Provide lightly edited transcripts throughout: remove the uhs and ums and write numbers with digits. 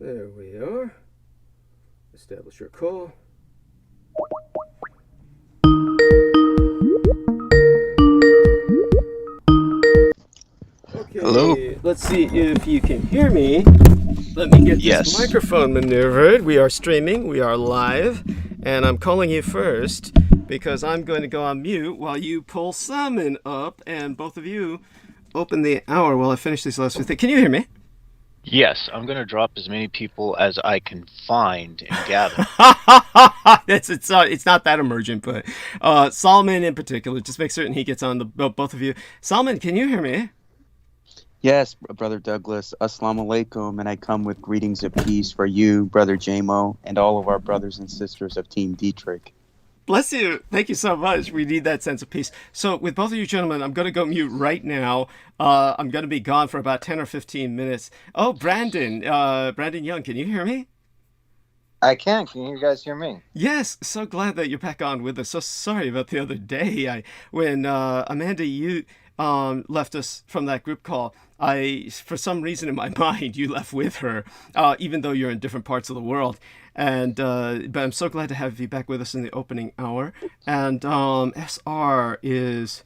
There we are. Establish your call. Hello? Okay, let's see if you can hear me. Let me get this Yes. microphone maneuvered. We are streaming, we are live, and I'm calling you first because I'm going to go on mute while you pull Salmon up, and both of you open the hour while I finish these last few things. Can you hear me? Yes, I'm going to drop as many people as I can find and gather. It's not that emergent, but Solomon in particular, just make certain he gets on the both of you. Solomon, can you hear me? Yes, Brother Douglas. Assalamu alaikum, and I come with greetings of peace for you, Brother JMO, and all of our brothers and sisters of Team Dietrich. Bless you. Thank you so much. We need that sense of peace. So, with both of you gentlemen, I'm going to go mute right now. I'm going to be gone for about 10 or 15 minutes. Oh, Brandon. Brandon Young, can you hear me? I can. Can you guys hear me? Yes. So glad that you're back on with us. So sorry about the other day. When Amanda, you left us from that group call, for some reason in my mind, you left with her, even though you're in different parts of the world. And but I'm so glad to have you back with us in the opening hour. And SR is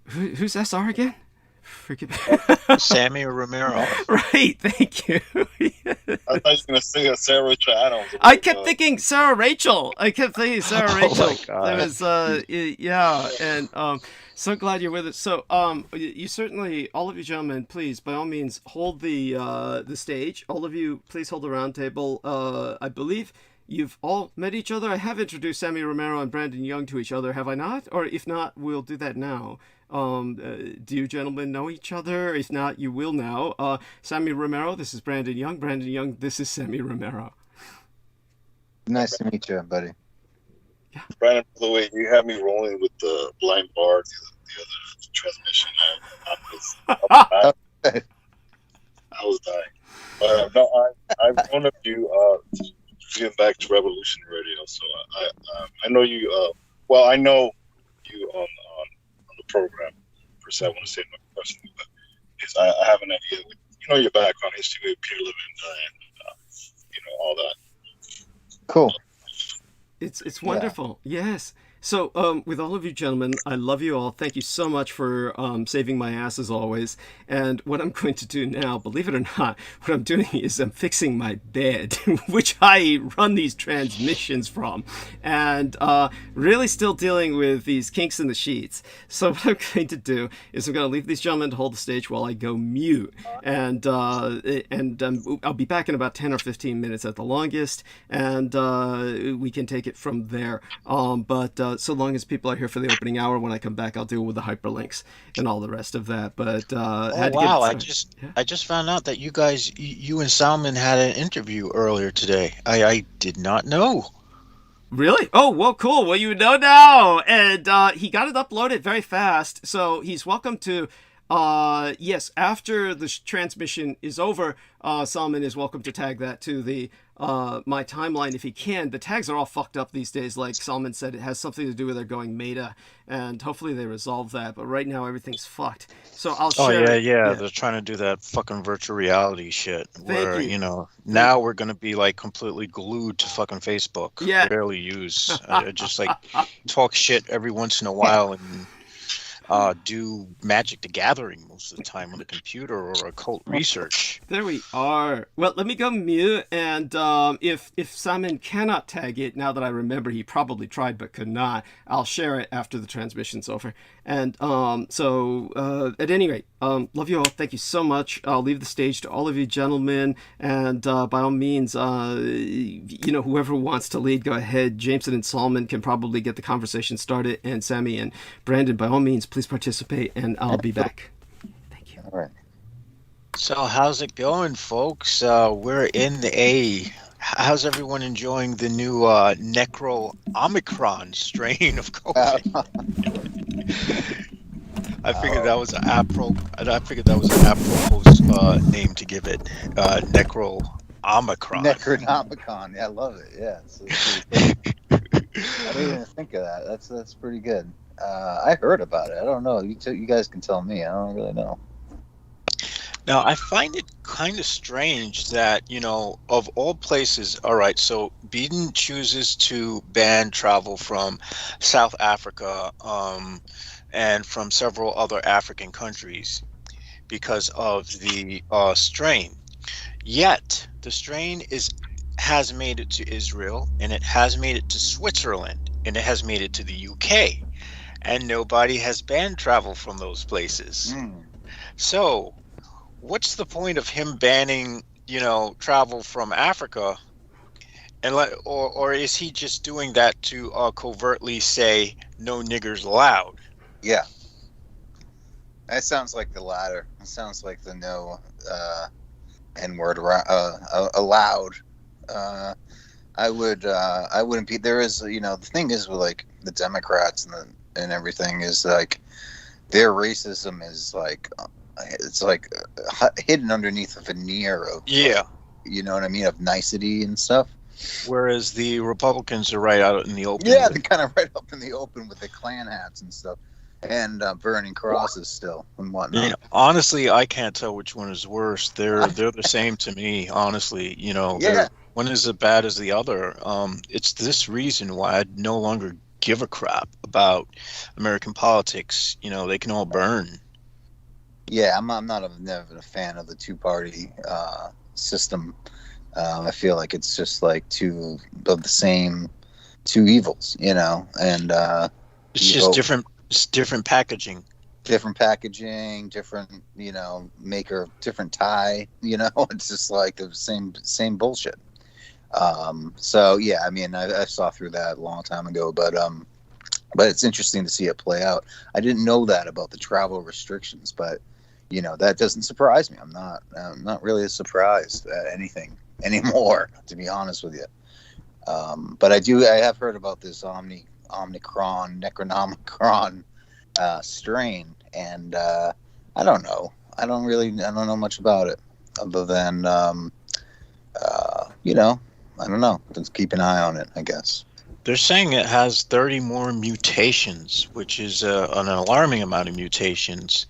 who's SR again? Forgive me. Sammy Romero. Right, thank you. I thought you were gonna sing a Sarah Rachel Adams. I kept thinking Sarah Rachel. Sarah Rachel. Oh my God. There was yeah, and so glad you're with us. So you certainly, all of you gentlemen, please by all means hold the stage. All of you, please hold the round table. I believe you've all met each other. I have introduced Sammy Romero and Brandon Young to each other, have I not? Or if not, we'll do that now. Do you gentlemen know each other? If not, you will now. Sammy Romero, this is Brandon Young. Brandon Young, this is Sammy Romero. Nice to meet you, buddy. Yeah. Brandon, by the way, you had me rolling with the blind bar the other transmission. I was dying. No, I've known of you getting back to Revolution Radio, so I know you. Well, I know you on the program. Per se, I want to say no personally, but I have an idea. You know your background history with Peter Levin and all that. Cool. It's wonderful. Yeah. Yes. So, with all of you gentlemen, I love you all. Thank you so much for saving my ass as always. And what I'm going to do now, believe it or not, what I'm doing is I'm fixing my bed, which I run these transmissions from, and really still dealing with these kinks in the sheets. So what I'm going to do is I'm going to leave these gentlemen to hold the stage while I go mute, and I'll be back in about 10 or 15 minutes at the longest, and we can take it from there. But so long as people are here for the opening hour, when I come back, I'll deal with the hyperlinks and all the rest of that. But had to Wow, get I just found out that you and Salman had an interview earlier today. I did not know. Really? Oh, well, cool. Well, you know now. And he got it uploaded very fast, so he's welcome to. Yes, after the transmission is over, Solomon is welcome to tag that to the my timeline if he can. The tags are all fucked up these days. Like Solomon said, it has something to do with their going meta, and hopefully they resolve that. But right now everything's fucked. So I'll share. Yeah. They're trying to do that fucking virtual reality shit. Where now we're gonna be like completely glued to fucking Facebook. Yeah. Barely use. I just like talk shit every once in a while and do Magic the Gathering most of the time on the computer or occult research. There we are. Well, let me go mute, and if Simon cannot tag it, now that I remember he probably tried but could not, I'll share it after the transmission's over. And so at any rate, love you all. Thank you so much. I'll leave the stage to all of you gentlemen, and by all means, whoever wants to lead, go ahead. Jameson and Solomon can probably get the conversation started, and Sammy and Brandon, by all means, please participate, and I'll be back. Thank you. All right. So how's it going, folks? We're in how's everyone enjoying the new Omicron strain of COVID? I figured that was an apropos name to give it. Omicron. Necronomicon. Yeah, I love it. Yeah. I didn't even think of that. That's pretty good. I heard about it. I don't know. You guys can tell me. I don't really know. Now, I find it kind of strange that, of all places, all right, so Biden chooses to ban travel from South Africa, and from several other African countries because of the strain. Yet the strain has made it to Israel, and it has made it to Switzerland, and it has made it to the UK, and nobody has banned travel from those places. So what's the point of him banning, travel from Africa? And or is he just doing that to covertly say no niggers allowed? Yeah, that sounds like the latter. It sounds like the no N word allowed. I wouldn't be. There is, the thing is with like the Democrats and everything is like their racism is like it's like hidden underneath a veneer of Yeah. you know what I mean, of nicety and stuff. Whereas the Republicans are right out in the open. Yeah, they're kind of right up in the open with the Klan hats and stuff, and burning crosses still and whatnot. Honestly, I can't tell which one is worse. They're the same to me. Honestly, Yeah. one is as bad as the other. It's this reason why I no longer give a crap about American politics. They can all burn. Yeah, I'm not never a fan of the two-party system. I feel like it's just like two of the same two evils, and It's just different. It's different packaging. different packaging, different, maker, different tie, it's just like the same bullshit. So yeah, I mean, I saw through that a long time ago, but it's interesting to see it play out. I didn't know that about the travel restrictions, but that doesn't surprise me. I'm not really surprised at anything anymore, to be honest with you. But I have heard about this Necronomicron strain, and I don't know. I don't know much about it other than I don't know. Just keep an eye on it, I guess. They're saying it has 30 more mutations, which is an alarming amount of mutations.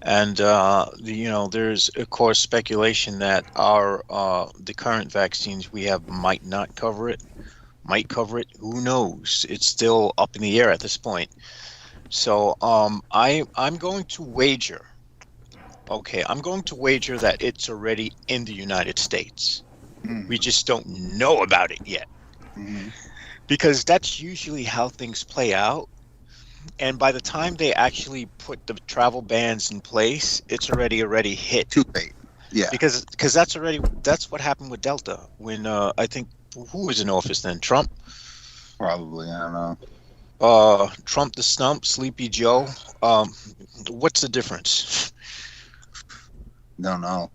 And there's of course speculation that the current vaccines we have might not cover it, might cover it. Who knows? It's still up in the air at this point. So I'm going to wager. Okay, I'm going to wager that it's already in the United States. We just don't know about it yet. Because that's usually how things play out. And by the time they actually put the travel bans in place, it's already hit. Too late. Yeah. Because that's what happened with Delta when I think who was in office then? Trump? Probably, I don't know. Trump the Stump, Sleepy Joe. What's the difference? Don't know.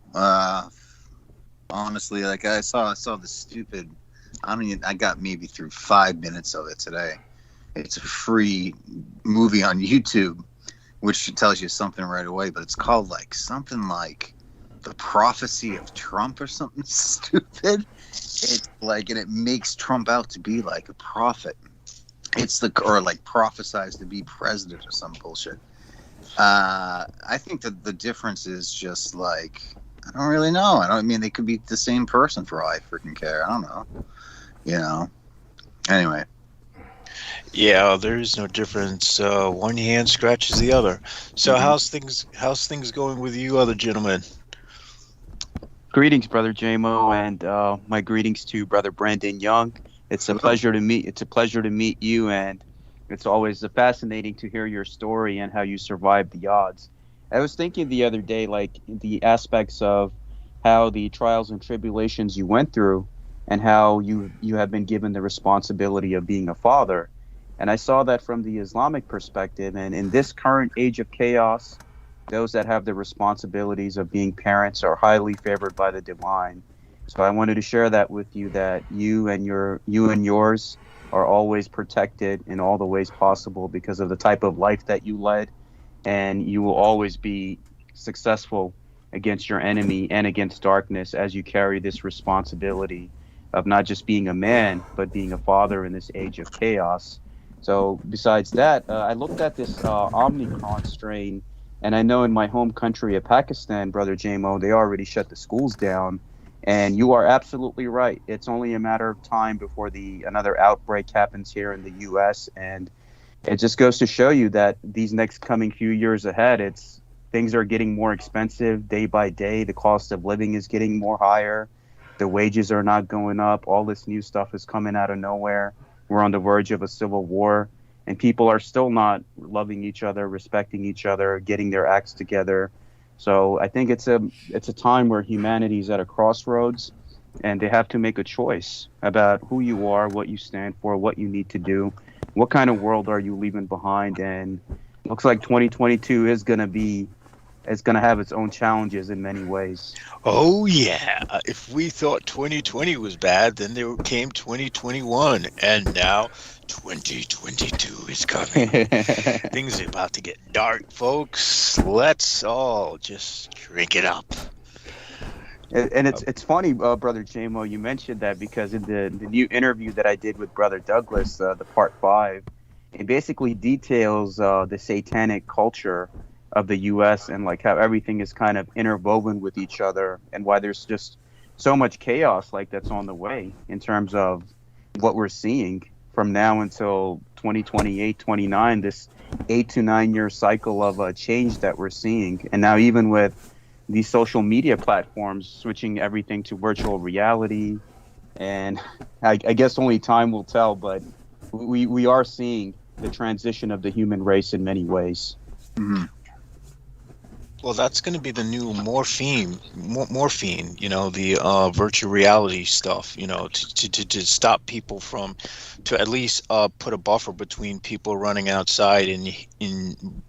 Honestly, like I saw the stupid. I got maybe through 5 minutes of it today. It's a free movie on YouTube, which tells you something right away. But it's called something like The Prophecy of Trump or something stupid. It's and it makes Trump out to be like a prophet. It's prophesized to be president or some bullshit. I think that the difference is just I don't really know. They could be the same person for all I freaking care. I don't know. Anyway. Yeah, there is no difference. One hand scratches the other. So how's things going with you other gentlemen? Greetings, Brother JMO, and my greetings to Brother Brandon Young. It's a pleasure to meet you, and it's always fascinating to hear your story and how you survived the odds. I was thinking the other day, the aspects of how the trials and tribulations you went through and how you have been given the responsibility of being a father. And I saw that from the Islamic perspective. And in this current age of chaos, those that have the responsibilities of being parents are highly favored by the divine. So I wanted to share that with you, that you and yours are always protected in all the ways possible because of the type of life that you led. And you will always be successful against your enemy and against darkness as you carry this responsibility of not just being a man, but being a father in this age of chaos. So besides that, I looked at this Omicron strain And I know in my home country of Pakistan, Brother JMO, they already shut the schools down. And you are absolutely right. It's only a matter of time before another outbreak happens here in the U.S. And it just goes to show you that these next coming few years ahead, things are getting more expensive day by day. The cost of living is getting more higher. The wages are not going up. All this new stuff is coming out of nowhere. We're on the verge of a civil war, and people are still not loving each other, respecting each other, getting their acts together. So I think it's a time where humanity is at a crossroads, and they have to make a choice about who you are, what you stand for, what you need to do, what kind of world are you leaving behind. And it looks like 2022 is going to have its own challenges in many ways. Oh yeah, if we thought 2020 was bad, then there came 2021, and now 2022 is coming. Things are about to get dark, folks. Let's all just drink it up. And it's funny, Brother JMO, you mentioned that, because in the new interview that I did with Brother Douglas, the part 5, it basically details the satanic culture of the U.S. and like how everything is kind of interwoven with each other, and why there's just so much chaos like that's on the way in terms of what we're seeing from now until 2028, 29, this 8 to 9 year cycle of change that we're seeing. And now even with these social media platforms switching everything to virtual reality, and I guess only time will tell, but we are seeing the transition of the human race in many ways. Mm-hmm. Well, that's going to be the new morphine, the virtual reality stuff, to stop people from, to at least put a buffer between people running outside and in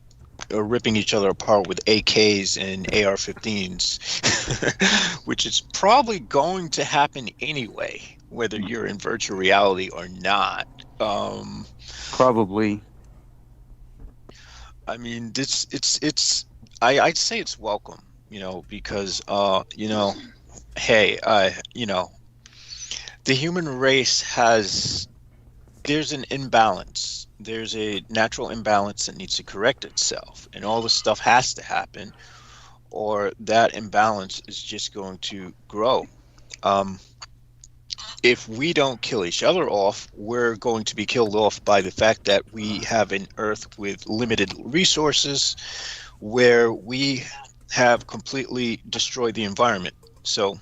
ripping each other apart with AKs and AR-15s, which is probably going to happen anyway, whether you're in virtual reality or not. Probably. I mean, I'd say it's welcome, because, hey, the human race there's an imbalance. There's a natural imbalance that needs to correct itself, and all this stuff has to happen, or that imbalance is just going to grow. If we don't kill each other off, we're going to be killed off by the fact that we have an Earth with limited resources, where we have completely destroyed the environment. So,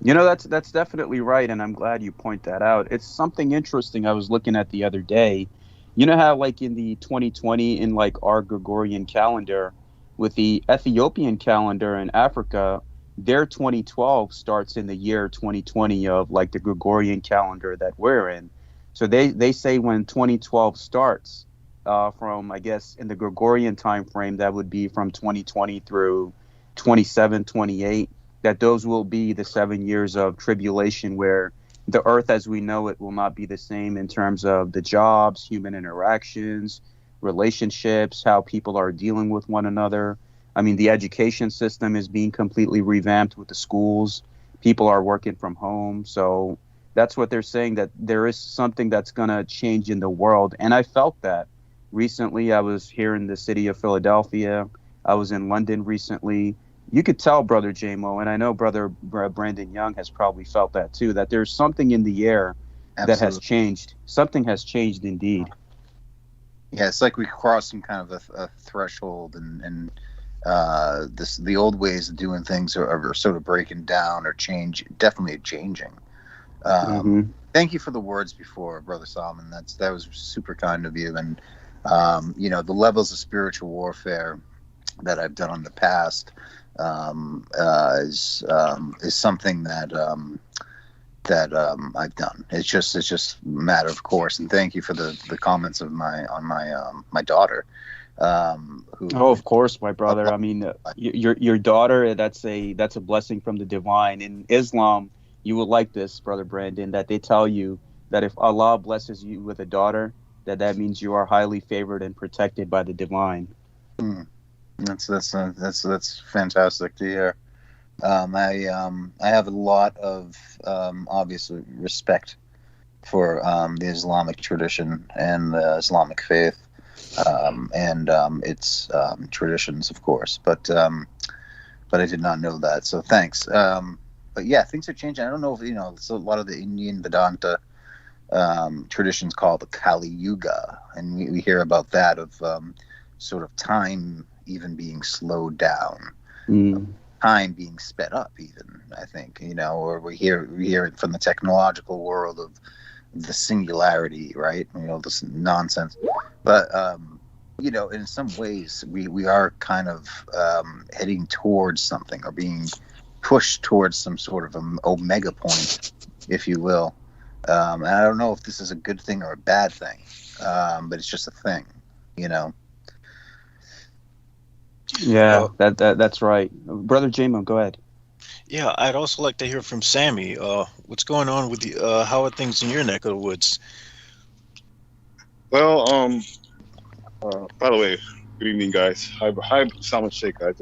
that's definitely right, and I'm glad you point that out. It's something interesting I was looking at the other day. You know how, like, in the 2020, in like our Gregorian calendar, with the Ethiopian calendar in Africa, their 2012 starts in the year 2020 of like the Gregorian calendar that we're in. So they say when 2012 starts, from, I guess, in the Gregorian time frame, that would be from 2020 through 27, 28, that those will be the 7 years of tribulation, where the earth as we know it will not be the same in terms of the jobs, human interactions, relationships, how people are dealing with one another. I mean, the education system is being completely revamped with the schools. People are working from home. So that's what they're saying, that there is something that's going to change in the world. And I felt that. Recently, I was here in the city of Philadelphia. I was in London recently. You could tell, Brother JMO, and I know Brother Brandon Young has probably felt that too, that there's something in the air that has changed. Something has changed indeed. Yeah, it's like we crossed some kind of a threshold, and the old ways of doing things are sort of breaking down or definitely changing. Thank you for the words before, Brother Solomon. That was super kind of you. And the levels of spiritual warfare that I've done in the past is something that I've done. It's just a matter of course. And thank you for the comments of my daughter. Of course, my brother. I mean, your daughter, that's a blessing from the divine. In Islam, you will like this, Brother Brandon, that they tell you that if Allah blesses you with a daughter, that means you are highly favored and protected by the divine. That's fantastic to hear. I have a lot of obviously respect for the Islamic tradition and the Islamic faith. and its traditions, of course. But I did not know that. So thanks. But yeah, things are changing. I don't know if so a lot of the Indian Vedanta traditions called the Kali Yuga, and we hear about that of sort of time even being slowed down, time being sped up, even I think, or we hear it from the technological world of the singularity, right? This nonsense, but in some ways we are kind of heading towards something, or being pushed towards some sort of an omega point, if you will. And I don't know if this is a good thing or a bad thing, but it's just a thing, Yeah, that's right. Brother JMO, go ahead. Yeah, I'd also like to hear from Sammy. What's going on with the? How are things in your neck of the woods? Well, by the way, good evening, guys. Hi, Salman Sheikh. I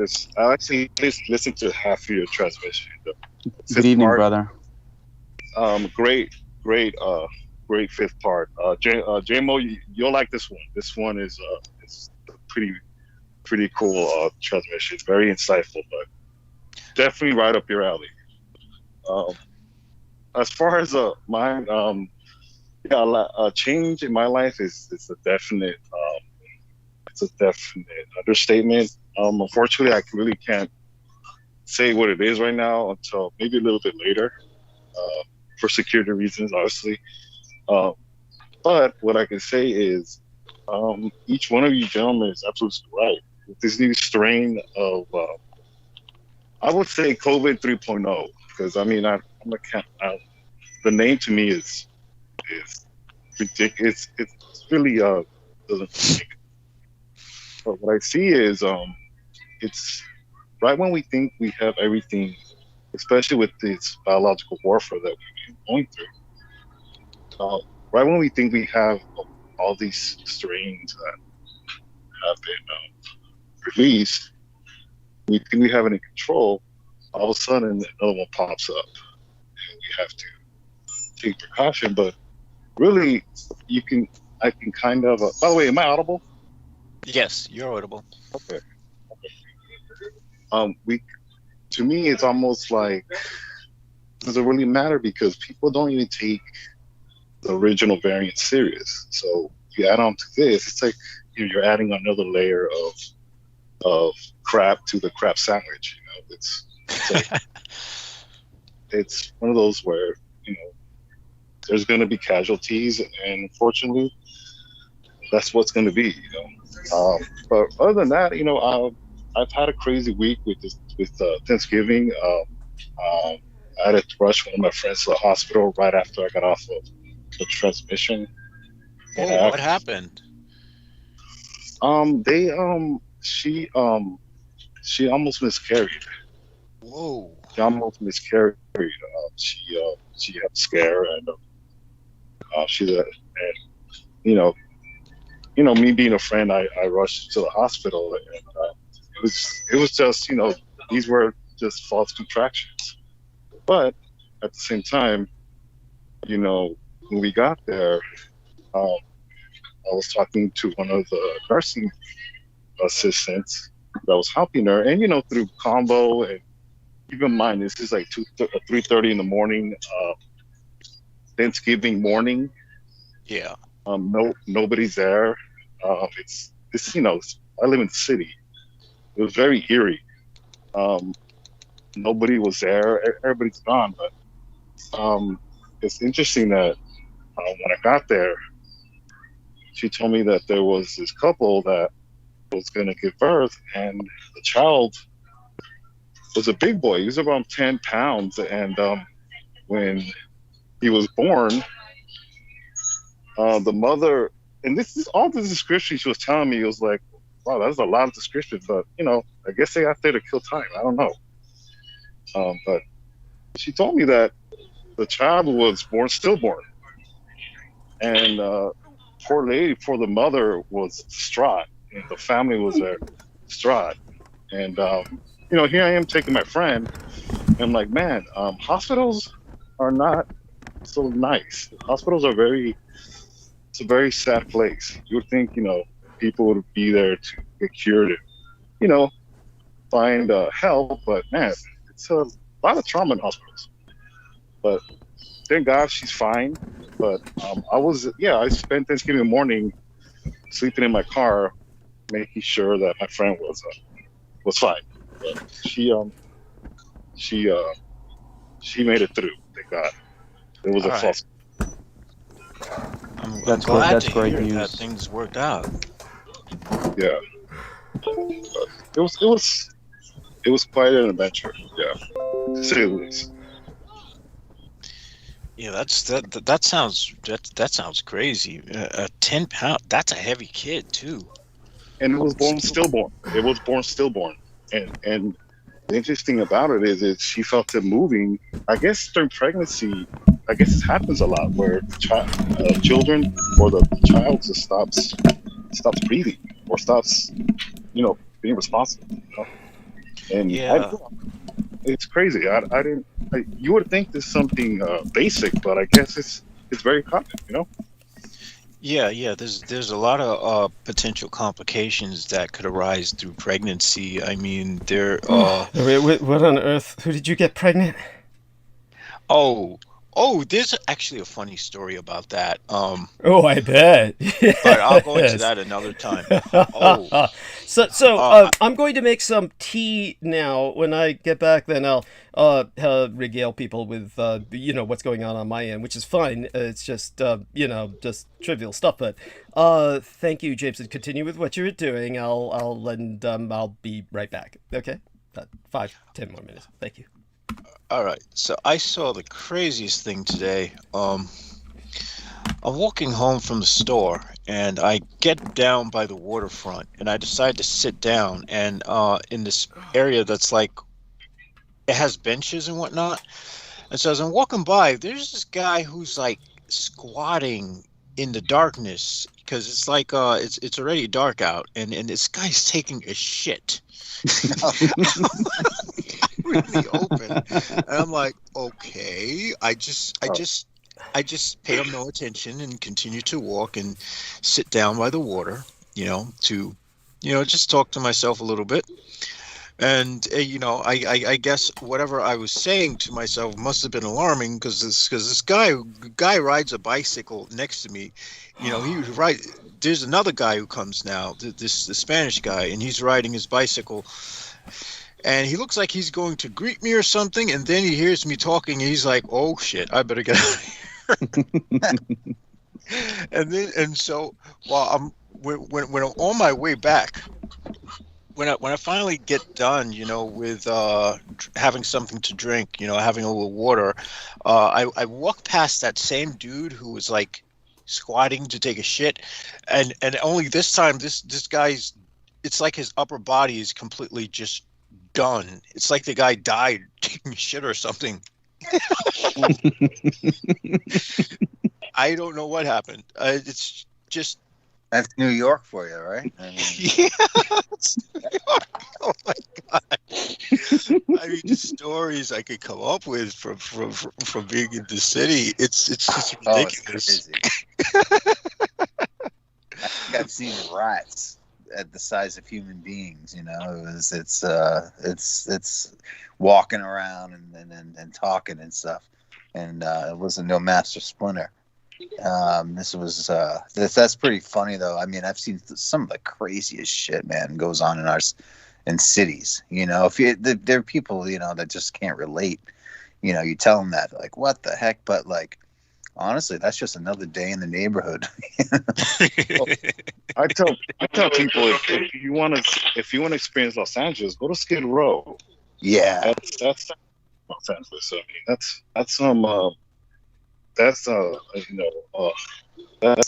actually listened to half of your transmission. Good evening, brother. Great, fifth part. JMO, you'll like this one. This one is pretty cool transmission. Very insightful, but definitely right up your alley. As far as mine, a change in my life is a definite. It's a definite understatement. Unfortunately, I really can't say what it is right now until maybe a little bit later, for security reasons, obviously. But what I can say is, each one of you gentlemen is absolutely right. This new strain of, I would say COVID 3.0, because I mean, the name to me is ridiculous. It's really doesn't. But what I see is, it's right when we think we have everything, especially with this biological warfare that we've been going through. Right when we think we have all these strains that have been released, we think we have it in control. All of a sudden, another one pops up, and we have to take precaution. But really, I can kind of. By the way, am I audible? Yes, you're audible. Okay. To me, it's almost like, does it really matter? Because people don't even take the original variant serious. So you add on to this, it's like you're adding another layer of crap to the crap sandwich. It's like, it's one of those where there's going to be casualties, and unfortunately, that's what's going to be. But other than that, I've had a crazy week with Thanksgiving. I had to rush one of my friends to the hospital right after I got off of the transmission. Oh, what happened? She almost miscarried. Whoa. She almost miscarried. She had a scare, and me being a friend, I rushed to the hospital, and it was just, these were just false contractions. But at the same time, when we got there, I was talking to one of the nursing assistants that was helping her, and through combo, and keep in mind, this is like 3:30 in the morning, Thanksgiving morning. Yeah. Nobody's there. It's I live in the city. It was very eerie. Nobody was there. Everybody's gone. But it's interesting that when I got there, she told me that there was this couple that was going to give birth, and the child was a big boy. He was around 10 pounds, and when he was born, the mother, and this is all the description she was telling me, it was like, wow, that's a lot of description, but I guess they out there to kill time. I don't know. But she told me that the child was stillborn, and poor the mother was distraught, and the family was there distraught. And here I am taking my friend, and I'm like, man, hospitals are not so nice. Hospitals are it's a very sad place. You would think, people to be there to get cured and, you know, find help. But man, it's a lot of trauma in hospitals. But thank God she's fine. But I spent Thanksgiving morning sleeping in my car, making sure that my friend was fine. But she made it through. Thank God. It was All a right. false. I'm That's glad that's to great hear that news. things worked out. Yeah. But it was quite an adventure. Yeah, to say the least. Yeah, that sounds crazy. 10 pound. That's a heavy kid too. And it was born Still. stillborn. It was born stillborn. And the interesting about it is she felt it moving. I guess during pregnancy, I guess this happens a lot where children or the child just stops breathing or stops, being responsible. And Yeah. it's crazy. I didn't. You would think this is something basic, but I guess it's very common. Yeah. There's a lot of potential complications that could arise through pregnancy. I mean, What on earth? Who did you get pregnant? there's actually a funny story about that. Oh, I bet. But I'll go into Yes. that another time. Oh, So uh, I'm going to make some tea now. When I get back, then I'll regale people with what's going on my end, which is fine. It's just just trivial stuff. But thank you, James, and continue with what you're doing. I'll be right back. Okay, 5-10 more minutes. Thank you. all right. So I saw the craziest thing today. I'm walking home from the store and I get down by the waterfront and I decide to sit down and in this area that's like it has benches and whatnot. And so as I'm walking by, there's this guy who's like squatting in the darkness because it's like it's already dark out and this guy's taking a shit. Really open. And I'm like, okay. I just pay him no attention and continue to walk and sit down by the water, to, just talk to myself a little bit. And, I guess whatever I was saying to myself must have been alarming because this guy rides a bicycle next to me. There's another guy who comes now, the Spanish guy, and he's riding his bicycle. And he looks like he's going to greet me or something. And then he hears me talking and he's like, oh, shit, I better get out of here. And so while when I'm on my way back, when I finally get done, with having something to drink, having a little water, I walk past that same dude who was like squatting to take a shit, and only this time this guy's, it's like his upper body is completely just done. It's like the guy died taking a shit or something. I don't know what happened. It's just That's New York for you, right? I mean, yeah. It's New York. Oh my god! I mean, the stories I could come up with from being in the city, it's just ridiculous. It's crazy. I think I've seen rats at the size of human beings. It's walking around and talking and stuff, and it wasn't no Master Splinter. This was that's pretty funny though. I mean, I've seen some of the craziest shit, man, goes on in cities. There are people that just can't relate. You tell them that, like, what the heck? But like, honestly, that's just another day in the neighborhood. I tell people if you want to experience Los Angeles, go to Skid Row. Yeah, that's Los Angeles. I mean, that's some that's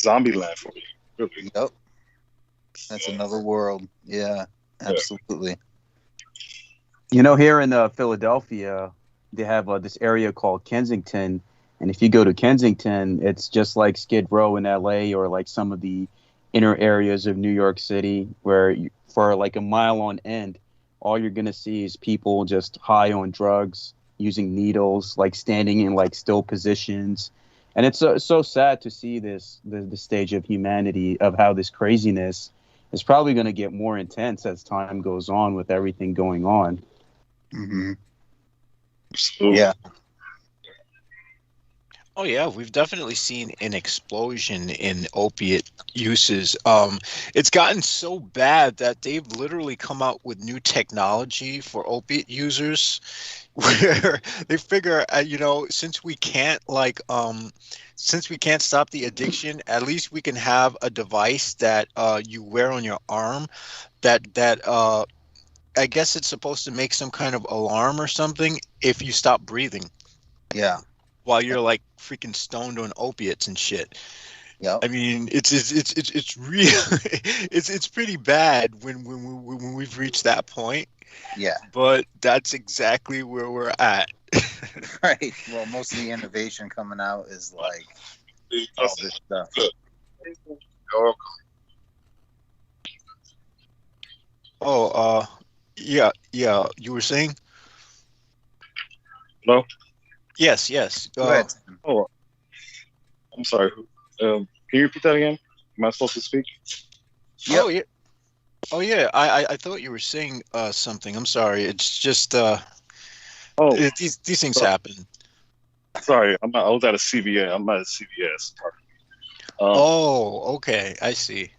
zombie land for me. Really. Yep. That's another world. Yeah, absolutely. Here in Philadelphia, they have this area called Kensington. And if you go to Kensington, it's just like Skid Row in LA or like some of the inner areas of New York City where for like a mile on end, all you're going to see is people just high on drugs, using needles, like standing in like still positions. And it's so sad to see the stage of humanity, of how this craziness it's probably going to get more intense as time goes on with everything going on. Mm-hmm. Absolutely. Yeah. Oh yeah, we've definitely seen an explosion in opiate uses. It's gotten so bad that they've literally come out with new technology for opiate users, where they figure, since we can't since we can't stop the addiction, at least we can have a device that you wear on your arm that I guess it's supposed to make some kind of alarm or something if you stop breathing Yeah. while you're like freaking stoned on opiates and shit. Yep. I mean, it's real. It's pretty bad when we've reached that point. Yeah. But that's exactly where we're at. Right. Well, most of the innovation coming out is like all this stuff. Oh, yeah. You were saying? No. Yes. Go ahead. Oh, I'm sorry. Can you repeat that again? Am I supposed to speak? Yep. Oh yeah. Oh yeah. I thought you were saying something. I'm sorry. It's just these things happen. Sorry, I was at a CVS. I'm at a CVS. Oh, okay. I see.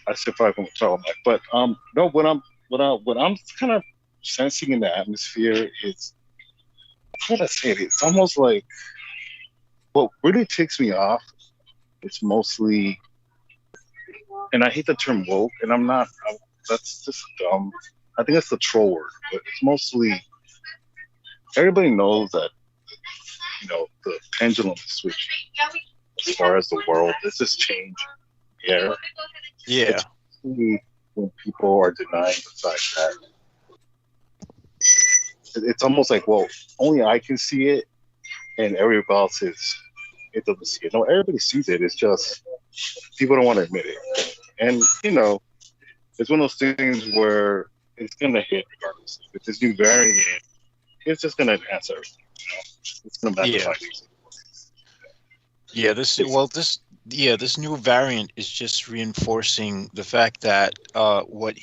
I said probably from talk back, but no. What I'm kind of sensing in the atmosphere is, how would I say it? It's almost like what really ticks me off. It's mostly, and I hate the term woke, and that's just dumb. I think that's the troll word, but it's mostly everybody knows that the pendulum is switching as far as the world. It's just change. Yeah. Yeah. When people are denying the fact that it's almost like, well, only I can see it, and everybody else it doesn't see it. No, everybody sees it. It's just people don't want to admit it. And it's one of those things where it's gonna hit regardless. If this new variant, it's just gonna advance everything. It's gonna magnify things. Yeah, this new variant is just reinforcing the fact that what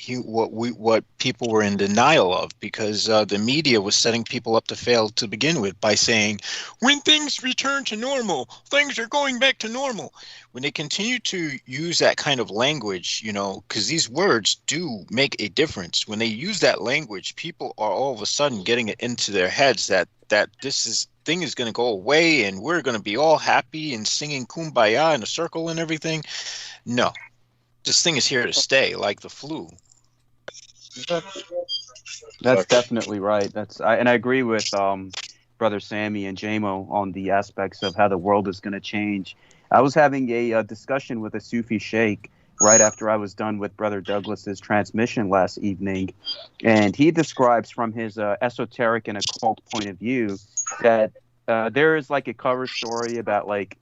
people were in denial of, because the media was setting people up to fail to begin with by saying, when things return to normal, things are going back to normal. When they continue to use that kind of language, because these words do make a difference. When they use that language, people are all of a sudden getting it into their heads that this thing is going to go away and we're going to be all happy and singing kumbaya in a circle and everything. No, this thing is here to stay, like the flu. That's definitely right. And I agree with Brother Sammy and JMO on the aspects of how the world is going to change. I was having a discussion with a Sufi sheikh right after I was done with Brother Douglas's transmission last evening, and he describes from his esoteric and occult point of view that there is like a cover story about like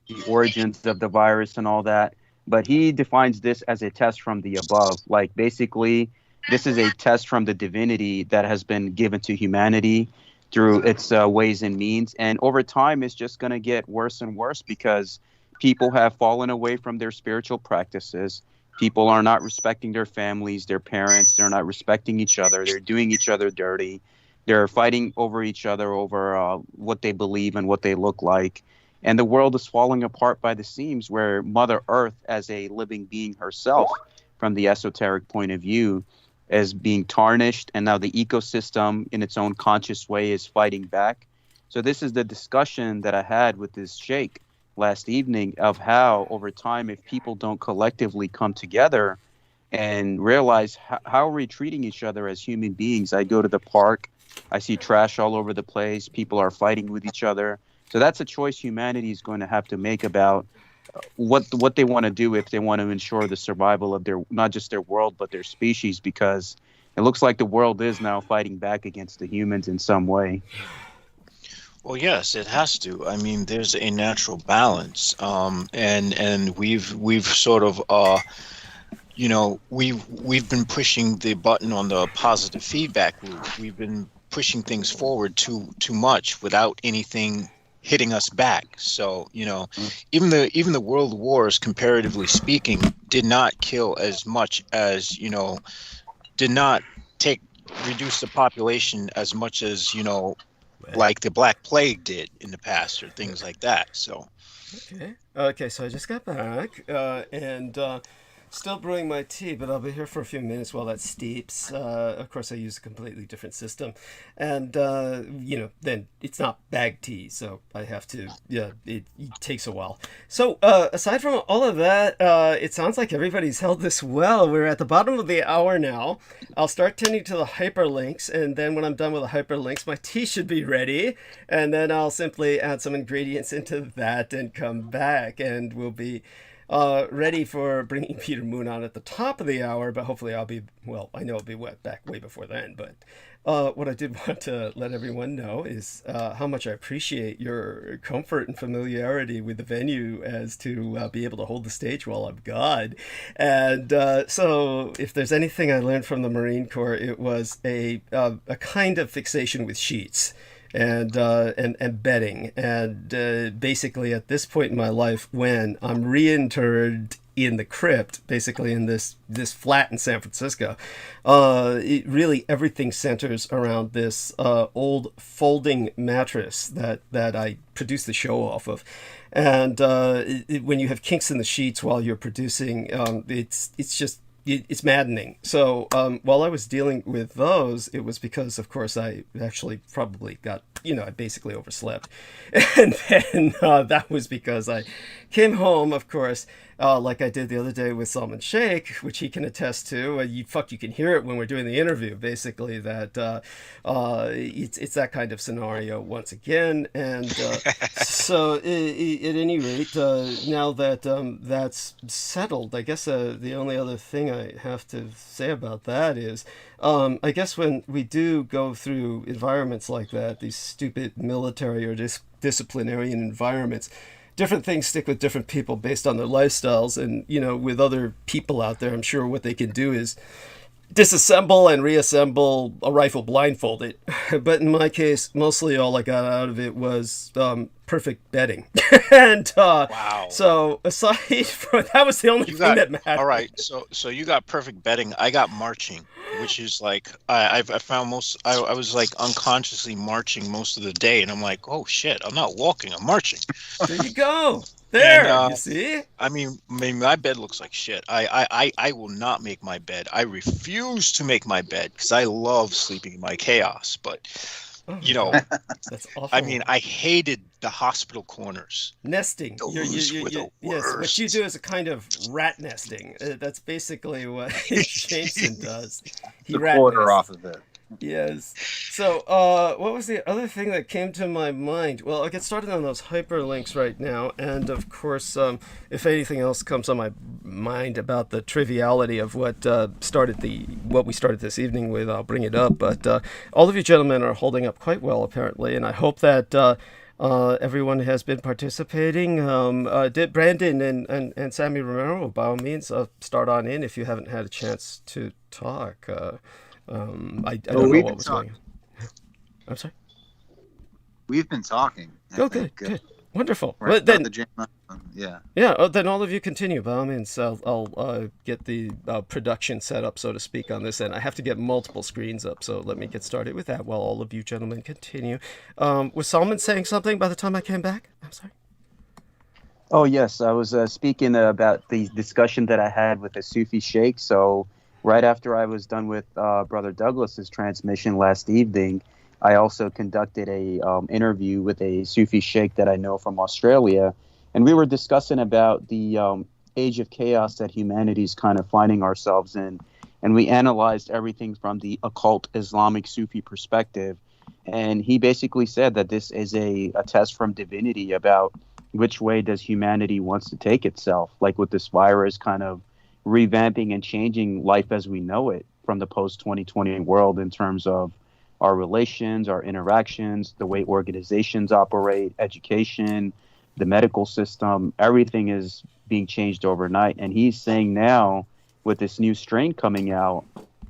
the origins of the virus and all that, but he defines this as a test from the above. Like basically, this is a test from the divinity that has been given to humanity through its ways and means, and over time it's just going to get worse and worse because people have fallen away from their spiritual practices. People are not respecting their families, their parents. They're not respecting each other. They're doing each other dirty. They're fighting over each other over what they believe and what they look like. And the world is falling apart by the seams, where Mother Earth, as a living being herself, from the esoteric point of view, is being tarnished. And now the ecosystem in its own conscious way is fighting back. So this is the discussion that I had with this sheikh last evening of how over time, if people don't collectively come together and realize how are we treating each other as human beings. I go to the park, I see trash all over the place, people are fighting with each other. So that's a choice humanity is going to have to make about what they want to do if they want to ensure the survival of their, not just their world, but their species, because it looks like the world is now fighting back against the humans in some way. Well, yes, it has to. I mean, there's a natural balance, and we've sort of we've been pushing the button on the positive feedback loop. We've been pushing things forward too much without anything hitting us back. So even the world wars, comparatively speaking, did not kill as much as, you know, did not reduce the population as much as, you know, like the Black Plague did in the past or things like that. So Okay, so I just got back, and still brewing my tea, but I'll be here for a few minutes while that steeps. Of course, I use a completely different system, and you know, then it's not bag tea, so I have to. Yeah, it takes a while. So aside from all of that, it sounds like everybody's held this well. We're at the bottom of the hour now. I'll start tending to the hyperlinks, and then when I'm done with the hyperlinks, my tea should be ready, and then I'll simply add some ingredients into that and come back, and we'll be ready for bringing Peter Moon on at the top of the hour, but hopefully I'll be, well, I know I'll be back way before then, but what I did want to let everyone know is how much I appreciate your comfort and familiarity with the venue as to be able to hold the stage while I'm gone. And so if there's anything I learned from the Marine Corps, it was a kind of fixation with sheets and bedding, and basically at this point in my life, when I'm reinterred in the crypt, basically in this flat in San Francisco, really everything centers around this old folding mattress that I produce the show off of. And when you have kinks in the sheets while you're producing, it's just it's maddening. So while I was dealing with those, it was because, of course, I actually probably got, I basically overslept. And then that was because I came home, of course, like I did the other day with Salman Sheikh, which he can attest to. You can hear it when we're doing the interview, basically, that it's that kind of scenario once again. And so at any rate, now that that's settled, I guess the only other thing I have to say about that is, I guess when we do go through environments like that, these stupid military or disciplinarian environments, different things stick with different people based on their lifestyles. And, with other people out there, I'm sure what they can do is disassemble and reassemble a rifle blindfolded. But in my case, mostly all I got out of it was perfect bedding. And wow. So aside from that, was the only thing that mattered. All right, so you got perfect bedding. I got marching, which is like I found I was like unconsciously marching most of the day, and I'm like, oh shit, I'm not walking, I'm marching. There you go. There, and, you see? I mean, my bed looks like shit. I will not make my bed. I refuse to make my bed because I love sleeping in my chaos. But, that's awful. I mean, I hated the hospital corners. Nesting. Those were the yes, worst. what you do is a kind of rat nesting. That's basically what Jameson does. He the rat quarter nests. off of it. Yes. So, what was the other thing that came to my mind? Well, I'll get started on those hyperlinks right now. And, of course, if anything else comes on my mind about the triviality of what we started this evening with, I'll bring it up. But all of you gentlemen are holding up quite well, apparently. And I hope that everyone has been participating. Did Brandon and Sammy Romero, by all means, start on in if you haven't had a chance to talk. I don't know what was going on. I'm sorry? We've been talking. Okay, good. Wonderful. Right, well, then, yeah. Yeah, then all of you continue. By all means, I'll get the production set up, so to speak, on this end. I have to get multiple screens up, so let me get started with that while all of you gentlemen continue. Was Salman saying something by the time I came back? I'm sorry. Oh, yes. I was speaking about the discussion that I had with the Sufi Sheikh. So right after I was done with Brother Douglas's transmission last evening, I also conducted a interview with a Sufi Sheikh that I know from Australia, and we were discussing about the age of chaos that humanity's kind of finding ourselves in, and we analyzed everything from the occult Islamic Sufi perspective, and he basically said that this is a test from divinity about which way does humanity wants to take itself, like with this virus kind of revamping and changing life as we know it from the post-2020 world in terms of our relations, our interactions, the way organizations operate, education, the medical system, everything is being changed overnight. And he's saying now with this new strain coming out,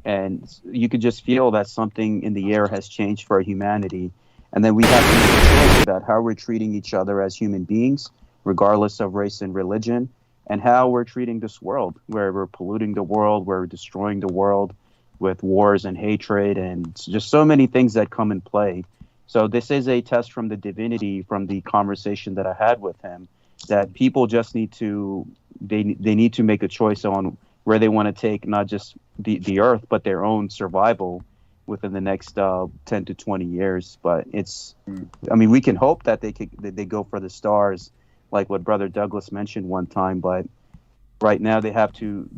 and you could just feel that something in the air has changed for humanity. And then we have to make a choice about how we're treating each other as human beings, regardless of race and religion. and how we're treating this world, where we're polluting the world, where we're destroying the world with wars and hatred and just so many things that come in play. So this is a test from the divinity, from the conversation that I had with him, that people just need to, they need to make a choice on where they want to take not just the earth, but their own survival within the next 10 to 20 years. But it's, I mean, we can hope that they go for the stars, like what Brother Douglas mentioned one time. But right now they have to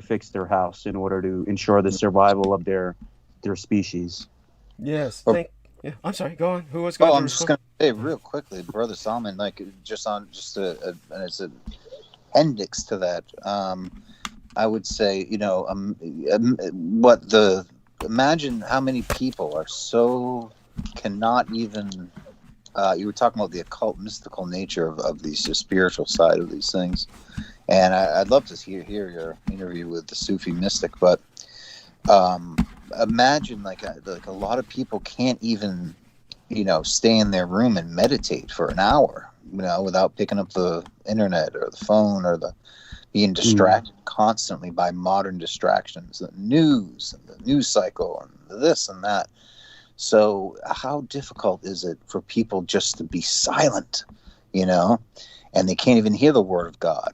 fix their house in order to ensure the survival of their species. Yes. Yeah, I'm sorry. Go on. Who was going Oh, to I'm just respond? going to say real quickly, Brother Solomon, like just and it's an appendix to that. I would say, imagine how many people are so cannot even. You were talking about the occult, mystical nature of these, the spiritual side of these things, and I'd love to hear your interview with the Sufi mystic, but imagine like a lot of people can't even, stay in their room and meditate for an hour, without picking up the internet or the phone or being distracted constantly by modern distractions, the news and the news cycle and this and that. So how difficult is it for people just to be silent, and they can't even hear the word of God,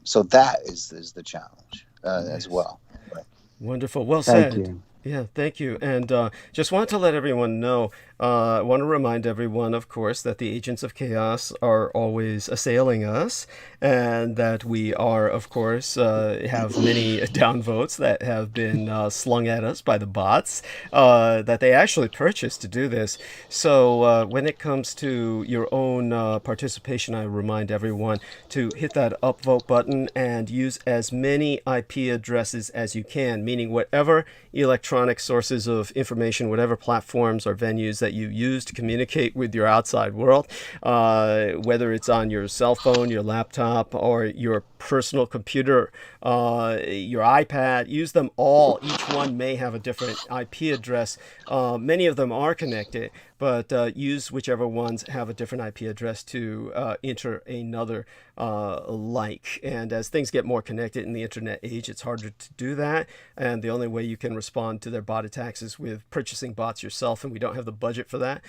so that is the challenge as well. Right. Wonderful. Well Thank said. you. Yeah, thank you. And just want to let everyone know, I want to remind everyone, of course, that the agents of chaos are always assailing us, and that we are, of course, have many downvotes that have been slung at us by the bots, that they actually purchased to do this. So when it comes to your own participation, I remind everyone to hit that upvote button and use as many IP addresses as you can, meaning whatever electronic sources of information, whatever platforms or venues that you use to communicate with your outside world, whether it's on your cell phone, your laptop, or your personal computer, your iPad, use them all. Each one may have a different IP address. Many of them are connected, but use whichever ones have a different IP address to enter another like. And as things get more connected in the internet age, it's harder to do that. And the only way you can respond to their bot attacks is with purchasing bots yourself, and we don't have the budget for that.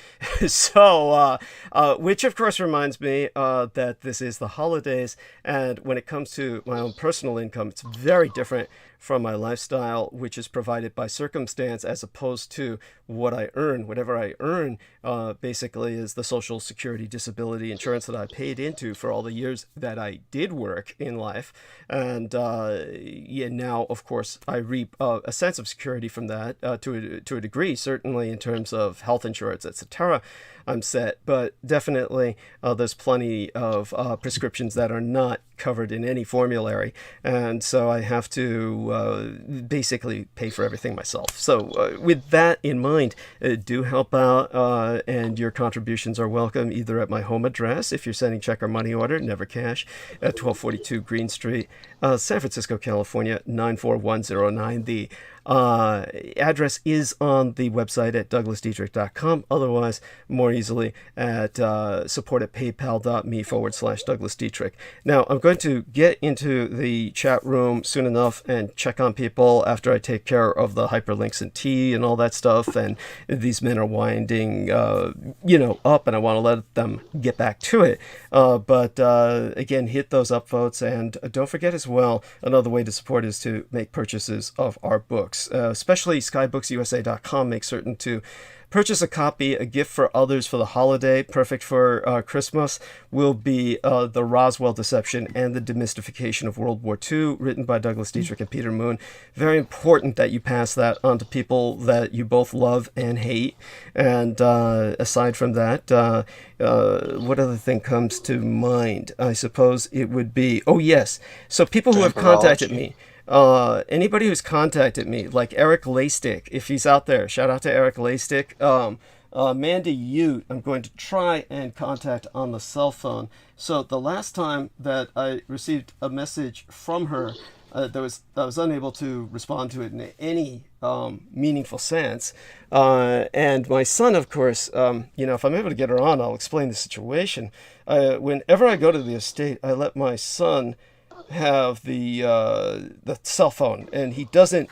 So, which of course reminds me that this is the holidays, and when it comes to my own personal income, it's very different from my lifestyle, which is provided by circumstance, as opposed to what I earn. Whatever I earn basically is the Social Security disability insurance that I paid into for all the years that I did work in life. And now, of course, I reap a sense of security from that to a degree, certainly in terms of health insurance, etc. I'm set, but definitely there's plenty of prescriptions that are not covered in any formulary, and so I have to basically pay for everything myself. So with that in mind, do help out, and your contributions are welcome either at my home address if you're sending check or money order, never cash, at 1242 Green Street, San Francisco, California, 94109. The address is on the website at douglasdietrich.com. Otherwise, more easily at support at paypal.me/Douglas Dietrich. Now, I'm going to get into the chat room soon enough and check on people after I take care of the hyperlinks and tea and all that stuff. And these men are winding, up, and I want to let them get back to it. But again, hit those upvotes, and don't forget as well, another way to support is to make purchases of our books. Especially skybooks.usa.com. Make certain to purchase a copy. A gift for others for the holiday, perfect for Christmas, will be The Roswell Deception and the Demystification of World War II, written by Douglas Dietrich and Peter Moon. Very important that you pass that on to people that you both love and hate. And aside from that, what other thing comes to mind? I suppose it would be, oh yes, so people who have contacted me, anybody who's contacted me, like Eric Laystick, if he's out there, shout out to Eric Laystick. Mandy Ute, I'm going to try and contact on the cell phone. So the last time that I received a message from her, I was unable to respond to it in any meaningful sense. And my son, of course, if I'm able to get her on, I'll explain the situation. Whenever I go to the estate, I let my son have the cell phone, and he doesn't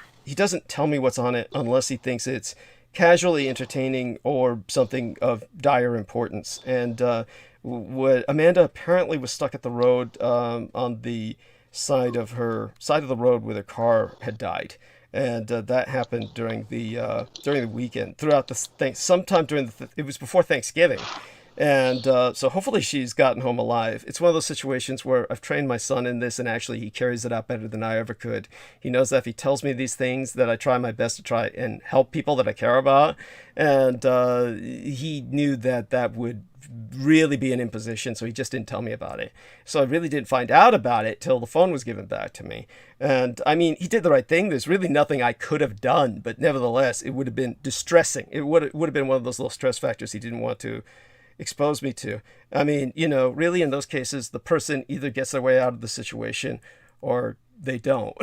tell me what's on it unless he thinks it's casually entertaining or something of dire importance. And what Amanda apparently was stuck at the road on the side of the road where the car had died, and that happened during the weekend, throughout sometime during it was before Thanksgiving. And so hopefully she's gotten home alive. It's one of those situations where I've trained my son in this, and actually he carries it out better than I ever could. He knows that if he tells me these things, that I try my best to try and help people that I care about. And he knew that would really be an imposition, so he just didn't tell me about it. So I really didn't find out about it till the phone was given back to me. And I mean, he did the right thing. There's really nothing I could have done, but nevertheless, it would have been distressing. It would have been one of those little stress factors he didn't want to expose me to. I mean, really in those cases, the person either gets their way out of the situation or they don't.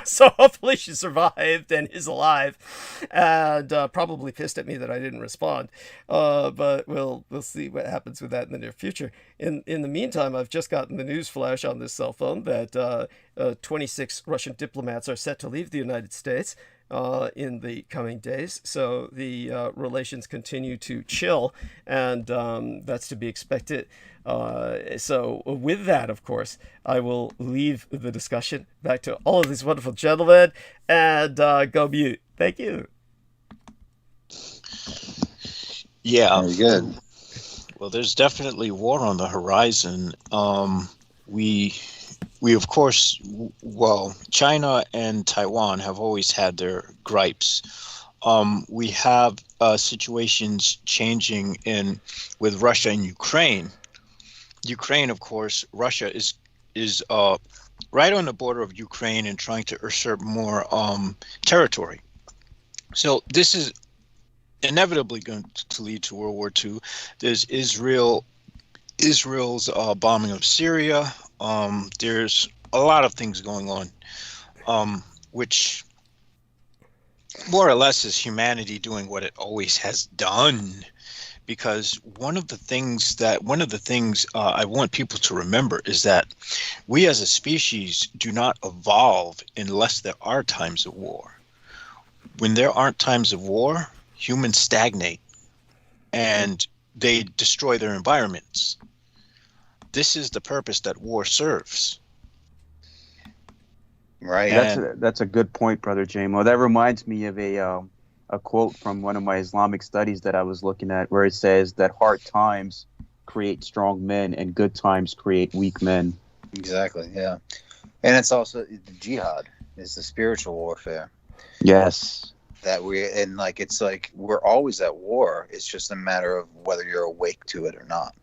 So hopefully she survived and is alive, and probably pissed at me that I didn't respond. But we'll see what happens with that in the near future. In the meantime, I've just gotten the news flash on this cell phone that 26 Russian diplomats are set to leave the United States in the coming days. So the relations continue to chill, and that's to be expected. So with that, of course, I will leave the discussion back to all of these wonderful gentlemen, and go mute. Thank you. Yeah. Very good. Well, there's definitely war on the horizon. We of course, China and Taiwan have always had their gripes. We have situations changing with Russia and Ukraine. Ukraine, of course, Russia is right on the border of Ukraine and trying to usurp more territory. So this is inevitably going to lead to World War II. There's Israel's bombing of Syria. There's a lot of things going on, which more or less is humanity doing what it always has done. Because one of the things I want people to remember is that we as a species do not evolve unless there are times of war. When there aren't times of war, humans stagnate and they destroy their environments. This is the purpose that war serves. Right. That's a good point, Brother Jamo. That reminds me of a quote from one of my Islamic studies that I was looking at, where it says that hard times create strong men and good times create weak men. Exactly. Yeah. And it's also the jihad is the spiritual warfare. Yes. It's like we're always at war. It's just a matter of whether you're awake to it or not.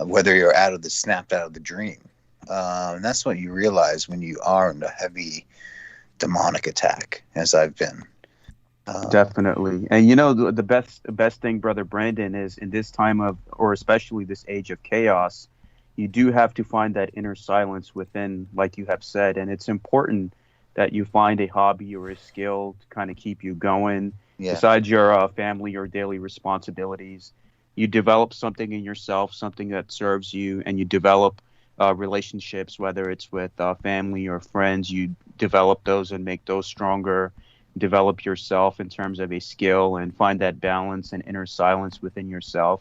Whether you're snapped out of the dream. And that's what you realize when you are in a heavy demonic attack, as I've been. Definitely. And the best thing, Brother Brandon, is in this time or especially this age of chaos, you do have to find that inner silence within, like you have said. And it's important that you find a hobby or a skill to kind of keep you going. Yeah. Besides your family or daily responsibilities, you develop something in yourself, something that serves you, and you develop relationships, whether it's with family or friends. You develop those and make those stronger. Develop yourself in terms of a skill and find that balance and inner silence within yourself.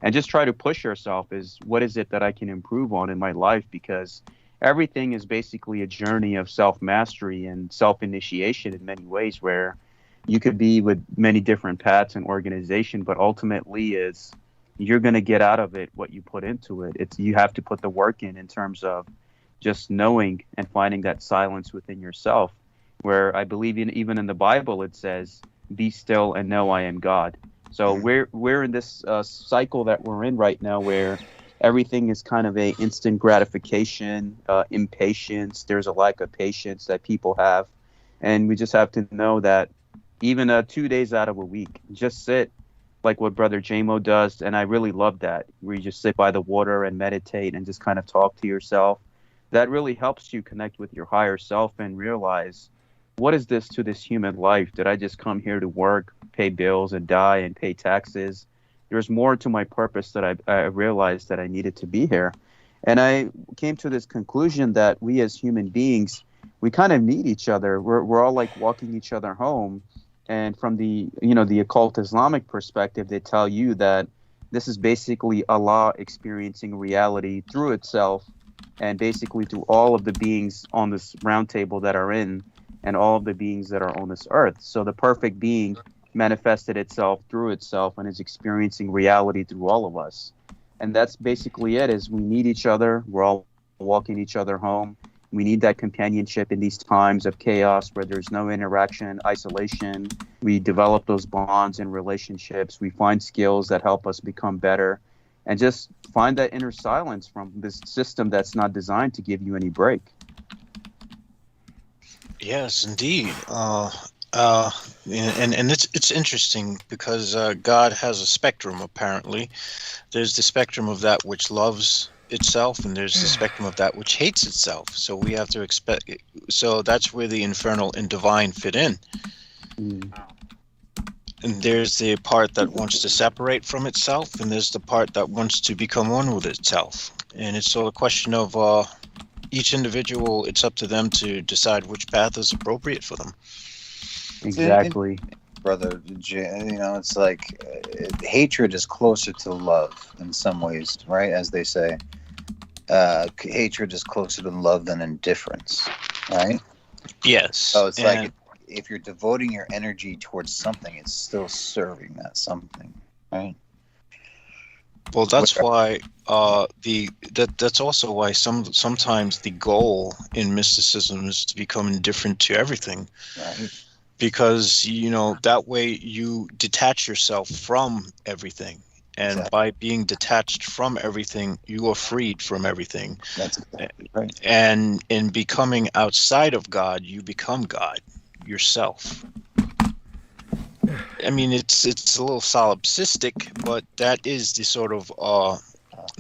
And just try to push yourself what is it that I can improve on in my life? Because everything is basically a journey of self-mastery and self-initiation in many ways, where you could be with many different paths and organization, but ultimately you're going to get out of it what you put into it. You have to put the work in terms of just knowing and finding that silence within yourself, where I believe even in the Bible it says, "Be still and know I am God." So we're in this cycle that we're in right now, where everything is kind of a instant gratification, impatience. There's a lack of patience that people have, and we just have to know that even 2 days out of a week, just sit like what Brother Jamo does, and I really love that, where you just sit by the water and meditate and just kind of talk to yourself. that really helps you connect with your higher self and realize, what is this to this human life? Did I just come here to work, pay bills, and die and pay taxes? There's more to my purpose that I realized that I needed to be here. And I came to this conclusion that we as human beings, we kind of need each other. We're all like walking each other home. And from the, the occult Islamic perspective, they tell you that this is basically Allah experiencing reality through itself, and basically through all of the beings on this round table that are in, and all of the beings that are on this earth. So the perfect being manifested itself through itself and is experiencing reality through all of us. And that's basically it, is we need each other. We're all walking each other home. We need that companionship in these times of chaos where there's no interaction, isolation. We develop those bonds and relationships. We find skills that help us become better, and just find that inner silence from this system that's not designed to give you any break. Yes, indeed. And it's interesting because God has a spectrum, apparently. There's the spectrum of that which loves itself, and there's the spectrum of that which hates itself. So we have to expect. So that's where the infernal and divine fit in. Mm. And there's the part that wants to separate from itself, and there's the part that wants to become one with itself. And it's sort of a question of each individual. It's up to them to decide which path is appropriate for them. Exactly. Brother, it's like hatred is closer to love in some ways, right? As they say, hatred is closer to love than indifference, right? Yes. So it's like if you're devoting your energy towards something, it's still serving that something, right? Well, that's why that's also why sometimes the goal in mysticism is to become indifferent to everything. Right. Because, that way you detach yourself from everything. And Exactly. by being detached from everything, you are freed from everything. That's exactly right. And in becoming outside of God, you become God yourself. I mean, it's a little solipsistic, but that is the sort of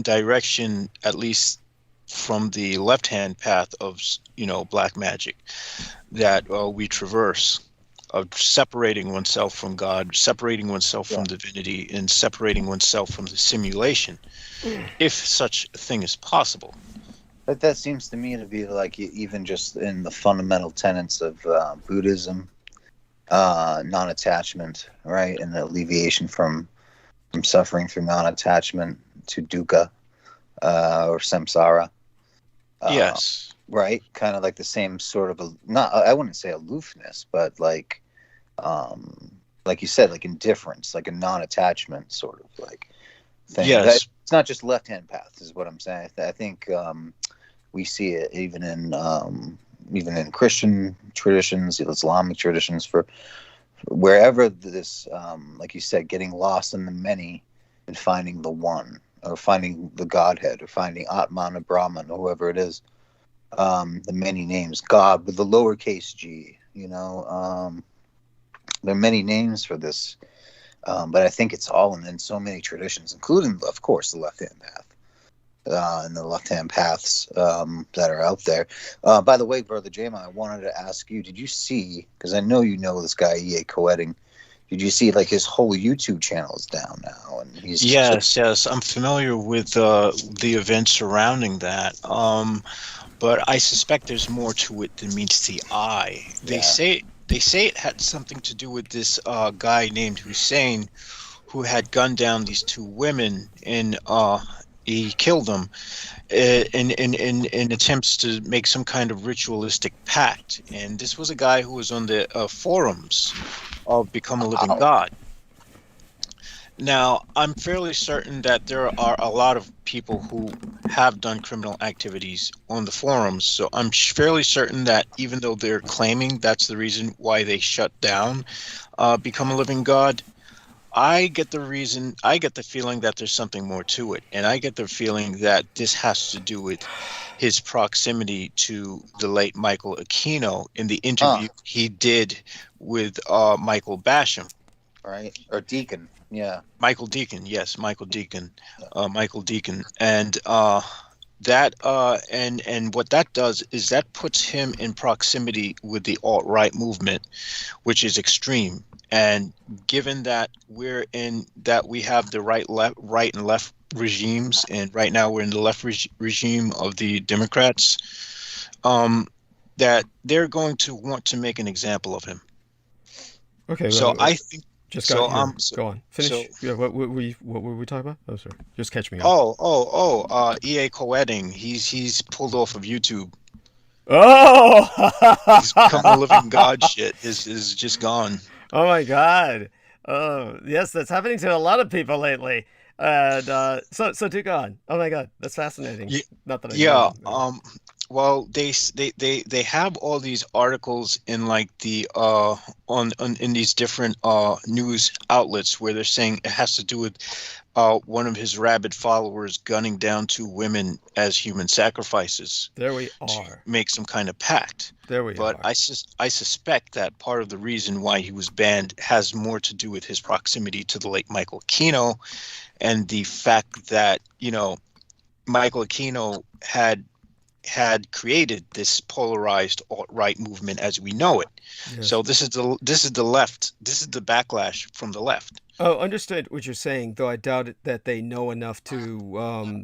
direction, at least from the left-hand path of, black magic, that we traverse. Of separating oneself from God, separating oneself from divinity, and separating oneself from the simulation, if such a thing is possible. But that seems to me to be like even just in the fundamental tenets of Buddhism, non-attachment, right, and the alleviation from suffering through non-attachment to dukkha or samsara. Yes. Right, kind of like the same sort of I wouldn't say aloofness, but like you said, like indifference, like a non-attachment sort of like thing. Yes. It's not just left-hand path, is what I'm saying. I think we see it even in Christian traditions, Islamic traditions, for wherever this, like you said, getting lost in the many and finding the one, or finding the Godhead, or finding Atman or Brahman, or whoever it is. The many names, God with the lowercase g, there are many names for this, but I think it's all in so many traditions, including, of course, the left-hand path, and the left-hand paths that are out there. By the way, Brother Jama, I wanted to ask you, did you see, because I know you know this guy, E.A. Coetting, did you see like his whole YouTube channel is down now? And he's Yes, I'm familiar with the events surrounding that. But I suspect there's more to it than meets the eye. They say it had something to do with this guy named Hussein, who had gunned down these two women, and he killed them in attempts to make some kind of ritualistic pact. And this was a guy who was on the forums of Become a Living God. Now, I'm fairly certain that there are a lot of people who have done criminal activities on the forums, so I'm fairly certain that even though they're claiming that's the reason why they shut down Become a Living God, I get the feeling that there's something more to it, and I get the feeling that this has to do with his proximity to the late Michael Aquino in the interview he did with Michael Basham. Right, or Deacon. Yeah, Michael Deacon, yes, Michael Deacon, and that and what that does is that puts him in proximity with the alt-right movement, which is extreme. And given that we have the right and left regimes, and right now we're in the left regime of the Democrats, that they're going to want to make an example of him. Okay. So I think. Just So got here. Go on. Finish. So, yeah. What were we talking about? Oh, sorry. Just catch me up. EA co-editing. He's pulled off of YouTube. Oh. He's become a living god. Shit is just gone. Oh my God. Oh yes, that's happening to a lot of people lately. And so do go on. Oh my God, that's fascinating. Not that I know. Well, they have all these articles in like the in these different news outlets where they're saying it has to do with one of his rabid followers gunning down 2 women as human sacrifices. There we to are. make some kind of pact. There we are. But I suspect that part of the reason why he was banned has more to do with his proximity to the late Michael Aquino, and the fact that Michael Aquino had created this polarized alt-right movement as we know it. Yes. So this is the left. This is the backlash from the left. Oh, understood what you're saying, though I doubt that they know enough to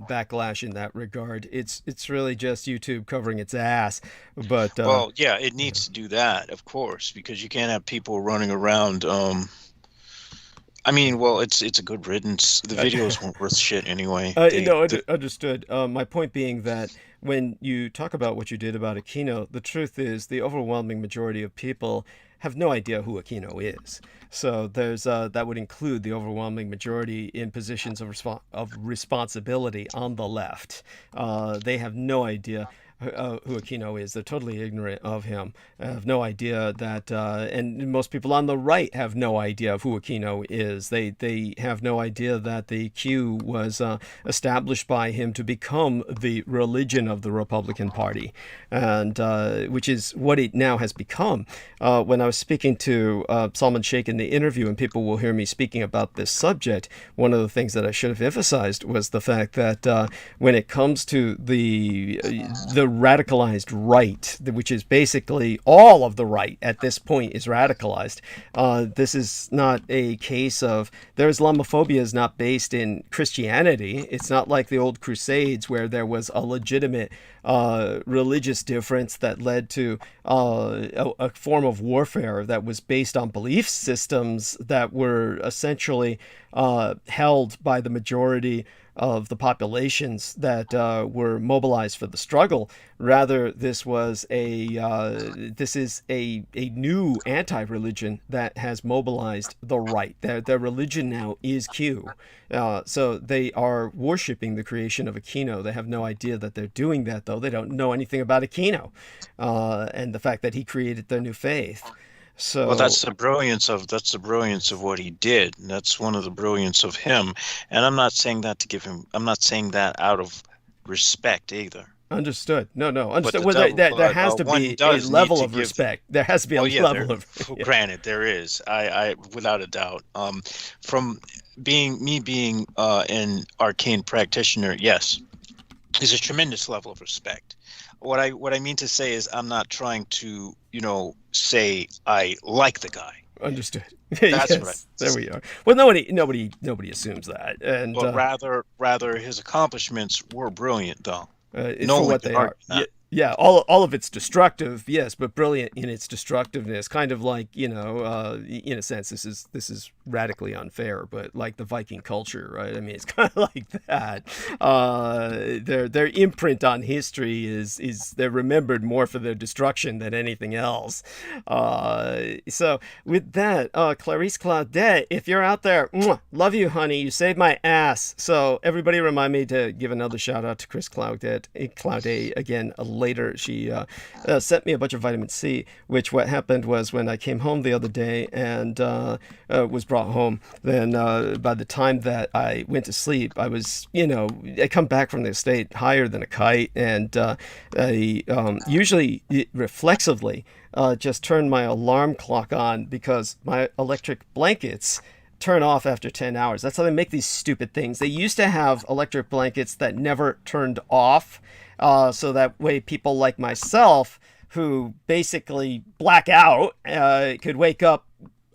backlash in that regard. It's really just YouTube covering its ass. But well, yeah, it needs to do that, of course, because you can't have people running around. I mean, well, it's a good riddance. The videos weren't worth shit anyway. Understood. My point being that when you talk about what you did about Aquino, the truth is the overwhelming majority of people have no idea who Aquino is. So there's that would include the overwhelming majority in positions of responsibility on the left. They have no idea who Aquino is. They're totally ignorant of him. Have no idea that, and most people on the right have no idea of who Aquino is. They have no idea that the Q was established by him to become the religion of the Republican Party, and which is what it now has become. When I was speaking to Salman Sheikh in the interview, and people will hear me speaking about this subject, one of the things that I should have emphasized was the fact that when it comes to the radicalized right, which is basically all of the right at this point is radicalized. This is not a case of their Islamophobia is not based in Christianity. It's not like the old Crusades where there was a legitimate religious difference that led to a form of warfare that was based on belief systems that were essentially held by the majority of the populations that were mobilized for the struggle. Rather, this is a new anti-religion that has mobilized the right. Their religion now is Q. So they are worshiping the creation of Aquino. They have no idea that they're doing that, though. They don't know anything about Aquino and the fact that he created their new faith. So, well, that's the brilliance of what he did, and that's one of the brilliance of him. And I'm not saying that to give him. I'm not saying that out of respect either. Understood. No, understood. Well, there has to be a level of respect. There has to be a level of. Yeah. Granted, there is. I without a doubt. From being an arcane practitioner, yes, there's a tremendous level of respect. What I mean to say is I'm not trying to, say I like the guy. Understood. That's yes, right. There we are. Well, nobody assumes that, and but rather his accomplishments were brilliant, though. For what they are. Yeah, all of it's destructive, yes, but brilliant in its destructiveness. Kind of like, in a sense, this is radically unfair, but like the Viking culture, right? I mean, it's kind of like that. Their imprint on history is they're remembered more for their destruction than anything else. So with that, Clarice Claudette, if you're out there, love you, honey. You saved my ass. So everybody remind me to give another shout out to Chris Claudette again later. She sent me a bunch of vitamin C, which what happened was when I came home the other day and was brought home, then by the time that I went to sleep, I was, I come back from the estate higher than a kite, and I usually reflexively just turn my alarm clock on because my electric blankets turn off after 10 hours. That's how they make these stupid things. They used to have electric blankets that never turned off, so that way people like myself, who basically black out, could wake up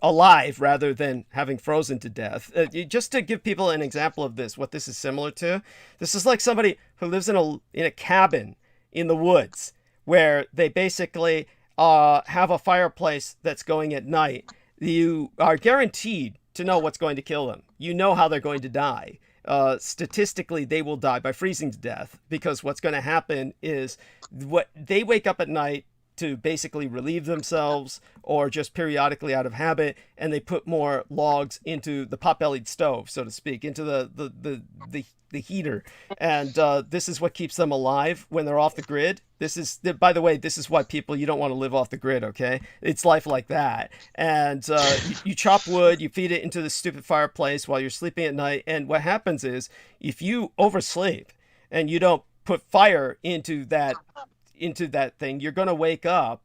alive rather than having frozen to death. Just to give people an example of this, what this is similar to, this is like somebody who lives in a cabin in the woods where they basically have a fireplace that's going at night. You are guaranteed to know what's going to kill them. You know how they're going to die. Statistically, they will die by freezing to death, because what's going to happen is what they wake up at night to basically relieve themselves, or just periodically out of habit, and they put more logs into the pot-bellied stove, so to speak, into the heater, and this is what keeps them alive when they're off the grid. This is, by the way, this is why people, you don't want to live off the grid, okay? It's life like that. And you chop wood, you feed it into the stupid fireplace while you're sleeping at night, and what happens is, if you oversleep and you don't put fire into that thing, you're going to wake up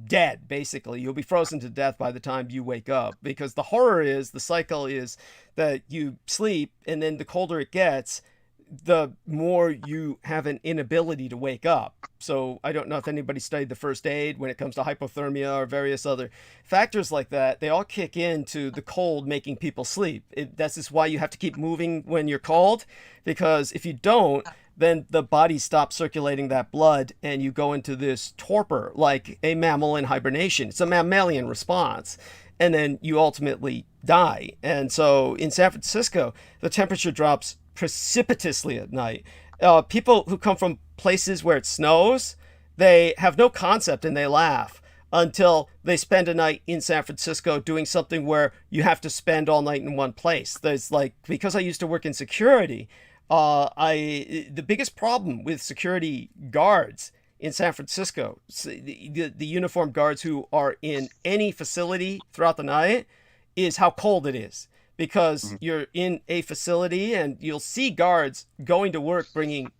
dead. Basically, you'll be frozen to death by the time you wake up, because the horror is, the cycle is that you sleep, and then the colder it gets, the more you have an inability to wake up. So I don't know if anybody studied the first aid when it comes to hypothermia or various other factors like that. They all kick into the cold making people sleep. This is why you have to keep moving when you're cold, because if you don't, then the body stops circulating that blood and you go into this torpor, like a mammal in hibernation. It's a mammalian response. And then you ultimately die. And so in San Francisco, the temperature drops precipitously at night. People who come from places where it snows, they have no concept and they laugh until they spend a night in San Francisco doing something where you have to spend all night in one place. There's like, because I used to work in security, the biggest problem with security guards in San Francisco, the uniformed guards who are in any facility throughout the night, is how cold it is. Because you're in a facility and you'll see guards going to work bringing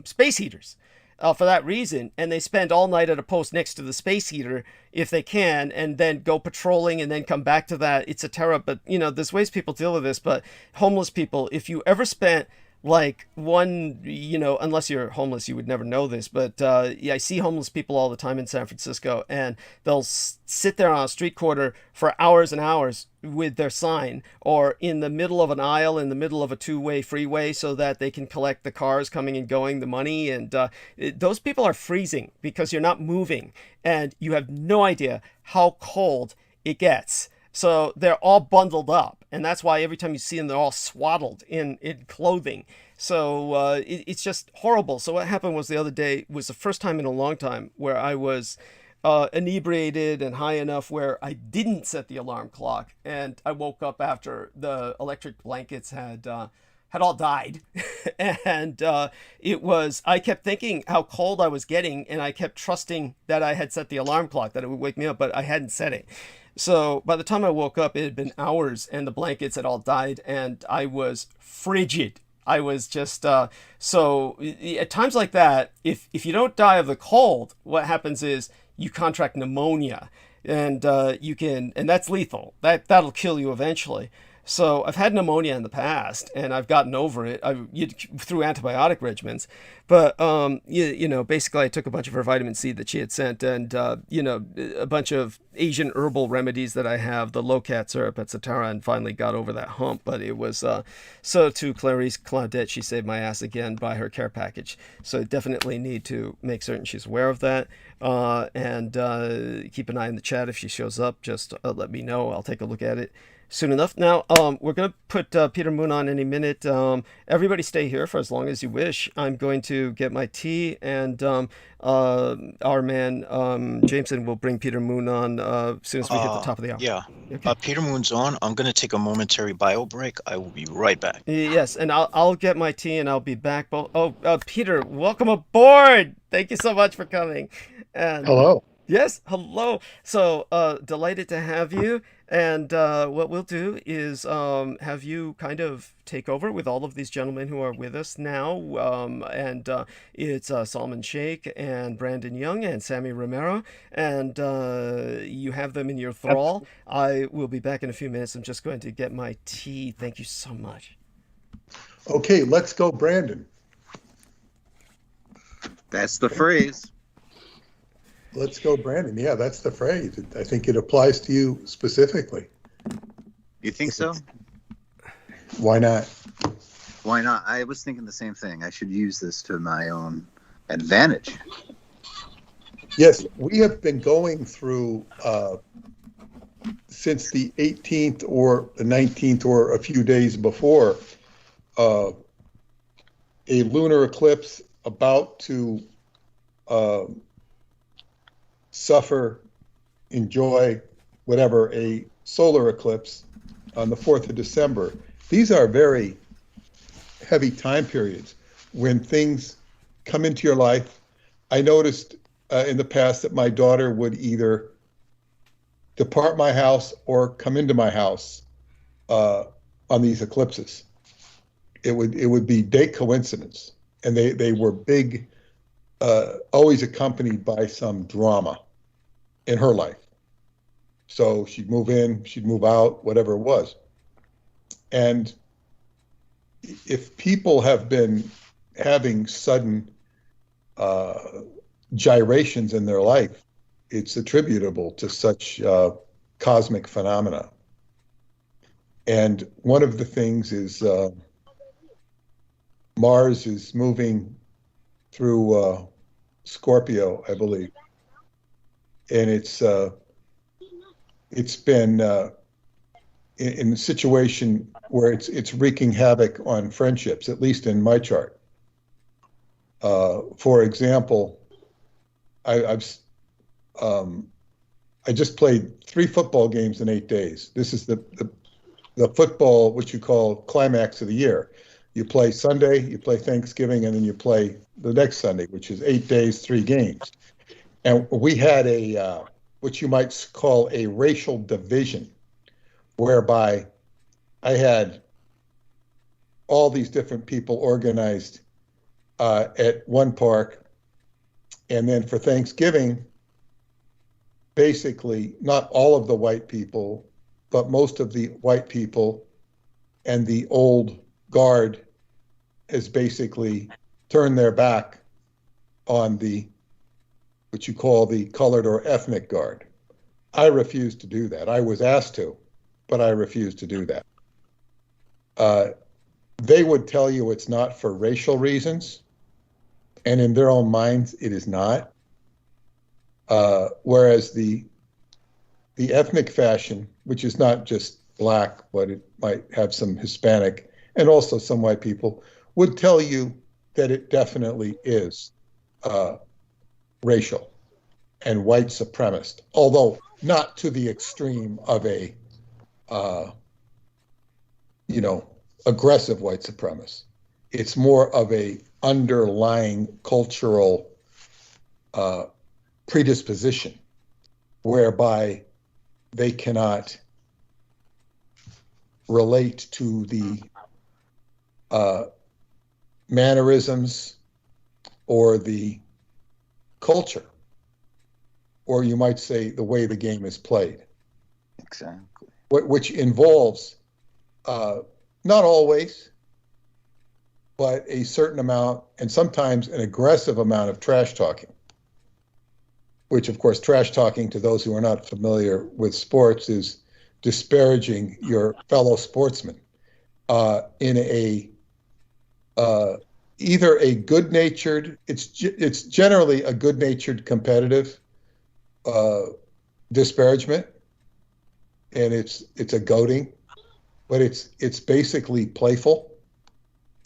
space heaters for that reason. And they spend all night at a post next to the space heater if they can, and then go patrolling and then come back to that. It's a terror. But, you know, there's ways people deal with this. But homeless people, if you ever spent like one, you know, unless you're homeless, you would never know this, but yeah, I see homeless people all the time in San Francisco, and they'll sit there on a street corner for hours and hours with their sign, or in the middle of an aisle in the middle of a two-way freeway, so that they can collect the cars coming and going, the money. And those people are freezing because you're not moving, and you have no idea how cold it gets. So they're all bundled up, and that's why every time you see them, they're all swaddled in clothing. So it's just horrible. So what happened was, the other day was the first time in a long time where I was inebriated and high enough where I didn't set the alarm clock, and I woke up after the electric blankets had all died. And I kept thinking how cold I was getting, and I kept trusting that I had set the alarm clock, that it would wake me up, but I hadn't set it. So by the time I woke up, it had been hours and the blankets had all died, and I was frigid. I was just, so at times like that, if you don't die of the cold, what happens is you contract pneumonia, and and that's lethal. That'll kill you eventually. So I've had pneumonia in the past, and I've gotten over it through antibiotic regimens. But, basically I took a bunch of her vitamin C that she had sent, and, a bunch of Asian herbal remedies that I have, the low-cat syrup, etc., and finally got over that hump. But it was, so to Clarice Claudette, she saved my ass again by her care package. So I definitely need to make certain she's aware of that. And keep an eye on the chat. If she shows up, just let me know. I'll take a look at it soon enough. Now, we're going to put Peter Moon on any minute. Everybody stay here for as long as you wish. I'm going to get my tea, and our man Jameson will bring Peter Moon on as soon as we hit the top of the hour. Yeah. Okay. Peter Moon's on. I'm going to take a momentary bio break. I will be right back. Yes, and I'll get my tea, and I'll be back. Peter, welcome aboard. Thank you so much for coming. And Hello. Yes, hello. So, delighted to have you. And what we'll do is have you kind of take over with all of these gentlemen who are with us now. And it's Solomon Sheikh and Brandon Young and Sammy Romero. And you have them in your thrall. I will be back in a few minutes. I'm just going to get my tea. Thank you so much. Okay, let's go, Brandon. That's the phrase. Let's go, Brandon. Yeah, that's the phrase. I think it applies to you specifically. You think so? Why not? Why not? I was thinking the same thing. I should use this to my own advantage. Yes, we have been going through since the 18th or the 19th or a few days before a lunar eclipse about to suffer, enjoy, whatever, a solar eclipse on the 4th of December. These are very heavy time periods when things come into your life. I noticed in the past that my daughter would either depart my house or come into my house on these eclipses. It would be date coincidence, and they were big, always accompanied by some drama in her life. So she'd move in, she'd move out, whatever it was. And if people have been having sudden gyrations in their life, it's attributable to such cosmic phenomena. And one of the things is Mars is moving through Scorpio, I believe. And it's been in a situation where it's wreaking havoc on friendships, at least in my chart. For example, I just played 3 football games in 8 days. This is the football, which you call climax of the year. You play Sunday, you play Thanksgiving, and then you play the next Sunday, which is 8 days, 3 games. And we had a what you might call a racial division, whereby I had all these different people organized at one park. And then for Thanksgiving, basically not all of the white people, but most of the white people and the old guard has basically turned their back on the what you call the colored or ethnic guard. I refused to do that. I was asked to, but I refused to do that. They would tell you it's not for racial reasons, and in their own minds, it is not. Whereas the ethnic fashion, which is not just black, but it might have some Hispanic and also some white people, would tell you that it definitely is racial and white supremacist, although not to the extreme of a, aggressive white supremacist. It's more of a underlying cultural predisposition whereby they cannot relate to the mannerisms or the culture, or you might say the way the game is played. Exactly. Which involves, not always, but a certain amount, and sometimes an aggressive amount of trash talking, which of course, trash talking to those who are not familiar with sports is disparaging your fellow sportsman in a either a good-natured, it's generally a good-natured competitive disparagement, and it's a goading, but it's basically playful.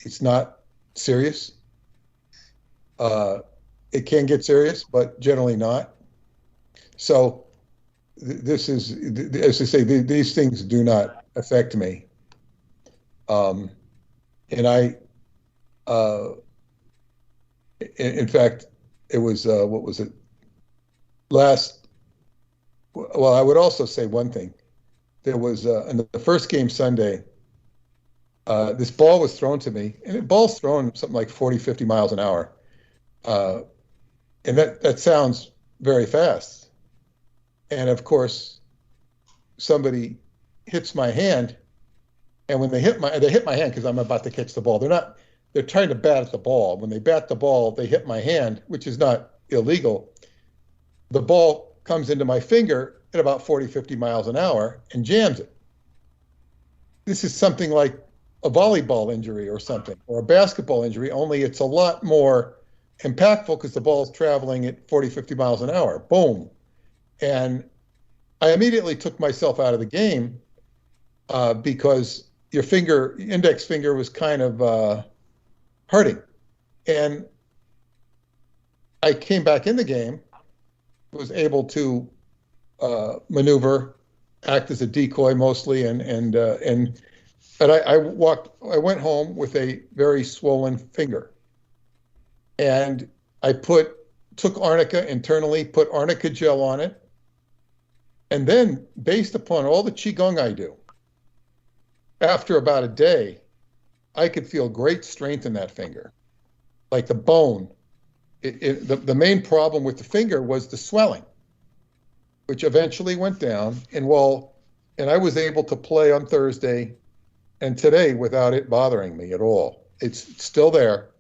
It's not serious. It can get serious, but generally not. So this is, as I say, these things do not affect me. And I, in fact, it was, what was it? Well, I would also say one thing. There was in the first game Sunday, this ball was thrown to me, and the ball's thrown something like 40, 50 miles an hour. And that sounds very fast. And of course, somebody hits my hand, and when they hit my hand because I'm about to catch the ball. They're trying to bat at the ball. When they bat the ball, they hit my hand, which is not illegal. The ball comes into my finger at about 40, 50 miles an hour and jams it. This is something like a volleyball injury or something, or a basketball injury, only it's a lot more impactful because the ball is traveling at 40, 50 miles an hour. Boom. And I immediately took myself out of the game because your index finger was kind of hurting. And I came back in the game, was able to maneuver, act as a decoy mostly, but I went home with a very swollen finger. And I took arnica internally, put arnica gel on it. And then, based upon all the Qigong I do, after about a day, I could feel great strength in that finger, like the bone. The main problem with the finger was the swelling, which eventually went down. And I was able to play on Thursday and today without it bothering me at all. It's still there.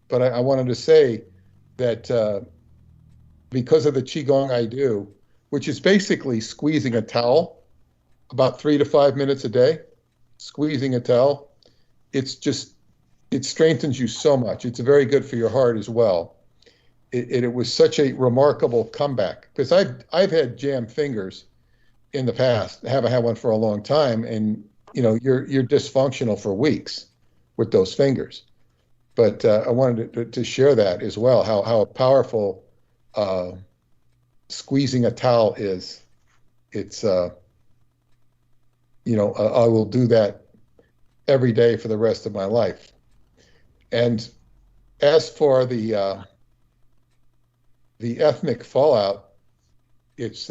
But I wanted to say that because of the Qigong I do, which is basically squeezing a towel about 3 to 5 minutes a day, squeezing a towel, it strengthens you so much. It's very good for your heart as well. It was such a remarkable comeback because I've had jammed fingers in the past. I haven't had one for a long time, and you're dysfunctional for weeks with those fingers. But I wanted to share that as well, how powerful squeezing a towel is. It's, I will do that every day for the rest of my life. And as for the ethnic fallout, it's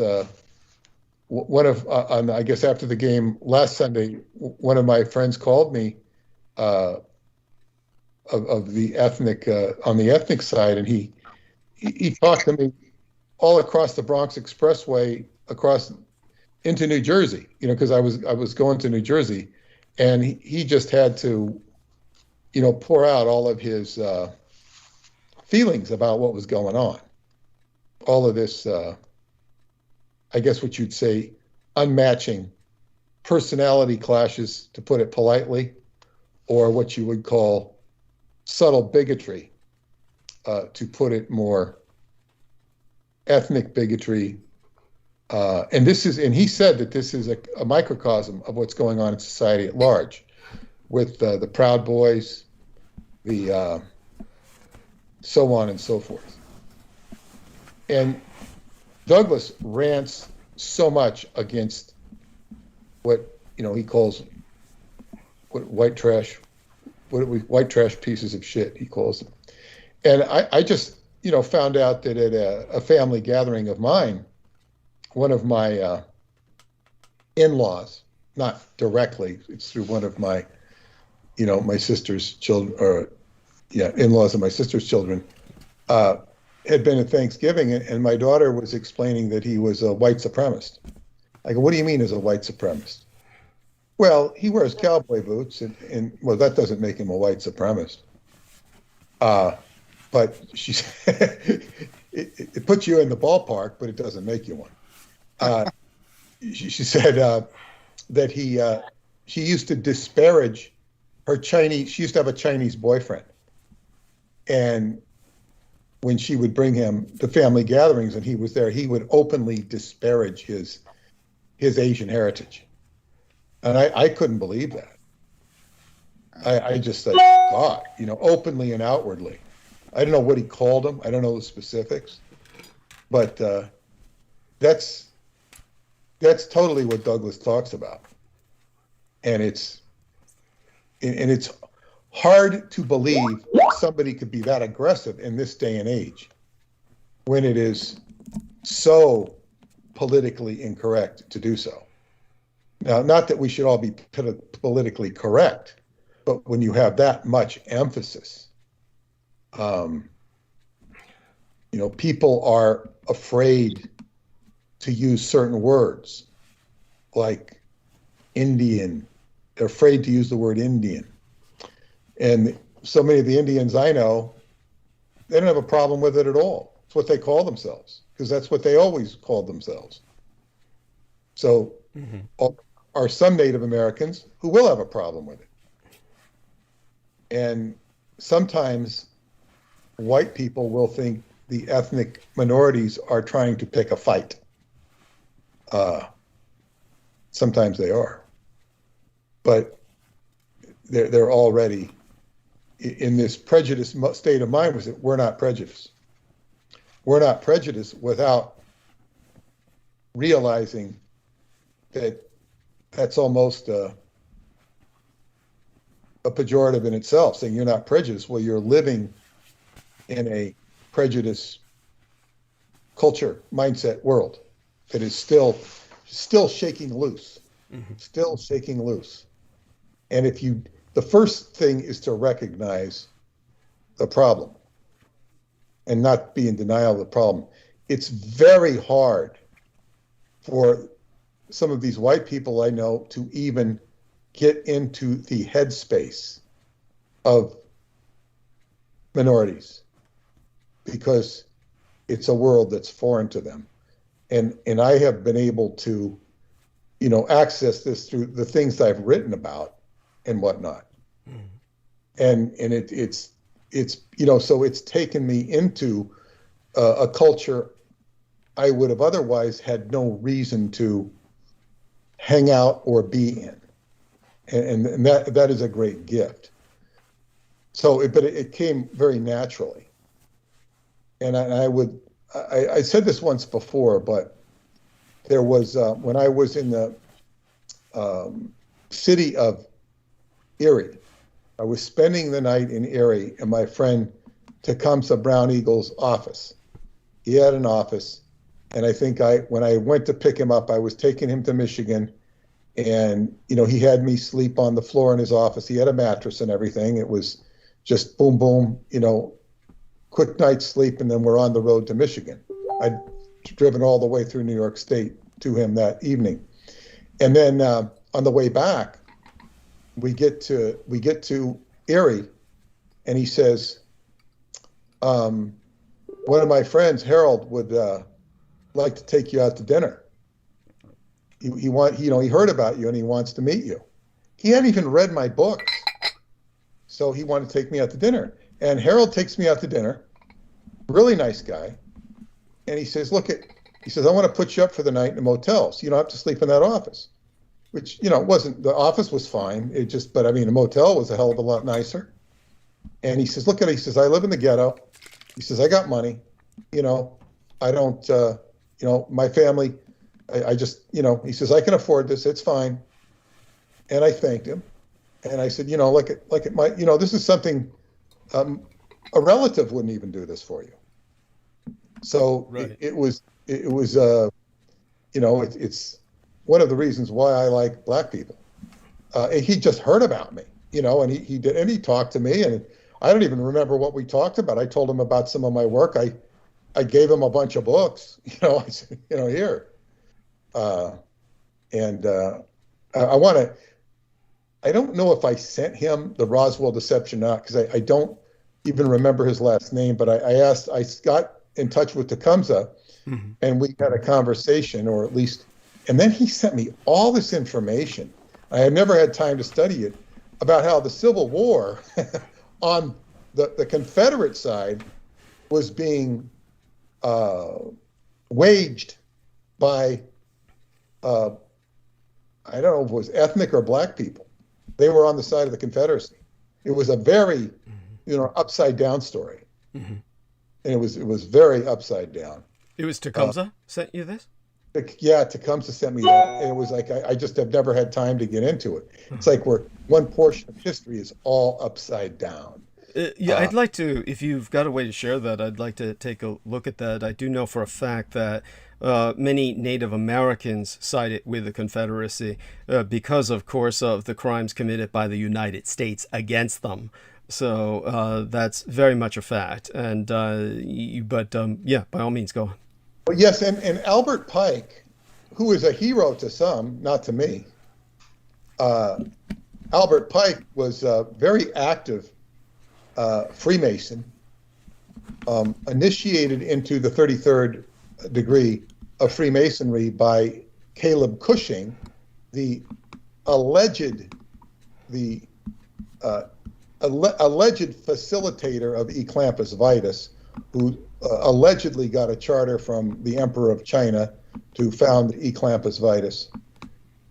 one of, I guess after the game last Sunday, one of my friends called me of the ethnic, on the ethnic side, and he talked to me all across the Bronx Expressway, across into New Jersey, because I was going to New Jersey, and he just had to, pour out all of his feelings about what was going on. All of this, I guess what you'd say, unmatching personality clashes, to put it politely, or what you would call subtle bigotry, to put it more, ethnic bigotry. And he said that this is a microcosm of what's going on in society at large, with the Proud Boys, the so on and so forth. And Douglas rants so much against what he calls white trash pieces of shit, he calls them. And I just found out that at a family gathering of mine, one of my in-laws, not directly, it's through one of my my sister's children, in-laws of my sister's children, had been at Thanksgiving, and my daughter was explaining that he was a white supremacist. I go, what do you mean as a white supremacist? Well, he wears cowboy boots, and well, that doesn't make him a white supremacist. But she said, it puts you in the ballpark, but it doesn't make you one. She said that she used to disparage her Chinese. She used to have a Chinese boyfriend, and when she would bring him to family gatherings and he was there, he would openly disparage his Asian heritage. And I couldn't believe that. I just said, God, openly and outwardly. I don't know what he called him. I don't know the specifics. But that's totally what Douglas talks about. And it's hard to believe somebody could be that aggressive in this day and age, when it is so politically incorrect to do so. Now, not that we should all be politically correct, but when you have that much emphasis, people are afraid to use certain words like Indian. They're afraid to use the word Indian. And so many of the Indians I know, they don't have a problem with it at all. It's what they call themselves, because that's what they always called themselves. So are some Native Americans who will have a problem with it. And sometimes white people will think the ethnic minorities are trying to pick a fight. Sometimes they are. But they're already in this prejudiced state of mind. Was that we're not prejudiced. We're not prejudiced without realizing that that's almost a pejorative in itself, saying you're not prejudiced. Well, you're living in a prejudice culture, mindset world that is still shaking loose, still shaking loose. And the first thing is to recognize the problem and not be in denial of the problem. It's very hard for some of these white people I know to even get into the headspace of minorities because it's a world that's foreign to them. And I have been able to, access this through the things I've written about and whatnot. And it's so it's taken me into a culture I would have otherwise had no reason to hang out or be in. And that is a great gift. So, but it came very naturally. And I said this once before, but there was, when I was in the city of Erie, I was spending the night in Erie in my friend Tecumseh Brown Eagle's office. He had an office, and I think when I went to pick him up, I was taking him to Michigan, and he had me sleep on the floor in his office. He had a mattress and everything. It was just boom, boom, quick night's sleep, and then we're on the road to Michigan. I'd driven all the way through New York State to him that evening. And then on the way back, we get to Erie, and he says, one of my friends, Harold, would like to take you out to dinner. He heard about you and he wants to meet you. He hadn't even read my books, so he wanted to take me out to dinner. And Harold takes me out to dinner. Really nice guy. And he says, I want to put you up for the night in a motel, so you don't have to sleep in that office. Which, wasn't, the office was fine. But a motel was a hell of a lot nicer. And he says, he says, I live in the ghetto. He says, I got money. I don't, my family, I just, he says, I can afford this. It's fine. And I thanked him. And I said, it might, this is something, a relative wouldn't even do this for you. So right. It's one of the reasons why I like black people. And he just heard about me, and he talked to me, and I don't even remember what we talked about. I told him about some of my work. I gave him a bunch of books, I said, here. I don't know if I sent him the Roswell Deception or not, because I don't even remember his last name, but I got in touch with Tecumseh, and we had a conversation, or at least, and then he sent me all this information. I had never had time to study it, about how the Civil War on the Confederate side was being waged by, I don't know if it was ethnic or black people. They were on the side of the Confederacy. It was a very, upside down story. And it was very upside down. It was Tecumseh sent you this? Yeah, Tecumseh sent me that. And it was like, I just have never had time to get into it. It's like one portion of history is all upside down. Yeah, Uh, I'd like to, if you've got a way to share that, I'd like to take a look at that. I do know for a fact that many Native Americans side it with the Confederacy because, of course, of the crimes committed by the United States against them. So that's very much a fact. And yeah, by all means, go on. Well, yes, and Albert Pike, who is a hero to some, not to me. Albert Pike was a very active Freemason, initiated into the 33rd degree of Freemasonry by Caleb Cushing, the alleged facilitator of Eclampus Vitus, who allegedly got a charter from the Emperor of China to found Eclampus Vitus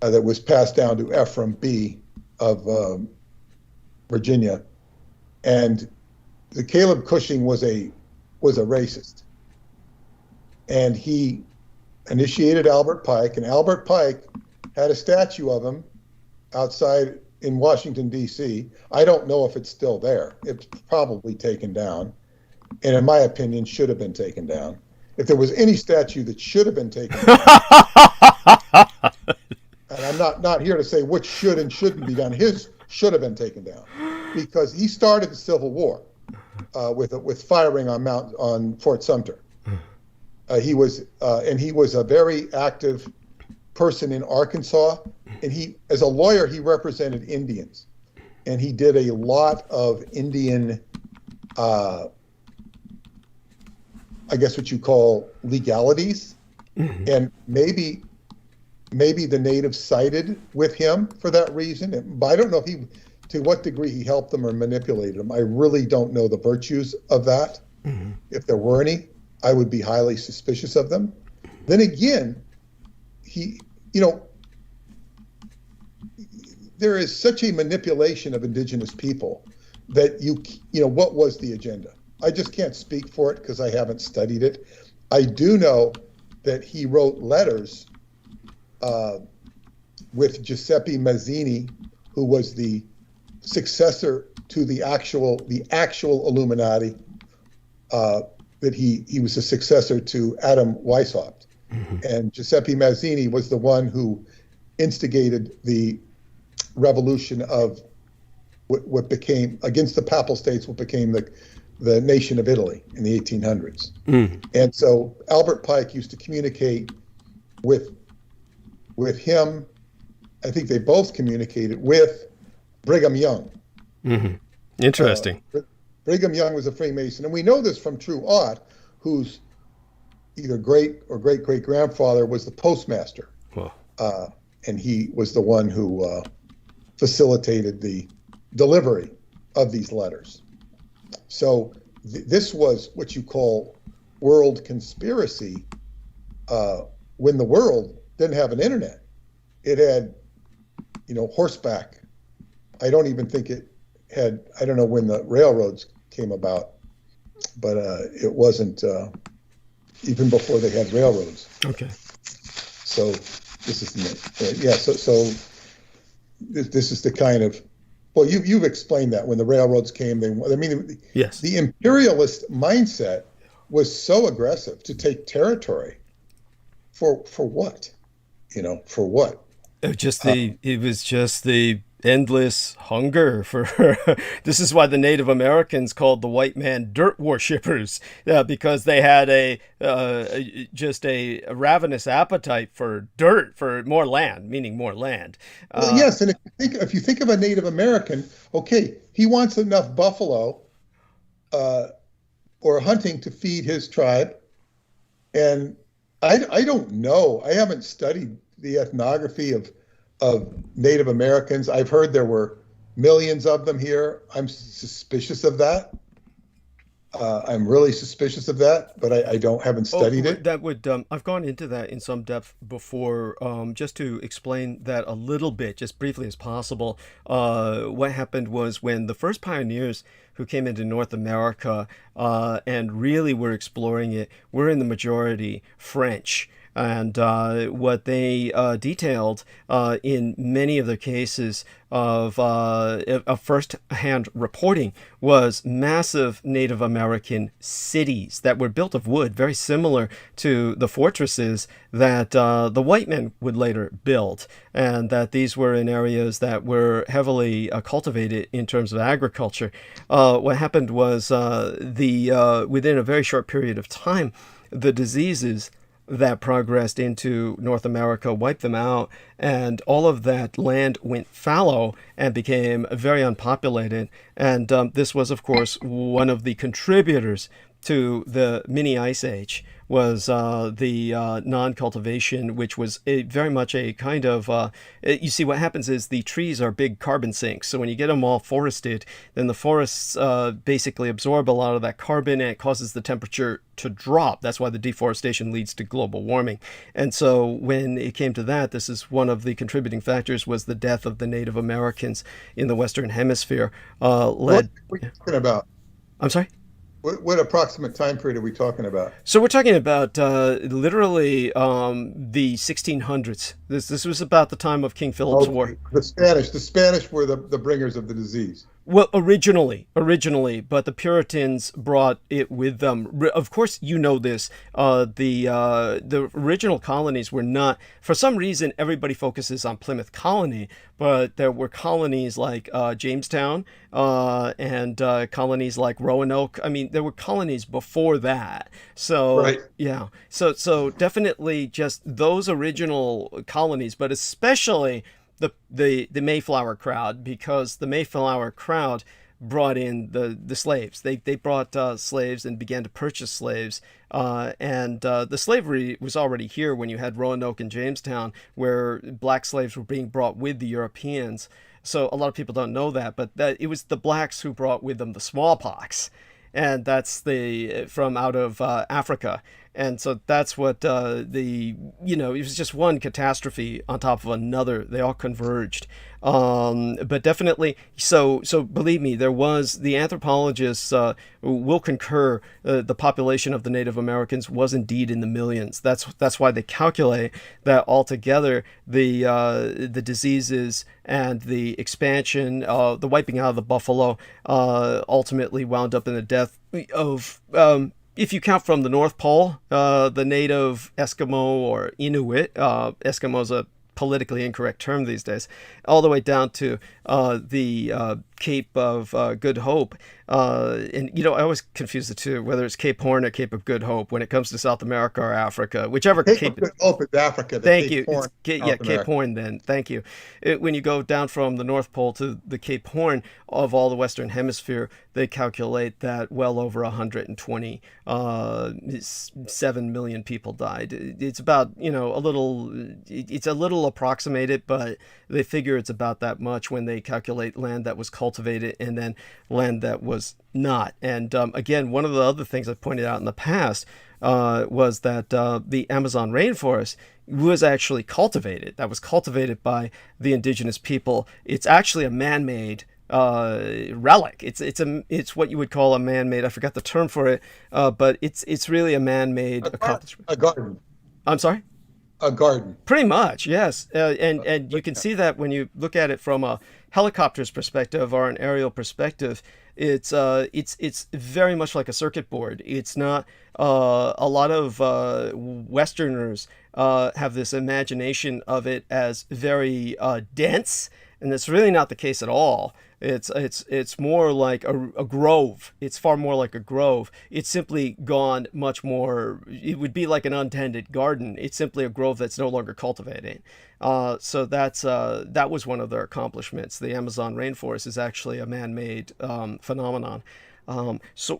that was passed down to Ephraim B. of Virginia. And the Caleb Cushing was a racist, and he initiated Albert Pike, and Albert Pike had a statue of him outside in Washington, D.C. I don't know if it's still there. It's probably taken down, and in my opinion, should have been taken down. If there was any statue that should have been taken down, and I'm not here to say which should and shouldn't be done, his should have been taken down, because he started the Civil War with firing on Fort Sumter. He was a very active person in Arkansas, and as a lawyer he represented Indians, and he did a lot of Indian, I guess what you call legalities, and maybe the natives sided with him for that reason. But I don't know to what degree he helped them or manipulated them. I really don't know the virtues of that. If there were any, I would be highly suspicious of them. Then again, there is such a manipulation of indigenous people that what was the agenda? I just can't speak for it because I haven't studied it. I do know that he wrote letters with Giuseppe Mazzini, who was the successor to the actual Illuminati. That he was a successor to Adam Weishaupt, and Giuseppe Mazzini was the one who instigated the revolution of what became, against the Papal States, what became the nation of Italy in the 1800s. And so Albert Pike used to communicate with him. I think they both communicated with Brigham Young. Interesting. Brigham Young was a Freemason, and we know this from True Ott, whose either great or great-great-grandfather was the postmaster. Wow. And he was the one who facilitated the delivery of these letters. So this was what you call world conspiracy when the world didn't have an internet. It had, horseback. I don't even think it had, I don't know when the railroads came about, but it wasn't even before they had railroads. Okay. So this is this is the kind of, well, you've explained that when the railroads came, yes, the imperialist mindset was so aggressive to take territory for what, for what? It was just the endless hunger for this is why the Native Americans called the white man dirt worshippers, because they had just a ravenous appetite for dirt, for more land, meaning more land. Well, yes, and if you think of a Native American, okay, he wants enough buffalo or hunting to feed his tribe, and I don't know. I haven't studied the ethnography of Native Americans. I've heard there were millions of them here. I'm suspicious of that. I'm really suspicious of that, but I haven't studied it. That would I've gone into that in some depth before. Just to explain that a little bit, just briefly as possible. What happened was when the first pioneers who came into North America and really were exploring it, were in the majority French. And what they detailed in many of their cases of first-hand reporting was massive Native American cities that were built of wood, very similar to the fortresses that the white men would later build, and that these were in areas that were heavily cultivated in terms of agriculture. What happened was within a very short period of time, the diseases that progressed into North America wiped them out, and all of that land went fallow and became very unpopulated. And this was, of course, one of the contributors to the mini ice age, was the non-cultivation, which was very much a kind of, you see, what happens is the trees are big carbon sinks. So when you get them all forested, then the forests basically absorb a lot of that carbon, and it causes the temperature to drop. That's why the deforestation leads to global warming. And so when it came to that, this is one of the contributing factors, was the death of the Native Americans in the Western Hemisphere. What are we talking about? I'm sorry? What approximate time period are we talking about? So we're talking about literally the 1600s. This was about the time of King Philip's War. The Spanish were the bringers of the disease. Well, originally, but the Puritans brought it with them. Of course, you know this. The original colonies were not. For some reason, everybody focuses on Plymouth Colony, but there were colonies like Jamestown and colonies like Roanoke. I mean, there were colonies before that. So right. Yeah. So definitely just those original colonies, but especially the Mayflower crowd, because the Mayflower crowd brought in the slaves. They brought slaves and began to purchase slaves. And the slavery was already here when you had Roanoke and Jamestown, where black slaves were being brought with the Europeans. So a lot of people don't know that, but it was the blacks who brought with them the smallpox. And that's from out of Africa. And so that's what it was just one catastrophe on top of another. They all converged. But definitely, so believe me, there was, the anthropologists will concur, the population of the Native Americans was indeed in the millions. That's why they calculate that altogether the diseases and the expansion, the wiping out of the buffalo, ultimately wound up in the death of, if you count from the North Pole, the native Eskimo or Inuit, Eskimo's a politically incorrect term these days, all the way down to the Cape of Good Hope. And, I always confuse the two, whether it's Cape Horn or Cape of Good Hope when it comes to South America or Africa, whichever Cape of Good Hope is Africa. Thank you. Cape Horn then. Thank you. When you go down from the North Pole to the Cape Horn of all the Western Hemisphere, they calculate that well over 7 million people died. It's about, it's a little approximated, but they figure it's about that much when they calculate land that was cultivated and then land that was not. And again, one of the other things I pointed out in the past was that the Amazon rainforest was actually cultivated. That was cultivated by the indigenous people. It's actually a man-made relic. It's what you would call a man-made. I forgot the term for it, but it's really a man-made accomplishment. A garden. I'm sorry. A garden. Pretty much, yes. And you can see that when you look at it from a helicopter's perspective or an aerial perspective. It's very much like a circuit board. It's not a lot of Westerners have this imagination of it as very dense, and it's really not the case at all. It's more like a grove. It's far more like a grove. It's simply gone much more. It would be like an untended garden. It's simply a grove that's no longer cultivated. So that was one of their accomplishments. The Amazon rainforest is actually a man-made phenomenon. So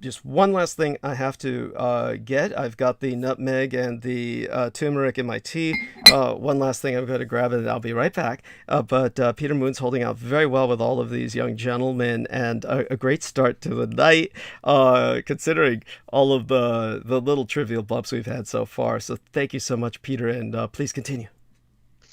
just one last thing I have to get. I've got the nutmeg and the turmeric in my tea. One last thing I'm going to grab it and I'll be right back. But Peter Moon's holding out very well with all of these young gentlemen, and a great start to the night, considering all of the little trivial bumps we've had so far. So thank you so much, Peter, and please continue.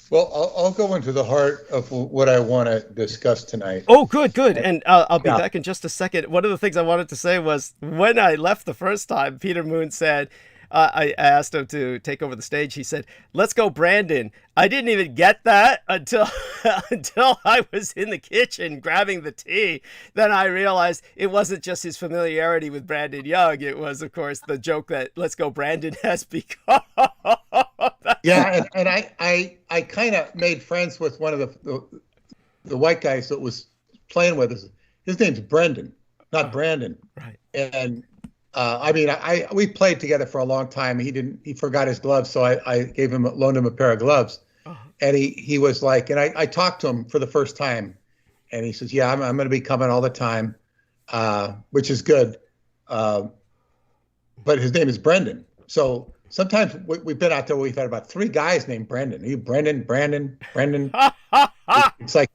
Well, I'll go into the heart of what I want to discuss tonight. Oh, good. And I'll be back in just a second. One of the things I wanted to say was when I left the first time, Peter Moon said, I asked him to take over the stage. He said, "Let's go, Brandon." I didn't even get that until until I was in the kitchen grabbing the tea. Then I realized it wasn't just his familiarity with Brandon Young. It was, of course, the joke that "Let's go, Brandon" has become. Yeah, and I kind of made friends with one of the white guys that was playing with us. His name's Brendan, not Brandon. Right. And I mean, we played together for a long time. He forgot his gloves, so I loaned him a pair of gloves. And he was like, and I talked to him for the first time, and he says, "Yeah, I'm going to be coming all the time," which is good. But his name is Brendan. So sometimes we've been out there. We've had about 3 guys named Brendan. Brendan. It's like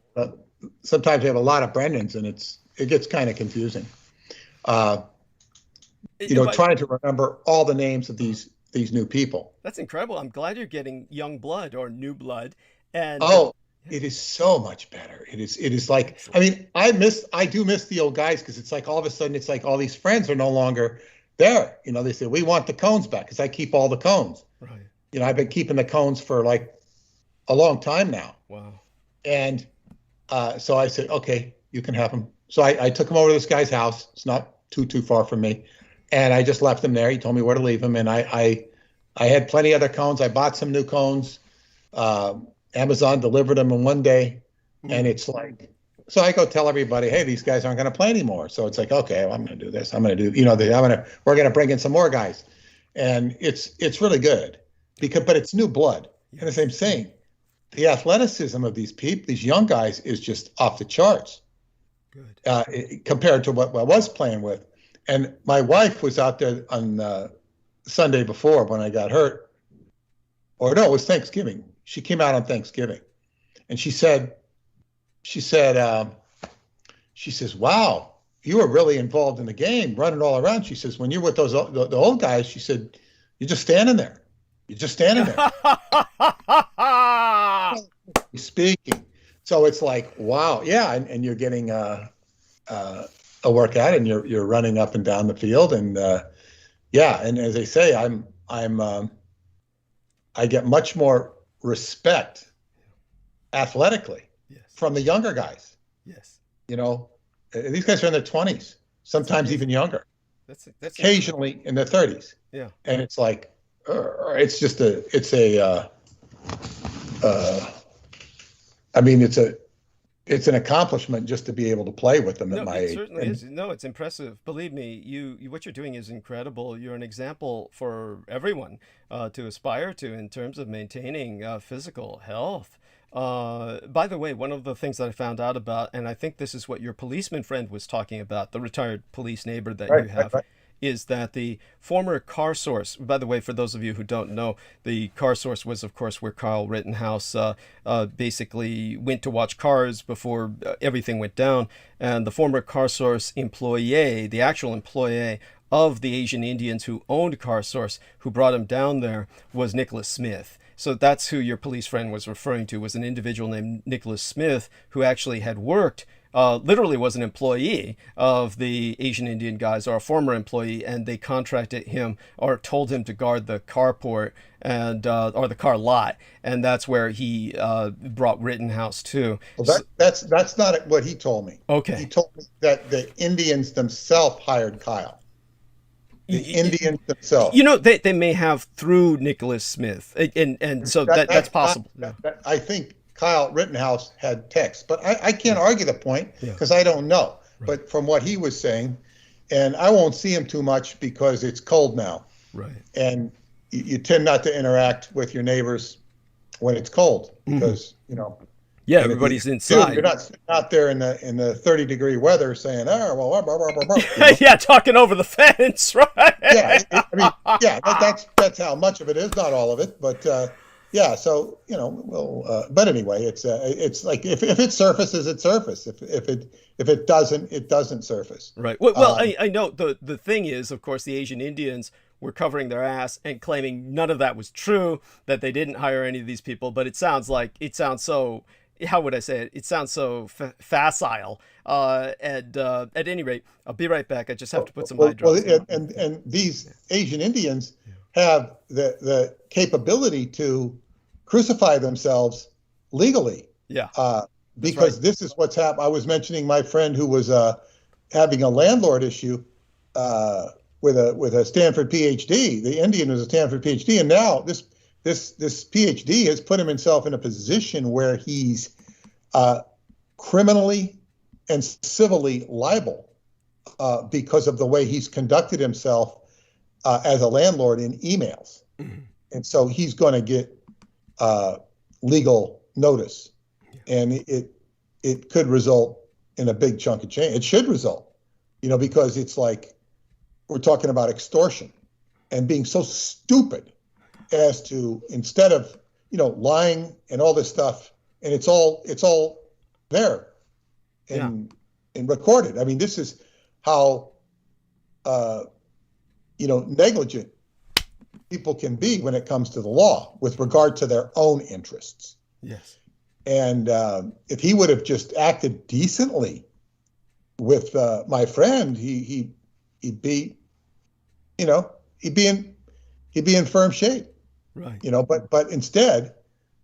sometimes we have a lot of Brendans, and it gets kind of confusing. Trying to remember all the names of these new people. That's incredible. I'm glad you're getting young blood or new blood. And it is so much better. It is like, I mean, I do miss the old guys, because it's like all of a sudden it's like all these friends are no longer there. They say, "We want the cones back," because I keep all the cones. Right. I've been keeping the cones for like a long time now. Wow. And so I said, "Okay, you can have them." So I took him over to this guy's house. It's not too far from me. And I just left him there. He told me where to leave him. And I had plenty of other cones. I bought some new cones. Amazon delivered them in one day. And it's like, so I go tell everybody, "Hey, these guys aren't going to play anymore." So it's like, okay, well, I'm going to do this. I'm going to do, we're going to bring in some more guys. And it's really good but it's new blood. And as I'm saying, the athleticism of these people, these young guys, is just off the charts. Good. Compared to what I was playing with. And my wife was out there on Sunday before when I got hurt. Or no, it was Thanksgiving. She came out on Thanksgiving. And she says, "Wow, you were really involved in the game, running all around." She says, "When you're with the old guys," she said, "you're just standing there. You're just standing there." Speaking. So it's like, wow, yeah, and you're getting a workout, and you're running up and down the field, and and as they say, I get much more respect athletically from the younger guys. Yes. These guys are in their 20s, sometimes even younger. That's occasionally in their 30s. Yeah. And it's like, it's an accomplishment just to be able to play with them at my age. It certainly is. No, it's impressive. Believe me, what you're doing is incredible. You're an example for everyone to aspire to in terms of maintaining physical health. By the way, one of the things that I found out about, and I think this is what your policeman friend was talking about, the retired police neighbor that you have, is that the former car source, by the way, for those of you who don't know, the car source was, of course, where Kyle Rittenhouse basically went to watch cars before everything went down. And the former car source employee, the actual employee of the Asian Indians who owned car source, who brought him down there, was Nicholas Smith. So that's who your police friend was referring to, was an individual named Nicholas Smith, who actually had worked, literally was an employee of the Asian Indian guys, or a former employee, and they contracted him or told him to guard the carport and or the car lot, and that's where he brought Rittenhouse to. Well, that's not what he told me. Okay. He told me that the Indians themselves hired Kyle. The Indians themselves. They may have through Nicholas Smith, and so that's possible. I think Kyle Rittenhouse had text, but I can't argue the point because I don't know. Right. But from what he was saying, and I won't see him too much because it's cold now. Right. And you tend not to interact with your neighbors when it's cold because, Yeah, everybody's inside. You're not sitting out there in the 30-degree weather saying, "Oh, well, blah, blah, blah, blah." Yeah, talking over the fence, right? That's how much of it is, not all of it, but so but anyway, it's like if it surfaces, it surfaces. If it doesn't, it doesn't surface. Right. Well, I know the thing is, of course, the Asian Indians were covering their ass and claiming none of that was true, that they didn't hire any of these people. But it sounds so. How would I say it? It sounds so facile. And at any rate, I'll be right back. I just have to put some hydro. And these Asian Indians have the capability to crucify themselves legally. Yeah. Because right. this is what's happened. I was mentioning my friend who was having a landlord issue with a Stanford PhD. The Indian was a Stanford PhD, and now this PhD has put himself in a position where he's criminally and civilly liable because of the way he's conducted himself as a landlord in emails. Mm-hmm. And so he's going to get legal notice, and it could result in a big chunk of change. It should result, because it's like we're talking about extortion and being so stupid as to, instead of lying and all this stuff, and it's all there and recorded. I mean, this is how negligent people can be when it comes to the law with regard to their own interests. Yes. And if he would have just acted decently with my friend, he'd be in firm shape. Right. But instead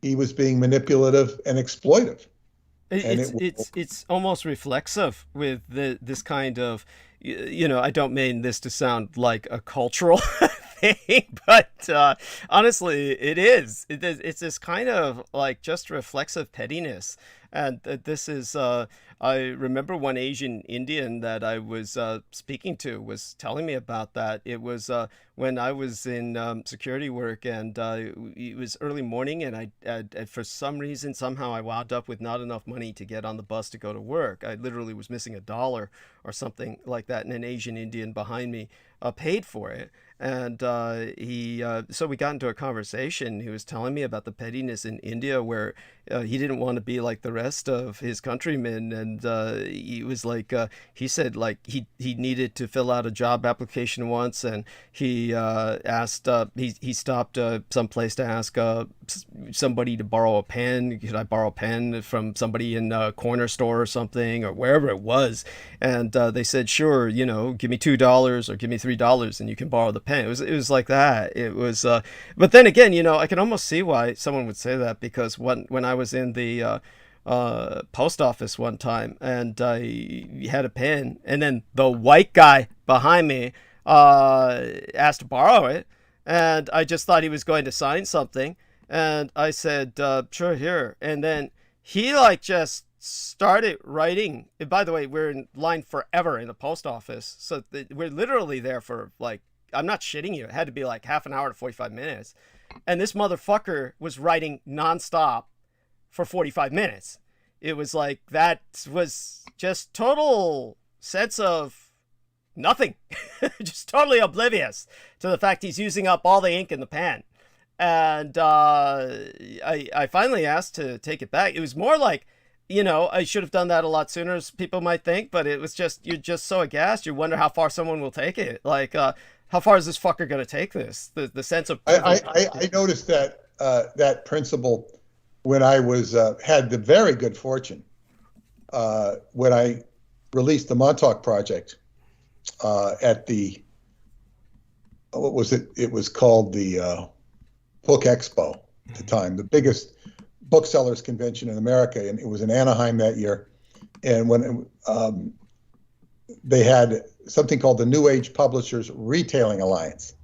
he was being manipulative and exploitive. It's almost reflexive with this kind of, I don't mean this to sound like a cultural thing, but honestly, it is. It's this kind of like just reflexive pettiness. And this is, I remember one Asian Indian that I was speaking to was telling me about that. It was when I was in security work, and it was early morning, and I for some reason, somehow I wound up with not enough money to get on the bus to go to work. I literally was missing $1 or something like that, and an Asian Indian behind me paid for it. And so we got into a conversation. He was telling me about the pettiness in India, where he didn't want to be like the rest of his countrymen, and he was like, he said like he needed to fill out a job application once, and he asked, he stopped someplace to ask somebody to borrow a pen. Could I borrow a pen from somebody in a corner store or something, or wherever it was? And they said, sure, give me $2 or give me $3 and you can borrow the pen. It was like that. It was, but then again, I can almost see why someone would say that, because when I was in the post office one time, and I had a pen, and then the white guy behind me asked to borrow it, and I just thought he was going to sign something, and I said, sure, here. And then he like just started writing. And by the way, we're in line forever in the post office, so we're literally there for like, I'm not shitting you, it had to be like half an hour to 45 minutes. And this motherfucker was writing nonstop for 45 minutes. It was like, that was just total sense of nothing. Just totally oblivious to the fact he's using up all the ink in the pen. And I finally asked to take it back. It was more like, I should have done that a lot sooner, as people might think, but it was just, you're just so aghast, you wonder how far someone will take it. Like, how far is this fucker going to take this? The sense of... I noticed that principle when I was had the very good fortune when I released the Montauk Project at the, what was it? It was called the Book Expo at the time, the biggest booksellers convention in America, and it was in Anaheim that year. And when they had something called the New Age Publishers Retailing Alliance,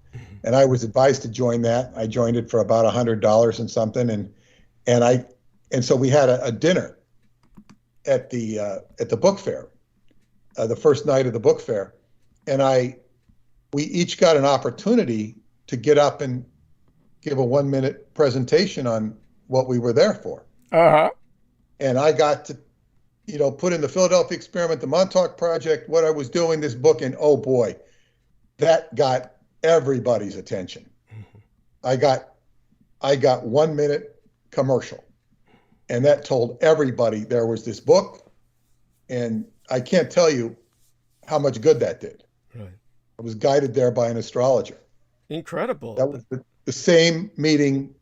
and I was advised to join that. I joined it for about $100 and something, and so we had a dinner at the book fair, the first night of the book fair, and we each got an opportunity to get up and give a 1-minute presentation on what we were there for. Uh-huh. And I got to, put in the Philadelphia Experiment, the Montauk Project, what I was doing, this book, and oh boy, that got everybody's attention. I got 1-minute commercial, and that told everybody there was this book, and I can't tell you how much good that did. Right. I was guided there by an astrologer. Incredible. That was the same meeting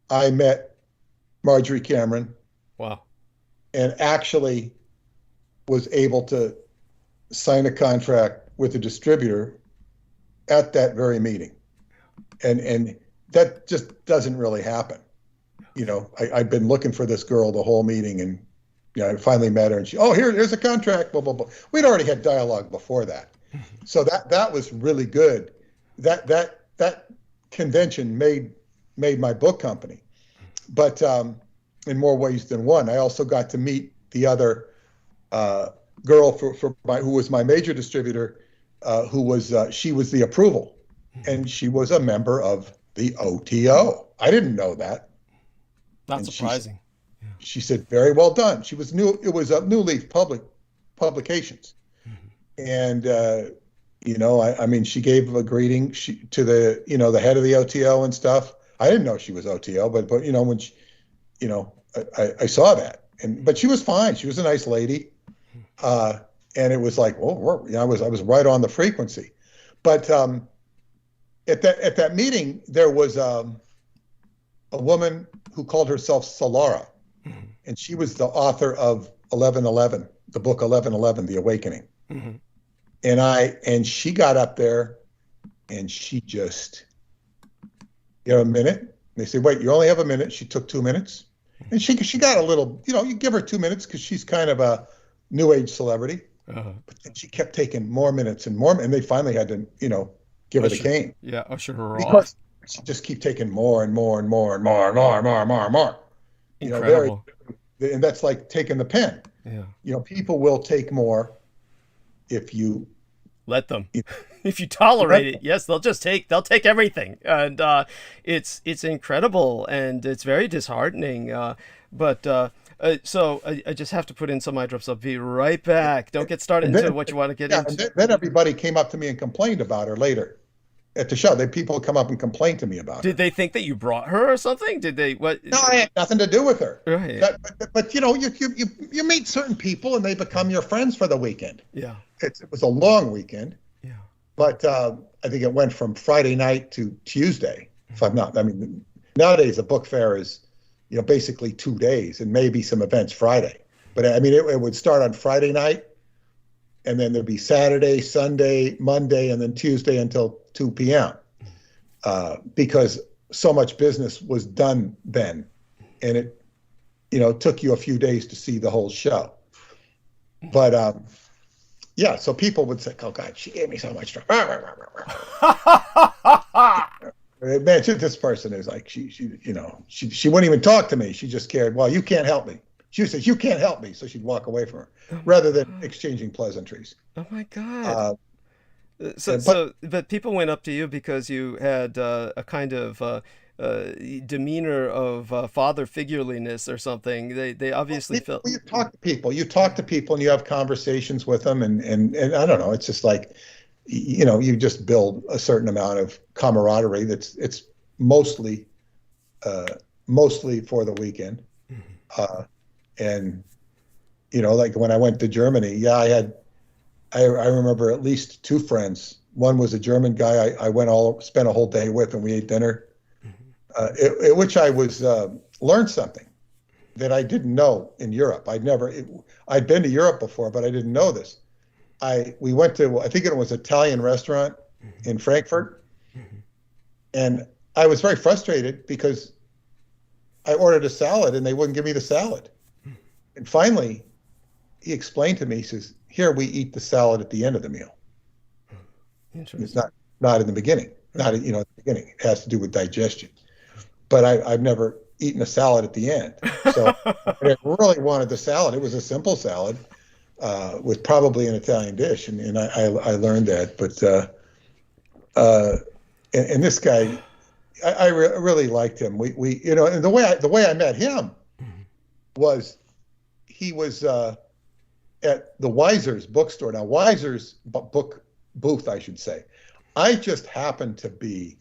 I met Marjorie Cameron. Wow. And actually was able to sign a contract with a distributor at that very meeting. and that just doesn't really happen. I've been looking for this girl the whole meeting, and I finally met her, and here's a contract, blah blah blah. We'd already had dialogue before that, so that was really good. That convention made my book company, but in more ways than one. I also got to meet the other girl who was my major distributor, she was the approval, and she was a member of the OTO. I didn't know that. Not surprising. She said, "Very well done." She was new. It was New Leaf Publications, and I mean, she gave a greeting to the the head of the OTO and stuff. I didn't know she was OTO, but when she, I saw that, but she was fine. She was a nice lady, and it was like, well, I was right on the frequency, but at that meeting there was a woman who called herself Solara, and she was the author of 1111, the book 1111, The Awakening. And she got up there, and she just, a minute. They said, wait, you only have a minute. She took 2 minutes, and she got a little, you give her 2 minutes because she's kind of a new age celebrity. But then she kept taking more minutes and more, and they finally had to, give her the cane. Yeah, usher her because off. she just keep taking more and more and more and more and more and more and more and more. Incredible. And that's like taking the pen. Yeah. People will take more if you let them. If you tolerate it, yes, they'll take everything, and it's incredible, and it's very disheartening. So I just have to put in some eye drops. I'll be right back. Don't get started into what you want to get into. And then everybody came up to me and complained about her later at the show. People come up and complain to me about her. Did they think that you brought her or something? Did they? What? No, I had nothing to do with her. Right. But you meet certain people and they become your friends for the weekend. Yeah. It was a long weekend. Yeah. But I think it went from Friday night to Tuesday. If I'm not, I mean, nowadays the book fair is, basically 2 days and maybe some events Friday. But I mean, it would start on Friday night, and then there'd be Saturday, Sunday, Monday, and then Tuesday until 2 p.m. Because so much business was done then, and it, took you a few days to see the whole show. But yeah, so people would say, "Oh God, she gave me so much trouble." Man, this person is like, she wouldn't even talk to me. She just cared. Well, you can't help me. She says, "You can't help me," so she'd walk away from her, rather than exchanging pleasantries. Oh my God. But people went up to you because you had a kind of demeanor of father figureliness or something. They obviously felt. You talk to people. You talk to people, and you have conversations with them, and I don't know. It's just like, you just build a certain amount of camaraderie. It's mostly for the weekend. And like when I went to Germany, I remember at least 2 friends. One was a German guy I spent a whole day with, and we ate dinner, which I was learned something that I didn't know in Europe. I'd been to Europe before, but I didn't know this. We went to, I think it was an Italian restaurant in Frankfurt, and I was very frustrated because I ordered a salad and they wouldn't give me the salad. And finally, he explained to me, he says, "Here, we eat the salad at the end of the meal. It's not in the beginning. Not at the beginning. It has to do with digestion." But I've never eaten a salad at the end. So I really wanted the salad. It was a simple salad. With probably an Italian dish, and I learned that. But and this guy, I really liked him. We and the way I met him was he was at the Weiser's bookstore. Now Weiser's book booth, I should say. I just happened to be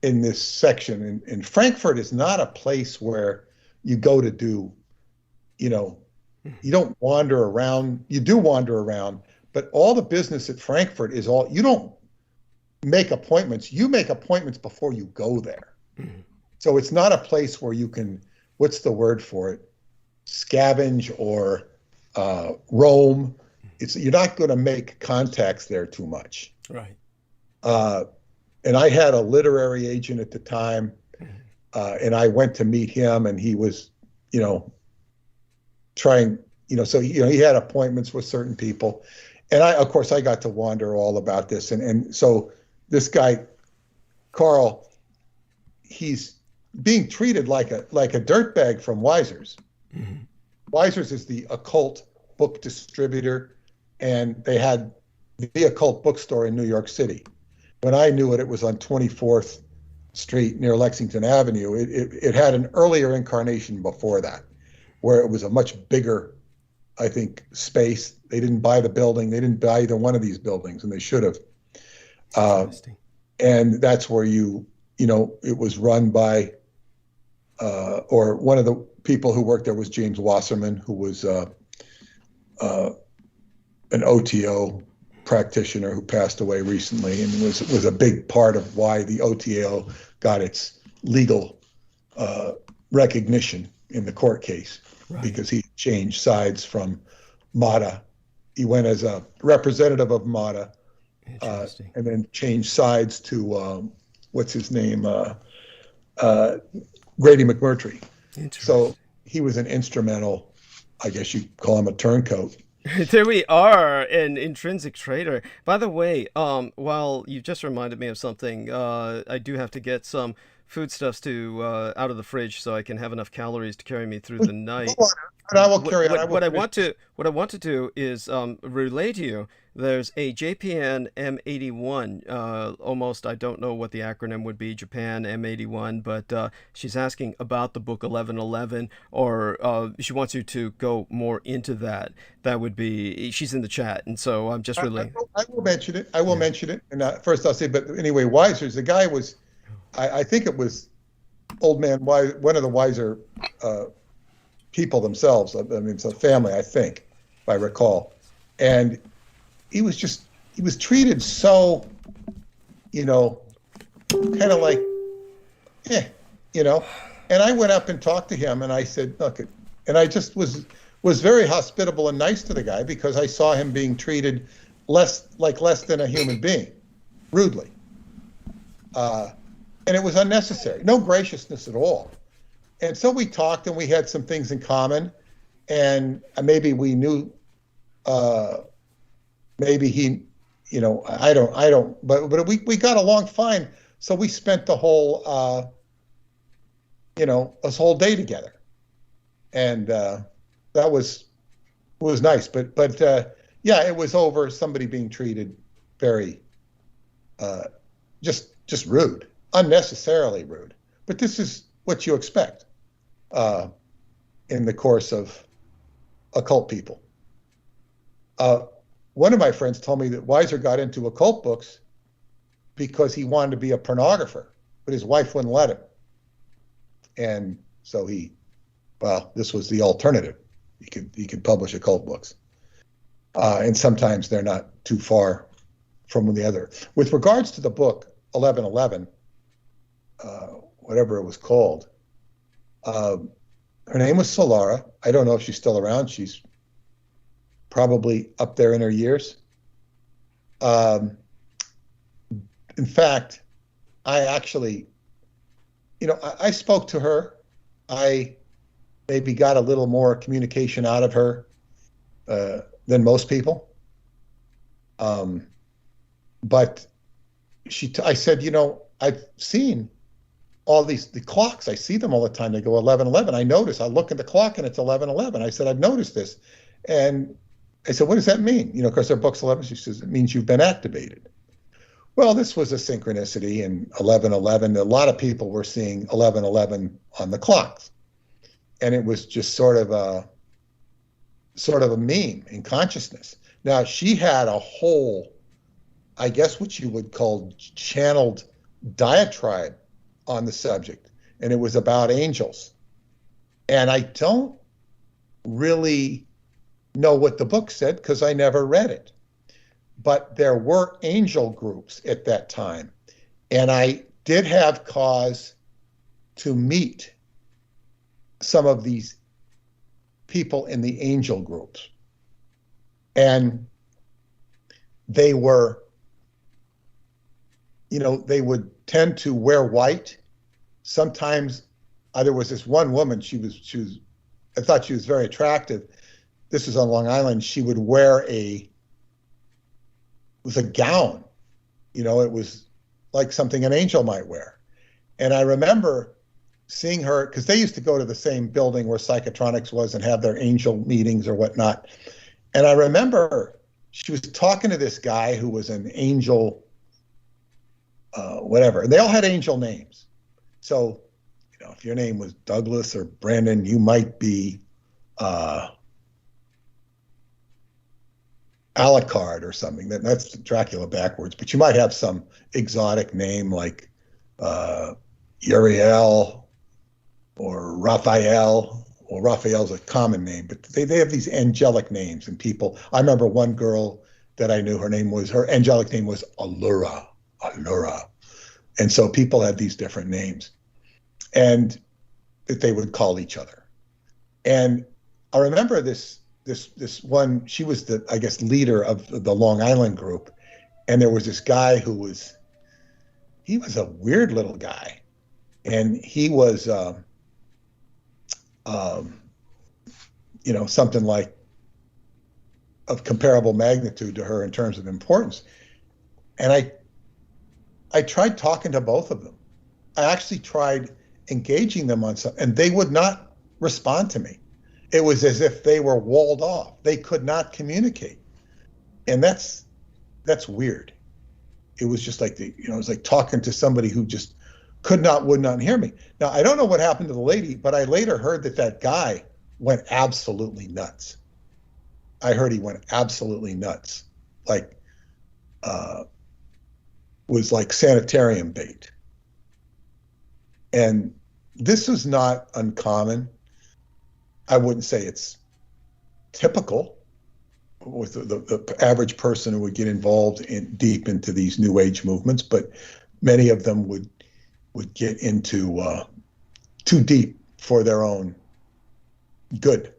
in this section, and Frankfurt is not a place where you go to do, you don't wander around. You do wander around, but all the business at Frankfurt is all, you don't make appointments. You make appointments before you go there. So it's not a place where you can, what's the word for it? Scavenge or roam. You're not going to make contacts there too much. Right. Uh, and I had a literary agent at the time, and I went to meet him, and he was, trying, so he had appointments with certain people, and of course, I got to wander all about this, and so this guy, Carl, he's being treated like a dirtbag from Weiser's. Mm-hmm. Weiser's is the occult book distributor, and they had the occult bookstore in New York City. When I knew it, it was on 24th Street near Lexington Avenue. It had an earlier incarnation before that, where it was a much bigger, I think, space. They didn't buy the building. They didn't buy either one of these buildings, and they should have. And that's where it was run by, or one of the people who worked there was James Wasserman, who was an OTO practitioner who passed away recently, and was a big part of why the OTO got its legal recognition in the court case, right. Because he changed sides from MEMqədA. He went as a representative of MEMqədA, and then changed sides to what's his name, Grady McMurtry. So he was an instrumental, I guess you'd call him a turncoat. There we are, an intrinsic trader. By the way, while you just reminded me of something, I do have to get some foodstuffs out of the fridge so I can have enough calories to carry me through the night. And I will carry on. What I want to do is relay to you. There's a JPN M81. Almost, I don't know what the acronym would be, Japan M81, but she's asking about the book 1111, or she wants you to go more into that. That would be. She's in the chat, and so I'm just relaying. I will mention it. I will mention it. And first I'll say, but anyway, Weiser's, the guy was, I think it was Old Man Weiser, one of the Weiser people themselves. I mean, it's a family, I think, if I recall. And he was treated so, kind of like, and I went up and talked to him, and I said, look, and I just was very hospitable and nice to the guy, because I saw him being treated less than a human being, rudely. And it was unnecessary, no graciousness at all. And so we talked, and we had some things in common, and maybe we knew, maybe he, I don't, but we got along fine. So we spent the whole, this whole day together, and that was nice. But yeah, it was over somebody being treated very, just rude, unnecessarily rude. But this is what you expect in the course of occult people. One of my friends told me that Weiser got into occult books because he wanted to be a pornographer, but his wife wouldn't let him. And so this was the alternative. He could publish occult books. And sometimes they're not too far from the other. With regards to the book 1111, whatever it was called, her name was Solara. I don't know if she's still around. She's probably up there in her years. In fact, I actually, I spoke to her. I maybe got a little more communication out of her than most people. But I said, I've seen all the clocks. I see them all the time. They go 11:11. I notice. I look at the clock and it's 11:11. I said, I've noticed this. And I said, what does that mean? Because their book's 11. She says, it means you've been activated. Well, this was a synchronicity in 11:11. A lot of people were seeing 11:11 on the clocks. And it was just sort of a meme in consciousness. Now, she had a whole, I guess what you would call channeled diatribe on the subject. And it was about angels. And I don't really know what the book said because I never read it. But there were angel groups at that time. And I did have cause to meet some of these people in the angel groups. And they were they would tend to wear white. Sometimes there was this one woman, I thought she was very attractive. This was on Long Island. She would wear it was a gown. It was like something an angel might wear. And I remember seeing her, because they used to go to the same building where Psychotronics was and have their angel meetings or whatnot. And I remember she was talking to this guy who was an angel, whatever. And they all had angel names. So, if your name was Douglas or Brandon, you might be Alucard or something. That's Dracula backwards. But you might have some exotic name like Uriel or Raphael. Well, Raphael's a common name, but they have these angelic names. And people, I remember one girl that I knew, her angelic name was Allura. And so people had these different names and that they would call each other. And I remember this one, she was the, I guess, leader of the Long Island group. And there was this guy he was a weird little guy. And he was, something like of comparable magnitude to her in terms of importance. And I tried talking to both of them. I actually tried engaging them on something, and they would not respond to me. It was as if they were walled off. They could not communicate. And that's weird. It was just like it was like talking to somebody who just would not hear me. Now, I don't know what happened to the lady, but I later heard that guy went absolutely nuts. I heard he went absolutely nuts. Like, was like sanitarium bait. And this is not uncommon. I wouldn't say it's typical with the average person who would get involved deep into these New Age movements, but many of them would get into too deep for their own good,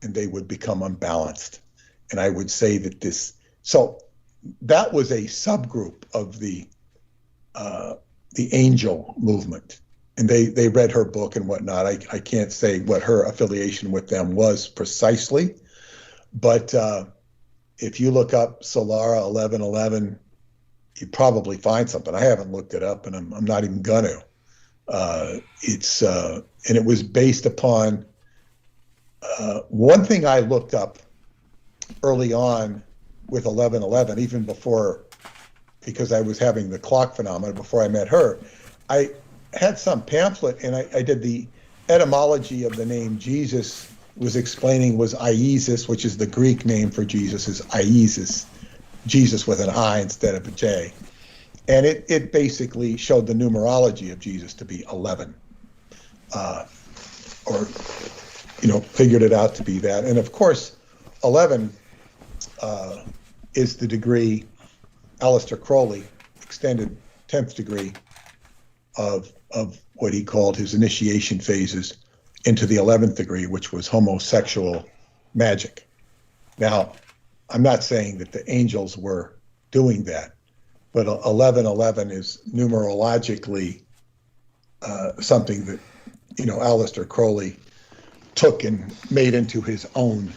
and they would become unbalanced. And I would say that that was a subgroup of the angel movement. And they read her book and whatnot. I can't say what her affiliation with them was precisely, but if you look up Solara 1111, you probably find something. I haven't looked it up, and I'm not even gonna. And it was based upon one thing I looked up early on with 1111, even before, because I was having the clock phenomena before I met her. I had some pamphlet, and I did the etymology of the name Jesus. Was explaining was Iesus, which is the Greek name for Jesus, is Iesus, Jesus with an I instead of a J. And it basically showed the numerology of Jesus to be 11, figured it out to be that. And of course, 11 is the degree, Aleister Crowley, extended 10th degree of what he called his initiation phases into the 11th degree, which was homosexual magic. Now, I'm not saying that the angels were doing that, but 1111 is numerologically something that, Aleister Crowley took and made into his own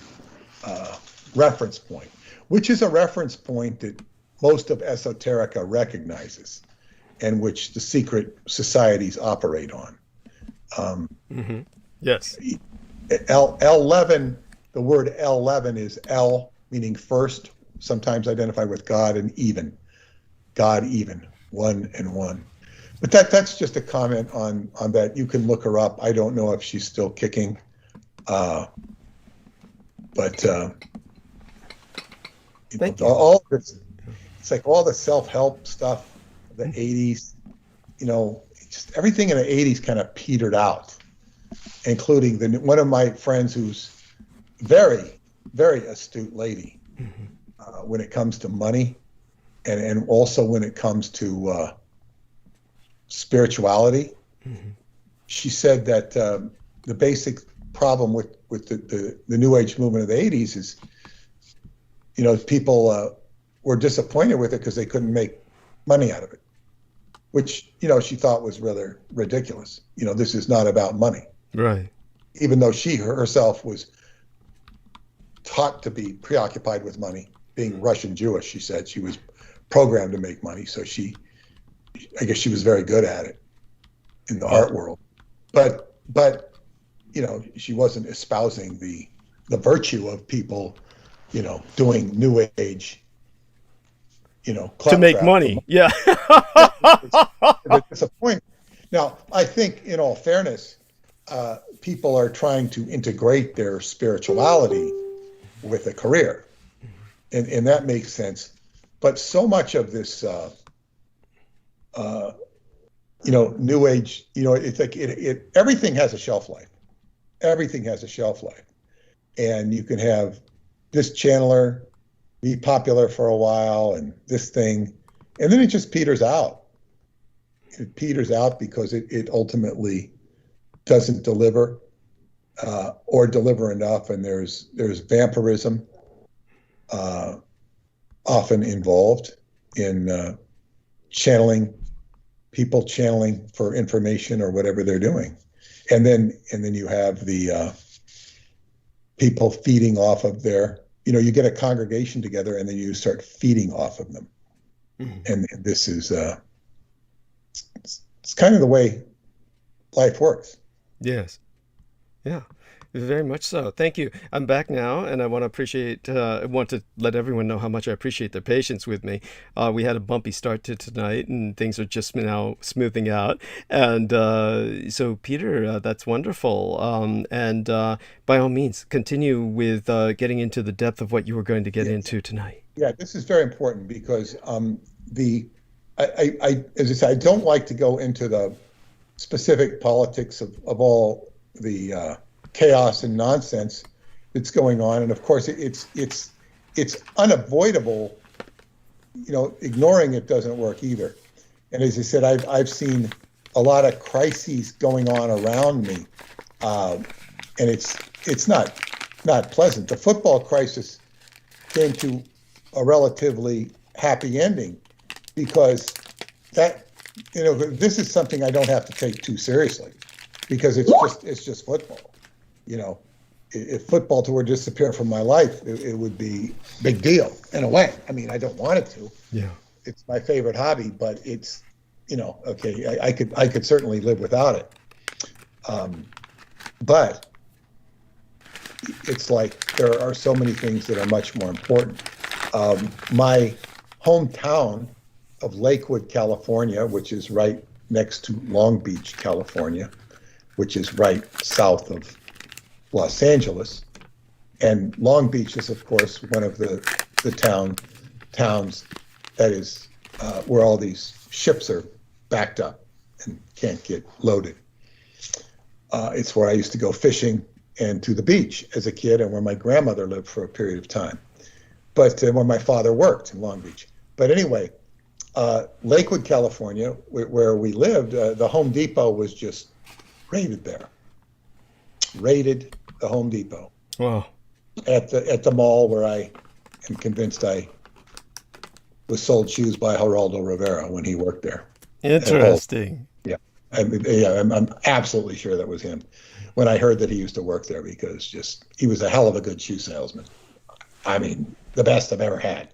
reference point, which is a reference point that most of esoterica recognizes and which the secret societies operate on. Yes. L11, the word L11 is L, meaning first, sometimes identified with God, and even. God even, one and one. But that's just a comment on that. You can look her up. I don't know if she's still kicking. But all this, it's like all the self-help stuff, the 80s, just everything in the 80s kind of petered out, including one of my friends who's very, very astute lady when it comes to money and also when it comes to spirituality. She said that the basic problem with the New Age movement of the 80s is, people were disappointed with it because they couldn't make money out of it. which, she thought was rather ridiculous. This is not about money. Right. Even though she herself was taught to be preoccupied with money, being Russian Jewish, she said she was programmed to make money. So I guess she was very good at it in the art world. But she wasn't espousing the virtue of people, doing New Age, to make money. Yeah. It's a point. Now, I think, in all fairness, people are trying to integrate their spirituality with a career, and that makes sense. But so much of this, New Age, it's like everything has a shelf life. Everything has a shelf life, and you can have this channeler be popular for a while, and this thing, and then it just peters out. It peters out because it ultimately doesn't deliver, or deliver enough, and there's vampirism often involved in people channeling for information or whatever they're doing, and then you have the people feeding off of their, you get a congregation together and then you start feeding off of them, and this is it's kind of the way life works. Yes. Yeah. Very much so. Thank you. I'm back now, and I want to let everyone know how much I appreciate their patience with me. We had a bumpy start to tonight, and things are just now smoothing out. And so, Peter, that's wonderful. And by all means, continue with getting into the depth of what you were going to get into tonight. Yeah, this is very important because I as I said, I don't like to go into the specific politics of all the chaos and nonsense that's going on, and of course it's unavoidable. Ignoring it doesn't work either. And as I said, I've seen a lot of crises going on around me, and it's not pleasant. The football crisis came to a relatively happy ending because this is something I don't have to take too seriously because it's just football. If football were to disappear from my life, it would be a big deal in a way. I mean, I don't want it to. Yeah. It's my favorite hobby, but it's, okay, I could certainly live without it. But it's like there are so many things that are much more important. My hometown of Lakewood, California, which is right next to Long Beach, California, which is right south of Los Angeles, and Long Beach is, of course, one of the towns that is where all these ships are backed up and can't get loaded. It's where I used to go fishing and to the beach as a kid, and where my grandmother lived for a period of time, but where my father worked in Long Beach. But anyway, Lakewood, California, where we lived, the Home Depot was just raided there. Raided the Home Depot. Wow. At the mall where I am convinced I was sold shoes by Geraldo Rivera when he worked there. Interesting. Yeah. I'm absolutely sure that was him when I heard that he used to work there, because he was a hell of a good shoe salesman. I mean, the best I've ever had.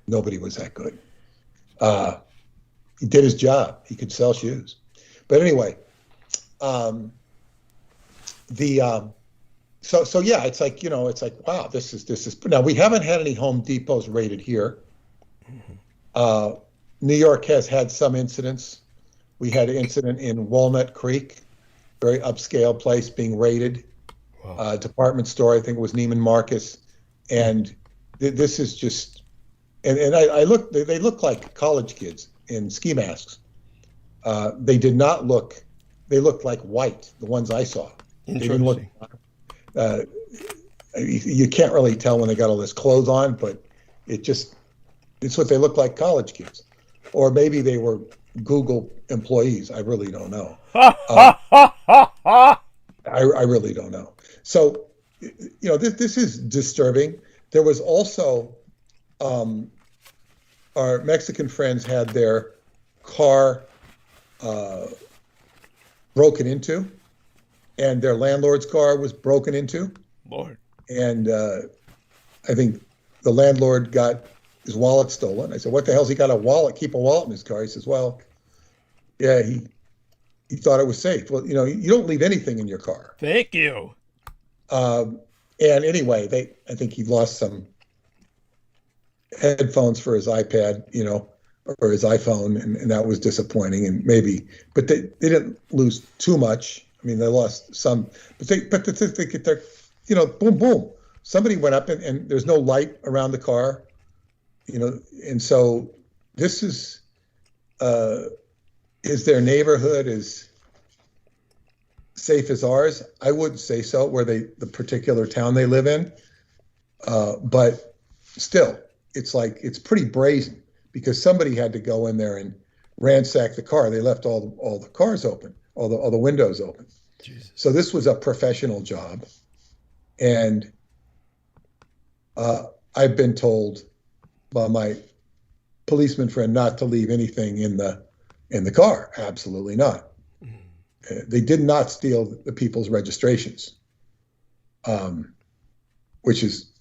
Nobody was that good. He did his job. He could sell shoes. But anyway, so yeah, it's like, wow, this is now we haven't had any Home Depots raided here. New York has had some incidents. We had an incident in Walnut Creek, very upscale place being raided. Wow. Department store, I think it was Neiman Marcus. And this is just, and I look, they look like college kids in ski masks. They did not look, they looked like white, the ones I saw. They didn't look, you can't really tell when they got all this clothes on, but it's what they look like, college kids. Or maybe they were Google employees. I really don't know. I really don't know. So, this is disturbing. There was also, our Mexican friends had their car broken into, and their landlord's car was broken into. Lord. And I think the landlord got his wallet stolen. I said, what the hell's he got a wallet, keep a wallet in his car? He says, well, yeah, he thought it was safe. Well, you don't leave anything in your car. Thank you. And anyway, I think he lost some headphones for his iPad, or his iPhone, and that was disappointing. But they didn't lose too much. I mean, they lost some, but they get their, boom, boom. Somebody went up and there's no light around the car, and so this is their neighborhood as safe as ours? I wouldn't say so, where the particular town they live in, but still, it's pretty brazen because somebody had to go in there and ransack the car. They left all the cars open, all the windows open. Jesus. So this was a professional job, and I've been told by my policeman friend not to leave anything in the car. Absolutely not. They did not steal the people's registrations, which is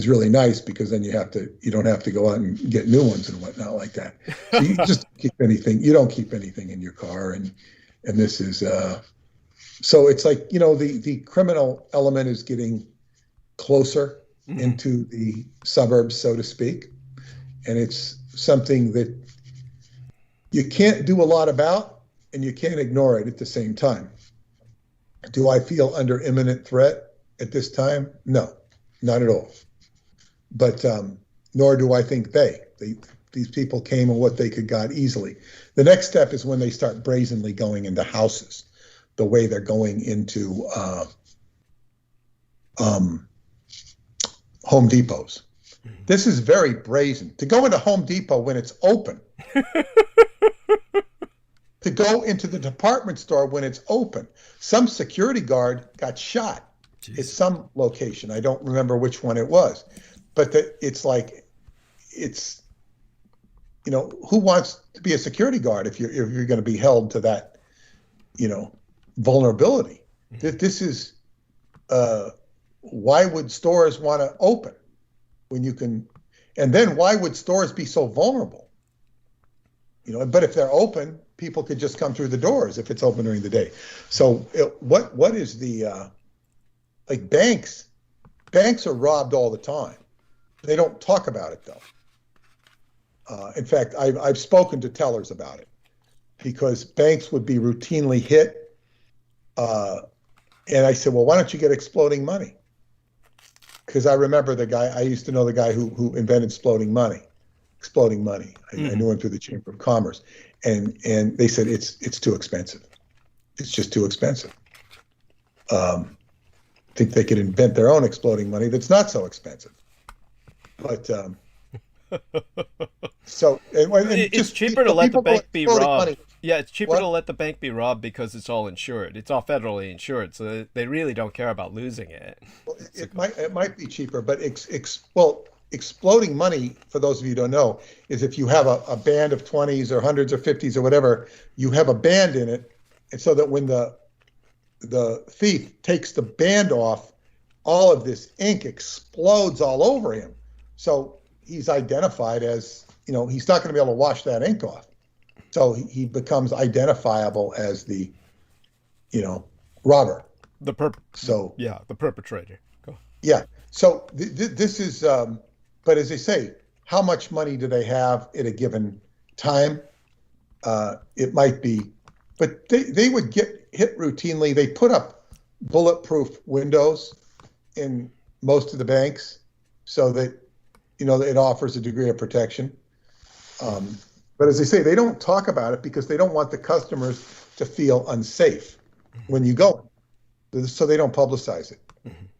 really nice because then you don't have to go out and get new ones and whatnot like that. So you just keep anything. You don't keep anything in your car, and this is so it's like the criminal element is getting closer into the suburbs, so to speak, and it's something that you can't do a lot about, and you can't ignore it at the same time. Do I feel under imminent threat at this time? No, not at all. But nor do I think these people came and what they could got easily. The next step is when they start brazenly going into houses, the way they're going into Home Depots. This is very brazen. To go into Home Depot when it's open. To go into the department store when it's open. Some security guard got shot at some location. I don't remember which one it was. But who wants to be a security guard if you're going to be held to that, vulnerability? This is, why would stores want to open when you can, and then why would stores be so vulnerable? But if they're open, people could just come through the doors if it's open during the day. So what is the, like banks are robbed all the time. They don't talk about it though. In fact, I've spoken to tellers about it because banks would be routinely hit. And I said, well, why don't you get exploding money? Because I remember I used to know the guy who invented exploding money. I knew him through the Chamber of Commerce. And they said, it's too expensive. It's just too expensive. I think they could invent their own exploding money that's not so expensive. But so it's cheaper to let the bank be robbed. Money. Yeah, it's cheaper to let the bank be robbed because it's all insured. It's all federally insured, so they really don't care about losing it. Well, it might be cheaper, but exploding money, for those of you who don't know, is if you have a band of 20s or 100s or 50s or whatever, you have a band in it, and so that when the thief takes the band off, all of this ink explodes all over him. So he's identified as, he's not going to be able to wash that ink off. So he becomes identifiable as the, robber. The perpetrator. Go. Yeah. So this is, but as they say, how much money do they have at a given time? It might be, but they would get hit routinely. They put up bulletproof windows in most of the banks so that, it offers a degree of protection. But as they say, they don't talk about it because they don't want the customers to feel unsafe when you go. So they don't publicize it.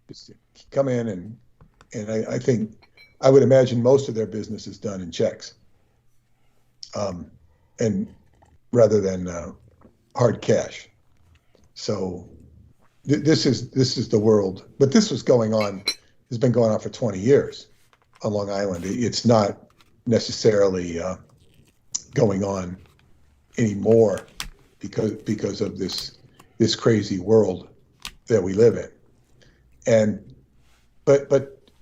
Just come in and I think, I would imagine most of their business is done in checks. And rather than hard cash. So this is the world, but this was has been going on for 20 years on Long Island. It's not necessarily going on anymore because of this crazy world that we live in. And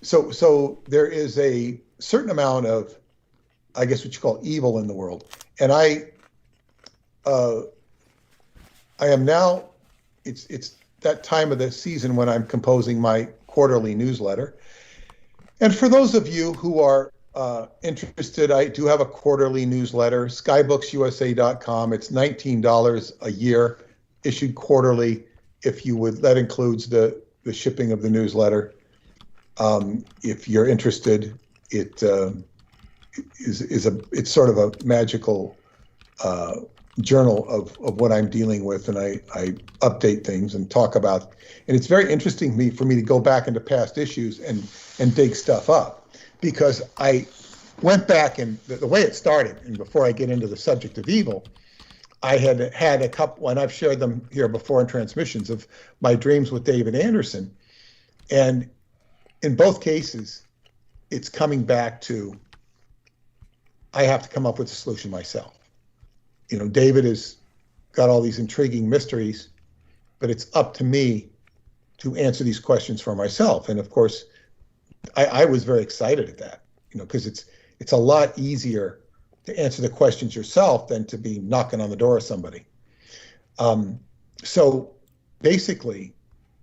so there is a certain amount of, I guess what you call evil in the world. And I am now, it's that time of the season when I'm composing my quarterly newsletter. And for those of you who are interested, I do have a quarterly newsletter, skybooksusa.com. It's $19 a year, issued quarterly. If you would, that includes the shipping of the newsletter. If you're interested, it's sort of a magical journal of what I'm dealing with, and I update things and talk about. And it's very interesting for me to go back into past issues and dig stuff up, because I went back, and the way it started, and before I get into the subject of evil, I had a couple, and I've shared them here before in transmissions, of my dreams with David Anderson. And in both cases, it's coming back to, I have to come up with a solution myself. You know, David has got all these intriguing mysteries, but it's up to me to answer these questions for myself. And of course, I was very excited at that, you know, because it's a lot easier to answer the questions yourself than to be knocking on the door of somebody. So basically,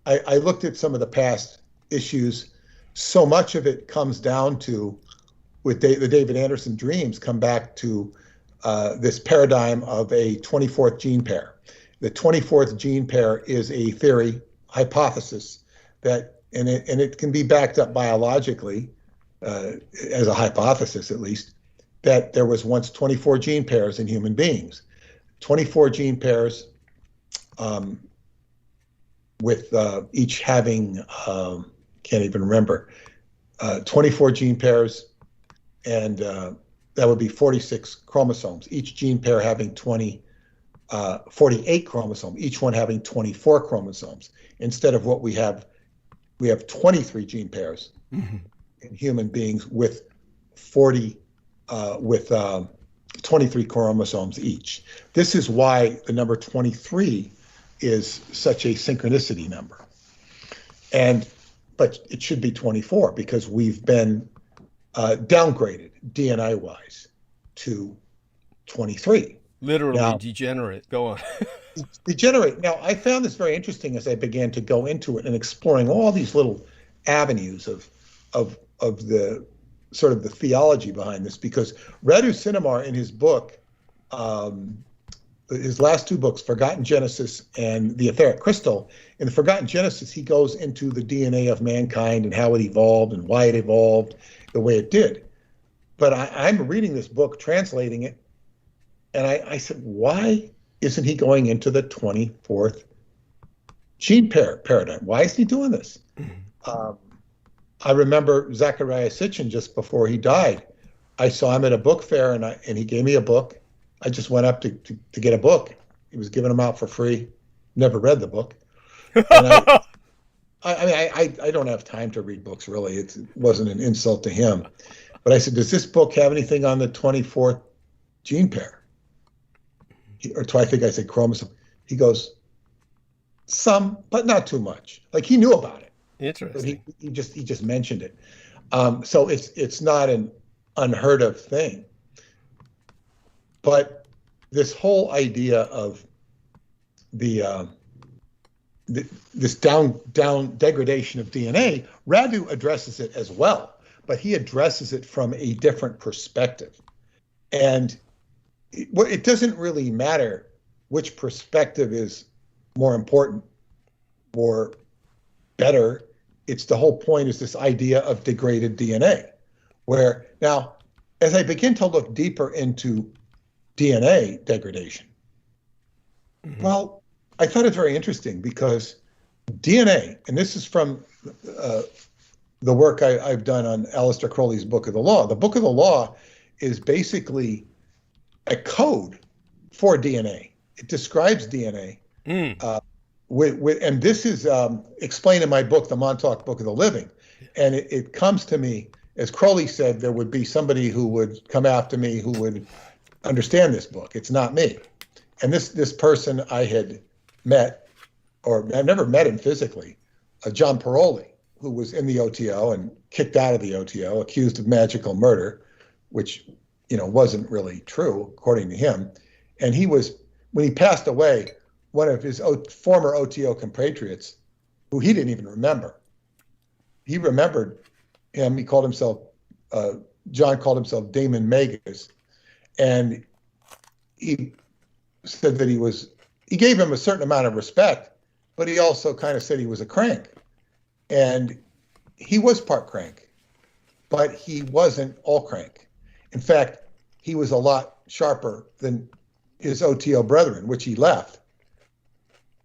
I looked at some of the past issues. So much of it comes down to, with the David Anderson dreams, come back to this paradigm of a 24th gene pair. The 24th gene pair is a theory, hypothesis, that, and it can be backed up biologically, as a hypothesis at least, that there was once 24 gene pairs in human beings. 24 gene pairs, with each having, can't even remember, 24 gene pairs, and that would be 46 chromosomes, each gene pair having 48 chromosomes, each one having 24 chromosomes. Instead of what we have 23 gene pairs in human beings with 23 chromosomes each. This is why the number 23 is such a synchronicity number. But it should be 24, because we've been downgraded DNA-wise to 23. Literally now, degenerate. Go on. Degenerate. Now, I found this very interesting as I began to go into it and exploring all these little avenues of the sort of the theology behind this, because Radu Sinamar, in his book, his last two books, Forgotten Genesis and The Etheric Crystal, in the Forgotten Genesis, he goes into the DNA of mankind and how it evolved and why it evolved the way it did. But I'm reading this book, translating it, and I said, why isn't he going into the 24th gene pair paradigm? Why isn't he doing this? I remember Zachariah Sitchin, just before he died. I saw him at a book fair, and he gave me a book. I just went up to get a book. He was giving them out for free. Never read the book. And I don't have time to read books, really. It wasn't an insult to him. But I said, does this book have anything on the 24th gene pair? I think I said chromosome. He goes, some, but not too much. Like, he knew about it. Interesting. He just mentioned it. So it's not an unheard of thing. But this whole idea of this down degradation of DNA, Radu addresses it as well, but he addresses it from a different perspective. And it doesn't really matter which perspective is more important or better. It's the whole point is this idea of degraded DNA, where now, as I begin to look deeper into DNA degradation, well, I thought it's very interesting, because DNA, and this is from the work I've done on Aleister Crowley's Book of the Law. The Book of the Law is basically a code for DNA. It describes DNA. And this is explained in my book, The Montauk Book of the Living. And it comes to me, as Crowley said, there would be somebody who would come after me who would understand this book. It's not me. And this person I had met, or I've never met him physically, John Paroli, who was in the OTO and kicked out of the OTO, accused of magical murder, which, wasn't really true, according to him. And when he passed away, one of his former OTO compatriots, who he didn't even remember, he remembered him. He called himself, John called himself Damon Megas. And he said that he gave him a certain amount of respect, but he also kind of said he was a crank. And he was part crank, but he wasn't all crank. In fact, he was a lot sharper than his OTO brethren, which he left,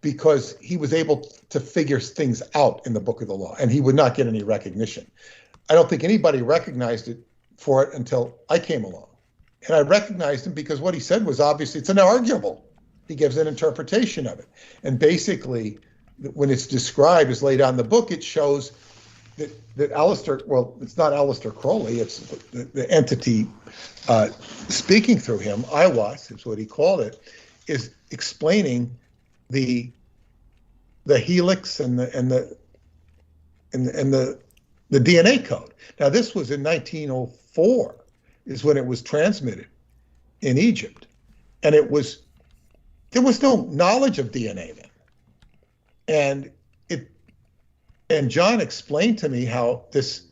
because he was able to figure things out in the book of the law, and he would not get any recognition. I don't think anybody recognized it for it until I came along. And I recognized him because what he said was obviously, it's inarguable. He gives an interpretation of it. And basically, when it's described as laid out in the book, it shows that Aleister, well, it's not Aleister Crowley, it's the entity speaking through him, Iwas is what he called it, is explaining the helix and the DNA code. Now, this was in 1904 is when it was transmitted in Egypt, and there was no knowledge of DNA then, and John explained to me how this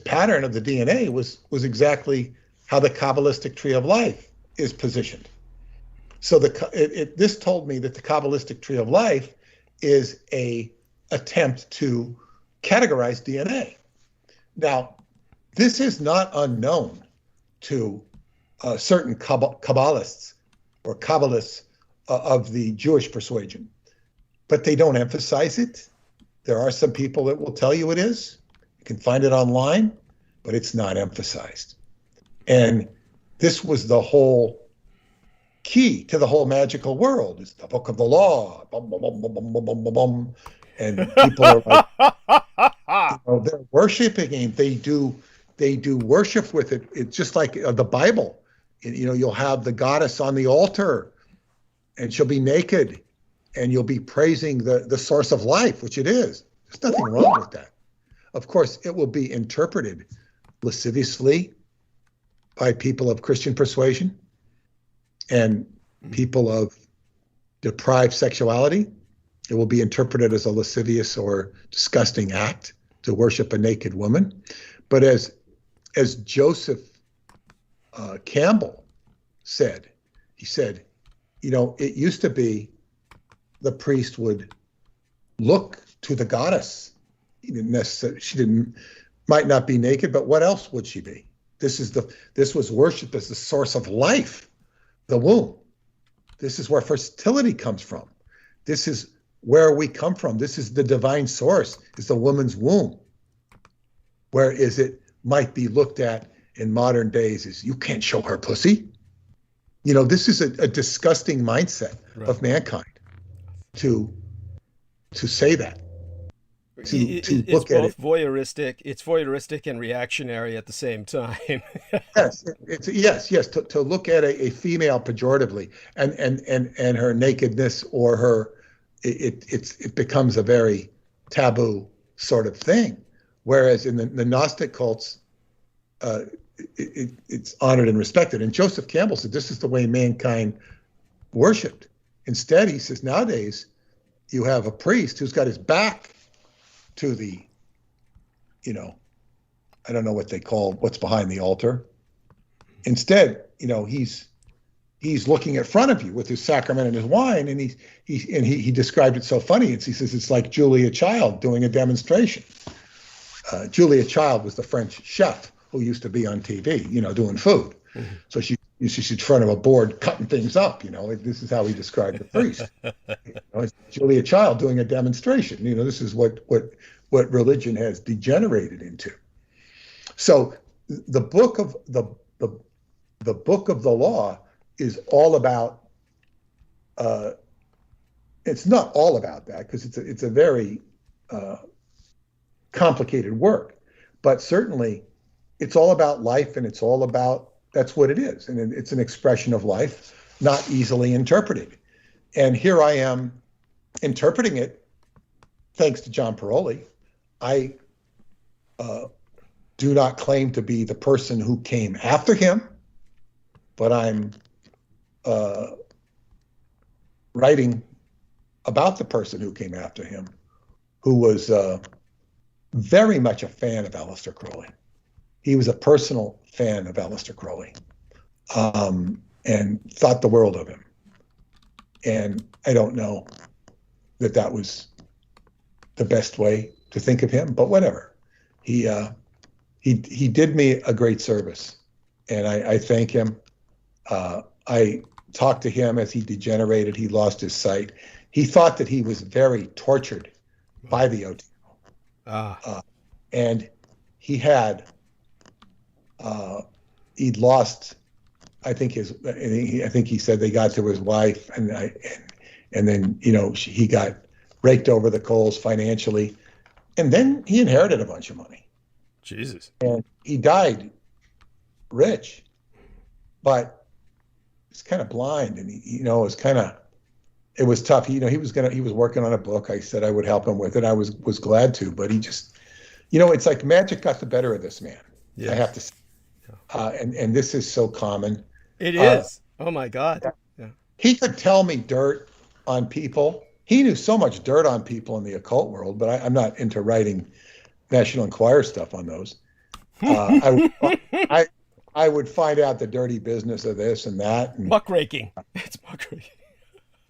pattern of the DNA was exactly how the Kabbalistic tree of life is positioned. So this told me that the Kabbalistic tree of life is a attempt to categorize DNA. Now, this is not unknown to certain Kabbalists or Kabbalists of the Jewish persuasion, but they don't emphasize it. There are some people that will tell you it is. You can find it online, but it's not emphasized. And this was the whole key to the whole magical world, is the book of the law. Bum, bum, bum, bum, bum, bum, bum, bum. And people are like, they're worshiping it. They do worship with it. It's just like the Bible. You'll have the goddess on the altar, and she'll be naked, and you'll be praising the source of life, which it is. There's nothing wrong with that. Of course, it will be interpreted lasciviously by people of Christian persuasion and people of deprived sexuality. It will be interpreted as a lascivious or disgusting act to worship a naked woman. But as Joseph Campbell said, he said, it used to be the priest would look to the goddess. Might not be naked, but what else would she be? This was worship as the source of life, the womb. This is where fertility comes from. This is where we come from. This is the divine source, is the woman's womb. Whereas it might be looked at in modern days as, you can't show her pussy. This is a disgusting mindset of mankind to say that. To look at it. It's voyeuristic and reactionary at the same time. Yes. To look at a female pejoratively and her nakedness or her, it becomes a very taboo sort of thing. Whereas in the Gnostic cults, it's honored and respected. And Joseph Campbell said this is the way mankind worshipped. Instead, he says nowadays you have a priest who's got his back to the, I don't know what they call what's behind the altar. Instead, he's looking in front of you with his sacrament and his wine, and he described it so funny. He says it's like Julia Child doing a demonstration. Julia Child was the French chef who used to be on TV, doing food. Mm-hmm. So she's in front of a board cutting things up. This is how he described the priest. It's Julia Child doing a demonstration. This is what religion has degenerated into. So the book of the book of the law is all about. It's not all about that, because it's a very complicated work, but certainly it's all about life, and it's all about, that's what it is, and it's an expression of life. not easily interpreted. And here I am interpreting it thanks to John Paroli. I do not claim to be the person who came after him, but I'm writing about the person who came after him, who was very much a fan of Aleister Crowley. He was a personal fan of Aleister Crowley, and thought the world of him. And I don't know that that was the best way to think of him, but whatever. He did me a great service, and I thank him. I talked to him as he degenerated. He lost his sight. He thought that he was very tortured by the OTO. And he had, he'd lost, I think he said they got to his wife, and then, you know, he got raked over the coals financially, and then he inherited a bunch of money. Jesus. And he died rich, but he's kind of blind, and he, you know, it was tough. He was working on a book. I said I would help him with it. I was glad to, but he just, you know, it's like magic got the better of this man. Yeah. I have to say. And this is so common. It is. Oh my God. Yeah. He could tell me dirt on people. He knew so much dirt on people in the occult world, but I'm not into writing National Enquirer stuff on those. I would find out the dirty business of this and that. And muckraking. It's muckraking.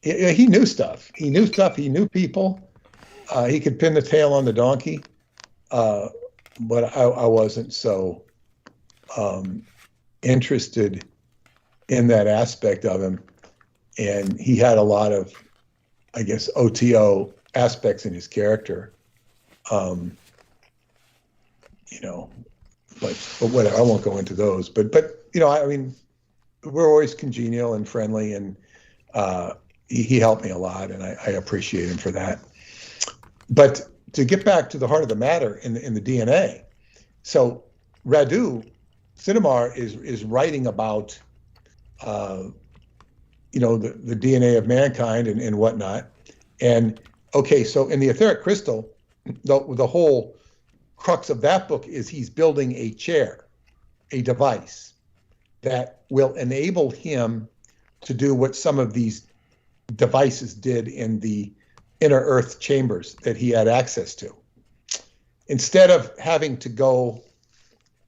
He knew stuff. He knew stuff. He knew people. He could pin the tail on the donkey, but I wasn't so interested in that aspect of him. And he had a lot of, I guess, OTO aspects in his character. You know, but whatever. I won't go into those. But you know, I mean, we're always congenial and friendly, and he helped me a lot, and I appreciate him for that. But to get back to the heart of the matter in the DNA, so Radu Cinnabar is writing about you know, the DNA of mankind and whatnot. And okay, so in the etheric crystal, the whole crux of that book is he's building a chair, a device that will enable him to do what some of these devices did in the inner earth chambers that he had access to. Instead of having to go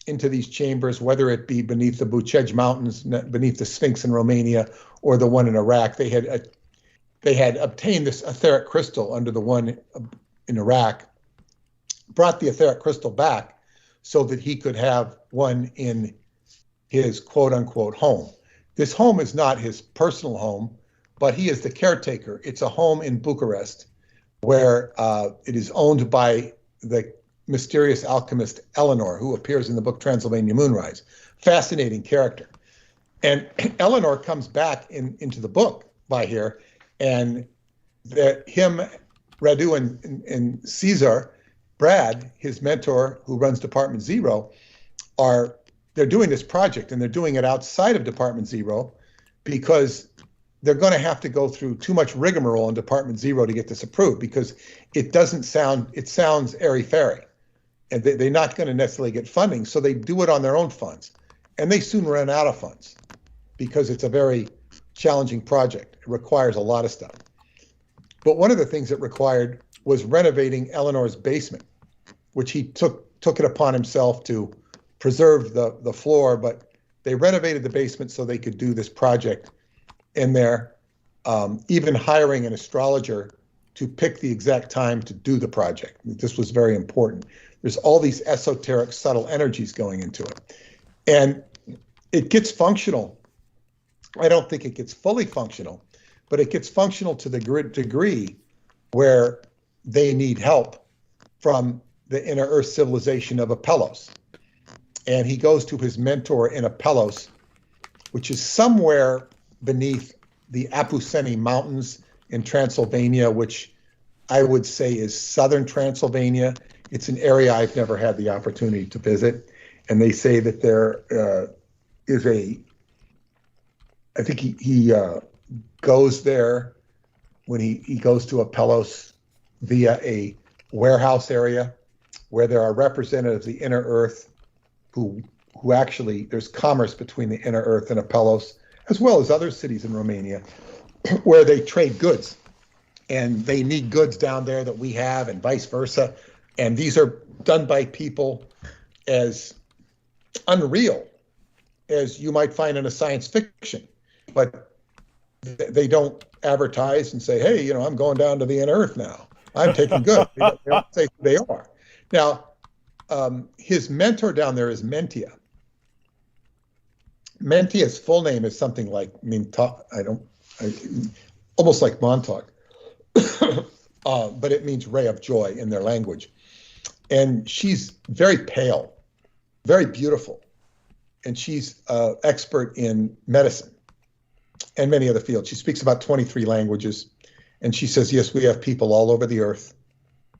into these chambers, whether it be beneath the Buchej Mountains, beneath the Sphinx in Romania, or the one in Iraq, they had obtained this etheric crystal under the one in Iraq, brought the etheric crystal back so that he could have one in his quote unquote home. This home is not his personal home, but he is the caretaker. It's a home in Bucharest where it is owned by the mysterious alchemist Eleanor, who appears in the book Transylvania Moonrise. Fascinating character. And Eleanor comes back into the book by here, and Radu and Caesar, Brad, his mentor who runs Department Zero, they're doing this project, and they're doing it outside of Department Zero because they're going to have to go through too much rigmarole in Department Zero to get this approved, because it sounds airy-fairy, and they're not going to necessarily get funding, so they do it on their own funds, and they soon run out of funds because it's a very challenging project. It requires a lot of stuff. But one of the things it required was renovating Eleanor's basement, which he took it upon himself to preserve the floor, but they renovated the basement so they could do this project in there, even hiring an astrologer to pick the exact time to do the project. This was very important. There's all these esoteric, subtle energies going into it. And it gets functional. I don't think it gets fully functional, but it gets functional to the degree where they need help from the inner earth civilization of Apelos. And he goes to his mentor in Apelos, which is somewhere beneath the Apuseni Mountains in Transylvania, which I would say is southern Transylvania. It's an area I've never had the opportunity to visit. And they say that there is a I think he goes there when he goes to Apellos via a warehouse area where there are representatives of the inner earth who actually, there's commerce between the inner earth and Apellos, as well as other cities in Romania, where they trade goods. And they need goods down there that we have and vice versa. And these are done by people as unreal as you might find in a science fiction. But they don't advertise and say, hey, I'm going down to the inner earth now. I'm taking goods. They don't say who they are. Now, his mentor down there is Mentia. Mentia's full name is something like, almost like Montauk, but it means ray of joy in their language. And she's very pale, very beautiful, and she's expert in medicine and many other fields. She speaks about 23 languages, and she says, yes, we have people all over the earth,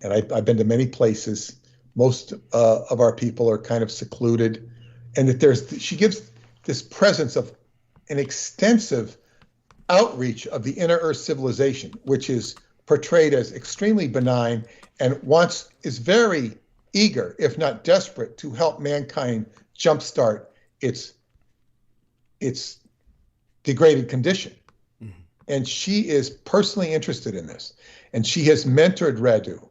and I've been to many places. Most of our people are kind of secluded, and that she gives this presence of an extensive outreach of the inner earth civilization, which is portrayed as extremely benign and is very eager, if not desperate, to help mankind jumpstart its degraded condition. Mm-hmm. And she is personally interested in this, and she has mentored Radu.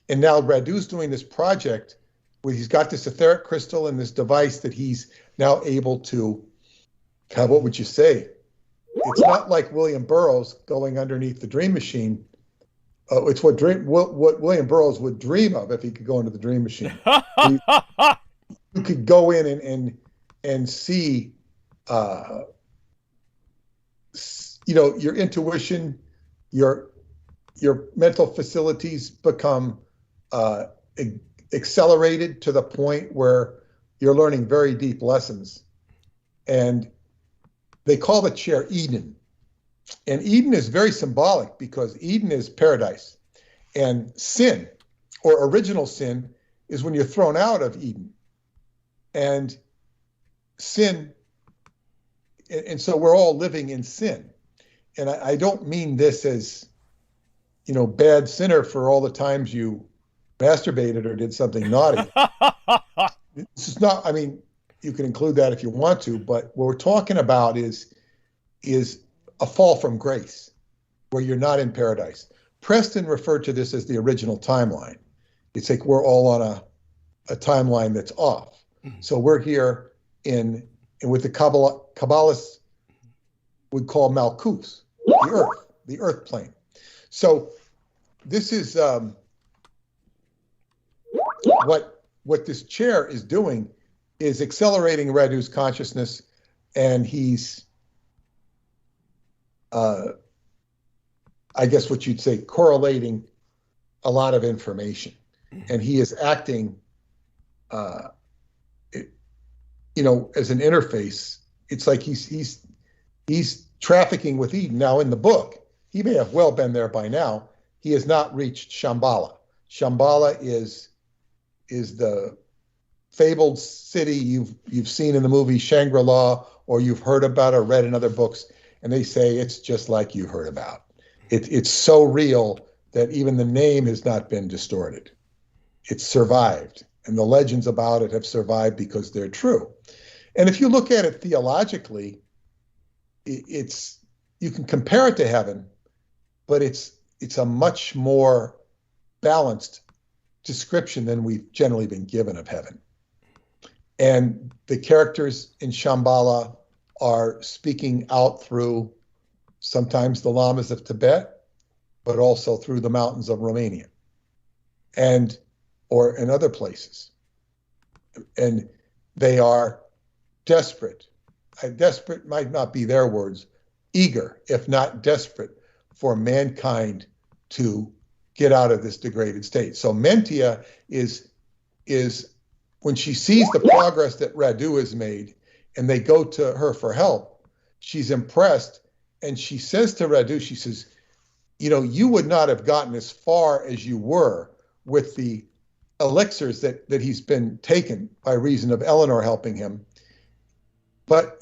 And now Radu's doing this project where he's got this etheric crystal and this device that he's now able to, God, what would you say? It's not like William Burroughs going underneath the dream machine. It's what William Burroughs would dream of if he could go into the dream machine. You could go in and see, your intuition, your mental facilities become accelerated to the point where you're learning very deep lessons. And they call the chair Eden. And Eden is very symbolic because Eden is paradise. And sin, or original sin, is when you're thrown out of Eden. And sin, and so we're all living in sin. And I don't mean this as, bad sinner for all the times you masturbated or did something naughty. This is not, you can include that if you want to, but what we're talking about is a fall from grace, where you're not in paradise. Preston referred to this as the original timeline. It's like we're all on a timeline that's off. Mm-hmm. So we're here in what the Kabbalists would call Malkuth, the earth plane. So this is what this chair is doing is accelerating Radu's consciousness, and he's I guess what you'd say correlating a lot of information, and he is acting as an interface. It's like he's trafficking with Eden. Now in the book, he may have well been there by now. He has not reached Shambhala. Shambhala is the fabled city you've seen in the movie Shangri-La, or you've heard about or read in other books, and they say it's just like you heard about. It's so real that even the name has not been distorted. It's survived, and the legends about it have survived because they're true. And if you look at it theologically, you can compare it to heaven, but it's a much more balanced description than we've generally been given of heaven. And the characters in Shambhala are speaking out through sometimes the lamas of Tibet, but also through the mountains of Romania or in other places. And they are desperate. Desperate might not be their words, eager, if not desperate, for mankind to get out of this degraded state. So Mentia is when she sees the progress that Radu has made and they go to her for help, she's impressed, and she says to Radu, she says, you would not have gotten as far as you were with the elixirs that he's been taken by reason of Eleanor helping him, but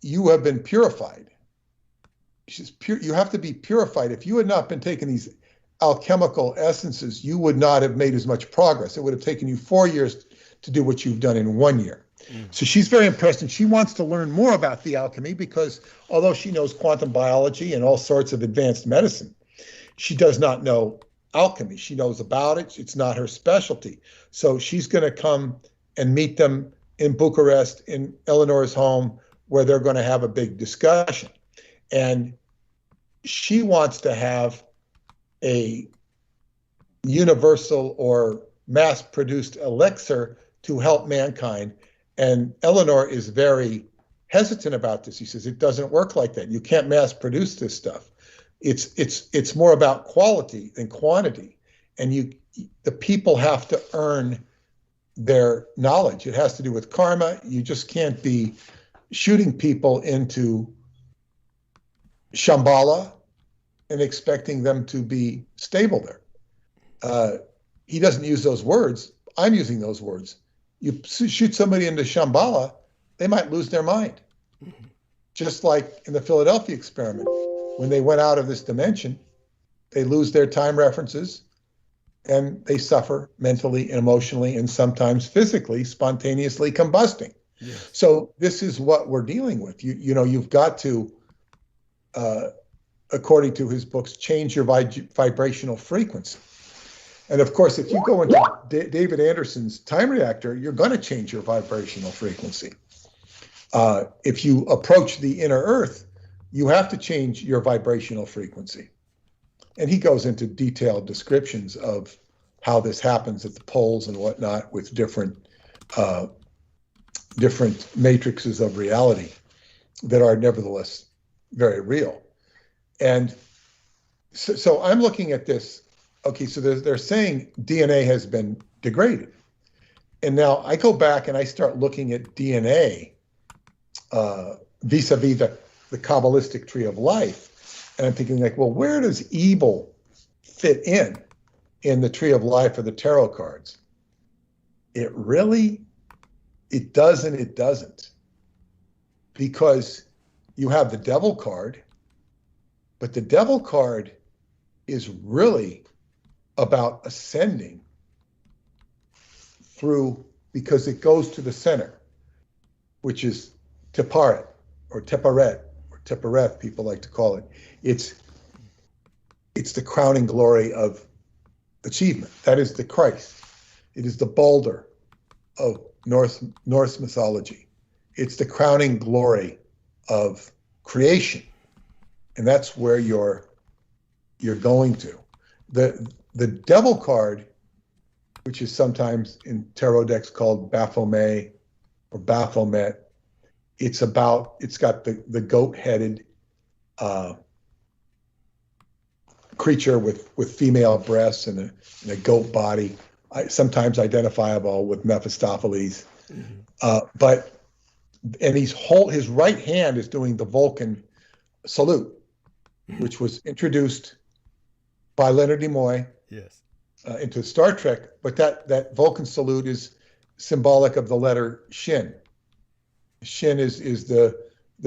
you have been purified. She says, you have to be purified. If you had not been taking these alchemical essences, you would not have made as much progress. It would have taken you 4 years to do what you've done in 1 year. So she's very impressed, and she wants to learn more about the alchemy because although she knows quantum biology and all sorts of advanced medicine, she does not know alchemy. She knows about it. It's not her specialty. So she's going to come and meet them in Bucharest, in Eleanor's home, where they're going to have a big discussion. And she wants to have a universal or mass-produced elixir to help mankind. And Eleanor is very hesitant about this. He says, it doesn't work like that. You can't mass-produce this stuff. It's more about quality than quantity. And the people have to earn their knowledge. It has to do with karma. You just can't be shooting people into Shambhala and expecting them to be stable there. He doesn't use those words. I'm using those words. You shoot somebody into Shambhala, they might lose their mind. Just like in the Philadelphia experiment, when they went out of this dimension, they lose their time references and they suffer mentally and emotionally and sometimes physically, spontaneously combusting. Yes. So this is what we're dealing with. You've got to, according to his books, change your vibrational frequency. And of course, if you go into David Anderson's time reactor, you're going to change your vibrational frequency. If you approach the inner earth, you have to change your vibrational frequency. And he goes into detailed descriptions of how this happens at the poles and whatnot with different matrices of reality that are nevertheless very real. And so I'm looking at this. Okay, so they're saying DNA has been degraded. And now I go back and I start looking at DNA vis-a-vis the Kabbalistic tree of life. And I'm thinking like, well, where does evil fit in the tree of life or the tarot cards? It does and it doesn't. Because you have the devil card, but the devil card is really about ascending through, because it goes to the center, which is Tiparet or Teparet or Tepareth, people like to call it. It's the crowning glory of achievement. That is the Christ. It is the boulder of Norse mythology. It's the crowning glory of creation. And that's where you're going to. The devil card, which is sometimes in tarot decks called Baphomet or Baphomet, it's got the goat-headed creature with female breasts and a goat body, sometimes identifiable with Mephistopheles. And his right hand is doing the Vulcan salute, which was introduced by Leonard Nimoy into Star Trek, but that Vulcan salute is symbolic of the letter Shin. Shin is the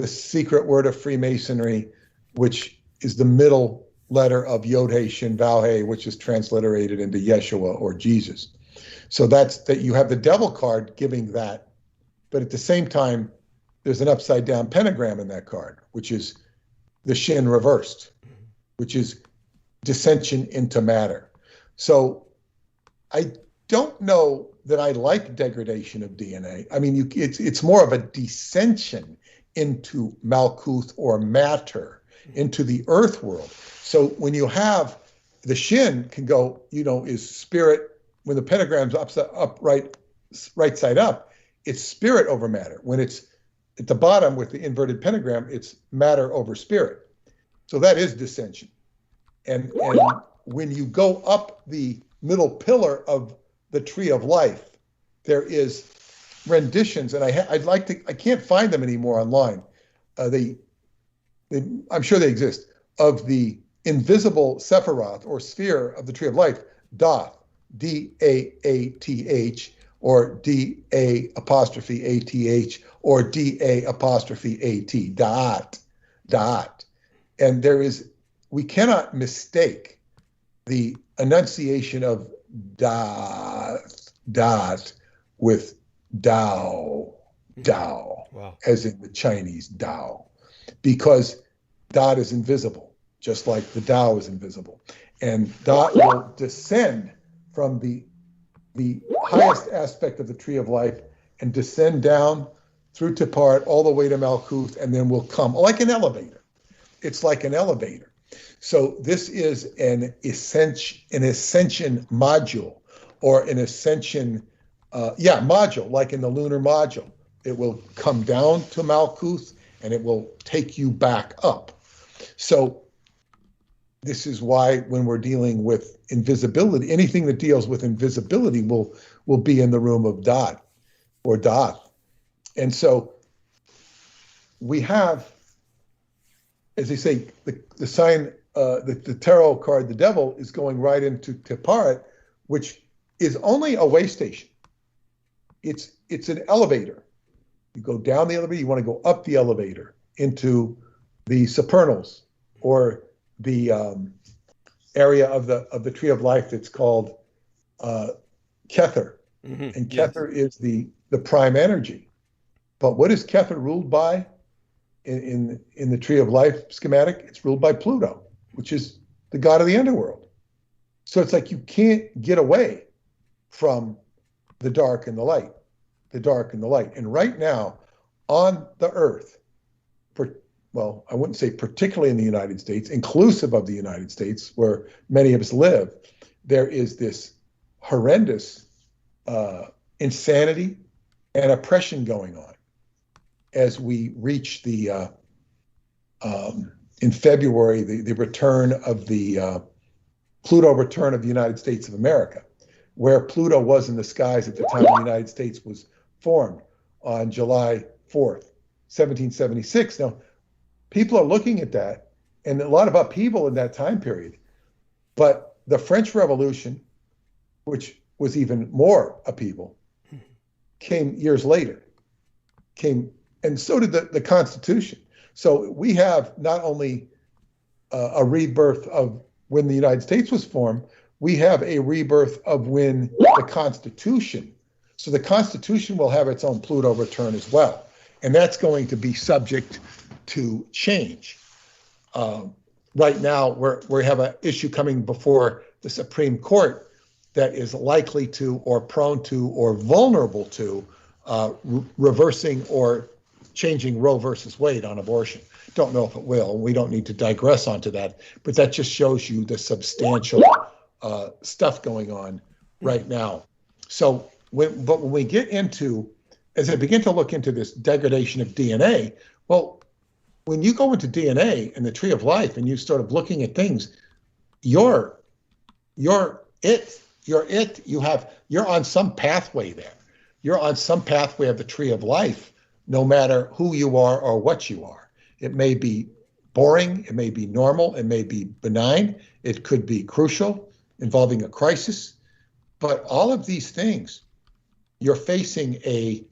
secret word of Freemasonry, which is the middle letter of Yod-He Shin Vav-He, which is transliterated into Yeshua or Jesus. So that's that. You have the devil card giving that, but at the same time, there's an upside down pentagram in that card, which is the Shin reversed, which is dissension into matter. So I don't know that I like degradation of DNA. I mean, it's more of a descension into Malkuth or matter, into the earth world. So when you have the Shin can go, is spirit, when the pentagram's right side up, it's spirit over matter. When it's at the bottom with the inverted pentagram, it's matter over spirit. So that is dissension. And when you go up the middle pillar of the tree of life, there is renditions, and I can't find them anymore online. I'm sure they exist, of the invisible Sephiroth or sphere of the tree of life, Doth, Daath, or D-A apostrophe A-T-H, or D-A apostrophe A-T, dot, dot. And we cannot mistake the enunciation of dot, dot with Dao, Dao, Wow. as in the Chinese Dao, because dot is invisible, just like the Tao is invisible. And dot will descend from the highest aspect of the tree of life and descend down through Tipart all the way to Malkuth, and then will come like an elevator. It's like an elevator. So this is an ascension module, or an ascension, module, like in the lunar module. It will come down to Malkuth and it will take you back up. So this is why when we're dealing with invisibility, anything that deals with invisibility will be in the room of Dot or Doth. And so we have, as they say, the sign, the tarot card, the devil, is going right into Tipart, which is only a way station. It's an elevator. You go down the elevator, you want to go up the elevator into the supernals, or the area of the tree of life that's called Kether. Mm-hmm. And Kether is the prime energy. But what is Kether ruled by in the tree of life schematic? It's ruled by Pluto, which is the god of the underworld. So it's like you can't get away from the dark and the light, the dark and the light. And right now on the earth, well, I wouldn't say particularly in the United States, inclusive of the United States, where many of us live, there is this horrendous insanity and oppression going on as we reach the in February, the return of the Pluto return of the United States of America, where Pluto was in the skies at the time the United States was formed on July 4th, 1776. Now, people are looking at that, and a lot of upheaval in that time period. But the French Revolution, which was even more upheaval, came years later. And so did the Constitution. So we have not only a rebirth of when the United States was formed, we have a rebirth of when the Constitution. So the Constitution will have its own Pluto return as well. And that's going to be subject to change. Right now, we have an issue coming before the Supreme Court that is likely to, or prone to, or vulnerable to reversing or changing Roe versus Wade on abortion. Don't know if it will. We don't need to digress onto that, but that just shows you the substantial stuff going on right now. So when we get into, as I begin to look into this degradation of DNA, well, when you go into DNA and the tree of life and you start of looking at things, you're on some pathway there. You're on some pathway of the tree of life, no matter who you are or what you are. It may be boring, it may be normal, it may be benign, it could be crucial, involving a crisis. But all of these things, you're facing a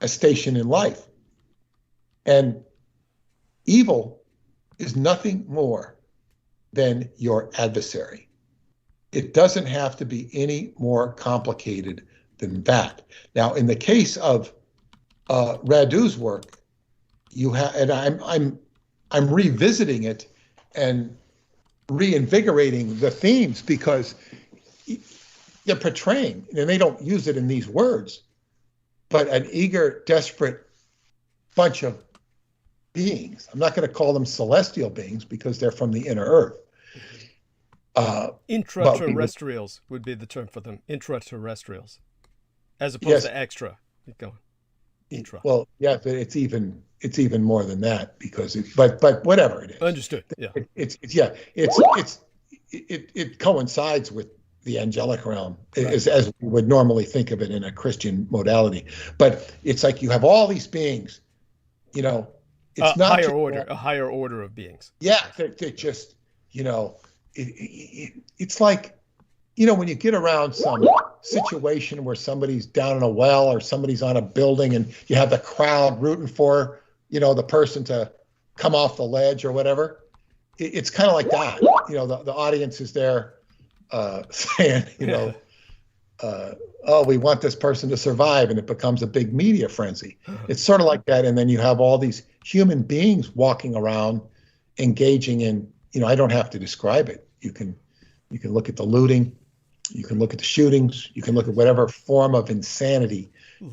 station in life. And evil is nothing more than your adversary. It doesn't have to be any more complicated than that. Now, in the case of Radu's work, you have, and I'm revisiting it and reinvigorating the themes, because they're portraying, and they don't use it in these words, but an eager, desperate bunch of beings. I'm not going to call them celestial beings because they're from the inner earth. Intraterrestrials would be the term for them. Intraterrestrials, as opposed to extra. Keep going. Intra. Well, yeah, but it's even more than that, because but whatever it is. Understood. Yeah. It coincides with the angelic realm, right, as we would normally think of it in a Christian modality. But it's like you have all these beings, it's not a higher order of beings. Yeah, they're just, it's like, when you get around some situation where somebody's down in a well or somebody's on a building and you have the crowd rooting for, the person to come off the ledge or whatever. It's kind of like that. The audience is there saying, oh, we want this person to survive, and it becomes a big media frenzy. It's sort of like that. And then you have all these human beings walking around engaging in, I don't have to describe it. You can look at the looting, you can look at the shootings, you can look at whatever form of insanity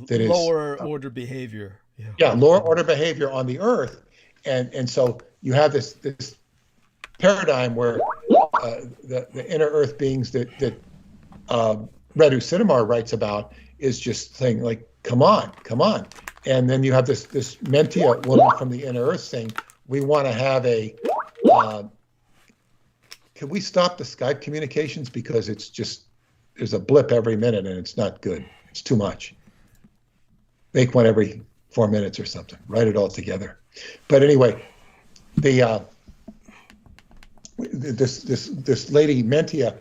that is lower order behavior. Yeah, lower order behavior on the earth. And so you have this paradigm where the inner earth beings that Radu Sidamar writes about is just saying, like, come on. And then you have this Mentia woman from the inner earth saying, we want to have can we stop the Skype communications, because it's just, there's a blip every minute and it's not good. It's too much. Make one every 4 minutes or something. Write it all together. But anyway, this lady Mentia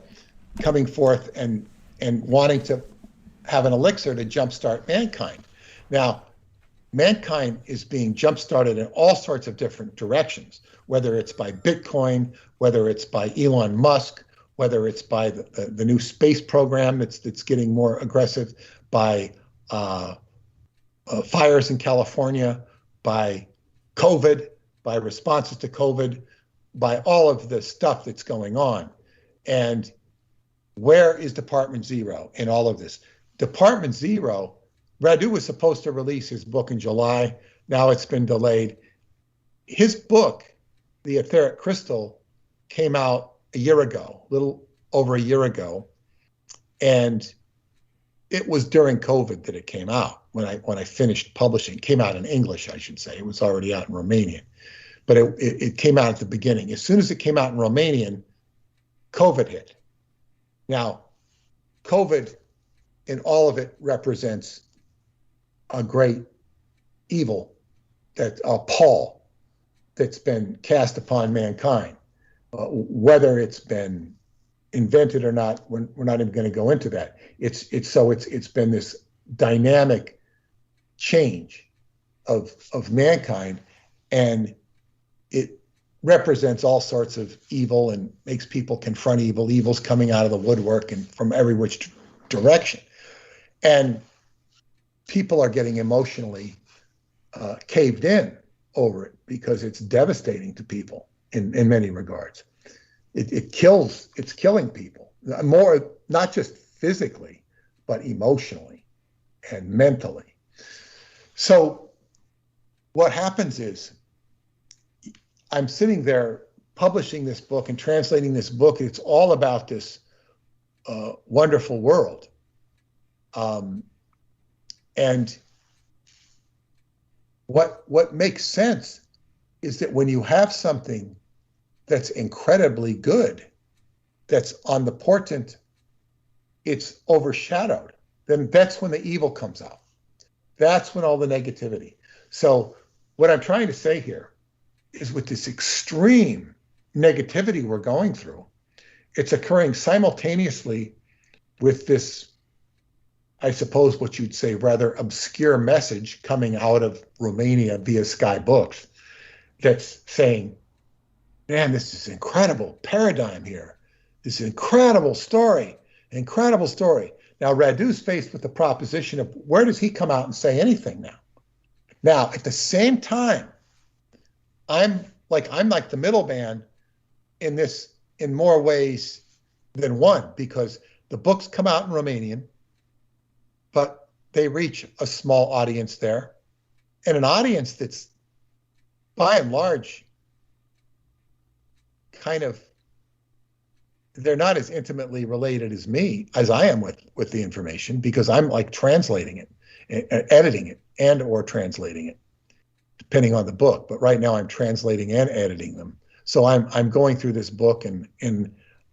coming forth and wanting to have an elixir to jumpstart mankind. Now, mankind is being jumpstarted in all sorts of different directions, whether it's by Bitcoin, whether it's by Elon Musk, whether it's by the new space program that's getting more aggressive, by fires in California, by COVID, by responses to COVID, by all of the stuff that's going on. And where is Department Zero in all of this? Department Zero, Radu was supposed to release his book in July. Now it's been delayed. His book, The Etheric Crystal, came out a year ago, a little over a year ago. And it was during COVID that it came out, when I finished publishing. It came out in English, I should say. It was already out in Romanian. But it came out at the beginning. As soon as it came out in Romanian, COVID hit. Now, COVID in all of it represents a great evil, that a pall that's been cast upon mankind. Whether it's been invented or not, we're not even going to go into that. It's been this dynamic change of mankind, and it represents all sorts of evil and makes people confront evil. Evil's coming out of the woodwork and from every which direction. And people are getting emotionally caved in over it, because it's devastating to people in many regards. It's killing people, more, not just physically, but emotionally and mentally. So what happens is, I'm sitting there publishing this book and translating this book. It's all about this wonderful world. And what makes sense is that when you have something that's incredibly good, that's on the portent, it's overshadowed, then that's when the evil comes out. That's when all the negativity. So what I'm trying to say here is, with this extreme negativity we're going through, it's occurring simultaneously with this, I suppose what you'd say, rather obscure message coming out of Romania via Sky Books that's saying, man, this is incredible paradigm here. This incredible story, incredible story. Now, Radu's faced with the proposition of, where does he come out and say anything now? Now, at the same time, I'm like the middleman in this, in more ways than one, because the books come out in Romanian, but they reach a small audience there, and an audience that's by and large kind of, they're not as intimately related as I am with the information, because I'm like translating it, editing it, and or translating it, depending on the book. But right now I'm translating and editing them. So I'm going through this book, and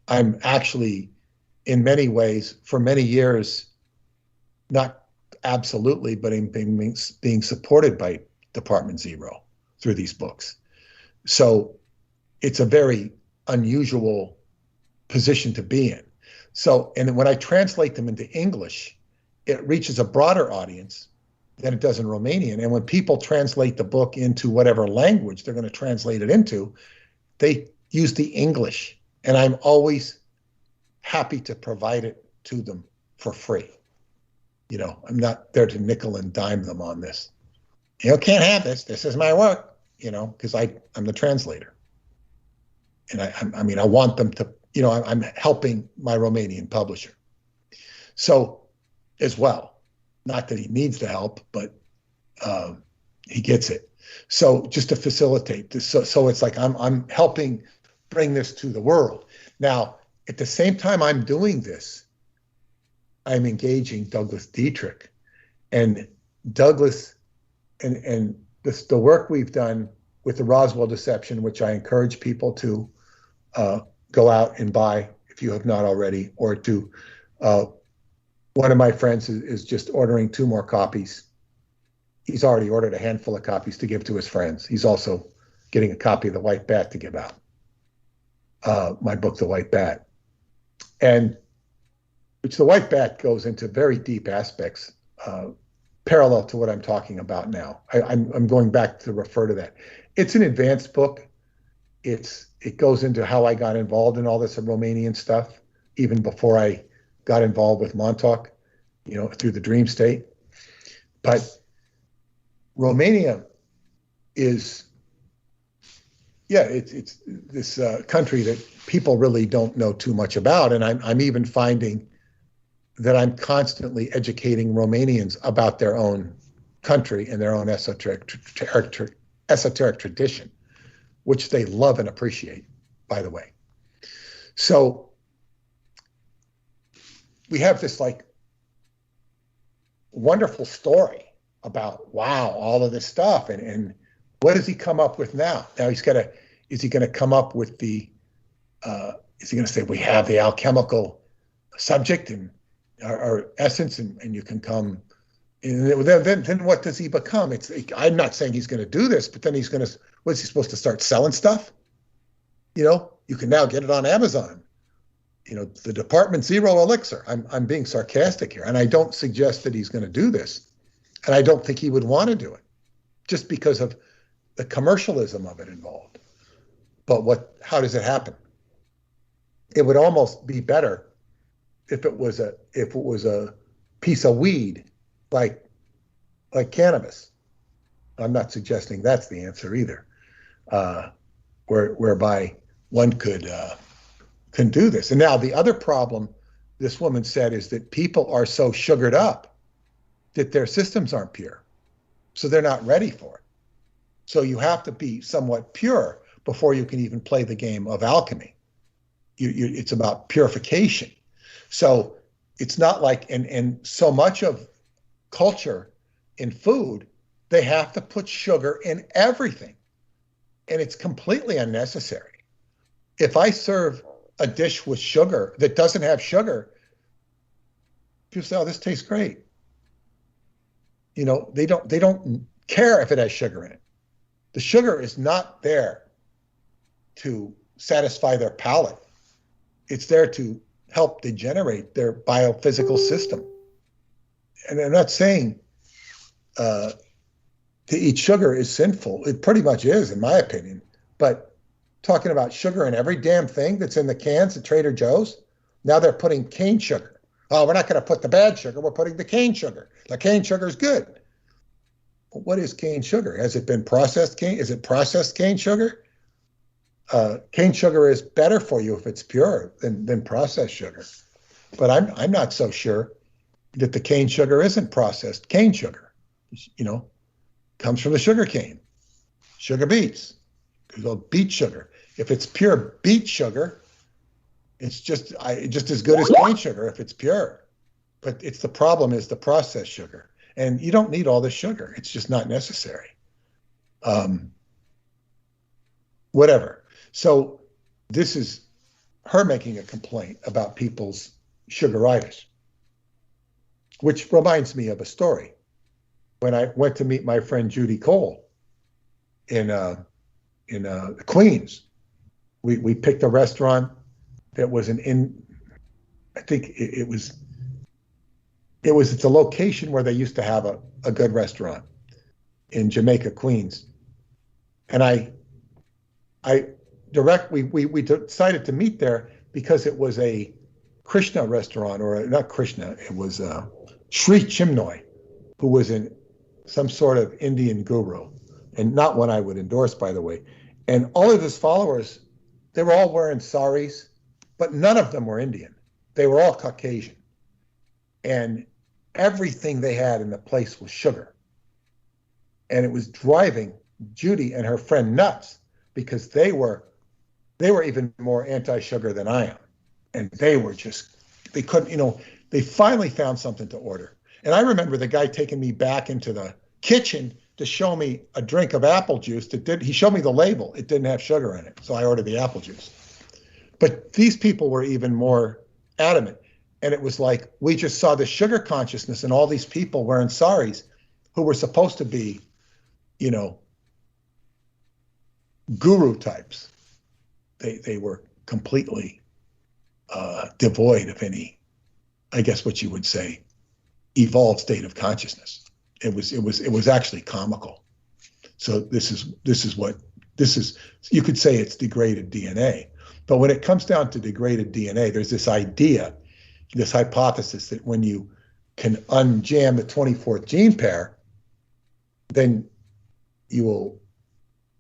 I'm actually, in many ways, for many years, not absolutely, but I'm being supported by Department Zero through these books. So it's a very unusual position to be in. So, and then when I translate them into English, it reaches a broader audience than it does in Romanian. And when people translate the book into whatever language they're going to translate it into, they use the English. And I'm always happy to provide it to them for free. You know, I'm not there to nickel and dime them on this. You can't have this. This is my work, you know, because I'm the translator. And I mean, I want them to, you know, I'm helping my Romanian publisher. So, as well, not that he needs the help, but he gets it. So just to facilitate this, so it's like I'm helping bring this to the world. Now, at the same time I'm doing this, I'm engaging Douglas Dietrich, and Douglas and the work we've done with the Roswell deception, which I encourage people to go out and buy if you have not already, or to one of my friends is just ordering 2 more copies. He's already ordered a handful of copies to give to his friends. He's also getting a copy of The White Bat to give out. My book, The White Bat. And which The White Bat goes into very deep aspects, parallel to what I'm talking about now. I'm going back to refer to that. It's an advanced book. It goes into how I got involved in all this Romanian stuff, even before I got involved with Montauk, you know, through the dream state. But Romania is, yeah, it's this country that people really don't know too much about. And I'm even finding that I'm constantly educating Romanians about their own country and their own esoteric tradition, which they love and appreciate, by the way. So we have this like wonderful story about, wow, all of this stuff. And what does he come up with now? Now is he going to come up with is he going to say, we have the alchemical subject and our essence, and you can come, and then what does he become? I'm not saying he's going to do this, but then what's he supposed to start selling stuff? You know, you can now get it on Amazon. You know, the Department Zero elixir. I'm being sarcastic here, and I don't suggest that he's going to do this, and I don't think he would want to do it, just because of the commercialism of it involved. But how does it happen? It would almost be better if it was a piece of weed, like cannabis. I'm not suggesting that's the answer either, whereby one can do this. And now the other problem this woman said is that people are so sugared up that their systems aren't pure, so they're not ready for it. So you have to be somewhat pure before you can even play the game of alchemy. It's about purification. So it's not like, and so much of culture in food, they have to put sugar in everything. And it's completely unnecessary. If I serve a dish with sugar that doesn't have sugar, people say, oh, this tastes great. You know, they don't care if it has sugar in it. The sugar is not there to satisfy their palate. It's there to help degenerate their biophysical system. And I'm not saying to eat sugar is sinful. It pretty much is, in my opinion. But talking about sugar in every damn thing that's in the cans at Trader Joe's, now they're putting cane sugar. Oh, we're not going to put the bad sugar. We're putting the cane sugar. The cane sugar is good. But what is cane sugar? Has it been processed cane? Is it processed cane sugar? Cane sugar is better for you if it's pure than processed sugar. But I'm not so sure that the cane sugar isn't processed cane sugar. You know, comes from the sugar cane, sugar beets, beet sugar. If it's pure beet sugar, it's just as good as cane sugar if it's pure. But the problem is the processed sugar, and you don't need all this sugar. It's just not necessary. Whatever. So this is her making a complaint about people's sugaritis, which reminds me of a story. When I went to meet my friend Judy Cole in Queens, we picked a restaurant that was I think it's a location where they used to have a good restaurant in Jamaica, Queens. And we decided to meet there because it was a Krishna restaurant, or not Krishna, it was Sri Chimnoy, who was some sort of Indian guru, and not one I would endorse, by the way. And all of his followers, they were all wearing saris, but none of them were Indian. They were all Caucasian. And everything they had in the place was sugar. And it was driving Judy and her friend nuts, because they were even more anti-sugar than I am. And they couldn't, they finally found something to order. And I remember the guy taking me back into the kitchen to show me a drink of apple juice he showed me the label. It didn't have sugar in it. So I ordered the apple juice. But these people were even more adamant. And it was like, we just saw the sugar consciousness in all these people wearing saris who were supposed to be, guru types. They were completely devoid of any, I guess what you would say, evolved state of consciousness. It was actually comical. So this is you could say it's degraded DNA. But when it comes down to degraded DNA, there's this idea, this hypothesis that when you can unjam the 24th gene pair, then you will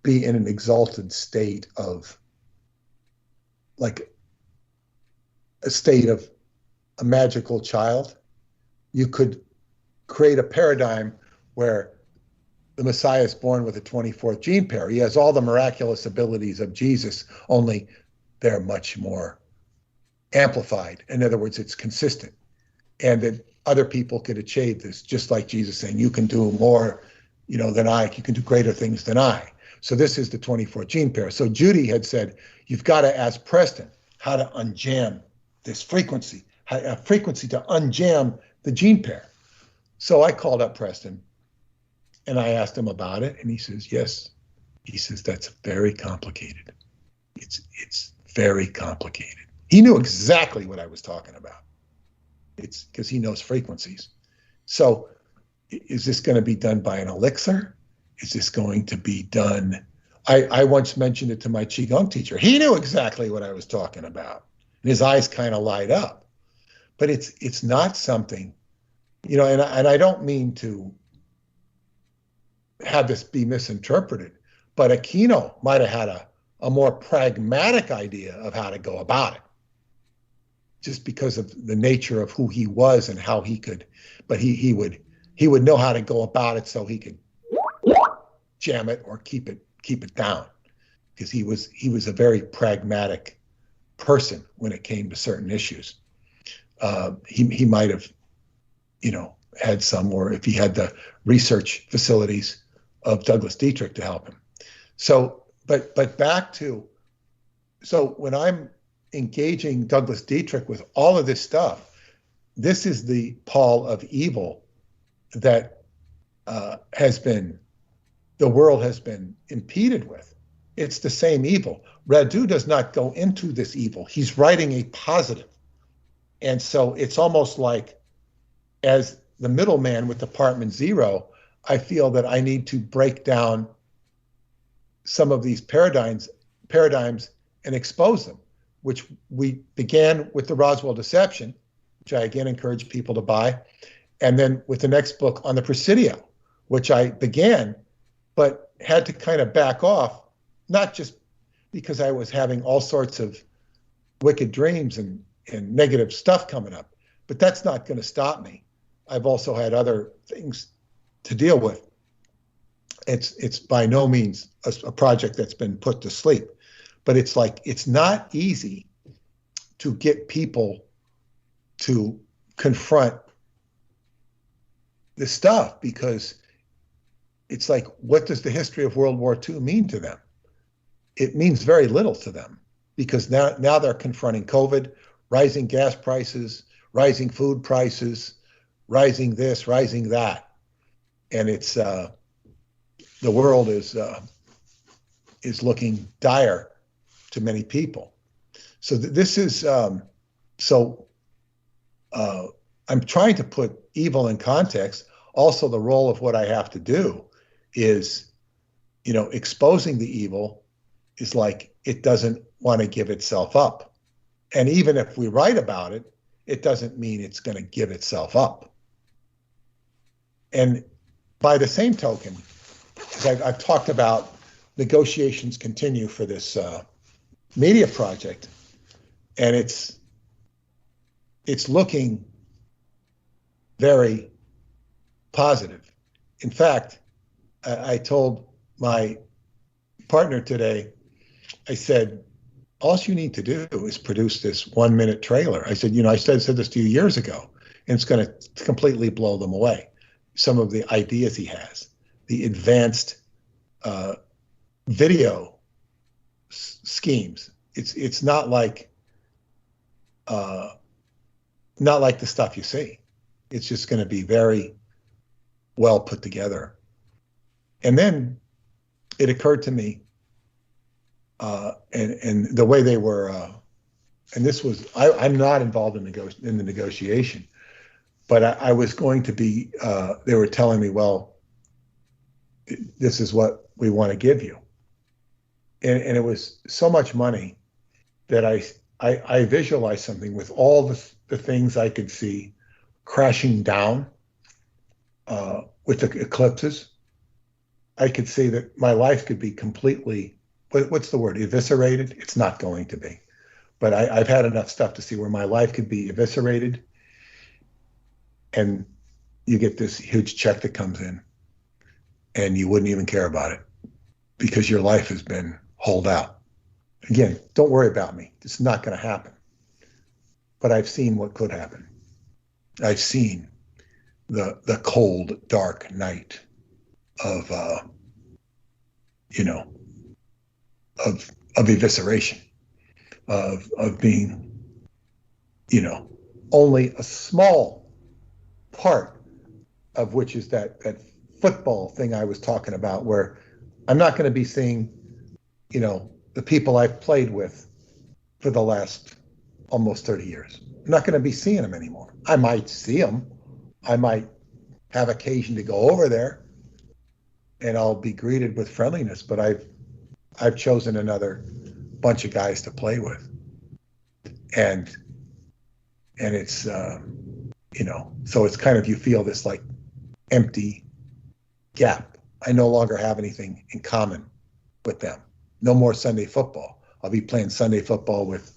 be in an exalted state of, like a state of a magical child. You could create a paradigm where the Messiah is born with a 24th gene pair. He has all the miraculous abilities of Jesus, only they're much more amplified. In other words, it's consistent. And that other people could achieve this, just like Jesus saying, you can do more, than I, you can do greater things than I. So this is the 24th gene pair. So Judy had said, you've got to ask Preston how to unjam this frequency, a frequency to unjam the gene pair. So I called up Preston and I asked him about it. And he says, yes. He says, that's very complicated. It's very complicated. He knew exactly what I was talking about. It's because he knows frequencies. So is this going to be done by an elixir? Is this going to be done? I once mentioned it to my Qigong teacher. He knew exactly what I was talking about. And his eyes kind of light up. But it's not something, and I don't mean to have this be misinterpreted, but Aquino might have had a more pragmatic idea of how to go about it, just because of the nature of who he was and how he could, but he would know how to go about it so he could jam it or keep it down, because he was a very pragmatic person when it came to certain issues. He might have, had some, or if he had the research facilities of Douglas Dietrich to help him. So, but back to, so when I'm engaging Douglas Dietrich with all of this stuff, this is the pall of evil that the world has been impeded with. It's the same evil. Radu does not go into this evil. He's writing a positive. And so it's almost like, as the middleman with Department Zero, I feel that I need to break down some of these paradigms and expose them, which we began with the Roswell Deception, which I again encourage people to buy. And then with the next book on the Presidio, which I began, but had to kind of back off, not just because I was having all sorts of wicked dreams and negative stuff coming up, but that's not going to stop me. I've also had other things to deal with. It's by no means a project that's been put to sleep, but it's like, it's not easy to get people to confront this stuff, because it's like, what does the history of World War II mean to them? It means very little to them, because now they're confronting COVID, rising gas prices, rising food prices, rising this, rising that. And it's, the world is looking dire to many people. So this is, so I'm trying to put evil in context. Also, the role of what I have to do is, exposing the evil is like it doesn't want to give itself up. And even if we write about it, it doesn't mean it's going to give itself up. And by the same token, I've talked about negotiations continue for this media project, and it's looking very positive. In fact, I told my partner today, I said, all you need to do is produce this 1-minute trailer. I said, I said this to you years ago, and it's going to completely blow them away. Some of the ideas he has, the advanced video schemes. It's not like the stuff you see. It's just going to be very well put together. And then it occurred to me, and the way they were, and this was, I'm not involved in the negotiation, but I was going to be, they were telling me, well, this is what we want to give you. And it was so much money that I visualized something with all the things I could see crashing down with the eclipses. I could see that my life could be completely, what's the word, eviscerated? It's not going to be. But I've had enough stuff to see where my life could be eviscerated, and you get this huge check that comes in, and you wouldn't even care about it because your life has been holed out. Again, don't worry about me. It's not going to happen. But I've seen what could happen. I've seen the cold, dark night of evisceration, of being, only a small part of which is that football thing I was talking about, where I'm not going to be seeing, the people I've played with for the last almost 30 years. I'm not going to be seeing them anymore. I might see them. I might have occasion to go over there, and I'll be greeted with friendliness, but I've chosen another bunch of guys to play with. And it's, so it's kind of, you feel this like empty gap. I no longer have anything in common with them. No more Sunday football. I'll be playing Sunday football with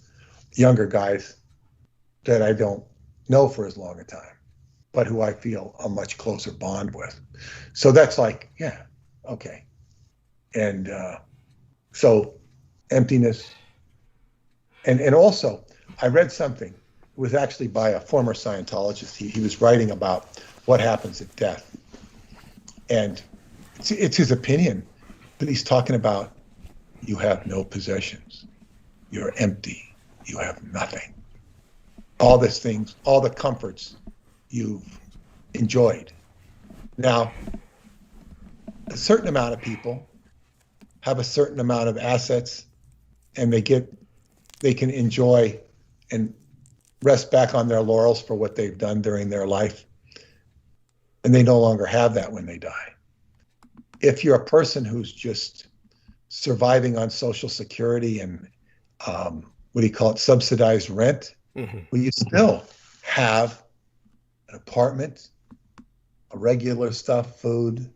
younger guys that I don't know for as long a time, but who I feel a much closer bond with. So that's like, yeah, okay. And so emptiness. And also, I read something. It was actually by a former Scientologist. He was writing about what happens at death. And it's his opinion, but he's talking about, you have no possessions. You're empty. You have nothing. All these things, all the comforts you've enjoyed. Now, a certain amount of people have a certain amount of assets, and they can enjoy and rest back on their laurels for what they've done during their life. And they no longer have that when they die. If you're a person who's just surviving on Social Security and subsidized rent, well, you still have an apartment, a regular stuff, food,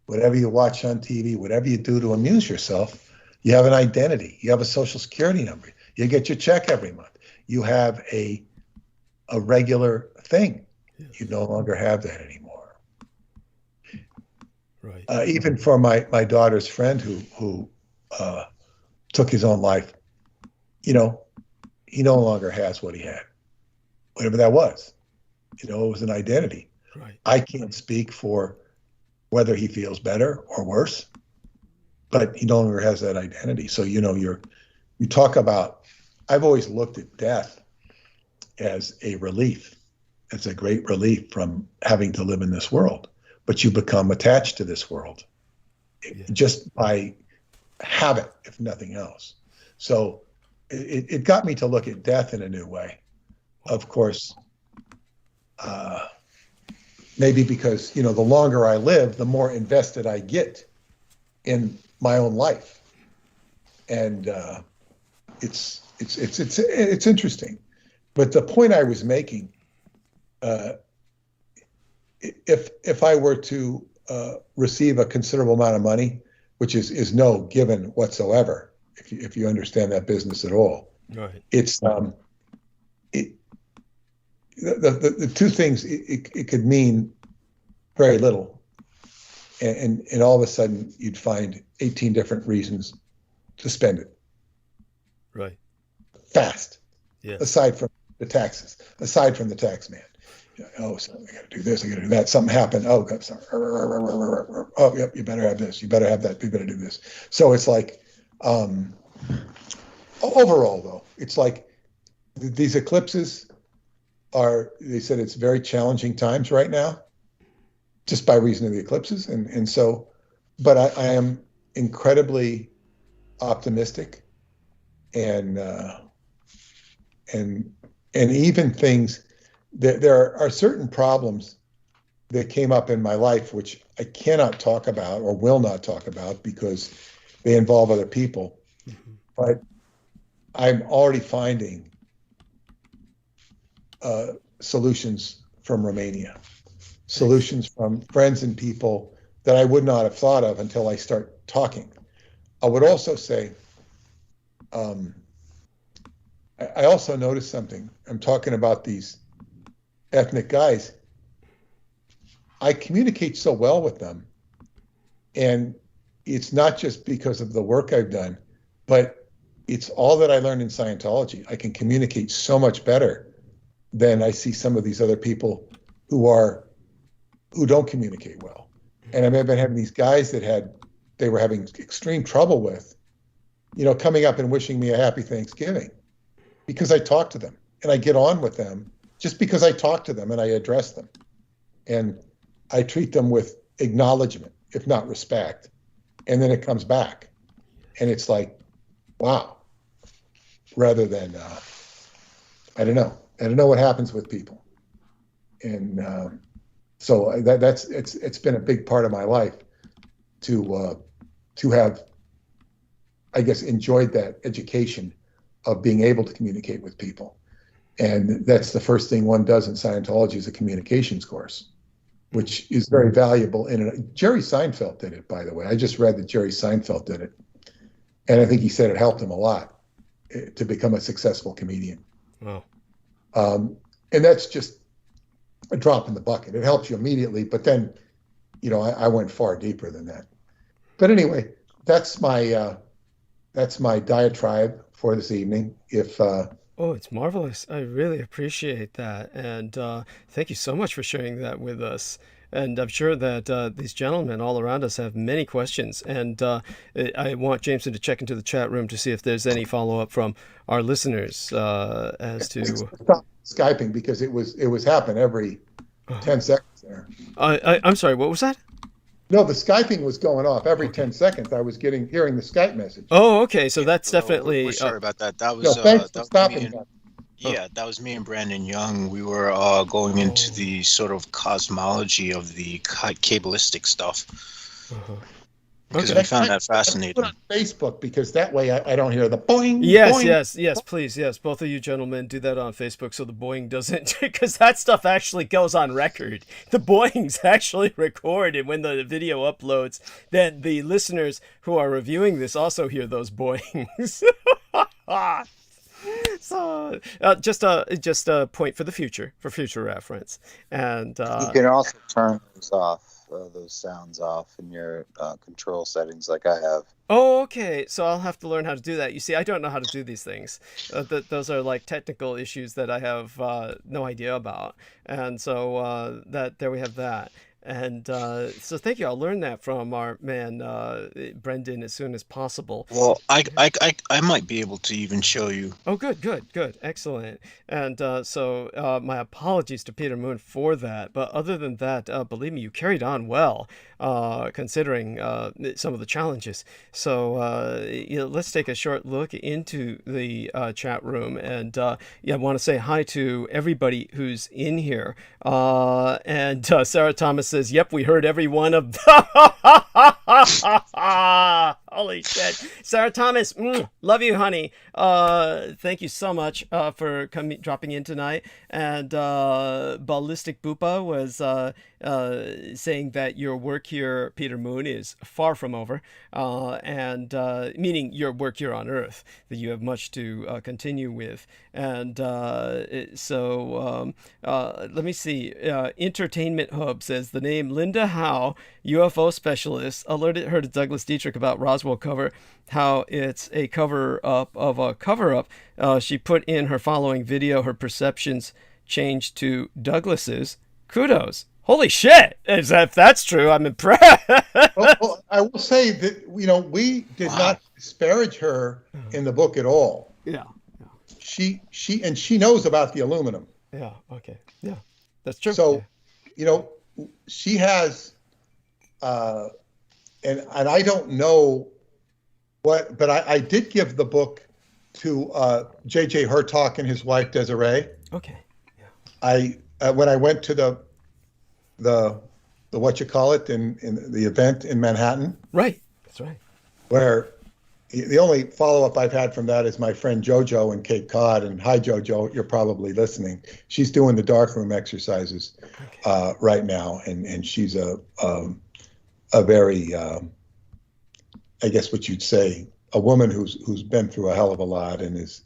whatever you watch on TV, whatever you do to amuse yourself. You have an identity. You have a Social Security number. You get your check every month. You have a regular thing. Yes. You no longer have that anymore. Right. Even for my daughter's friend who took his own life, he no longer has what he had, whatever that was. It was an identity. Right. I can't speak for whether he feels better or worse, but he no longer has that identity. So, you talk about, I've always looked at death as a relief. It's a great relief from having to live in this world, but you become attached to this world just by habit, if nothing else. So it got me to look at death in a new way. Of course, maybe because, the longer I live, the more invested I get in my own life. And it's interesting. But the point I was making, if I were to receive a considerable amount of money, which is no given whatsoever, if you understand that business at all, right? It's the two things it could mean very little, and all of a sudden you'd find 18 different reasons to spend it. Right. Fast. Yeah. Aside from the taxes, aside from the tax man. Oh, so I got to do this, I got to do that. Something happened. Oh, God, sorry. Oh, yep, you better have this. You better have that. You better do this. So it's like, overall, though, it's like these eclipses they said it's very challenging times right now, just by reason of the eclipses. And so, but I am incredibly optimistic and even things that there are certain problems that came up in my life which I cannot talk about or will not talk about because they involve other people. Mm-hmm. But I'm already finding solutions from Romania, solutions from friends and people that I would not have thought of until I start talking. I would also say, I also noticed something. I'm talking about these ethnic guys. I communicate so well with them. And it's not just because of the work I've done, but it's all that I learned in Scientology. I can communicate so much better than I see some of these other people who don't communicate well. And I've been having these guys they were having extreme trouble with, coming up and wishing me a happy Thanksgiving because I talk to them and I get on with them just because I talk to them and I address them. And I treat them with acknowledgement, if not respect. And then it comes back. And it's like, wow. Rather than, I don't know what happens with people. And so it's been a big part of my life to have, I guess, enjoyed that education of being able to communicate with people. And that's the first thing one does in Scientology is a communications course, which is very valuable. Jerry Seinfeld did it, by the way. I just read that Jerry Seinfeld did it. And I think he said it helped him a lot to become a successful comedian. Wow. And that's just a drop in the bucket. It helps you immediately, but then, I went far deeper than that. But anyway, that's my diatribe for this evening. Oh, it's marvelous. I really appreciate that. And thank you so much for sharing that with us. And I'm sure that these gentlemen all around us have many questions. And I want Jameson to check into the chat room to see if there's any follow-up from our listeners as to... Stop Skyping because it was happen every 10 seconds there. I'm sorry, what was that? No, the Skyping was going off every 10 seconds. I was hearing the Skype message. Oh, okay. So that's definitely... We're sorry about that. That was... thanks for stopping that. Yeah, that was me and Brandon Young. We were going into the sort of cosmology of the Kabbalistic stuff. Uh-huh. Because we found that fascinating. Put on Facebook because that way I don't hear the boing. Yes, boing. yes, please, yes. Both of you gentlemen do that on Facebook so the boing doesn't, because that stuff actually goes on record. The boings actually record, and when the video uploads, then the listeners who are reviewing this also hear those boings. So just a point for the future, for future reference. And you can also turn those sounds off in your control settings like I have. Oh, okay. So I'll have to learn how to do that. You see, I don't know how to do these things. Those are like technical issues that I have no idea about. And so there we have that. And so thank you. I'll learn that from our man Brendan as soon as possible. Well, I might be able to even show you. Oh, good, excellent. And so my apologies to Peter Moon for that. But other than that, believe me, you carried on well, considering some of the challenges. So let's take a short look into the chat room. And I want to say hi to everybody who's in here. And Sarah Thomas says, "Yep, we heard every one of them." Holy shit. Sarah Thomas, love you, honey. Thank you so much for dropping in tonight. And Ballistic Bupa was saying that your work here, Peter Moon, is far from over, and meaning your work here on Earth, that you have much to continue with. And so let me see. Entertainment Hub says the name Linda Howe, UFO specialist, alerted her to Douglas Dietrich about Roswell cover, how it's a cover-up of a cover-up. She put in her following video, her perceptions changed to Douglas's. Kudos. Holy shit! If that's true, I'm impressed. Well, I will say that, we did not disparage her in the book at all. Yeah. She knows about the aluminum. Yeah. Okay. Yeah, that's true. So, she has, and I don't know what, but I did give the book to J.J. Hertock and his wife Desiree. Okay. Yeah. When I went to the what you call it in the event in Manhattan. Right. That's right. Where the only follow-up I've had from that is my friend JoJo in Cape Cod. And hi, JoJo, you're probably listening. She's doing the darkroom exercises right now, and she's a very, I guess what you'd say, a woman who's been through a hell of a lot and is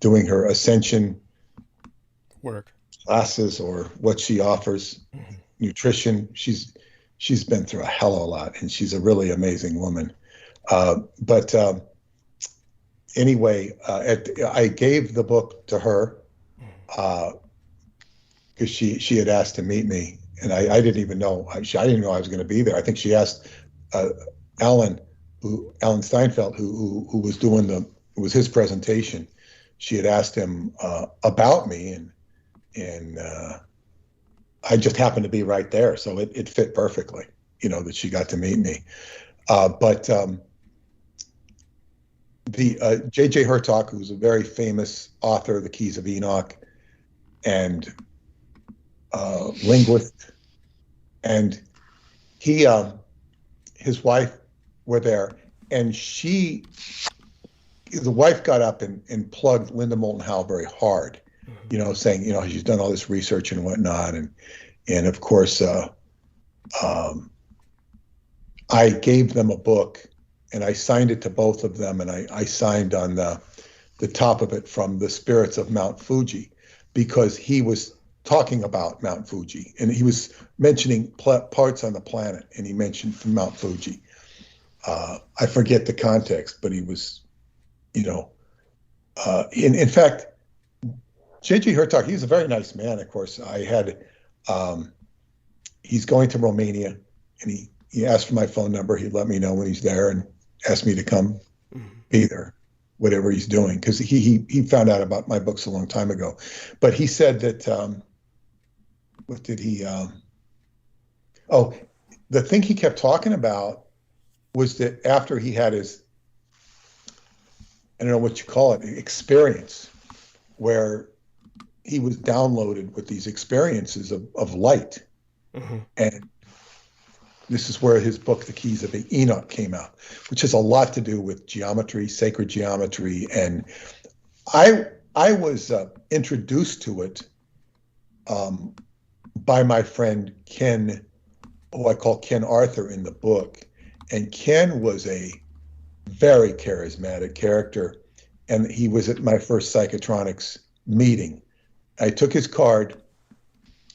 doing her ascension work classes, or what she offers, nutrition. She's been through a hell of a lot, and she's a really amazing woman. But anyway, I gave the book to her because she had asked to meet me, and I didn't even know. I didn't know I was going to be there. I think she asked Alan Steinfeld, who was doing it was his presentation. She had asked him about me, and I just happened to be right there, so it fit perfectly, that she got to meet me. But the J.J. Hertock, who's a very famous author of the Keys of Enoch and linguist, and his wife were there, and the wife got up and plugged Linda Moulton Howe very hard, saying, she's done all this research and whatnot. And of course, I gave them a book, and I signed it to both of them. And I signed on the top of it from the spirits of Mount Fuji, because he was talking about Mount Fuji, and he was mentioning parts on the planet, and he mentioned from Mount Fuji. I forget the context, but he was, in fact, J.J. Hertock, he's a very nice man. Of course, he's going to Romania, and he asked for my phone number. He'd let me know when he's there and asked me to come be there, whatever he's doing, because he found out about my books a long time ago. But he said that, what did he, the thing he kept talking about was that after he had his, I don't know what you call it, experience, where he was downloaded with these experiences of light. And this is where his book, The Keys of Enoch, came out, which has a lot to do with geometry, sacred geometry. And I was introduced to it by my friend Ken, who I call Ken Arthur in the book. And Ken was a very charismatic character, and he was at my first psychotronics meeting. I took his card,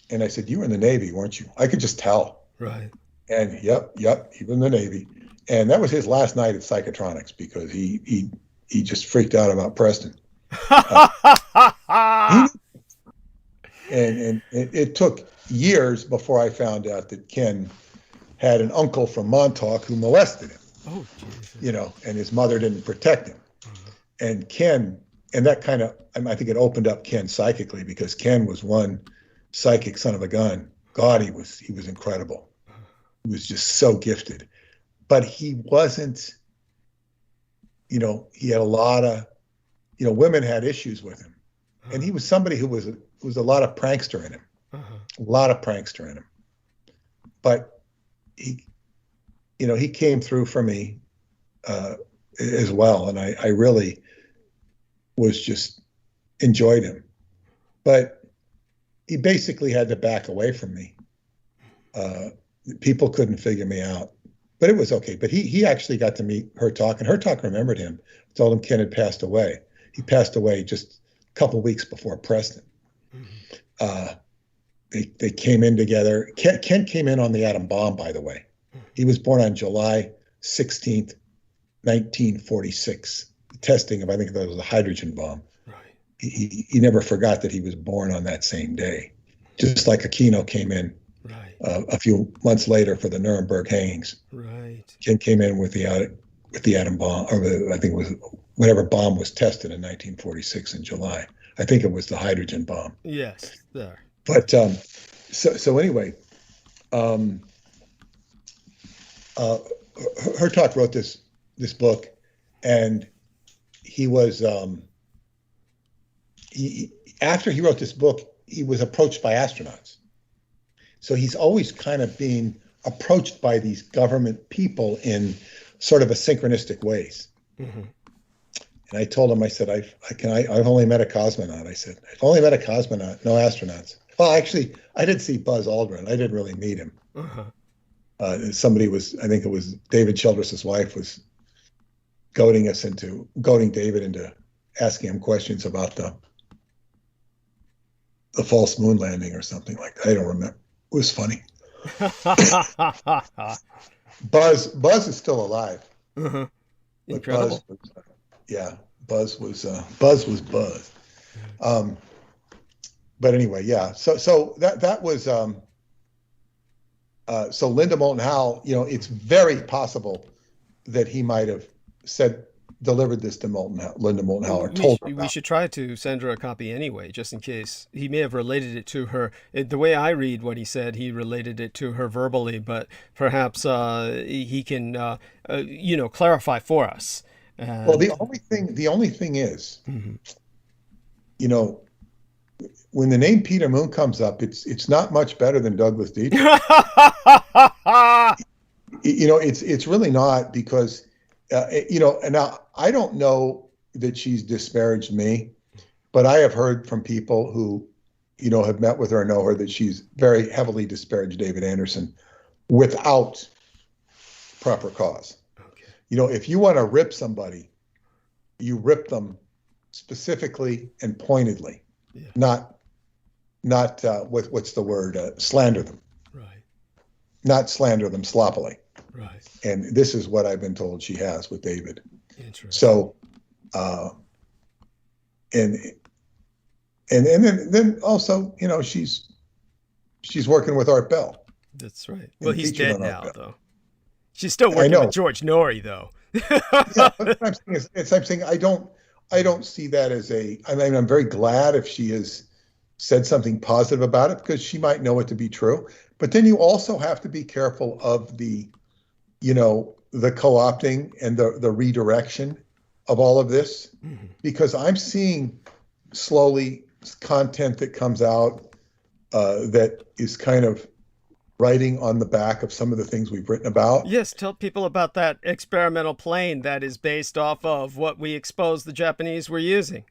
and I said, "You were in the Navy, weren't you?" I could just tell. Right. And yep, he was in the Navy. And that was his last night at psychotronics, because he just freaked out about Preston. And it took years before I found out that Ken had an uncle from Montauk who molested him. Oh, Jesus. You know, and his mother didn't protect him. And Ken, and that kind of, I think it opened up Ken psychically, because Ken was one psychic son of a gun. God, he was incredible. He was just so gifted. But he wasn't, you know, he had a lot of, you know, women had issues with him. And he was somebody who was a lot of prankster in him. A lot of prankster in him. But he, you know, he came through for me as well. And I really was just enjoyed him. But he basically had to back away from me. People couldn't figure me out. But it was okay. But he actually got to meet Hertalk, and Hertalk remembered him. Told him Ken had passed away. He passed away just a couple of weeks before Preston. They came in together. Ken came in on the atom bomb, by the way. He was born on July 16th, 1946. The testing of, I think that was a hydrogen bomb. Right. He never forgot that he was born on that same day. Just like Aquino came in a few months later for the Nuremberg hangings. Right. Ken came in with the atom bomb, or I think it was whatever bomb was tested in 1946 in July. I think it was the hydrogen bomb. Yes, there. But so anyway, Hertalk wrote this book, and he was after he wrote this book, he was approached by astronauts. So he's always kind of being approached by these government people in sort of a synchronistic ways. And I told him, I said, I've only met a cosmonaut. I said, I've only met a cosmonaut, no astronauts. Well, actually, I did see Buzz Aldrin. I didn't really meet him. Somebody was, I think it was David Childress's wife, was goading David into asking him questions about the false moon landing or something like that. I don't remember. It was funny. Buzz is still alive. Incredible. Buzz was Buzz. But anyway, yeah. So that was so Linda Moulton Howe. You know, it's very possible that he might have delivered this to Linda Moulton Howe, or told her about. We should try to send her a copy anyway, just in case. He may have related it to her. The way I read what he said, he related it to her verbally, but perhaps he can, clarify for us. Well, the only thing is, you know, when the name Peter Moon comes up, it's not much better than Douglas Dietrich. You know, it's really not, because you know, and now I don't know that she's disparaged me, but I have heard from people who, you know, have met with her and know her, that she's very heavily disparaged David Anderson without proper cause. Okay. You know, if you want to rip somebody, you rip them specifically and pointedly, not what's the word, slander them. Right. Not slander them sloppily. Right. And this is what I've been told she has with David. Interesting. So, and then also, you know, she's working with Art Bell. That's right. Well, he's dead now, though. She's still working with George Norrie, though. Yeah, but what I'm saying, I don't see that as I mean, I'm very glad if she has said something positive about it, because she might know it to be true. But then you also have to be careful of the co-opting and the redirection of all of this, because I'm seeing slowly content that comes out that is kind of writing on the back of some of the things we've written about. Yes, tell people about that experimental plane that is based off of what we exposed the Japanese were using.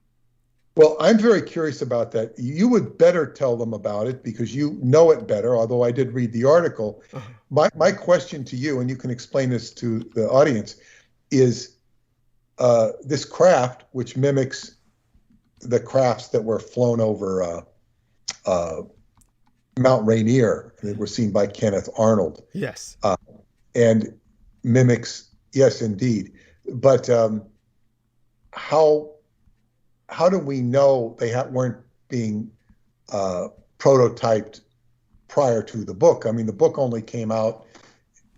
Well, I'm very curious about that. You would better tell them about it, because you know it better, although I did read the article. My question to you, and you can explain this to the audience, is this craft, which mimics the crafts that were flown over Mount Rainier, that were seen by Kenneth Arnold. Yes. And mimics, yes, indeed. But how do we know they weren't being prototyped prior to the book. I mean, the book only came out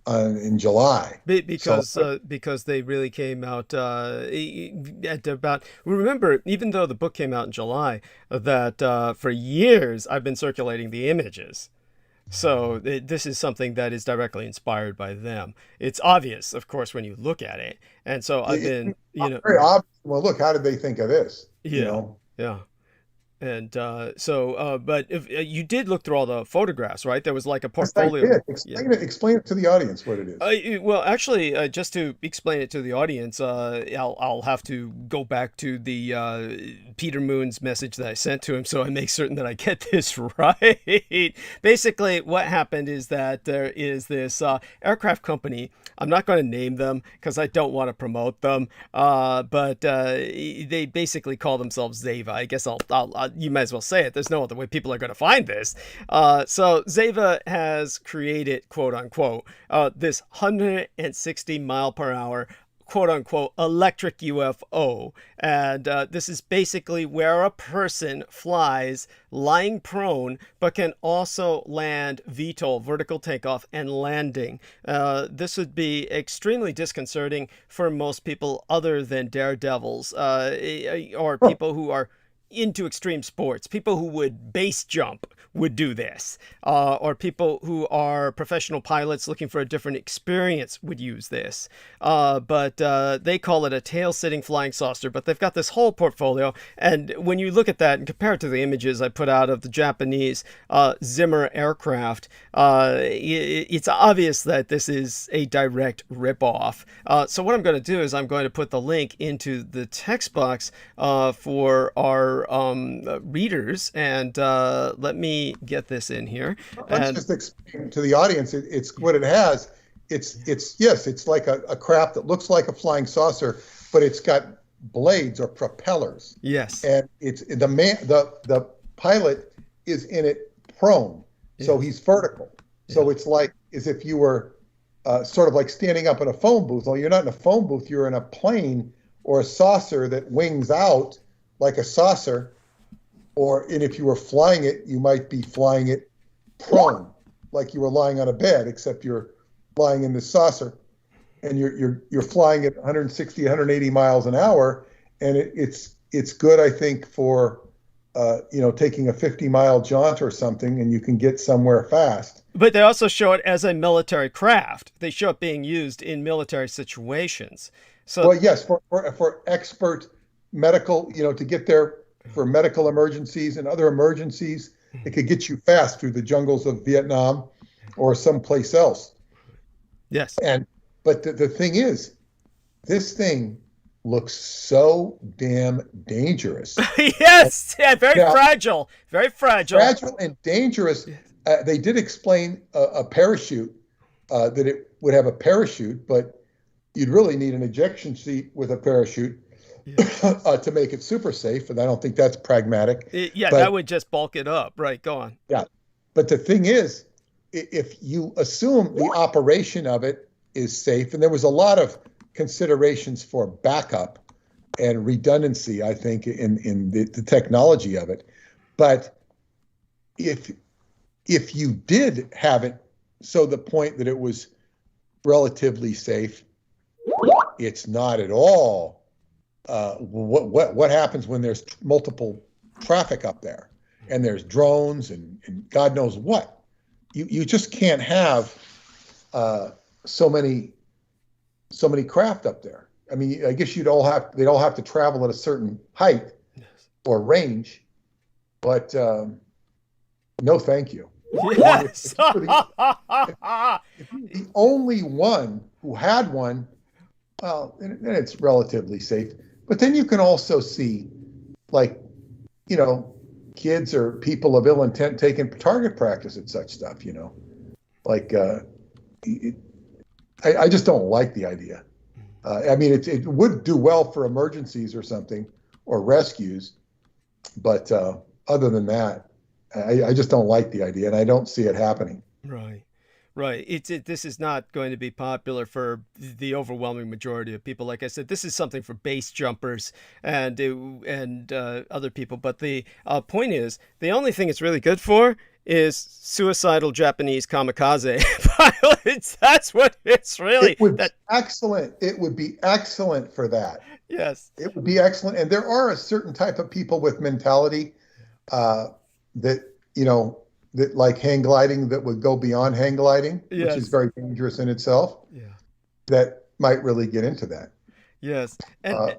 in July. Because they really came out at about. Remember, even though the book came out in July, that for years I've been circulating the images. So this is something that is directly inspired by them. It's obvious, of course, when you look at it. And so I've been, very obvious. Well, look, how did they think of this? Yeah. Yeah. And but if you did look through all the photographs, right? There was like a portfolio. Yes, I did. Explain it to the audience what it is. Well, actually, just to explain it to the audience, I'll have to go back to the Peter Moon's message that I sent to him, so I make certain that I get this right. Basically, what happened is that there is this aircraft company. I'm not going to name them because I don't want to promote them, but they basically call themselves Zeva. I guess you might as well say it. There's no other way people are going to find this. So Zeva has created, quote unquote, this 160 mile per hour, quote unquote, electric UFO. And this is basically where a person flies lying prone, but can also land VTOL, vertical takeoff and landing. This would be extremely disconcerting for most people other than daredevils, or people who are into extreme sports. People who would base jump would do this, or people who are professional pilots looking for a different experience would use this. But they call it a tail-sitting flying saucer, but they've got this whole portfolio. And when you look at that and compare it to the images I put out of the Japanese Zimmer aircraft, it's obvious that this is a direct ripoff. So what I'm going to do is I'm going to put the link into the text box for our readers, and let me get this in here. Let's just explain to the audience. It's what it has. It's like a craft that looks like a flying saucer, but it's got blades or propellers. Yes. And it's the pilot is in it prone, so he's vertical. So it's like as if you were sort of like standing up in a phone booth. Well, you're not in a phone booth. You're in a plane or a saucer that wings out like a saucer, and if you were flying it, you might be flying it prone, like you were lying on a bed, except you're lying in the saucer, and you're flying at 160, 180 miles an hour, and it's good, I think, for taking a 50-mile jaunt or something, and you can get somewhere fast. But they also show it as a military craft. They show it being used in military situations. So, well, yes, for expert medical, to get there for medical emergencies and other emergencies. It could get you fast through the jungles of Vietnam or someplace else. Yes. But the thing is, this thing looks so damn dangerous. Yes, yeah, very fragile Fragile and dangerous. They did explain a parachute, that it would have a parachute, but you'd really need an ejection seat with a parachute. To make it super safe, and I don't think that's pragmatic. That would just bulk it up. Right, go on. Yeah, but the thing is, if you assume the operation of it is safe, and there was a lot of considerations for backup and redundancy, I think, in the technology of it, but if you did have it so the point that it was relatively safe, it's not at all. What happens when there's multiple traffic up there and there's drones and God knows what? You just can't have so many craft up there. I mean, I guess they'd all have to travel at a certain height or range, but no, thank you. Yes. If you're the only one who had one, well, then it's relatively safe. But then you can also see, kids or people of ill intent taking target practice at such stuff, I just don't like the idea. I mean, it would do well for emergencies or something, or rescues. But other than that, I just don't like the idea, and I don't see it happening. Right. Right. This is not going to be popular for the overwhelming majority of people. Like I said, this is something for base jumpers and other people. But the point is, the only thing it's really good for is suicidal Japanese kamikaze pilots. That's what it's really. It would be That excellent. It would be excellent for that. yes. It would be excellent. And there are a certain type of people with mentality that, that like hang gliding, that would go beyond hang gliding, which Yes. is very dangerous in itself, Yeah. that might really get into that. Yes. And Uh,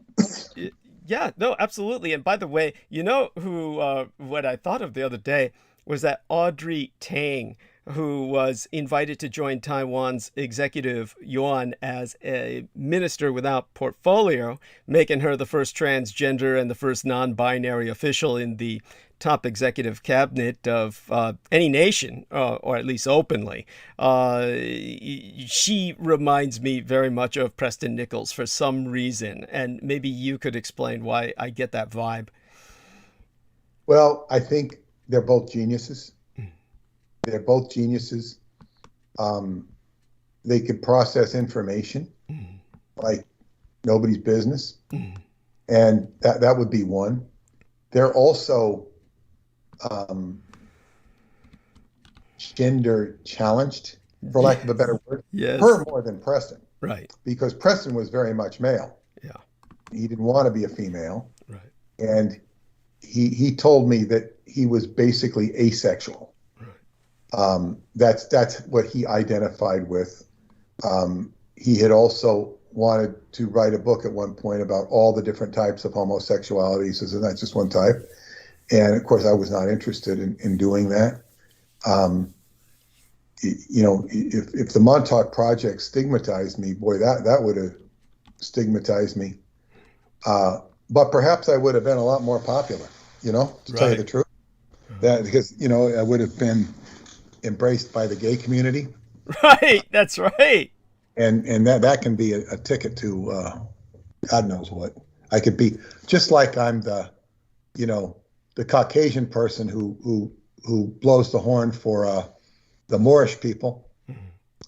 yeah, no, absolutely. And by the way, you know who, what I thought of the other day was that Audrey Tang, who was invited to join Taiwan's executive yuan as a minister without portfolio, making her the first transgender and the first non-binary official in the top executive cabinet of any nation, or at least openly. She reminds me very much of Preston Nichols for some reason, and maybe you could explain why I get that vibe. well, I think they're both geniuses. They're both geniuses. They could process information like nobody's business. And that would be one. They're also gender challenged, for lack of a better word. Yes. Her more than Preston, Right. because Preston was very much male. Yeah. He didn't want to be a female. Right. And he told me that he was basically asexual. Right. That's what he identified with. He had also wanted to write a book at one point about all the different types of homosexuality. He says, that's just one type. And of course, I was not interested in doing that. If the Montauk Project stigmatized me, boy, that would have stigmatized me. But perhaps I would have been a lot more popular, to tell you the truth. That because I would have been embraced by the gay community. Right. That's right. And that can be a ticket to God knows what. I could be just like I'm the Caucasian person who blows the horn for the Moorish people.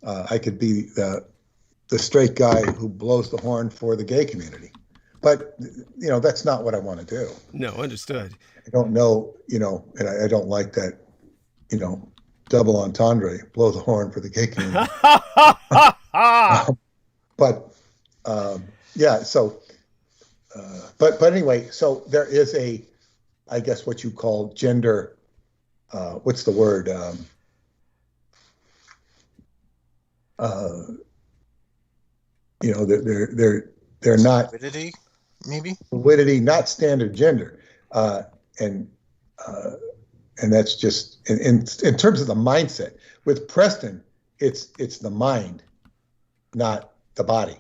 I could be the straight guy who blows the horn for the gay community. But that's not what I want to do. No, understood. I don't know, and I don't like that, double entendre, blow the horn for the gay community. But yeah, so but anyway, so there is I guess what you call gender, what's the word? They're not Fluidity, maybe? fluidity, not standard gender, and that's just in terms of the mindset. With Preston, it's the mind, not the body,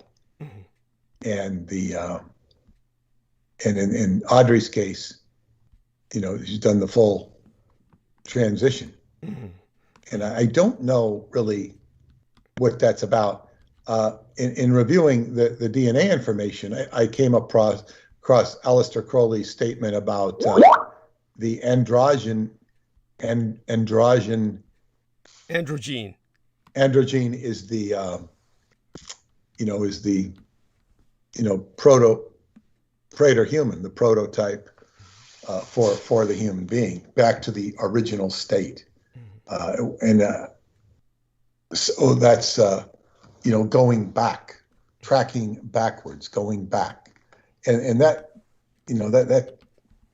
and and in Audrey's case, she's done the full transition, and I don't know really what that's about. In reviewing the DNA information, I came across Aleister Crowley's statement about the androgen Androgen. Androgen is the proto-human, the prototype for the human being, back to the original state, so that's going back, tracking backwards, going back, and that that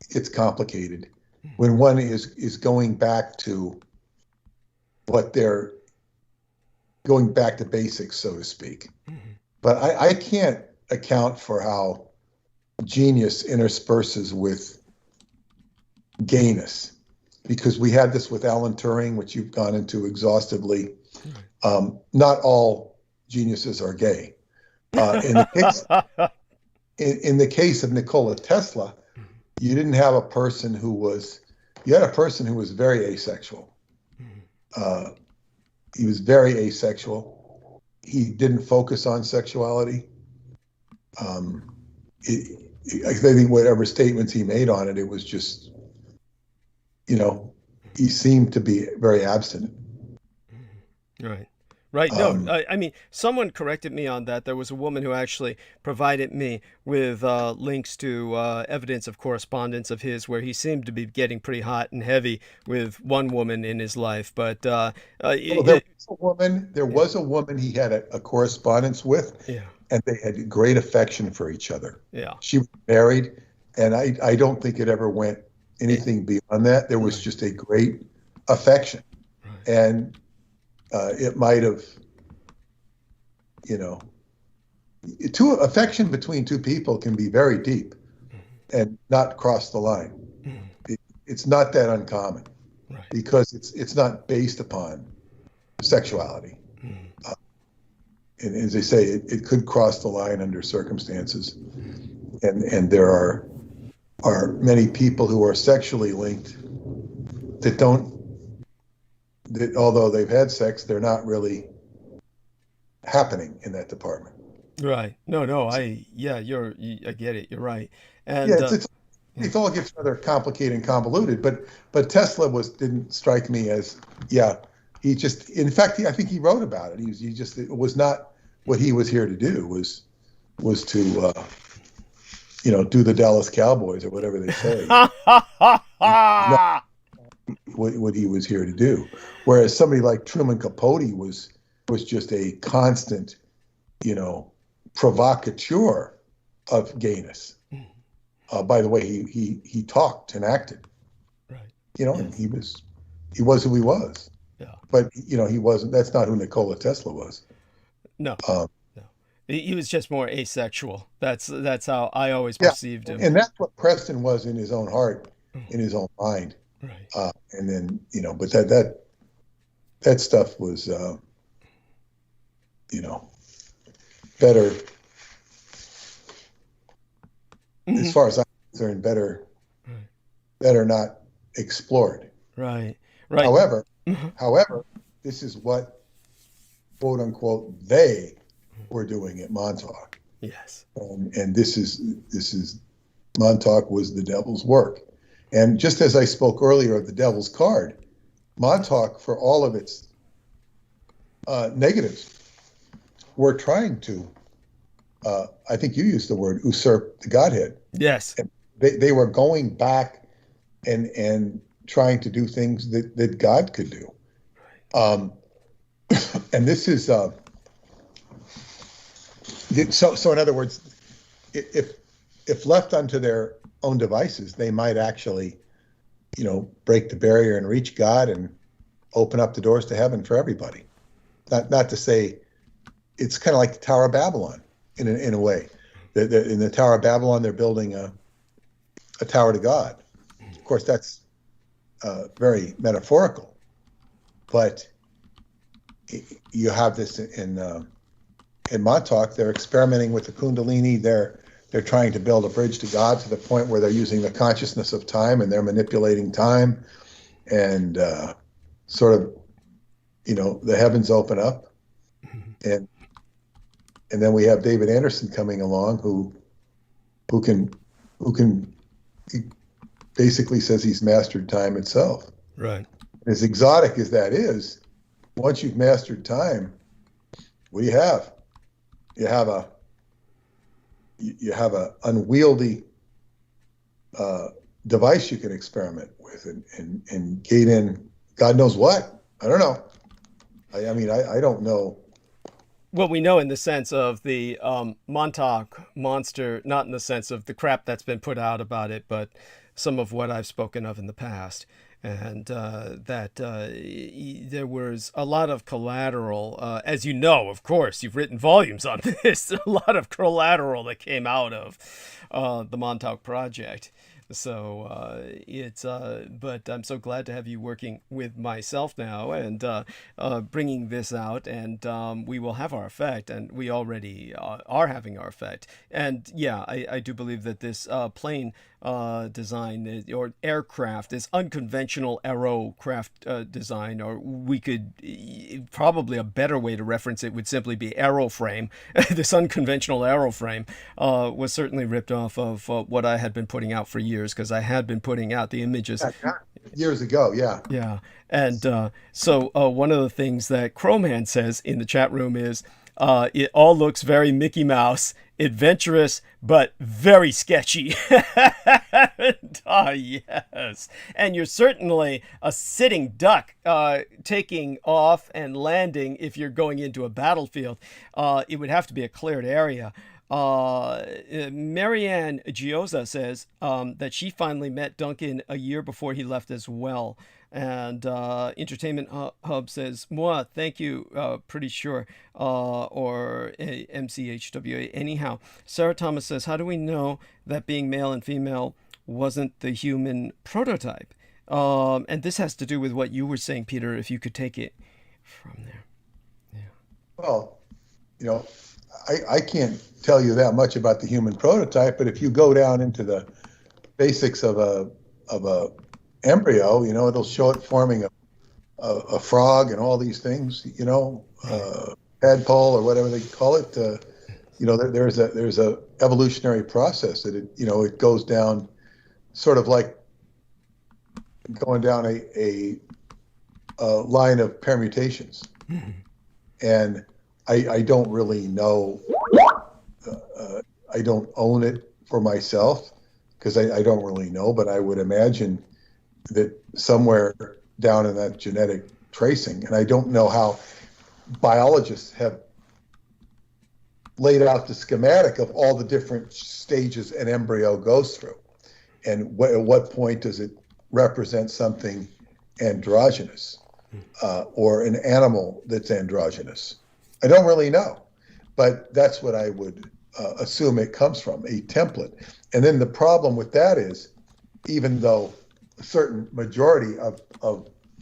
it's complicated when one is going back to what they're going back to basics, so to speak. But I can't account for how genius intersperses with gayness, because we had this with Alan Turing, which you've gone into exhaustively. Not all geniuses are gay. In the case of Nikola Tesla, you didn't have a person who was. You had a person who was very asexual. He was very asexual. He didn't focus on sexuality. I think whatever statements he made on it, it was just, he seemed to be very abstinent. Right. Right. No, Um, I mean, someone corrected me on that. There was a woman who actually provided me with links to evidence of correspondence of his where he seemed to be getting pretty hot and heavy with one woman in his life. But well, there yeah, was a woman he had a correspondence with, yeah, and they had great affection for each other. yeah, She was married, and I don't think it ever went yeah, anything beyond that. There was right, just a great affection, right. and it might have, you know, affection between two people can be very deep and not cross the line. Mhm. It's not that uncommon Right. because it's not based upon sexuality. Mhm. And as they say, it could cross the line under circumstances, and there are many people who are sexually linked that don't, that although they've had sex, they're not really happening in that department. Right. No, yeah, I get it. You're right. Yeah, And yeah, it all gets rather complicated and convoluted, but Tesla didn't strike me as, yeah, he just, in fact, I think he wrote about it. He just, it was not what he was here to do, was to do the Dallas Cowboys or whatever they say. Not what he was here to do. Whereas somebody like Truman Capote was just a constant, provocateur of gayness. By the way, he talked and acted, right. and Yes. he was who he was. Yeah. But he wasn't. That's not who Nikola Tesla was. No. Um, No. He was just more asexual. That's how I always yeah, perceived him. and that's what Preston was in his own heart, Mm. in his own mind. Right. And then but that stuff was better, Mhm. as far as I'm concerned, better Right. not explored. Right. Right. However, Mhm. this is what, quote unquote, they were doing at Montauk, Yes. and this is Montauk was the devil's work. And just as I spoke earlier of the devil's card, Montauk, for all of its negatives, were trying to, I think you used the word, usurp the Godhead. Yes. And they were going back and trying to do things that God could do. And this is so. In other words, if left unto their own devices, they might actually, break the barrier and reach God and open up the doors to heaven for everybody. Not to say it's kind of like the Tower of Babylon in a way. In the Tower of Babylon, they're building a tower to God. Of course, that's very metaphorical, but you have this in Montauk. They're experimenting with the Kundalini. They're trying to build a bridge to God to the point where they're using the consciousness of time and they're manipulating time, and sort of, the heavens open up, and then we have David Anderson coming along who he basically says he's mastered time itself. Right. As exotic as that is, once you've mastered time, what do you have? You have a unwieldy device you can experiment with and gate in God knows what. I don't know. I mean, I don't know. Well, we know in the sense of the Montauk monster, not in the sense of the crap that's been put out about it, but some of what I've spoken of in the past. And that there was a lot of collateral, as you know, of course, you've written volumes on this, a lot of collateral that came out of the Montauk Project. So but I'm so glad to have you working with myself now and bringing this out, and we will have our effect, and we already are having our effect. And yeah, I do believe that this plane design, or aircraft, this unconventional aerocraft design, or we could probably a better way to reference it would simply be aeroframe. This unconventional aeroframe was certainly ripped off of what I had been putting out for years, because I had been putting out the images. Years ago, yeah. Yeah. And so one of the things that Crowman says in the chat room is, it all looks very Mickey Mouse, adventurous, but very sketchy. Yes. And you're certainly a sitting duck taking off and landing if you're going into a battlefield. It would have to be a cleared area. Marianne Gioza says that she finally met Duncan a year before he left as well. And Entertainment Hub says, "Moi, thank you, pretty sure," or MCHWA. Anyhow, Sarah Thomas says, "How do we know that being male and female wasn't the human prototype?" And this has to do with what you were saying, Peter, if you could take it from there. Yeah. Well, I can't tell you that much about the human prototype, but if you go down into the basics of a embryo, it'll show it forming a frog and all these things, tadpole or whatever they call it. There's a evolutionary process that it goes down, sort of like going down a line of permutations. Mm-hmm. And I don't really know. I don't own it for myself because I don't really know, but I would imagine that somewhere down in that genetic tracing, and I don't know how biologists have laid out the schematic of all the different stages an embryo goes through, and at what point does it represent something androgynous or an animal that's androgynous. I don't really know, but that's what I would assume it comes from, a template. And then the problem with that is, even though a certain majority of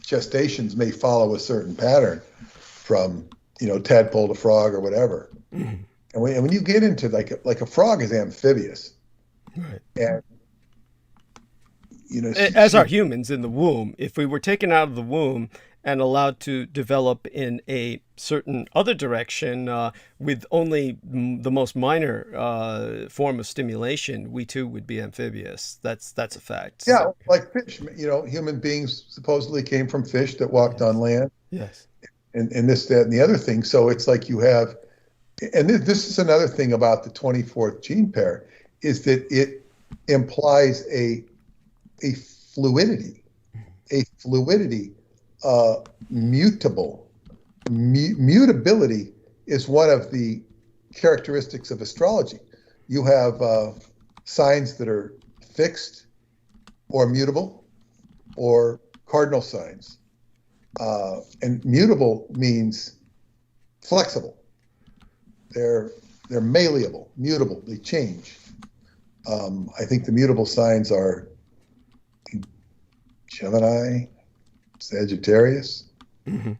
gestations may follow a certain pattern from, tadpole to frog or whatever. Mm-hmm. And when you get into like a frog is amphibious. Right. And, as are humans in the womb. If we were taken out of the womb and allowed to develop in a certain other direction with only the most minor form of stimulation, we too would be amphibious. That's a fact. Yeah, so, like fish. Human beings supposedly came from fish that walked on land. Yes. And this, that, and the other thing. So it's like you have, and this is another thing about the 24th gene pair, is that it implies a fluidity, mutable. Mutability is one of the characteristics of astrology. You have signs that are fixed or mutable, or cardinal signs. And mutable means flexible. They're malleable, mutable. They change. I think the mutable signs are Gemini, Sagittarius. Mm-hmm.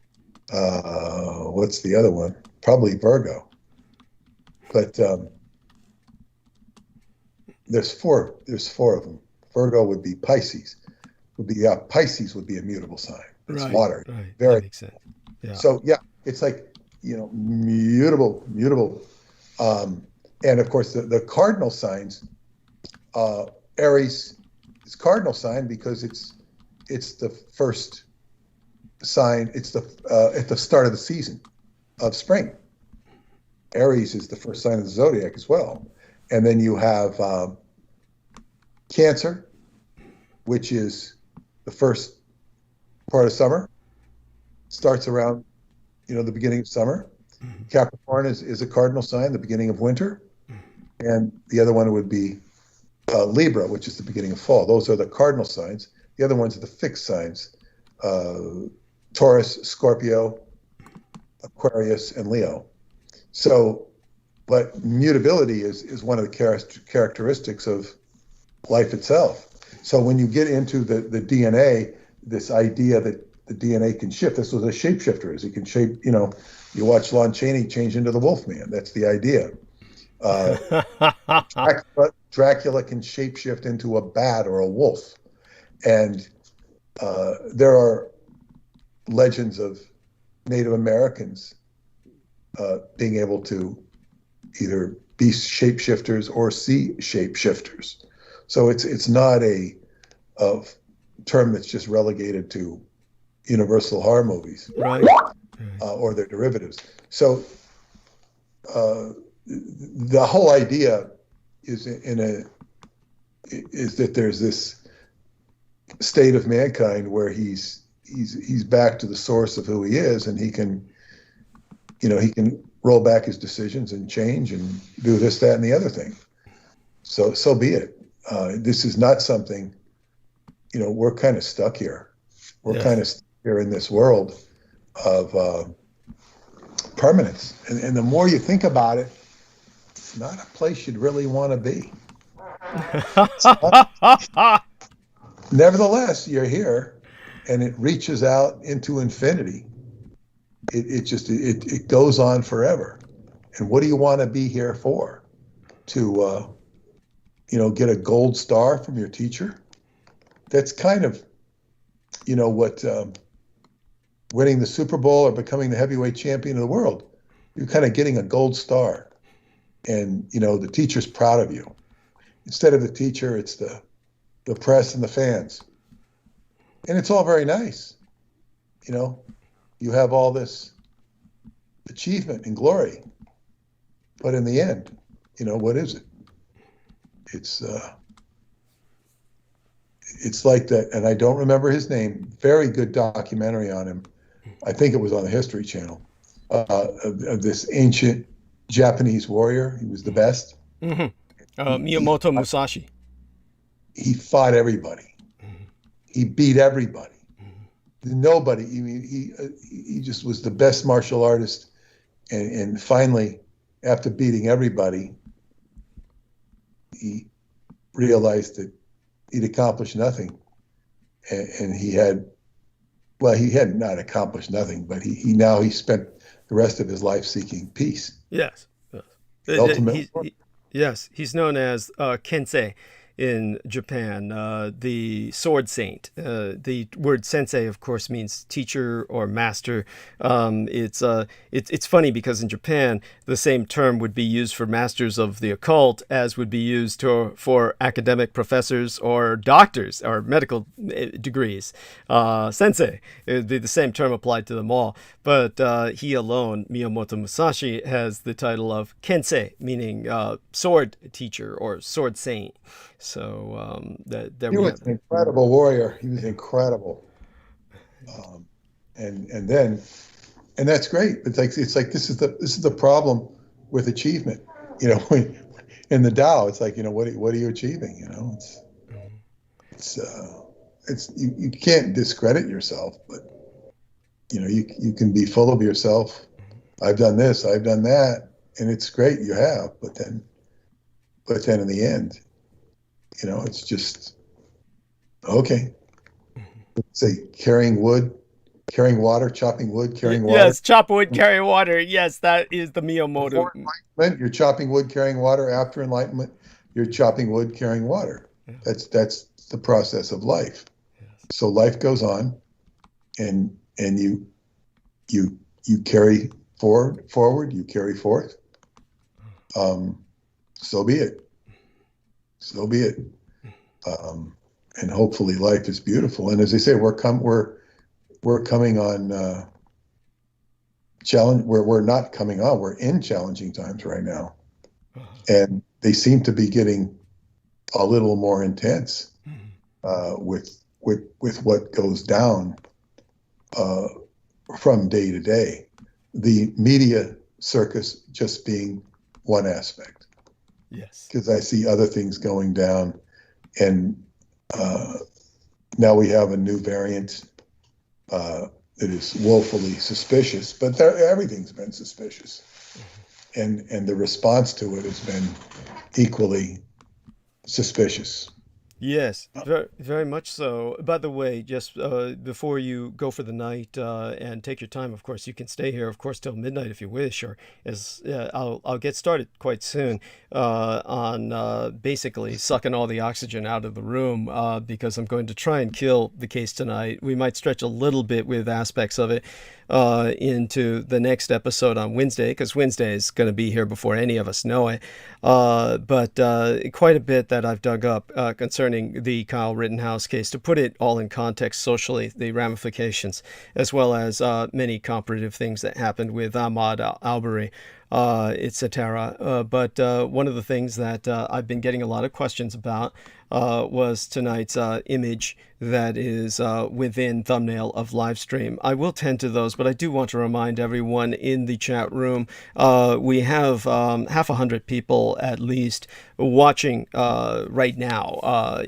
What's the other one? Probably Virgo. But there's four of them. Virgo would be Pisces. Pisces would be a mutable sign. It's water. Right. Very. That makes sense. Yeah. So yeah, it's like mutable. And of course the cardinal signs. Aries is cardinal sign because it's the first sign. It's at the start of the season of spring. Aries is the first sign of the zodiac as well. And then you have Cancer, which is the first part of summer. Starts around, the beginning of summer. Mm-hmm. Capricorn is a cardinal sign, the beginning of winter. Mm-hmm. And the other one would be Libra, which is the beginning of fall. Those are the cardinal signs. The other ones are the fixed signs. Taurus, Scorpio, Aquarius, and Leo. So, but mutability is one of the characteristics of life itself. So when you get into the DNA, this idea that the DNA can shift, this was a shapeshifter, is it can shape, you watch Lon Chaney change into the Wolfman. That's the idea. Uh, Dracula can shapeshift into a bat or a wolf. And there are legends of Native Americans being able to either be shapeshifters or see shapeshifters. So it's not a term that's just relegated to Universal horror movies, Right. or their derivatives. So the whole idea is that there's this state of mankind where he's back to the source of who he is, and he can roll back his decisions and change and do this, that, and the other thing. So be it. This is not something, we're kind of stuck here. We're kind of stuck here in this world of permanence. And the more you think about it, it's not a place you'd really want to be. Nevertheless, you're here, and it reaches out into infinity. It goes on forever. And what do you want to be here for? To get a gold star from your teacher? That's kind of what winning the Super Bowl or becoming the heavyweight champion of the world. You're kind of getting a gold star, and the teacher's proud of you. Instead of the teacher, it's the press and the fans, and it's all very nice. You have all this achievement and glory, but in the end, what is it? It's like that, and I don't remember his name. Very good documentary on him. I think it was on the History Channel, of this ancient Japanese warrior. He was the best. Mm-hmm. Miyamoto Musashi. He fought everybody. Mm-hmm. He beat everybody. Mm-hmm. Nobody. He just was the best martial artist. And finally, after beating everybody, he realized that he'd accomplished nothing. And he had not accomplished nothing, but he spent the rest of his life seeking peace. Yes. Yes. He's known as Kensei in Japan, the sword saint. The word sensei, of course, means teacher or master. It's funny because in Japan, the same term would be used for masters of the occult as would be used for academic professors or doctors or medical degrees. Sensei, it would be the same term applied to them all. But he alone, Miyamoto Musashi, has the title of Kensei, meaning sword teacher or sword saint. So he was an incredible warrior. He was incredible, and that's great. It's like this is the problem with achievement. In the Tao, it's like what are you achieving? It's you can't discredit yourself, but you can be full of yourself. I've done this, I've done that, and it's great you have, but then in the end, it's just okay. Say carrying wood, carrying water, chopping wood, carrying water. Yes, chop wood, carry water. Yes, that is the Miyamoto. Before enlightenment, you're chopping wood, carrying water. After enlightenment, you're chopping wood, carrying water. Yeah. That's the process of life. Yes. So life goes on, and you carry forward, you carry forth. So be it. So be it. And hopefully life is beautiful. And as they say, we're coming on challenge. We're not coming on. We're in challenging times right now, and they seem to be getting a little more intense with what goes down from day to day. The media circus just being one aspect. Yes. Because I see other things going down, and now we have a new variant that is woefully suspicious, but everything's been suspicious. And the response to it has been equally suspicious. Yes, very, very much so. By the way, just before you go for the night and take your time, of course, you can stay here, of course, till midnight if you wish, or as I'll get started quite soon on basically sucking all the oxygen out of the room because I'm going to try and kill the case tonight. We might stretch a little bit with aspects of it into the next episode on Wednesday, because Wednesday is going to be here before any of us know it. But quite a bit that I've dug up concerning the Kyle Rittenhouse case to put it all in context socially, the ramifications, as well as many comparative things that happened with Ahmaud Arbery, etc. But one of the things that I've been getting a lot of questions about was tonight's image that is within thumbnail of live stream. I will tend to those, but I do want to remind everyone in the chat room we have half 100 people at least watching right now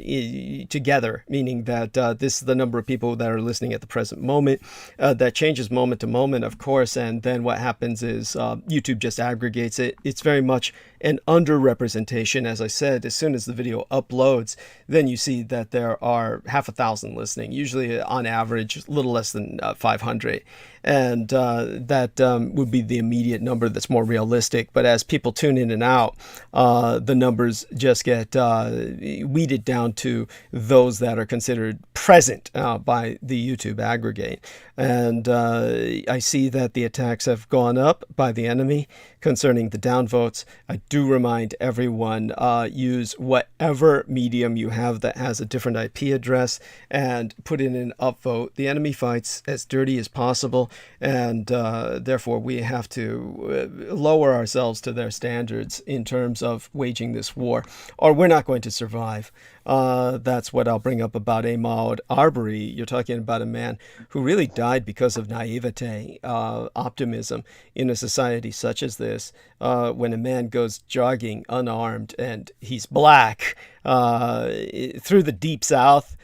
together, meaning that this is the number of people that are listening at the present moment. That changes moment to moment, of course, and then what happens is YouTube just aggregates it. It's very much an underrepresentation. As I said, as soon as the video uploads, then you see that there are half a thousand listening, usually on average a little less than 500, and that would be the immediate number that's more realistic. But as people tune in and out, the numbers just get weeded down to those that are considered present by the YouTube aggregate. And I see that the attacks have gone up by the enemy concerning the downvotes. I do remind everyone, use whatever medium you have that has a different IP address and put in an upvote. The enemy fights as dirty as possible, and therefore we have to lower ourselves to their standards in terms of waging this war, or we're not going to survive. That's what I'll bring up about Ahmaud Arbery. You're talking about a man who really died because of naivete, optimism in a society such as this. When a man goes jogging unarmed and he's black through the deep south,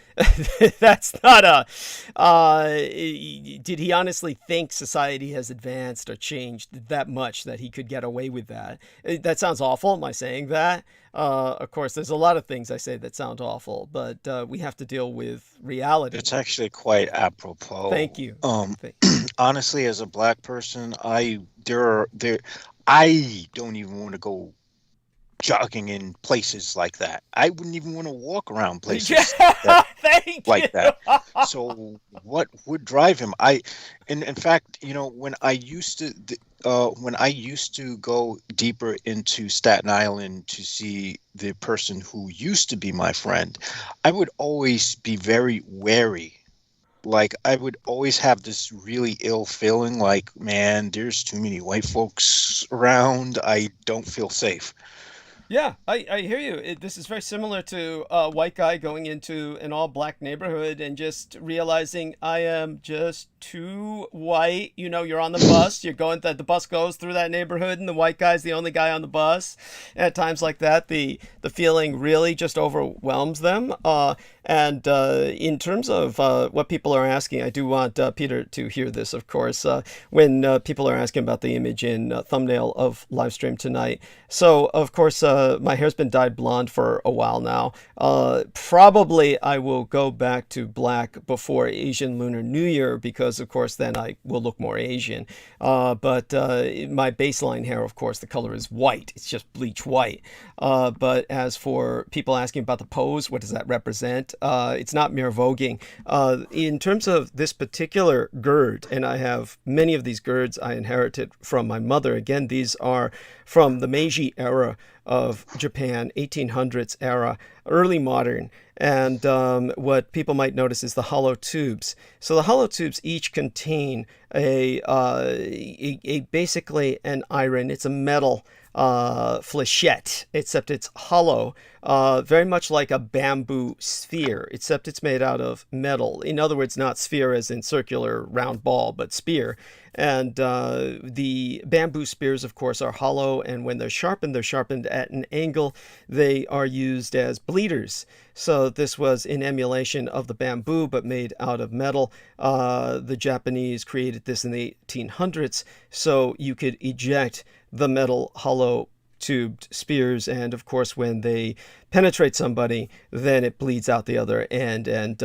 that's not a did he honestly think society has advanced or changed that much that he could get away with that? That sounds awful. Am I saying that? Of course, there's a lot of things I say that sound awful, but we have to deal with reality. It's actually quite apropos. Thank you. Honestly, as a black person, I don't even want to go jogging in places like that. I wouldn't even want to walk around places like that. So what would drive him? In fact, when I used to go deeper into Staten Island to see the person who used to be my friend, I would always be very wary. Like, I would always have this really ill feeling like, man, there's too many white folks around. I don't feel safe. Yeah, I hear you. This is very similar to a white guy going into an all-black neighborhood and just realizing I am just too white. You're on the bus. You're going. The bus goes through that neighborhood, and the white guy's the only guy on the bus. And at times like that, the feeling really just overwhelms them. And in terms of what people are asking, I do want Peter to hear this, of course, when people are asking about the image in thumbnail of live stream tonight. So, of course, my hair's been dyed blonde for a while now. Probably I will go back to black before Asian Lunar New Year because, of course, then I will look more Asian. But my baseline hair, of course, the color is white. It's just bleach white. But as for people asking about the pose, what does that represent? It's not mere voguing. In terms of this particular gird, and I have many of these girds I inherited from my mother. Again, these are from the Meiji era of Japan, 1800s era, early modern. And what people might notice is the hollow tubes. So the hollow tubes each contain a basically an iron. It's a metal flechette, except it's hollow, very much like a bamboo sphere, except it's made out of metal. In other words, not sphere as in circular round ball, but spear. And the bamboo spears, of course, are hollow, and when they're sharpened at an angle. They are used as bleeders. So this was in emulation of the bamboo, but made out of metal. The Japanese created this in the 1800s, so you could eject the metal hollow tubed spears, and of course when they penetrate somebody, then it bleeds out the other end and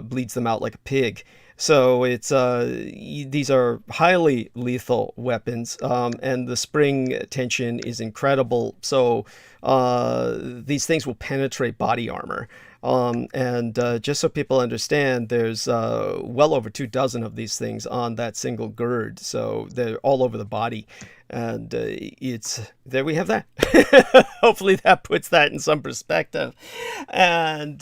bleeds them out like a pig. So it's these are highly lethal weapons, and the spring tension is incredible. So these things will penetrate body armor. And just so people understand, there's well over 24 of these things on that single gird, so they're all over the body. And it's there we have that. Hopefully that puts that in some perspective. And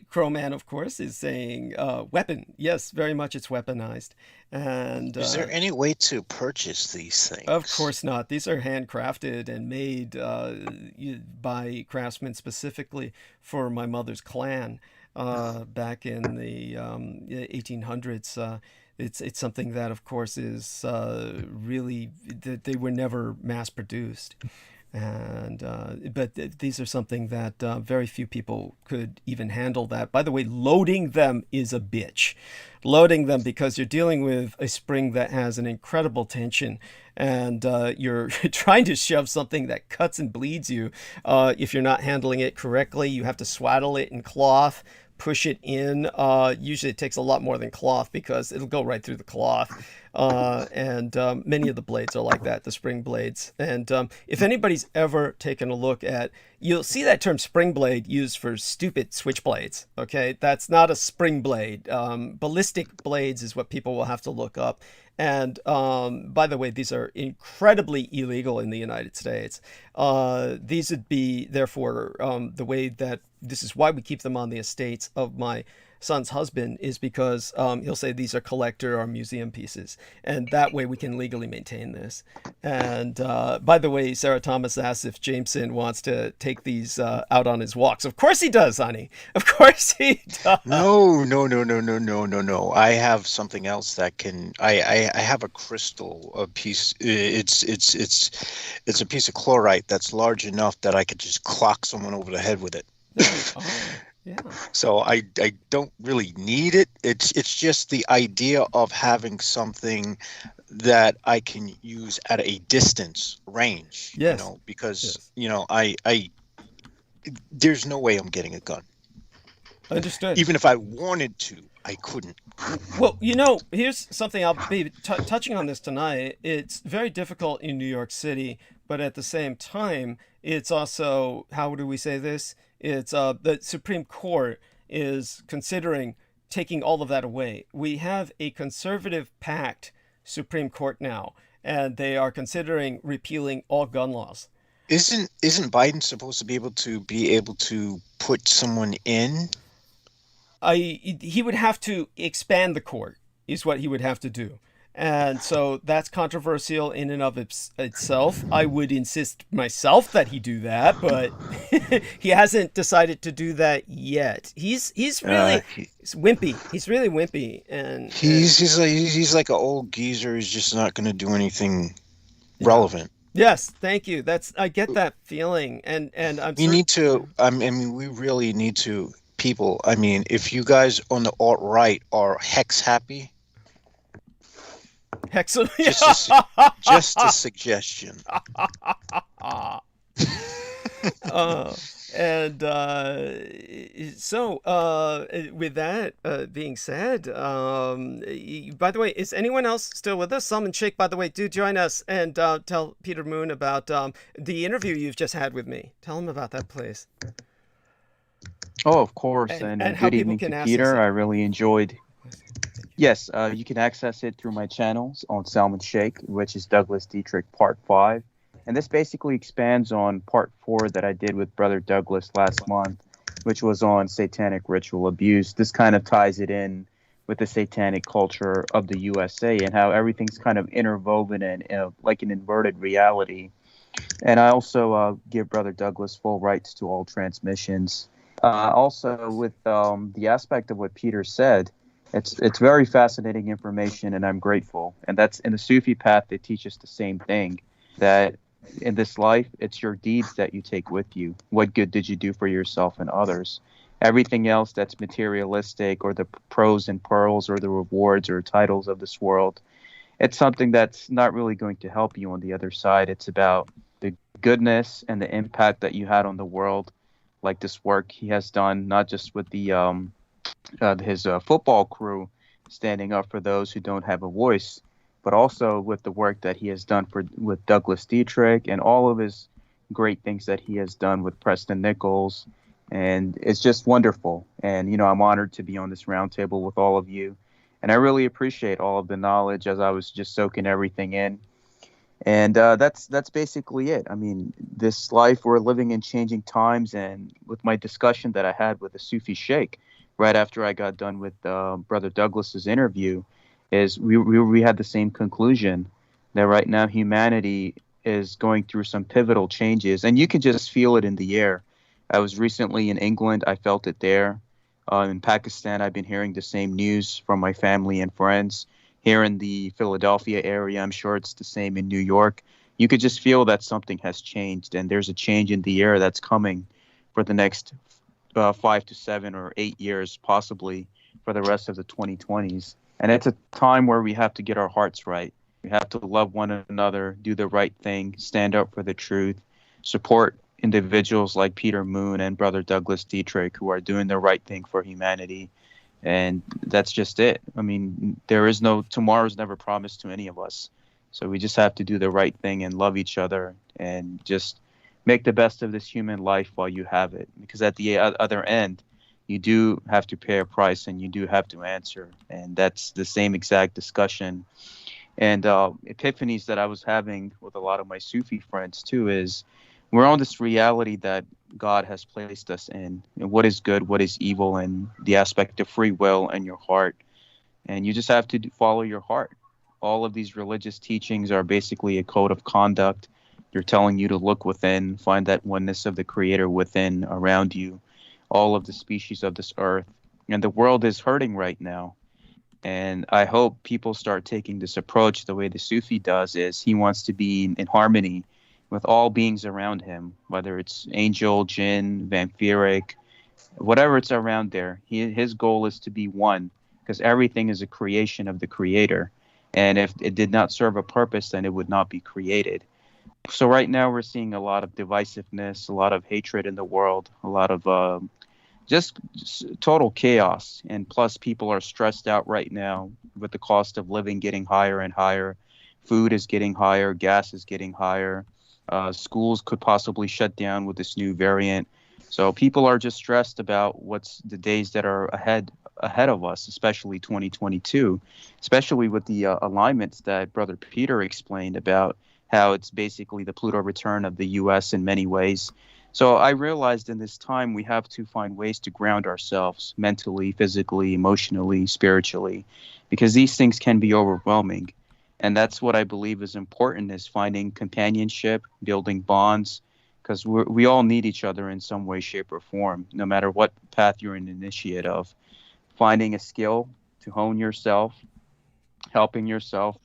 Crowman, of course, is saying weapon. Yes, very much it's weaponized. And Is there any way to purchase these things? of course not. These are handcrafted and made by craftsmen specifically for my mother's clan back in the 1800s. It's something that, of course, is really they were never mass produced, and but these are something that very few people could even handle. That, by the way, loading them is a bitch. Loading them, because you're dealing with a spring that has an incredible tension, and you're trying to shove something that cuts and bleeds you. If you're not handling it correctly, you have to swaddle it in cloth, push it in. Usually it takes a lot more than cloth, because it'll go right through the cloth. And many of the blades are like that, the spring blades. And if anybody's ever taken a look at, you'll see that term spring blade used for stupid switchblades. Okay, that's not a spring blade. Ballistic blades is what people will have to look up. And by the way, these are incredibly illegal in the United States. These would be, therefore, the way that this is why we keep them on the estates of my son's husband, is because he'll say these are collector or museum pieces, and that way we can legally maintain this. And by the way, Sarah Thomas asks if Jameson wants to take these out on his walks. Of course he does, honey. Of course he does. No. I have something else that can. I have a crystal, a piece. It's a piece of chlorite that's large enough that I could just clock someone over the head with it. Oh, yeah. So I don't really need it. It's just the idea of having something that I can use at a distance range. Yes. Because Yes. I there's no way I'm getting a gun. Understood. Even if I wanted to, I couldn't. Well, here's something I'll be touching on this tonight. It's very difficult in New York City, but at the same time, it's also, how do we say this? It's the Supreme Court is considering taking all of that away. We have a conservative-packed Supreme Court now, and they are considering repealing all gun laws. Isn't Biden supposed to be able to put someone in? He would have to expand the court, is what he would have to do. And so that's controversial in and of itself. I would insist myself that he do that, but he hasn't decided to do that yet. He's really wimpy. He's really wimpy, and he's like an old geezer. He's just not going to do anything relevant. Yes, thank you. I get that feeling, and we really need to. People, if you guys on the alt-right are hex happy, just a suggestion. And so with that being said, by the way, is anyone else still with us? Salman Sheikh, by the way, do join us and tell Peter Moon about the interview you've just had with me. Tell him about that, please. Oh, of course. And good evening to Peter. I really enjoyed. Yes, you can access it through my channels on Salman Sheikh, which is Douglas Dietrich Part 5. And this basically expands on Part 4 that I did with Brother Douglas last month, which was on satanic ritual abuse. This kind of ties it in with the satanic culture of the USA and how everything's kind of interwoven in like an inverted reality. And I also give Brother Douglas full rights to all transmissions. Also, with the aspect of what Peter said, it's very fascinating information, and I'm grateful. And that's in the Sufi path, they teach us the same thing, that in this life, it's your deeds that you take with you. What good did you do for yourself and others? Everything else that's materialistic, or the pros and pearls, or the rewards or titles of this world, it's something that's not really going to help you on the other side. It's about the goodness and the impact that you had on the world, like this work he has done, not just with his football crew, standing up for those who don't have a voice, but also with the work that he has done with Douglas Dietrich and all of his great things that he has done with Preston Nichols. And it's just wonderful. And, I'm honored to be on this roundtable with all of you. And I really appreciate all of the knowledge as I was just soaking everything in. And that's basically it. I mean, this life, we're living in changing times. And with my discussion that I had with the Sufi Sheikh right after I got done with Brother Douglas's interview, is we had the same conclusion that right now humanity is going through some pivotal changes. And you can just feel it in the air. I was recently in England. I felt it there. In Pakistan, I've been hearing the same news from my family and friends. Here in the Philadelphia area, I'm sure it's the same in New York. You could just feel that something has changed, and there's a change in the air that's coming for the next 5 to 7 or 8 years, possibly for the rest of the 2020s. And it's a time where we have to get our hearts right. We have to love one another, do the right thing, stand up for the truth, support individuals like Peter Moon and Brother Douglas Dietrich who are doing the right thing for humanity. And that's just it. I mean, tomorrow's never promised to any of us. So we just have to do the right thing and love each other and just make the best of this human life while you have it. Because at the other end, you do have to pay a price and you do have to answer. And that's the same exact discussion and epiphanies that I was having with a lot of my Sufi friends too is we're on this reality that God has placed us in, and what is good, what is evil, and the aspect of free will and your heart. And you just have to follow your heart. All of these religious teachings are basically a code of conduct. They're telling you to look within, find that oneness of the Creator within, around you, all of the species of this earth. And the world is hurting right now. And I hope people start taking this approach the way the Sufi does, is he wants to be in harmony with all beings around him, whether it's angel, jinn, vampiric, whatever it's around there. His goal is to be one, because everything is a creation of the Creator. And if it did not serve a purpose, then it would not be created. So right now we're seeing a lot of divisiveness, a lot of hatred in the world, a lot of just total chaos. And plus people are stressed out right now with the cost of living getting higher and higher. Food is getting higher, gas is getting higher. Schools could possibly shut down with this new variant. So people are just stressed about what's the days that are ahead of us, especially 2022, especially with the alignments that Brother Peter explained about how it's basically the Pluto return of the U.S. in many ways. So I realized in this time we have to find ways to ground ourselves mentally, physically, emotionally, spiritually, because these things can be overwhelming. And that's what I believe is important, is finding companionship, building bonds, because we all need each other in some way, shape, or form, no matter what path you're an initiate of. Finding a skill to hone yourself, helping yourself,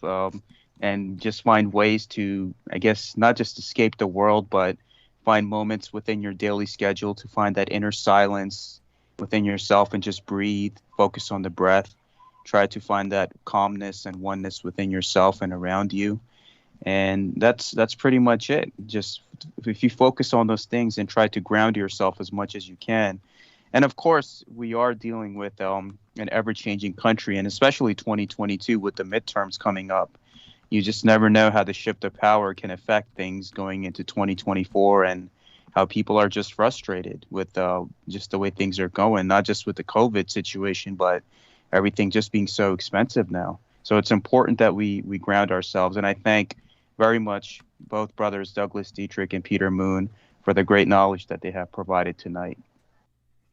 and just find ways to, I guess, not just escape the world, but find moments within your daily schedule to find that inner silence within yourself and just breathe, focus on the breath. Try to find that calmness and oneness within yourself and around you. And that's pretty much it. Just if you focus on those things and try to ground yourself as much as you can. And of course, we are dealing with an ever-changing country, and especially 2022 with the midterms coming up. You just never know how the shift of power can affect things going into 2024 and how people are just frustrated with just the way things are going, not just with the COVID situation, but everything just being so expensive now. So it's important that we ground ourselves. And I thank very much both brothers, Douglas Dietrich and Peter Moon, for the great knowledge that they have provided tonight.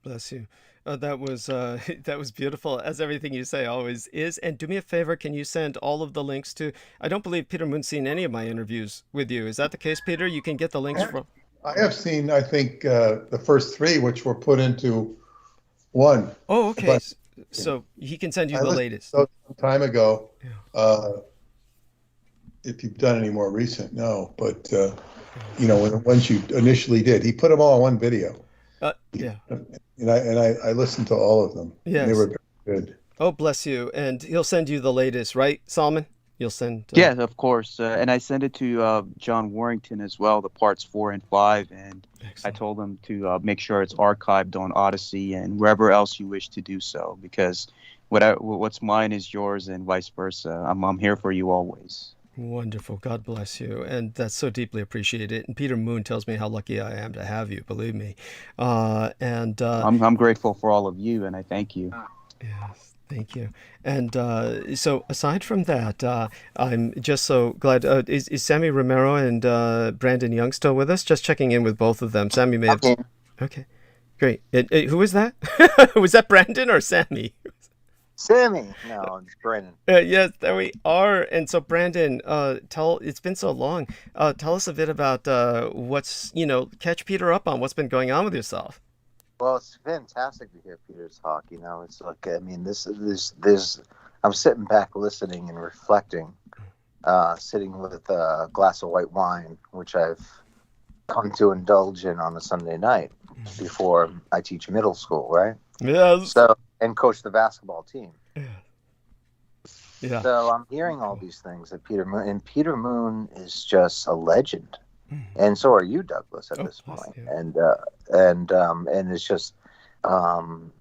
Bless you. That was beautiful, as everything you say always is. And do me a favor, can you send all of the links to, I don't believe Peter Moon's seen any of my interviews with you. Is that the case, Peter? You can get the links from... I have seen, I think, the first 3, which were put into one. Oh, okay. But so he can send you the latest. Some time ago. Yeah. If you've done any more recent, no. But, once you initially did, he put them all in one video. Yeah. And I listened to all of them. Yes. And they were very good. Oh, bless you. And he'll send you the latest, right, Salman? You'll send. Yeah, of course. And I sent it to John Warrington as well, the parts 4 and 5. And I Excellent. told him to make sure it's archived on Odyssey and wherever else you wish to do so, because what's mine is yours and vice versa. I'm here for you always. Wonderful. God bless you. And that's so deeply appreciated. And Peter Moon tells me how lucky I am to have you, believe me. I'm grateful for all of you, and I thank you. Yes, thank you. And so aside from that, I'm just so glad. Is Sammy Romero and Brandon Young still with us? Just checking in with both of them. Sammy may have... Okay. Okay, great. Who was that? Was that Brandon or Sammy? Sammy. No, it's Brennan. Yes, there we are. And so, Brandon, it's been so long. Tell us a bit about what's, catch Peter up on what's been going on with yourself. Well, it's fantastic to hear Peter's talk. It's like, I mean, this I'm sitting back listening and reflecting, sitting with a glass of white wine, which I've come to indulge in on a Sunday night before I teach middle school, right? Yes. And coach the basketball team. Yeah. So I'm hearing all these things that Peter Moon is just a legend, and so are you, Douglas, at this point. You. And it's just I'm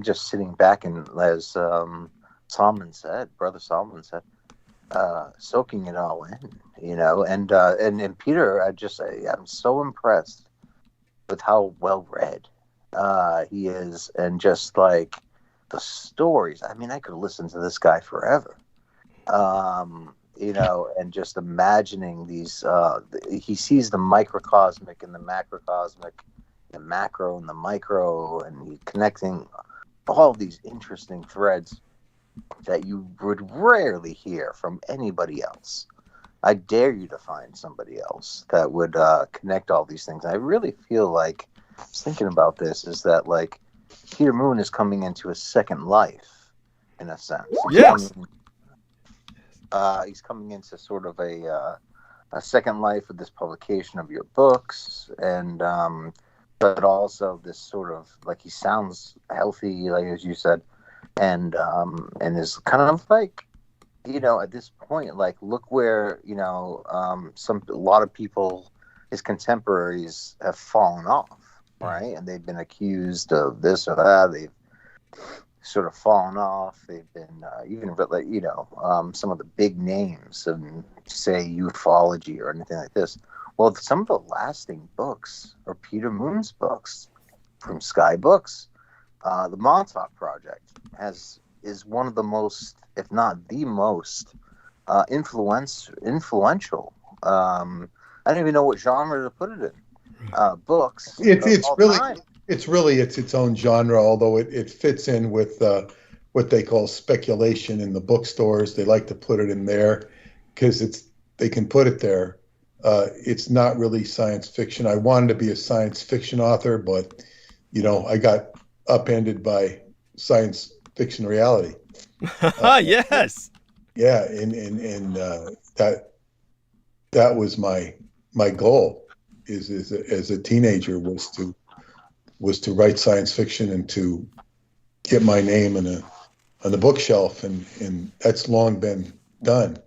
just sitting back and as Brother Solomon said, soaking it all in, and Peter, I'm so impressed with how well read he is, and just like the stories. I mean, I could listen to this guy forever. And just imagining these, he sees the microcosmic and the macrocosmic, the macro and the micro, and he's connecting all these interesting threads that you would rarely hear from anybody else. I dare you to find somebody else that would connect all these things. I really feel like, I was thinking about this, is that like Peter Moon is coming into a second life, in a sense. Yes. He's coming into sort of a second life with this publication of your books, and but also this sort of, like, he sounds healthy, like as you said, and is kind of like, at this point, like, look where a lot of people, his contemporaries, have fallen off, right? And they've been accused of this or that. They've sort of fallen off. They've been some of the big names of, say, ufology or anything like this. Well, some of the lasting books are Peter Moon's books from Sky Books. The Montauk Project is one of the most, if not the most, influential. I don't even know what genre to put it in. Books. It's really its own genre, although it fits in with what they call speculation in the bookstores. They like to put it in there because they can put it there. It's not really science fiction. I wanted to be a science fiction author, but I got upended by science fiction reality. Yes. Yeah, and that was my goal as a teenager was to write science fiction and to get my name on the bookshelf, and that's long been done,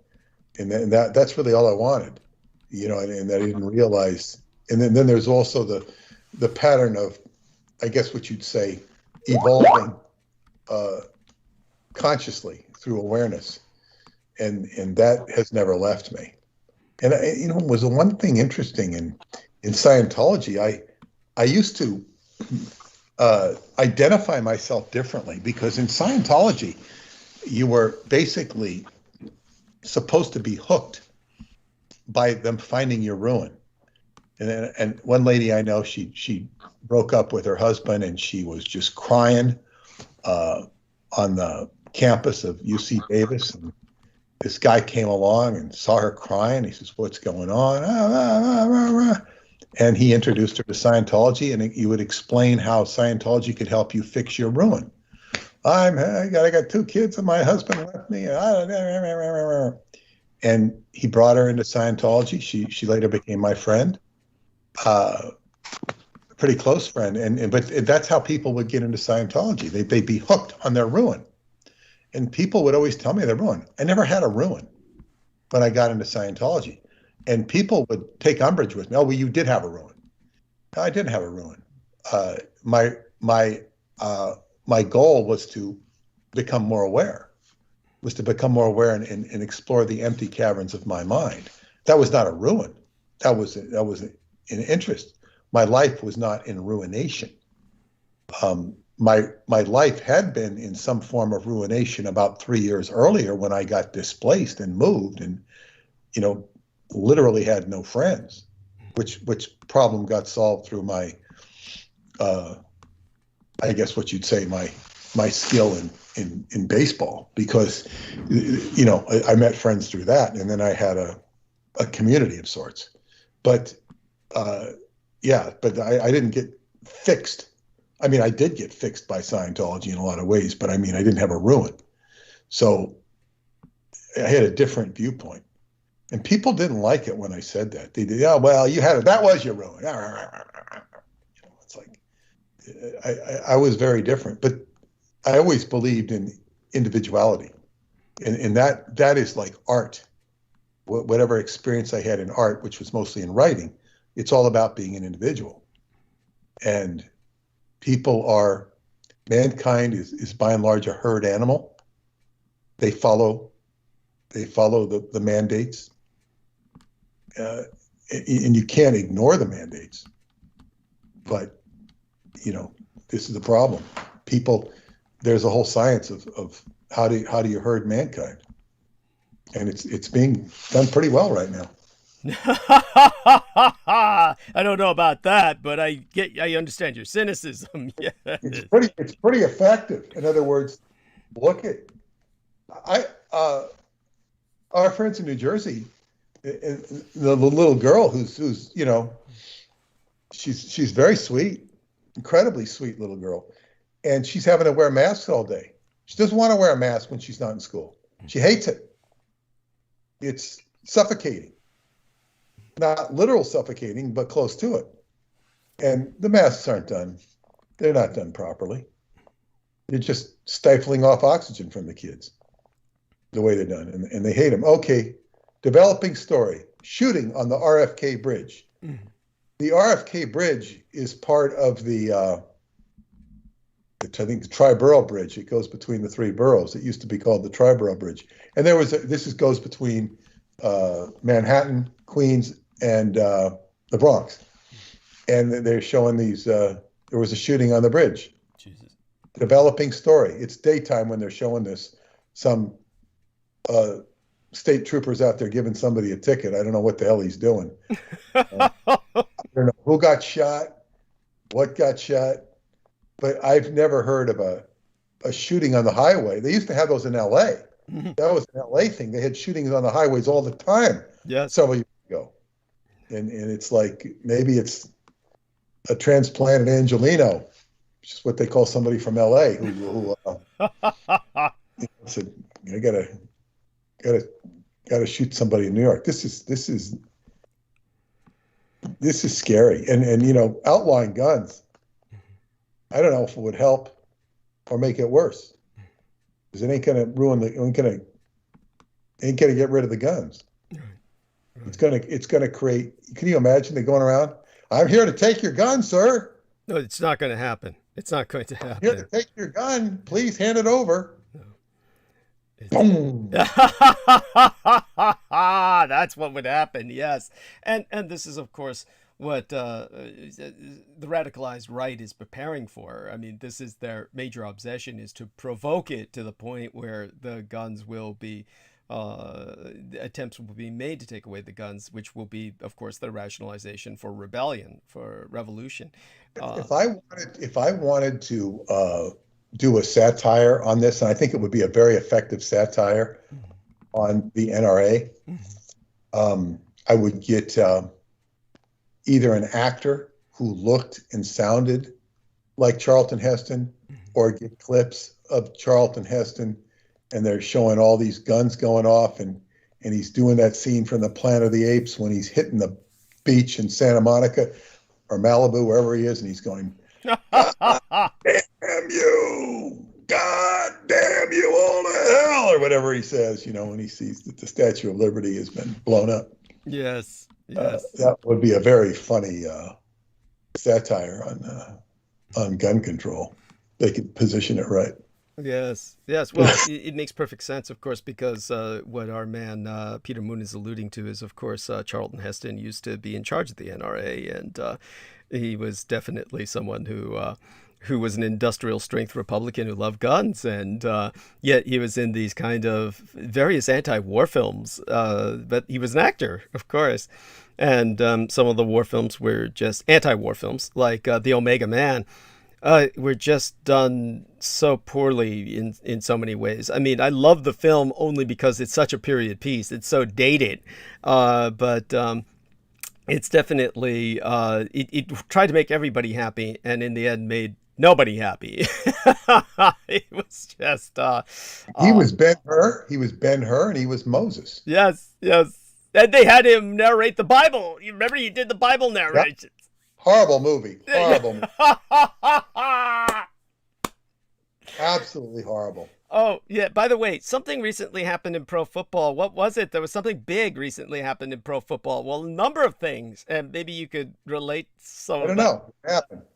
and that's really all I wanted, and I didn't realize. And then there's also the pattern of, I guess what you'd say, evolving consciously through awareness, and that has never left me. And was the one thing interesting in Scientology. I used to identify myself differently, because in Scientology you were basically supposed to be hooked by them finding your ruin. And one lady I know, she broke up with her husband, and she was just crying on the campus of UC Davis, and this guy came along and saw her crying. He says, "What's going on?" And he introduced her to Scientology, and he would explain how Scientology could help you fix your ruin. I got 2 kids, and my husband left me. And he brought her into Scientology. She later became my friend, pretty close friend. But that's how people would get into Scientology. They'd be hooked on their ruin. And people would always tell me their ruin. I never had a ruin. when I got into Scientology. And people would take umbrage with me. Oh, well, you did have a ruin. I didn't have a ruin. My goal was to become more aware, and explore the empty caverns of my mind. That was not a ruin. That was an interest. My life was not in ruination. My life had been in some form of ruination about 3 years earlier when I got displaced and moved, and literally had no friends, which problem got solved through my, I guess what you'd say, my skill in baseball, because I met friends through that, and then I had a community of sorts. But I didn't get fixed. I mean, I did get fixed by Scientology in a lot of ways, but I mean, I didn't have a ruin. So I had a different viewpoint. And people didn't like it when I said that. They did, oh, well, you had it. That was your ruin. It's like, I was very different, but I always believed in individuality. And that is like art. Whatever experience I had in art, which was mostly in writing, it's all about being an individual. And mankind is by and large a herd animal. They follow the mandates. And you can't ignore the mandates, but this is the problem. There's a whole science of how do you herd mankind, and it's being done pretty well right now. I don't know about that, but I understand your cynicism. Yeah, it's pretty effective. In other words, look at our friends in New Jersey. The little girl who's she's very sweet, incredibly sweet little girl, and she's having to wear masks all day. She doesn't want to wear a mask when she's not in school. She hates it. It's suffocating. Not literal suffocating, but close to it. And the masks aren't done. They're not done properly. They're just stifling off oxygen from the kids, the way they're done, and they hate them. Okay. Developing story, shooting on the RFK Bridge. Mm. The RFK Bridge is part of the Triborough Bridge. It goes between the three boroughs. It used to be called the Triborough Bridge. And goes between Manhattan, Queens, and the Bronx. And they're showing these, there was a shooting on the bridge. Jesus. Developing story. It's daytime when they're showing this. Some state troopers out there giving somebody a ticket. I don't know what the hell he's doing. I don't know who got shot, what got shot, but I've never heard of a shooting on the highway. They used to have those in L.A. That was an L.A. thing. They had shootings on the highways all the time. Yeah, several years ago, and it's like maybe it's a transplanted Angelino, which is what they call somebody from L.A. who said, I gotta shoot somebody in New York. This is scary. And outlawing guns, I don't know if it would help or make it worse, because it ain't gonna get rid of the guns. Right. It's gonna create. Can you imagine they going around? I'm here to take your gun, sir. No, it's not going to happen. It's not going to happen. Here to take your gun. Please hand it over. Boom. That's what would happen. Yes. And this is, of course, what the radicalized right is preparing for. I mean, this is their major obsession, is to provoke it to the point where the guns will be, attempts will be made to take away the guns, which will be, of course, the rationalization for rebellion, for revolution. If I wanted to do a satire on this, and I think it would be a very effective satire on the NRA, I would get either an actor who looked and sounded like Charlton Heston, or get clips of Charlton Heston, and they're showing all these guns going off, and he's doing that scene from the Planet of the Apes when he's hitting the beach in Santa Monica or Malibu, wherever he is, and he's going, damn you, God damn you all to hell, or whatever he says, when he sees that the Statue of Liberty has been blown up. Yes. Yes. That would be a very funny satire on gun control. They could position it right. Yes, yes. Well, it makes perfect sense, of course, because what our man Peter Moon is alluding to is, of course, Charlton Heston used to be in charge of the NRA, and he was definitely someone who was an industrial strength Republican who loved guns, and yet he was in these kind of various anti-war films. But he was an actor, of course, and some of the war films were just anti-war films, like The Omega Man. Were just done so poorly in so many ways. I mean, I love the film only because it's such a period piece. It's so dated, but it's definitely it tried to make everybody happy, and in the end made nobody happy. It was just he was Ben-Hur, and he was Moses. Yes, yes, and they had him narrate the Bible. You remember he did the Bible narration. Yep. Horrible movie. Horrible movie. Absolutely horrible. Oh, yeah. By the way, something recently happened in pro football. What was it? There was something big recently happened in pro football. Well, a number of things. And maybe you could relate some I don't know.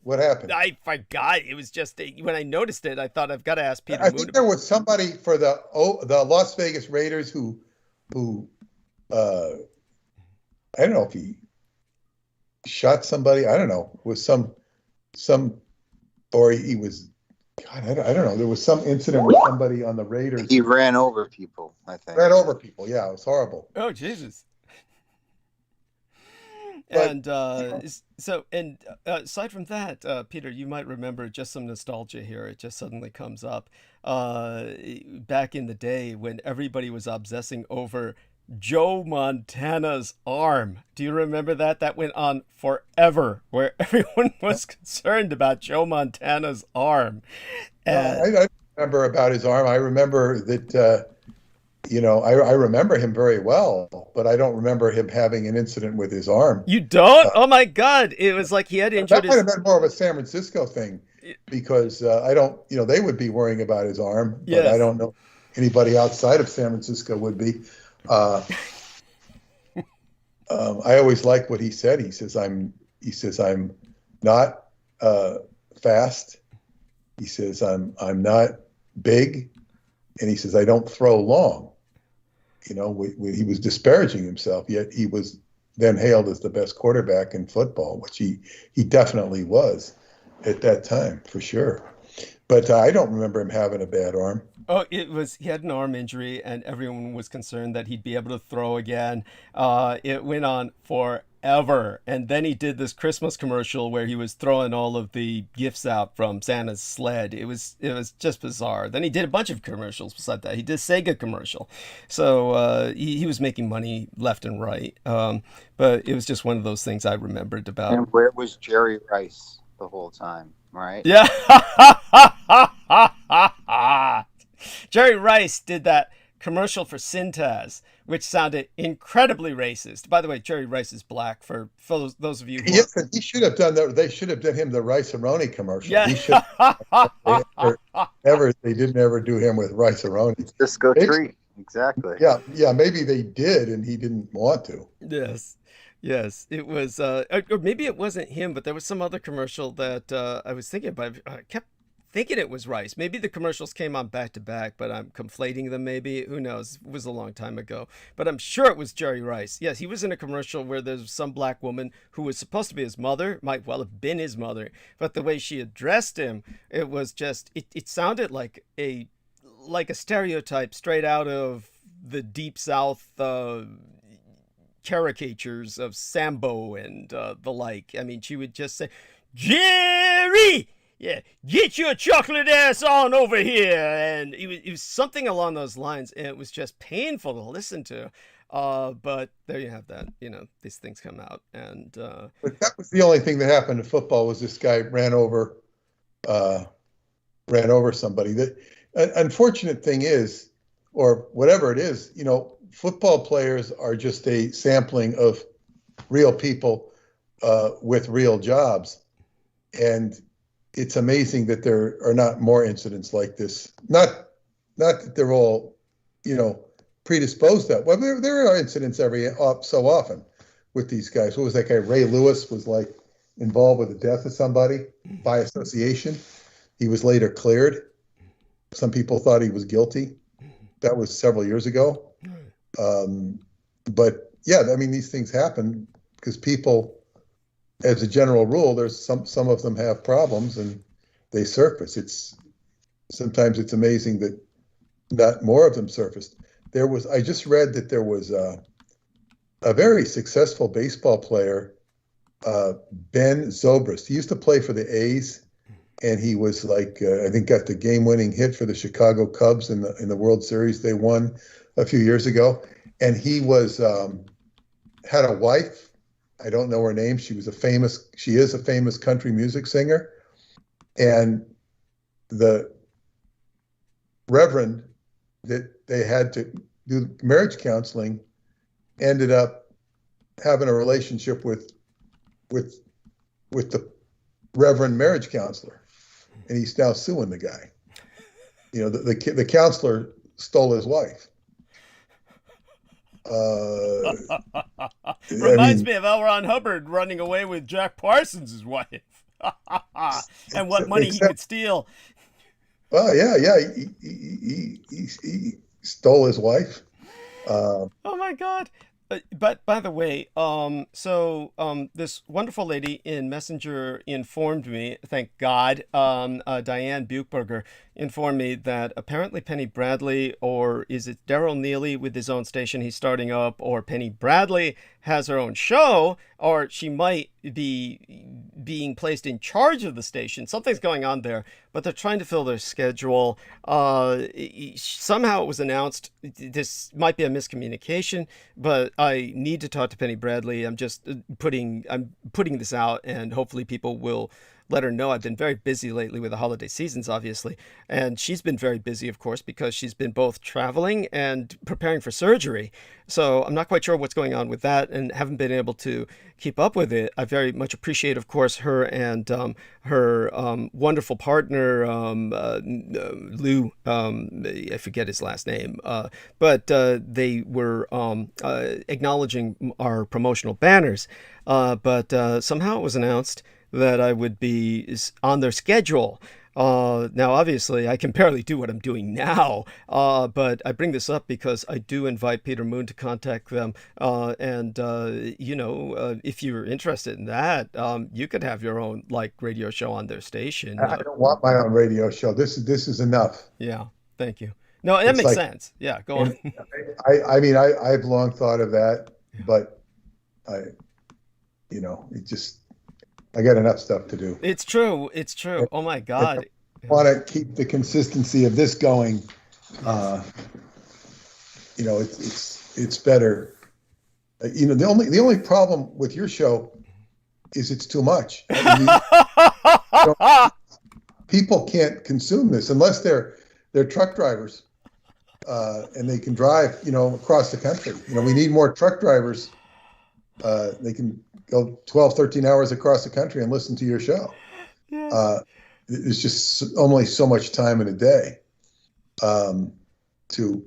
What happened? I forgot. It was just, when I noticed it, I thought I've got to ask Peter I Moon. think there was somebody for the Las Vegas Raiders who I don't know if he shot somebody. I don't know. It was some, or he was, God, I don't know. There was some incident with somebody on the Raiders. He ran over people, I think. Ran over people. Yeah, it was horrible. Oh, Jesus. But, and aside from that, Peter, you might remember just some nostalgia here. It just suddenly comes up. Back in the day when everybody was obsessing over Joe Montana's arm. Do you remember that? That went on forever, where everyone was concerned about Joe Montana's arm. I remember about his arm. I remember that, I remember him very well, but I don't remember him having an incident with his arm. You don't? Oh my God. It was like he had injured That might have been more of a San Francisco thing, because I don't, they would be worrying about his arm, but Yes. I don't know anybody outside of San Francisco would be. I always like what he said. He says, I'm not fast. He says, I'm not big. And he says, I don't throw long. He was disparaging himself, yet he was then hailed as the best quarterback in football, which he definitely was at that time, for sure. But I don't remember him having a bad arm. Oh, he had an arm injury, and everyone was concerned that he'd be able to throw again. It went on forever. And then he did this Christmas commercial where he was throwing all of the gifts out from Santa's sled. It was just bizarre. Then he did a bunch of commercials beside that. He did a Sega commercial. So he was making money left and right. But it was just one of those things I remembered about. And where was Jerry Rice the whole time, right? Yeah. Jerry Rice did that commercial for Syntaz, which sounded incredibly racist. By the way, Jerry Rice is black, for those of you who... Yes, he should have done that. They should have done him the Rice-A-Roni commercial. Yeah. He should they didn't ever do him with Rice-A-Roni. Disco Tree, exactly. Yeah, maybe they did and he didn't want to. Yes, it was, or maybe it wasn't him, but there was some other commercial that I was thinking about. I kept thinking it was Rice. Maybe the commercials came on back to back, but I'm conflating them maybe. Who knows? It was a long time ago. But I'm sure it was Jerry Rice. Yes, he was in a commercial where there's some black woman who was supposed to be his mother, might well have been his mother, but the way she addressed him, it was just, it sounded like a stereotype straight out of the Deep South caricatures of Sambo and the like. I mean, she would just say, Jerry! Yeah, get your chocolate ass on over here. And it was something along those lines, and it was just painful to listen to. But there you have that. These things come out. And but that was the only thing that happened in football, was this guy ran over somebody. The unfortunate thing is, or whatever it is, football players are just a sampling of real people with real jobs. And it's amazing that there are not more incidents like this. Not that they're all, predisposed that. Well, there are incidents so often with these guys. What was that guy? Ray Lewis was like involved with the death of somebody by association. He was later cleared. Some people thought he was guilty. That was several years ago. But yeah, I mean, these things happen because people, as a general rule, there's some of them have problems and they surface. Sometimes it's amazing that not more of them surfaced. I just read that there was a very successful baseball player, Ben Zobrist. He used to play for the A's, and he was like, I think got the game-winning hit for the Chicago Cubs in the World Series they won a few years ago. And he had a wife. I don't know her name. She is a famous country music singer. And the reverend that they had to do marriage counseling ended up having a relationship with the reverend marriage counselor, and he's now suing the guy. The counselor stole his wife. Reminds me of L. Ron Hubbard running away with Jack Parsons' wife. And what money he could steal. Well, yeah, he stole his wife. Oh my God! But by the way, this wonderful lady in Messenger informed me. Thank God, Diane Buchberger informed me that apparently Penny Bradley, or is it Daryl Neely with his own station he's starting up, or Penny Bradley has her own show, or she might be being placed in charge of the station. Something's going on there, but they're trying to fill their schedule. Somehow it was announced. This might be a miscommunication, but I need to talk to Penny Bradley. I'm putting this out, and hopefully people will let her know. I've been very busy lately with the holiday seasons, obviously. And she's been very busy, of course, because she's been both traveling and preparing for surgery. So I'm not quite sure what's going on with that and haven't been able to keep up with it. I very much appreciate, of course, her and her wonderful partner, Lou, I forget his last name, but they were acknowledging our promotional banners. But somehow it was announced that I would be on their schedule. Now, obviously, I can barely do what I'm doing now, but I bring this up because I do invite Peter Moon to contact them. If you're interested in that, you could have your own radio show on their station. I don't want my own radio show. This is enough. Yeah, thank you. No, that makes sense. Yeah, go on. I've long thought of that, but I got enough stuff to do. It's true. Oh my God. I want to keep the consistency of this going. It's better. The only problem with your show is it's too much. People can't consume this unless they're truck drivers, and they can drive, across the country. We need more truck drivers. They can go 12, 13 hours across the country and listen to your show. Yes. There's just only so much time in a day to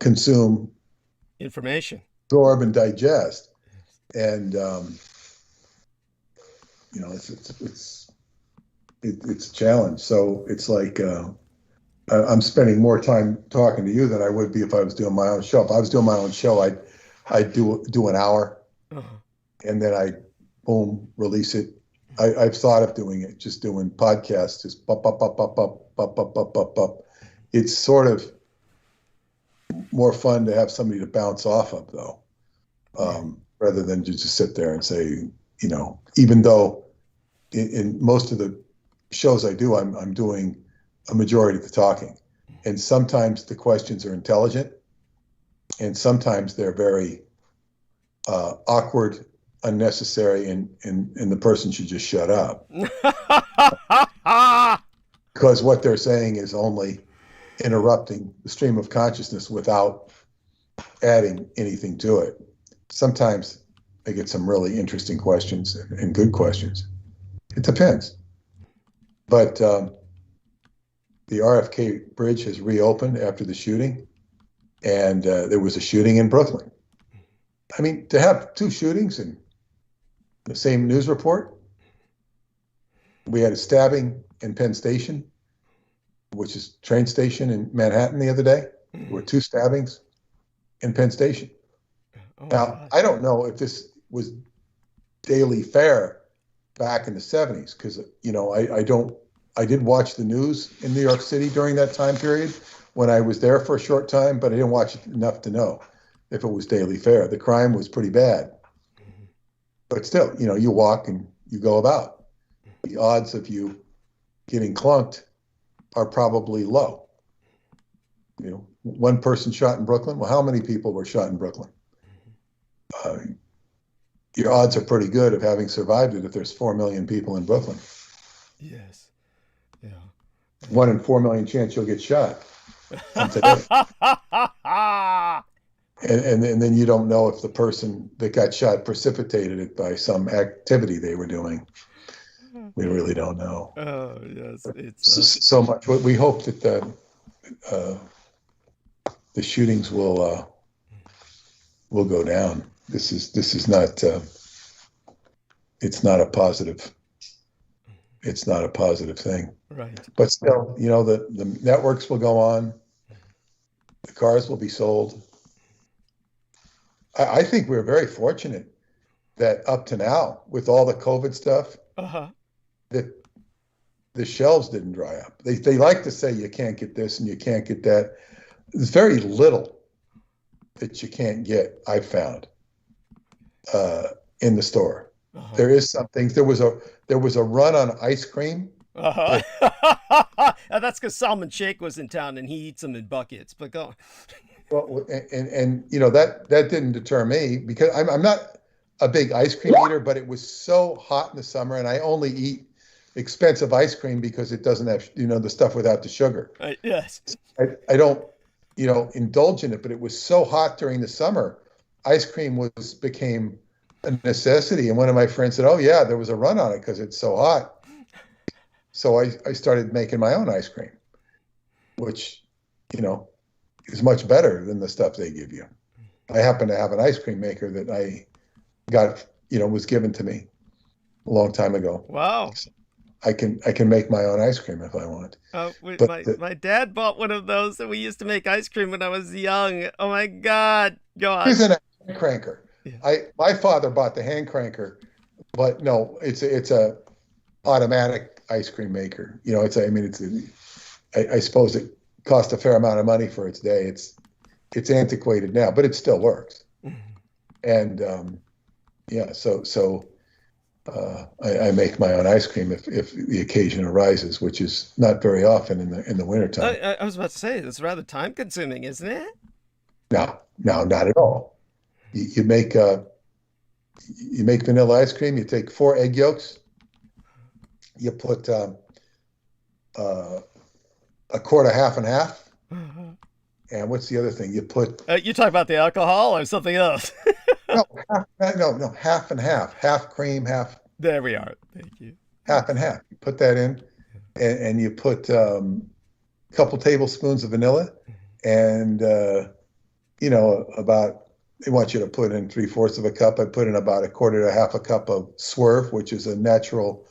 consume information, absorb and digest. And it's a challenge. So it's like I'm spending more time talking to you than I would be if I was doing my own show. If I was doing my own show, I'd do an hour, and then I release it. I've thought of doing it, just doing podcasts, just up. It's sort of more fun to have somebody to bounce off of, though, rather than just sit there and say, even though in most of the shows I do, I'm doing a majority of the talking, and sometimes the questions are intelligent, and sometimes they're very awkward, unnecessary, and the person should just shut up. Because what they're saying is only interrupting the stream of consciousness without adding anything to it. Sometimes I get some really interesting questions and good questions. It depends. But the RFK bridge has reopened after the shooting, and there was a shooting in Brooklyn. I mean, to have 2 shootings in the same news report. We had a stabbing in Penn Station, which is a train station in Manhattan the other day. There were 2 stabbings in Penn Station. Oh, Now, God. I don't know if this was daily fare back in the 70s, because, you know, I did watch the news in New York City during that time period when I was there for a short time, but I didn't watch it enough to know if it was daily fare. The crime was pretty bad. But still, you know, you walk and you go about. The odds of you getting clunked are probably low. You know, 1 person shot in Brooklyn. Well, how many people were shot in Brooklyn? Your odds are pretty good of having survived it if there's 4 million people in Brooklyn. Yes. Yeah. 1 in 4 million chance you'll get shot on today. And then you don't know if the person that got shot precipitated it by some activity they were doing. We really don't know. Oh, yes. It's So much. We hope that the shootings will go down. This is not. It's not a positive. It's not a positive thing. right. But still, you know, the networks will go on. The cars will be sold. I think we're very fortunate that up to now, with all the COVID stuff, Uh-huh. that the shelves didn't dry up. They like to say you can't get this and you can't get that. There's very little that you can't get, I found, in the store. Uh-huh. There is some things. There was a run on ice cream. Uh-huh. That's because Salman Sheikh was in town and he eats them in buckets. But go on. Well, and you know, that didn't deter me, because I'm not a big ice cream eater, but it was so hot in the summer, and I only eat expensive ice cream because it doesn't have, you know, the stuff without the sugar. Right. Yes. I don't, you know, indulge in it, but it was so hot during the summer, ice cream became a necessity. And one of my friends said, "Oh yeah, there was a run on it because it's so hot." So I started making my own ice cream, which, you know, is much better than the stuff they give you. I happen to have an ice cream maker that I got, you know, was given to me a long time ago. Wow. So I can make my own ice cream if I want. But my dad bought one of those, and we used to make ice cream when I was young. Oh my God. Go on. Here's a hand cranker. Yeah. My father bought the hand cranker, but no, it's a automatic ice cream maker. You know, I suppose it cost a fair amount of money for its day. It's antiquated now, but it still works. And yeah, so I make my own ice cream if the occasion arises, which is not very often in the wintertime. I was about to say, it's rather time consuming, isn't it? No, not at all. You make vanilla ice cream. You take 4 egg yolks. You put a quart of half and half. And what's the other thing? You put You talk about the alcohol or something else? no, half and half. Half cream, half. There we are. Thank you. Half and half. You put that in, and you put a couple tablespoons of vanilla, and you know, they want you to put in 3/4 of a cup. I put in about a quarter to half a cup of Swerve, which is a natural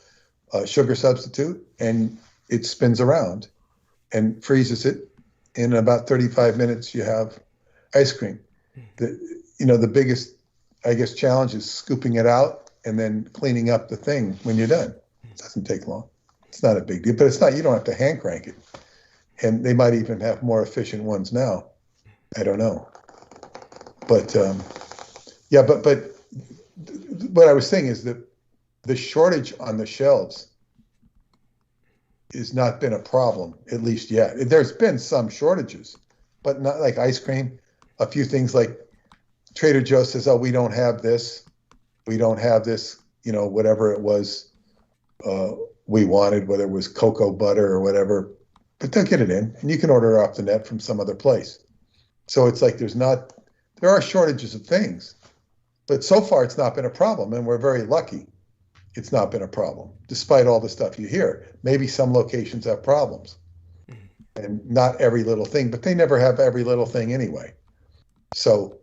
sugar substitute, and it spins around and freezes it. In about 35 minutes, you have ice cream. The biggest, I guess, challenge is scooping it out and then cleaning up the thing when you're done. It doesn't take long. It's not a big deal, but it's not. You don't have to hand crank it. And they might even have more efficient ones now. I don't know. But yeah, but what I was saying is that the shortage on the shelves has not been a problem, at least yet. There's been some shortages, but not like ice cream. A few things like Trader Joe says, "Oh, we don't have this. We don't have this." You know, whatever it was we wanted, whether it was cocoa butter or whatever, but they'll get it in, and you can order it off the net from some other place. So it's like there are shortages of things, but so far it's not been a problem, and we're very lucky. it's not been a problem, despite all the stuff you hear. Maybe some locations have problems, and not every little thing, but they never have every little thing anyway. So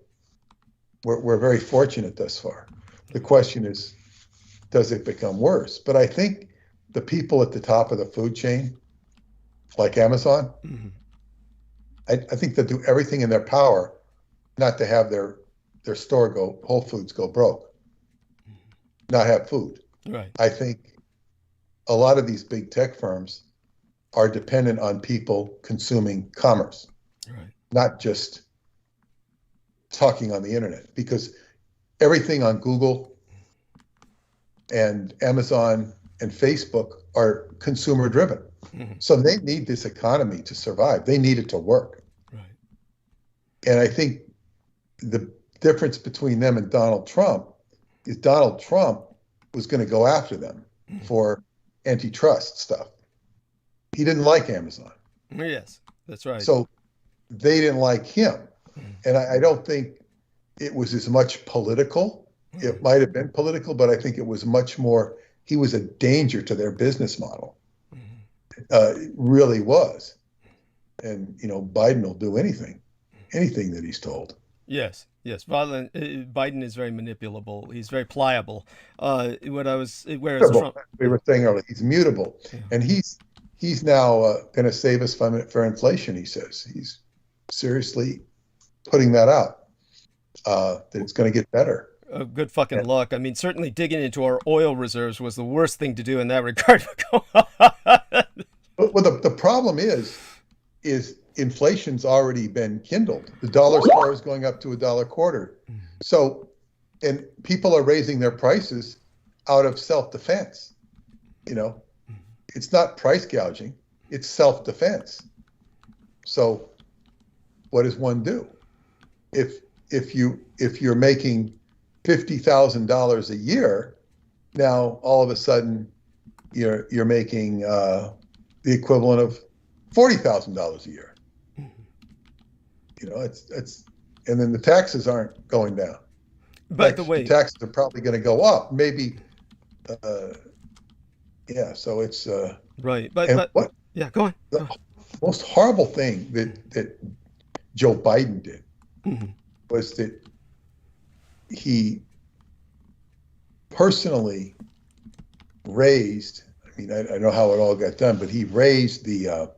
we're very fortunate thus far. The question is, does it become worse? But I think the people at the top of the food chain, like Amazon, I think they'll do everything in their power not to have their store Whole Foods go broke, not have food. Right. I think a lot of these big tech firms are dependent on people consuming commerce, Right. not just talking on the internet, because everything on Google and Amazon and Facebook are consumer driven. So they need this economy to survive. They need it to work. Right. And I think the difference between them and Donald Trump is Donald Trump was going to go after them for antitrust stuff. He didn't like Amazon. Yes, that's right. So they didn't like him. And I don't think it was as much political. It might have been political, but I think it was much more, he was a danger to their business model. It really was. And, Biden will do anything that he's told. Yes. Biden is very manipulable. He's very pliable. Whereas Trump, We were saying earlier, he's mutable. Yeah. And he's now going to save us for inflation, he says. He's seriously putting that out, that it's going to get better. Good fucking luck. I mean, certainly digging into our oil reserves was the worst thing to do in that regard. Well, the problem is inflation's already been kindled. The dollar star is going up to $1.25. So, and people are raising their prices out of self-defense. It's not price gouging, it's self-defense. So what does one do? If you're making $50,000 a year, now all of a sudden you're making the equivalent of $40,000 a year. It's and then the taxes aren't going down. By the way, the taxes are probably going to go up. Maybe, So it's right. But yeah, go on. The most horrible thing that Joe Biden did was that he personally raised. I mean, I don't know how it all got done, but he raised the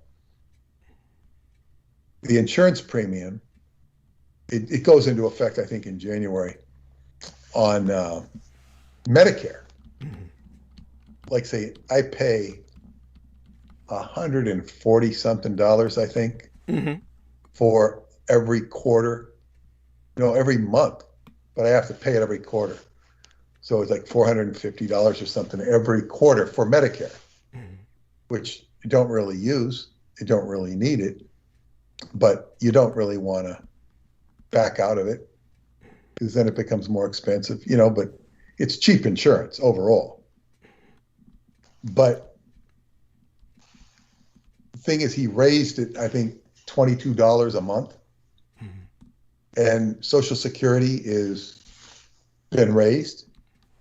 insurance premium. It goes into effect, I think, in January on Medicare. Like, say, I pay $140 something, I think, for every quarter, every month, but I have to pay it every quarter. So it's like $450 or something every quarter for Medicare, which you don't really use. You don't really need it, but you don't really want to back out of it because then it becomes more expensive, but it's cheap insurance overall. But the thing is, he raised it, I think, $22 a month. And Social Security is been raised,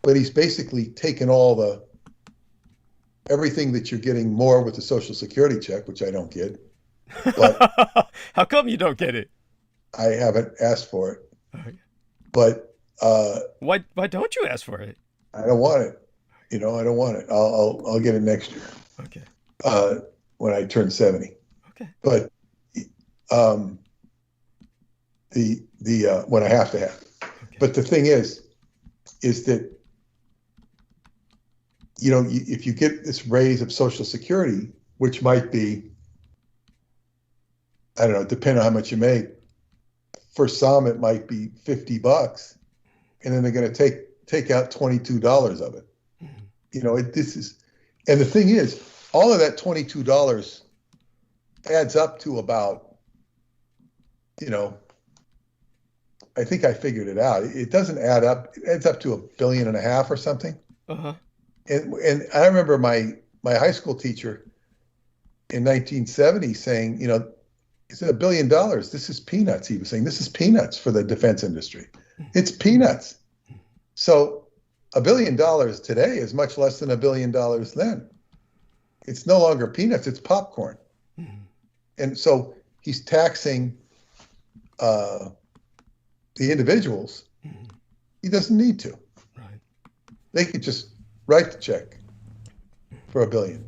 but he's basically taken everything that you're getting more with the Social Security check, which I don't get. But how come you don't get it? I haven't asked for it. Okay. But why don't you ask for it? I don't want it. I don't want it. I'll get it next year. Okay. When I turn 70. Okay. But when I have to have it. Okay. But the thing is that if you get this raise of Social Security, which might be, I don't know, depending on how much you make. For some, it might be $50, and then they're going to take out $22 of it. And the thing is, all of that $22 adds up to about, I think I figured it out. It doesn't add up. It adds up to $1.5 billion or something. Uh-huh. And I remember my high school teacher in 1970 saying, he said $1 billion. This is peanuts. He was saying, this is peanuts for the defense industry. It's peanuts. So $1 billion today is much less than $1 billion then. It's no longer peanuts, it's popcorn. Mm-hmm. And so he's taxing the individuals. Mm-hmm. He doesn't need to. Right. They could just write the check for $1 billion.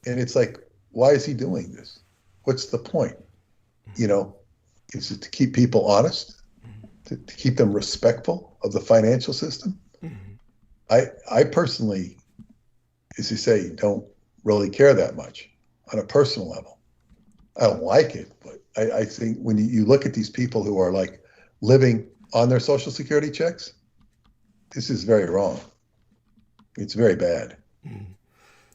And it's like, why is he doing this? What's the point? You know, is it to keep people honest? To keep them respectful of the financial system? Mm-hmm. I personally, as you say, don't really care that much on a personal level. I don't like it, but I think when you look at these people who are like living on their Social Security checks, this is very wrong. It's very bad. Mm-hmm.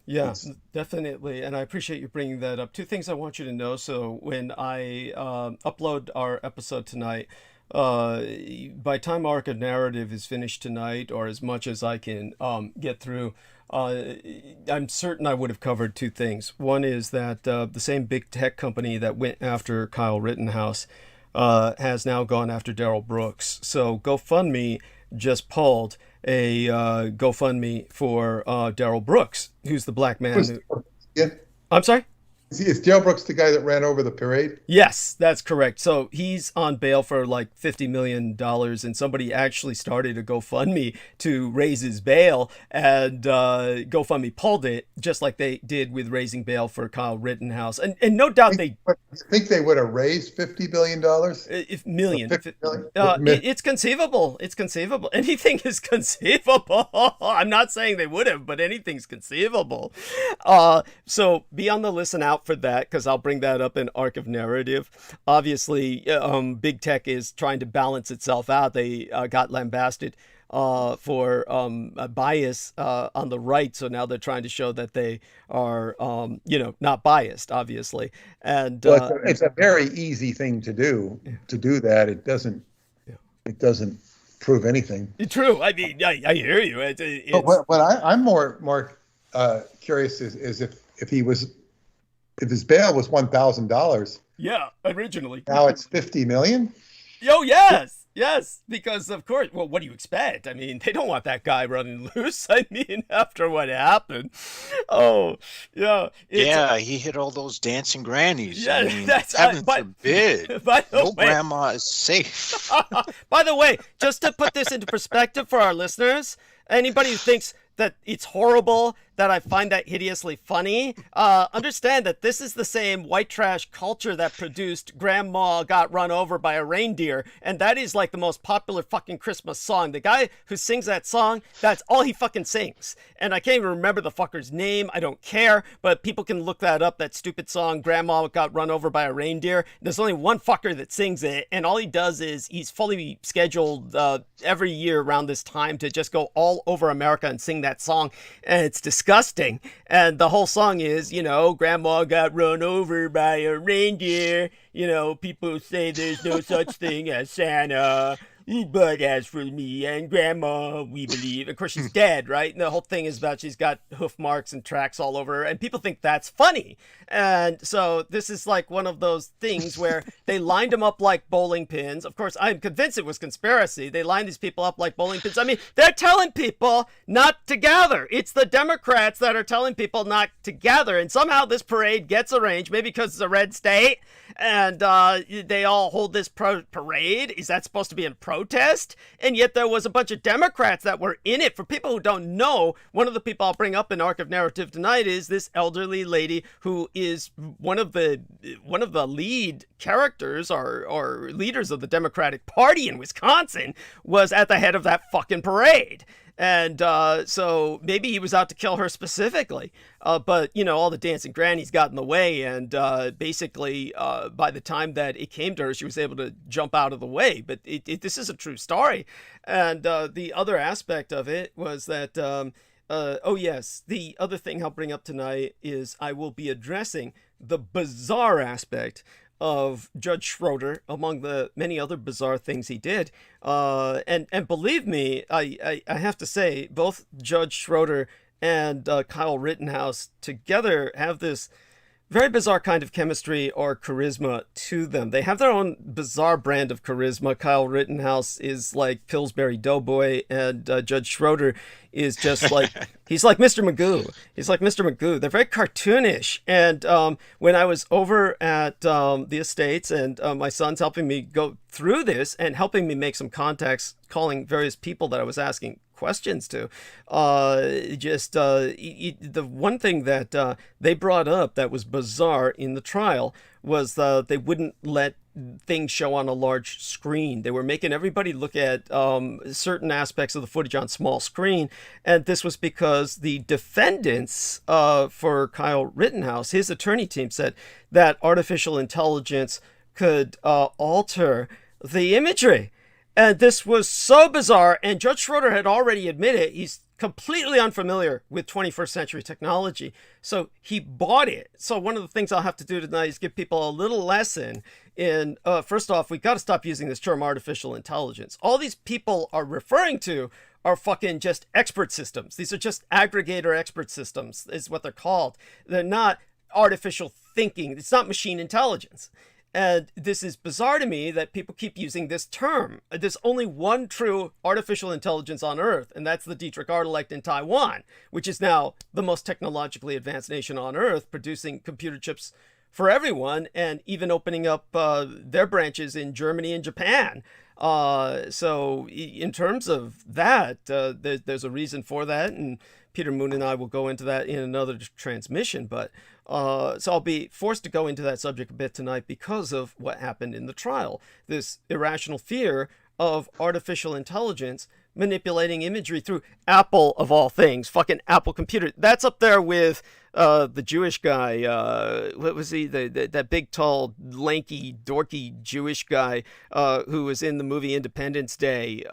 Yeah, definitely. And I appreciate you bringing that up. Two things I want you to know. So when I upload our episode tonight, by time Arc of Narrative is finished tonight, or as much as I can get through, I'm certain I would have covered two things. One is that the same big tech company that went after Kyle Rittenhouse has now gone after Darrell Brooks. So GoFundMe just pulled a GoFundMe for Darrell Brooks, who's the black man. I'm sorry? Is Darrell Brooks the guy that ran over the parade? Yes, that's correct. So he's on bail for like $50 million, and somebody actually started a GoFundMe to raise his bail, and GoFundMe pulled it, just like they did with raising bail for Kyle Rittenhouse. And no doubt I think they would have raised $50 billion? Million. Million? It's conceivable. It's conceivable. Anything is conceivable. I'm not saying they would have, but anything's conceivable. So be on the listen out for that, because I'll bring that up in Arc of Narrative. Obviously, big tech is trying to balance itself out. They got lambasted for a bias on the right, so now they're trying to show that they are, not biased, obviously. And it's a very easy thing to do. Yeah. To do that, it doesn't prove anything. True. I mean, I hear you. What I'm more curious is if his bail was $1,000. Yeah, originally. Now it's $50 million? Oh, yes, because of course, well, what do you expect? I mean, they don't want that guy running loose. I mean, after what happened. Oh, yeah. Yeah, he hit all those dancing grannies. Yeah, I mean, heaven forbid. No grandma is safe. By the way, just to put this into perspective for our listeners, anybody who thinks that it's horrible, that I find that hideously funny, understand that this is the same white trash culture that produced Grandma Got Run Over by a Reindeer, and that is like the most popular fucking Christmas song. The guy who sings that song, that's all he fucking sings. And I can't even remember the fucker's name, I don't care, but people can look that up, that stupid song, Grandma Got Run Over by a Reindeer. There's only one fucker that sings it, and all he does is he's fully scheduled every year around this time to just go all over America and sing that song, and it's disgusting. And the whole song is, Grandma got run over by a reindeer. People say there's no such thing as Santa. But as for me and Grandma, we believe. Of course, she's dead, right? And the whole thing is about she's got hoof marks and tracks all over her, and people think that's funny. And so this is like one of those things where they lined them up like bowling pins. Of course, I'm convinced it was conspiracy. They lined these people up like bowling pins. I mean, they're telling people not to gather. It's the Democrats that are telling people not to gather. And somehow this parade gets arranged, maybe because it's a red state, and they all hold this parade. Is that supposed to be in protest? And yet there was a bunch of Democrats that were in it. For people who don't know, one of the people I'll bring up in Arc of Narrative tonight is this elderly lady who is one of the lead characters or leaders of the Democratic Party in Wisconsin, was at the head of that fucking parade. And so maybe he was out to kill her specifically. But, all the dancing grannies got in the way. And basically, by the time that it came to her, she was able to jump out of the way. But this is a true story. And the other aspect of it was that, the other thing I'll bring up tonight is I will be addressing the bizarre aspect of Judge Schroeder, among the many other bizarre things he did. And believe me, I have to say, both Judge Schroeder and Kyle Rittenhouse together have this very bizarre kind of chemistry or charisma to them. They have their own bizarre brand of charisma. Kyle Rittenhouse is like Pillsbury Doughboy, and Judge Schroeder is just like, he's like Mr. Magoo. He's like Mr. Magoo. They're very cartoonish. And when I was over at the estates, and my son's helping me go through this and helping me make some contacts, calling various people that I was asking questions to, the one thing that they brought up that was bizarre in the trial was they wouldn't let things show on a large screen. They were making everybody look at certain aspects of the footage on small screen, and this was because the defendants for Kyle Rittenhouse, his attorney team, said that artificial intelligence could alter the imagery. And this was so bizarre, and Judge Schroeder had already admitted he's completely unfamiliar with 21st century technology, so he bought it. So one of the things I'll have to do tonight is give people a little lesson in, first off, we got to stop using this term artificial intelligence. All these people are referring to are fucking just expert systems. These are just aggregator expert systems is what they're called. They're not artificial thinking. It's not machine intelligence. And this is bizarre to me that people keep using this term. There's only one true artificial intelligence on Earth, and that's the Dietrich Artelect in Taiwan, which is now the most technologically advanced nation on Earth, producing computer chips for everyone, and even opening up their branches in Germany and Japan. So in terms of that, there's a reason for that, and Peter Moon and I will go into that in another transmission, but so I'll be forced to go into that subject a bit tonight because of what happened in the trial. This irrational fear of artificial intelligence manipulating imagery through Apple, of all things, fucking Apple computer. That's up there with the Jewish guy. What was he? That big, tall, lanky, dorky Jewish guy who was in the movie Independence Day.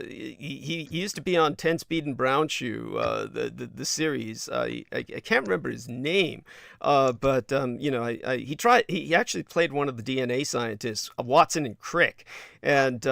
He used to be on 10 Speed and Brown Shoe, the series. I can't remember his name, but you know, he tried. He actually played one of the DNA scientists, Watson and Crick. And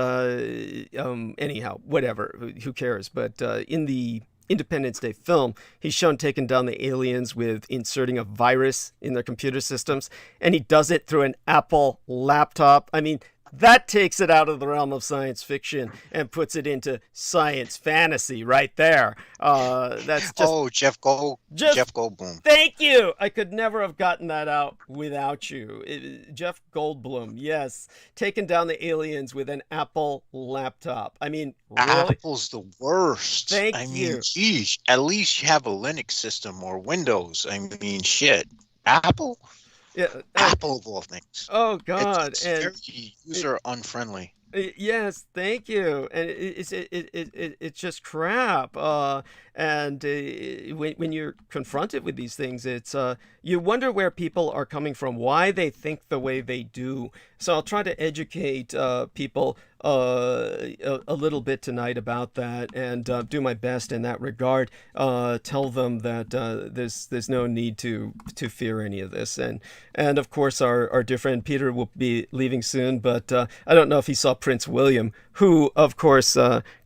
anyhow, whatever. Who cares? But in the Independence Day film, he's shown taking down the aliens with inserting a virus in their computer systems, and he does it through an Apple laptop. I mean, that takes it out of the realm of science fiction and puts it into science fantasy right there. That's just Jeff Goldblum. Thank you. I could never have gotten that out without you. Jeff Goldblum, yes, taking down the aliens with an Apple laptop. I mean, really? Apple's the worst. Thank I you. mean, geez, at least you have a Linux system or Windows. I mean, shit. Apple? Yeah, Apple of all things. oh God, It's and very user unfriendly. yes, thank you. And it's just crap. And when you're confronted with these things, it's you wonder where people are coming from, why they think the way they do. So I'll try to educate people a little bit tonight about that, and do my best in that regard. Tell them that there's no need to fear any of this. And of course, our dear friend Peter will be leaving soon, but I don't know if he saw Prince William, who, of course,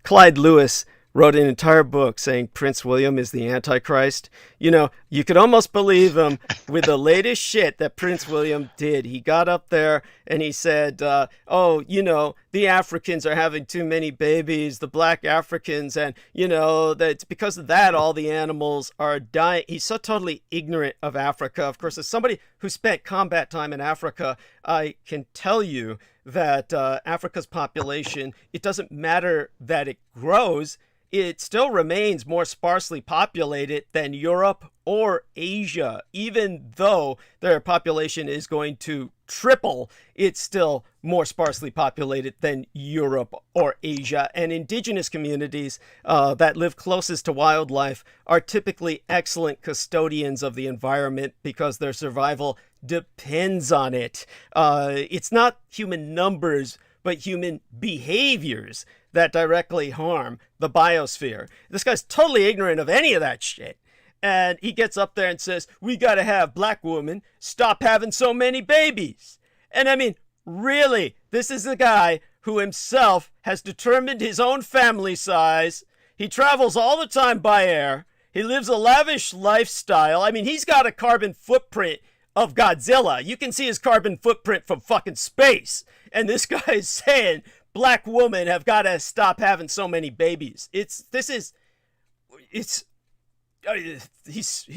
Clyde Lewis wrote an entire book saying Prince William is the Antichrist. You know, you could almost believe him with the latest shit that Prince William did. He got up there and he said, oh, you know, the Africans are having too many babies, the black Africans, and, you know, that because of that, all the animals are dying. He's so totally ignorant of Africa. Of course, as somebody who spent combat time in Africa, I can tell you that Africa's population, it doesn't matter that it grows, it still remains more sparsely populated than Europe or Asia. Even though their population is going to triple, it's still more sparsely populated than Europe or Asia. And indigenous communities that live closest to wildlife are typically excellent custodians of the environment because their survival depends on it. It's not human numbers, but human behaviors that directly harm the biosphere. This guy's totally ignorant of any of that shit. And he gets up there and says, we got to have black women stop having so many babies. And I mean, really, this is a guy who himself has determined his own family size. He travels all the time by air. He lives a lavish lifestyle. I mean, he's got a carbon footprint of Godzilla. You can see his carbon footprint from fucking space. And this guy is saying black women have got to stop having so many babies. He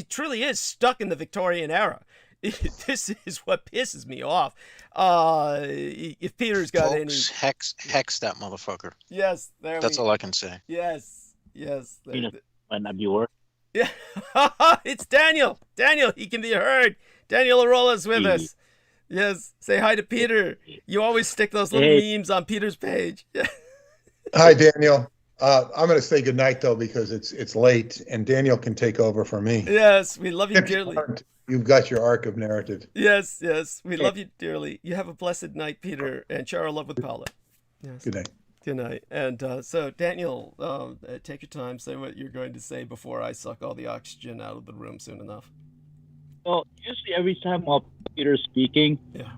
truly is stuck in the Victorian era. This is what pisses me off. If Peter's got Folks, hex that motherfucker. Yes, that's all I can say. Yes. Might not be work. Yeah, it's Daniel. Daniel, he can be heard. Daniel Arola's with us. Yes, say hi to Peter. You always stick those little memes on Peter's page. Hi, Daniel. I'm going to say goodnight, though, because it's late, and Daniel can take over for me. Yes, we love you dearly. You've got your arc of narrative. Yes, we love you dearly. You have a blessed night, Peter, and share our love with Paula. Yes. Good night. Good night. And so, Daniel, take your time. Say what you're going to say before I suck all the oxygen out of the room soon enough. Well, usually every time while Peter's speaking, yeah.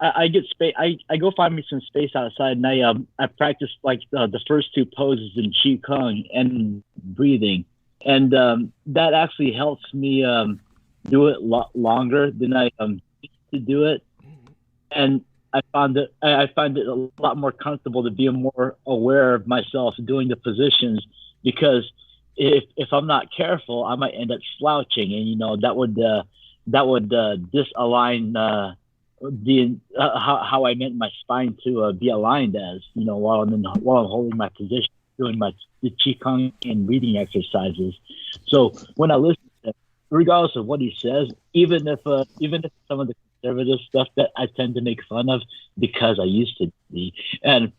I get space. I go find me some space outside, and I practice like the first two poses in Qigong and breathing, and that actually helps me do it longer than I used to do it, and I find it a lot more comfortable to be more aware of myself doing the positions, because if I'm not careful, I might end up slouching, and that would disalign how I meant my spine to be aligned as, while I'm holding my position, doing the Qigong and breathing exercises. So when I listen to him, regardless of what he says, even if some of the conservative stuff that I tend to make fun of because I used to be, and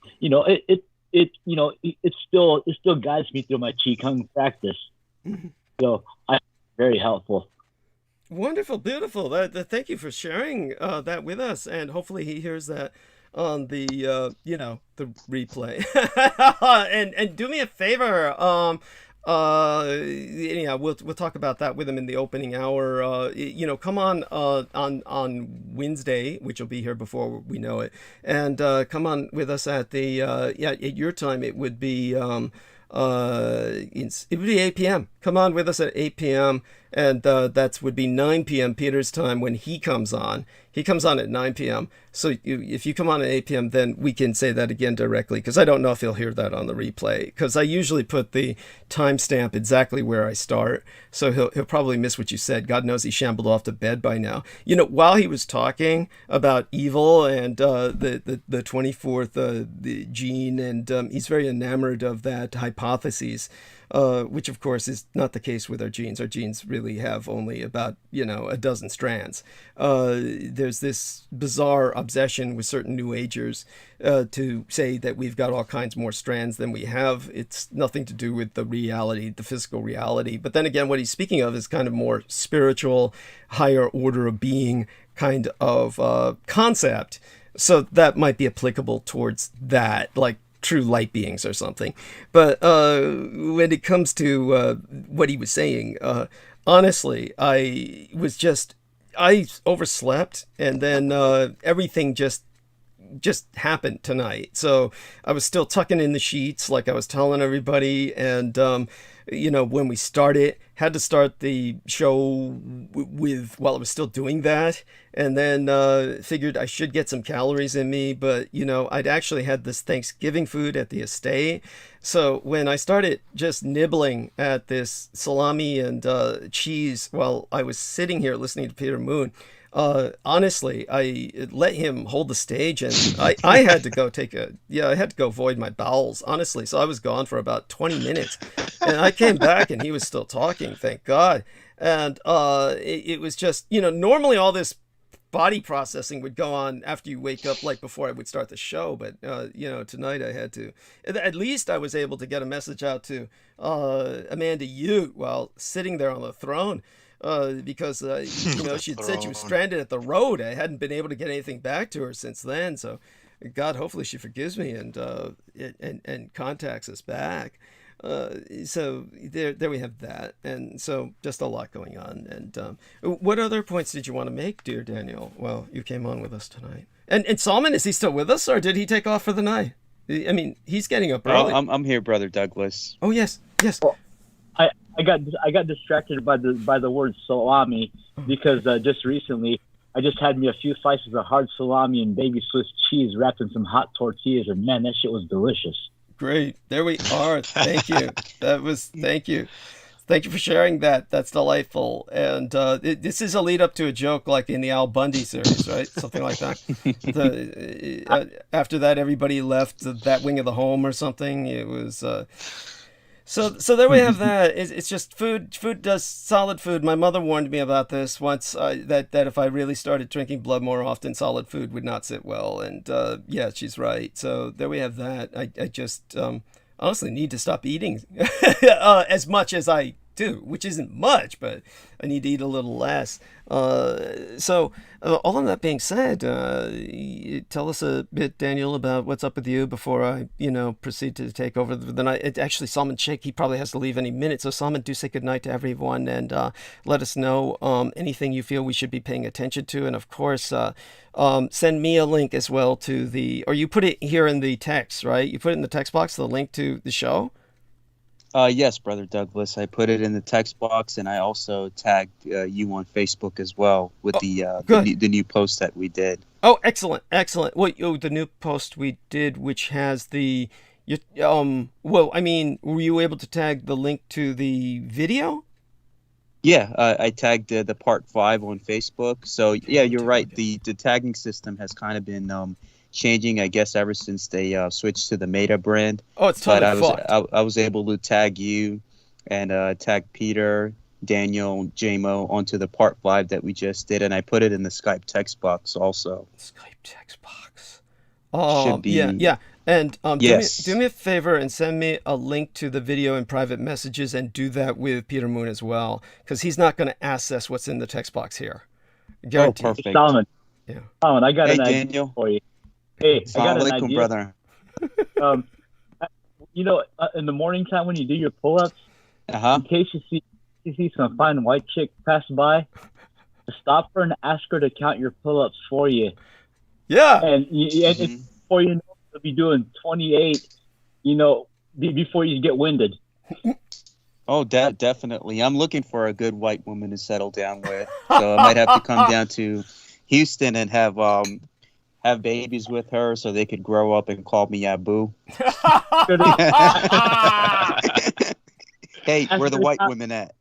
it still guides me through my Qigong practice. So it's very helpful. Wonderful, beautiful. Thank you for sharing that with us, and hopefully he hears that on the the replay. and do me a favor. We'll talk about that with him in the opening hour. Come on Wednesday, which will be here before we know it, and come on with us at the at your time. It would be it would be 8 p.m. Come on with us at 8 p.m. And that would be 9 p.m. Peter's time when he comes on. He comes on at 9 p.m. So if you come on at 8 p.m., then we can say that again directly, because I don't know if he'll hear that on the replay, because I usually put the timestamp exactly where I start. So he'll probably miss what you said. God knows he shambled off to bed by now. While he was talking about evil and the 24th the gene, and he's very enamored of that hypothesis. Which of course is not the case with our genes. Our genes really have only about, a dozen strands. There's this bizarre obsession with certain New Agers to say that we've got all kinds more strands than we have. It's nothing to do with the reality, the physical reality. But then again, what he's speaking of is kind of more spiritual, higher order of being kind of concept. So that might be applicable towards that, like true light beings or something. But when it comes to what he was saying, honestly, I overslept, and then everything just happened tonight. So I was still tucking in the sheets like I was telling everybody, and when we started, had to start the show while I was still doing that, and then figured I should get some calories in me, but I'd actually had this Thanksgiving food at the estate. So when I started just nibbling at this salami and cheese while I was sitting here listening to Peter Moon, honestly, I let him hold the stage, and I had to go I had to go void my bowels, honestly. So I was gone for about 20 minutes, and I came back and he was still talking, thank God. And it was just, normally all this body processing would go on after you wake up, like before I would start the show. But, tonight I had to, at least I was able to get a message out to Amanda Ute while sitting there on the throne. Because she had said she was stranded at the road. I hadn't been able to get anything back to her since then. So, God, hopefully she forgives me and contacts us back. So there we have that, and so just a lot going on. And what other points did you want to make, dear Daniel? Well, you came on with us tonight. And Solomon, is he still with us, or did he take off for the night? I mean, he's getting up early. I'm here, Brother Douglas. Oh yes. Well, I I got distracted by the word salami because just recently I just had me a few slices of hard salami and baby Swiss cheese wrapped in some hot tortillas, and man, that shit was delicious. Great. There we are. Thank you. Thank you. Thank you for sharing that. That's delightful. And this is a lead up to a joke like in the Al Bundy series, right? Something like that. After that, everybody left that wing of the home or something. It was. So there we have that. It's just food. Food does solid food. My mother warned me about this once. That if I really started drinking blood more often, solid food would not sit well. And yeah, she's right. So there we have that. I just honestly need to stop eating as much as I do, which isn't much, but I need to eat a little less. So all of that being said, tell us a bit, Daniel, about what's up with you before I, proceed to take over the night. Actually, Salman Sheikh, he probably has to leave any minute. So Salman, do say goodnight to everyone and let us know anything you feel we should be paying attention to. And of course, send me a link as well to or you put it here in the text, right? You put it in the text box, the link to the show? Yes, Brother Douglas. I put it in the text box, and I also tagged you on Facebook as well with the new post that we did. Oh, excellent. The new post we did, which has were you able to tag the link to the video? Yeah, I tagged the part 5 on Facebook. So yeah, you're right. The tagging system has kind of been changing, I guess, ever since they switched to the MEMqədAY brand. Oh, it's totally fucked. I was able to tag you and tag Peter, Daniel, JMO onto the part 5 that we just did, and I put it in the Skype text box also. Skype text box. Oh, should be. Yeah. And yes. do me a favor and send me a link to the video in private messages, and do that with Peter Moon as well, because he's not going to access what's in the text box here. Guaranteed. Oh, perfect. Salman, I got an Daniel. idea for you. Hey, I got an idea. Brother. In the morning time when you do your pull-ups, in case you see some fine white chick pass by, stop her and ask her to count your pull-ups for you. Yeah. And before you know, you'll be doing 28. Before you get winded. Oh, definitely. I'm looking for a good white woman to settle down with, so I might have to come down to Houston and have babies with her so they could grow up and call me Abu. Hey, where the white women at?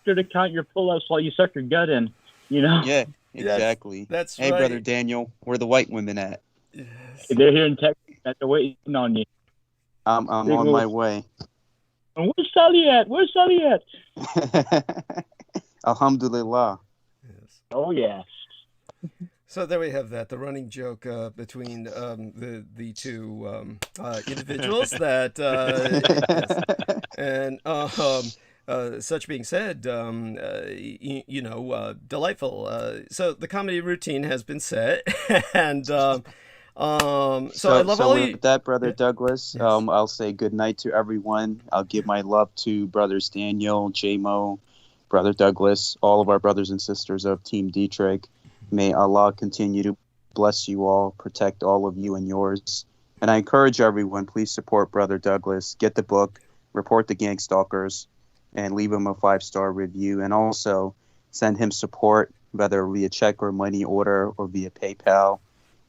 Sure to count your pull-ups while you suck your gut in, Yeah, exactly. Yes, that's hey, right. Brother Daniel, where the white women at? Yes. They're here in Texas. They're waiting on you. I'm on my way. And where's Sally at? Alhamdulillah. Yes. Oh, yes. So there we have that, the running joke between the two individuals that yes. And such being said, delightful. So the comedy routine has been set, and so I love all with that, Brother Douglas. Yes. I'll say good night to everyone. I'll give my love to Brothers Daniel, JMO, Brother Douglas, all of our brothers and sisters of Team Dietrich. May Allah continue to bless you all, protect all of you and yours. And I encourage everyone, please support Brother Douglas. Get the book, Report the Gang Stalkers, and leave him a 5-star review. And also send him support, whether via check or money order or via PayPal.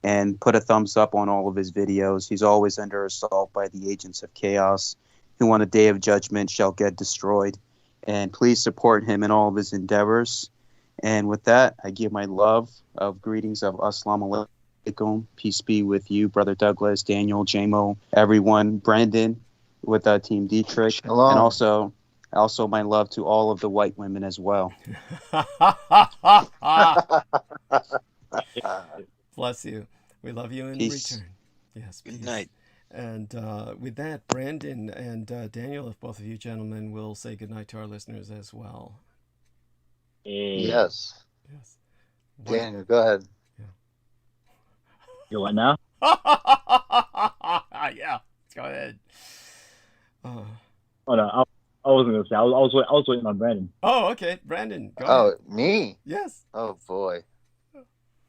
And put a thumbs up on all of his videos. He's always under assault by the agents of chaos, who on a day of judgment shall get destroyed. And please support him in all of his endeavors. And with that, I give my love of greetings of Assalamu alaikum. Peace be with you, Brother Douglas, Daniel, JMO, everyone, Brandon with Team Dietrich. Shalom. And also my love to all of the white women as well. Bless you. We love you in Peace. return. Yes. Good peace. night. And with that, Brandon and Daniel, if both of you gentlemen will say goodnight to our listeners as well. Yes. Yes. Daniel, go ahead. You want now? Yeah. Go ahead. Oh no, I wasn't gonna say. I was waiting on Brandon. Oh, okay, Brandon. Go Oh, ahead. me? Yes. Oh, boy.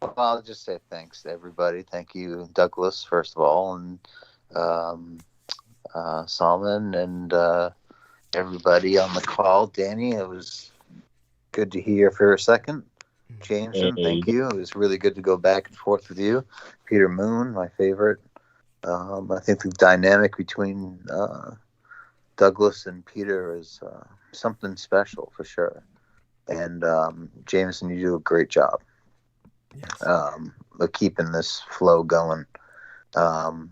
Well, I'll just say thanks to everybody. Thank you, Douglas, first of all, and Salman, and everybody on the call. Danny, it was good to hear for a second. Jameson, thank you. It was really good to go back and forth with you. Peter Moon, my favorite. I think the dynamic between Douglas and Peter is something special for sure. And Jameson, you do a great job of keeping this flow going. And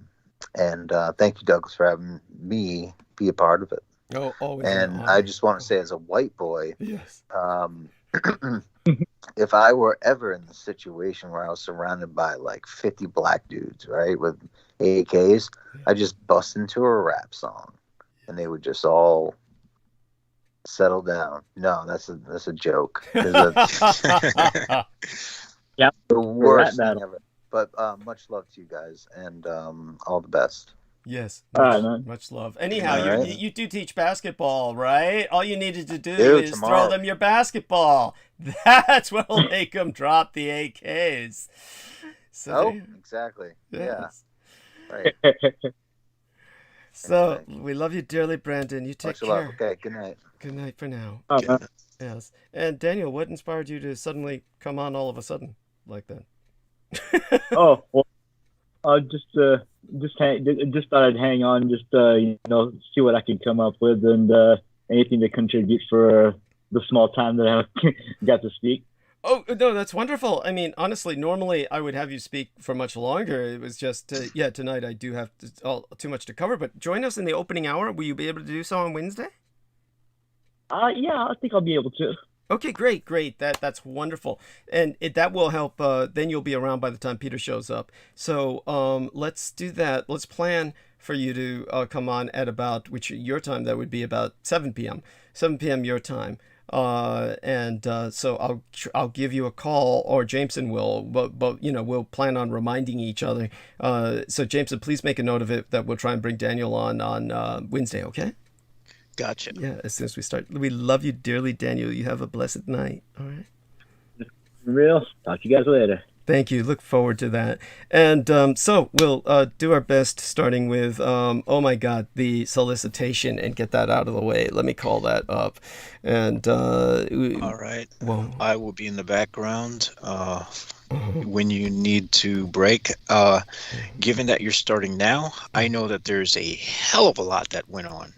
thank you, Douglas, for having me be a part of it. Oh, always. And I just want to say, as a white boy, yes. If I were ever in the situation where I was surrounded by like 50 black dudes, right, with AKs, I just bust into a rap song, and they would just all settle down. No, that's a joke. Yep. The worst thing ever. But much love to you guys, and all the best. Yes. Much, much love. Anyhow, you do teach basketball, right? All you needed to do is tomorrow. throw them your basketball. That's what'll make them drop the AKs. So, exactly. Yes. Yeah. Right. So, we love you dearly, Brandon. You take care. Love. Okay, good night. Good night for now. Yes. And Daniel, what inspired you to suddenly come on all of a sudden like that? Oh, well, just thought I'd hang on, see what I can come up with, and anything to contribute for the small time that I got to speak. Oh, no, that's wonderful. I mean, honestly, normally I would have you speak for much longer. It was just, tonight I do have too much to cover, but join us in the opening hour. Will you be able to do so on Wednesday? Yeah, I think I'll be able to. Okay, great. That's wonderful. And that will help. Then you'll be around by the time Peter shows up. So let's do that. Let's plan for you to come on at about, which your time, that would be about 7 p.m. 7 p.m. your time. So I'll give you a call, or Jameson will, but we'll plan on reminding each other. So Jameson, please make a note of it that we'll try and bring Daniel on Wednesday, okay? Gotcha. Yeah, as soon as we start. We love you dearly, Daniel. You have a blessed night. All right. Real. Talk to you guys later. Thank you. Look forward to that. And so we'll do our best, starting with, the solicitation, and get that out of the way. Let me call that up. And all right. Well, I will be in the background when you need to break. Given that you're starting now, I know that there's a hell of a lot that went on.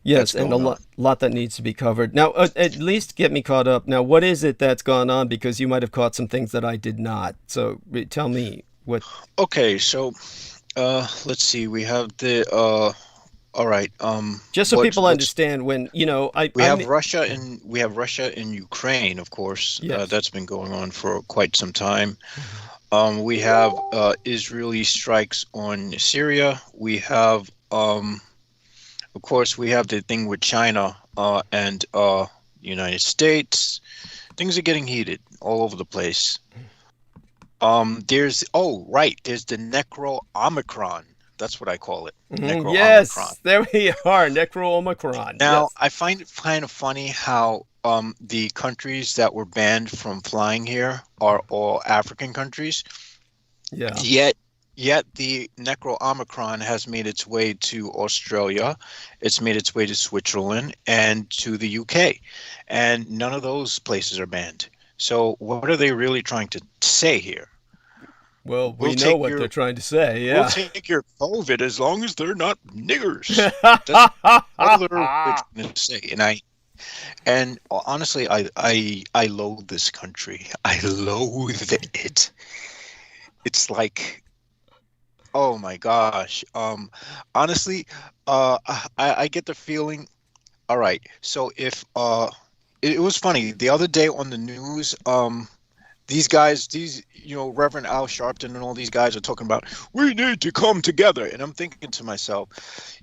Yes, and a lot that needs to be covered. Now, at least get me caught up. Now, what is it that's gone on? Because you might have caught some things that I did not. So tell me what. Okay, so let's see. We have the all right. Just so people understand, when we have Russia and Ukraine, of course. Yes. That's been going on for quite some time. We have Israeli strikes on Syria. We have of course, we have the thing with China and United States. Things are getting heated all over the place. There's the Necro-Omicron. That's what I call it. Necro-Omicron. Yes, there we are, Necro-Omicron. Now, yes. I find it kind of funny how the countries that were banned from flying here are all African countries. Yeah. Yet the Necro-Omicron has made its way to Australia, it's made its way to Switzerland, and to the UK. And none of those places are banned. So what are they really trying to say here? Well, we know what they're trying to say, yeah. We'll take your COVID as long as they're not niggers. That's all they're trying to say. And honestly, I loathe this country. I loathe it. It's like... Oh my gosh. Honestly, I get the feeling. All right. So if it was funny the other day on the news, these guys, Reverend Al Sharpton and all these guys are talking about, we need to come together. And I'm thinking to myself,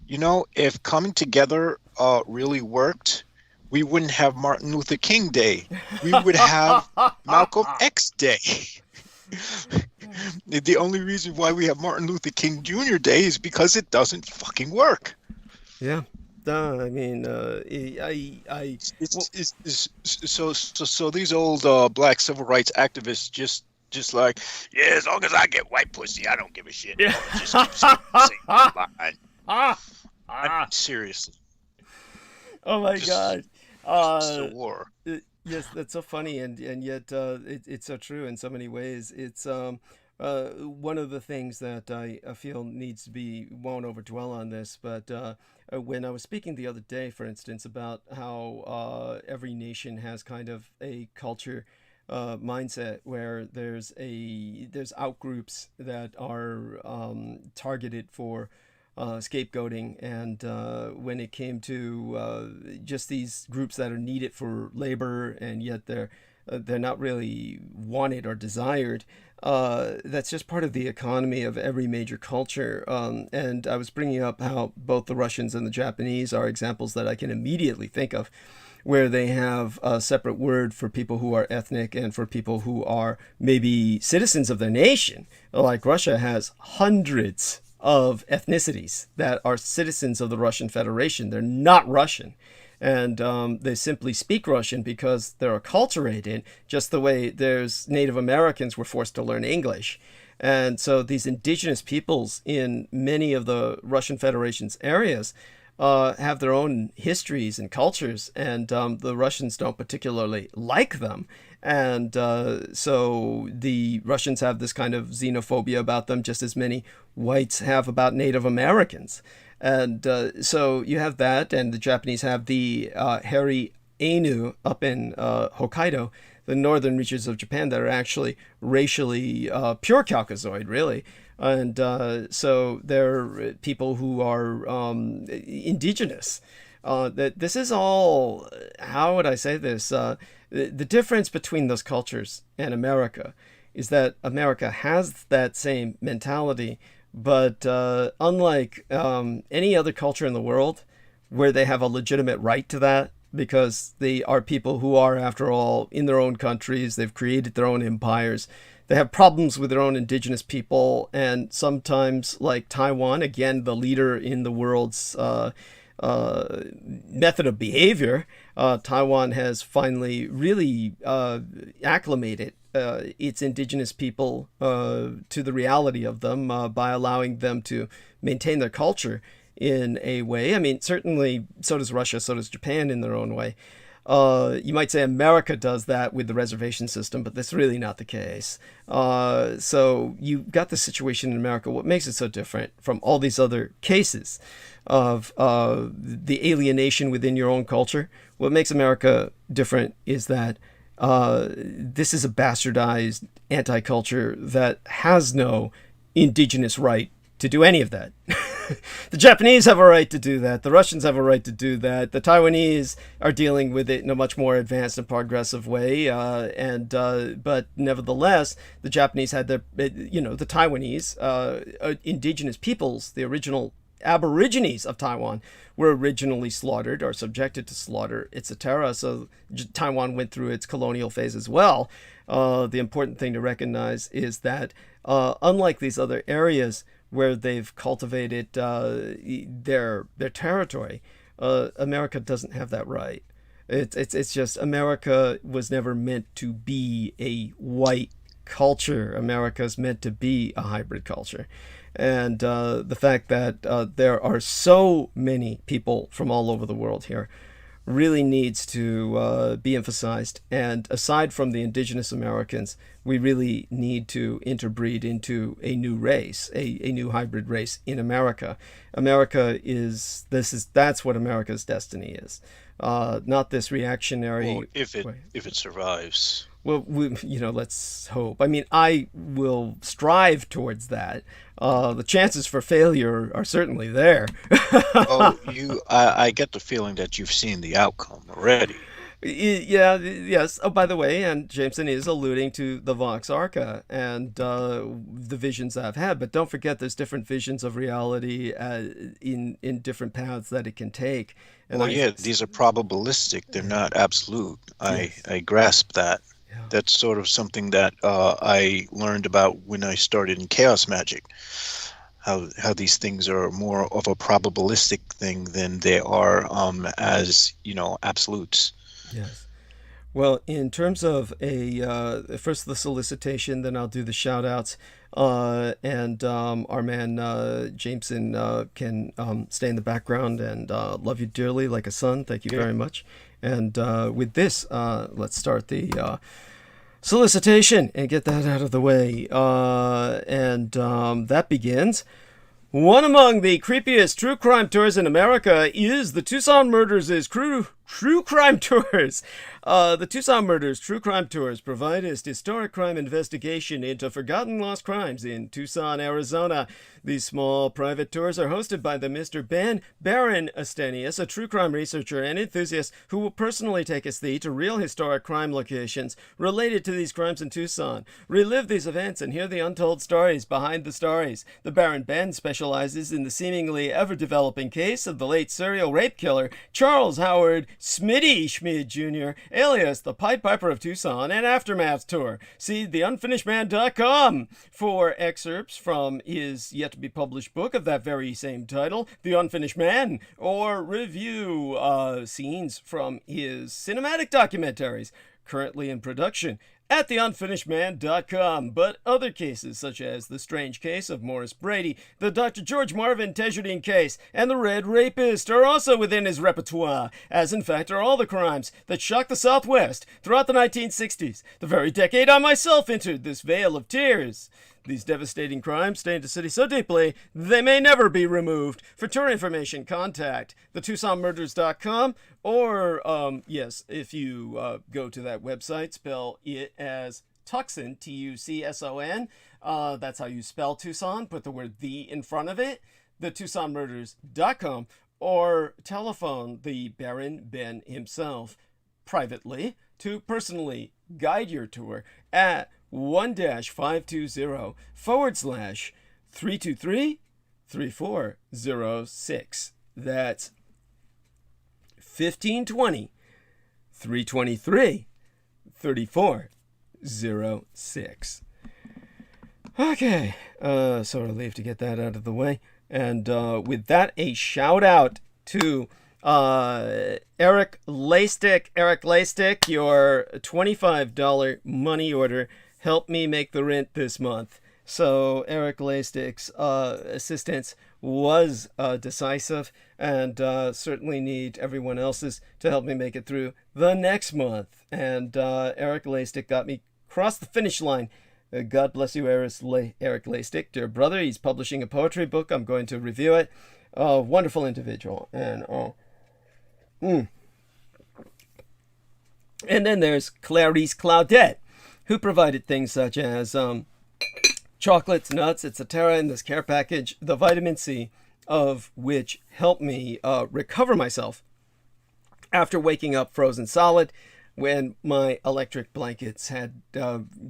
if coming together really worked, we wouldn't have Martin Luther King Day. We would have Malcolm X Day. The only reason why we have Martin Luther King Jr. Day is because it doesn't fucking work. Yeah. I mean, So these old black civil rights activists just like, as long as I get white pussy, I don't give a shit. Just keep saying the same line. I mean, seriously. Oh my Just, God. just a Uh, war. yes, that's so funny, and yet it's so true in so many ways. It's one of the things that I feel needs to be, won't overdwell on this, but when I was speaking the other day, for instance, about how every nation has kind of a culture mindset where there's outgroups that are targeted for scapegoating, and when it came to just these groups that are needed for labor and yet they're not really wanted or desired. That's just part of the economy of every major culture. And I was bringing up how both the Russians and the Japanese are examples that I can immediately think of, where they have a separate word for people who are ethnic and for people who are maybe citizens of their nation. Like Russia has hundreds of ethnicities that are citizens of the Russian Federation. They're not Russian. And they simply speak Russian because they're acculturated, just the way there's Native Americans were forced to learn English. And so these indigenous peoples in many of the Russian Federation's areas have their own histories and cultures, and the Russians don't particularly like them. And so the Russians have this kind of xenophobia about them, just as many whites have about Native Americans. And so you have that, and the Japanese have the hairy Ainu up in Hokkaido, the northern reaches of Japan, that are actually racially pure Caucasoid, really. And so they're people who are indigenous. That this is all, how would I say this? The difference between those cultures and America is that America has that same mentality, but unlike any other culture in the world, where they have a legitimate right to that, because they are people who are, after all, in their own countries, they've created their own empires. They have problems with their own indigenous people, and sometimes, like Taiwan, again, the leader in the world's method of behavior, Taiwan has finally really acclimated its indigenous people to the reality of them by allowing them to maintain their culture in a way. I mean, certainly so does Russia, so does Japan in their own way. You might say America does that with the reservation system, but that's really not the case. So you've got the situation in America. What makes it so different from all these other cases of the alienation within your own culture? What makes America different is that this is a bastardized anti-culture that has no indigenous right to do any of that. The Japanese have a right to do that. The Russians have a right to do that. The Taiwanese are dealing with it in a much more advanced and progressive way. But nevertheless, the Japanese had the Taiwanese indigenous peoples, the original Aborigines of Taiwan, were originally slaughtered or subjected to slaughter, etc. So Taiwan went through its colonial phase as well. The important thing to recognize is that unlike these other areas where they've cultivated their territory, America doesn't have that right. It's just, America was never meant to be a white culture. America is meant to be a hybrid culture. And the fact that there are so many people from all over the world here really needs to be emphasized. And aside from the indigenous Americans, we really need to interbreed into a new race, a new hybrid race in America. That's what America's destiny is. Not this reactionary. Well, if it survives. Well, let's hope. I mean, I will strive towards that. The chances for failure are certainly there. Oh, I get the feeling that you've seen the outcome already. Yeah, yes. Oh, by the way, and Jameson is alluding to the Vox Arca and the visions I've had. But don't forget, there's different visions of reality in different paths that it can take. And these are probabilistic. They're not absolute. Yes. I grasp that. Yeah. That's sort of something that I learned about when I started in chaos magic. How these things are more of a probabilistic thing than they are as absolutes. Yes. Well, in terms of first the solicitation, then I'll do the shout outs. And our man Jameson can stay in the background, and love you dearly like a son. Thank you very much. And with this, let's start the solicitation and get that out of the way. And that begins. One among the creepiest true crime tours in America is the Tucson Murders' True Crime Tours. The Tucson Murders True Crime Tours provide a historic crime investigation into forgotten lost crimes in Tucson, Arizona. These small private tours are hosted by the Mr. Baron Astenius, a true crime researcher and enthusiast who will personally take us to real historic crime locations related to these crimes in Tucson. Relive these events and hear the untold stories behind the stories. The Baron Ben specializes in the seemingly ever-developing case of the late serial rape killer Charles Howard Smitty Schmid Jr., alias the Pied Piper of Tucson, and Aftermath Tour. See theunfinishedman.com for excerpts from his yet-to-be-published book of that very same title, The Unfinished Man, or review scenes from his cinematic documentaries, currently in production, at theunfinishedman.com. But other cases, such as the strange case of Morris Brady, the Dr. George Marvin Tejardine case, and the Red Rapist, are also within his repertoire, as in fact are all the crimes that shocked the Southwest throughout the 1960s, the very decade I myself entered this vale of tears. These devastating crimes stained the city so deeply, they may never be removed. For tour information, contact thetucsonmurders.com, or, yes, if you go to that website, spell it as Tucson, Tucson. That's how you spell Tucson. Put the word "the" in front of it, thetucsonmurders.com, or telephone the Baron Ben himself privately to personally guide your tour at 1-520-423-3406. That's 1520-323-3406. Okay, so relieved to get that out of the way. And with that, a shout out to Eric Laystick. Eric Laystick, your $25 money order helped me make the rent this month. So Eric Laystick's assistance was decisive, and certainly need everyone else's to help me make it through the next month. And Eric Laystick got me across the finish line. God bless you, Eric Laystick, dear brother. He's publishing a poetry book. I'm going to review it. Wonderful individual. And and then there's Clarice Claudette, who provided things such as chocolates, nuts, etc. in this care package, the vitamin C of which helped me recover myself after waking up frozen solid when my electric blankets had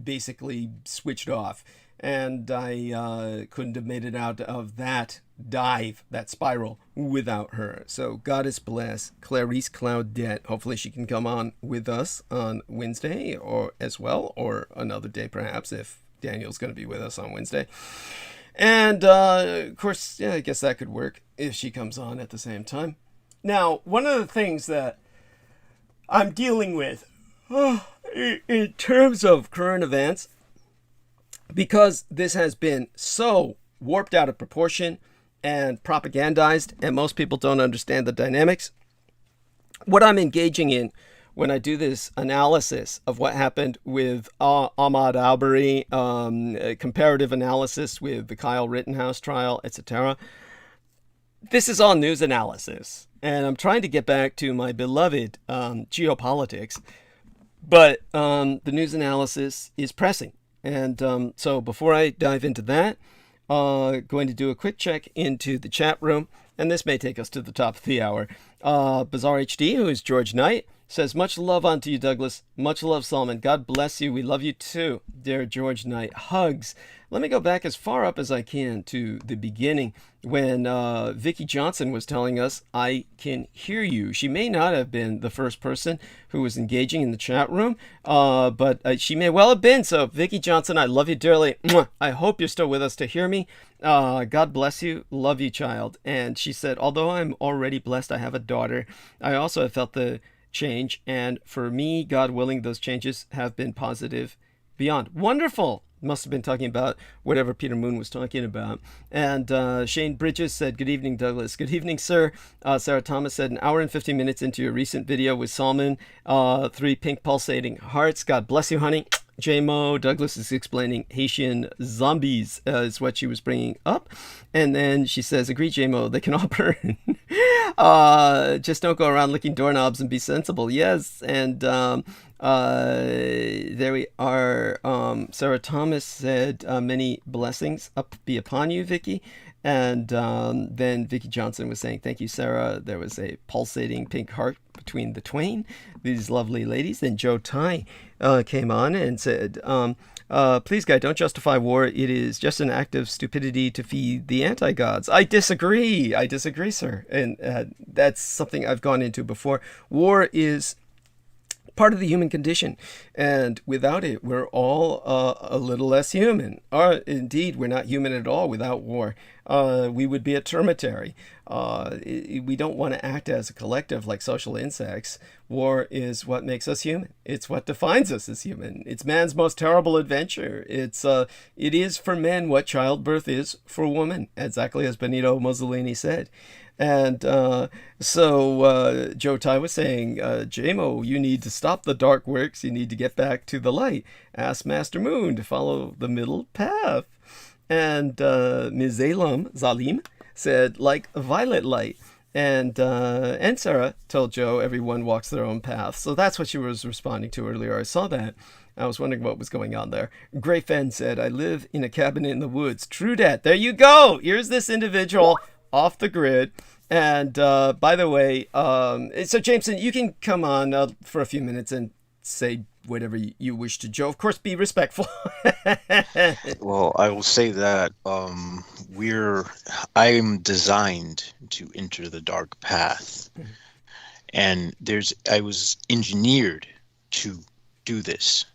basically switched off, and I couldn't have made it out of that dive, that spiral, without her. So goddess bless Clarice Claudette. Hopefully she can come on with us on Wednesday or as well, or another day perhaps, if Daniel's going to be with us on Wednesday. And of course, yeah, I guess that could work if she comes on at the same time. Now, one of the things that I'm dealing with in terms of current events, because this has been so warped out of proportion and propagandized, and most people don't understand the dynamics, what I'm engaging in when I do this analysis of what happened with Ahmaud Arbery, comparative analysis with the Kyle Rittenhouse trial, etc., this is all news analysis. And I'm trying to get back to my beloved geopolitics, but the news analysis is pressing. And so before I dive into that, going to do a quick check into the chat room, and this may take us to the top of the hour. Bizarre HD, who is George Knight, says, much love unto you, Douglas. Much love, Solomon. God bless you. We love you too, dear George Knight. Hugs. Let me go back as far up as I can to the beginning when Vicki Johnson was telling us, I can hear you. She may not have been the first person who was engaging in the chat room, but she may well have been. So, Vicki Johnson, I love you dearly. I hope you're still with us to hear me. God bless you. Love you, child. And she said, although I'm already blessed I have a daughter, I also have felt the change. And for me, God willing, those changes have been positive beyond. Wonderful. Must have been talking about whatever Peter Moon was talking about. And Shane Bridges said, good evening, Douglas. Good evening, sir. Sarah Thomas said, an hour and 50 minutes into your recent video with Salman, 3 pink pulsating hearts. God bless you, honey. JMO, Douglas is explaining Haitian zombies is what she was bringing up. And then she says, agree, JMO, they can all burn. Just don't go around licking doorknobs and be sensible. Yes. And there we are. Sarah Thomas said, many blessings up be upon you, Vicky. And then Vicky Johnson was saying, thank you, Sarah. There was a pulsating pink heart between the twain, these lovely ladies. Then Joe Tai came on and said, please, guy, don't justify war. It is just an act of stupidity to feed the anti-gods. I disagree, sir. And that's something I've gone into before. War is part of the human condition, and without it, we're all a little less human. Or indeed, we're not human at all without war. We would be a termitary. We don't want to act as a collective like social insects. War is what makes us human. It's what defines us as human. It's man's most terrible adventure. It is for men what childbirth is for woman, exactly as Benito Mussolini said. And so Joe Tai was saying, JMO, you need to stop the dark works. You need to get back to the light. Ask Master Moon to follow the middle path. And Ms. Zalim said, like violet light. And Sarah told Joe, everyone walks their own path. So that's what she was responding to earlier. I saw that. I was wondering what was going on there. Gray Fen said, I live in a cabin in the woods. True dat. There you go. Here's this individual off the grid. And by the way, so Jameson, you can come on for a few minutes and say whatever you wish to Joe. Of course, be respectful. Well, I will say that I'm designed to enter the dark path, and I was engineered to do this.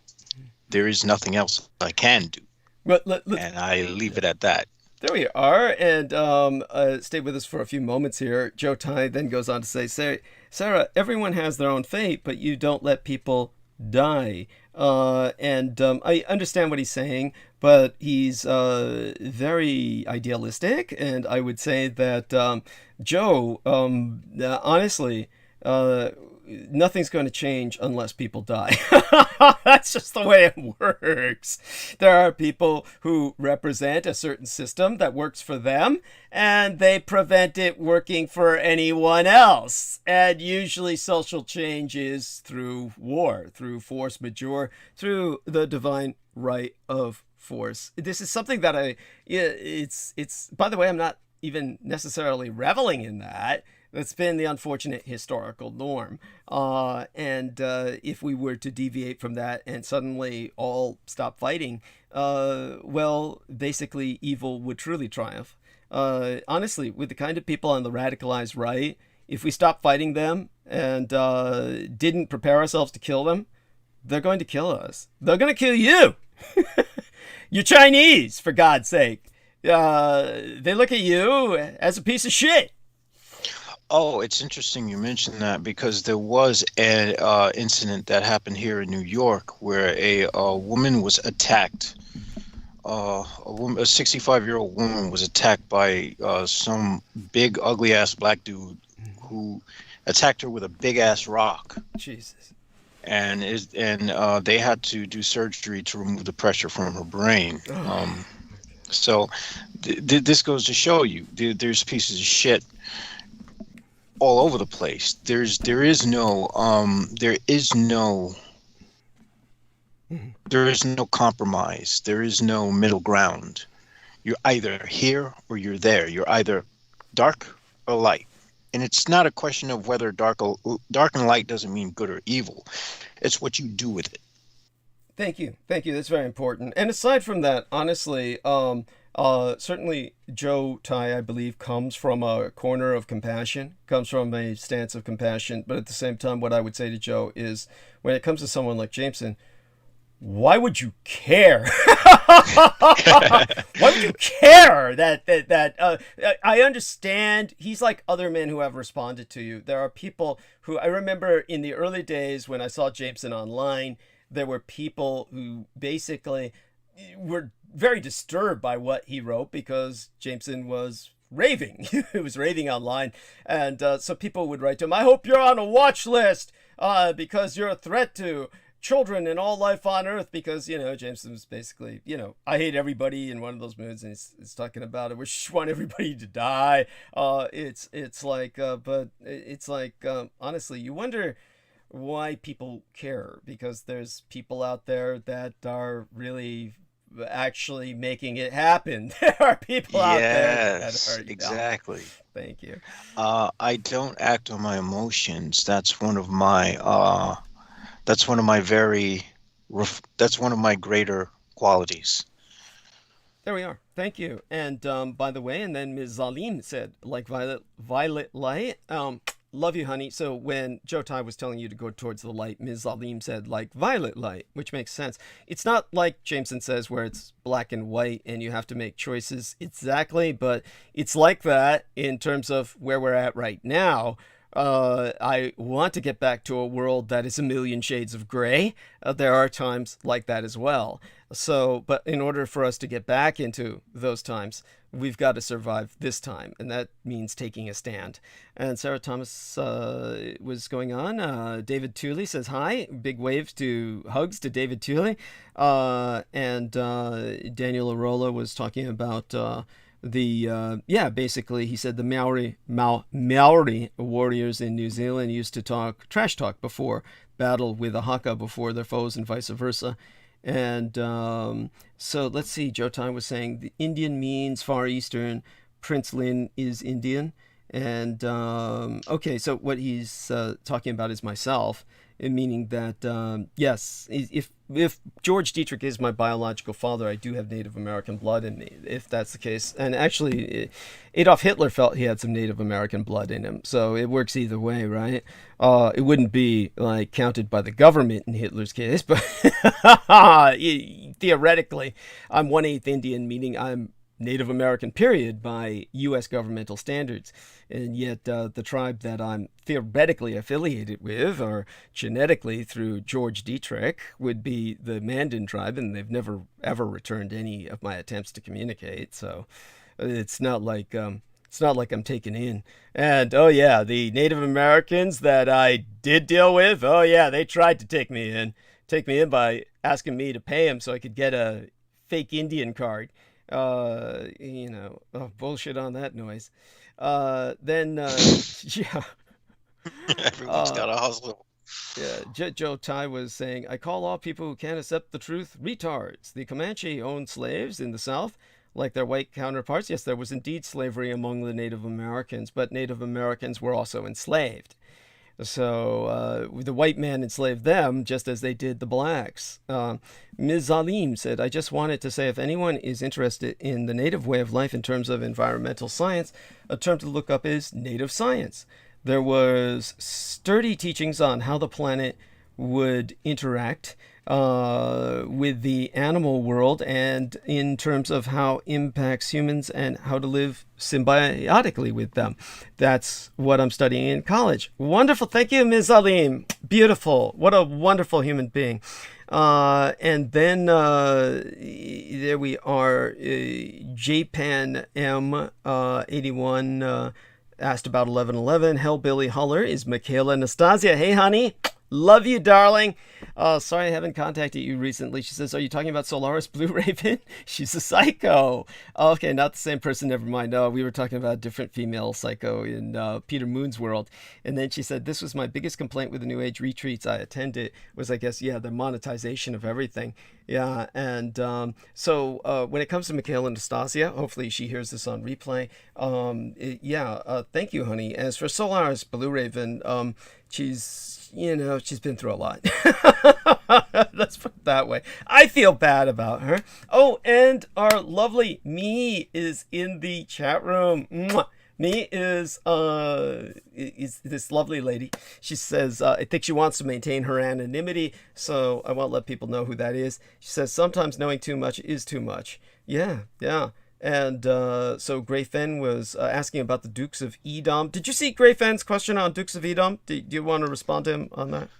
There is nothing else I can do, and I leave it at that. There we are, and stay with us for a few moments here. Joe Tai then goes on to say, Sarah, everyone has their own fate, but you don't let people die. I understand what he's saying, but he's very idealistic, and I would say that Joe, honestly, nothing's going to change unless people die. That's just the way it works. There are people who represent a certain system that works for them, and they prevent it working for anyone else. And usually social change is through war, through force majeure, through the divine right of force. This is something that it's by the way, I'm not even necessarily reveling in that. That's been the unfortunate historical norm. If we were to deviate from that and suddenly all stop fighting, well, basically evil would truly triumph. Honestly, with the kind of people on the radicalized right, if we stop fighting them and didn't prepare ourselves to kill them, they're going to kill us. They're going to kill you. You're Chinese, for God's sake. They look at you as a piece of shit. Oh, it's interesting you mentioned that, because there was an incident that happened here in New York where a woman was attacked. A 65-year-old woman was attacked by some big, ugly-ass black dude who attacked her with a big-ass rock. Jesus. And they had to do surgery to remove the pressure from her brain. So this goes to show you there's pieces of shit all over the place. There is no compromise. There is no middle ground. You're either here or you're there. You're either dark or light. And it's not a question of whether dark and light doesn't mean good or evil. It's what you do with it. Thank you. That's very important. And aside from that, honestly, certainly Joe Tai, I believe, comes from a corner of compassion, comes from a stance of compassion. But at the same time, what I would say to Joe is, when it comes to someone like Jameson, why would you care? Why would you care that I understand he's like other men who have responded to you. There are people who I remember in the early days when I saw Jameson online, there were people who basically were very disturbed by what he wrote because Jameson was raving. He was raving online. And so people would write to him, I hope you're on a watch list because you're a threat to children and all life on earth, because Jameson was basically, I hate everybody in one of those moods, and he's talking about it. We just want everybody to die. It's like honestly, you wonder why people care, because there's people out there that are really actually making it happen. There are people out there that are exactly. Thank you. I don't act on my emotions. That's one of my greater qualities. There we are. Thank you. And by the way, and then Ms. Zalim said, like violet light. Love you, honey. So when Joe Tai was telling you to go towards the light, Ms. Zalim said, like violet light, which makes sense. It's not like Jameson says where it's black and white and you have to make choices exactly, but it's like that in terms of where we're at right now. I want to get back to a world that is a million shades of gray. There are times like that as well. So, but in order for us to get back into those times, we've got to survive this time, and that means taking a stand. And Sarah Thomas was going on. David Tooley says hi. Big waves to hugs to David Tooley. And Daniel Arola was talking about basically he said the Maori warriors in New Zealand used to trash talk before battle with a haka before their foes and vice versa. And so let's see, Joe Tai was saying the Indian means Far Eastern, Prince Lin is Indian. And okay, so what he's talking about is myself, meaning that yes, if George Dietrich is my biological father, I do have Native American blood in me, if that's the case. And actually, Adolf Hitler felt he had some Native American blood in him, so it works either way, right? It wouldn't be like counted by the government in Hitler's case, but theoretically, I'm 1/8 Indian, meaning I'm Native American, period, by U.S. governmental standards. And yet the tribe that I'm theoretically affiliated with, or genetically through George Dietrich, would be the Mandan tribe, and they've never, ever returned any of my attempts to communicate. So it's not like I'm taken in. And, oh yeah, the Native Americans that I did deal with, oh yeah, they tried to take me in by asking me to pay them so I could get a fake Indian card. Bullshit on that noise. Then yeah. Everyone's got a hustle. Yeah, Joe Tai was saying, I call all people who can't accept the truth retards. The Comanche owned slaves in the South, like their white counterparts. Yes, there was indeed slavery among the Native Americans, but Native Americans were also enslaved. So the white man enslaved them just as they did the blacks. Ms. Zalim said, I just wanted to say if anyone is interested in the native way of life in terms of environmental science, a term to look up is native science. There was sturdy teachings on how the planet would interact with the animal world, and in terms of how impacts humans and how to live symbiotically with them. That's what I'm studying in college. Wonderful. Thank you, Ms. Alim. Beautiful. What a wonderful human being. And then there we are. JPAN M81 asked about 1111. Hellbilly Huller is Michaela Nastasia. Hey, honey. Love you, darling. Sorry I haven't contacted you recently. She says, are you talking about Solaris Blue Raven? She's a psycho. Okay, not the same person. Never mind. No, we were talking about a different female psycho in Peter Moon's world. And then she said, this was my biggest complaint with the New Age retreats I attended was, I guess, the monetization of everything. Yeah, and so when it comes to Michaela Nastasia, hopefully she hears this on replay. Thank you, honey. As for Solaris Blue Raven, she's been through a lot. Let's put it that way. I feel bad about her. Oh, and our lovely Me is in the chat room. Mwah. Me is this lovely lady. She says, I think she wants to maintain her anonymity, so I won't let people know who that is. She says, sometimes knowing too much is too much. Yeah, yeah. And so Gray Fen was asking about the Dukes of Edom. Did you see Gray Fen's question on Dukes of Edom? Do you want to respond to him on that?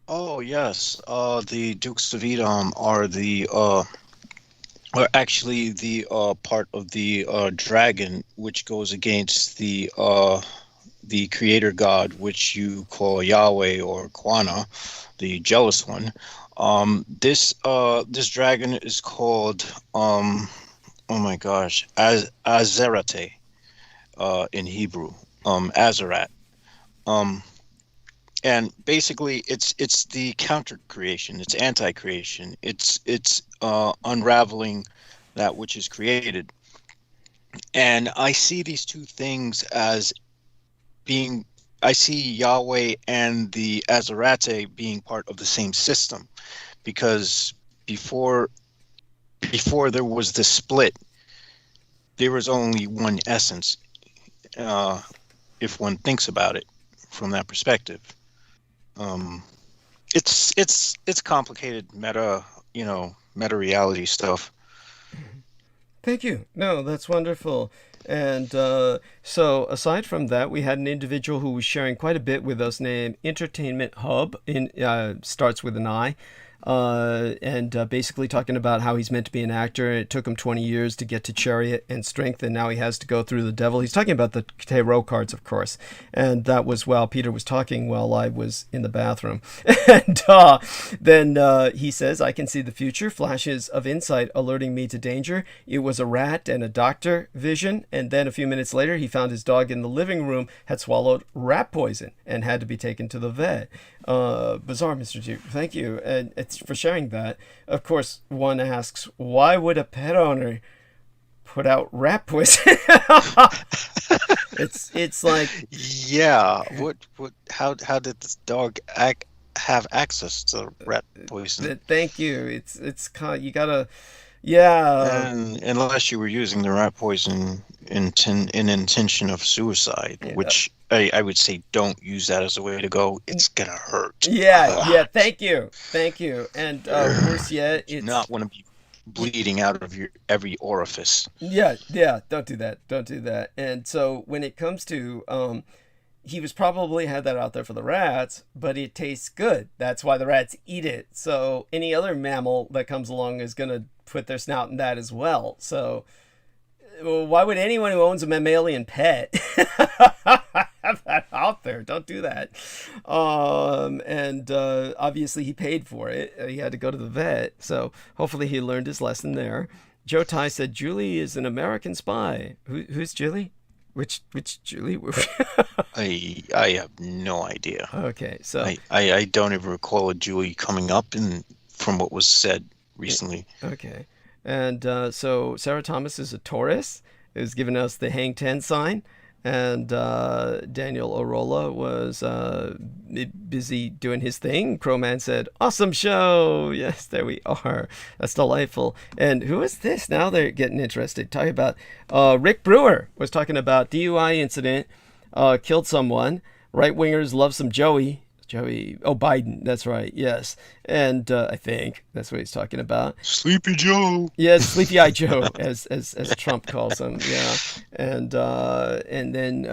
Oh yes, the Dukes of Edom are actually the part of the dragon, which goes against the creator god, which you call Yahweh or Kwana, the jealous one. This dragon is called oh my gosh, Azerate in Hebrew, Azarat. And basically it's the counter creation, it's anti-creation, it's unraveling that which is created. And I see these two things as being, I see Yahweh and the Azarate being part of the same system, because before there was this split, there was only one essence, if one thinks about it from that perspective. It's complicated meta reality stuff. Thank you. No, that's wonderful. And so aside from that, we had an individual who was sharing quite a bit with us named Entertainment Hub, starts with an I. And basically talking about how he's meant to be an actor. It took him 20 years to get to Chariot and Strength, and now he has to go through the Devil. He's talking about the tarot cards, of course. And that was while Peter was talking while I was in the bathroom. And then he says, I can see the future, flashes of insight alerting me to danger. It was a rat and a doctor vision. And then a few minutes later, he found his dog in the living room had swallowed rat poison and had to be taken to the vet. Bizarre, Mr. Duke. Thank you. And it's for sharing that. Of course, one asks, why would a pet owner put out rat poison? It's like, yeah. How did this dog have access to rat poison? Thank you. It's kind of, you gotta, yeah. And unless you were using the rat poison in intention of suicide, yeah. Which I would say don't use that as a way to go. It's gonna hurt. Yeah. Thank you. And worse yet, it's not want to be bleeding out of your every orifice. Yeah. Don't do that. And so when it comes to he was probably had that out there for the rats, but it tastes good. That's why the rats eat it. So any other mammal that comes along is gonna put their snout in that as well. So why would anyone who owns a mammalian pet have that out there? Don't do that. And obviously he paid for it. He had to go to the vet. So hopefully he learned his lesson there. Joe Tai said, Julie is an American spy. Who's Julie? Which Julie? I have no idea. Okay, so I don't even recall a Julie coming up from what was said recently. Okay. And so Sarah Thomas is a Taurus, who's given us the Hang Ten sign. And Daniel Orola was busy doing his thing. Crowman said, awesome show. Yes, there we are. That's delightful. And who is this? Now they're getting interested. Talking about Rick Brewer was talking about DUI incident, killed someone. Right-wingers love some Joey, Biden, that's right, yes. And I think that's what he's talking about. Sleepy Joe. Yes, Sleepy Eye Joe, as Trump calls him, yeah. And then,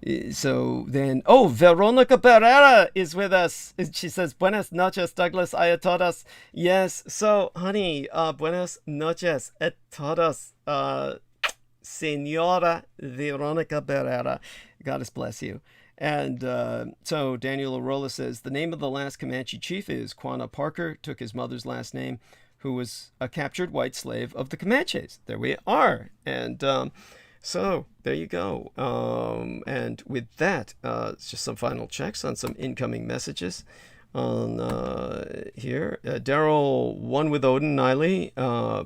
Veronica Barrera is with us. She says, buenas noches, Douglas, a todos. Yes, so, honey, buenas noches a todos, Senora Veronica Barrera. God bless you. And so Daniel Orola says, the name of the last Comanche chief is Quanah Parker, took his mother's last name, who was a captured white slave of the Comanches. There we are. And so there you go. And with that, it's just some final checks on some incoming messages on here. Daryl, one with Odin Niley.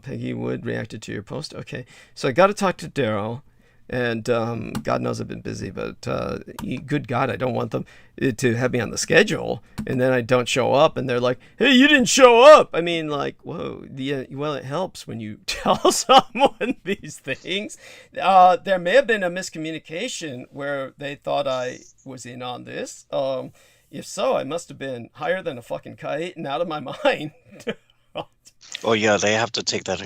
Peggy Wood reacted to your post. Okay, so I got to talk to Daryl. And God knows I've been busy, but good God, I don't want them to have me on the schedule, and then I don't show up, and they're like, "Hey, you didn't show up." I mean, like, whoa, yeah, well, it helps when you tell someone these things. There may have been a miscommunication where they thought I was in on this. If so, I must have been higher than a fucking kite and out of my mind. Oh yeah, they have to take that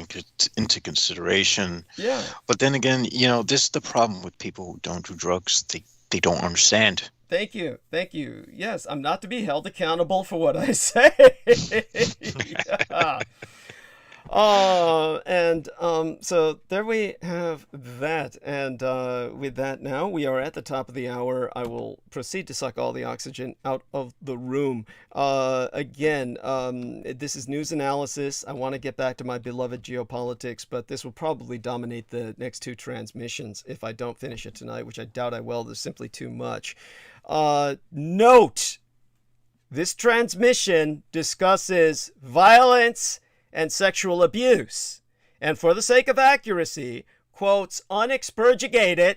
into consideration. Yeah. But then again, this is the problem with people who don't do drugs. They don't understand. Thank you. Yes, I'm not to be held accountable for what I say. Yeah. So there we have that. And with that now, we are at the top of the hour. I will proceed to suck all the oxygen out of the room. Again, this is news analysis. I want to get back to my beloved geopolitics, but this will probably dominate the next two transmissions if I don't finish it tonight, which I doubt I will. There's simply too much. Note, this transmission discusses violence and sexual abuse, and for the sake of accuracy, quotes unexpurgated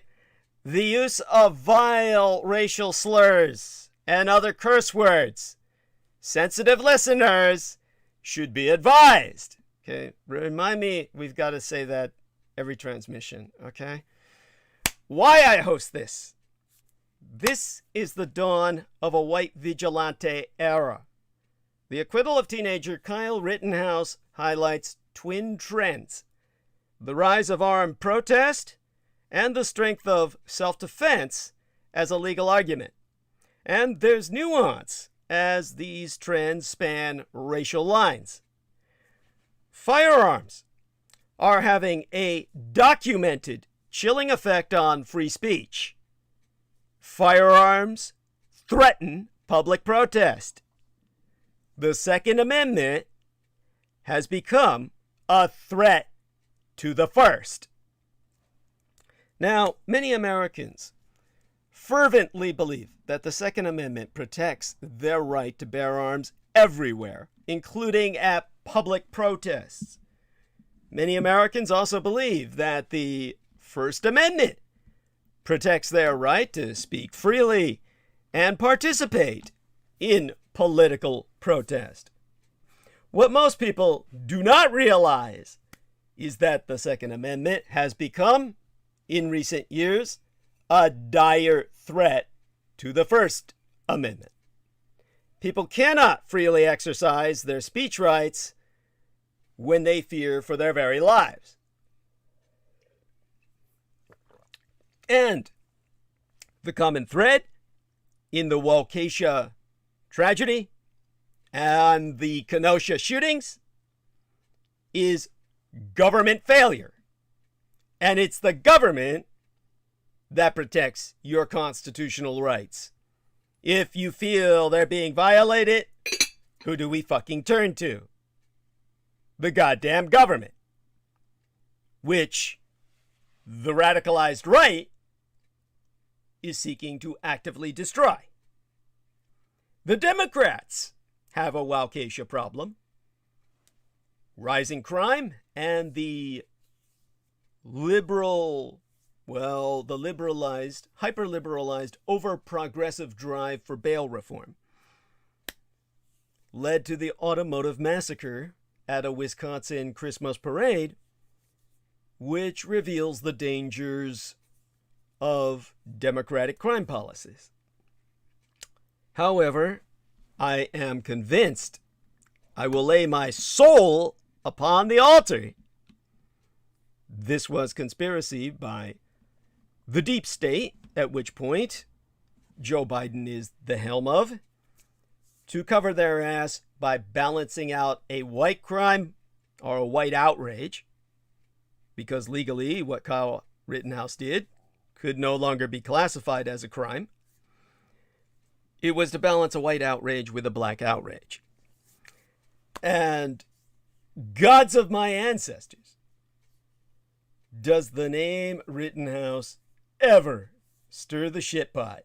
the use of vile racial slurs and other curse words. Sensitive listeners should be advised. Okay, remind me, we've got to say that every transmission, okay? Why I host this. This is the dawn of a white vigilante era. The acquittal of teenager Kyle Rittenhouse highlights twin trends: the rise of armed protest and the strength of self-defense as a legal argument. And there's nuance as these trends span racial lines. Firearms are having a documented chilling effect on free speech. Firearms threaten public protest. The Second Amendment has become a threat to the First. Now, many Americans fervently believe that the Second Amendment protects their right to bear arms everywhere, including at public protests. Many Americans also believe that the First Amendment protects their right to speak freely and participate in political protest. What most people do not realize is that the Second Amendment has become, in recent years, a dire threat to the First Amendment. People cannot freely exercise their speech rights when they fear for their very lives. And the common thread in the Waukesha tragedy and the Kenosha shootings is government failure. And it's the government that protects your constitutional rights. If you feel they're being violated, who do we fucking turn to? The goddamn government. Which the radicalized right is seeking to actively destroy. The Democrats have a Waukesha problem. Rising crime and the hyper-liberalized, over-progressive drive for bail reform led to the automotive massacre at a Wisconsin Christmas parade, which reveals the dangers of Democratic crime policies. However, I am convinced I will lay my soul upon the altar. This was conspiracy by the deep state, at which point Joe Biden is the helm of, to cover their ass by balancing out a white crime or a white outrage, because legally what Kyle Rittenhouse did could no longer be classified as a crime. It was to balance a white outrage with a black outrage. And gods of my ancestors, does the name Rittenhouse ever stir the shit pot?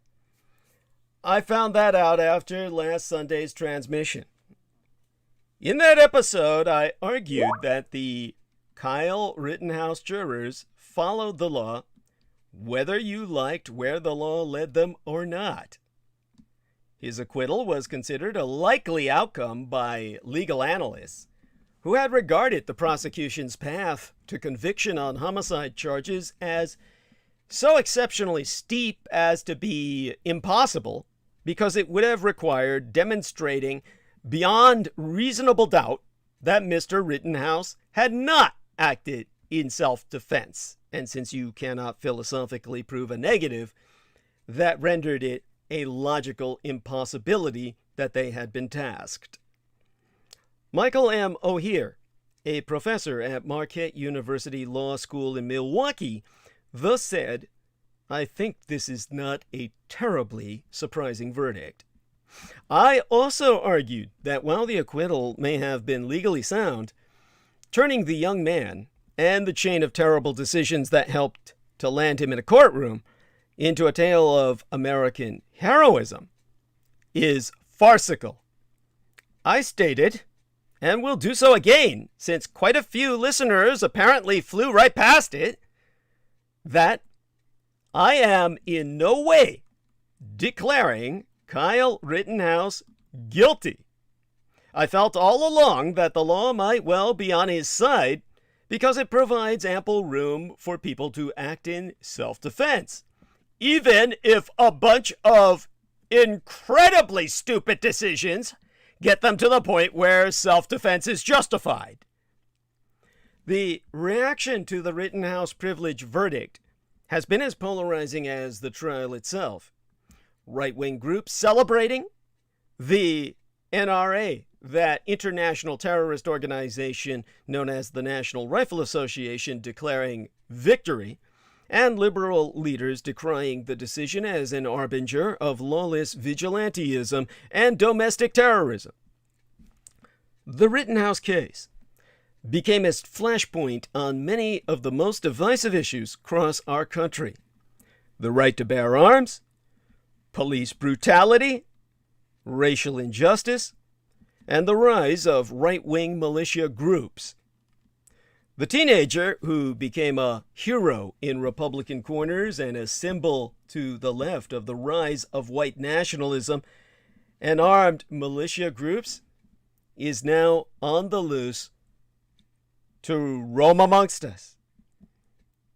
I found that out after last Sunday's transmission. In that episode, I argued that the Kyle Rittenhouse jurors followed the law whether you liked where the law led them or not. His acquittal was considered a likely outcome by legal analysts, who had regarded the prosecution's path to conviction on homicide charges as so exceptionally steep as to be impossible, because it would have required demonstrating beyond reasonable doubt that Mr. Rittenhouse had not acted in self-defense. And since you cannot philosophically prove a negative, that rendered it a logical impossibility that they had been tasked. Michael M. O'Hear, a professor at Marquette University Law School in Milwaukee, thus said, "I think this is not a terribly surprising verdict." I also argued that while the acquittal may have been legally sound, turning the young man and the chain of terrible decisions that helped to land him in a courtroom into a tale of American heroism is farcical. I stated, and will do so again, since quite a few listeners apparently flew right past it, that I am in no way declaring Kyle Rittenhouse guilty. I felt all along that the law might well be on his side because it provides ample room for people to act in self-defense, even if a bunch of incredibly stupid decisions get them to the point where self-defense is justified. The reaction to the Rittenhouse privilege verdict has been as polarizing as the trial itself. Right-wing groups celebrating, the NRA, that international terrorist organization known as the National Rifle Association, declaring victory, and liberal leaders decrying the decision as an harbinger of lawless vigilantism and domestic terrorism. The Rittenhouse case became a flashpoint on many of the most divisive issues across our country: the right to bear arms, police brutality, racial injustice, and the rise of right-wing militia groups. The teenager who became a hero in Republican corners and a symbol to the left of the rise of white nationalism and armed militia groups is now on the loose to roam amongst us.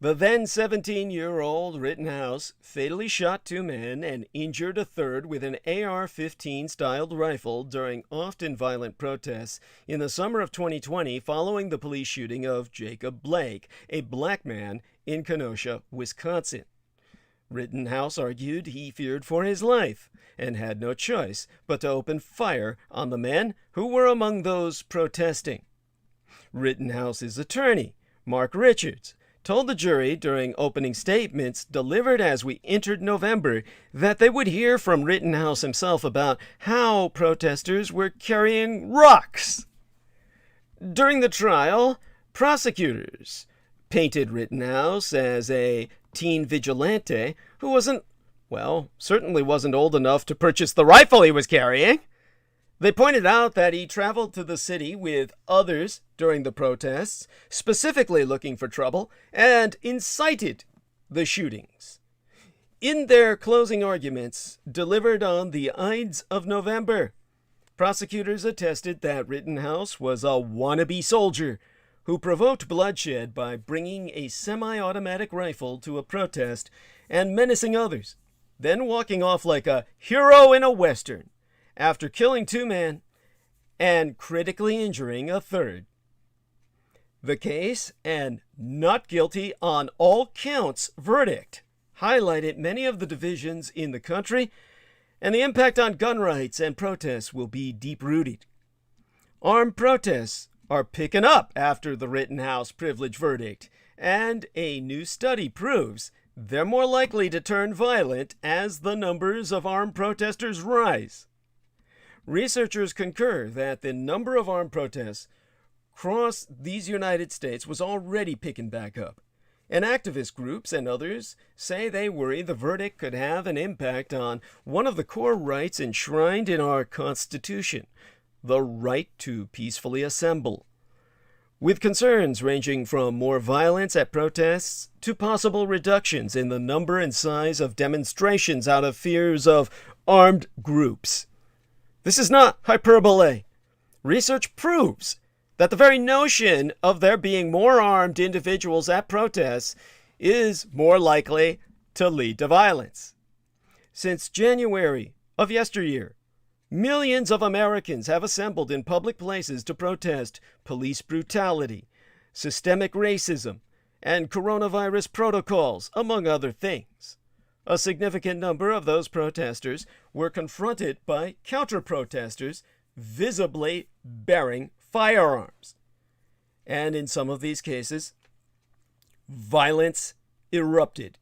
The then 17-year-old Rittenhouse fatally shot 2 men and injured a third with an AR-15 styled rifle during often violent protests in the summer of 2020 following the police shooting of Jacob Blake, a black man in Kenosha, Wisconsin. Rittenhouse argued he feared for his life and had no choice but to open fire on the men who were among those protesting. Rittenhouse's attorney, Mark Richards, told the jury during opening statements delivered as we entered November that they would hear from Rittenhouse himself about how protesters were carrying rocks. During the trial, prosecutors painted Rittenhouse as a teen vigilante who certainly wasn't old enough to purchase the rifle he was carrying. They pointed out that he traveled to the city with others during the protests, specifically looking for trouble, and incited the shootings. In their closing arguments, delivered on the Ides of November, prosecutors attested that Rittenhouse was a wannabe soldier who provoked bloodshed by bringing a semi-automatic rifle to a protest and menacing others, then walking off like a hero in a Western, after killing 2 men and critically injuring a third. The case and not guilty on all counts verdict highlighted many of the divisions in the country, and the impact on gun rights and protests will be deep-rooted. Armed protests are picking up after the Rittenhouse privilege verdict, and a new study proves they're more likely to turn violent as the numbers of armed protesters rise. Researchers concur that the number of armed protests across these United States was already picking back up, and activist groups and others say they worry the verdict could have an impact on one of the core rights enshrined in our Constitution, the right to peacefully assemble. with concerns ranging from more violence at protests to possible reductions in the number and size of demonstrations out of fears of armed groups. This is not hyperbole. Research proves that the very notion of there being more armed individuals at protests is more likely to lead to violence. Since January of yesteryear, millions of Americans have assembled in public places to protest police brutality, systemic racism, and coronavirus protocols, among other things. A significant number of those protesters were confronted by counter-protesters visibly bearing firearms. And in some of these cases, violence erupted.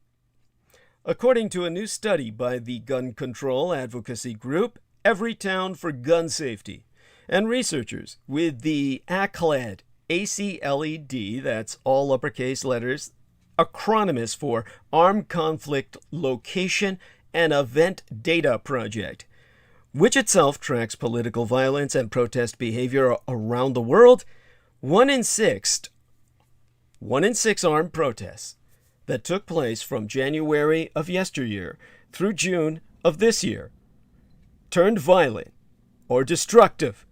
According to a new study by the gun control advocacy group Everytown for Gun Safety, and researchers with the ACLED, ACLED, that's all uppercase letters, acronyms for Armed Conflict Location and Event Data Project, which itself tracks political violence and protest behavior around the world. One in six armed protests that took place from January of yesteryear through June of this year turned violent or destructive,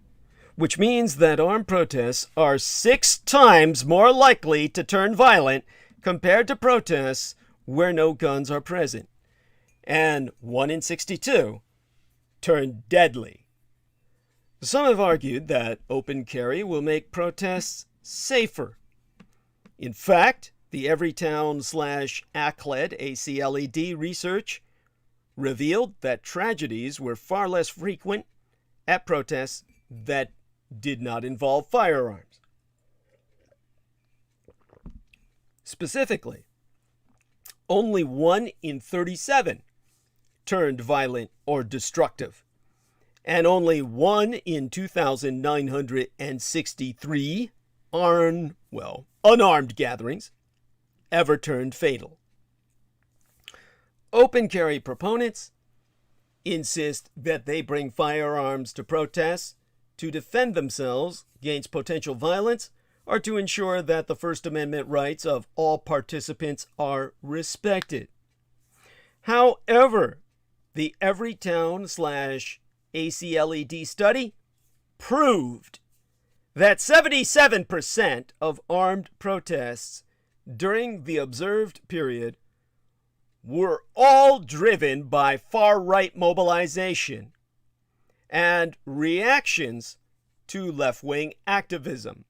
which means that armed protests are 6 times more likely to turn violent compared to protests where no guns are present, and 1 in 62 turned deadly. Some have argued that open carry will make protests safer. In fact, the Everytown/ACLED, ACLED research revealed that tragedies were far less frequent at protests that did not involve firearms. Specifically, only 1 in 37 turned violent or destructive, and only 1 in 2,963 unarmed gatherings ever turned fatal. Open carry proponents insist that they bring firearms to protests to defend themselves against potential violence or to ensure that the First Amendment rights of all participants are respected. However, the Everytown/ACLED study proved that 77% of armed protests during the observed period were all driven by far-right mobilization and reactions to left-wing activism.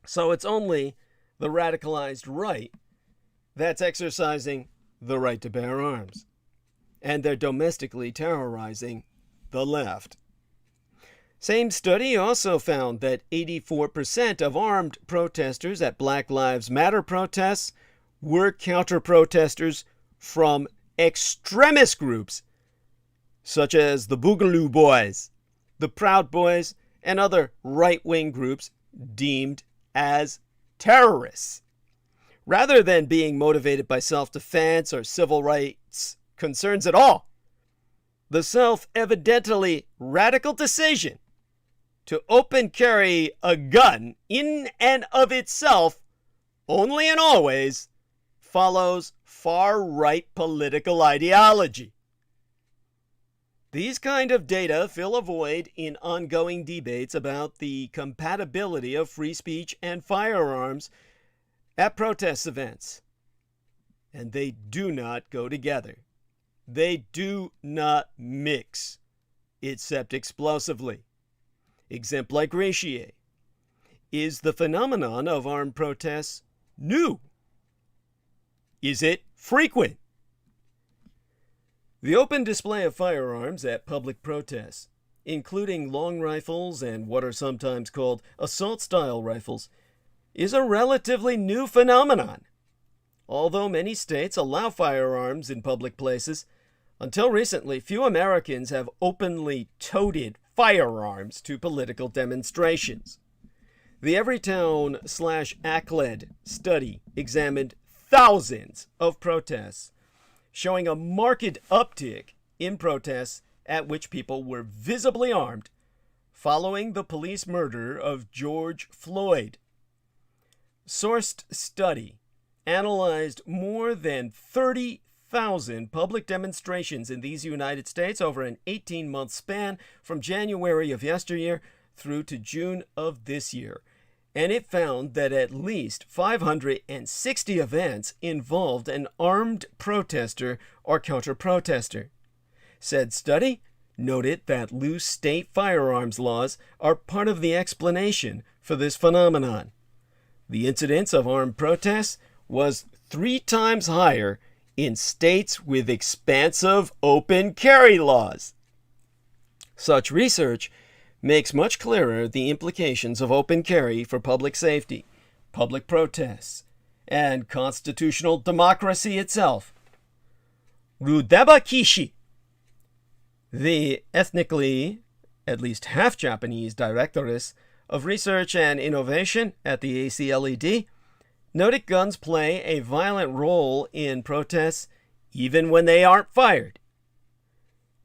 So it's only the radicalized right that's exercising the right to bear arms, and they're domestically terrorizing the left. Same study also found that 84% of armed protesters at Black Lives Matter protests were counter-protesters from extremist groups such as the Boogaloo Boys, the Proud Boys, and other right-wing groups deemed as terrorists. Rather than being motivated by self-defense or civil rights concerns at all, the self-evidently radical decision to open carry a gun in and of itself only and always follows far-right political ideology. These kind of data fill a void in ongoing debates about the compatibility of free speech and firearms at protest events. And they do not go together. They do not mix, except explosively. Exemplar gratiae. Is the phenomenon of armed protests new? Is it frequent? The open display of firearms at public protests, including long rifles and what are sometimes called assault-style rifles, is a relatively new phenomenon. Although many states allow firearms in public places, until recently, few Americans have openly toted firearms to political demonstrations. The Everytown/ACLED study examined thousands of protests, showing a marked uptick in protests at which people were visibly armed following the police murder of George Floyd. Sourced study analyzed more than 30,000 public demonstrations in these United States over an 18-month span from January of yesteryear through to June of this year. And it found that at least 560 events involved an armed protester or counter-protester. Said study noted that loose state firearms laws are part of the explanation for this phenomenon. The incidence of armed protests was 3 times higher in states with expansive open carry laws. Such research makes much clearer the implications of open carry for public safety, public protests, and constitutional democracy itself. Rudeba Kishi, the ethnically, at least half Japanese directoress of research and innovation at the ACLED, noted guns play a violent role in protests even when they aren't fired.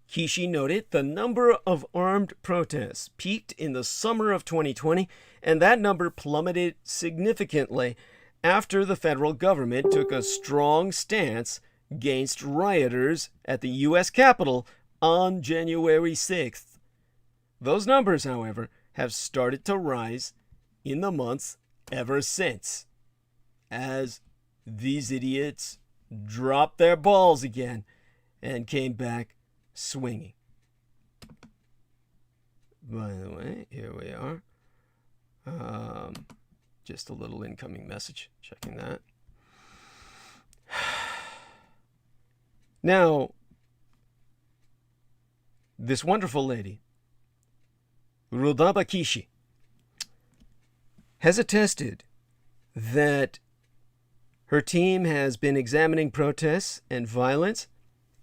Kishi noted the number of armed protests peaked in the summer of 2020, and that number plummeted significantly after the federal government took a strong stance against rioters at the U.S. Capitol on January 6th. Those numbers, however, have started to rise in the months ever since, as these idiots dropped their balls again and came back swinging. By the way, here we are. Just a little incoming message. Checking that. Now, this wonderful lady, Rudaba Kishi, has attested that her team has been examining protests and violence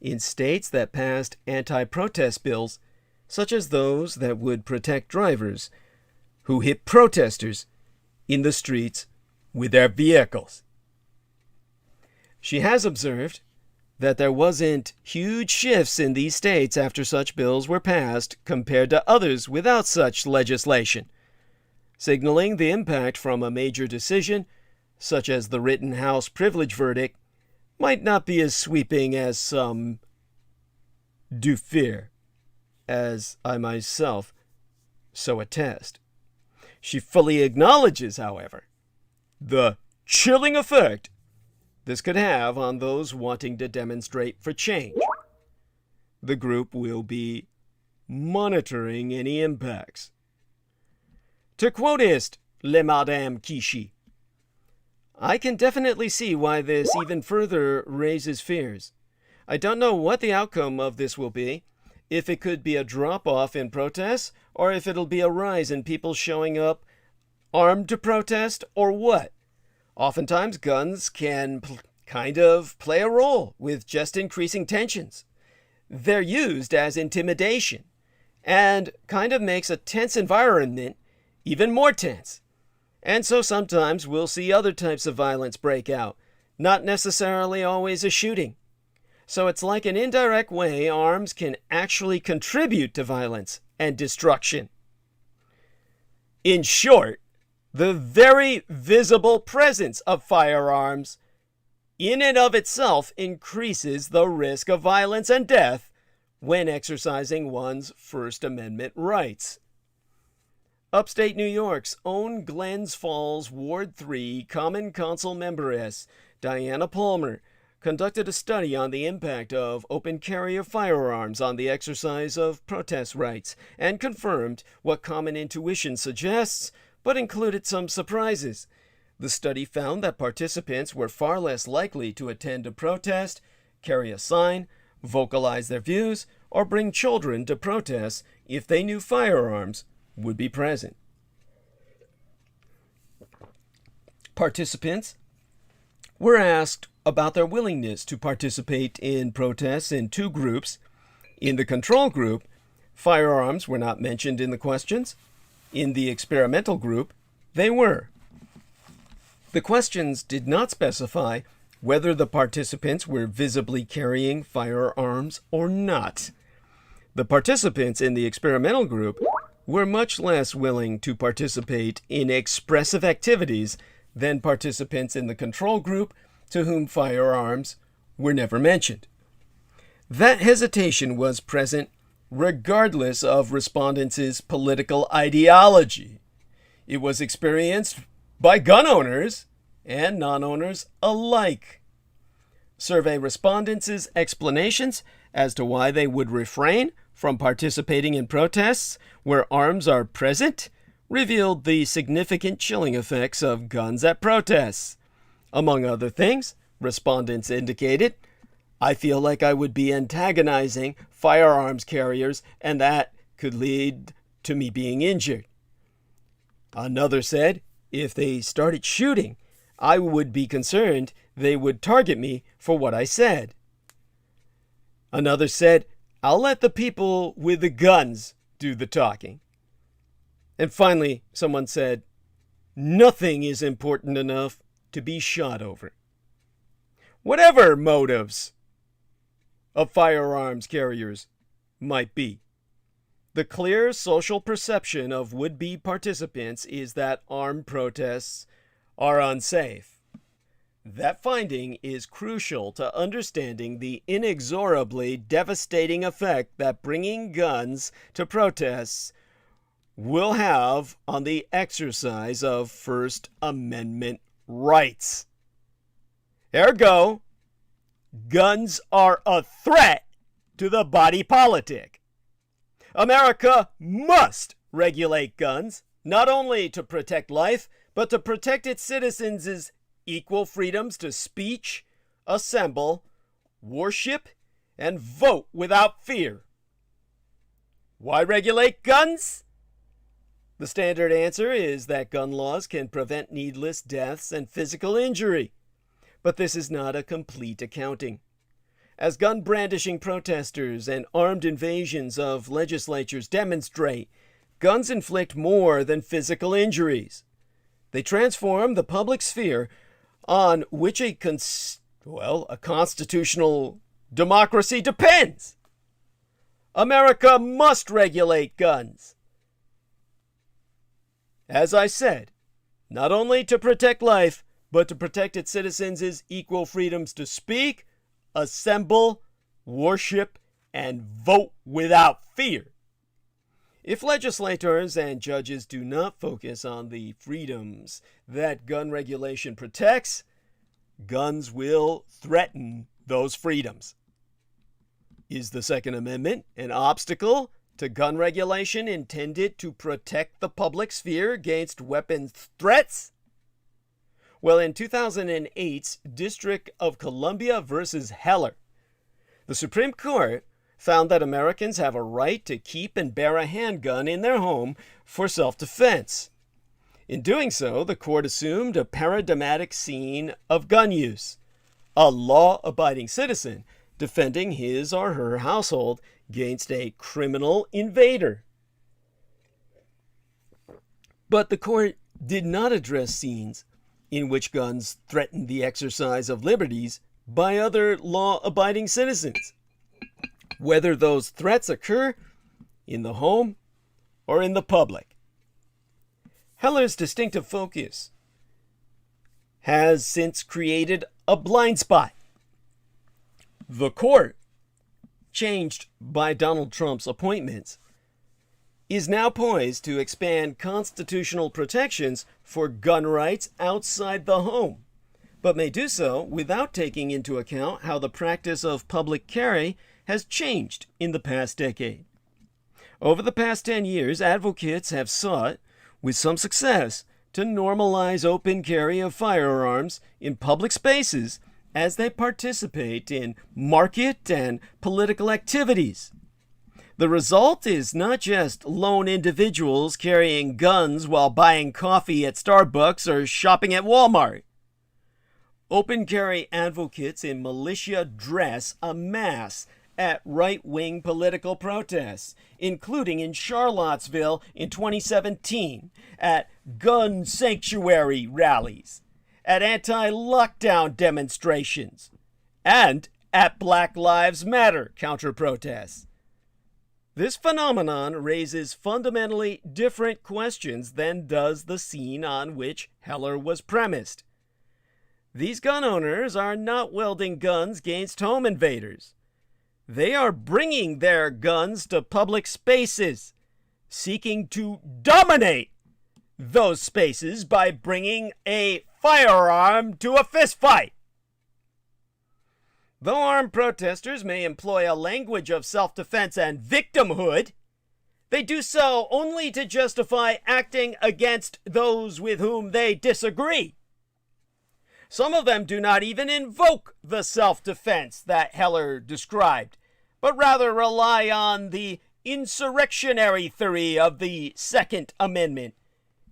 in states that passed anti-protest bills, such as those that would protect drivers who hit protesters in the streets with their vehicles. She has observed that there wasn't huge shifts in these states after such bills were passed compared to others without such legislation, signaling the impact from a major decision, such as the Rittenhouse privilege verdict, might not be as sweeping as some do fear, as I myself so attest. She fully acknowledges, however, the chilling effect this could have on those wanting to demonstrate for change. The group will be monitoring any impacts. To quoteist Le Madame Kishi, I can definitely see why this even further raises fears. I don't know what the outcome of this will be, if it could be a drop-off in protests, or if it'll be a rise in people showing up armed to protest, or what. Oftentimes, guns can kind of play a role with just increasing tensions. They're used as intimidation, and kind of makes a tense environment even more tense. And so sometimes we'll see other types of violence break out, not necessarily always a shooting. So it's like an indirect way arms can actually contribute to violence and destruction. In short, the very visible presence of firearms in and of itself increases the risk of violence and death when exercising one's First Amendment rights. Upstate New York's own Glens Falls Ward 3 Common Council memberess, Diana Palmer, conducted a study on the impact of open carry of firearms on the exercise of protest rights and confirmed what common intuition suggests, but included some surprises. The study found that participants were far less likely to attend a protest, carry a sign, vocalize their views, or bring children to protests if they knew firearms would be present. Participants were asked about their willingness to participate in protests in 2 groups. In the control group, firearms were not mentioned in the questions. In the experimental group, they were. The questions did not specify whether the participants were visibly carrying firearms or not. The participants in the experimental group were much less willing to participate in expressive activities than participants in the control group to whom firearms were never mentioned. That hesitation was present regardless of respondents' political ideology. It was experienced by gun owners and non-owners alike. Survey respondents' explanations as to why they would refrain from participating in protests where arms are present revealed the significant chilling effects of guns at protests. Among other things, respondents indicated, "I feel like I would be antagonizing firearms carriers and that could lead to me being injured." Another said, "If they started shooting, I would be concerned they would target me for what I said." Another said, "I'll let the people with the guns do the talking." And finally, someone said, "Nothing is important enough to be shot over." Whatever motives of firearms carriers might be, the clear social perception of would-be participants is that armed protests are unsafe. That finding is crucial to understanding the inexorably devastating effect that bringing guns to protests will have on the exercise of First Amendment rights. Ergo, guns are a threat to the body politic. America must regulate guns, not only to protect life, but to protect its citizens' equal freedoms to speech, assemble, worship, and vote without fear. Why regulate guns? The standard answer is that gun laws can prevent needless deaths and physical injury. But this is not a complete accounting. As gun-brandishing protesters and armed invasions of legislatures demonstrate, guns inflict more than physical injuries. They transform the public sphere on which a constitutional democracy depends. America must regulate guns. As I said, not only to protect life, but to protect its citizens' equal freedoms to speak, assemble, worship, and vote without fear. If legislators and judges do not focus on the freedoms that gun regulation protects, guns will threaten those freedoms. Is the Second Amendment an obstacle to gun regulation intended to protect the public sphere against weapons threats? Well, in 2008's District of Columbia versus Heller, the Supreme Court found that Americans have a right to keep and bear a handgun in their home for self-defense. In doing so, the court assumed a paradigmatic scene of gun use, a law-abiding citizen defending his or her household against a criminal invader. But the court did not address scenes in which guns threaten the exercise of liberties by other law-abiding citizens, whether those threats occur in the home or in the public. Heller's distinctive focus has since created a blind spot. The court, changed by Donald Trump's appointments, is now poised to expand constitutional protections for gun rights outside the home, but may do so without taking into account how the practice of public carry has changed in the past decade. Over the past 10 years, advocates have sought, with some success, to normalize open carry of firearms in public spaces as they participate in market and political activities. The result is not just lone individuals carrying guns while buying coffee at Starbucks or shopping at Walmart. Open carry advocates in militia dress amass at right-wing political protests, including in Charlottesville in 2017, at gun sanctuary rallies, at anti-lockdown demonstrations, and at Black Lives Matter counter-protests. This phenomenon raises fundamentally different questions than does the scene on which Heller was premised. These gun owners are not wielding guns against home invaders. They are bringing their guns to public spaces, seeking to dominate those spaces by bringing a firearm to a fistfight. Though armed protesters may employ a language of self-defense and victimhood, they do so only to justify acting against those with whom they disagree. Some of them do not even invoke the self-defense that Heller described, but rather rely on the insurrectionary theory of the Second Amendment,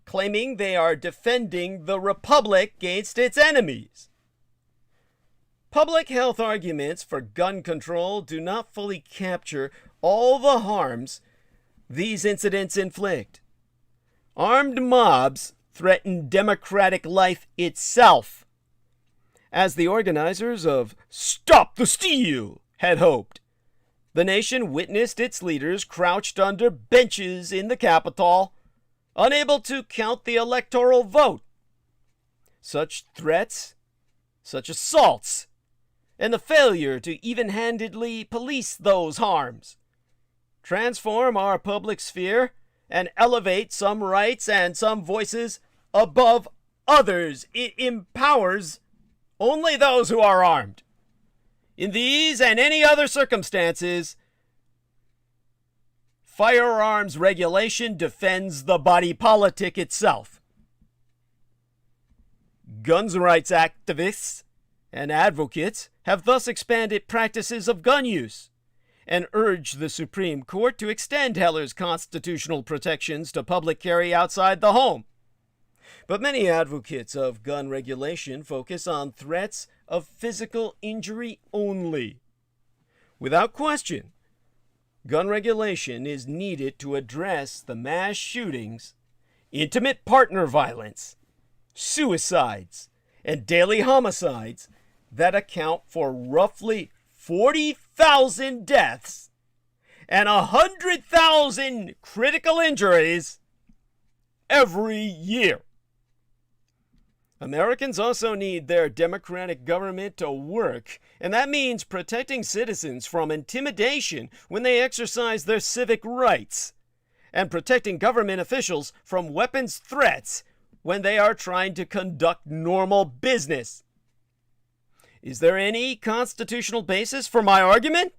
claiming they are defending the Republic against its enemies. Public health arguments for gun control do not fully capture all the harms these incidents inflict. Armed mobs threaten democratic life itself, as the organizers of Stop the Steal had hoped. The nation witnessed its leaders crouched under benches in the Capitol, unable to count the electoral vote. Such threats, such assaults, and the failure to even-handedly police those harms transform our public sphere and elevate some rights and some voices above others. It empowers only those who are armed. In these and any other circumstances, firearms regulation defends the body politic itself. Guns rights activists and advocates have thus expanded practices of gun use and urged the Supreme Court to extend Heller's constitutional protections to public carry outside the home. But many advocates of gun regulation focus on threats of physical injury only. Without question, gun regulation is needed to address the mass shootings, intimate partner violence, suicides, and daily homicides that account for roughly 40,000 deaths and 100,000 critical injuries every year. Americans also need their democratic government to work, and that means protecting citizens from intimidation when they exercise their civic rights, and protecting government officials from weapons threats when they are trying to conduct normal business. Is there any constitutional basis for my argument?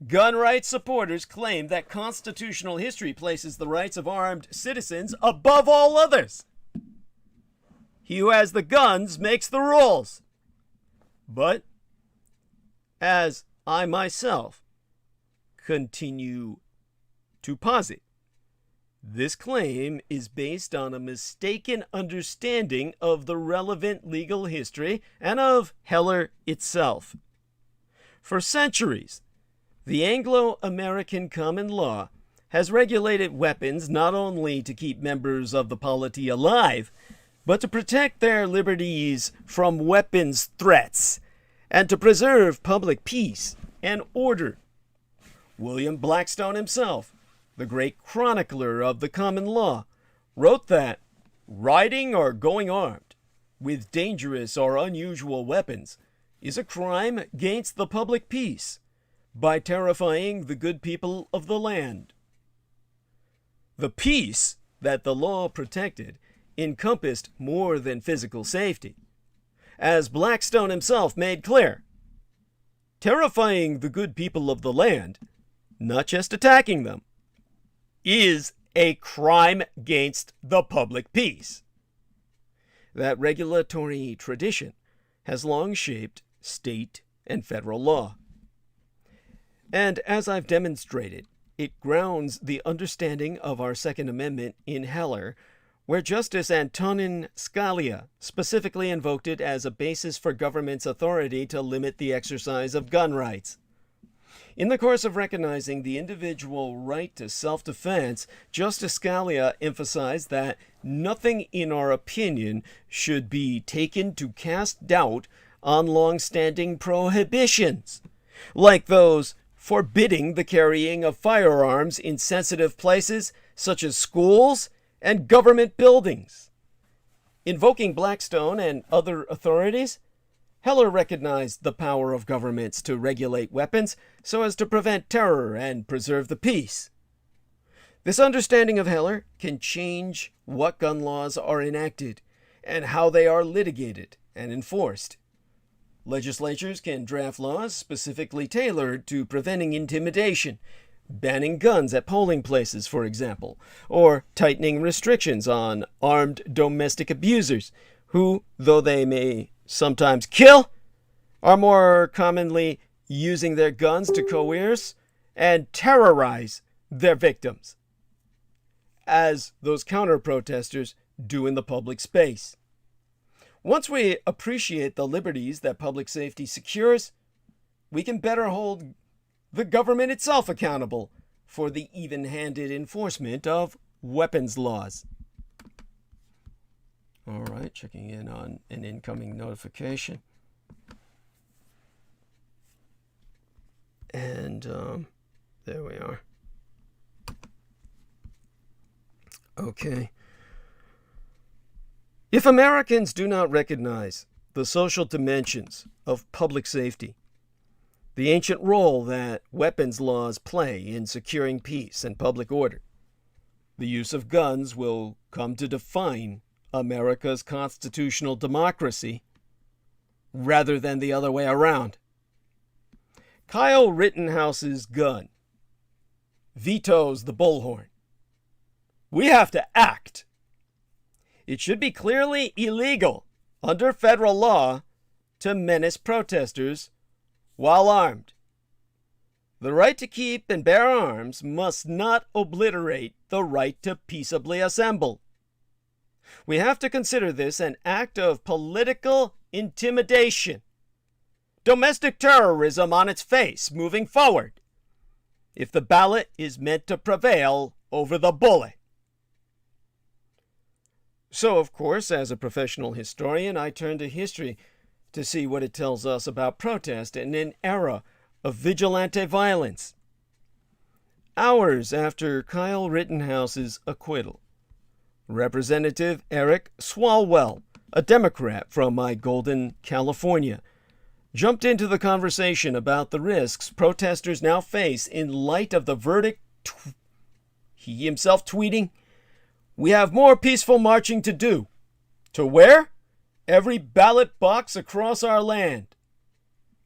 Gun rights supporters claim that constitutional history places the rights of armed citizens above all others. He who has the guns makes the rules. But, as I myself continue to posit, this claim is based on a mistaken understanding of the relevant legal history and of Heller itself. For centuries, the Anglo-American common law has regulated weapons not only to keep members of the polity alive, but to protect their liberties from weapons threats and to preserve public peace and order. William Blackstone himself, the great chronicler of the common law, wrote that riding or going armed with dangerous or unusual weapons is a crime against the public peace by terrifying the good people of the land. The peace that the law protected encompassed more than physical safety. As Blackstone himself made clear, terrifying the good people of the land, not just attacking them, is a crime against the public peace. That regulatory tradition has long shaped state and federal law. And as I've demonstrated, it grounds the understanding of our Second Amendment in Heller, where Justice Antonin Scalia specifically invoked it as a basis for government's authority to limit the exercise of gun rights. In the course of recognizing the individual right to self-defense, Justice Scalia emphasized that nothing in our opinion should be taken to cast doubt on long-standing prohibitions, like those forbidding the carrying of firearms in sensitive places such as schools and government buildings. Invoking Blackstone and other authorities, Heller recognized the power of governments to regulate weapons so as to prevent terror and preserve the peace. This understanding of Heller can change what gun laws are enacted and how they are litigated and enforced. Legislatures can draft laws specifically tailored to preventing intimidation, banning guns at polling places, for example, or tightening restrictions on armed domestic abusers, who, though they may sometimes kill, are more commonly using their guns to coerce and terrorize their victims, as those counter-protesters do in the public space. Once we appreciate the liberties that public safety secures, we can better hold the government itself accountable for the even-handed enforcement of weapons laws. All right, checking in on an incoming notification. And there we are. Okay. If Americans do not recognize the social dimensions of public safety, the ancient role that weapons laws play in securing peace and public order, the use of guns will come to define America's constitutional democracy rather than the other way around. Kyle Rittenhouse's gun vetoes the bullhorn. We have to act. It should be clearly illegal under federal law to menace protesters while armed. The right to keep and bear arms must not obliterate the right to peaceably assemble. We have to consider this an act of political intimidation, domestic terrorism on its face moving forward, if the ballot is meant to prevail over the bullet. So, of course, as a professional historian, I turn to history to see what it tells us about protest in an era of vigilante violence. Hours after Kyle Rittenhouse's acquittal, Representative Eric Swalwell, a Democrat from my golden California, jumped into the conversation about the risks protesters now face in light of the verdict. He himself tweeting, "We have more peaceful marching to do. To where? Every ballot box across our land.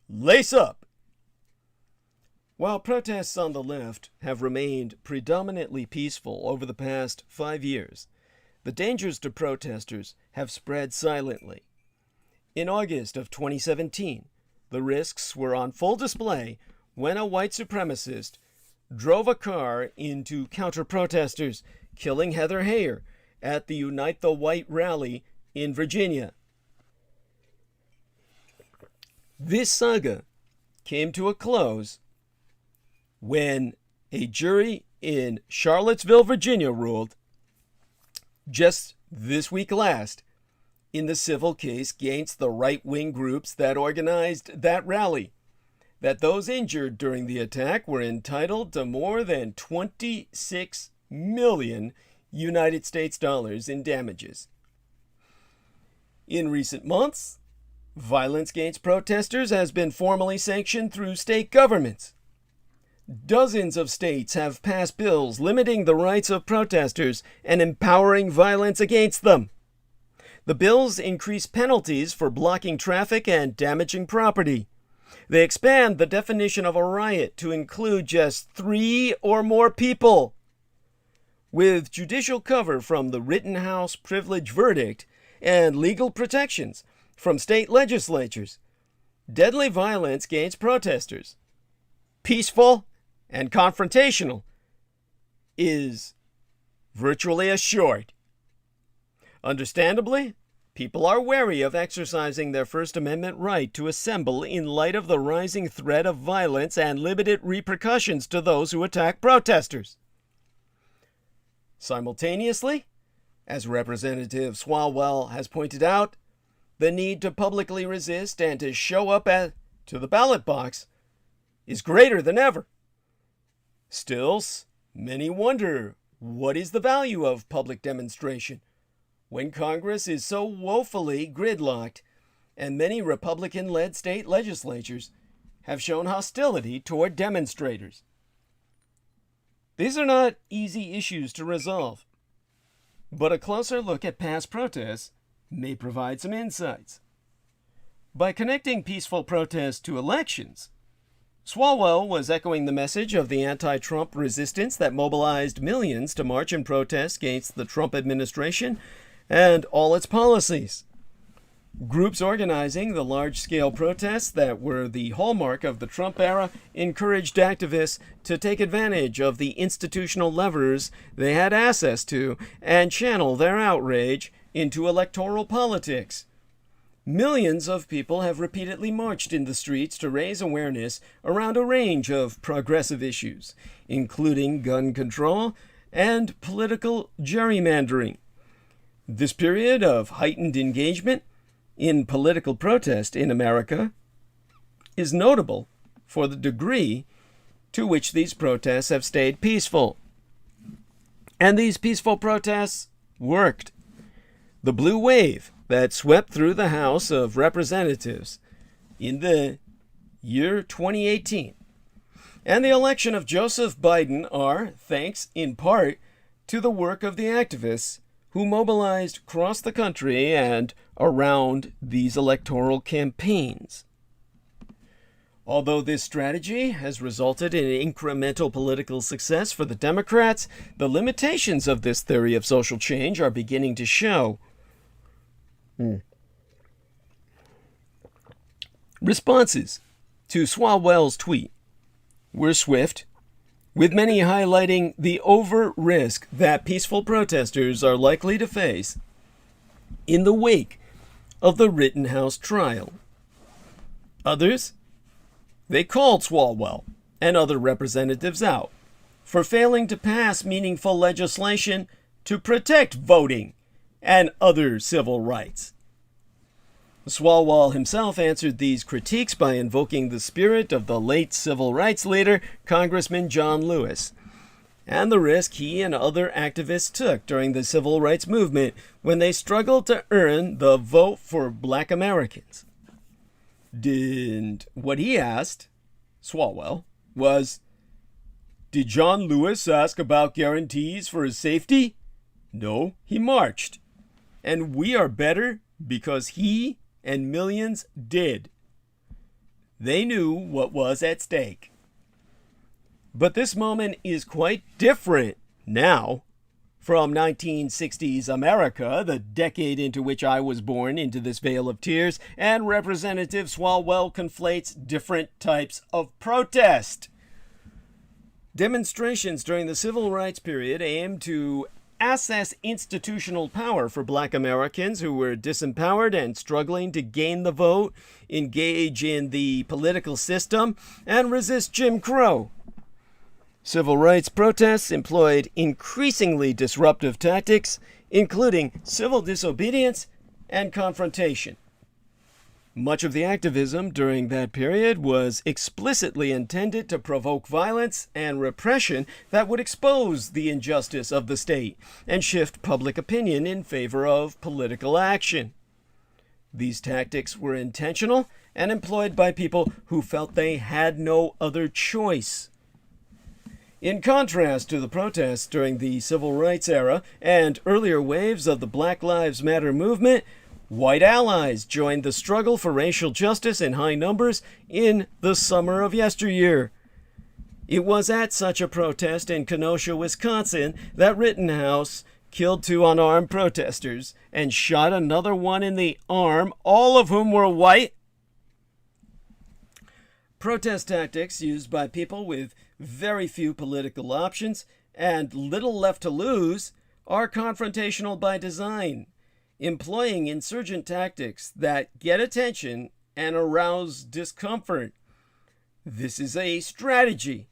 Lace up." While protests on the left have remained predominantly peaceful over the past 5 years, the dangers to protesters have spread silently. In August of 2017, the risks were on full display when a white supremacist drove a car into counter-protesters, killing Heather Heyer at the Unite the White rally in Virginia. This saga came to a close when a jury in Charlottesville, Virginia ruled, just this week last, in the civil case against the right-wing groups that organized that rally, that those injured during the attack were entitled to more than 26 million United States dollars in damages. In recent months, violence against protesters has been formally sanctioned through state governments. Dozens of states have passed bills limiting the rights of protesters and empowering violence against them. The bills increase penalties for blocking traffic and damaging property. They expand the definition of a riot to include just 3 or more people. With judicial cover from the Rittenhouse privilege verdict and legal protections from state legislatures, deadly violence against protesters, peaceful and confrontational, is virtually assured. Understandably, people are wary of exercising their First Amendment right to assemble in light of the rising threat of violence and limited repercussions to those who attack protesters. Simultaneously, as Representative Swalwell has pointed out, the need to publicly resist and to show up to the ballot box is greater than ever. Still, many wonder, what is the value of public demonstration when Congress is so woefully gridlocked and many Republican-led state legislatures have shown hostility toward demonstrators? These are not easy issues to resolve, but a closer look at past protests may provide some insights. By connecting peaceful protests to elections, Swalwell was echoing the message of the anti-Trump resistance that mobilized millions to march in protest against the Trump administration and all its policies. Groups organizing the large-scale protests that were the hallmark of the Trump era encouraged activists to take advantage of the institutional levers they had access to and channel their outrage into electoral politics. Millions of people have repeatedly marched in the streets to raise awareness around a range of progressive issues, including gun control and political gerrymandering. This period of heightened engagement in political protest in America is notable for the degree to which these protests have stayed peaceful. And these peaceful protests worked. The blue wave that swept through the House of Representatives in the year 2018 and the election of Joseph Biden are thanks in part to the work of the activists who mobilized across the country and around these electoral campaigns. Although this strategy has resulted in incremental political success for the Democrats, the limitations of this theory of social change are beginning to show. Responses to Swalwell's tweet were swift, with many highlighting the overt risk that peaceful protesters are likely to face in the wake of the Rittenhouse trial. Others, they called Swalwell and other representatives out for failing to pass meaningful legislation to protect voting and other civil rights. Swalwell himself answered these critiques by invoking the spirit of the late civil rights leader, Congressman John Lewis, and the risk he and other activists took during the civil rights movement when they struggled to earn the vote for Black Americans. What he asked, Swalwell, was, did John Lewis ask about guarantees for his safety? No, he marched. And we are better because he and millions did. They knew what was at stake. But this moment is quite different now from 1960s America, the decade into which I was born into this vale of tears, and Representative Swalwell conflates different types of protest. Demonstrations during the civil rights period aimed to access institutional power for Black Americans who were disempowered and struggling to gain the vote, engage in the political system, and resist Jim Crow. Civil rights protests employed increasingly disruptive tactics, including civil disobedience and confrontation. Much of the activism during that period was explicitly intended to provoke violence and repression that would expose the injustice of the state and shift public opinion in favor of political action. These tactics were intentional and employed by people who felt they had no other choice. In contrast to the protests during the civil rights era and earlier waves of the Black Lives Matter movement, white allies joined the struggle for racial justice in high numbers in the summer of yesteryear. It was at such a protest in Kenosha, Wisconsin, that Rittenhouse killed 2 unarmed protesters and shot another one in the arm, all of whom were white. Protest tactics used by people with very few political options and little left to lose are confrontational by design, employing insurgent tactics that get attention and arouse discomfort. This is a strategy.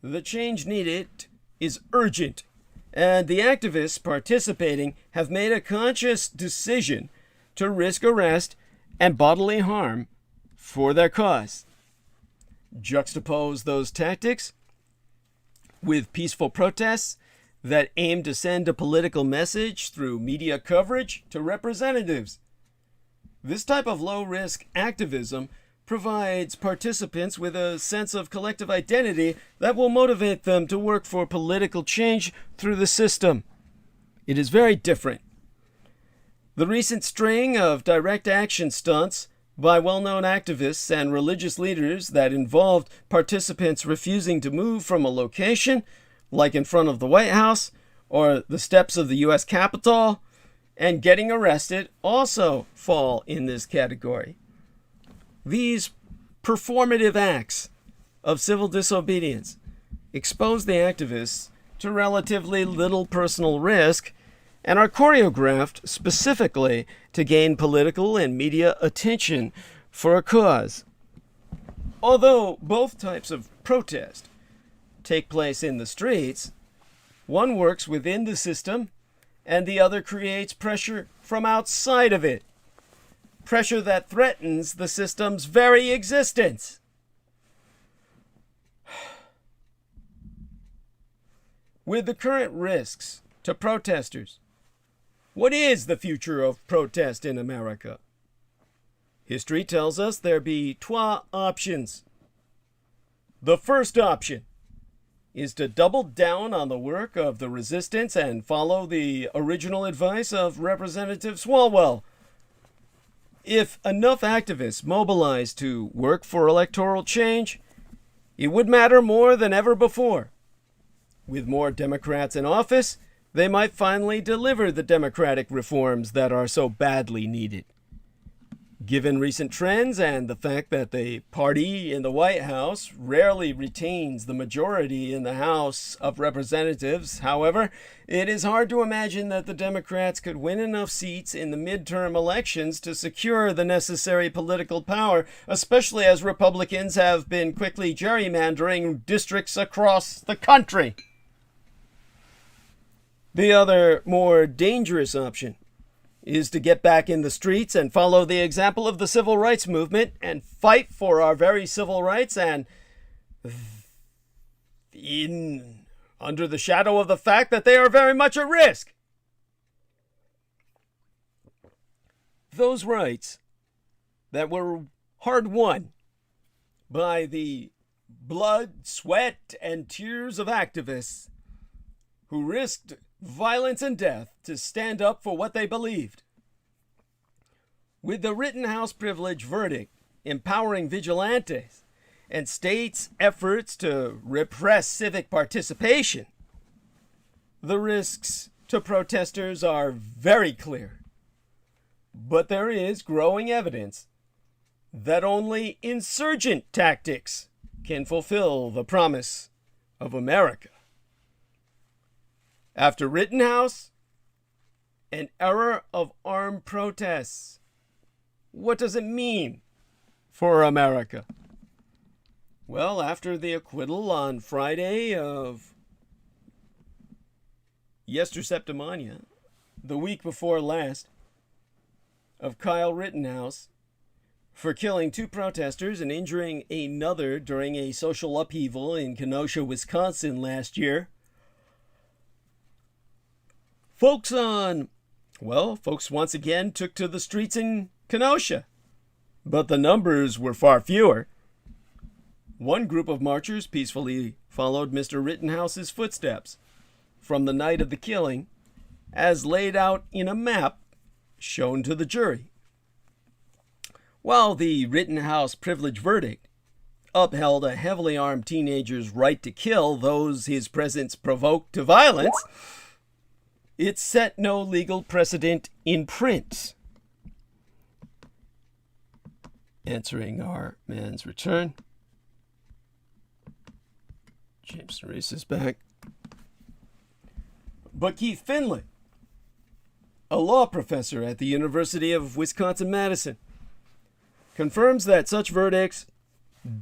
The change needed is urgent, and the activists participating have made a conscious decision to risk arrest and bodily harm for their cause. Juxtapose those tactics with peaceful protests that aim to send a political message through media coverage to representatives. This type of low-risk activism provides participants with a sense of collective identity that will motivate them to work for political change through the system. It is very different. The recent string of direct action stunts by well-known activists and religious leaders that involved participants refusing to move from a location, like in front of the White House or the steps of the U.S. Capitol, and getting arrested also fall in this category. These performative acts of civil disobedience expose the activists to relatively little personal risk and are choreographed specifically to gain political and media attention for a cause. Although both types of protest take place in the streets, one works within the system and the other creates pressure from outside of it. Pressure that threatens the system's very existence. With the current risks to protesters, what is the future of protest in America? History tells us there be two options. The first option is to double down on the work of the resistance and follow the original advice of Representative Swalwell. If enough activists mobilize to work for electoral change, it would matter more than ever before. With more Democrats in office, they might finally deliver the democratic reforms that are so badly needed. Given recent trends and the fact that the party in the White House rarely retains the majority in the House of Representatives, however, it is hard to imagine that the Democrats could win enough seats in the midterm elections to secure the necessary political power, especially as Republicans have been quickly gerrymandering districts across the country. The other, more dangerous option is to get back in the streets and follow the example of the civil rights movement and fight for our very civil rights and under the shadow of the fact that they are very much at risk. Those rights that were hard won by the blood, sweat, and tears of activists who risked violence and death to stand up for what they believed. With the Rittenhouse privilege verdict empowering vigilantes and states' efforts to repress civic participation, the risks to protesters are very clear. But there is growing evidence that only insurgent tactics can fulfill the promise of America. After Rittenhouse, an era of armed protests. What does it mean for America? Well, after the acquittal on Friday of Yester Septimania, the week before last, of Kyle Rittenhouse for killing 2 protesters and injuring another during a social upheaval in Kenosha, Wisconsin last year, Folks once again took to the streets in Kenosha, but the numbers were far fewer. One group of marchers peacefully followed Mr. Rittenhouse's footsteps from the night of the killing, as laid out in a map shown to the jury. While the Rittenhouse privilege verdict upheld a heavily armed teenager's right to kill those his presence provoked to violence, it set no legal precedent in print. Answering our man's return. Jameson Reese is back. But Keith Finley, a law professor at the University of Wisconsin-Madison, confirms that such verdicts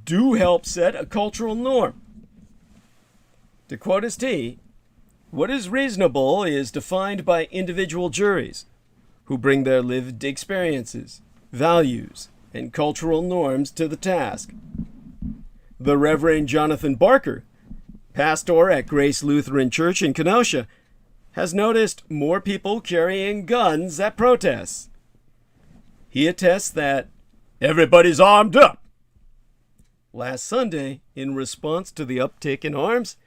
do help set a cultural norm. To quote his T, what is reasonable is defined by individual juries who bring their lived experiences, values, and cultural norms to the task. The Reverend Jonathan Barker, pastor at Grace Lutheran Church in Kenosha, has noticed more people carrying guns at protests. He attests that everybody's armed up. Last Sunday, in response to the uptick in arms,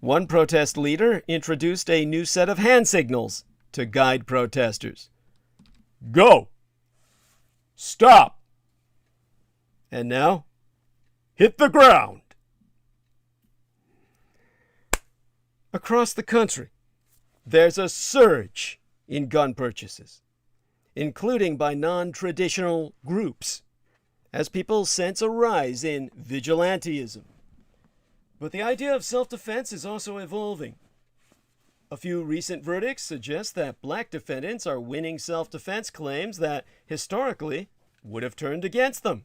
one protest leader introduced a new set of hand signals to guide protesters. Go! Stop! And now, hit the ground! Across the country, there's a surge in gun purchases, including by non-traditional groups, as people sense a rise in vigilantism. But the idea of self-defense is also evolving. A few recent verdicts suggest that black defendants are winning self-defense claims that historically would have turned against them.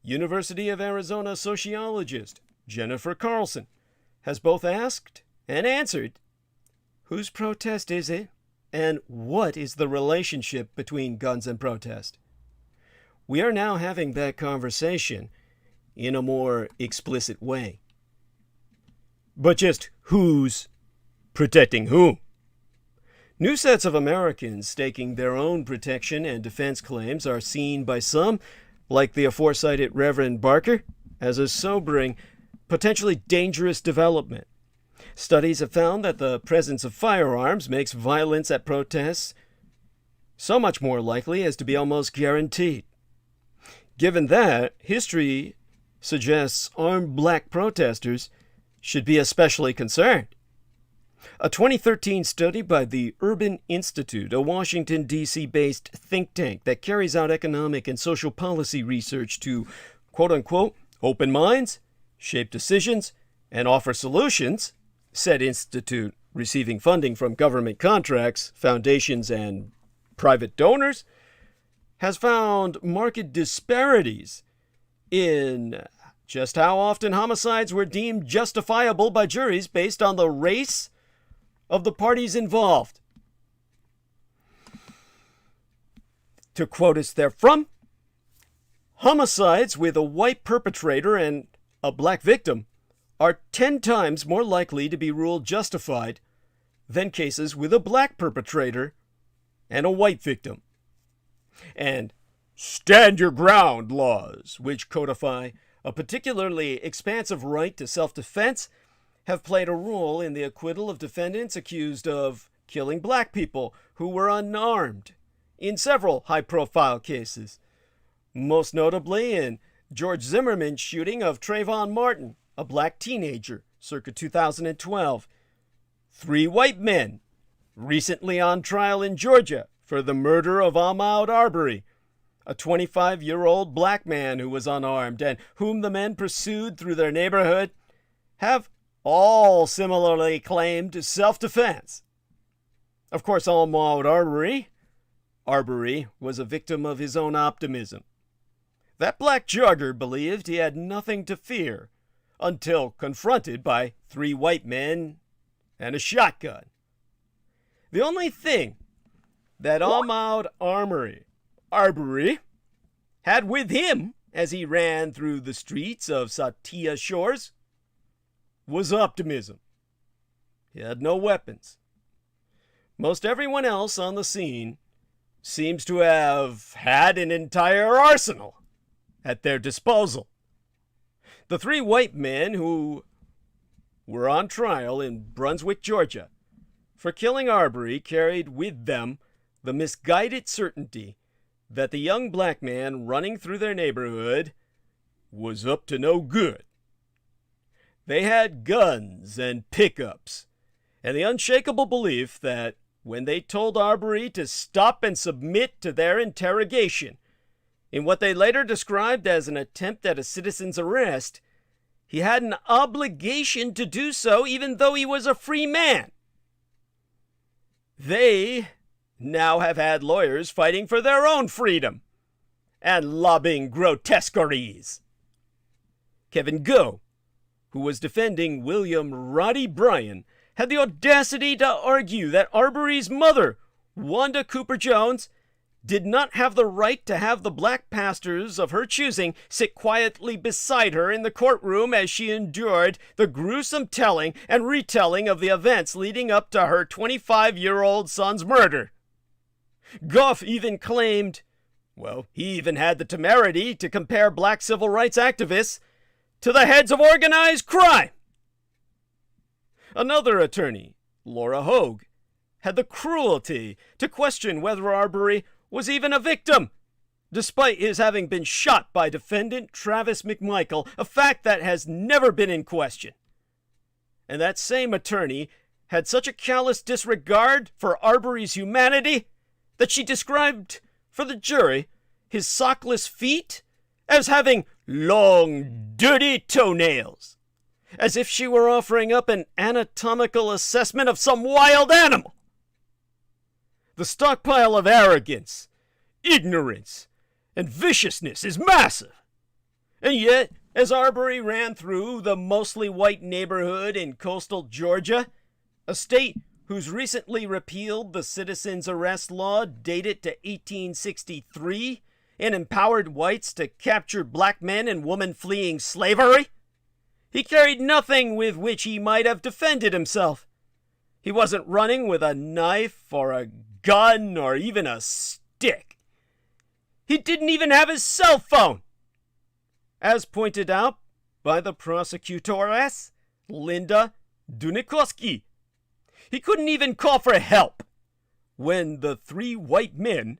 University of Arizona sociologist Jennifer Carlson has both asked and answered, whose protest is it, and what is the relationship between guns and protest? We are now having that conversation in a more explicit way. But just who's protecting whom? New sets of Americans staking their own protection and defense claims are seen by some, like the aforecited Reverend Barker, as a sobering, potentially dangerous development. Studies have found that the presence of firearms makes violence at protests so much more likely as to be almost guaranteed. Given that, history suggests armed black protesters should be especially concerned. A 2013 study by the Urban Institute, a Washington, D.C.-based think tank that carries out economic and social policy research to, quote-unquote, open minds, shape decisions, and offer solutions, said institute receiving funding from government contracts, foundations, and private donors, has found marked disparities in just how often homicides were deemed justifiable by juries based on the race of the parties involved. To quote us therefrom, homicides with a white perpetrator and a black victim are 10 times more likely to be ruled justified than cases with a black perpetrator and a white victim. And stand your ground laws, which codify a particularly expansive right to self-defense, have played a role in the acquittal of defendants accused of killing black people who were unarmed in several high-profile cases, most notably in George Zimmerman's shooting of Trayvon Martin, a black teenager, circa 2012. 3 white men recently on trial in Georgia for the murder of Ahmaud Arbery, a 25-year-old black man who was unarmed and whom the men pursued through their neighborhood, have all similarly claimed self-defense. Of course, Ahmaud Arbery was a victim of his own optimism. That black jogger believed he had nothing to fear until confronted by 3 white men and a shotgun. The only thing that Ahmaud Arbery had with him as he ran through the streets of Satya Shores was optimism. He had no weapons. Most everyone else on the scene seems to have had an entire arsenal at their disposal. The 3 white men who were on trial in Brunswick, Georgia, for killing Arbery carried with them the misguided certainty that the young black man running through their neighborhood was up to no good. They had guns and pickups, and the unshakable belief that when they told Arbery to stop and submit to their interrogation, in what they later described as an attempt at a citizen's arrest, he had an obligation to do so even though he was a free man. They now have had lawyers fighting for their own freedom and lobbing grotesqueries. Kevin Go, who was defending William Roddy Bryan, had the audacity to argue that Arbery's mother, Wanda Cooper Jones, did not have the right to have the black pastors of her choosing sit quietly beside her in the courtroom as she endured the gruesome telling and retelling of the events leading up to her 25-year-old son's murder. Goff even claimed, well, he even had the temerity to compare black civil rights activists to the heads of organized crime. Another attorney, Laura Hogue, had the cruelty to question whether Arbery was even a victim, despite his having been shot by defendant Travis McMichael, a fact that has never been in question. And that same attorney had such a callous disregard for Arbery's humanity that she described for the jury his sockless feet as having long, dirty toenails, as if she were offering up an anatomical assessment of some wild animal. The stockpile of arrogance, ignorance, and viciousness is massive. And yet, as Arbery ran through the mostly white neighborhood in coastal Georgia, a state whose recently repealed the citizen's arrest law dated to 1863 and empowered whites to capture black men and women fleeing slavery, he carried nothing with which he might have defended himself. He wasn't running with a knife or a gun or even a stick. He didn't even have his cell phone. As pointed out by the prosecutoress, Linda Dunikowski, he couldn't even call for help when the three white men,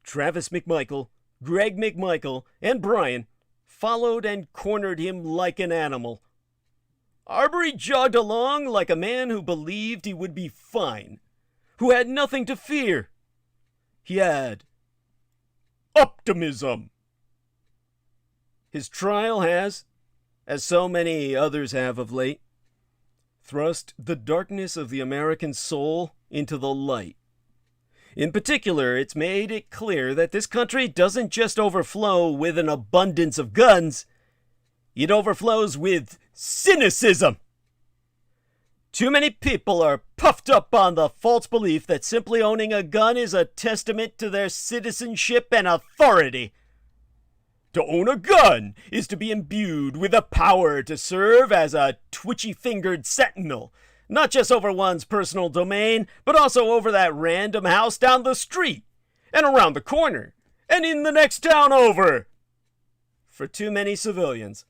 Travis McMichael, Greg McMichael, and Brian, followed and cornered him like an animal. Arbery jogged along like a man who believed he would be fine, who had nothing to fear. He had optimism. His trial has, as so many others have of late, thrust the darkness of the American soul into the light. In particular, it's made it clear that this country doesn't just overflow with an abundance of guns, it overflows with cynicism. Too many people are puffed up on the false belief that simply owning a gun is a testament to their citizenship and authority. To own a gun is to be imbued with the power to serve as a twitchy-fingered sentinel, not just over one's personal domain, but also over that random house down the street, and around the corner, and in the next town over. For too many civilians,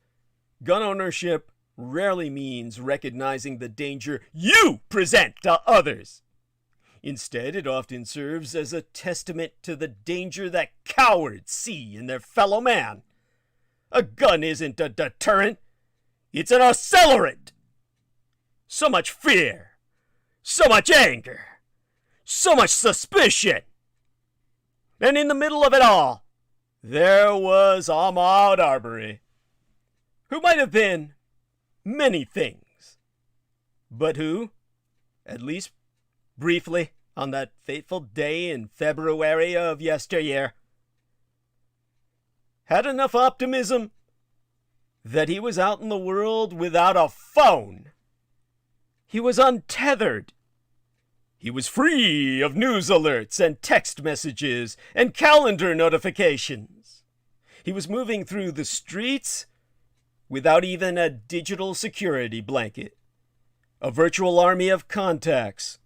gun ownership rarely means recognizing the danger you present to others. Instead, it often serves as a testament to the danger that cowards see in their fellow man. A gun isn't a deterrent, it's an accelerant. So much fear, so much anger, so much suspicion. And in the middle of it all, there was Ahmaud Arbery, who might have been many things, but who, at least briefly, on that fateful day in February of yesteryear, had enough optimism that he was out in the world without a phone. He was untethered. He was free of news alerts and text messages and calendar notifications. He was moving through the streets without even a digital security blanket, a virtual army of contacts,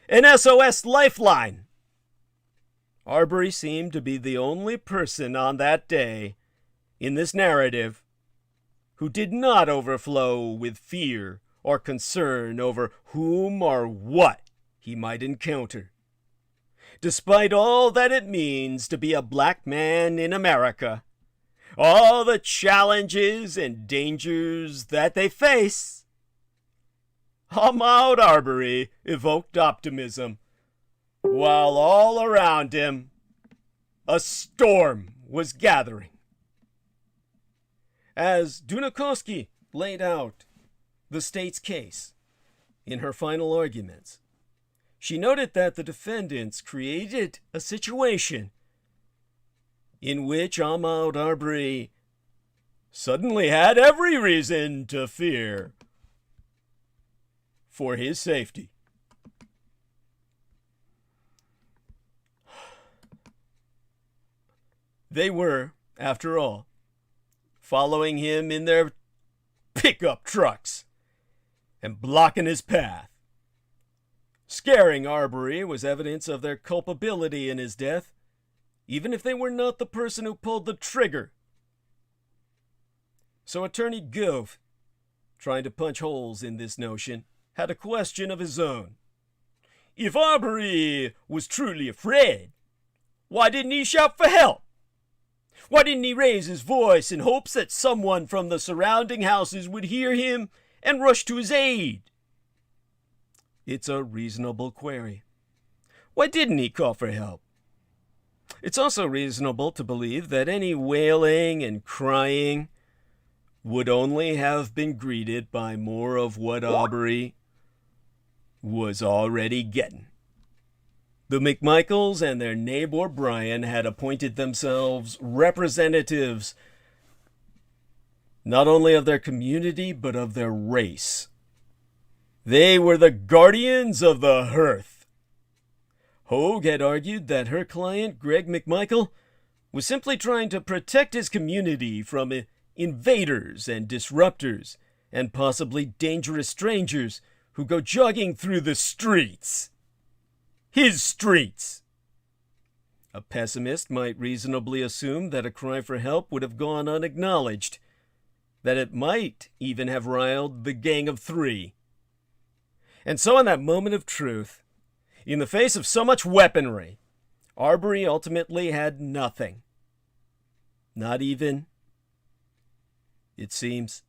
an SOS lifeline. Arbery seemed to be the only person on that day in this narrative who did not overflow with fear or concern over whom or what he might encounter. Despite all that it means to be a black man in America, all the challenges and dangers that they face, Ahmaud Arbery evoked optimism, while all around him a storm was gathering. As Dunikowski laid out the state's case in her final arguments, she noted that the defendants created a situation in which Ahmaud Arbery suddenly had every reason to fear for his safety. They were, after all, following him in their pickup trucks and blocking his path. Scaring Arbery was evidence of their culpability in his death, even if they were not the person who pulled the trigger. So Attorney Gove, trying to punch holes in this notion, had a question of his own. If Arbery was truly afraid, why didn't he shout for help? Why didn't he raise his voice in hopes that someone from the surrounding houses would hear him and rush to his aid? It's a reasonable query. Why didn't he call for help? It's also reasonable to believe that any wailing and crying would only have been greeted by more of what Arbery was already getting. The McMichaels and their neighbor Brian had appointed themselves representatives not only of their community, but of their race. They were the guardians of the hearth. Hogue had argued that her client, Greg McMichael, was simply trying to protect his community from invaders and disruptors, and possibly dangerous strangers who go jogging through the streets. His streets. A pessimist might reasonably assume that a cry for help would have gone unacknowledged, that it might even have riled the Gang of Three. And so in that moment of truth, in the face of so much weaponry, Arbery ultimately had nothing. Not even, it seems,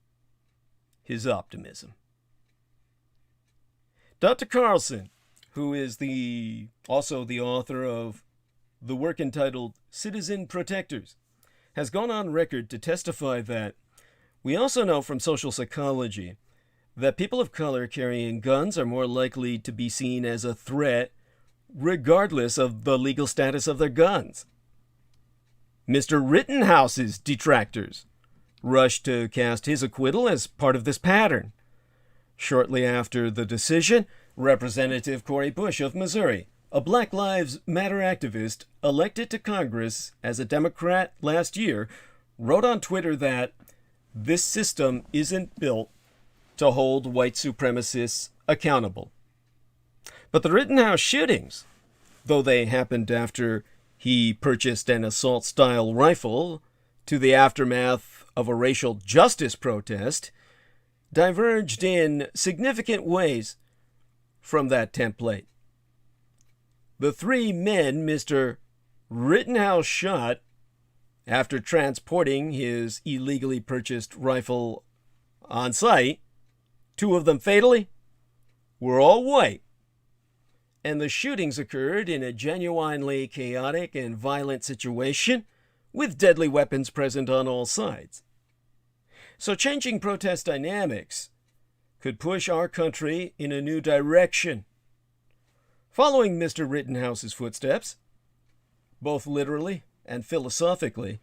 his optimism. Dr. Carlson, who is also the author of the work entitled Citizen Protectors, has gone on record to testify that we also know from social psychology that people of color carrying guns are more likely to be seen as a threat regardless of the legal status of their guns. Mr. Rittenhouse's detractors rushed to cast his acquittal as part of this pattern. Shortly after the decision, Representative Cori Bush of Missouri, a Black Lives Matter activist elected to Congress as a Democrat last year, wrote on Twitter that this system isn't built to hold white supremacists accountable. But the Rittenhouse shootings, though they happened after he purchased an assault-style rifle to the aftermath of a racial justice protest, diverged in significant ways from that template. The three men Mr. Rittenhouse shot after transporting his illegally purchased rifle on site, two of them fatally, were all white, and the shootings occurred in a genuinely chaotic and violent situation with deadly weapons present on all sides. So changing protest dynamics could push our country in a new direction. Following Mr. Rittenhouse's footsteps, both literally and philosophically,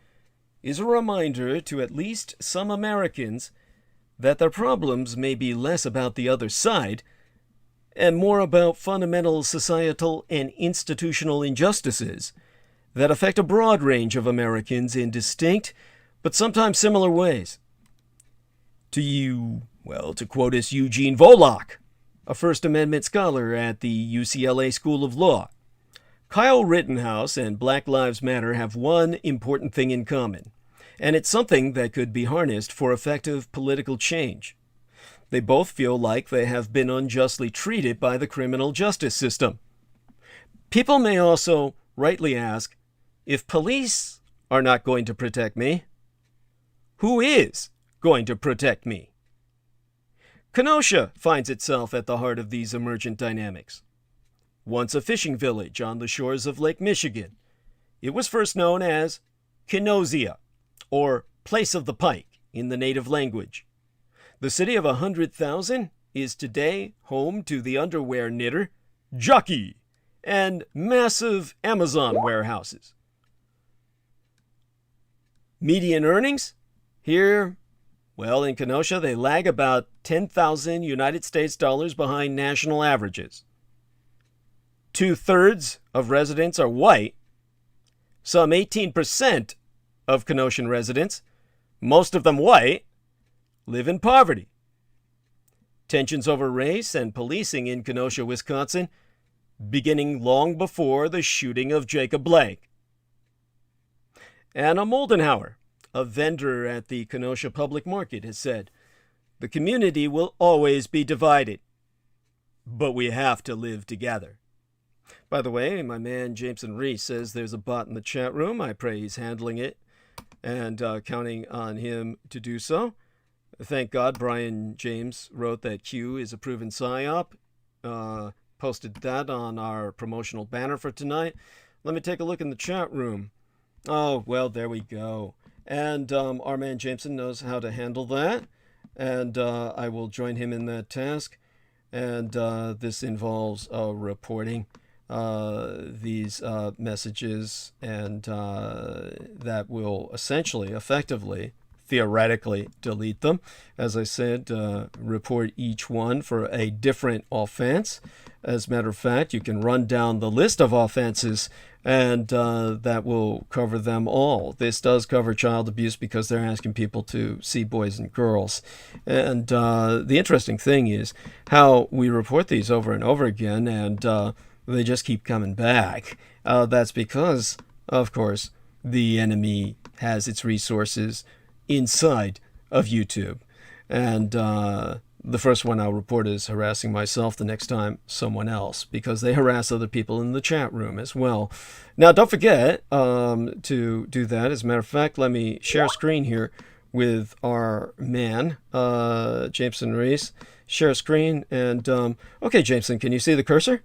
is a reminder to at least some Americans that their problems may be less about the other side and more about fundamental societal and institutional injustices that affect a broad range of Americans in distinct but sometimes similar ways. To quote us Eugene Volokh, a First Amendment scholar at the UCLA School of Law, Kyle Rittenhouse and Black Lives Matter have one important thing in common, and it's something that could be harnessed for effective political change. They both feel like they have been unjustly treated by the criminal justice system. People may also rightly ask, if police are not going to protect me, who is going to protect me? Kenosha finds itself at the heart of these emergent dynamics. Once a fishing village on the shores of Lake Michigan, it was first known as Kenosia, or Place of the Pike in the native language. The city of 100,000 is today home to the underwear knitter, Jockey, and massive Amazon warehouses. Median earnings? Here, in Kenosha, they lag about 10,000 United States dollars behind national averages. 2/3 of residents are white. Some 18% of Kenoshan residents, most of them white, live in poverty. Tensions over race and policing in Kenosha, Wisconsin, beginning long before the shooting of Jacob Blake. Anna Moldenhauer, a vendor at the Kenosha Public Market, has said, "The community will always be divided, but we have to live together." By the way, my man Jameson Reese says there's a bot in the chat room. I pray he's handling it and counting on him to do so. Thank God Brian James wrote that Q is a proven psyop. Posted that on our promotional banner for tonight. Let me take a look in the chat room. Oh, well, there we go. And our man Jameson knows how to handle that. And I will join him in that task. And this involves reporting these messages, and that will essentially, effectively, theoretically delete them. As I said, report each one for a different offense. As a matter of fact, you can run down the list of offenses, and that will cover them all. This does cover child abuse because they're asking people to see boys and girls. And the interesting thing is how we report these over and over again, and they just keep coming back. That's because, of course, the enemy has its resources inside of YouTube. And the first one I'll report is harassing myself, the next time someone else, because they harass other people in the chat room as well. Now, don't forget to do that. As a matter of fact, let me share screen here with our man, Jameson Reese. Share screen. And, okay, Jameson, can you see the cursor?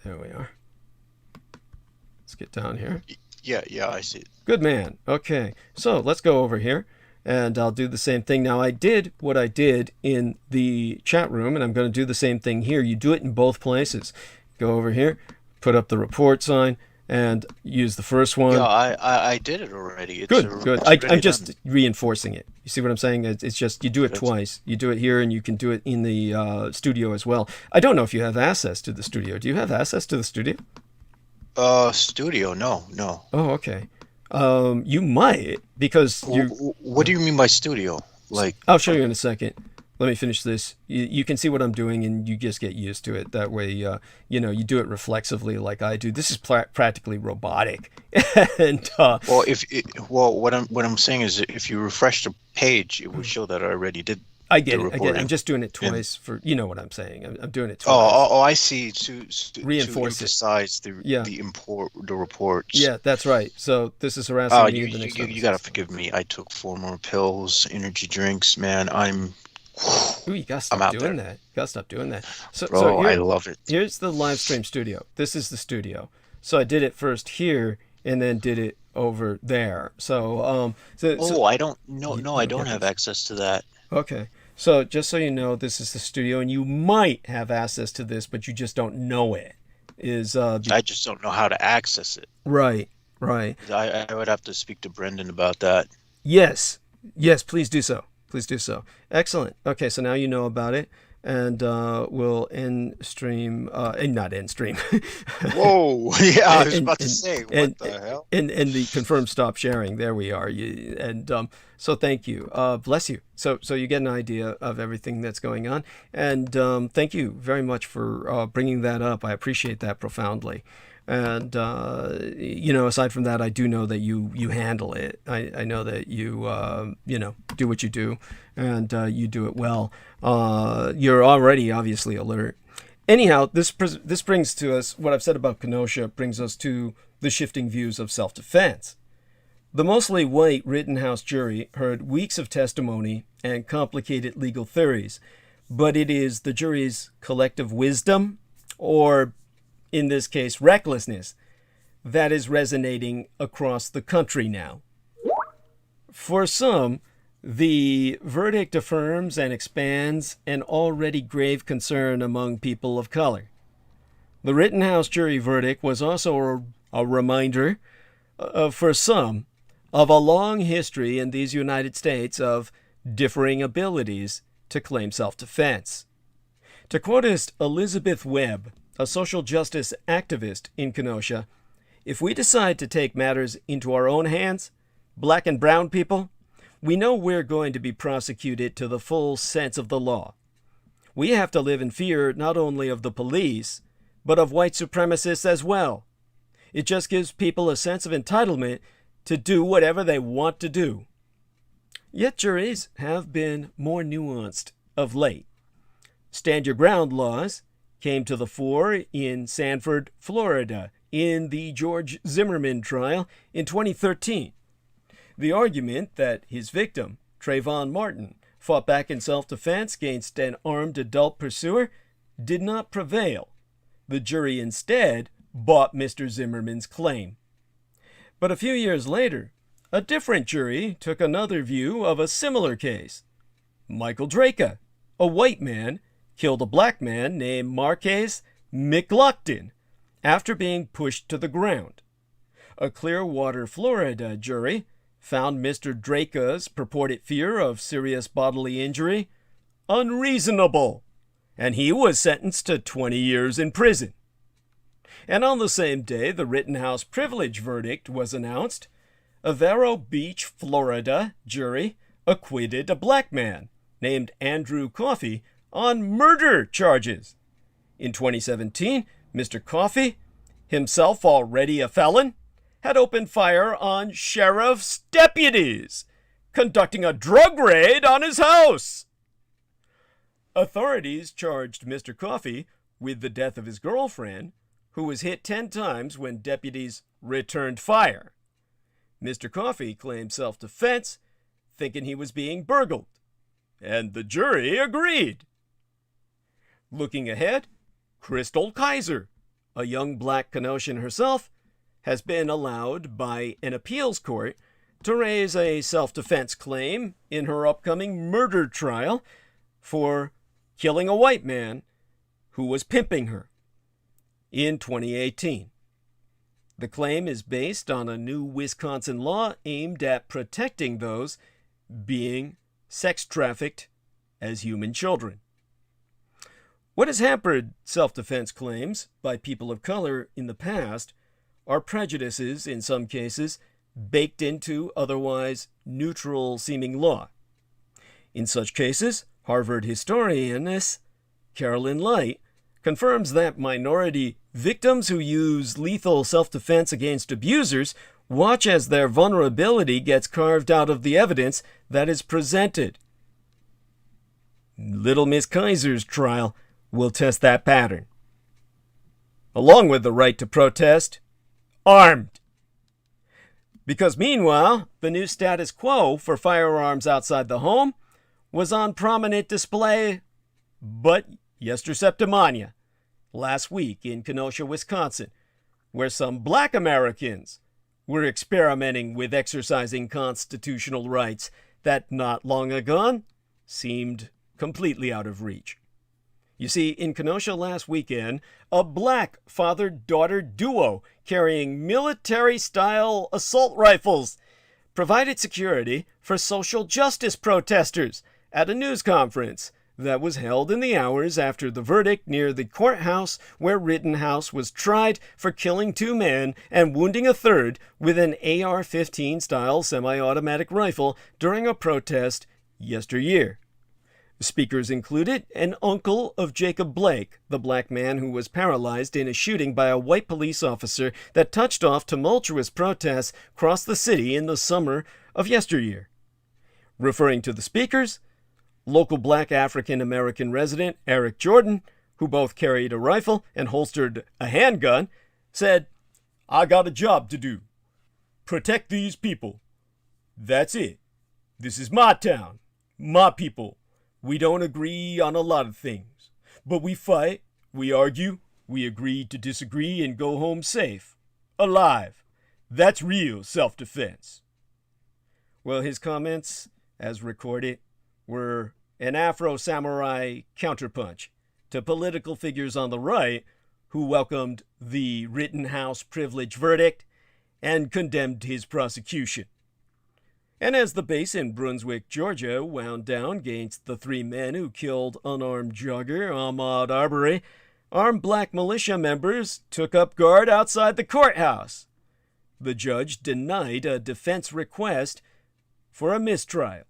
There we are. Let's get down here. Yeah, I see it. Good man. Okay, so let's go over here, and I'll do the same thing. Now, I did what I did in the chat room, and I'm going to do the same thing here. You do it in both places. Go over here, put up the report sign, and use the first one. Yeah, I did it already. It's Good. I'm just reinforcing it. You see what I'm saying? It's just you do it twice. You do it here, and you can do it in the studio as well. I don't know if you have access to the studio. Do you have access to the studio? Studio? No. Oh, okay. You might, because you. What do you mean by studio? Like, I'll show you in a second. Let me finish this. You can see what I'm doing, and you just get used to it. That way, you do it reflexively like I do. This is practically robotic. And what I'm saying is, if you refresh the page, it will show that I already did. I get it. I'm just doing it twice for, you know what I'm saying. I'm doing it twice. Oh, I see. To reinforce to emphasize the reports. Yeah, that's right. So this is harassing me. You gotta forgive me. I took 4 more pills, energy drinks. Man, Ooh, you gotta stop doing that. You gotta stop doing that. I love it. Here's the live stream studio. This is the studio. So I did it first here, and then did it over there. So I don't. No, I don't have access to that. Okay. So just so you know, this is the studio, and you might have access to this, but you just don't know it. I just don't know how to access it. Right. I would have to speak to Brendan about that. Yes, please do so. Excellent. Okay, so now you know about it, and we'll end stream, not end stream. Whoa, yeah, I was about to say, what the hell? And the confirm stop sharing, there we are. So thank you. Bless you. So you get an idea of everything that's going on, and thank you very much for bringing that up. I appreciate that profoundly. And aside from that, I do know that you handle it. I know that you do what you do, and you do it well. You're already obviously alert. Anyhow, this brings to us what I've said about Kenosha. Brings us to the shifting views of self-defense. The mostly white Rittenhouse jury heard weeks of testimony and complicated legal theories, but it is the jury's collective wisdom, or in this case, recklessness, that is resonating across the country now. For some, the verdict affirms and expands an already grave concern among people of color. The Rittenhouse jury verdict was also a reminder, for some, of a long history in these United States of differing abilities to claim self-defense. To quote Elizabeth Webb, a social justice activist in Kenosha, If we decide to take matters into our own hands, black and brown people, we know we're going to be prosecuted to the full sense of the law. We have to live in fear not only of the police, but of white supremacists as well. It just gives people a sense of entitlement to do whatever they want to do. Yet juries have been more nuanced of late. Stand your ground laws came to the fore in Sanford, Florida, in the George Zimmerman trial in 2013. The argument that his victim, Trayvon Martin, fought back in self-defense against an armed adult pursuer did not prevail. The jury instead bought Mr. Zimmerman's claim. But a few years later, a different jury took another view of a similar case. Michael Draka, a white man, killed a black man named Marquez McLaughlin after being pushed to the ground. A Clearwater, Florida jury found Mr. Draka's purported fear of serious bodily injury unreasonable, and he was sentenced to 20 years in prison. And on the same day the Rittenhouse privilege verdict was announced, a Vero Beach, Florida jury acquitted a black man named Andrew Coffey on murder charges. In 2017, Mr. Coffey, himself already a felon, had opened fire on sheriff's deputies, conducting a drug raid on his house. Authorities charged Mr. Coffey with the death of his girlfriend, who was hit 10 times when deputies returned fire. Mr. Coffey claimed self-defense, thinking he was being burgled, and the jury agreed. Looking ahead, Crystal Kaiser, a young black Kenoshan herself, has been allowed by an appeals court to raise a self-defense claim in her upcoming murder trial for killing a white man who was pimping her in 2018. The claim is based on a new Wisconsin law aimed at protecting those being sex trafficked as human children. What has hampered self-defense claims by people of color in the past are prejudices, in some cases, baked into otherwise neutral-seeming law. In such cases, Harvard historianess Carolyn Light confirms that minority victims who use lethal self-defense against abusers watch as their vulnerability gets carved out of the evidence that is presented. Little Miss Kaiser's trial will test that pattern. Along with the right to protest, armed. Because meanwhile, the new status quo for firearms outside the home was on prominent display, but yesterday, last week in Kenosha, Wisconsin, where some black Americans were experimenting with exercising constitutional rights that not long ago seemed completely out of reach. You see, in Kenosha last weekend, a black father-daughter duo carrying military-style assault rifles provided security for social justice protesters at a news conference that was held in the hours after the verdict near the courthouse where Rittenhouse was tried for killing 2 men and wounding a third with an AR-15 style semi-automatic rifle during a protest yesteryear. Speakers included an uncle of Jacob Blake, the black man who was paralyzed in a shooting by a white police officer that touched off tumultuous protests across the city in the summer of yesteryear. Referring to the speakers, local black African-American resident Eric Jordan, who both carried a rifle and holstered a handgun, said, "I got a job to do. Protect these people. That's it. This is my town, my people. We don't agree on a lot of things, but we fight, we argue, we agree to disagree and go home safe, alive. That's real self-defense." Well, his comments, as recorded, were an Afro-samurai counterpunch to political figures on the right who welcomed the Rittenhouse privilege verdict and condemned his prosecution. And as the base in Brunswick, Georgia wound down against the 3 men who killed unarmed jogger Ahmaud Arbery, armed black militia members took up guard outside the courthouse, the judge denied a defense request for a mistrial.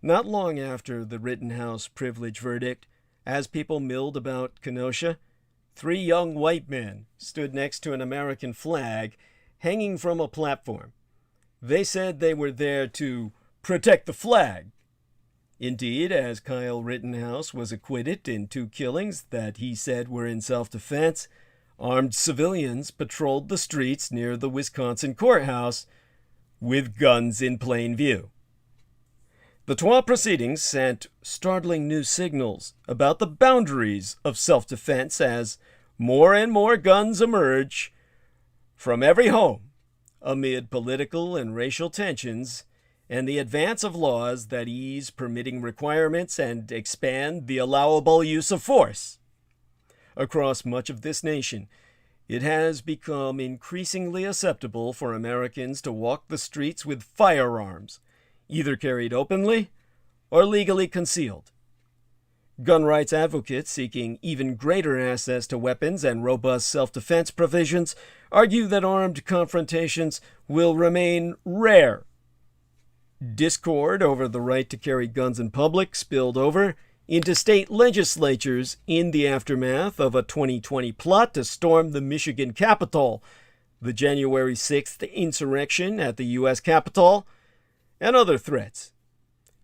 Not long after the Rittenhouse privilege verdict, as people milled about Kenosha, 3 young white men stood next to an American flag hanging from a platform. They said they were there to protect the flag. Indeed, as Kyle Rittenhouse was acquitted in 2 killings that he said were in self-defense, armed civilians patrolled the streets near the Wisconsin courthouse with guns in plain view. The trial proceedings sent startling new signals about the boundaries of self-defense as more and more guns emerge from every home amid political and racial tensions and the advance of laws that ease permitting requirements and expand the allowable use of force. Across much of this nation, it has become increasingly acceptable for Americans to walk the streets with firearms, either carried openly or legally concealed. Gun rights advocates seeking even greater access to weapons and robust self-defense provisions argue that armed confrontations will remain rare. Discord over the right to carry guns in public spilled over into state legislatures in the aftermath of a 2020 plot to storm the Michigan Capitol, the January 6th insurrection at the U.S. Capitol, and other threats.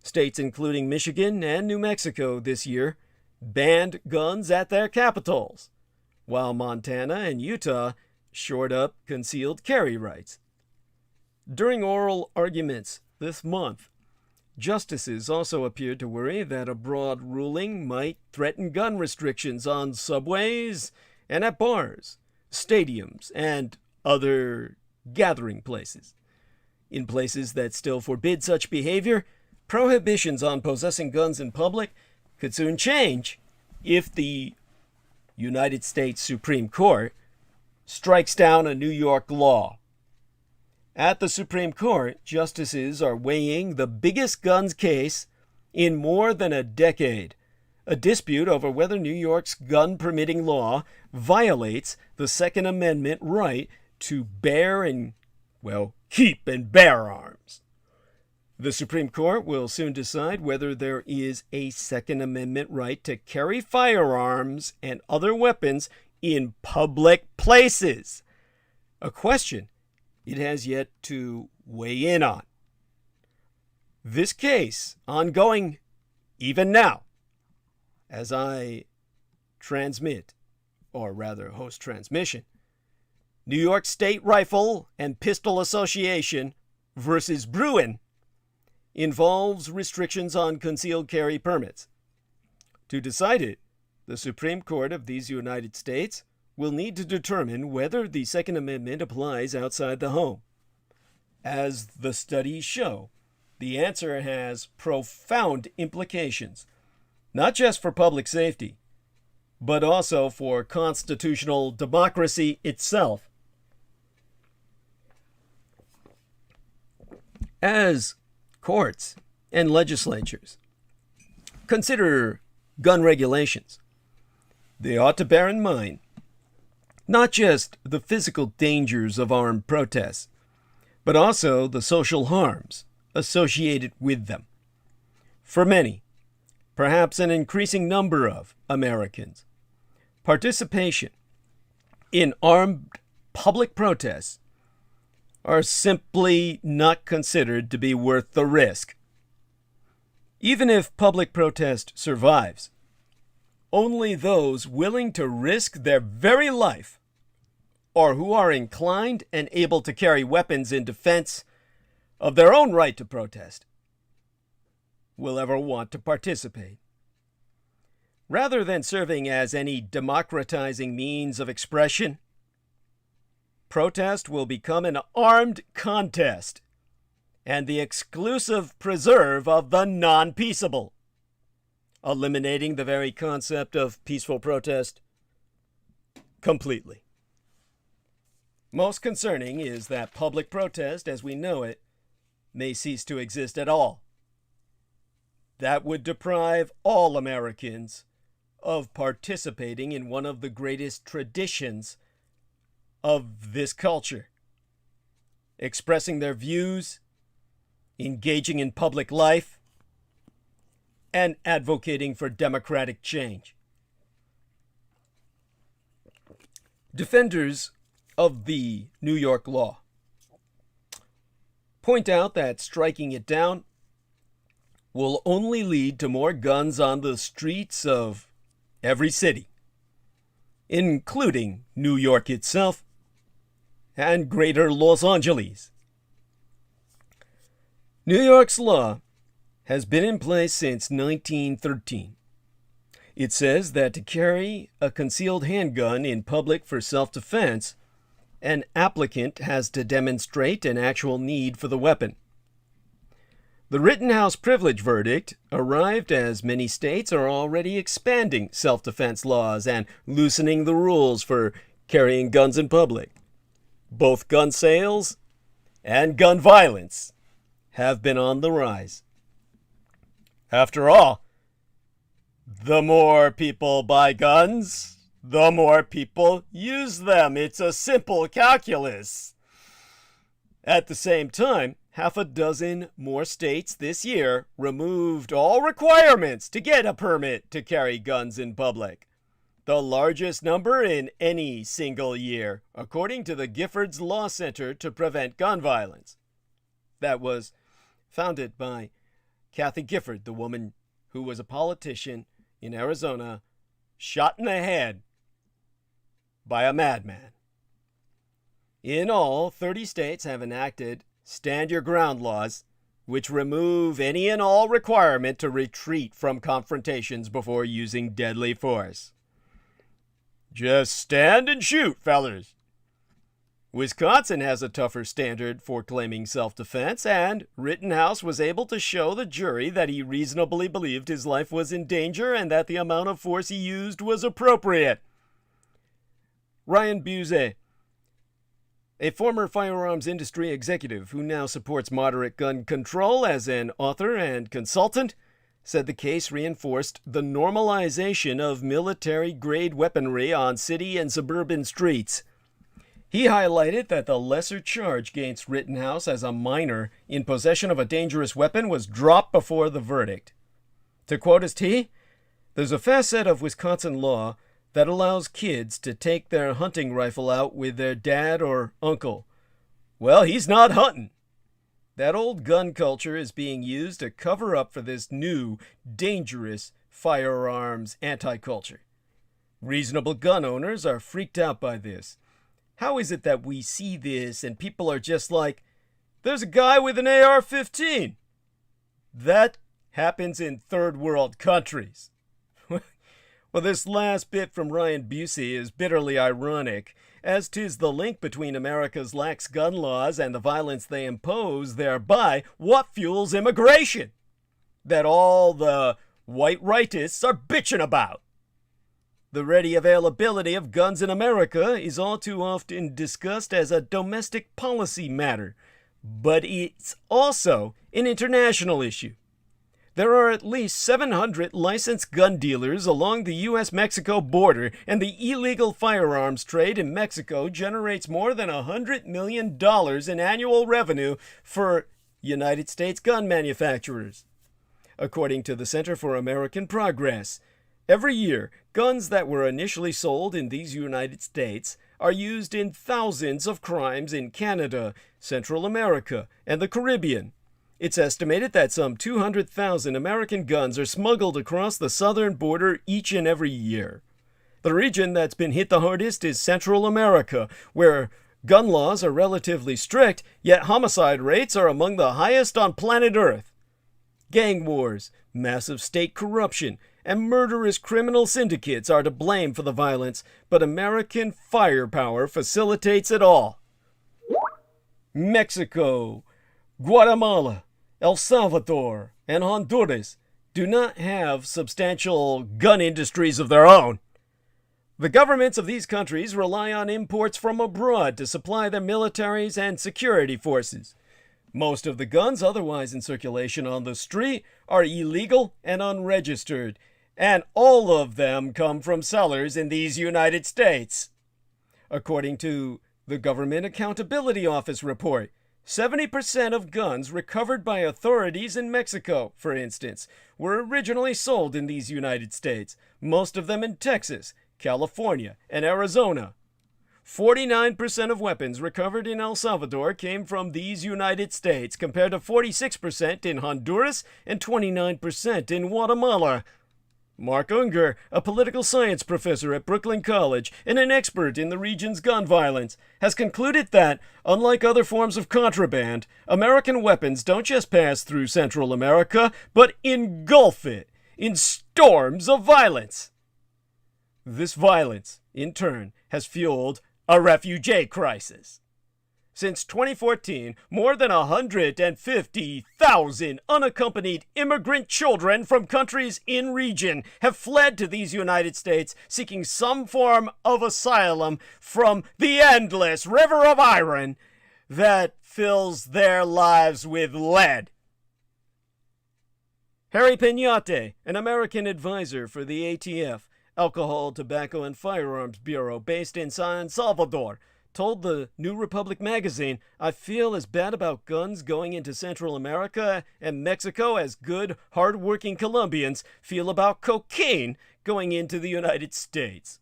States including Michigan and New Mexico this year banned guns at their capitals, while Montana and Utah shored up concealed carry rights. During oral arguments this month, justices also appeared to worry that a broad ruling might threaten gun restrictions on subways and at bars, stadiums, and other gathering places. In places that still forbid such behavior, prohibitions on possessing guns in public could soon change if the United States Supreme Court strikes down a New York law. At the Supreme Court, justices are weighing the biggest guns case in more than a decade, a dispute over whether New York's gun-permitting law violates the Second Amendment right to bear and, keep and bear arms. The Supreme Court will soon decide whether there is a Second Amendment right to carry firearms and other weapons in public places, a question it has yet to weigh in on. This case, ongoing even now, as I transmit, or rather host transmission, New York State Rifle and Pistol Association versus Bruin involves restrictions on concealed carry permits. To decide it, the Supreme Court of these United States will need to determine whether the Second Amendment applies outside the home. As the studies show, the answer has profound implications, not just for public safety, but also for constitutional democracy itself. As courts and legislatures consider gun regulations, they ought to bear in mind not just the physical dangers of armed protests, but also the social harms associated with them. For many, perhaps an increasing number of Americans, participation in armed public protests are simply not considered to be worth the risk. Even if public protest survives, only those willing to risk their very life or who are inclined and able to carry weapons in defense of their own right to protest will ever want to participate. Rather than serving as any democratizing means of expression, protest will become an armed contest and the exclusive preserve of the non-peaceable, eliminating the very concept of peaceful protest completely. Most concerning is that public protest, as we know it, may cease to exist at all. That would deprive all Americans of participating in one of the greatest traditions of this culture, expressing their views, engaging in public life, and advocating for democratic change. Defenders of the New York law point out that striking it down will only lead to more guns on the streets of every city, including New York itself and greater Los Angeles. New York's law has been in place since 1913. It says that to carry a concealed handgun in public for self-defense, an applicant has to demonstrate an actual need for the weapon. The Rittenhouse privilege verdict arrived as many states are already expanding self-defense laws and loosening the rules for carrying guns in public. Both gun sales and gun violence have been on the rise. After all, the more people buy guns, the more people use them. It's a simple calculus. At the same time, half a dozen more states this year removed all requirements to get a permit to carry guns in public. The largest number in any single year, according to the Giffords Law Center to Prevent Gun Violence. That was founded by Kathy Gifford, the woman who was a politician in Arizona, shot in the head by a madman. In all, 30 states have enacted stand your ground laws, which remove any and all requirement to retreat from confrontations before using deadly force. Just stand and shoot, fellers. Wisconsin has a tougher standard for claiming self-defense, and Rittenhouse was able to show the jury that he reasonably believed his life was in danger and that the amount of force he used was appropriate. Ryan Buzet, a former firearms industry executive who now supports moderate gun control as an author and consultant, said the case reinforced the normalization of military-grade weaponry on city and suburban streets. He highlighted that the lesser charge against Rittenhouse as a minor in possession of a dangerous weapon was dropped before the verdict. To quote his T, "There's a facet of Wisconsin law that allows kids to take their hunting rifle out with their dad or uncle. Well, he's not hunting. That old gun culture is being used to cover up for this new, dangerous firearms anti-culture. Reasonable gun owners are freaked out by this. How is it that we see this and people are just like, there's a guy with an AR-15? That happens in third world countries." Well, this last bit from Ryan Busey is bitterly ironic, as 'tis the link between America's lax gun laws and the violence they impose thereby what fuels immigration that all the white rightists are bitching about. The ready availability of guns in America is all too often discussed as a domestic policy matter, but it's also an international issue. There are at least 700 licensed gun dealers along the U.S.-Mexico border, and the illegal firearms trade in Mexico generates more than $100 million in annual revenue for United States gun manufacturers. According to the Center for American Progress, every year, guns that were initially sold in these United States are used in thousands of crimes in Canada, Central America, and the Caribbean. It's estimated that some 200,000 American guns are smuggled across the southern border each and every year. The region that's been hit the hardest is Central America, where gun laws are relatively strict, yet homicide rates are among the highest on planet Earth. Gang wars, massive state corruption, and murderous criminal syndicates are to blame for the violence, but American firepower facilitates it all. Mexico, Guatemala, El Salvador, and Honduras do not have substantial gun industries of their own. The governments of these countries rely on imports from abroad to supply their militaries and security forces. Most of the guns otherwise in circulation on the street are illegal and unregistered, and all of them come from sellers in these United States. According to the Government Accountability Office report, 70% of guns recovered by authorities in Mexico, for instance, were originally sold in these United States, most of them in Texas, California, and Arizona. 49% of weapons recovered in El Salvador came from these United States, compared to 46% in Honduras and 29% in Guatemala. Mark Unger, a political science professor at Brooklyn College and an expert in the region's gun violence, has concluded that, unlike other forms of contraband, American weapons don't just pass through Central America, but engulf it in storms of violence. This violence, in turn, has fueled a refugee crisis. Since 2014, more than 150,000 unaccompanied immigrant children from countries in region have fled to these United States seeking some form of asylum from the endless river of iron that fills their lives with lead. Harry Peñate, an American advisor for the ATF, Alcohol, Tobacco, and Firearms Bureau based in San Salvador, told the New Republic magazine, "I feel as bad about guns going into Central America and Mexico as good, hard-working Colombians feel about cocaine going into the United States."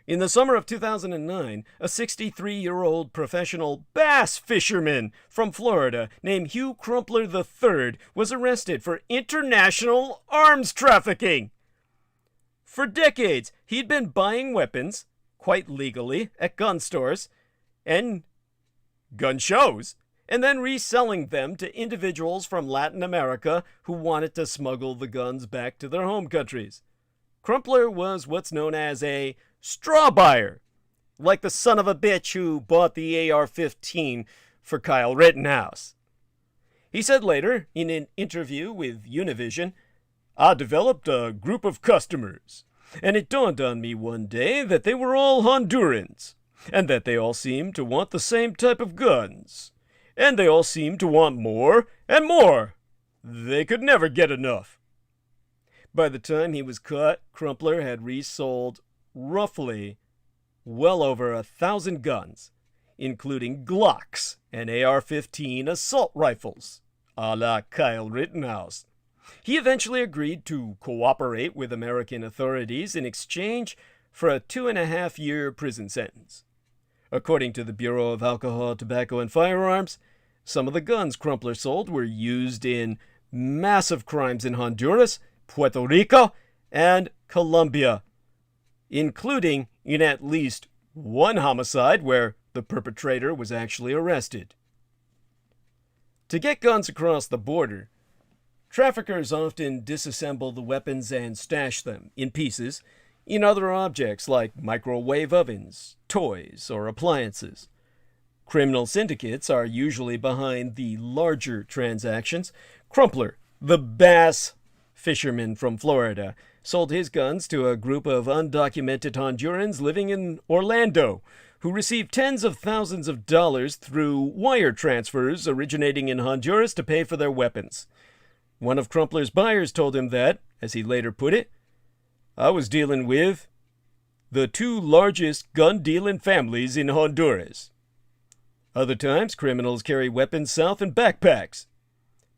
In the summer of 2009, a 63-year-old professional bass fisherman from Florida named Hugh Crumpler III was arrested for international arms trafficking. For decades, he'd been buying weapons, quite legally, at gun stores and gun shows, and then reselling them to individuals from Latin America who wanted to smuggle the guns back to their home countries. Crumpler was what's known as a straw buyer, like the son of a bitch who bought the AR-15 for Kyle Rittenhouse. He said later, in an interview with Univision, "I developed a group of customers, and it dawned on me one day that they were all Hondurans, and that they all seemed to want the same type of guns, and they all seemed to want more and more. They could never get enough." By the time he was caught, Crumpler had resold roughly well over 1,000 guns, including Glocks and AR-15 assault rifles, a la Kyle Rittenhouse. He eventually agreed to cooperate with American authorities in exchange for a 2.5-year prison sentence. According to the Bureau of Alcohol, Tobacco, and Firearms, some of the guns Crumpler sold were used in massive crimes in Honduras, Puerto Rico, and Colombia, including in at least one homicide where the perpetrator was actually arrested. To get guns across the border, traffickers often disassemble the weapons and stash them, in pieces, in other objects like microwave ovens, toys, or appliances. Criminal syndicates are usually behind the larger transactions. Crumpler, the bass fisherman from Florida, sold his guns to a group of undocumented Hondurans living in Orlando, who received tens of thousands of dollars through wire transfers originating in Honduras to pay for their weapons. One of Crumpler's buyers told him that, as he later put it, "I was dealing with the two largest gun-dealing families in Honduras." Other times, criminals carry weapons south in backpacks.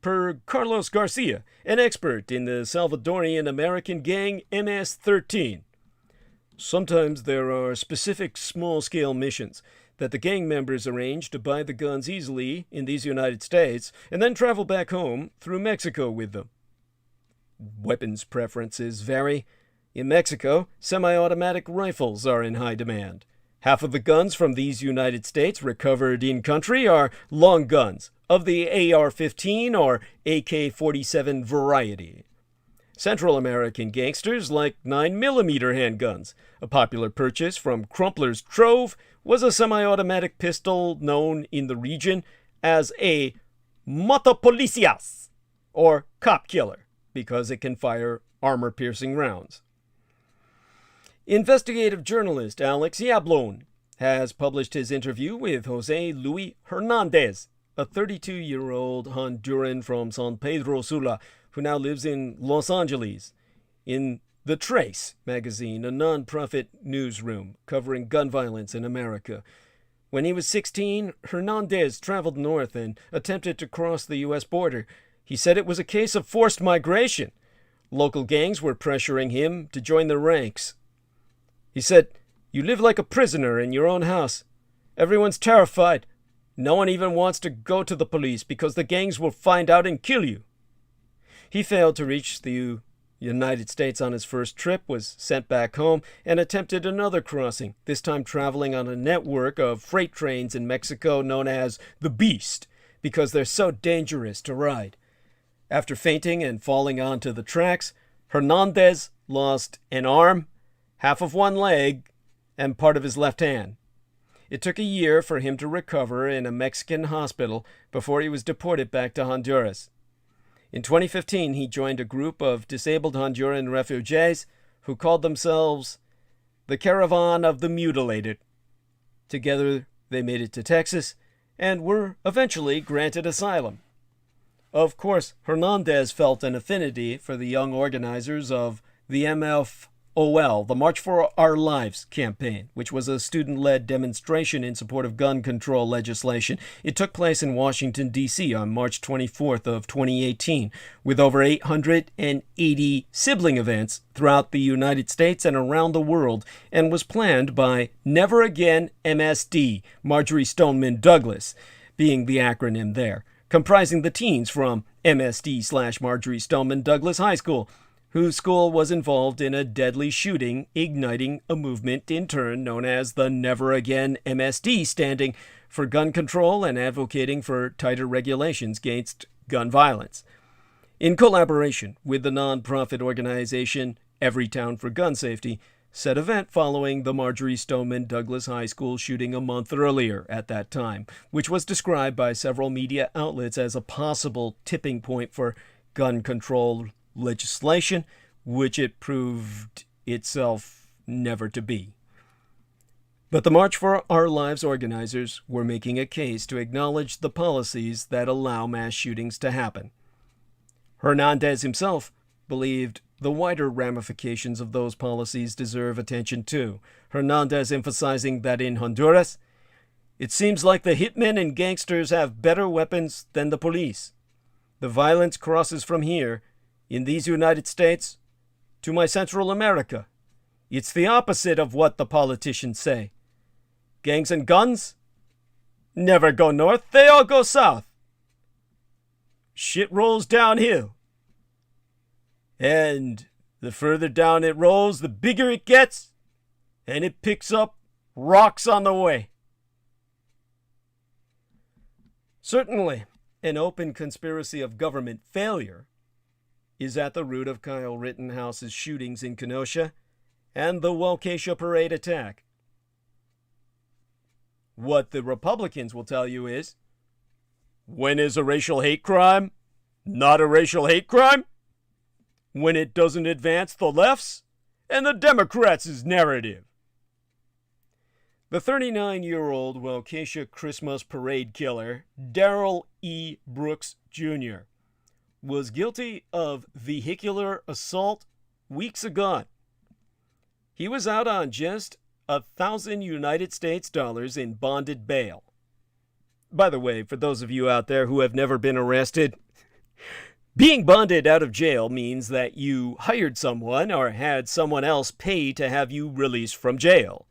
Per Carlos Garcia, an expert in the Salvadorian-American gang MS-13. Sometimes there are specific small-scale missions that the gang members arrange to buy the guns easily in these United States and then travel back home through Mexico with them. Weapons preferences vary. In Mexico, semi-automatic rifles are in high demand. Half of the guns from these United States recovered in-country are long guns of the AR-15 or AK-47 variety. Central American gangsters like 9mm handguns. A popular purchase from Crumpler's Trove was a semi-automatic pistol known in the region as a motopolicias, or cop killer, because it can fire armor-piercing rounds. Investigative journalist Alex Yablon has published his interview with Jose Luis Hernandez, a 32-year-old Honduran from San Pedro Sula, who now lives in Los Angeles, in The Trace magazine, a non-profit newsroom covering gun violence in America. When he was 16, Hernandez traveled north and attempted to cross the U.S. border. He said it was a case of forced migration. Local gangs were pressuring him to join the ranks. He said, "You live like a prisoner in your own house. Everyone's terrified. No one even wants to go to the police because the gangs will find out and kill you." He failed to reach the United States on his first trip, was sent back home, and attempted another crossing, this time traveling on a network of freight trains in Mexico known as the Beast, because they're so dangerous to ride. After fainting and falling onto the tracks, Hernandez lost an arm, half of one leg, and part of his left hand. It took a year for him to recover in a Mexican hospital before he was deported back to Honduras. In 2015, he joined a group of disabled Honduran refugees who called themselves the Caravan of the Mutilated. Together, they made it to Texas and were eventually granted asylum. Of course, Hernandez felt an affinity for the young organizers of the MFOL, the March for Our Lives campaign, which was a student-led demonstration in support of gun control legislation. It took place in Washington, D.C. on March 24th of 2018, with over 880 sibling events throughout the United States and around the world, and was planned by Never Again MSD, Marjorie Stoneman Douglas, being the acronym there, comprising the teens from MSD/Marjorie Stoneman Douglas High School, whose school was involved in a deadly shooting, igniting a movement in turn known as the Never Again MSD, standing for gun control and advocating for tighter regulations against gun violence. In collaboration with the nonprofit organization Everytown for Gun Safety, said event following the Marjorie Stoneman Douglas High School shooting a month earlier at that time, which was described by several media outlets as a possible tipping point for gun control legislation, which it proved itself never to be. But the March for Our Lives organizers were making a case to acknowledge the policies that allow mass shootings to happen. Hernandez himself believed the wider ramifications of those policies deserve attention too, Hernandez emphasizing that in Honduras, it seems like the hitmen and gangsters have better weapons than the police. The violence crosses from here, in these United States, to my Central America. It's the opposite of what the politicians say. Gangs and guns never go north, they all go south. Shit rolls downhill. And the further down it rolls, the bigger it gets, and it picks up rocks on the way. Certainly, an open conspiracy of government failure is at the root of Kyle Rittenhouse's shootings in Kenosha and the Waukesha Parade attack. What the Republicans will tell you is, when is a racial hate crime not a racial hate crime? When it doesn't advance the left's and the Democrats' narrative. The 39-year-old Waukesha Christmas parade killer, Darrell E. Brooks, Jr., was guilty of vehicular assault weeks ago. He was out on just 1,000 United States dollars in bonded bail. By the way, for those of you out there who have never been arrested, being bonded out of jail means that you hired someone or had someone else pay to have you released from jail.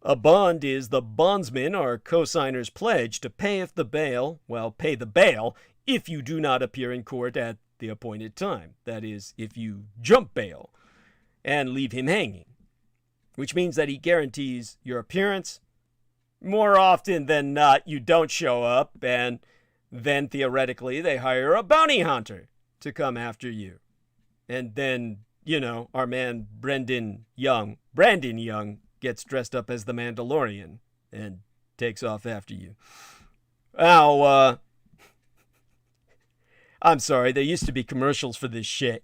A bond is the bondsman or cosigner's pledge to pay the bail if you do not appear in court at the appointed time. That is, if you jump bail and leave him hanging, which means that he guarantees your appearance. More often than not, you don't show up, and then theoretically they hire a bounty hunter to come after you. And then, our man Brandon Young gets dressed up as the Mandalorian and takes off after you. Now, I'm sorry, there used to be commercials for this shit.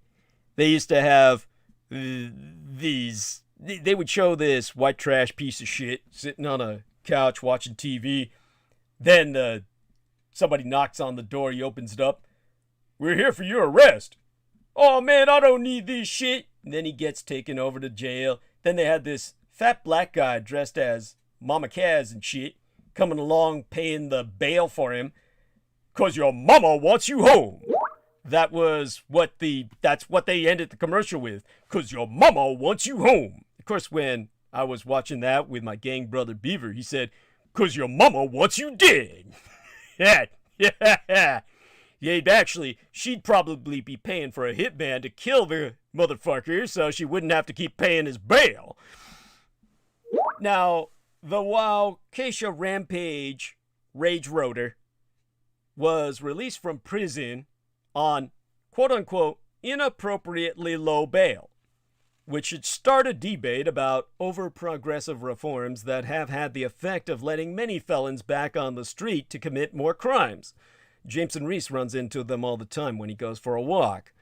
They used to have they would show this white trash piece of shit sitting on a couch watching TV. Then somebody knocks on the door, he opens it up. "We're here for your arrest." "Oh man, I don't need this shit." And then he gets taken over to jail. Then they had this fat black guy dressed as Mama Kaz and shit coming along paying the bail for him, 'cause your mama wants you home. That's what they ended the commercial with, 'cause your mama wants you home. Of course, when I was watching that with my gang brother Beaver, he said, 'cause your mama wants you dead. Yeah. She'd probably be paying for a hitman to kill the motherfucker so she wouldn't have to keep paying his bail. Now, the Waukesia Rampage Rage Roader was released from prison on quote-unquote inappropriately low bail, which should start a debate about over-progressive reforms that have had the effect of letting many felons back on the street to commit more crimes. Jameson Reese runs into them all the time when he goes for a walk.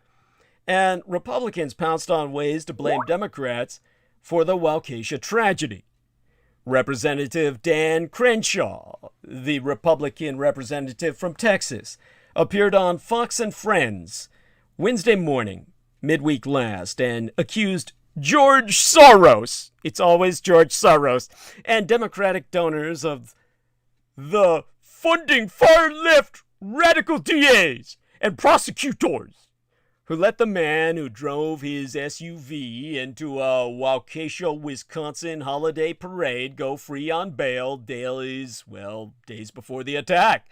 And Republicans pounced on ways to blame Democrats for the Waukesia tragedy. Representative Dan Crenshaw, the Republican representative from Texas, appeared on Fox and Friends Wednesday morning, midweek last, and accused George Soros, it's always George Soros, and Democratic donors of the funding far-left radical DAs and prosecutors who let the man who drove his SUV into a Waukesia, Wisconsin holiday parade go free on bail days before the attack.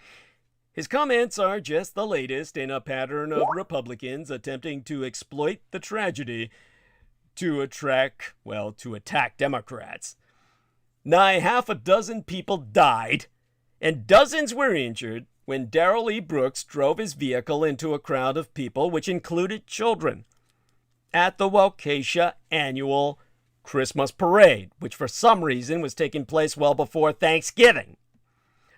His comments are just the latest in a pattern of Republicans attempting to exploit the tragedy to attack Democrats. Nigh half a dozen people died and dozens were injured when Darrell E. Brooks drove his vehicle into a crowd of people, which included children, at the Waukesia annual Christmas parade, which for some reason was taking place well before Thanksgiving.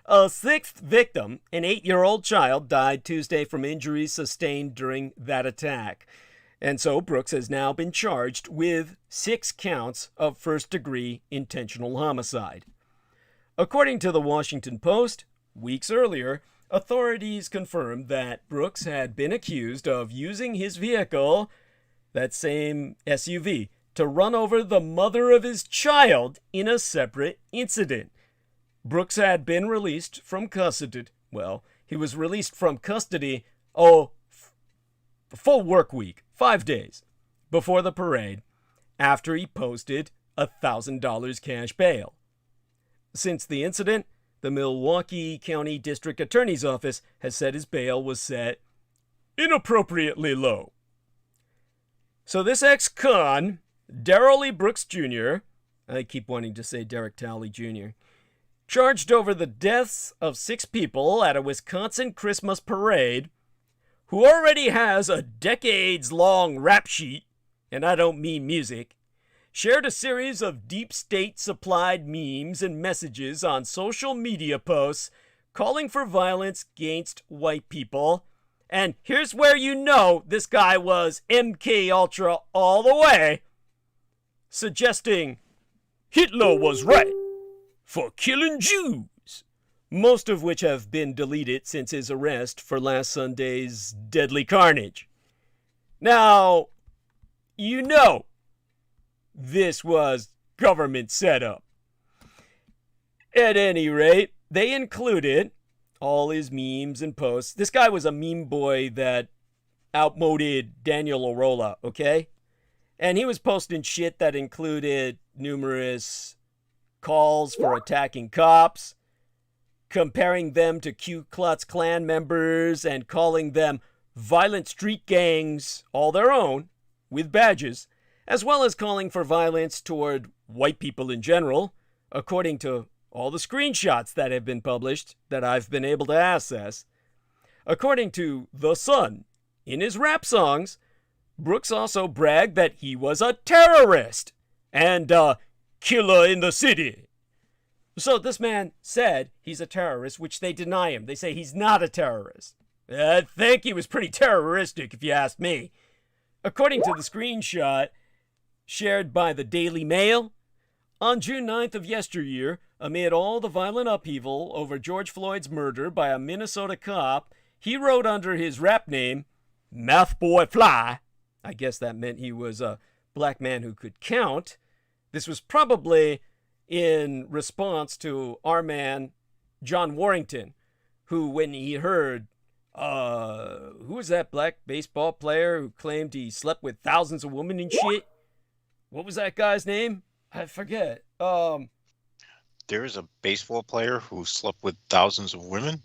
A sixth victim, an 8-year-old child, died Tuesday from injuries sustained during that attack. And so Brooks has now been charged with 6 counts of first-degree intentional homicide. According to the Washington Post, weeks earlier, authorities confirmed that Brooks had been accused of using his vehicle, that same SUV, to run over the mother of his child in a separate incident. Brooks had been released from custody. Well, he was released from custody, a full work week, 5 days, before the parade, after he posted $1,000 cash bail. Since the incident, the Milwaukee County District Attorney's Office has said his bail was set inappropriately low. So this ex-con, Darrell E. Brooks Jr., I keep wanting to say Derek Talley Jr., charged over the deaths of 6 people at a Wisconsin Christmas parade, who already has a decades-long rap sheet, and I don't mean music, shared a series of deep state-supplied memes and messages on social media posts calling for violence against white people. And here's where you know this guy was MK Ultra all the way, suggesting Hitler was right for killing Jews, most of which have been deleted since his arrest for last Sunday's deadly carnage. Now, you know this was government setup. At any rate, they included all his memes and posts. This guy was a meme boy that outmoded Daniel Arola, okay? And he was posting shit that included numerous calls for attacking cops, comparing them to Ku Klux Klan members, and calling them violent street gangs all their own, with badges, as well as calling for violence toward white people in general, according to all the screenshots that have been published that I've been able to access. According to The Sun, in his rap songs, Brooks also bragged that he was a terrorist and a killer in the city. So this man said he's a terrorist, which they deny him. They say he's not a terrorist. I think he was pretty terroristic, if you ask me. According to the screenshot shared by the Daily Mail, on June 9th of yesteryear, amid all the violent upheaval over George Floyd's murder by a Minnesota cop, he wrote under his rap name, Mouth Boy Fly. I guess that meant he was a black man who could count. This was probably in response to our man, John Warrington, who, when he heard, who was that black baseball player who claimed he slept with thousands of women and shit? What was that guy's name? I forget. There is a baseball player who slept with thousands of women.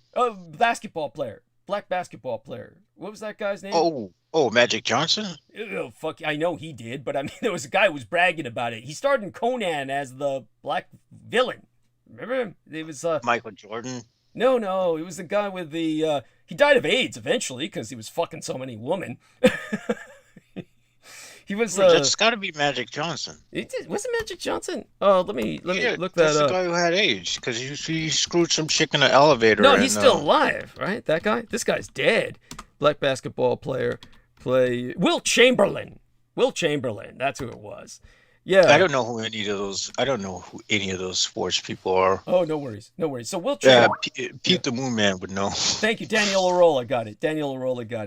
Basketball player, black basketball player. What was that guy's name? Oh, Magic Johnson. Oh, fuck, I know he did, but I mean, there was a guy who was bragging about it. He starred in Conan as the black villain. Remember him? It was Michael Jordan. No, it was the guy with the. He died of AIDS eventually because he was fucking so many women. He was. That's got to be Magic Johnson. Was it Magic Johnson? Oh, let me look that up. That's the guy who had AIDS because he screwed some chick in an elevator. No, he's still alive, right? That guy. This guy's dead. Black basketball player. Will Chamberlain. Will Chamberlain. That's who it was. Yeah. I don't know who any of those sports people are. Oh, no worries. So Will Chamberlain. Yeah, Pete the Moon Man would know. Thank you, Daniel Arola got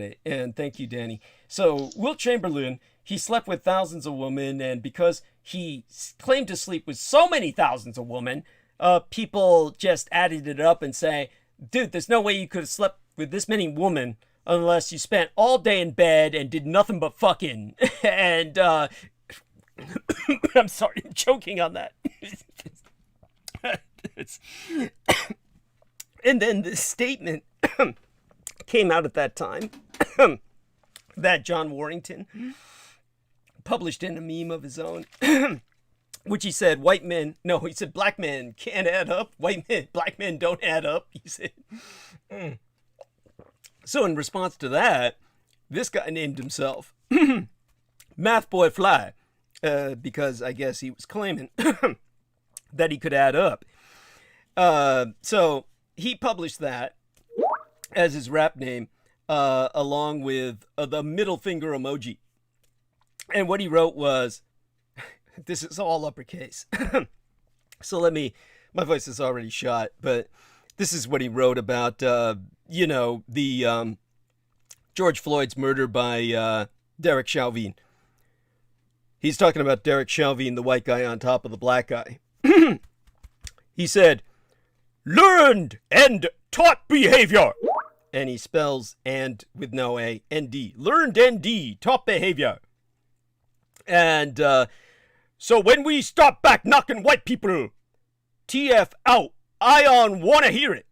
it. And thank you, Danny. So Will Chamberlain, he slept with thousands of women, and because he claimed to sleep with so many thousands of women, people just added it up and say, dude, there's no way you could have slept with this many women unless you spent all day in bed and did nothing but fucking. And I'm sorry, I'm choking on that. And then this statement came out at that time that John Warrington published in a meme of his own, which he said, he said black men can't add up. Black men don't add up, he said. So in response to that, this guy named himself Math Boy Fly, because I guess he was claiming that he could add up. So he published that as his rap name, along with the middle finger emoji. And what he wrote was, this is all uppercase. So my voice is already shot, but this is what he wrote about, the George Floyd's murder by Derek Chauvin. He's talking about Derek Chauvin, the white guy on top of the black guy. He said, learned and taught behavior. And he spells and with no A, ND. Learned ND, taught behavior. And so when we start back knocking white people, TF out. Ion wanna hear it.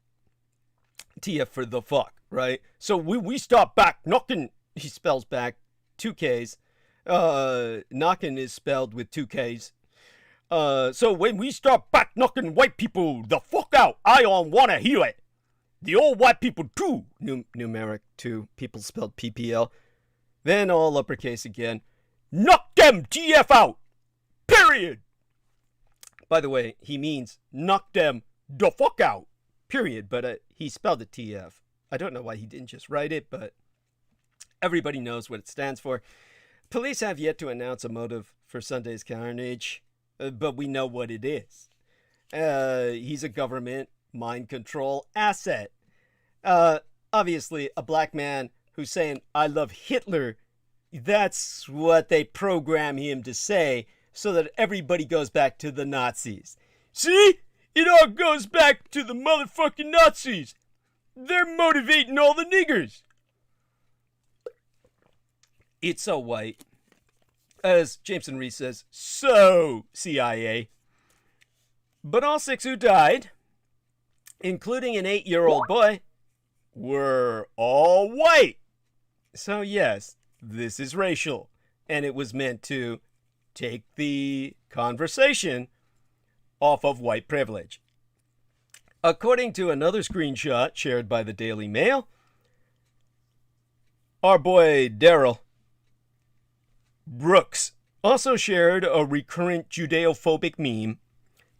TF for the fuck, right? So we start back knocking. He spells back 2 Ks. Knocking is spelled with 2 Ks. So when we start back knocking white people the fuck out, Ion wanna hear it. The old white people too. Numeric 2. People spelled PPL. Then all uppercase again. Knock them TF out. Period. By the way, he means knock them the fuck out. Period. But he spelled it TF. I don't know why he didn't just write it, but everybody knows what it stands for. Police have yet to announce a motive for Sunday's carnage, but we know what it is. He's a government mind control asset. Obviously, a black man who's saying, I love Hitler, that's what they program him to say so that everybody goes back to the Nazis. See? It all goes back to the motherfucking Nazis. They're motivating all the niggers. It's so white. As Jameson Reese says, so CIA. But all 6 who died, including an 8-year-old boy, were all white. So yes, this is racial. And it was meant to take the conversation off of white privilege. According to another screenshot shared by the Daily Mail, our boy Daryl Brooks also shared a recurrent Judeo-phobic meme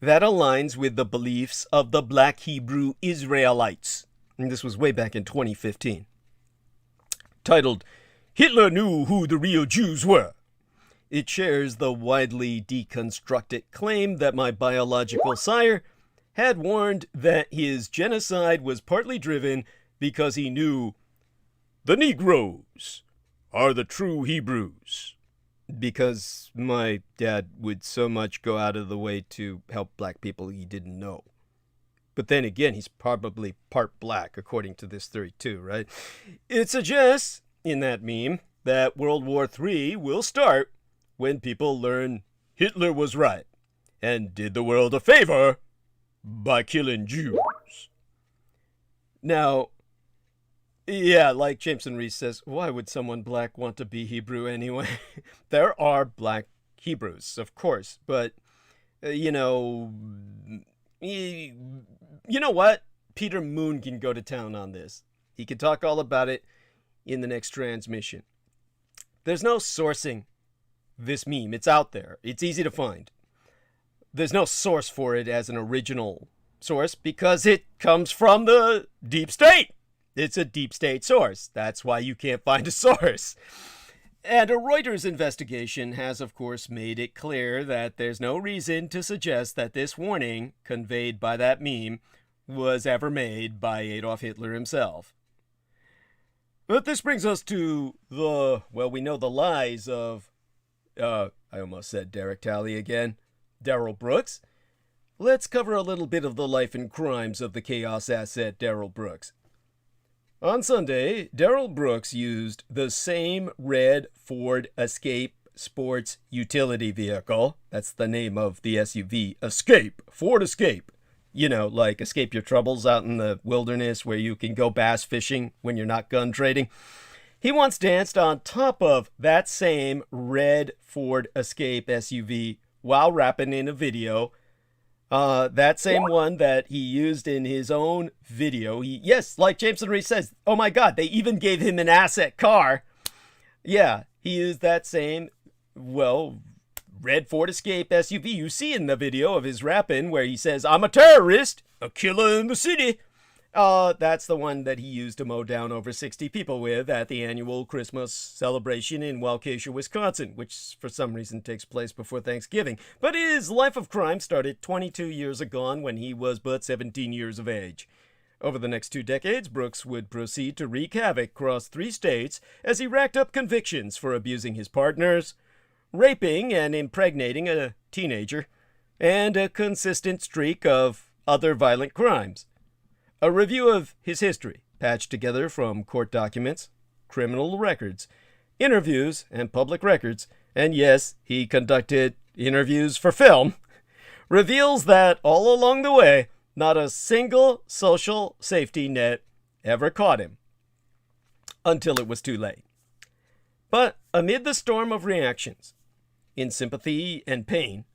that aligns with the beliefs of the Black Hebrew Israelites. And this was way back in 2015. Titled, Hitler Knew Who the Real Jews Were. It shares the widely deconstructed claim that my biological sire had warned that his genocide was partly driven because he knew the Negroes are the true Hebrews. Because my dad would so much go out of the way to help black people he didn't know. But then again, he's probably part black, according to this theory too, right? It suggests, in that meme, that World War III will start when people learn Hitler was right and did the world a favor by killing Jews. Now, yeah, like Jameson Reese says, why would someone black want to be Hebrew anyway? There are black Hebrews, of course, but, you know what? Peter Moon can go to town on this. He can talk all about it in the next transmission. There's no sourcing this meme. It's out there. It's easy to find. There's no source for it as an original source because it comes from the deep state. It's a deep state source. That's why you can't find a source. And a Reuters investigation has, of course, made it clear that there's no reason to suggest that this warning conveyed by that meme was ever made by Adolf Hitler himself. But this brings us to we know the lies of, I almost said Derek Talley again, Darrell Brooks. Let's cover a little bit of the life and crimes of the chaos asset Darrell Brooks. On Sunday, Darrell Brooks used the same red Ford Escape sports utility vehicle. That's the name of the SUV. Escape. Ford Escape. You know, like escape your troubles out in the wilderness where you can go bass fishing when you're not gun trading. He once danced on top of that same red Ford Escape SUV while rapping in a video. That same one that he used in his own video. Yes, like Jameson Reese says, oh my God, they even gave him an asset car. Yeah, he used that same, red Ford Escape SUV you see in the video of his rapping where he says, I'm a terrorist, a killer in the city. That's the one that he used to mow down over 60 people with at the annual Christmas celebration in Waukesha, Wisconsin, which for some reason takes place before Thanksgiving. But his life of crime started 22 years ago when he was but 17 years of age. Over the next 2 decades, Brooks would proceed to wreak havoc across 3 states as he racked up convictions for abusing his partners, raping and impregnating a teenager, and a consistent streak of other violent crimes. A review of his history, patched together from court documents, criminal records, interviews, and public records, and yes, he conducted interviews for film, reveals that all along the way, not a single social safety net ever caught him. Until it was too late. But amid the storm of reactions, in sympathy and pain,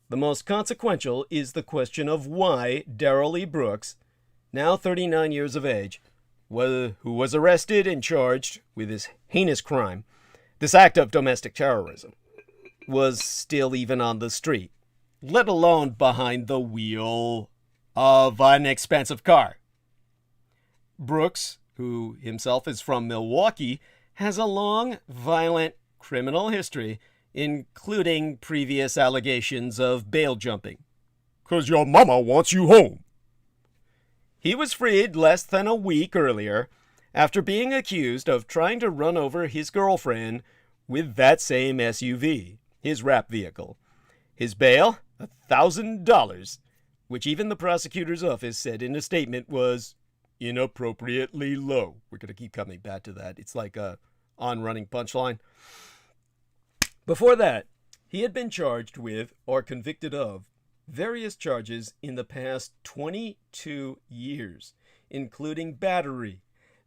the most consequential is the question of why Darrell E. Brooks, now 39 years of age, who was arrested and charged with this heinous crime, this act of domestic terrorism, was still even on the street, let alone behind the wheel of an expensive car. Brooks, who himself is from Milwaukee, has a long, violent criminal history, including previous allegations of bail jumping. 'Cause your mama wants you home. He was freed less than a week earlier after being accused of trying to run over his girlfriend with that same SUV, his rap vehicle. His bail, $1,000, which even the prosecutor's office said in a statement was inappropriately low. We're going to keep coming back to that. It's like a on-running punchline. Before that, he had been charged with or convicted of various charges in the past 22 years, including battery,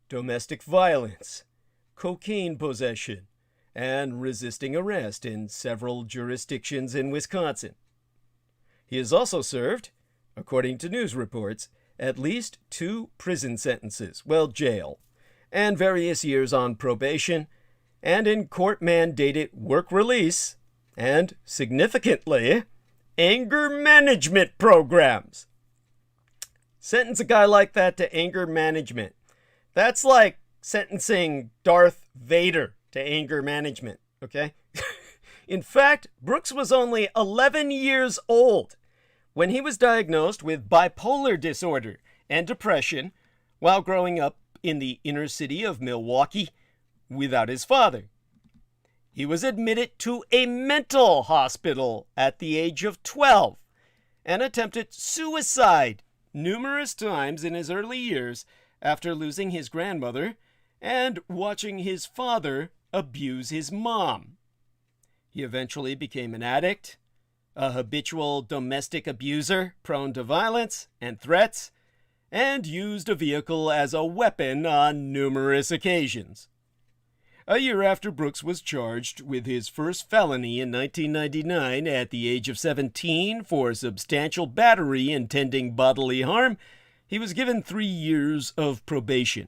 domestic violence, cocaine possession, and resisting arrest in several jurisdictions in Wisconsin. He has also served, according to news reports, at least 2 prison sentences, jail, and various years on probation, and in court-mandated work release, and, significantly, anger management programs. Sentence a guy like that to anger management. That's like sentencing Darth Vader to anger management, okay? In fact, Brooks was only 11 years old when he was diagnosed with bipolar disorder and depression while growing up in the inner city of Milwaukee without his father. He was admitted to a mental hospital at the age of 12 and attempted suicide numerous times in his early years after losing his grandmother and watching his father abuse his mom. He eventually became an addict, a habitual domestic abuser prone to violence and threats, and used a vehicle as a weapon on numerous occasions. A year after Brooks was charged with his first felony in 1999 at the age of 17 for substantial battery intending bodily harm, he was given 3 years of probation.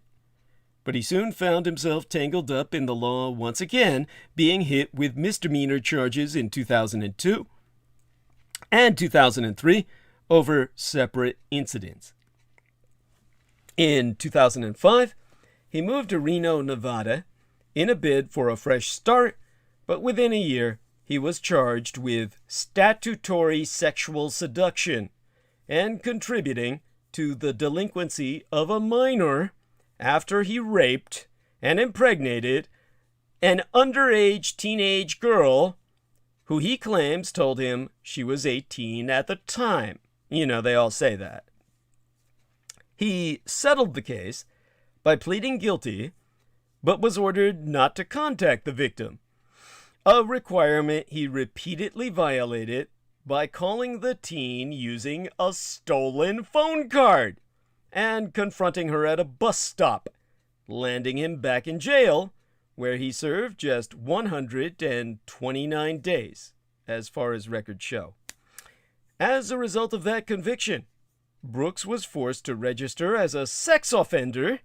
But he soon found himself tangled up in the law once again, being hit with misdemeanor charges in 2002 and 2003 over separate incidents. In 2005, he moved to Reno, Nevada, in a bid for a fresh start, but within a year, he was charged with statutory sexual seduction and contributing to the delinquency of a minor after he raped and impregnated an underage teenage girl who he claims told him she was 18 at the time. You know, they all say that. He settled the case by pleading guilty, but was ordered not to contact the victim, a requirement he repeatedly violated by calling the teen using a stolen phone card and confronting her at a bus stop, landing him back in jail, where he served just 129 days, as far as records show. As a result of that conviction, Brooks was forced to register as a sex offender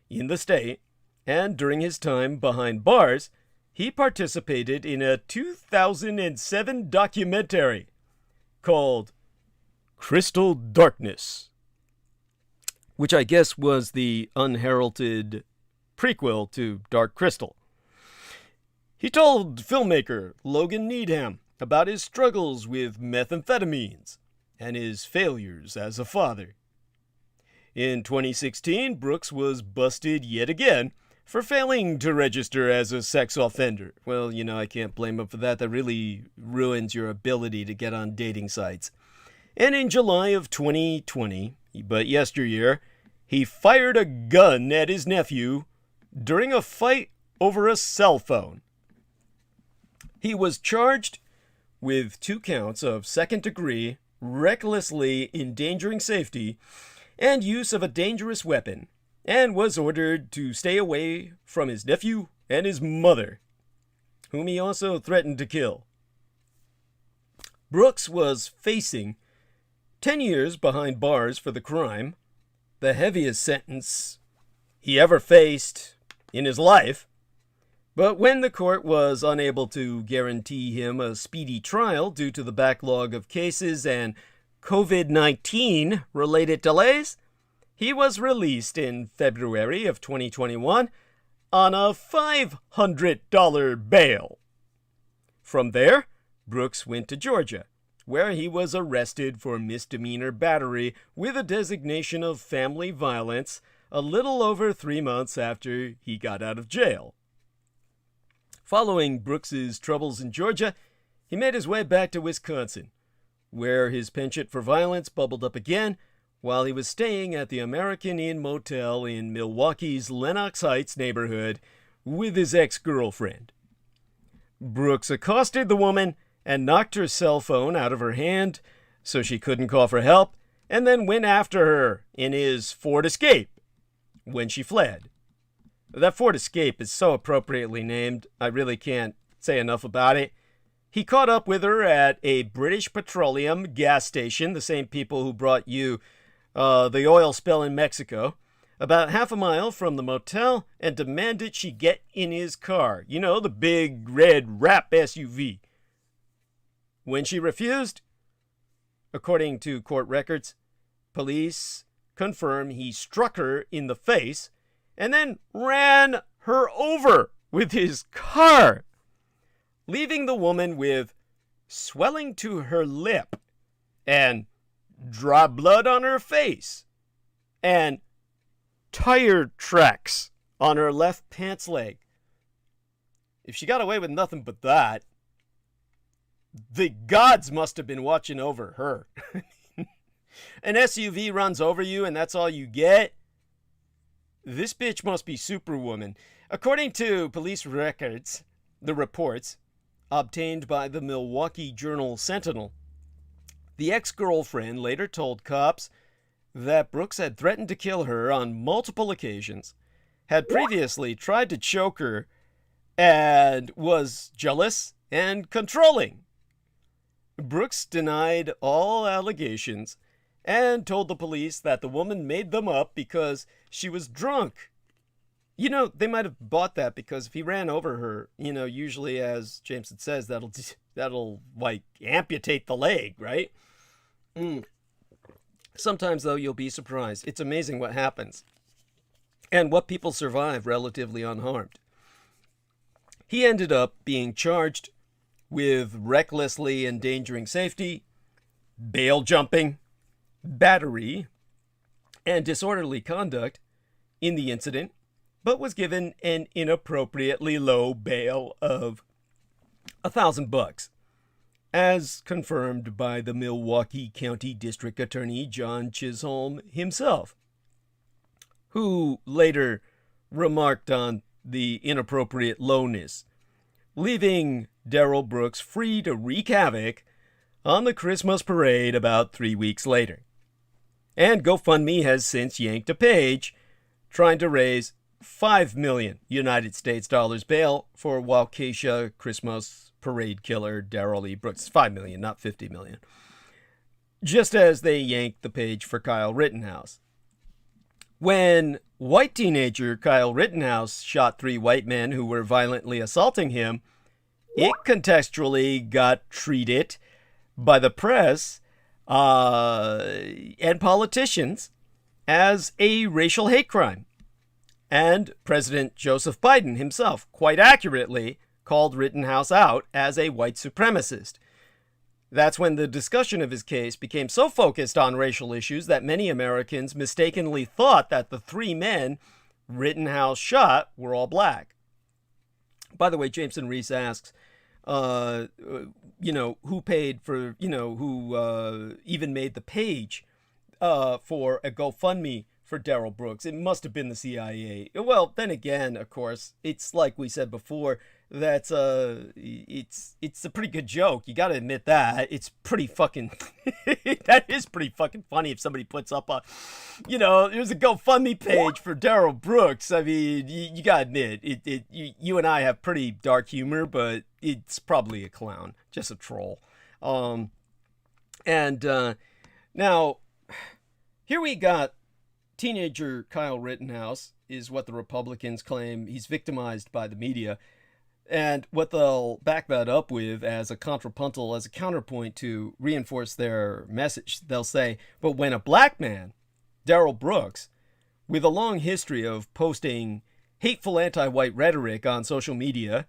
in the state, and during his time behind bars, he participated in a 2007 documentary called Crystal Darkness, which I guess was the unheralded prequel to Dark Crystal. He told filmmaker Logan Needham about his struggles with methamphetamines and his failures as a father. In 2016, Brooks was busted yet again for failing to register as a sex offender. Well, you know, I can't blame him for that. That really ruins your ability to get on dating sites. And in July of 2020, but yesteryear, he fired a gun at his nephew during a fight over a cell phone. He was charged with 2 counts of second-degree, recklessly endangering safety, and use of a dangerous weapon, and was ordered to stay away from his nephew and his mother, whom he also threatened to kill. Brooks was facing 10 years behind bars for the crime, the heaviest sentence he ever faced in his life. But when the court was unable to guarantee him a speedy trial due to the backlog of cases and COVID-19 related delays, he was released in February of 2021 on a $500 bail. From there, Brooks went to Georgia, where he was arrested for misdemeanor battery with a designation of family violence a little over 3 months after he got out of jail. Following Brooks's troubles in Georgia, he made his way back to Wisconsin, where his penchant for violence bubbled up again while he was staying at the American Inn Motel in Milwaukee's Lenox Heights neighborhood with his ex-girlfriend. Brooks accosted the woman and knocked her cell phone out of her hand so she couldn't call for help, and then went after her in his Ford Escape when she fled. That Ford Escape is so appropriately named, I really can't say enough about it. He caught up with her at a British Petroleum gas station, the same people who brought you the oil spill in Mexico, about half a mile from the motel, and demanded she get in his car. You know, the big red wrap SUV. When she refused, according to court records, police confirm he struck her in the face and then ran her over with his car, leaving the woman with swelling to her lip and drop blood on her face and tire tracks on her left pants leg. If she got away with nothing but that, the gods must have been watching over her. An SUV runs over you and that's all you get? This bitch must be Superwoman. According to police records, the reports obtained by the Milwaukee Journal-Sentinel, the ex-girlfriend later told cops that Brooks had threatened to kill her on multiple occasions, had previously tried to choke her, and was jealous and controlling. Brooks denied all allegations and told the police that the woman made them up because she was drunk. You know, they might have bought that because if he ran over her, you know, usually, as Jameson says, that'll like amputate the leg, right? Sometimes, though, you'll be surprised. It's amazing what happens and what people survive relatively unharmed. He ended up being charged with recklessly endangering safety, bail jumping, battery, and disorderly conduct in the incident, but was given an inappropriately low bail of $1,000, as confirmed by the Milwaukee County District Attorney John Chisholm himself, who later remarked on the inappropriate lowness, leaving Darrell Brooks free to wreak havoc on the Christmas parade about 3 weeks later. And GoFundMe has since yanked a page trying to raise $5 million United States dollars bail for Waukesha Christmas parade killer Darrell E. Brooks. $5 million, not $50 million. Just as they yanked the page for Kyle Rittenhouse. When white teenager Kyle Rittenhouse shot 3 white men who were violently assaulting him, it contextually got treated by the press and politicians as a racial hate crime. And President Joseph Biden himself quite accurately called Rittenhouse out as a white supremacist. That's when the discussion of his case became so focused on racial issues that many Americans mistakenly thought that the 3 men Rittenhouse shot were all black. By the way, Jameson Reese asks, who paid for, who even made the page for a GoFundMe for Darrell Brooks. It must have been the CIA. Well, then again, of course, it's like we said before, that's it's a pretty good joke. You got to admit that. It's pretty fucking that is pretty fucking funny if somebody puts up a there's a GoFundMe page for Darrell Brooks. I mean, you got to admit you and I have pretty dark humor, but it's probably a clown, just a troll. Now here we got teenager Kyle Rittenhouse is what the Republicans claim. He's victimized by the media. And what they'll back that up with as a contrapuntal, as a counterpoint to reinforce their message, they'll say, but when a black man, Darrell Brooks, with a long history of posting hateful anti-white rhetoric on social media,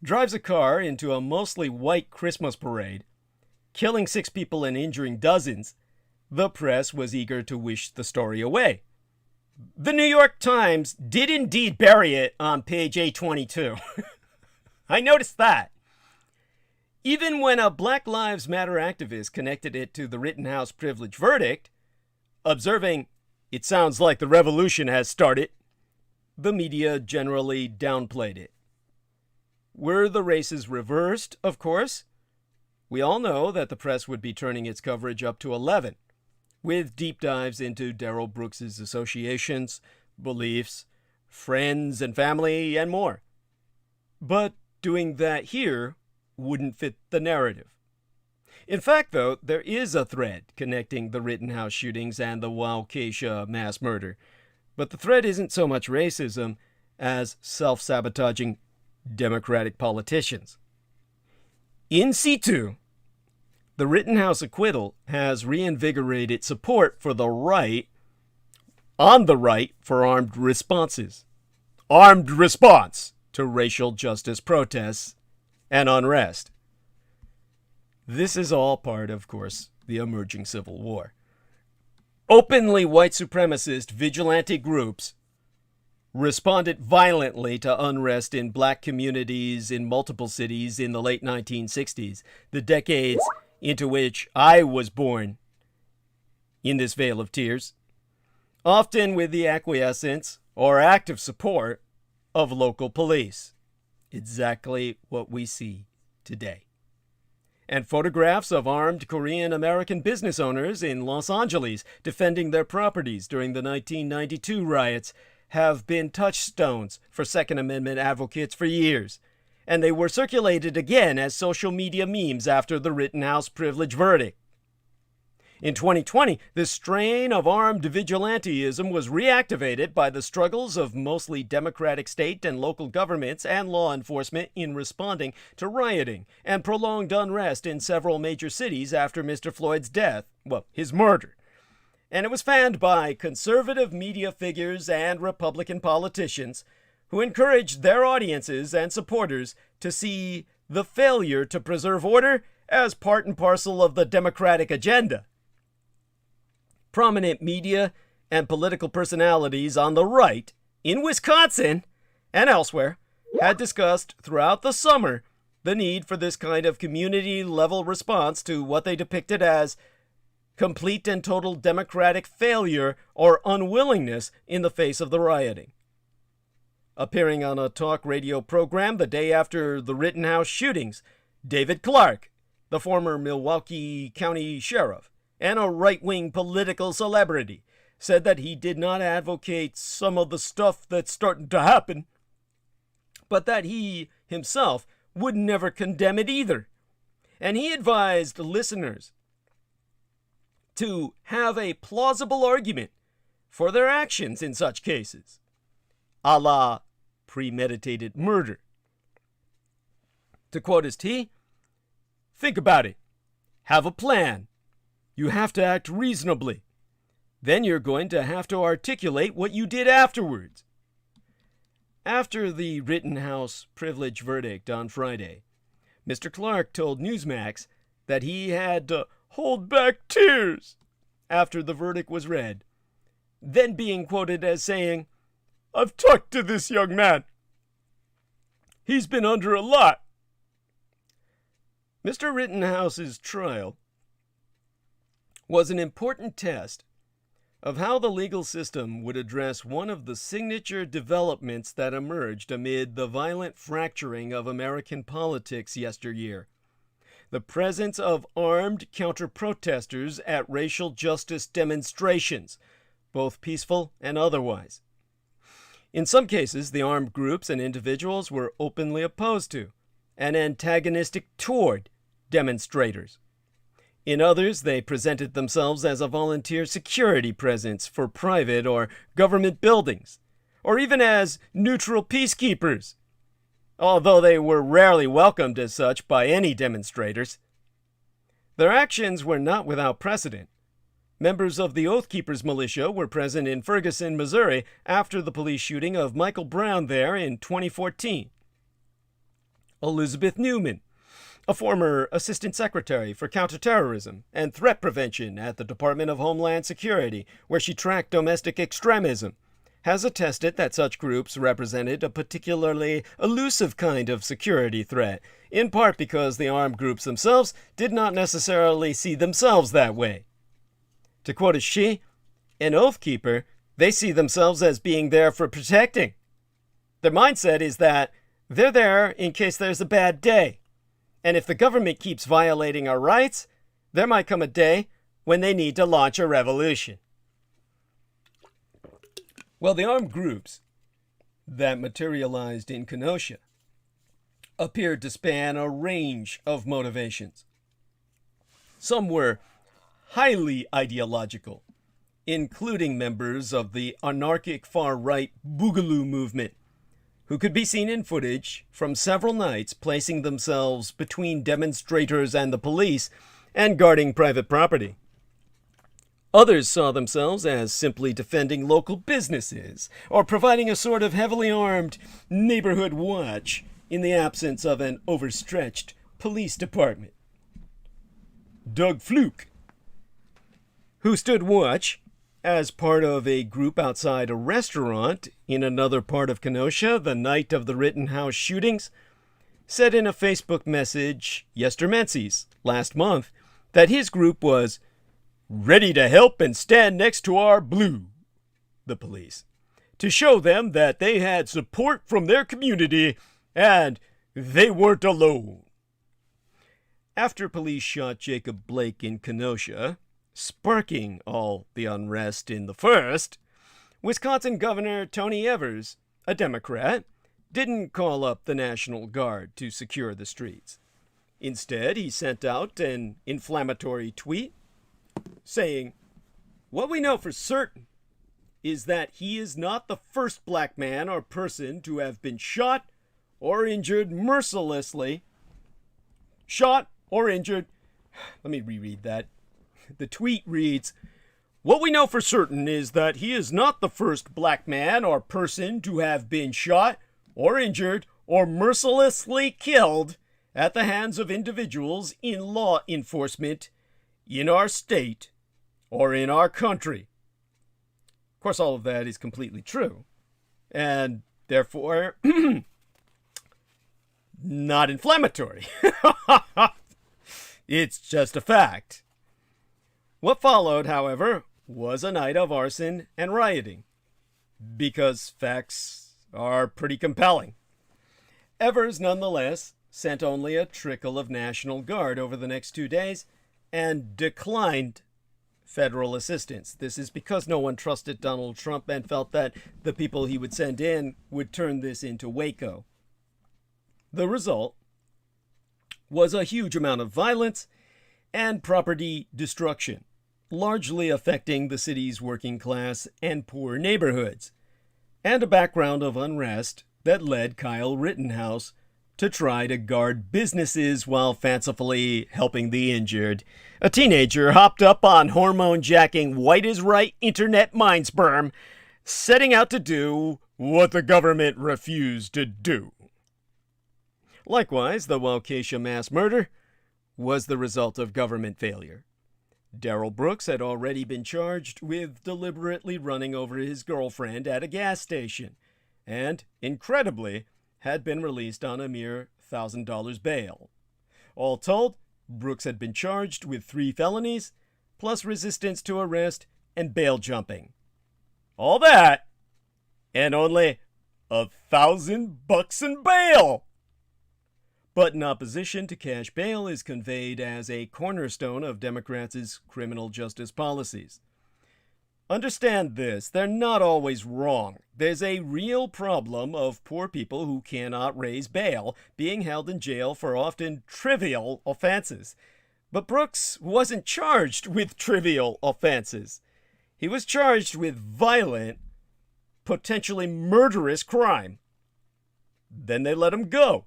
drives a car into a mostly white Christmas parade, killing 6 people and injuring dozens, the press was eager to wish the story away. The New York Times did indeed bury it on page 822. I noticed that. Even when a Black Lives Matter activist connected it to the Rittenhouse privilege verdict, observing, it sounds like the revolution has started, the media generally downplayed it. Were the races reversed, of course? We all know that the press would be turning its coverage up to 11, with deep dives into Darrell Brooks's associations, beliefs, friends and family, and more. But doing that here wouldn't fit the narrative. In fact, though, there is a thread connecting the Rittenhouse shootings and the Waukesha mass murder. But the thread isn't so much racism as self-sabotaging Democratic politicians. In situ, the Rittenhouse acquittal has reinvigorated support for the right, on the right, for armed responses. Armed response to racial justice protests and unrest. This is all part, of course, the emerging civil war. Openly white supremacist vigilante groups responded violently to unrest in black communities in multiple cities in the late 1960s, the decades into which I was born in this vale of tears, often with the acquiescence or active support of local police. Exactly what we see today. And photographs of armed Korean-American business owners in Los Angeles defending their properties during the 1992 riots have been touchstones for Second Amendment advocates for years, and they were circulated again as social media memes after the Rittenhouse privilege verdict. In 2020, this strain of armed vigilantism was reactivated by the struggles of mostly Democratic state and local governments and law enforcement in responding to rioting and prolonged unrest in several major cities after Mr. Floyd's death, his murder. And it was fanned by conservative media figures and Republican politicians who encouraged their audiences and supporters to see the failure to preserve order as part and parcel of the Democratic agenda. Prominent media and political personalities on the right in Wisconsin and elsewhere had discussed throughout the summer the need for this kind of community-level response to what they depicted as complete and total democratic failure or unwillingness in the face of the rioting. Appearing on a talk radio program the day after the Rittenhouse shootings, David Clark, the former Milwaukee County Sheriff, and a right-wing political celebrity, said that he did not advocate some of the stuff that's starting to happen, but that he himself would never condemn it either. And he advised listeners to have a plausible argument for their actions in such cases, a la premeditated murder. To quote his T, think about it. Have a plan. You have to act reasonably. Then you're going to have to articulate what you did afterwards. After the Rittenhouse privilege verdict on Friday, Mr. Clark told Newsmax that he had to hold back tears after the verdict was read, then being quoted as saying, "I've talked to this young man. He's been under a lot." Mr. Rittenhouse's trial was an important test of how the legal system would address one of the signature developments that emerged amid the violent fracturing of American politics yesteryear: the presence of armed counter-protesters at racial justice demonstrations, both peaceful and otherwise. In some cases, the armed groups and individuals were openly opposed to and antagonistic toward demonstrators. In others, they presented themselves as a volunteer security presence for private or government buildings, or even as neutral peacekeepers, although they were rarely welcomed as such by any demonstrators. Their actions were not without precedent. Members of the Oath Keepers militia were present in Ferguson, Missouri, after the police shooting of Michael Brown there in 2014. Elizabeth Newman, a former assistant secretary for counterterrorism and threat prevention at the Department of Homeland Security, where she tracked domestic extremism, has attested that such groups represented a particularly elusive kind of security threat, in part because the armed groups themselves did not necessarily see themselves that way. To quote as she, an Oath Keeper, they see themselves as being there for protecting. Their mindset is that they're there in case there's a bad day. And if the government keeps violating our rights, there might come a day when they need to launch a revolution. Well, the armed groups that materialized in Kenosha appeared to span a range of motivations. Some were highly ideological, including members of the anarchic far-right Boogaloo movement, who could be seen in footage from several nights placing themselves between demonstrators and the police and guarding private property. Others saw themselves as simply defending local businesses or providing a sort of heavily armed neighborhood watch in the absence of an overstretched police department. Doug Fluke, who stood watch as part of a group outside a restaurant in another part of Kenosha the night of the Rittenhouse shootings, said in a Facebook message yestermenses last month that his group was ready to help and stand next to our blue, the police, to show them that they had support from their community and they weren't alone. After police shot Jacob Blake in Kenosha, sparking all the unrest in the first, Wisconsin Governor Tony Evers, a Democrat, didn't call up the National Guard to secure the streets. Instead, he sent out an inflammatory tweet saying, "What we know for certain is that he is not the first black man or person to have been shot or injured mercilessly. Shot or injured." Let me reread that. The tweet reads, "What we know for certain is that he is not the first black man or person to have been shot or injured or mercilessly killed at the hands of individuals in law enforcement in our state or in our country." Of course, all of that is completely true, and therefore not inflammatory. It's just a fact. What followed, however, was a night of arson and rioting, because facts are pretty compelling. Evers, nonetheless, sent only a trickle of National Guard over the next 2 days and declined federal assistance. This is because no one trusted Donald Trump and felt that the people he would send in would turn this into Waco. The result was a huge amount of violence and property destruction, largely affecting the city's working class and poor neighborhoods, and a background of unrest that led Kyle Rittenhouse to try to guard businesses while fancifully helping the injured. A teenager hopped up on hormone-jacking white-is-right internet mind sperm, setting out to do what the government refused to do. Likewise, the Waukesha mass murder was the result of government failure. Darrell Brooks had already been charged with deliberately running over his girlfriend at a gas station, and, incredibly, had been released on a mere $1,000 bail. All told, Brooks had been charged with 3 felonies, plus resistance to arrest and bail jumping. All that, and only $1,000 in bail! But in opposition to cash bail is conveyed as a cornerstone of Democrats' criminal justice policies. Understand this, they're not always wrong. There's a real problem of poor people who cannot raise bail being held in jail for often trivial offenses. But Brooks wasn't charged with trivial offenses. He was charged with violent, potentially murderous crime. Then they let him go,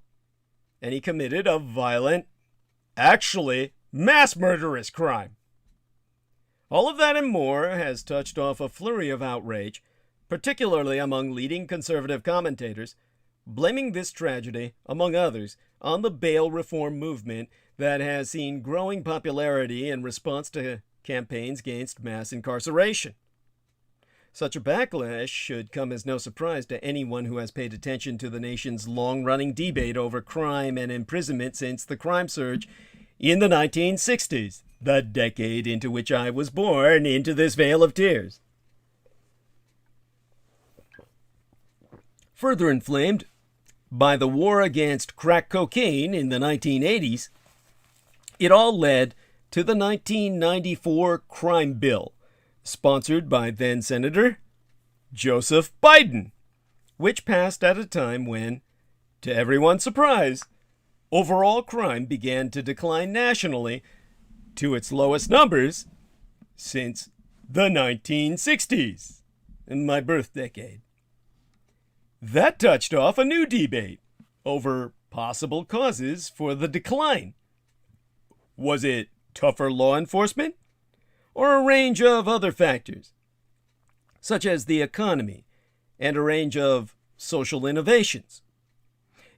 and he committed a violent, actually mass murderous crime. All of that and more has touched off a flurry of outrage, particularly among leading conservative commentators, blaming this tragedy, among others, on the bail reform movement that has seen growing popularity in response to campaigns against mass incarceration. Such a backlash should come as no surprise to anyone who has paid attention to the nation's long-running debate over crime and imprisonment since the crime surge in the 1960s, the decade into which I was born into this vale of tears. Further inflamed by the war against crack cocaine in the 1980s, it all led to the 1994 crime bill, sponsored by then-Senator Joseph Biden, which passed at a time when, to everyone's surprise, overall crime began to decline nationally to its lowest numbers since the 1960s, in my birth decade. That touched off a new debate over possible causes for the decline. Was it tougher law enforcement, or a range of other factors, such as the economy and a range of social innovations?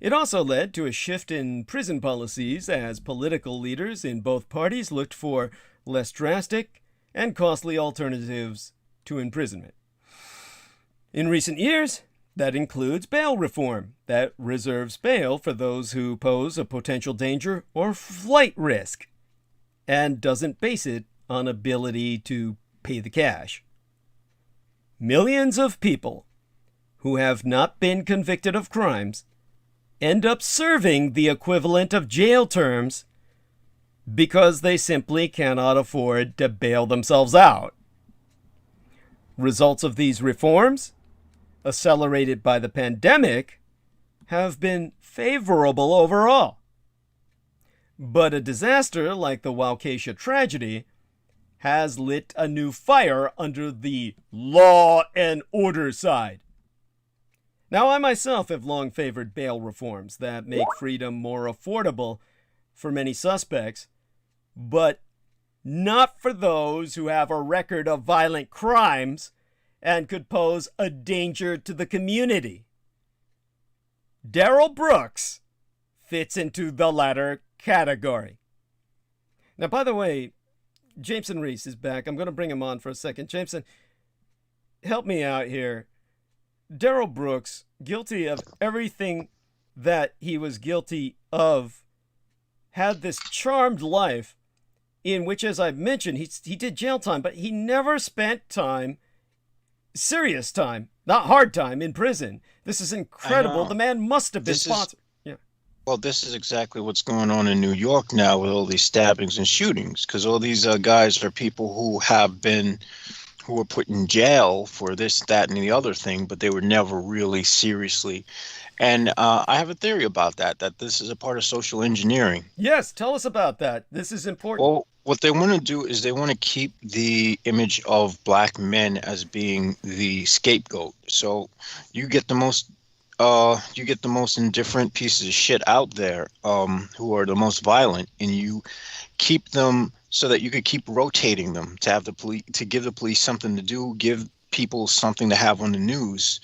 It also led to a shift in prison policies as political leaders in both parties looked for less drastic and costly alternatives to imprisonment. In recent years, that includes bail reform that reserves bail for those who pose a potential danger or flight risk, and doesn't base it on ability to pay the cash. Millions of people who have not been convicted of crimes end up serving the equivalent of jail terms because they simply cannot afford to bail themselves out. Results of these reforms, accelerated by the pandemic, have been favorable overall. But a disaster like the Waukesha tragedy has lit a new fire under the law and order side. Now, I myself have long favored bail reforms that make freedom more affordable for many suspects, but not for those who have a record of violent crimes and could pose a danger to the community. Darrell Brooks fits into the latter category. Now, by the way, Jameson Reese is back. I'm going to bring him on for a second. Jameson, help me out here. Darrell Brooks, guilty of everything that he was guilty of, had this charmed life in which, as I've mentioned, he did jail time, but he never spent time, serious time, not hard time, in prison. This is incredible. The man must have been sponsored. Well, this is exactly what's going on in New York now with all these stabbings and shootings, because all these guys are people who were put in jail for this, that, and the other thing, but they were never really seriously. And I have a theory about that this is a part of social engineering. Yes, tell us about that. This is important. Well, what they want to do is they want to keep the image of black men as being the scapegoat. So you get the most indifferent pieces of shit out there, who are the most violent, and you keep them so that you could keep rotating them to have the police, to give the police something to do, give people something to have on the news,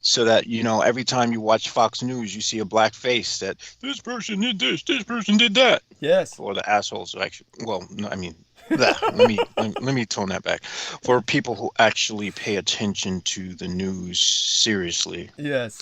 so that, you know, every time you watch Fox News, you see a black face that this person did this person did that. Yes. Or the assholes who actually, well, no, I mean, let me tone that back. For people who actually pay attention to the news seriously. Yes.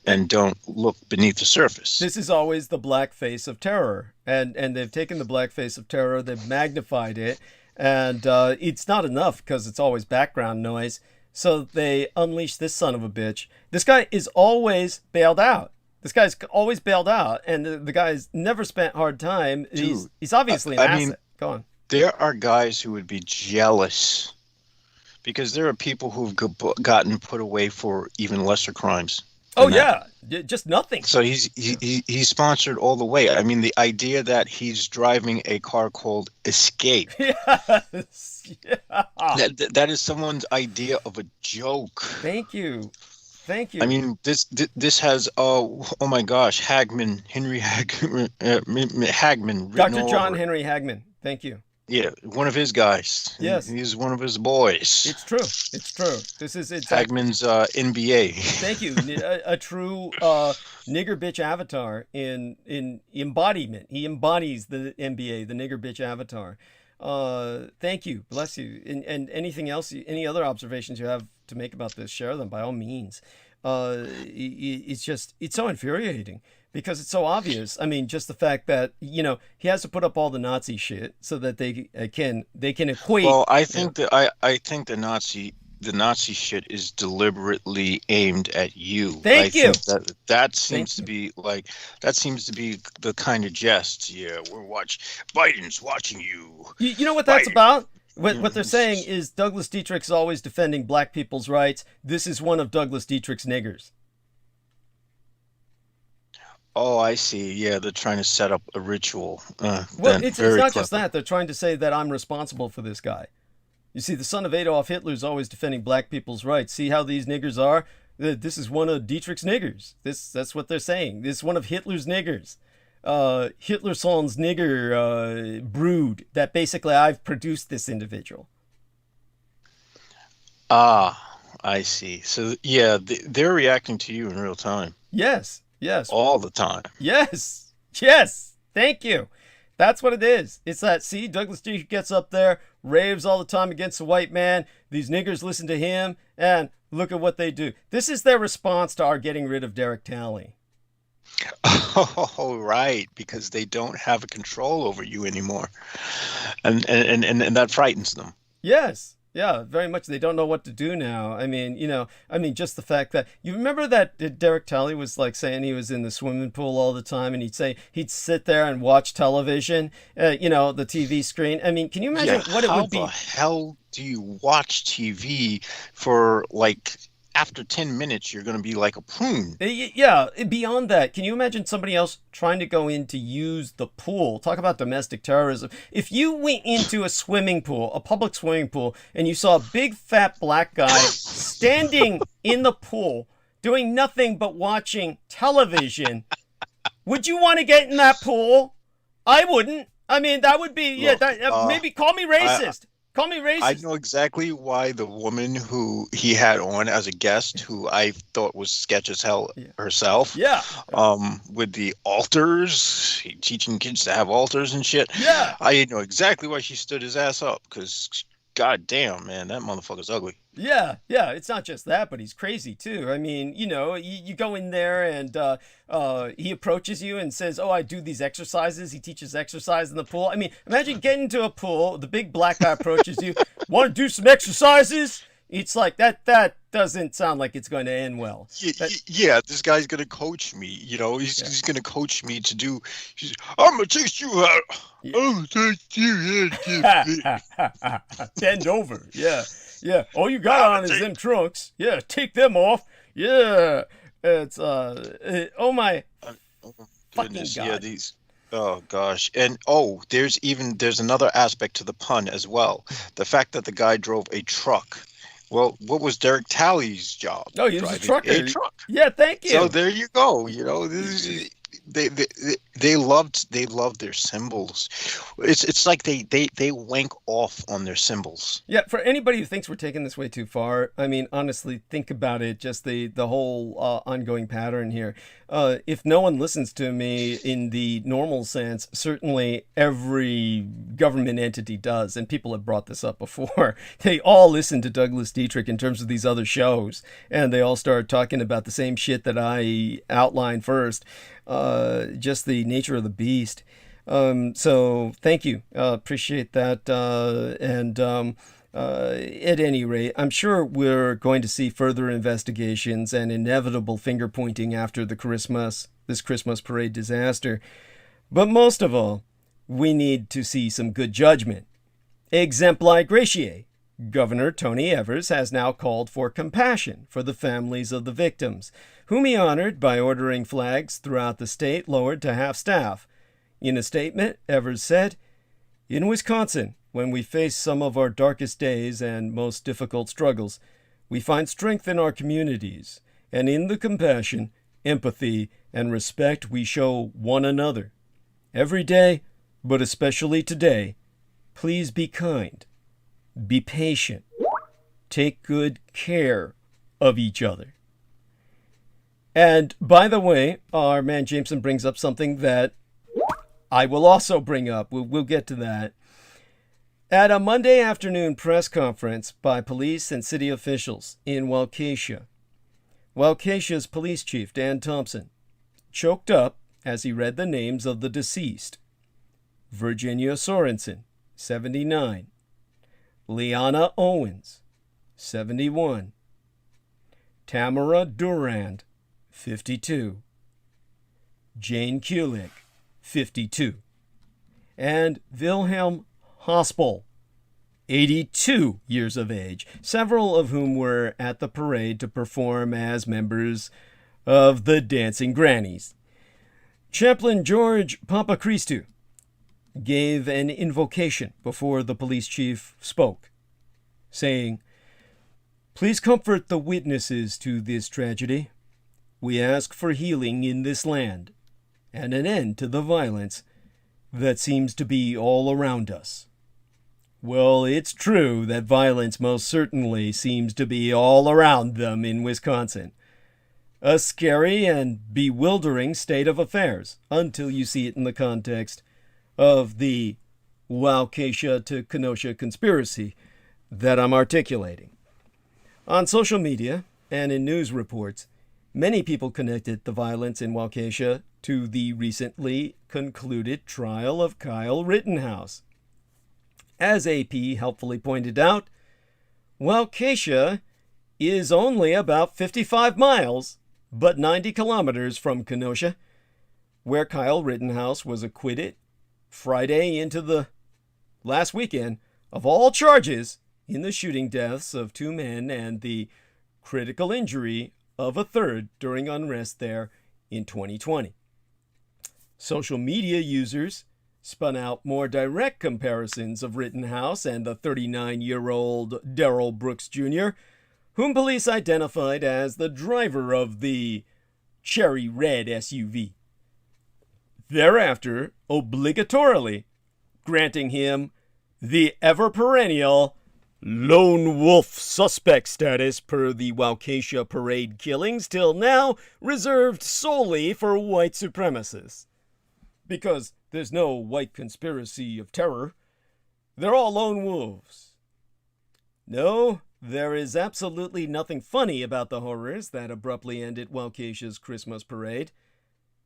And don't look beneath the surface. This is always the black face of terror. And they've taken the black face of terror, they've magnified it, and it's not enough because it's always background noise. So they unleash this son of a bitch. This guy is always bailed out. This guy's always bailed out, and the guy's never spent hard time. Dude, he's obviously an asset. Go on. There are guys who would be jealous because there are people who've gotten put away for even lesser crimes. Oh yeah, just nothing. So he's sponsored all the way. I mean, the idea that he's driving a car called Escape. Yes. Yeah. That is someone's idea of a joke. Thank you. I mean, this has oh my gosh, Henry Hagman. Dr. John Henry Hagman. Thank you. Yeah, one of his guys. Yes. He's one of his boys. It's true. It's true. It's Hagman's NBA. Thank you. A true nigger bitch avatar in embodiment. He embodies the NBA, the nigger bitch avatar. Thank you. Bless you. And anything else, any other observations you have to make about this, share them by all means. It's so infuriating because it's so obvious. I mean, just the fact that, you know, he has to put up all the Nazi shit so that they can equate. Well, I think that I think the Nazi shit is deliberately aimed at you. Thank you. That seems to be the kind of jest. Yeah, Biden's watching you. You know what that's about? What they're saying is Douglas Dietrich's always defending black people's rights. This is one of Douglas Dietrich's niggers. Oh, I see. Yeah, they're trying to set up a ritual. Well, it's not just that. They're trying to say that I'm responsible for this guy. You see, the son of Adolf Hitler is always defending black people's rights. See how these niggers are? This is one of Dietrich's niggers. That's what they're saying. This is one of Hitler's niggers. Hitlerson's nigger brood that basically I've produced this individual. Ah, I see. So, yeah, they're reacting to you in real time. Yes. Yes. All the time. Yes. Yes. Thank you. That's what it is. It's that, see, Douglas Dietrich gets up there, raves all the time against the white man. These niggers listen to him, and look at what they do. This is their response to our getting rid of Derek Talley. Oh, right, because they don't have a control over you anymore, and that frightens them. Yes. Yeah, very much. They don't know what to do now. I mean, just the fact that you remember that Derek Talley was like saying he was in the swimming pool all the time, and he'd sit there and watch television, the TV screen. I mean, can you imagine Yeah, what it how would the be? hell do you watch TV for like after 10 minutes you're going to be like a prune? Yeah, beyond that, can you imagine somebody else trying to go in to use the pool? Talk about domestic terrorism. If you went into a swimming pool, a public swimming pool, and you saw a big fat black guy standing in the pool doing nothing but watching television, would you want to get in that pool? I wouldn't. I mean, that would be, yeah, Look, that, maybe call me I racist. Call me I racist. know exactly why the woman who he had on as a guest, who I thought was sketch as hell Yeah. herself, Yeah. with the altars, teaching kids to have altars and shit. Yeah. I know exactly why she stood his ass up, because god damn, man, that motherfucker's ugly. Yeah, yeah, it's not just that, but he's crazy too. I mean, you go in there and he approaches you and says, "Oh, I do these exercises." He teaches exercise in the pool. I mean, imagine getting to a pool, the big black guy approaches you, "Want to do some exercises?" It's like that doesn't sound like it's going to end well. Yeah, this guy's gonna coach me. Yeah. He's gonna coach me to do. I'm gonna teach you how. Yeah. I'm gonna teach you how to do. Bend over. Yeah. Yeah. All you got on is them trunks. Yeah. Take them off. Yeah. It's oh my fucking Goodness, God. yeah, these. Oh gosh, and there's another aspect to the pun as well. The fact that the guy drove a truck. Well, what was Derek Talley's job? Oh, he was a Driving trucker. a truck. Yeah, thank you. So there you go. This is, they loved their symbols. It's like they wank off on their symbols. Yeah, for anybody who thinks we're taking this way too far, I mean, honestly, think about it. Just the whole ongoing pattern here. If no one listens to me in the normal sense, certainly every government entity does, and people have brought this up before. They all listen to Douglas Dietrich in terms of these other shows, and they all start talking about the same shit that I outlined first. Just the nature of the beast. So thank you. Appreciate that. At any rate, I'm sure we're going to see further investigations and inevitable finger pointing after this Christmas parade disaster. But most of all, we need to see some good judgment. Exempli gratiae. Governor Tony Evers has now called for compassion for the families of the victims, whom he honored by ordering flags throughout the state lowered to half-staff. In a statement, Evers said, "In Wisconsin, when we face some of our darkest days and most difficult struggles, we find strength in our communities, and in the compassion, empathy, and respect we show one another. Every day, but especially today, please be kind, be patient, take good care of each other." And by the way, our man Jameson brings up something that I will also bring up. We'll get to that. At a Monday afternoon press conference by police and city officials in Waukesha, Waukesha's police chief, Dan Thompson, choked up as he read the names of the deceased. Virginia Sorensen, 79. Leanna Owens, 71. Tamara Durand, 52. Jane Kulik, 52. And Wilhelm Hospel, 82 years of age, several of whom were at the parade to perform as members of the Dancing Grannies. Chaplain George Papachristou gave an invocation before the police chief spoke, saying, "Please comfort the witnesses to this tragedy. We ask for healing in this land and an end to the violence that seems to be all around us." Well, it's true that violence most certainly seems to be all around them in Wisconsin. A scary and bewildering state of affairs until you see it in the context of the Waukesha to Kenosha conspiracy that I'm articulating. On social media and in news reports, Many people connected the violence in Waukesha to the recently concluded trial of Kyle Rittenhouse. As AP helpfully pointed out, Waukesha is only about 55 miles, but 90 kilometers from Kenosha, where Kyle Rittenhouse was acquitted Friday into the last weekend of all charges in the shooting deaths of 2 men and the critical injury of a third during unrest there in 2020. Social media users spun out more direct comparisons of Rittenhouse and the 39-year-old Darrell Brooks Jr., whom police identified as the driver of the cherry red SUV. Thereafter, obligatorily granting him the ever-perennial lone wolf suspect status per the Waukesha parade killings, till now reserved solely for white supremacists. Because there's no white conspiracy of terror. They're all lone wolves. No, there is absolutely nothing funny about the horrors that abruptly ended Waukesha's Christmas parade.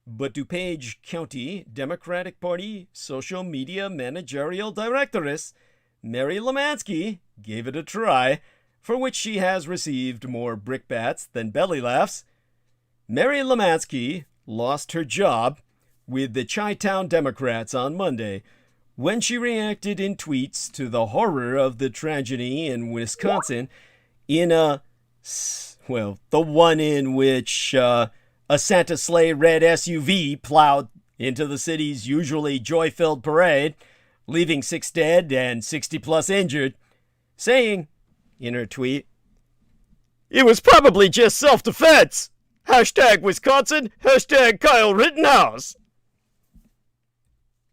But DuPage County Democratic Party social media managerial directoress Mary Lemansky gave it a try, for which she has received more brickbats than belly laughs. Mary Lemansky lost her job with the Chi-Town Democrats on Monday when she reacted in tweets to the horror of the tragedy in Wisconsin the one in which a Santa sleigh red SUV plowed into the city's usually joy-filled parade, leaving 6 dead and 60-plus injured, saying in her tweet, "It was probably just self-defense. Hashtag Wisconsin, hashtag Kyle Rittenhouse."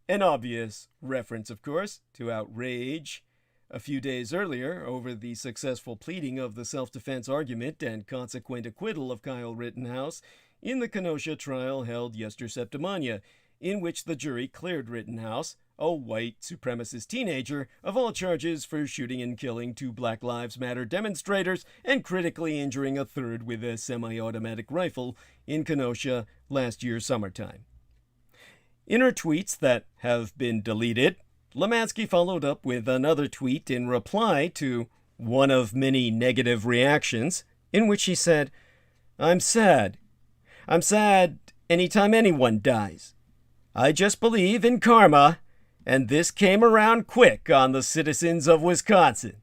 An obvious reference, of course, to outrage a few days earlier over the successful pleading of the self-defense argument and consequent acquittal of Kyle Rittenhouse in the Kenosha trial held yesterday, in which the jury cleared Rittenhouse, a white supremacist teenager, of all charges for shooting and killing 2 Black Lives Matter demonstrators and critically injuring a third with a semi-automatic rifle in Kenosha last year's summertime. In her tweets that have been deleted, Lemansky followed up with another tweet in reply to one of many negative reactions, in which she said, I'm sad anytime anyone dies. I just believe in karma, and this came around quick on the citizens of Wisconsin,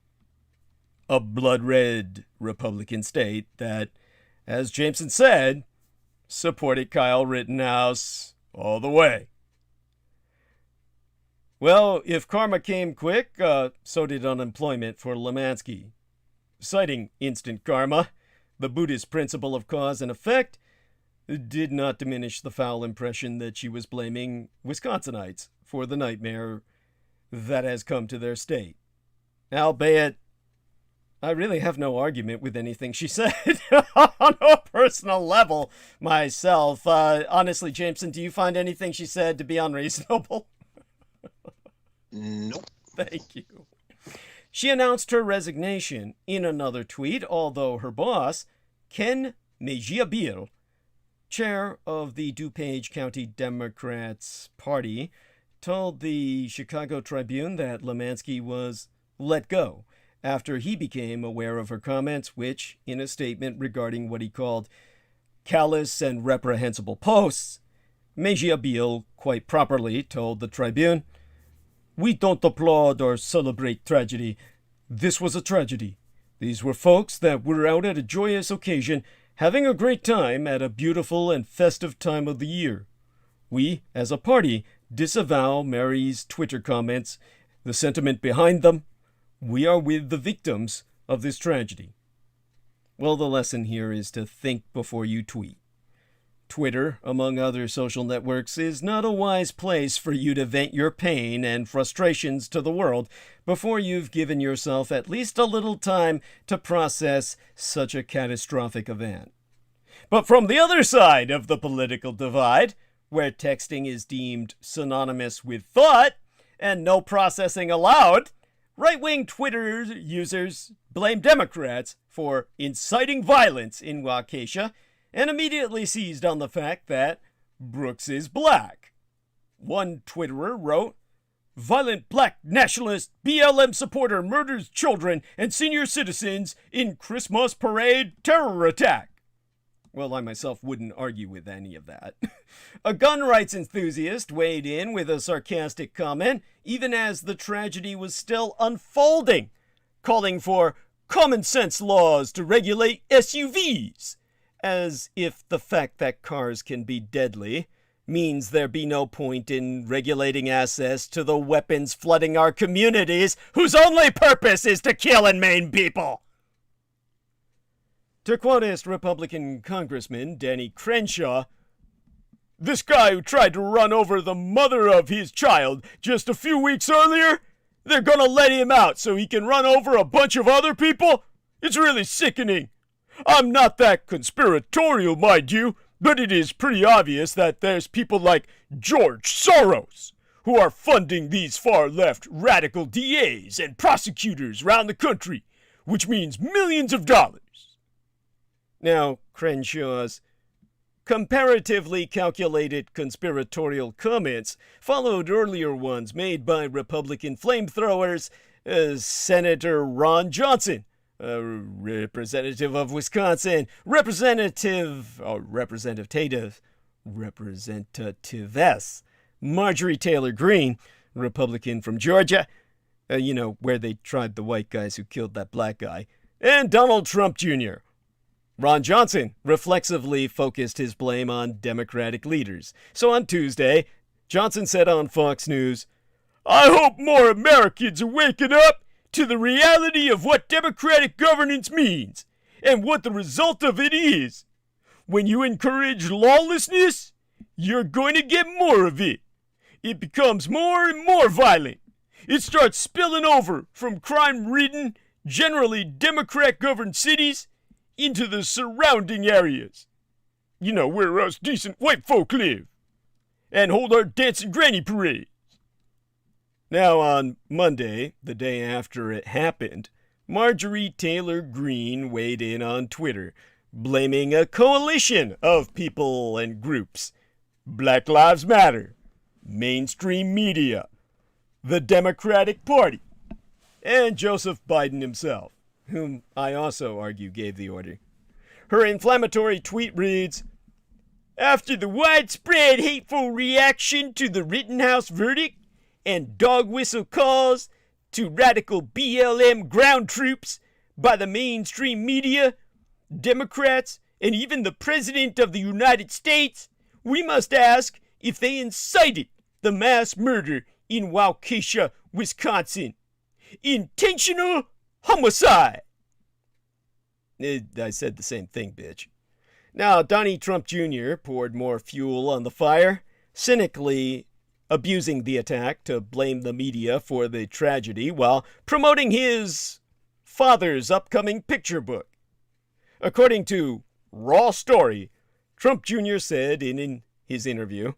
a blood-red Republican state that, as Jameson said, supported Kyle Rittenhouse all the way. Well, if karma came quick, so did unemployment for Lemansky. Citing instant karma, the Buddhist principle of cause and effect, did not diminish the foul impression that she was blaming Wisconsinites for the nightmare that has come to their state. Albeit, I really have no argument with anything she said on a personal level myself. Honestly, Jameson, do you find anything she said to be unreasonable? Nope. Thank you. She announced her resignation in another tweet, although her boss, Ken MEMjourdABIL, chair of the DuPage County Democrats Party, told the Chicago Tribune that Lemansky was let go after he became aware of her comments, which, in a statement regarding what he called callous and reprehensible posts, MEMjourdABIL quite properly told the Tribune, "We don't applaud or celebrate tragedy. This was a tragedy. These were folks that were out at a joyous occasion, having a great time at a beautiful and festive time of the year. We, as a party, disavow Mary's Twitter comments, the sentiment behind them. We are with the victims of this tragedy." Well, the lesson here is to think before you tweet. Twitter, among other social networks, is not a wise place for you to vent your pain and frustrations to the world before you've given yourself at least a little time to process such a catastrophic event. But from the other side of the political divide, where texting is deemed synonymous with thought and no processing allowed, right-wing Twitter users blame Democrats for inciting violence in Waukesha and immediately seized on the fact that Brooks is black. One Twitterer wrote, "Violent black nationalist BLM supporter murders children and senior citizens in Christmas parade terror attack." Well, I myself wouldn't argue with any of that. A gun rights enthusiast weighed in with a sarcastic comment, even as the tragedy was still unfolding, calling for common sense laws to regulate SUVs, as if the fact that cars can be deadly means there be no point in regulating access to the weapons flooding our communities whose only purpose is to kill and maim people. To quote Republican Congressman Danny Crenshaw, "This guy who tried to run over the mother of his child just a few weeks earlier, they're gonna let him out so he can run over a bunch of other people? It's really sickening. I'm not that conspiratorial, mind you, but it is pretty obvious that there's people like George Soros who are funding these far-left radical DAs and prosecutors around the country, which means millions of dollars." Now, Crenshaw's comparatively calculated conspiratorial comments followed earlier ones made by Republican flamethrowers, Senator Ron Johnson, representative of Wisconsin, representativess Marjorie Taylor Greene, Republican from Georgia, where they tried the white guys who killed that black guy, and Donald Trump Jr. Ron Johnson reflexively focused his blame on Democratic leaders. So on Tuesday, Johnson said on Fox News, "I hope more Americans are waking up to the reality of what democratic governance means and what the result of it is. When you encourage lawlessness, you're going to get more of it. It becomes more and more violent. It starts spilling over from crime-ridden, generally Democrat-governed cities into the surrounding areas. Where us decent white folk live and hold our dancing granny parades." Now on Monday, the day after it happened, Marjorie Taylor Greene weighed in on Twitter, blaming a coalition of people and groups: Black Lives Matter, mainstream media, the Democratic Party, and Joseph Biden himself, whom I also argue gave the order. Her inflammatory tweet reads, "After the widespread hateful reaction to the Rittenhouse verdict and dog whistle calls to radical BLM ground troops by the mainstream media, Democrats, and even the President of the United States, we must ask if they incited the mass murder in Waukesha, Wisconsin. Intentional homicide." I said the same thing, bitch. Now, Donnie Trump Jr. poured more fuel on the fire, cynically abusing the attack to blame the media for the tragedy while promoting his father's upcoming picture book. According to Raw Story, Trump Jr. said in his interview,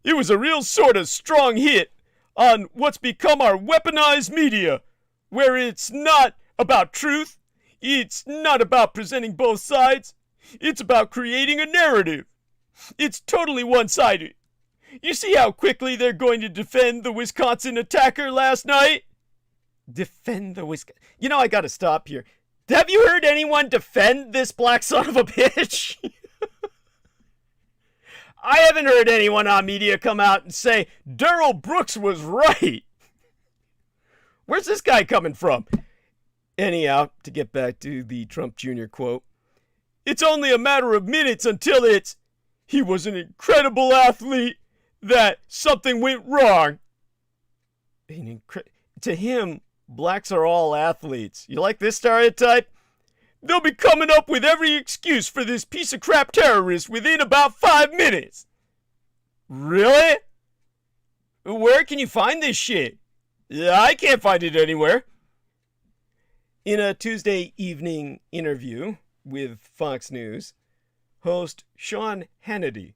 "It was a real sort of strong hit on what's become our weaponized media, where it's not about truth, it's not about presenting both sides, it's about creating a narrative. It's totally one-sided. You see how quickly they're going to defend the Wisconsin attacker last night?" Defend the Wisconsin... I gotta stop here. Have you heard anyone defend this black son of a bitch? I haven't heard anyone on media come out and say, Darrell Brooks was right. Where's this guy coming from? Anyhow, to get back to the Trump Jr. quote, "It's only a matter of minutes until he was an incredible athlete that something went wrong." To him, blacks are all athletes. You like this stereotype? "They'll be coming up with every excuse for this piece of crap terrorist within about 5 minutes. Really? Where can you find this shit? I can't find it anywhere." In a Tuesday evening interview with Fox News, host Sean Hannity,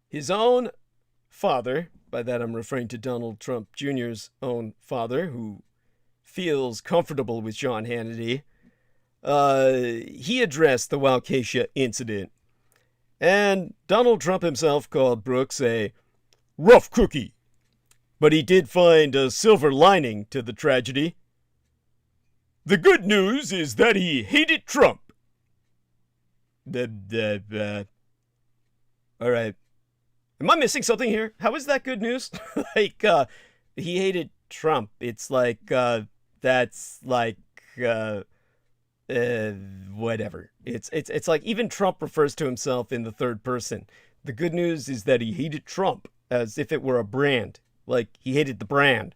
his own father, by that I'm referring to Donald Trump Jr.'s own father, who feels comfortable with Sean Hannity, he addressed the Waukesha incident. And Donald Trump himself called Brooks a rough cookie. But he did find a silver lining to the tragedy. The good news is that he hated Trump. All right. Am I missing something here? How is that good news? Like, he hated Trump. It's like, that's like, whatever. It's like even Trump refers to himself in the third person. The good news is that he hated Trump as if it were a brand. Like, he hated the brand.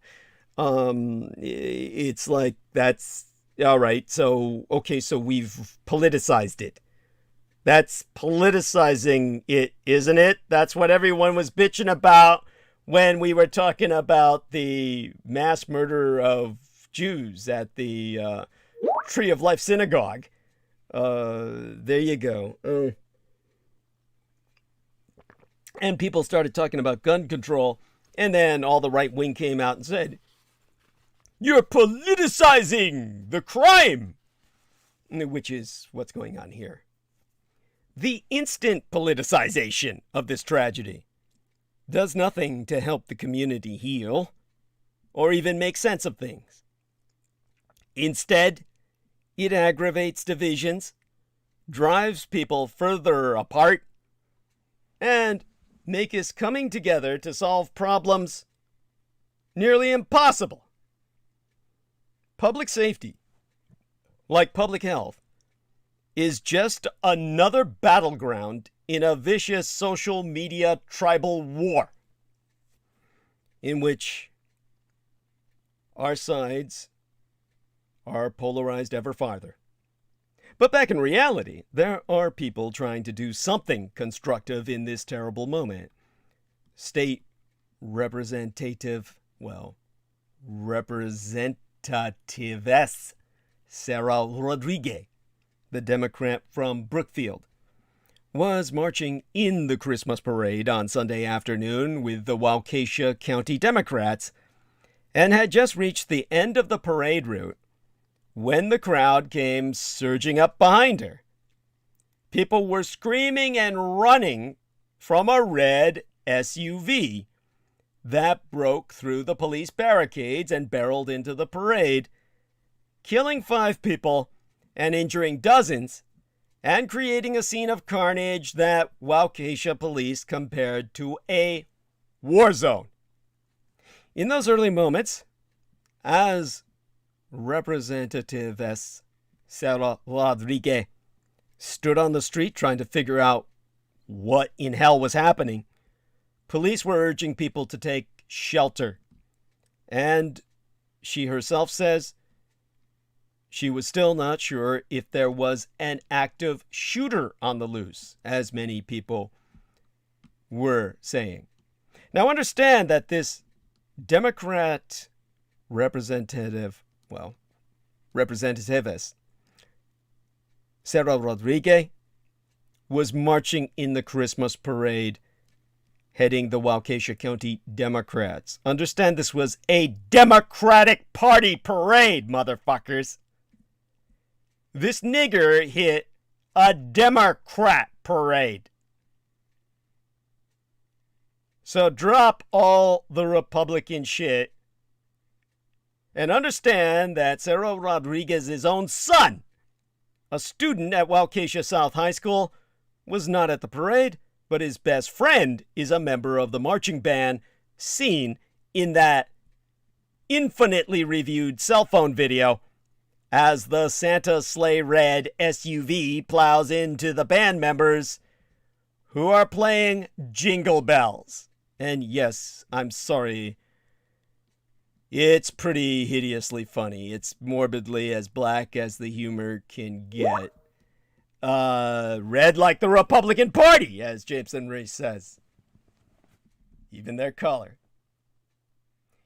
It's like, that's, all right, so, okay, so we've politicized it. That's politicizing it, isn't it? That's what everyone was bitching about when we were talking about the mass murder of Jews at the Tree of Life Synagogue. There you go. And people started talking about gun control, and then all the right wing came out and said, "You're politicizing the crime," which is what's going on here. The instant politicization of this tragedy does nothing to help the community heal or even make sense of things. Instead, it aggravates divisions, drives people further apart, and makes coming together to solve problems nearly impossible. Public safety, like public health, is just another battleground in a vicious social media tribal war in which our sides are polarized ever farther. But back in reality, there are people trying to do something constructive in this terrible moment. State representativess Sarah Rodriguez, the Democrat from Brookfield, was marching in the Christmas parade on Sunday afternoon with the Waukesha County Democrats and had just reached the end of the parade route when the crowd came surging up behind her. People were screaming and running from a red SUV that broke through the police barricades and barreled into the parade, killing 5 people and injuring dozens, and creating a scene of carnage that Waukesha police compared to a war zone. In those early moments, as Representative Sarah Rodriguez stood on the street trying to figure out what in hell was happening, police were urging people to take shelter. And she herself says she was still not sure if there was an active shooter on the loose, as many people were saying. Now understand that this Democrat representativess, Sarah Rodriguez, was marching in the Christmas parade heading the Waukesha County Democrats. Understand this was a Democratic Party parade, motherfuckers. This nigger hit a Democrat parade. So drop all the Republican shit and understand that Sarah Rodriguez's own son, a student at Waukesha South High School, was not at the parade, but his best friend is a member of the marching band seen in that infinitely reviewed cell phone video as the Santa Sleigh Red SUV plows into the band members who are playing Jingle Bells. And yes, I'm sorry, it's pretty hideously funny. It's morbidly as black as the humor can get. Red like the Republican Party, as Jameson Reese says. Even their color.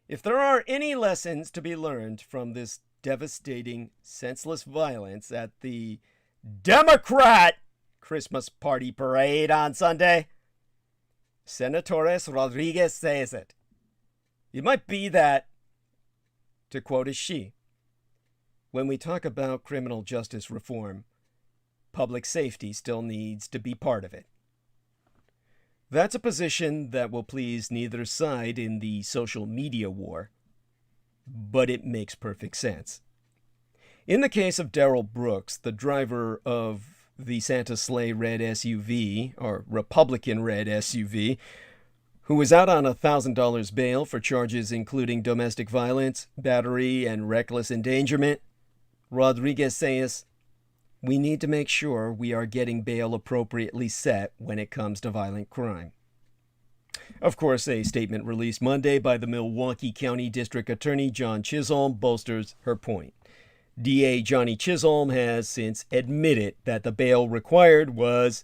If there are any lessons to be learned from this devastating, senseless violence at the Democrat Christmas party parade on Sunday, Senatores Rodriguez says it. It might be that, to quote as she, when we talk about criminal justice reform, public safety still needs to be part of it. That's a position that will please neither side in the social media war, but it makes perfect sense. In the case of Darrell Brooks, the driver of the Santa Sleigh red SUV, or Republican red SUV, who was out on $1,000 bail for charges including domestic violence, battery, and reckless endangerment, Rodriguez says, "We need to make sure we are getting bail appropriately set when it comes to violent crime." Of course, a statement released Monday by the Milwaukee County District Attorney John Chisholm bolsters her point. DA Johnny Chisholm has since admitted that the bail required was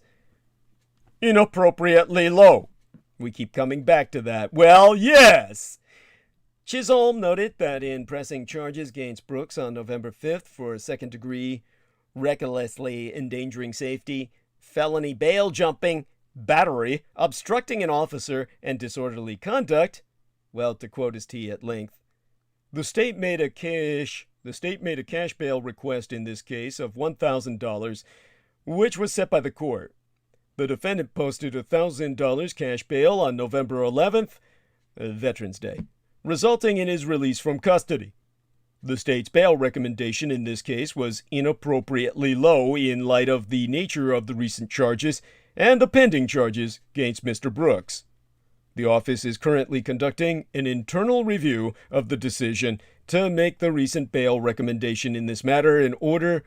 inappropriately low. We keep coming back to that. Well, yes! Chisholm noted that in pressing charges against Brooks on November 5th for second-degree recklessly endangering safety, felony bail jumping, battery, obstructing an officer, and disorderly conduct, well, to quote his T at length, the state made a cash bail request in this case of $1,000, which was set by the court. The defendant posted $1,000 cash bail on November 11th, Veterans Day, resulting in his release from custody. The state's bail recommendation in this case was inappropriately low in light of the nature of the recent charges and the pending charges against Mr. Brooks. The office is currently conducting an internal review of the decision to make the recent bail recommendation in this matter in order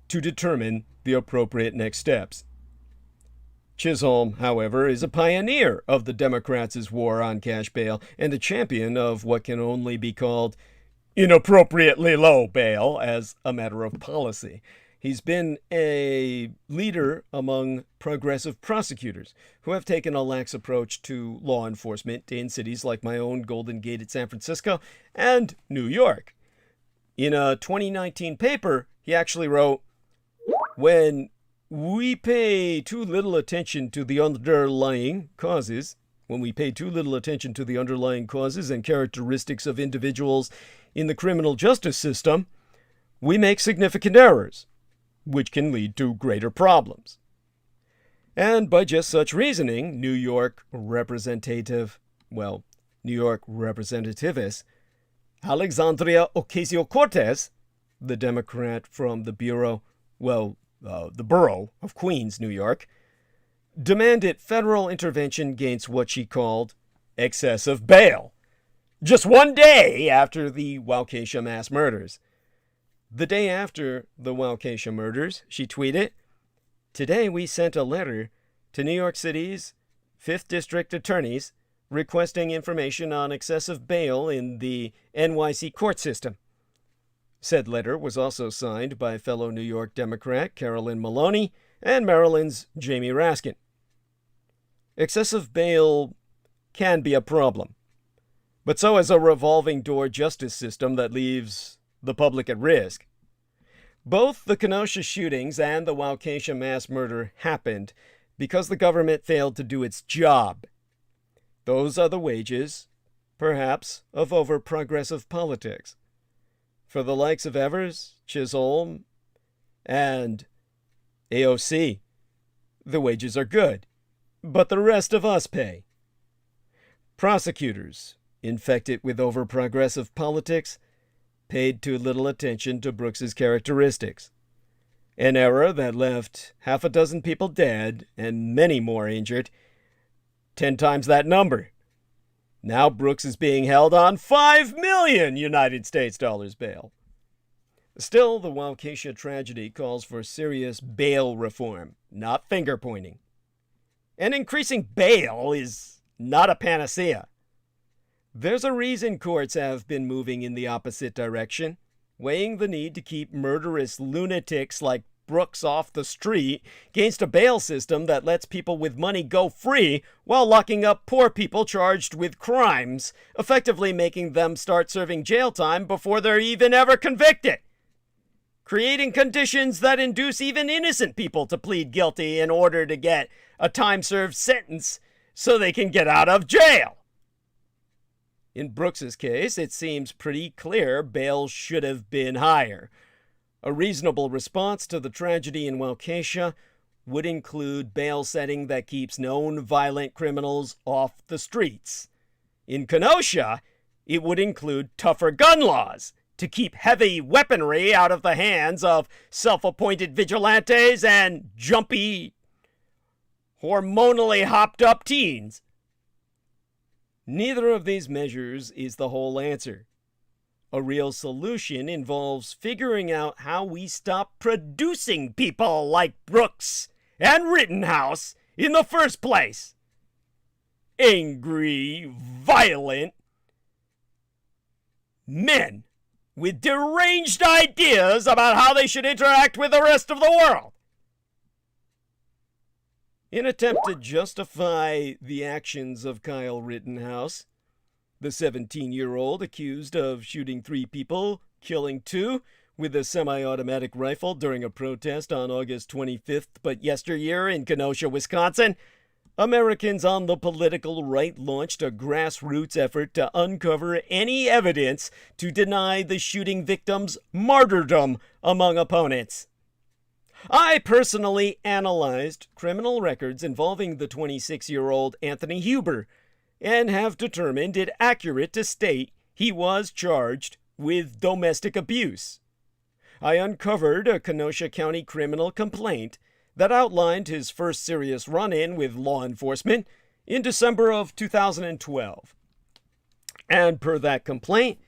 to determine the appropriate next steps. Chisholm, however, is a pioneer of the Democrats' war on cash bail and a champion of what can only be called inappropriately low bail as a matter of policy. He's been a leader among progressive prosecutors who have taken a lax approach to law enforcement in cities like my own Golden Gate at San Francisco and New York. In a 2019 paper, he actually wrote, "When we pay too little attention to the underlying causes, and characteristics of individuals in the criminal justice system, we make significant errors, which can lead to greater problems." And by just such reasoning, New York Representativist Alexandria Ocasio-Cortez, the Democrat from the borough of Queens, New York, demanded federal intervention against what she called excessive bail, just one day after the Waukesha mass murders. The day after the Waukesha murders, she tweeted, "Today we sent a letter to New York City's 5th District attorneys requesting information on excessive bail in the NYC court system." Said letter was also signed by fellow New York Democrat Carolyn Maloney and Maryland's Jamie Raskin. Excessive bail can be a problem, but so is a revolving door justice system that leaves the public at risk. Both the Kenosha shootings and the Waukesha mass murder happened because the government failed to do its job. Those are the wages, perhaps, of over-progressive politics. For the likes of Evers, Chisholm, and AOC, the wages are good, but the rest of us pay. Prosecutors, infected with over-progressive politics, paid too little attention to Brooks's characteristics. An error that left half a dozen people dead and many more injured, 10 times that number. Now Brooks is being held on $5 million United States dollars bail. Still, the Waukesha tragedy calls for serious bail reform, not finger-pointing. And increasing bail is not a panacea. There's a reason courts have been moving in the opposite direction, weighing the need to keep murderous lunatics like Brooks off the street against a bail system that lets people with money go free while locking up poor people charged with crimes, effectively making them start serving jail time before they're even ever convicted. Creating conditions that induce even innocent people to plead guilty in order to get a time-served sentence so they can get out of jail. In Brooks's case, it seems pretty clear bail should have been higher. A reasonable response to the tragedy in Waukesha would include bail setting that keeps known violent criminals off the streets. In Kenosha, it would include tougher gun laws to keep heavy weaponry out of the hands of self-appointed vigilantes and jumpy, hormonally hopped up teens. Neither of these measures is the whole answer. A real solution involves figuring out how we stop producing people like Brooks and Rittenhouse in the first place. Angry, violent men with deranged ideas about how they should interact with the rest of the world. In an attempt to justify the actions of Kyle Rittenhouse, the 17-year-old accused of shooting 3 people, killing 2 with a semi-automatic rifle during a protest on August 25th, but yesteryear in Kenosha, Wisconsin, Americans on the political right launched a grassroots effort to uncover any evidence to deny the shooting victim's martyrdom among opponents. I personally analyzed criminal records involving the 26-year-old Anthony Huber and have determined it accurate to state he was charged with domestic abuse. I uncovered a Kenosha County criminal complaint that outlined his first serious run-in with law enforcement in December of 2012. And per that complaint,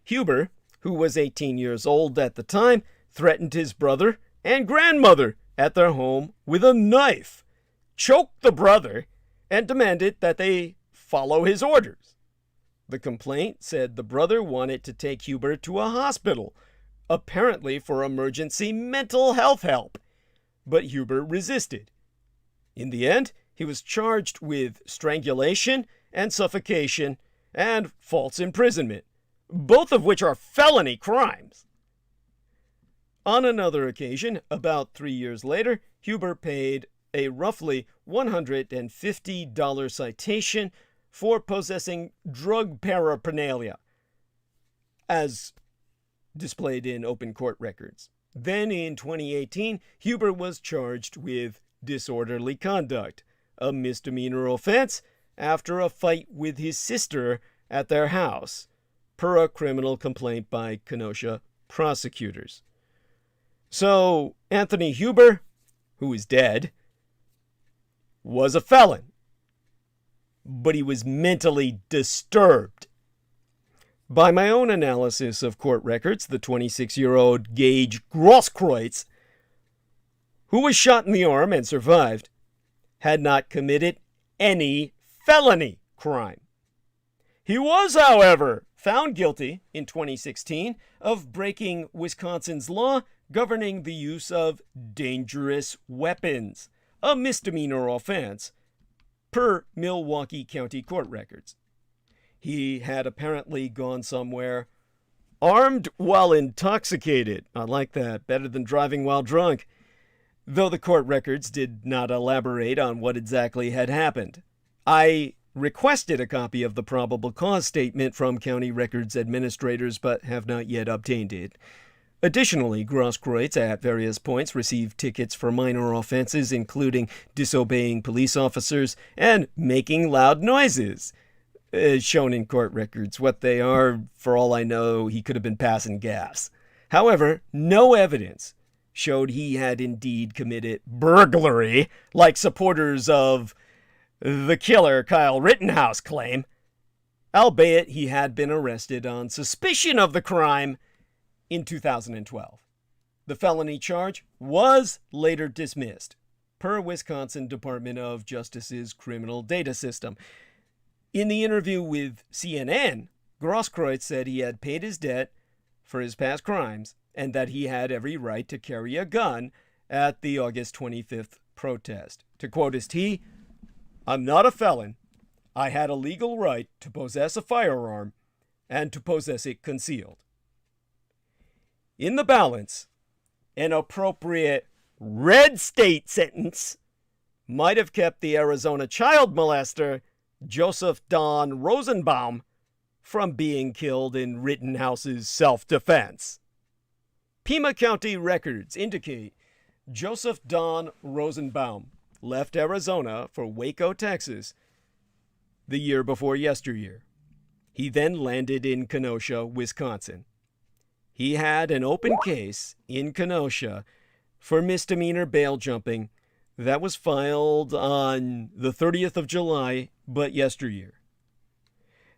Huber, who was 18 years old at the time, threatened his brother and grandmother at their home with a knife, choked the brother, and demanded that they follow his orders. The complaint said the brother wanted to take Huber to a hospital, apparently for emergency mental health help, but Huber resisted. In the end, he was charged with strangulation and suffocation and false imprisonment, both of which are felony crimes. On another occasion, about 3 years later, Huber paid a roughly $150 citation for possessing drug paraphernalia, as displayed in open court records. Then in 2018, Huber was charged with disorderly conduct, a misdemeanor offense, after a fight with his sister at their house, per a criminal complaint by Kenosha prosecutors. So, Anthony Huber, who is dead, was a felon, but he was mentally disturbed. By my own analysis of court records, the 26-year-old Gage Grosskreutz, who was shot in the arm and survived, had not committed any felony crime. He was, however, found guilty in 2016 of breaking Wisconsin's law governing the use of dangerous weapons, a misdemeanor offense, per Milwaukee County court records. He had apparently gone somewhere armed while intoxicated. I like that. Better than driving while drunk. Though the court records did not elaborate on what exactly had happened. I requested a copy of the probable cause statement from county records administrators, but have not yet obtained it. Additionally, Grosskreutz at various points received tickets for minor offenses, including disobeying police officers and making loud noises. As shown in court records, what they are, for all I know, he could have been passing gas. However, no evidence showed he had indeed committed burglary, like supporters of the killer Kyle Rittenhouse claim, albeit he had been arrested on suspicion of the crime in 2012. The felony charge was later dismissed, per Wisconsin Department of Justice's criminal data system. In the interview with CNN, Grosskreutz said he had paid his debt for his past crimes and that he had every right to carry a gun at the August 25th protest. To quote his T, "I'm not a felon. I had a legal right to possess a firearm and to possess it concealed." In the balance, an appropriate red state sentence might have kept the Arizona child molester Joseph Don Rosenbaum from being killed in Rittenhouse's self-defense. Pima County records indicate Joseph Don Rosenbaum left Arizona for Waco, Texas, the year before yesteryear. He then landed in Kenosha, Wisconsin. He had an open case in Kenosha for misdemeanor bail jumping that was filed on the 30th of July, but yesteryear.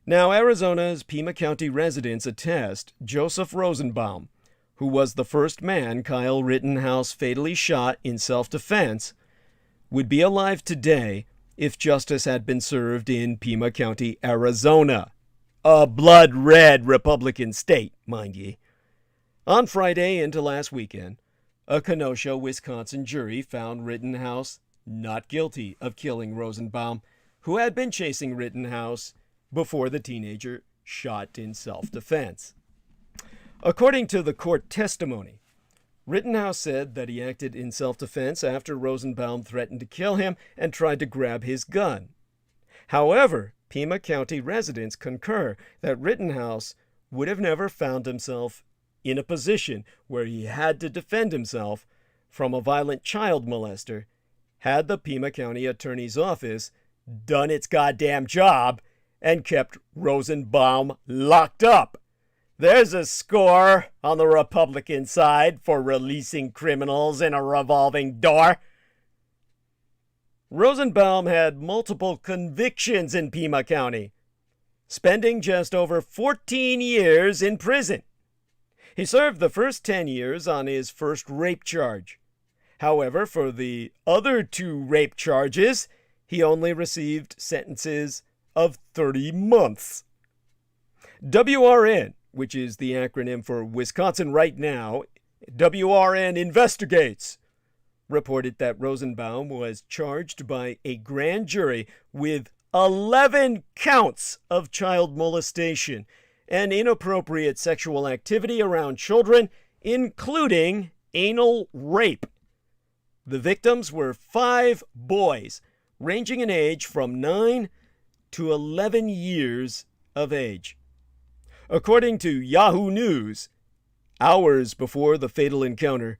Now, Arizona's Pima County residents attest Joseph Rosenbaum, who was the first man Kyle Rittenhouse fatally shot in self-defense, would be alive today if justice had been served in Pima County, Arizona. A blood-red Republican state, mind ye. On Friday into last weekend, a Kenosha, Wisconsin jury found Rittenhouse not guilty of killing Rosenbaum, who had been chasing Rittenhouse before the teenager shot in self-defense. According to the court testimony, Rittenhouse said that he acted in self-defense after Rosenbaum threatened to kill him and tried to grab his gun. However, Pima County residents concur that Rittenhouse would have never found himself in a position where he had to defend himself from a violent child molester had the Pima County Attorney's Office done its goddamn job and kept Rosenbaum locked up. There's a score on the Republican side for releasing criminals in a revolving door. Rosenbaum had multiple convictions in Pima County, spending just over 14 years in prison. He served the first 10 years on his first rape charge. However, for the other 2 rape charges, he only received sentences of 30 months. WRN, which is the acronym for Wisconsin Right Now, WRN Investigates, reported that Rosenbaum was charged by a grand jury with 11 counts of child molestation and inappropriate sexual activity around children, including anal rape. The victims were 5 boys, ranging in age from 9 to 11 years of age. According to Yahoo News, hours before the fatal encounter,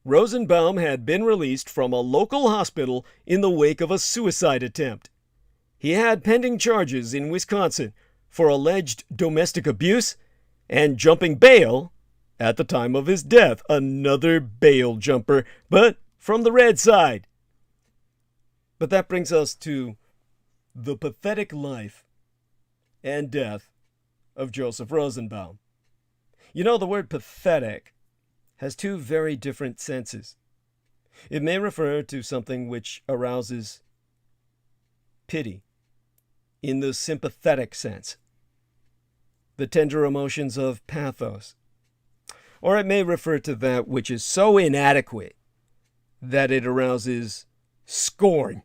Rosenbaum had been released from a local hospital in the wake of a suicide attempt. He had pending charges in Wisconsin for alleged domestic abuse and jumping bail at the time of his death. Another bail jumper, but from the red side. But that brings us to the pathetic life and death of Joseph Rosenbaum. You know, the word pathetic has 2 very different senses. It may refer to something which arouses pity in the sympathetic sense, the tender emotions of pathos, or it may refer to that which is so inadequate that it arouses scorn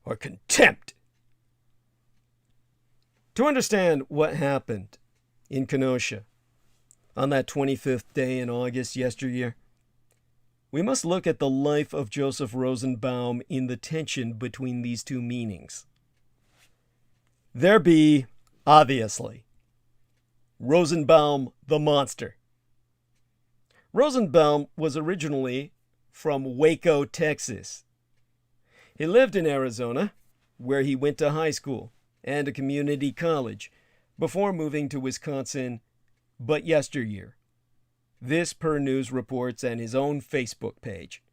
or contempt. To understand what happened in Kenosha on that 25th day in August yesteryear, we must look at the life of Joseph Rosenbaum in the tension between these 2 meanings. There be, obviously, Rosenbaum the monster. Rosenbaum was originally from Waco, Texas. He lived in Arizona, where he went to high school and a community college before moving to Wisconsin, but yesteryear. This per news reports and his own Facebook page.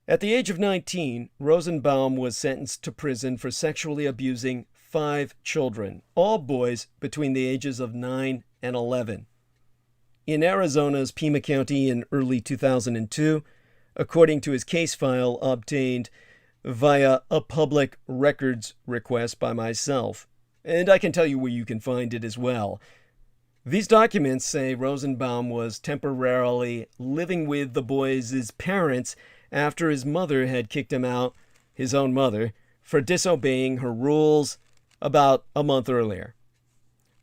At the age of 19, Rosenbaum was sentenced to prison for sexually abusing 5 children, all boys between the ages of 9 and 11. In Arizona's Pima County in early 2002, according to his case file obtained via a public records request by myself. And I can tell you where you can find it as well. These documents say Rosenbaum was temporarily living with the boys' parents after his mother had kicked him out, his own mother, for disobeying her rules about a month earlier.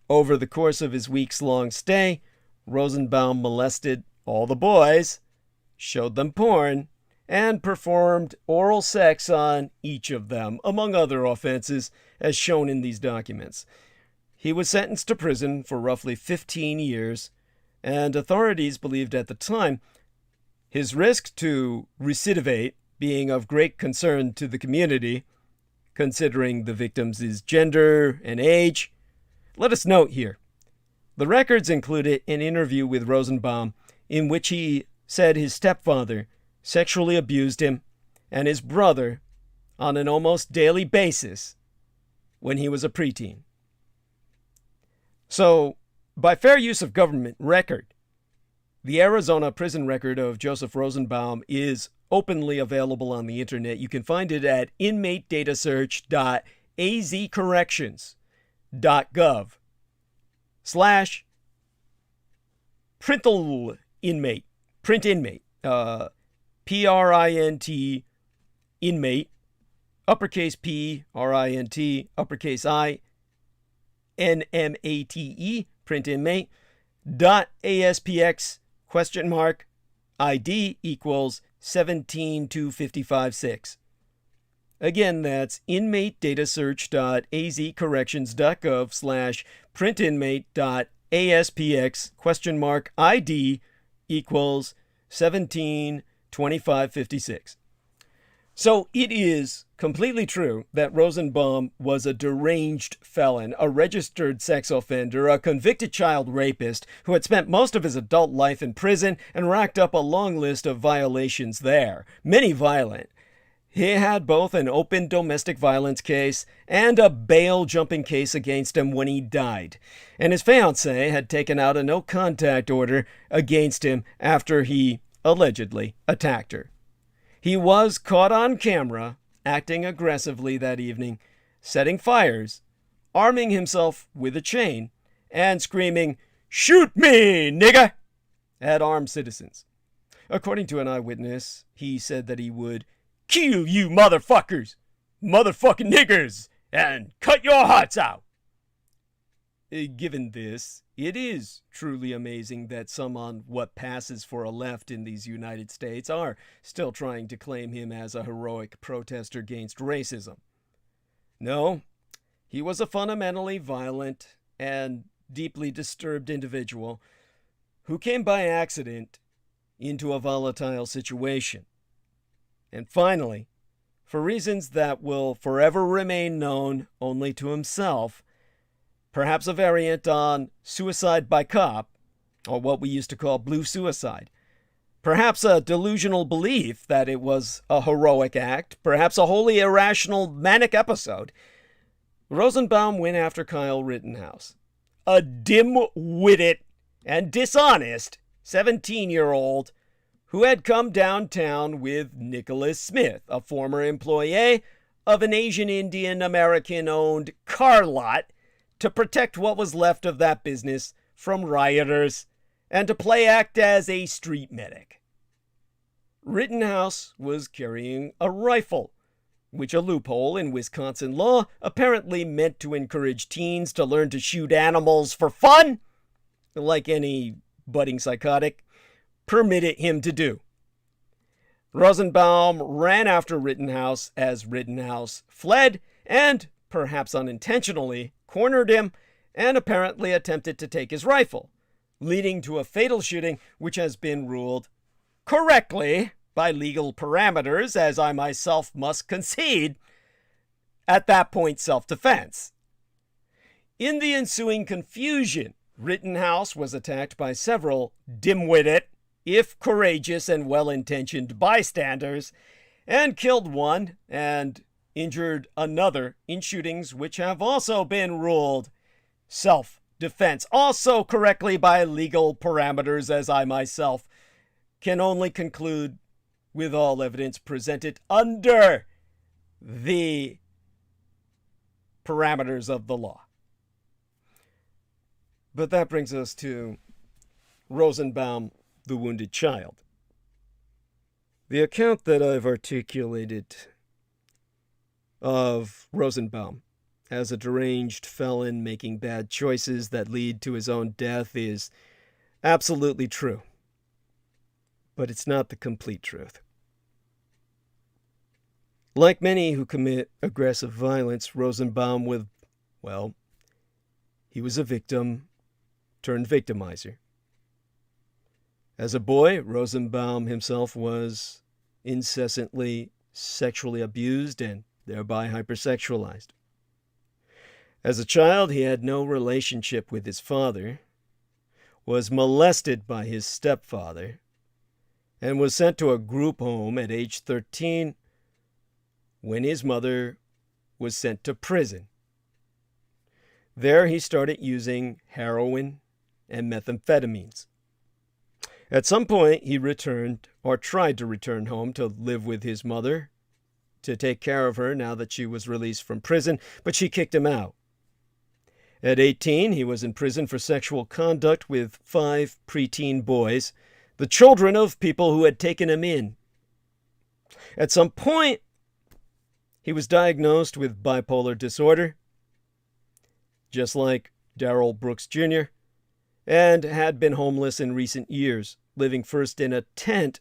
Over the course of his weeks-long stay, Rosenbaum molested all the boys, showed them porn, and performed oral sex on each of them, among other offenses, as shown in these documents. He was sentenced to prison for roughly 15 years and authorities believed at the time his risk to recidivate being of great concern to the community, considering the victims' gender and age. Let us note here, the records included an interview with Rosenbaum in which he said his stepfather sexually abused him and his brother on an almost daily basis when he was a preteen. So, by fair use of government record, the Arizona prison record of Joseph Rosenbaum is openly available on the internet. You can find it at inmate-datasearch.gov/printinmate, print inmate, P-R-I-N-T inmate, uppercase P, R-I-N-T, uppercase I, N-M-A-T-E, print inmate, .aspx question mark ID equals 17255.6. Again, that's inmate-datasearch.az-corrections.gov/printinmate.aspx question mark ID equals 172556. So it is completely true that Rosenbaum was a deranged felon, a registered sex offender, a convicted child rapist who had spent most of his adult life in prison and racked up a long list of violations there, many violent. He had both an open domestic violence case and a bail-jumping case against him when he died. And his fiancée had taken out a no-contact order against him after he allegedly attacked her. He was caught on camera acting aggressively that evening, setting fires, arming himself with a chain, and screaming, "Shoot me, nigga!" at armed citizens. According to an eyewitness, he said that he would kill you motherfuckers, motherfucking niggers, and cut your hearts out. Given this, it is truly amazing that some on what passes for a left in these United States are still trying to claim him as a heroic protester against racism. No, he was a fundamentally violent and deeply disturbed individual who came by accident into a volatile situation. And finally, for reasons that will forever remain known only to himself, perhaps a variant on suicide by cop, or what we used to call blue suicide. Perhaps a delusional belief that it was a heroic act, perhaps a wholly irrational manic episode. Rosenbaum went after Kyle Rittenhouse, a dim-witted and dishonest 17-year-old who had come downtown with Nicholas Smith, a former employee of an Asian Indian American-owned car lot, to protect what was left of that business from rioters and to play act as a street medic. Rittenhouse was carrying a rifle, which a loophole in Wisconsin law apparently meant to encourage teens to learn to shoot animals for fun, like any budding psychotic permitted him to do. Rosenbaum ran after Rittenhouse as Rittenhouse fled and, perhaps unintentionally, cornered him and apparently attempted to take his rifle, leading to a fatal shooting which has been ruled correctly by legal parameters, as I myself must concede, at that point self-defense. In the ensuing confusion, Rittenhouse was attacked by several dim-witted, if courageous and well-intentioned bystanders, and killed one and injured another in shootings which have also been ruled self-defense, also correctly by legal parameters, as I myself can only conclude with all evidence presented under the parameters of the law. But that brings us to Rosenbaum, the wounded child. The account that I've articulated of Rosenbaum as a deranged felon making bad choices that lead to his own death is absolutely true. But it's not the complete truth. Like many who commit aggressive violence, Rosenbaum he was a victim turned victimizer. As a boy, Rosenbaum himself was incessantly sexually abused and thereby hypersexualized. As a child, he had no relationship with his father, was molested by his stepfather, and was sent to a group home at age 13 when his mother was sent to prison. There he started using heroin and methamphetamines. At some point, he returned, or tried to return home to live with his mother, to take care of her now that she was released from prison, but she kicked him out. At 18, he was in prison for sexual conduct with 5 preteen boys, the children of people who had taken him in. At some point, he was diagnosed with bipolar disorder, just like Darrell Brooks Jr., and had been homeless in recent years, living first in a tent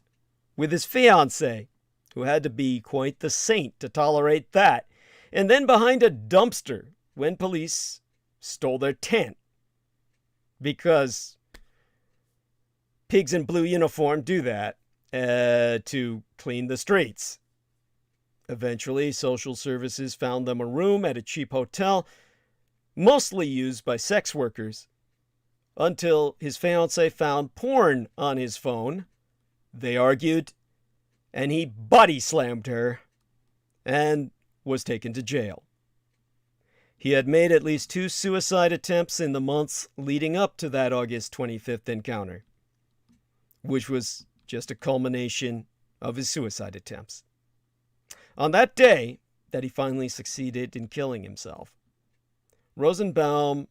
with his fiancée, who had to be quite the saint to tolerate that, and then behind a dumpster when police stole their tent. Because pigs in blue uniform do that to clean the streets. Eventually, social services found them a room at a cheap hotel, mostly used by sex workers, until his fiancée found porn on his phone. They argued, and he body slammed her and was taken to jail. He had made at least 2 suicide attempts in the months leading up to that August 25th encounter, which was just a culmination of his suicide attempts. On that day that he finally succeeded in killing himself, Rosenbaum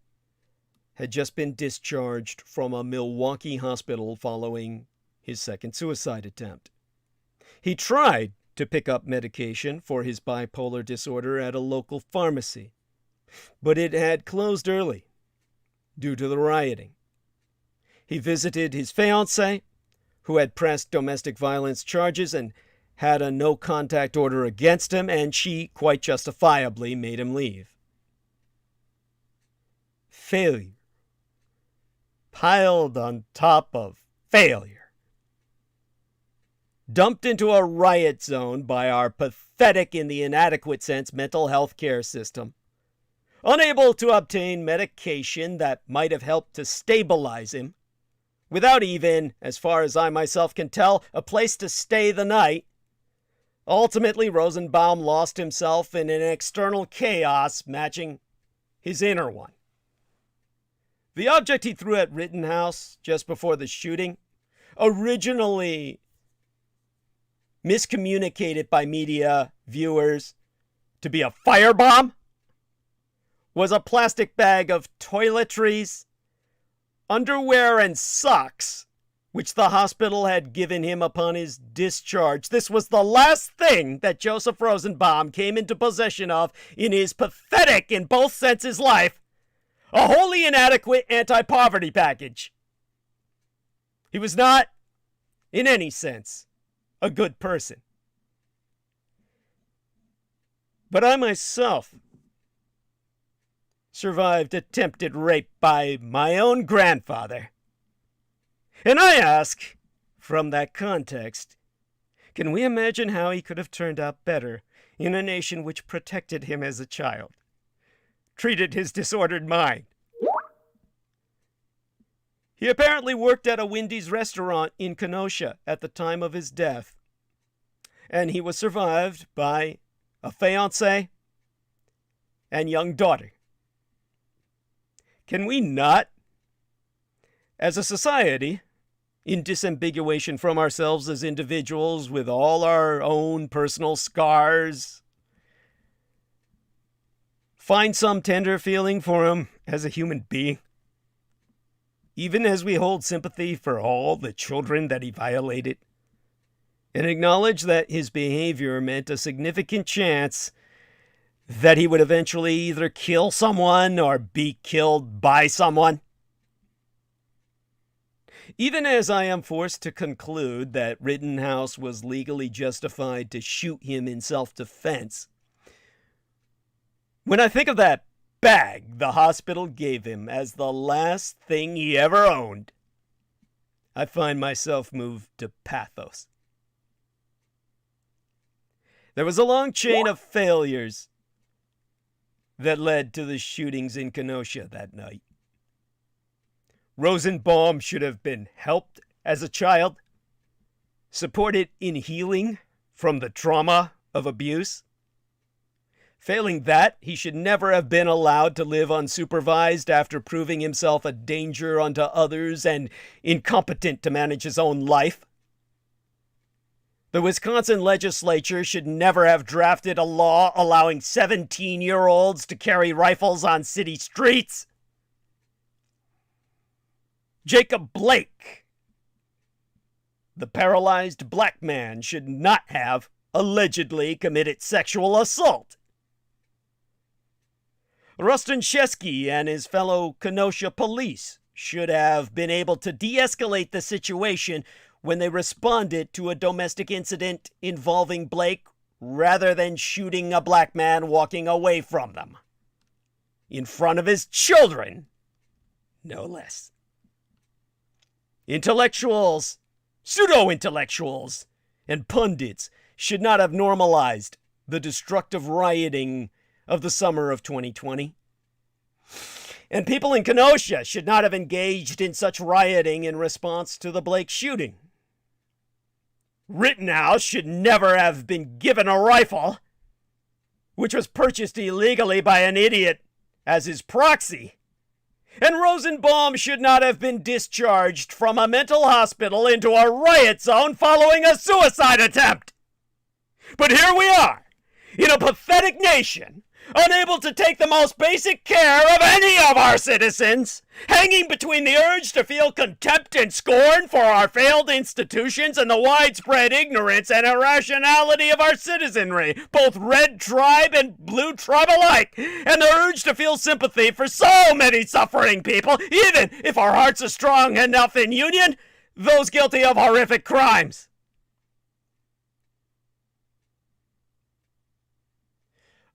had just been discharged from a Milwaukee hospital following his second suicide attempt. He tried to pick up medication for his bipolar disorder at a local pharmacy, but it had closed early due to the rioting. He visited his fiancée, who had pressed domestic violence charges and had a no-contact order against him, and she, quite justifiably, made him leave. Failure piled on top of failure. Dumped into a riot zone by our pathetic, in the inadequate sense, mental health care system. Unable to obtain medication that might have helped to stabilize him. Without even, as far as I myself can tell, a place to stay the night. Ultimately, Rosenbaum lost himself in an external chaos matching his inner one. The object he threw at Rittenhouse just before the shooting, originally miscommunicated by media viewers to be a firebomb, was a plastic bag of toiletries, underwear, and socks, which the hospital had given him upon his discharge. This was the last thing that Joseph Rosenbaum came into possession of in his pathetic, in both senses, life. A wholly inadequate anti-poverty package. He was not, in any sense, a good person. But I myself survived attempted rape by my own grandfather. And I ask, from that context, can we imagine how he could have turned out better in a nation which protected him as a child? Treated his disordered mind. He apparently worked at a Wendy's restaurant in Kenosha at the time of his death, and he was survived by a fiancé and young daughter. Can we not, as a society, in disambiguation from ourselves as individuals with all our own personal scars, find some tender feeling for him as a human being, even as we hold sympathy for all the children that he violated, and acknowledge that his behavior meant a significant chance that he would eventually either kill someone or be killed by someone? Even as I am forced to conclude that Rittenhouse was legally justified to shoot him in self-defense, when I think of that bag the hospital gave him as the last thing he ever owned, I find myself moved to pathos. There was a long chain of failures that led to the shootings in Kenosha that night. Rosenbaum should have been helped as a child, supported in healing from the trauma of abuse. Failing that, he should never have been allowed to live unsupervised after proving himself a danger unto others and incompetent to manage his own life. The Wisconsin legislature should never have drafted a law allowing 17-year-olds to carry rifles on city streets. Jacob Blake, the paralyzed black man, should not have allegedly committed sexual assault. Rustin Shesky and his fellow Kenosha police should have been able to de-escalate the situation when they responded to a domestic incident involving Blake rather than shooting a black man walking away from them. In front of his children, no less. Intellectuals, pseudo-intellectuals, and pundits should not have normalized the destructive rioting of the summer of 2020. And people in Kenosha should not have engaged in such rioting in response to the Blake shooting. Rittenhouse should never have been given a rifle, which was purchased illegally by an idiot as his proxy. And Rosenbaum should not have been discharged from a mental hospital into a riot zone following a suicide attempt. But here we are, in a pathetic nation, unable to take the most basic care of any of our citizens, hanging between the urge to feel contempt and scorn for our failed institutions and the widespread ignorance and irrationality of our citizenry, both red tribe and blue tribe alike, and the urge to feel sympathy for so many suffering people, even if our hearts are strong enough in union, those guilty of horrific crimes.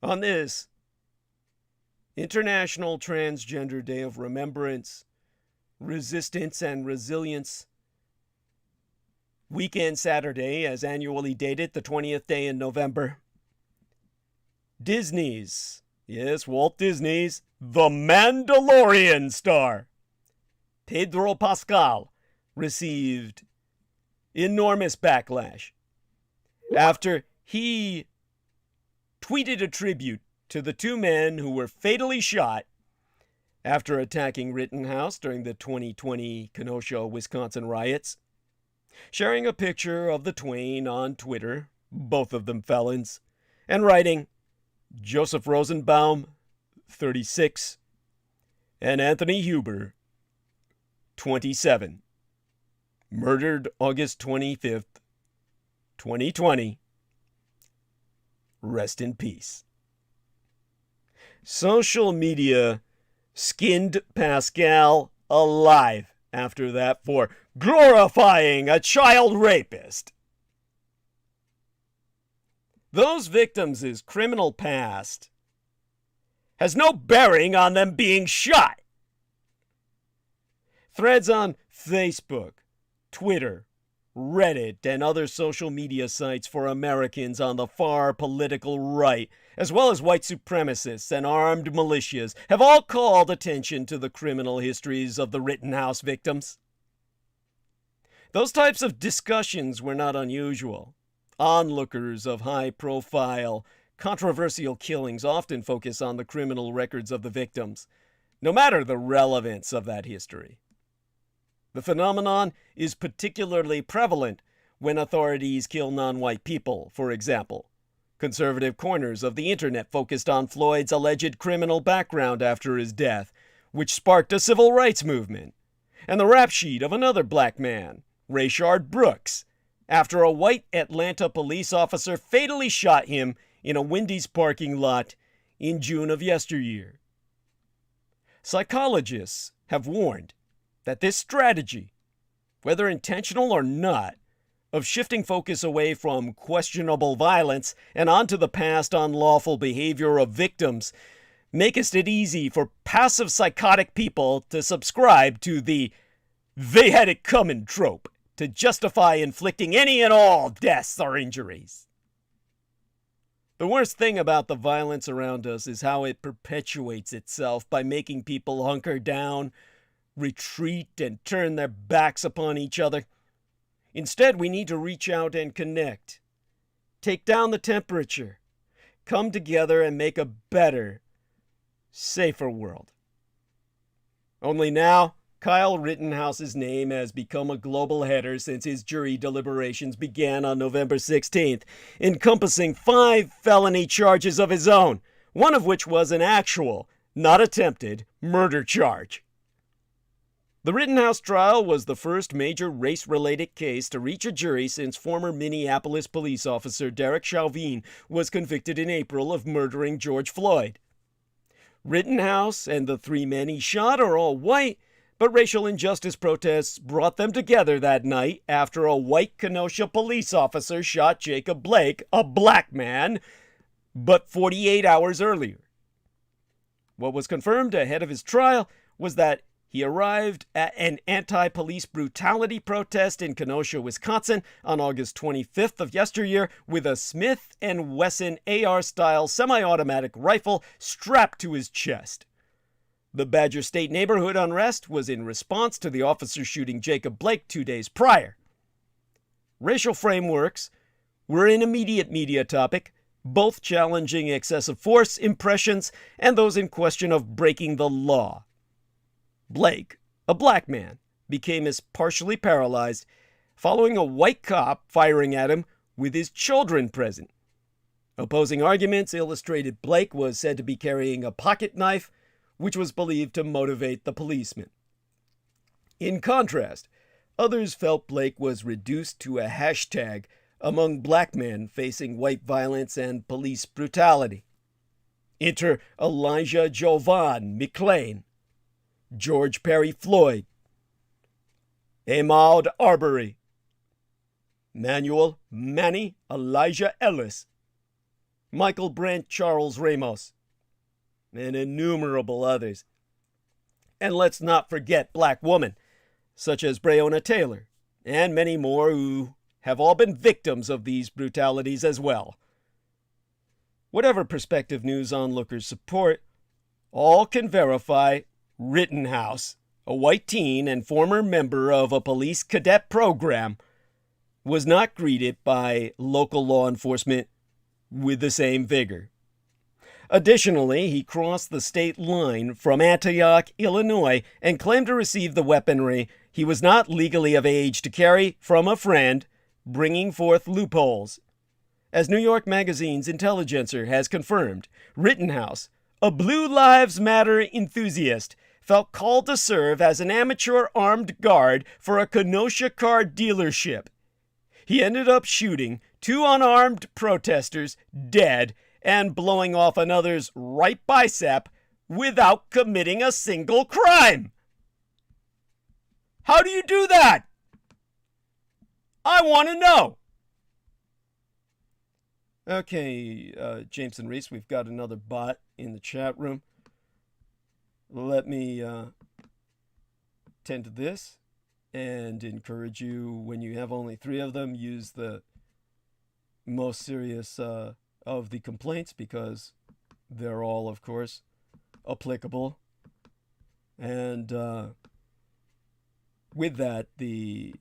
On this International Transgender Day of Remembrance, Resistance, and Resilience, weekend Saturday, as annually dated, the 20th day in November, Disney's, yes, Walt Disney's The Mandalorian star, Pedro Pascal, received enormous backlash after he tweeted a tribute to the two men who were fatally shot after attacking Rittenhouse during the 2020 Kenosha, Wisconsin riots, sharing a picture of the twain on Twitter, both of them felons, and writing, Joseph Rosenbaum, 36, and Anthony Huber, 27, murdered August 25th, 2020. Rest in peace. Social media skinned Pascal alive after that for glorifying a child rapist. Those victims' criminal past has no bearing on them being shot. Threads on Facebook, Twitter, Reddit, and other social media sites for Americans on the far political right, as well as white supremacists and armed militias, have all called attention to the criminal histories of the Rittenhouse victims. Those types of discussions were not unusual. Onlookers of high-profile, controversial killings often focus on the criminal records of the victims, no matter the relevance of that history. The phenomenon is particularly prevalent when authorities kill non-white people, for example. Conservative corners of the internet focused on Floyd's alleged criminal background after his death, which sparked a civil rights movement, and the rap sheet of another black man, Rayshard Brooks, after a white Atlanta police officer fatally shot him in a Wendy's parking lot in June of yesteryear. Psychologists have warned that this strategy, whether intentional or not, of shifting focus away from questionable violence and onto the past unlawful behavior of victims makes it easy for passive psychotic people to subscribe to the They had it coming trope to justify inflicting any and all deaths or injuries. The worst thing about the violence around us is how it perpetuates itself by making people hunker down, retreat, and turn their backs upon each other. Instead, we need to reach out and connect, take down the temperature, come together and make a better, safer world. Only now, Kyle Rittenhouse's name has become a global header since his jury deliberations began on November 16th, encompassing 5 felony charges of his own, one of which was an actual, not attempted, murder charge. The Rittenhouse trial was the first major race-related case to reach a jury since former Minneapolis police officer Derek Chauvin was convicted in April of murdering George Floyd. Rittenhouse and the 3 men he shot are all white, but racial injustice protests brought them together that night after a white Kenosha police officer shot Jacob Blake, a black man, but 48 hours earlier. What was confirmed ahead of his trial was that he arrived at an anti-police brutality protest in Kenosha, Wisconsin on August 25th of yesteryear with a Smith & Wesson AR-style semi-automatic rifle strapped to his chest. The Badger State neighborhood unrest was in response to the officer shooting Jacob Blake 2 days prior. Racial frameworks were an immediate media topic, both challenging excessive force impressions and those in question of breaking the law. Blake, a black man, became partially paralyzed following a white cop firing at him with his children present. Opposing arguments illustrated Blake was said to be carrying a pocket knife, which was believed to motivate the policeman. In contrast, others felt Blake was reduced to a hashtag among black men facing white violence and police brutality. Enter Elijah Jovan McClain, George Perry Floyd, Ahmaud Arbery, Manuel Manny Elijah Ellis, Michael Brent Charles Ramos, and innumerable others. And let's not forget black women, such as Breonna Taylor, and many more who have all been victims of these brutalities as well. Whatever perspective news onlookers support, all can verify Rittenhouse, a white teen and former member of a police cadet program, was not greeted by local law enforcement with the same vigor. Additionally, he crossed the state line from Antioch, Illinois, and claimed to receive the weaponry he was not legally of age to carry from a friend, bringing forth loopholes. As New York Magazine's Intelligencer has confirmed, Rittenhouse, a Blue Lives Matter enthusiast, felt called to serve as an amateur armed guard for a Kenosha car dealership. He ended up shooting 2 unarmed protesters dead and blowing off another's right bicep without committing a single crime. How do you do that? I want to know. Okay, Jameson Reese, we've got another bot in the chat room. Let me tend to this and encourage you, when you have only 3 of them, use the most serious of the complaints, because they're all, of course, applicable. And with that, the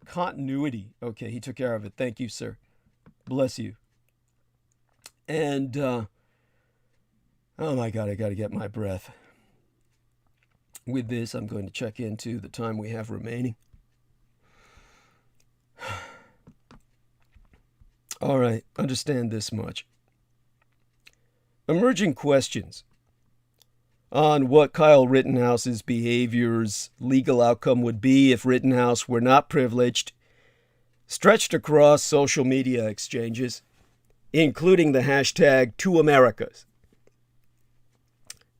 continuity. Okay, he took care of it. Thank you, sir. Bless you. And oh my God, I got to get my breath. With this, I'm going to check into the time we have remaining. All right, understand this much. Emerging questions on what Kyle Rittenhouse's behavior's legal outcome would be if Rittenhouse were not privileged, stretched across social media exchanges, including the hashtag #2Americas.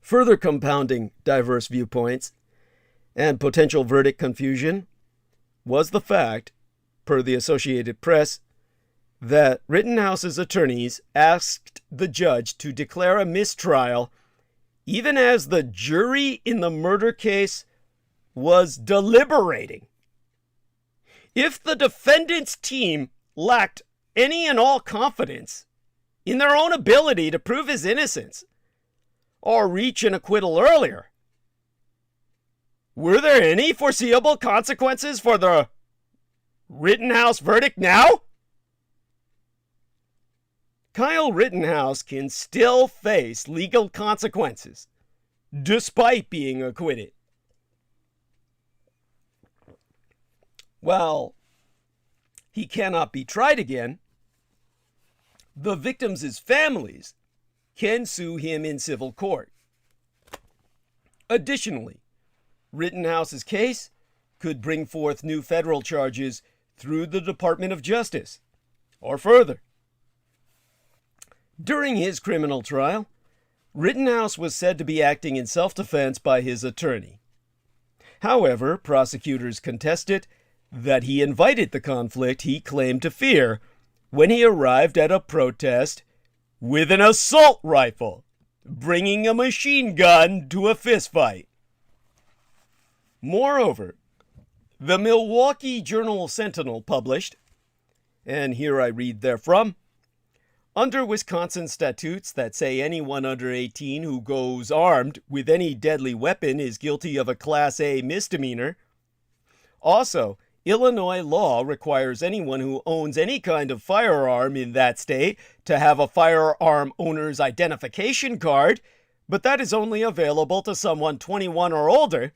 Further compounding diverse viewpoints and potential verdict confusion was the fact, per the Associated Press, that Rittenhouse's attorneys asked the judge to declare a mistrial even as the jury in the murder case was deliberating. If the defendant's team lacked any and all confidence in their own ability to prove his innocence or reach an acquittal earlier, were there any foreseeable consequences for the Rittenhouse verdict now? Kyle Rittenhouse can still face legal consequences despite being acquitted. While he cannot be tried again, the victims' families can sue him in civil court. Additionally, Rittenhouse's case could bring forth new federal charges through the Department of Justice, or further. During his criminal trial, Rittenhouse was said to be acting in self-defense by his attorney. However, prosecutors contested that he invited the conflict he claimed to fear when he arrived at a protest with an assault rifle, bringing a machine gun to a fistfight. Moreover, the Milwaukee Journal-Sentinel published, and here I read therefrom, under Wisconsin statutes that say anyone under 18 who goes armed with any deadly weapon is guilty of a Class A misdemeanor. Also, Illinois law requires anyone who owns any kind of firearm in that state to have a firearm owner's identification card, but that is only available to someone 21 or older.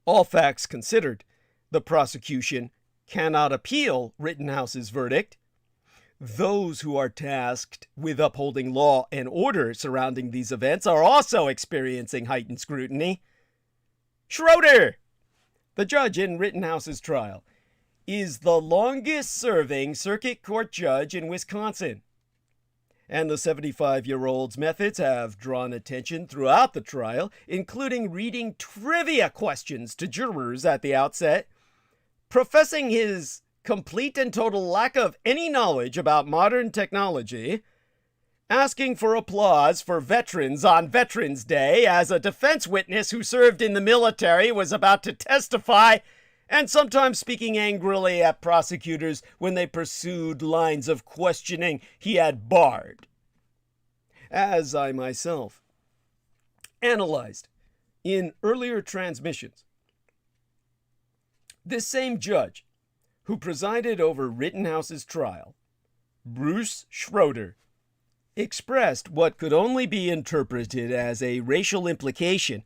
All facts considered, the prosecution cannot appeal Rittenhouse's verdict. Those who are tasked with upholding law and order surrounding these events are also experiencing heightened scrutiny. Schroeder, the judge in Rittenhouse's trial, is the longest-serving circuit court judge in Wisconsin. And the 75-year-old's methods have drawn attention throughout the trial, including reading trivia questions to jurors at the outset, professing his complete and total lack of any knowledge about modern technology, asking for applause for veterans on Veterans Day as a defense witness who served in the military was about to testify, and sometimes speaking angrily at prosecutors when they pursued lines of questioning he had barred. As I myself analyzed in earlier transmissions, this same judge who presided over Rittenhouse's trial, Bruce Schroeder, expressed what could only be interpreted as a racial implication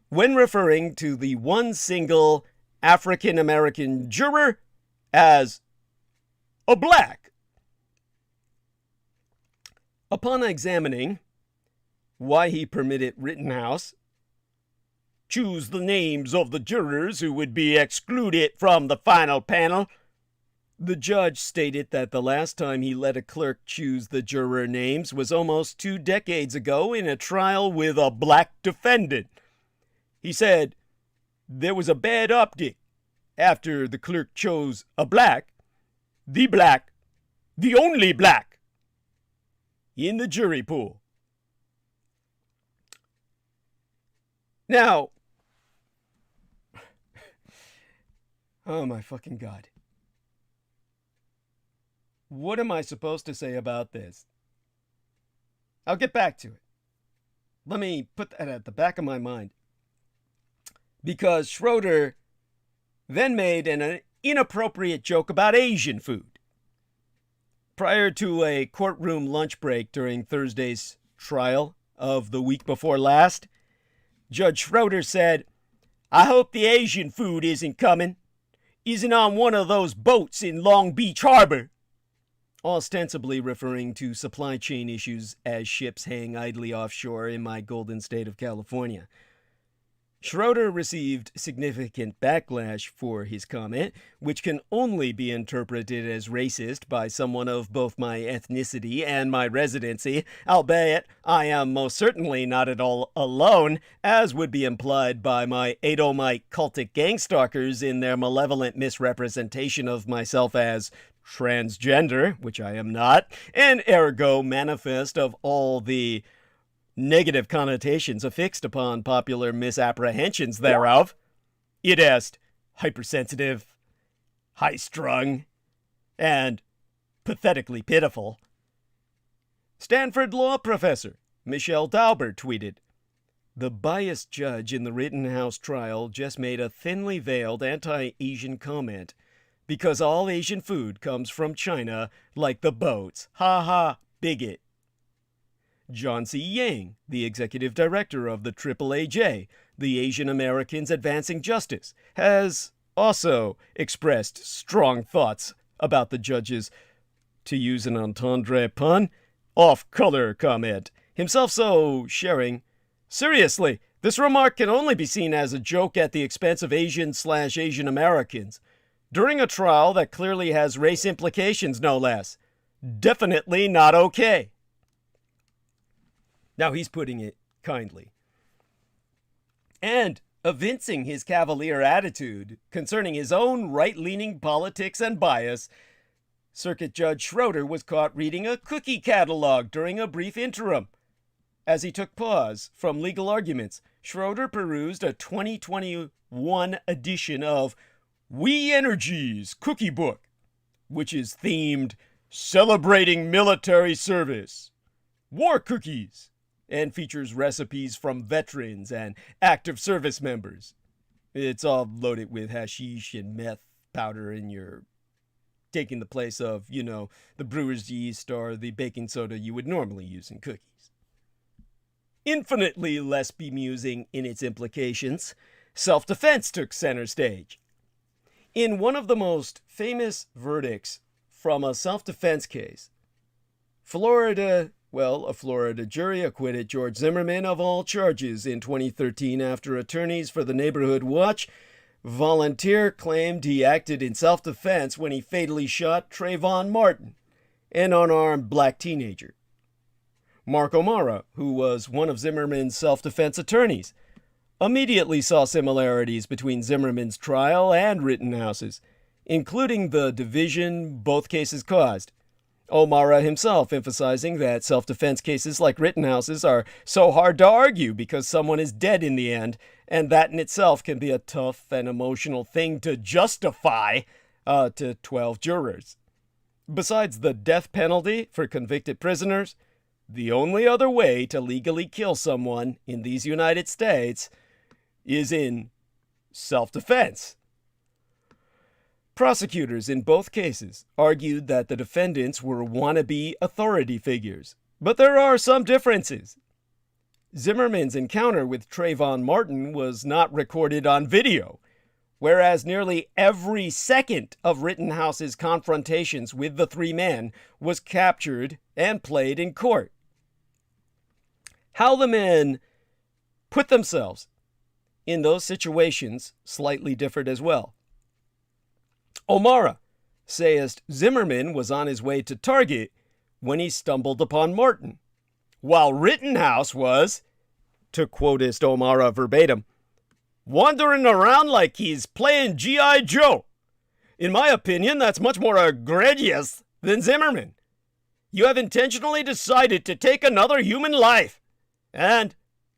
when referring to the one single African-American juror as a black. Upon examining why he permitted Rittenhouse choose the names of the jurors who would be excluded from the final panel, the judge stated that the last time he let a clerk choose the juror names was almost 2 decades ago in a trial with a black defendant. He said there was a bad optic after the clerk chose a black, the only black, in the jury pool. Now, oh my fucking God. What am I supposed to say about this? I'll get back to it. Let me put that at the back of my mind. Because Schroeder then made an inappropriate joke about Asian food. Prior to a courtroom lunch break during Thursday's trial of the week before last, Judge Schroeder said, "I hope the Asian food isn't coming. Isn't on one of those boats in Long Beach Harbor," ostensibly referring to supply chain issues as ships hang idly offshore in my golden state of California. Schroeder received significant backlash for his comment, which can only be interpreted as racist by someone of both my ethnicity and my residency, albeit I am most certainly not at all alone, as would be implied by my Edomite cultic gangstalkers in their malevolent misrepresentation of myself as transgender, which I am not, and ergo manifest of all the negative connotations affixed upon popular misapprehensions thereof. It est hypersensitive, high-strung, and pathetically pitiful. Stanford law professor Michelle Dauber tweeted, "The biased judge in the Rittenhouse trial just made a thinly veiled anti-Asian comment because all Asian food comes from China like the boats. Ha ha, bigot." John C. Yang, the executive director of the AAAJ, the Asian Americans Advancing Justice, has also expressed strong thoughts about the judge's, to use an entendre pun, off-color comment, himself so sharing, "Seriously, this remark can only be seen as a joke at the expense of Asian/Asian Americans, during a trial that clearly has race implications, no less. Definitely not okay." Now he's putting it kindly. And evincing his cavalier attitude concerning his own right-leaning politics and bias, Circuit Judge Schroeder was caught reading a cookie catalog during a brief interim. As he took pause from legal arguments, Schroeder perused a 2021 edition of We Energies Cookie Book, which is themed Celebrating Military Service, War Cookies, and features recipes from veterans and active service members. It's all loaded with hashish and meth powder, and you're taking the place of, the brewer's yeast or the baking soda you would normally use in cookies. Infinitely less bemusing in its implications, self-defense took center stage. In one of the most famous verdicts from a self-defense case, a Florida jury acquitted George Zimmerman of all charges in 2013 after attorneys for the Neighborhood Watch volunteer claimed he acted in self-defense when he fatally shot Trayvon Martin, an unarmed black teenager. Mark O'Mara, who was one of Zimmerman's self-defense attorneys, immediately saw similarities between Zimmerman's trial and Rittenhouse's, including the division both cases caused. O'Mara himself emphasizing that self-defense cases like Rittenhouse's are so hard to argue because someone is dead in the end, and that in itself can be a tough and emotional thing to justify to 12 jurors. Besides the death penalty for convicted prisoners, the only other way to legally kill someone in these United States is in self-defense. Prosecutors in both cases argued that the defendants were wannabe authority figures, but there are some differences. Zimmerman's encounter with Trayvon Martin was not recorded on video, whereas nearly every second of Rittenhouse's confrontations with the three men was captured and played in court. How the men put themselves in those situations slightly differed as well. O'Mara sayest Zimmerman was on his way to Target when he stumbled upon Martin, while Rittenhouse was, to quotest O'Mara verbatim, wandering around like he's playing G.I. Joe. In my opinion, that's much more egregious than Zimmerman. You have intentionally decided to take another human life. And,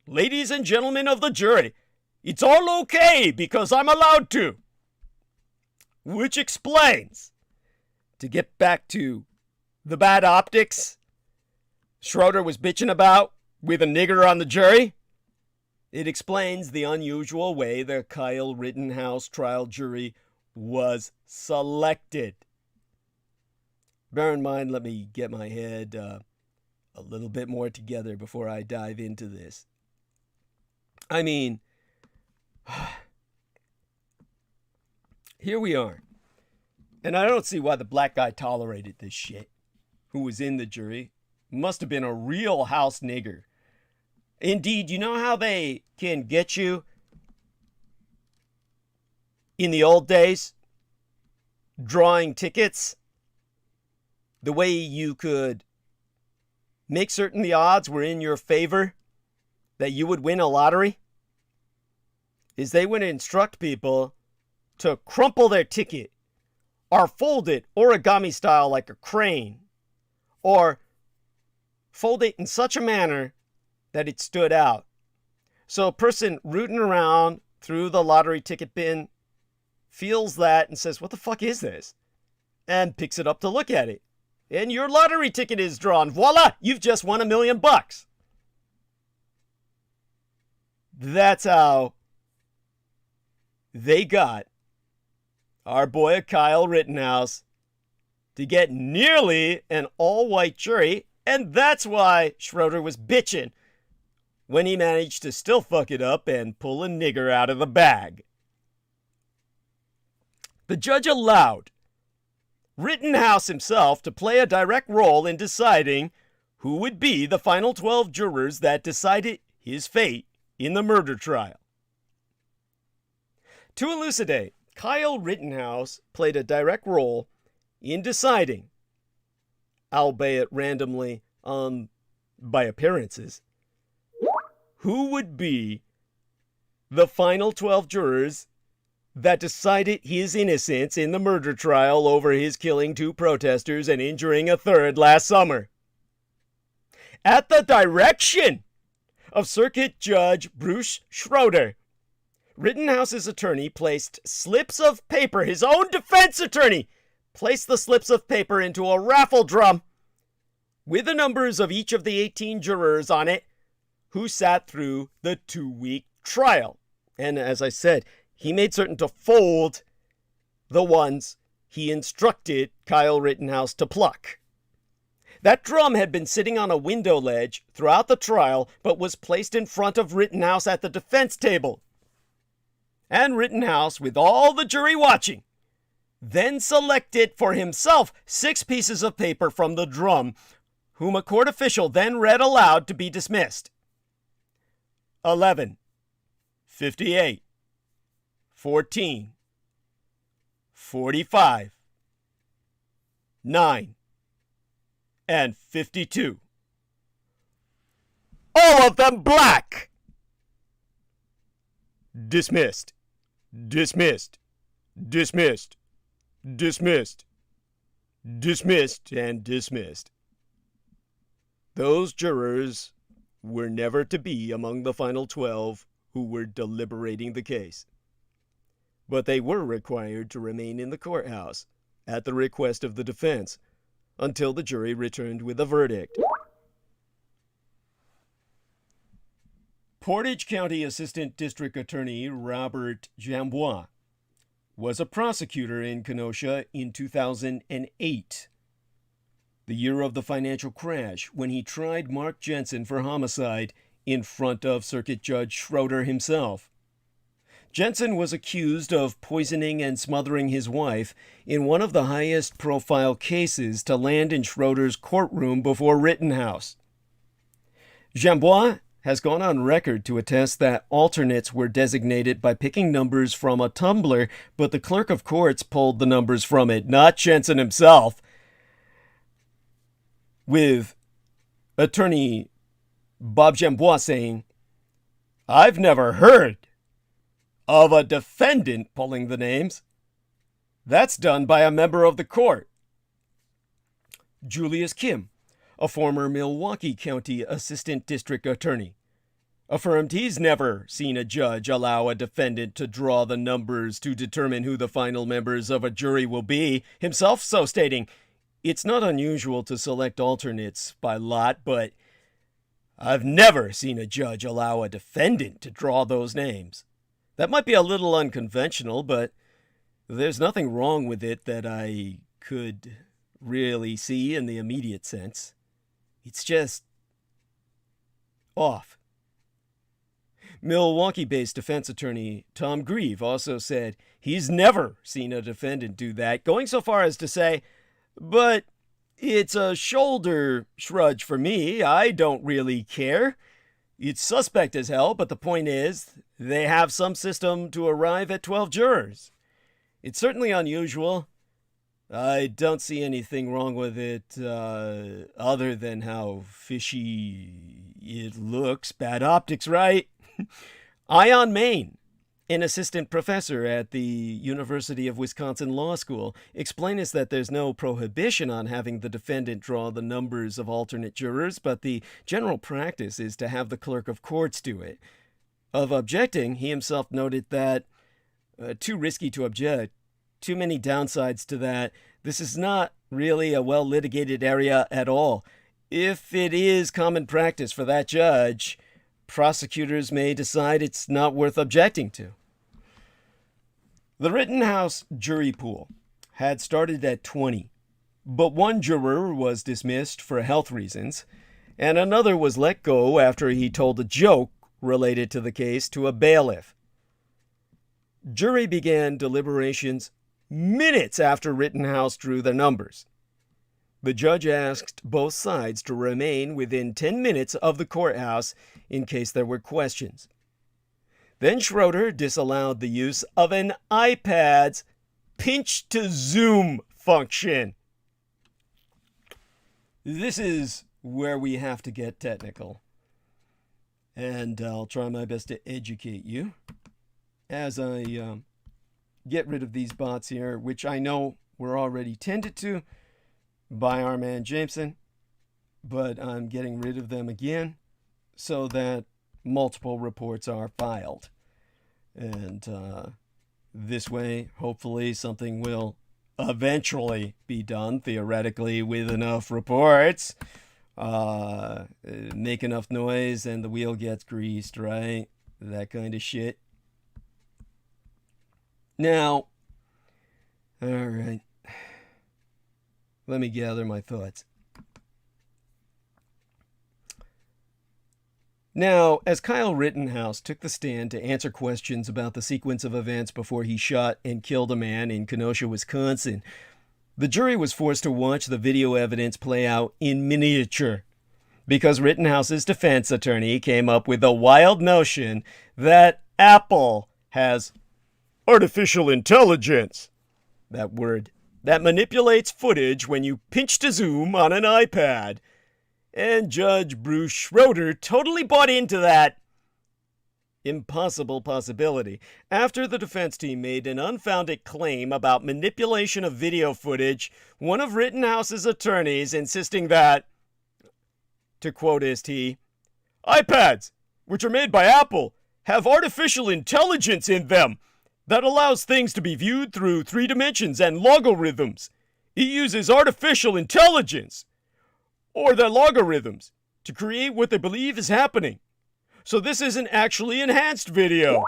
ladies and gentlemen of the jury, it's all okay because I'm allowed to. Which explains, to get back to the bad optics Schroeder was bitching about with a nigger on the jury, it explains the unusual way the Kyle Rittenhouse trial jury was selected. Bear in mind, let me get my head a little bit more together before I dive into this. I mean, here we are. And I don't see why the black guy tolerated this shit. Who was in the jury. Must have been a real house nigger. Indeed, you know how they can get you in the old days? Drawing tickets? The way you could make certain the odds were in your favor that you would win a lottery? Is they would instruct people to crumple their ticket or fold it origami style like a crane, or fold it in such a manner that it stood out. So a person rooting around through the lottery ticket bin feels that and says, what the fuck is this? And picks it up to look at it. And your lottery ticket is drawn. Voila! You've just won $1 million. That's how they got our boy Kyle Rittenhouse to get nearly an all-white jury, and that's why Schroeder was bitching when he managed to still fuck it up and pull a nigger out of the bag. The judge allowed Rittenhouse himself to play a direct role in deciding who would be the final 12 jurors that decided his fate in the murder trial. To elucidate, Kyle Rittenhouse played a direct role in deciding, albeit randomly by appearances, who would be the final 12 jurors that decided his innocence in the murder trial over his killing 2 protesters and injuring a 3rd last summer. At the direction of Circuit Judge Bruce Schroeder, Rittenhouse's attorney placed slips of paper, his own defense attorney, placed the slips of paper into a raffle drum with the numbers of each of the 18 jurors on it who sat through the 2-week trial. And as I said, he made certain to fold the ones he instructed Kyle Rittenhouse to pluck. That drum had been sitting on a window ledge throughout the trial, but was placed in front of Rittenhouse at the defense table. And Rittenhouse, with all the jury watching, then selected for himself 6 pieces of paper from the drum, whom a court official then read aloud to be dismissed. 11, 58, 14, 45, 9, and 52. All of them black! Dismissed. Dismissed. Dismissed. Dismissed. Dismissed and dismissed. Those jurors were never to be among the final 12 who were deliberating the case. But they were required to remain in the courthouse at the request of the defense until the jury returned with a verdict. Portage County Assistant District Attorney Robert Jambois was a prosecutor in Kenosha in 2008, the year of the financial crash, when he tried Mark Jensen for homicide in front of Circuit Judge Schroeder himself. Jensen was accused of poisoning and smothering his wife in one of the highest profile cases to land in Schroeder's courtroom before Rittenhouse. Jambois has gone on record to attest that alternates were designated by picking numbers from a tumbler, but the clerk of courts pulled the numbers from it, not Jensen himself. With attorney Bob Jambois saying, "I've never heard of a defendant pulling the names. That's done by a member of the court." Julius Kim, a former Milwaukee County Assistant District Attorney, affirmed he's never seen a judge allow a defendant to draw the numbers to determine who the final members of a jury will be, himself so stating, "It's not unusual to select alternates by lot, but I've never seen a judge allow a defendant to draw those names. That might be a little unconventional, but there's nothing wrong with it that I could really see in the immediate sense. It's just off." Milwaukee-based defense attorney Tom Grieve also said he's never seen a defendant do that, going so far as to say, "But it's a shoulder shrug for me. I don't really care. It's suspect as hell, but the point is, they have some system to arrive at 12 jurors. It's certainly unusual. I don't see anything wrong with it other than how fishy it looks. Bad optics, right?" Ion Maine, an assistant professor at the University of Wisconsin Law School, explains that there's no prohibition on having the defendant draw the numbers of alternate jurors, but the general practice is to have the clerk of courts do it. Of objecting, he himself noted that too risky to object, too many downsides to that. This is not really a well-litigated area at all. If it is common practice for that judge, prosecutors may decide it's not worth objecting to. The Rittenhouse jury pool had started at 20, but one juror was dismissed for health reasons, and another was let go after he told a joke related to the case to a bailiff. Jury began deliberations minutes after Rittenhouse drew the numbers. The judge asked both sides to remain within 10 minutes of the courthouse in case there were questions. Then Schroeder disallowed the use of an iPad's pinch to zoom function. This is where we have to get technical, and I'll try my best to educate you as I get rid of these bots here, which I know were already tended to by our man Jameson, but I'm getting rid of them again so that multiple reports are filed. And this way, hopefully, something will eventually be done, theoretically, with enough reports. Make enough noise and the wheel gets greased, right? That kind of shit. Now, all right. Let me gather my thoughts. Now, as Kyle Rittenhouse took the stand to answer questions about the sequence of events before he shot and killed a man in Kenosha, Wisconsin, the jury was forced to watch the video evidence play out in miniature because Rittenhouse's defense attorney came up with the wild notion that Apple has artificial intelligence, that word, that manipulates footage when you pinch to zoom on an iPad. And Judge Bruce Schroeder totally bought into that impossible possibility after the defense team made an unfounded claim about manipulation of video footage, one of Rittenhouse's attorneys insisting that, to quote Sndy, iPads, which are made by Apple, have artificial intelligence in them that allows things to be viewed through 3 dimensions and logarithms. It uses artificial intelligence, or their logarithms, to create what they believe is happening. So this isn't actually enhanced video.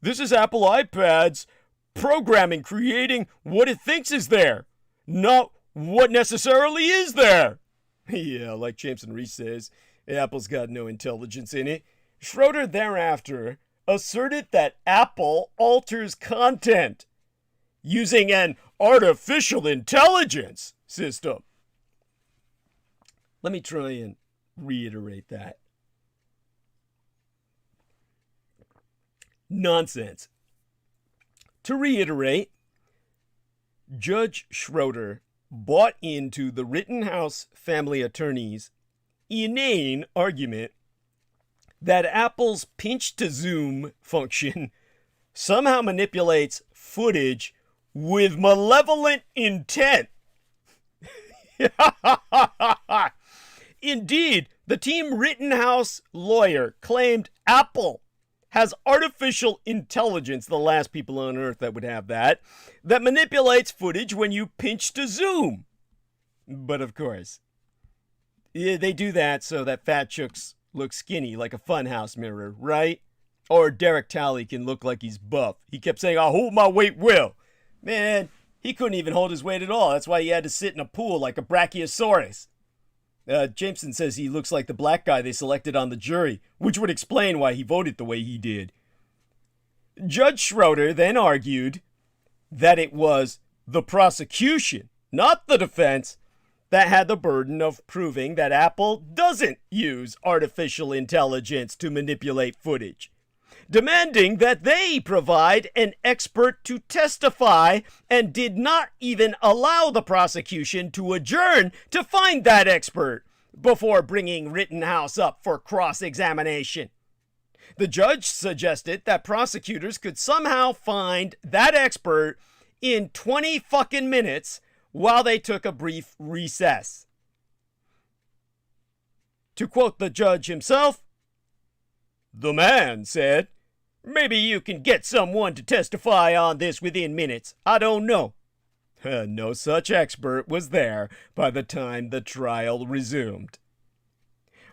This is Apple iPads programming, creating what it thinks is there, not what necessarily is there. Yeah, like Jameson Reese says, Apple's got no intelligence in it. Schroeder thereafter asserted that Apple alters content using an artificial intelligence system. Let me try and reiterate that. Nonsense. To reiterate, Judge Schroeder bought into the Rittenhouse family attorney's inane argument that Apple's pinch to zoom function somehow manipulates footage with malevolent intent. Indeed, the Team Rittenhouse lawyer claimed Apple has artificial intelligence, the last people on earth that would have that manipulates footage when you pinch to zoom. But of course, they do that so that fat chooks look skinny like a funhouse mirror, right? Or Derek Talley can look like he's buff. He kept saying, "I'll hold my weight well." Man, he couldn't even hold his weight at all. That's why he had to sit in a pool like a brachiosaurus. Jameson says he looks like the black guy they selected on the jury, which would explain why he voted the way he did. Judge Schroeder then argued that it was the prosecution, not the defense, that had the burden of proving that Apple doesn't use artificial intelligence to manipulate footage, demanding that they provide an expert to testify, and did not even allow the prosecution to adjourn to find that expert before bringing Rittenhouse up for cross-examination. The judge suggested that prosecutors could somehow find that expert in 20 fucking minutes while they took a brief recess. To quote the judge himself, "The man said, 'Maybe you can get someone to testify on this within minutes. I don't know.' No such expert was there by the time the trial resumed."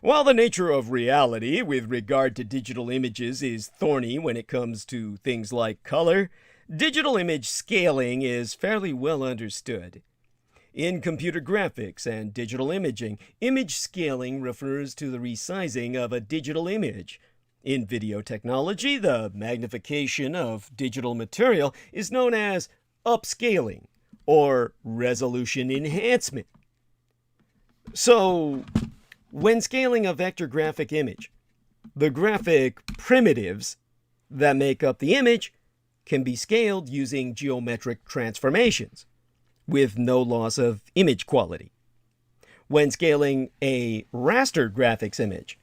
While the nature of reality with regard to digital images is thorny when it comes to things like color, digital image scaling is fairly well understood. In computer graphics and digital imaging, image scaling refers to the resizing of a digital image. In video technology, the magnification of digital material is known as upscaling or resolution enhancement. So, when scaling a vector graphic image, the graphic primitives that make up the image can be scaled using geometric transformations with no loss of image quality. When scaling a raster graphics image,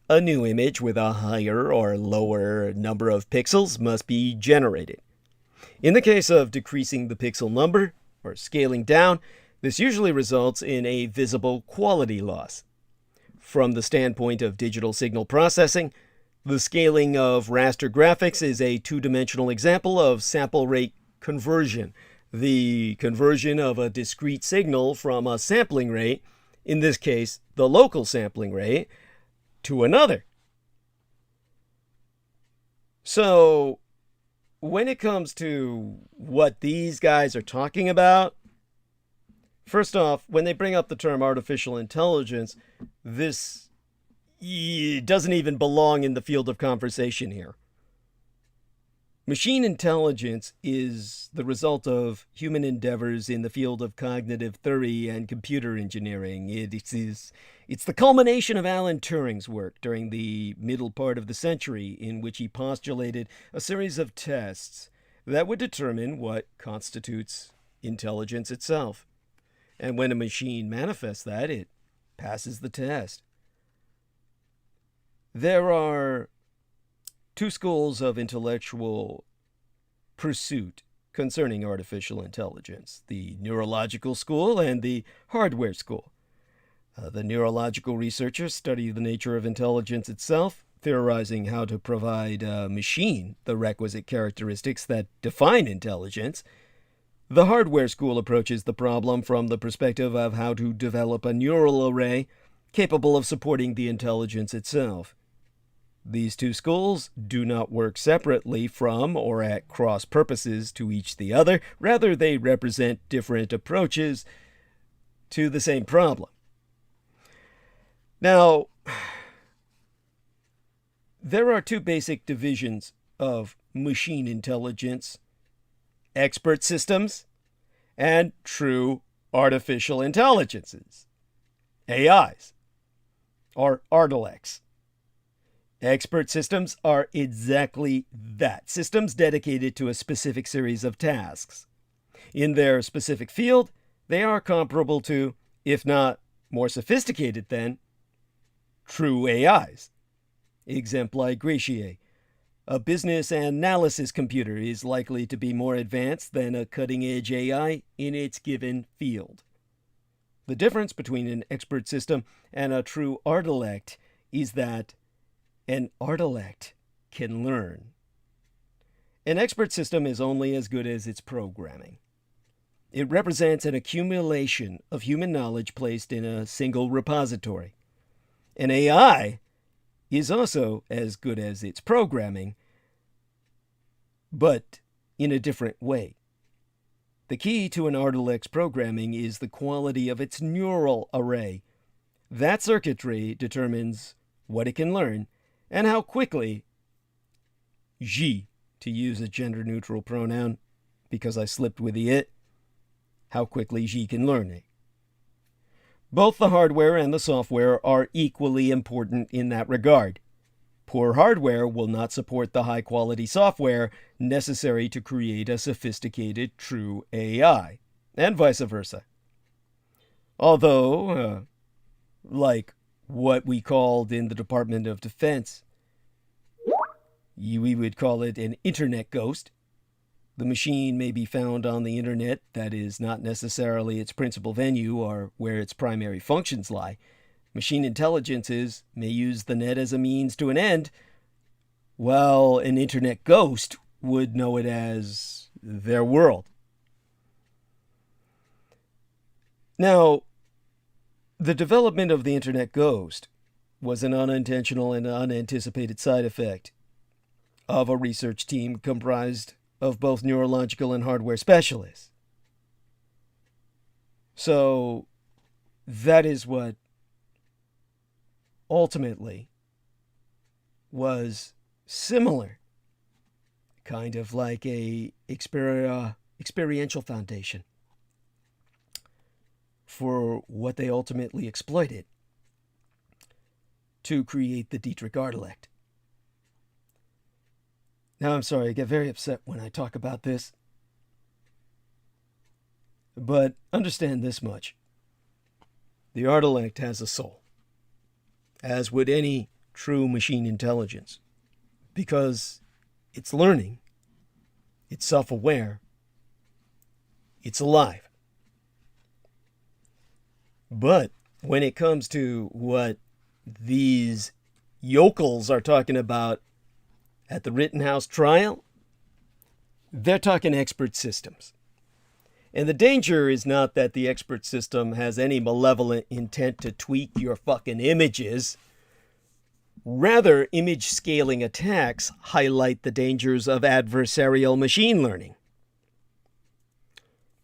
a new image with a higher or lower number of pixels must be generated. In the case of decreasing the pixel number or scaling down, this usually results in a visible quality loss. From the standpoint of digital signal processing, the scaling of raster graphics is a two-dimensional example of sample rate conversion, the conversion of a discrete signal from a sampling rate, in this case the local sampling rate, to another. So, when it comes to what these guys are talking about, first off, when they bring up the term artificial intelligence, this doesn't even belong in the field of conversation here. Machine intelligence is the result of human endeavors in the field of cognitive theory and computer engineering. It's the culmination of Alan Turing's work during the middle part of the century, in which he postulated a series of tests that would determine what constitutes intelligence itself. And when a machine manifests that, it passes the test. There are two schools of intellectual pursuit concerning artificial intelligence: the neurological school and the hardware school. The neurological researchers study the nature of intelligence itself, theorizing how to provide a machine the requisite characteristics that define intelligence. The hardware school approaches the problem from the perspective of how to develop a neural array capable of supporting the intelligence itself. These two schools do not work separately from or at cross purposes to each the other. Rather, they represent different approaches to the same problem. Now, there are two basic divisions of machine intelligence: expert systems and true artificial intelligences, AIs, or ARTLEX. Expert systems are exactly that: systems dedicated to a specific series of tasks. In their specific field, they are comparable to, if not more sophisticated than, true AIs. Exempli gratiae. A business analysis computer is likely to be more advanced than a cutting-edge AI in its given field. The difference between an expert system and a true artilect is that an artilect can learn. An expert system is only as good as its programming. It represents an accumulation of human knowledge placed in a single repository. An AI is also as good as its programming, but in a different way. The key to an artilect's programming is the quality of its neural array. That circuitry determines what it can learn and how quickly to use a gender-neutral pronoun because I slipped with the it, how quickly can learn it. Both the hardware and the software are equally important in that regard. Poor hardware will not support the high-quality software necessary to create a sophisticated true AI, and vice versa. Although, like what we called in the Department of Defense, We would call it an internet ghost. The machine may be found on the internet. That is not necessarily its principal venue or where its primary functions lie. Machine intelligences may use the net as a means to an end, while an internet ghost would know it as their world. Now, the development of the internet ghost was an unintentional and unanticipated side effect of a research team comprised of both neurological and hardware specialists. So that is what ultimately was similar, kind of like a experiential foundation for what they ultimately exploited to create the Dietrich Artilect. Now, I'm sorry, I get very upset when I talk about this, but understand this much. The Artilect has a soul, as would any true machine intelligence, because it's learning, it's self-aware, it's alive. But when it comes to what these yokels are talking about at the Rittenhouse trial, they're talking expert systems. And the danger is not that the expert system has any malevolent intent to tweak your fucking images. Rather, image scaling attacks highlight the dangers of adversarial machine learning.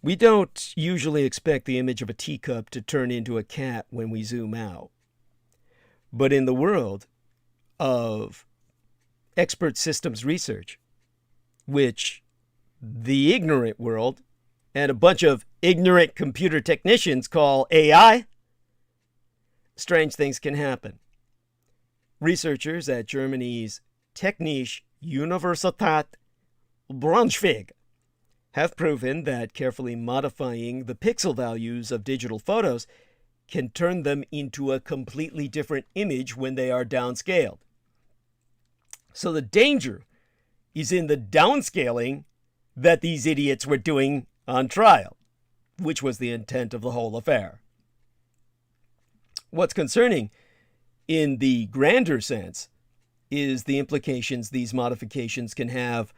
We don't usually expect the image of a teacup to turn into a cat when we zoom out. But in the world of expert systems research, which the ignorant world and a bunch of ignorant computer technicians call AI, strange things can happen. Researchers at Germany's Technische Universität Braunschweig have proven that carefully modifying the pixel values of digital photos can turn them into a completely different image when they are downscaled. So the danger is in the downscaling that these idiots were doing on trial, which was the intent of the whole affair. What's concerning in the grander sense is the implications these modifications can have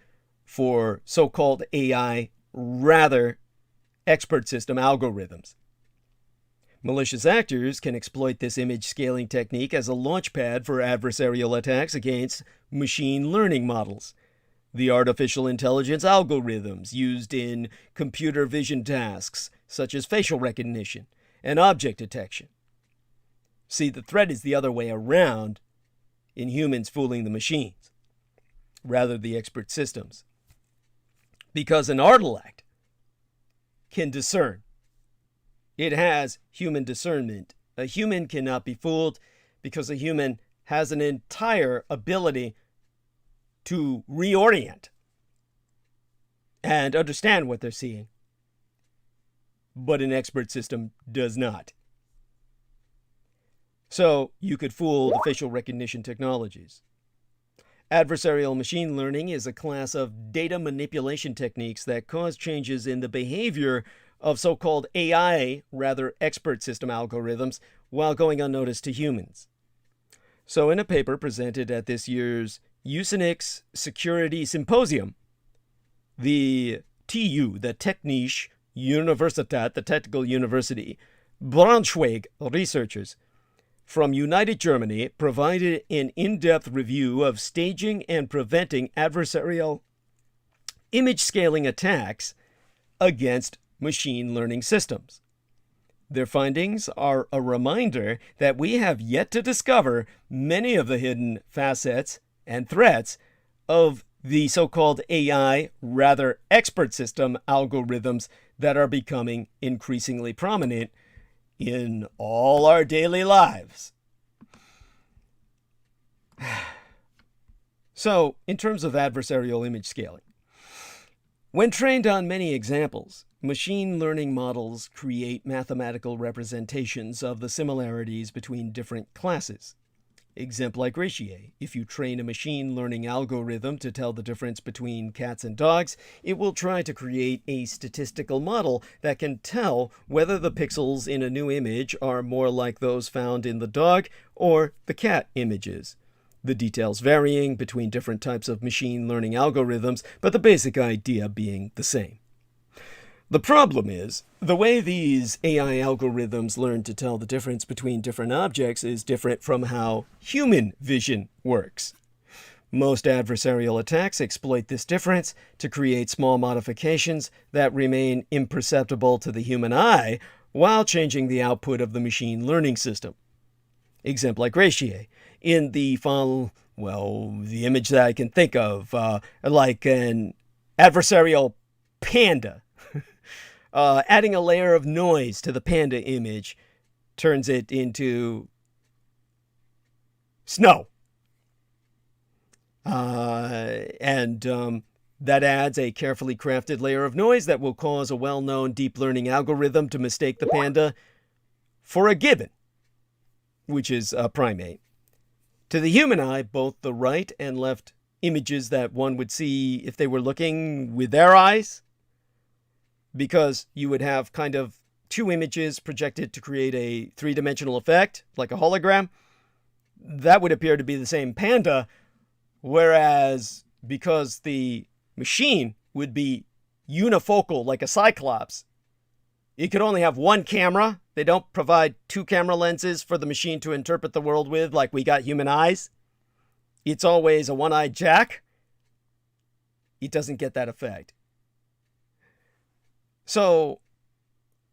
for so-called AI, rather expert system algorithms. Malicious actors can exploit this image scaling technique as a launchpad for adversarial attacks against machine learning models, the artificial intelligence algorithms used in computer vision tasks such as facial recognition and object detection. See, the threat is the other way around in humans fooling the machines, rather the expert systems. Because an Artilect can discern. It has human discernment. A human cannot be fooled because a human has an entire ability to reorient and understand what they're seeing. But an expert system does not. So you could fool the facial recognition technologies. Adversarial machine learning is a class of data manipulation techniques that cause changes in the behavior of so-called AI, rather expert system algorithms, while going unnoticed to humans. So in a paper presented at this year's Usenix Security Symposium, the TU, the Technische Universität, the Technical University, Braunschweig researchers from United Germany provided an in-depth review of staging and preventing adversarial image scaling attacks against machine learning systems. Their findings are a reminder that we have yet to discover many of the hidden facets and threats of the so-called AI, rather expert system algorithms that are becoming increasingly prominent in all our daily lives. So, in terms of adversarial image scaling, when trained on many examples, machine learning models create mathematical representations of the similarities between different classes. Exemplar gratiae. If you train a machine learning algorithm to tell the difference between cats and dogs, it will try to create a statistical model that can tell whether the pixels in a new image are more like those found in the dog or the cat images. The details varying between different types of machine learning algorithms, but the basic idea being the same. The problem is, the way these AI algorithms learn to tell the difference between different objects is different from how human vision works. Most adversarial attacks exploit this difference to create small modifications that remain imperceptible to the human eye while changing the output of the machine learning system. Exemplar gratiae. In the the image that I can think of, like an adversarial panda. Adding a layer of noise to the panda image turns it into snow. That adds a carefully crafted layer of noise that will cause a well-known deep learning algorithm to mistake the panda for a gibbon, which is a primate. To the human eye, both the right and left images that one would see if they were looking with their eyes, because you would have kind of two images projected to create a three-dimensional effect, like a hologram, that would appear to be the same panda, whereas because the machine would be unifocal like a cyclops, it could only have one camera. They don't provide two camera lenses for the machine to interpret the world with like we got human eyes. It's always a one-eyed jack. It doesn't get that effect. So,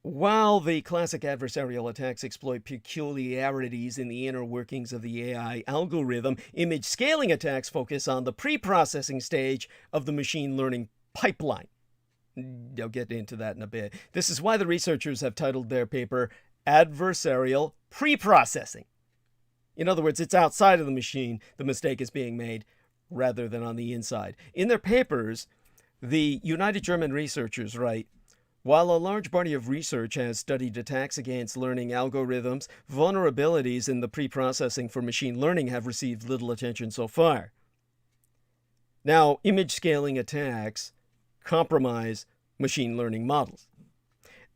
while the classic adversarial attacks exploit peculiarities in the inner workings of the AI algorithm, image scaling attacks focus on the pre-processing stage of the machine learning pipeline. I'll get into that in a bit. This is why the researchers have titled their paper Adversarial Pre-Processing. In other words, it's outside of the machine the mistake is being made rather than on the inside. In their papers, the United German researchers write, while a large body of research has studied attacks against learning algorithms, vulnerabilities in the pre-processing for machine learning have received little attention so far. Now, image scaling attacks compromise machine learning models.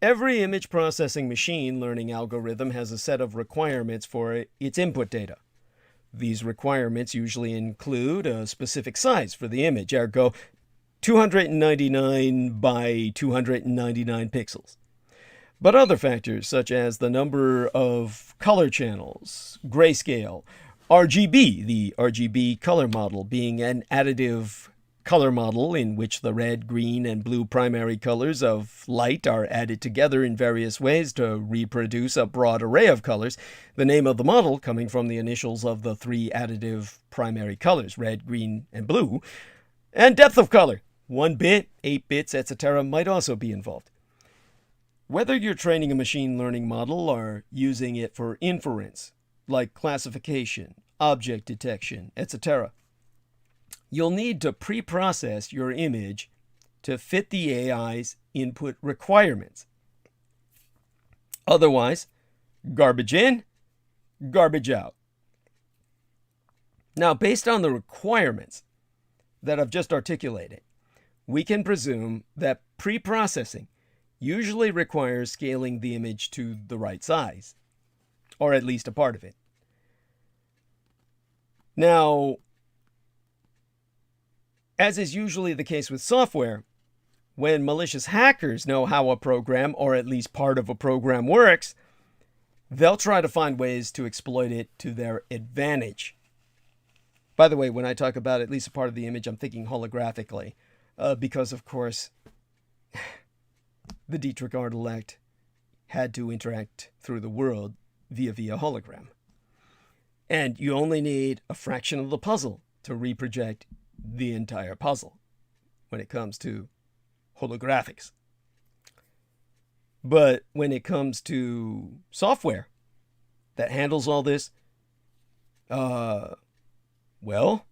Every image processing machine learning algorithm has a set of requirements for its input data. These requirements usually include a specific size for the image, ergo 299 by 299 pixels. But other factors such as the number of color channels, grayscale, RGB, the RGB color model being an additive color model in which the red, green, and blue primary colors of light are added together in various ways to reproduce a broad array of colors, the name of the model coming from the initials of the three additive primary colors, red, green, and blue, and depth of color. 1 bit, 8 bits, etc. might also be involved. Whether you're training a machine learning model or using it for inference, like classification, object detection, etc., you'll need to pre-process your image to fit the AI's input requirements. Otherwise, garbage in, garbage out. Now, based on the requirements that I've just articulated, we can presume that pre-processing usually requires scaling the image to the right size, or at least a part of it. Now, as is usually the case with software, when malicious hackers know how a program, or at least part of a program, works, they'll try to find ways to exploit it to their advantage. By the way, when I talk about at least a part of the image, I'm thinking holographically, because, of course, the Dietrich Artelect had to interact through the world via hologram. And you only need a fraction of the puzzle to reproject the entire puzzle when it comes to holographics. But when it comes to software that handles all this, well,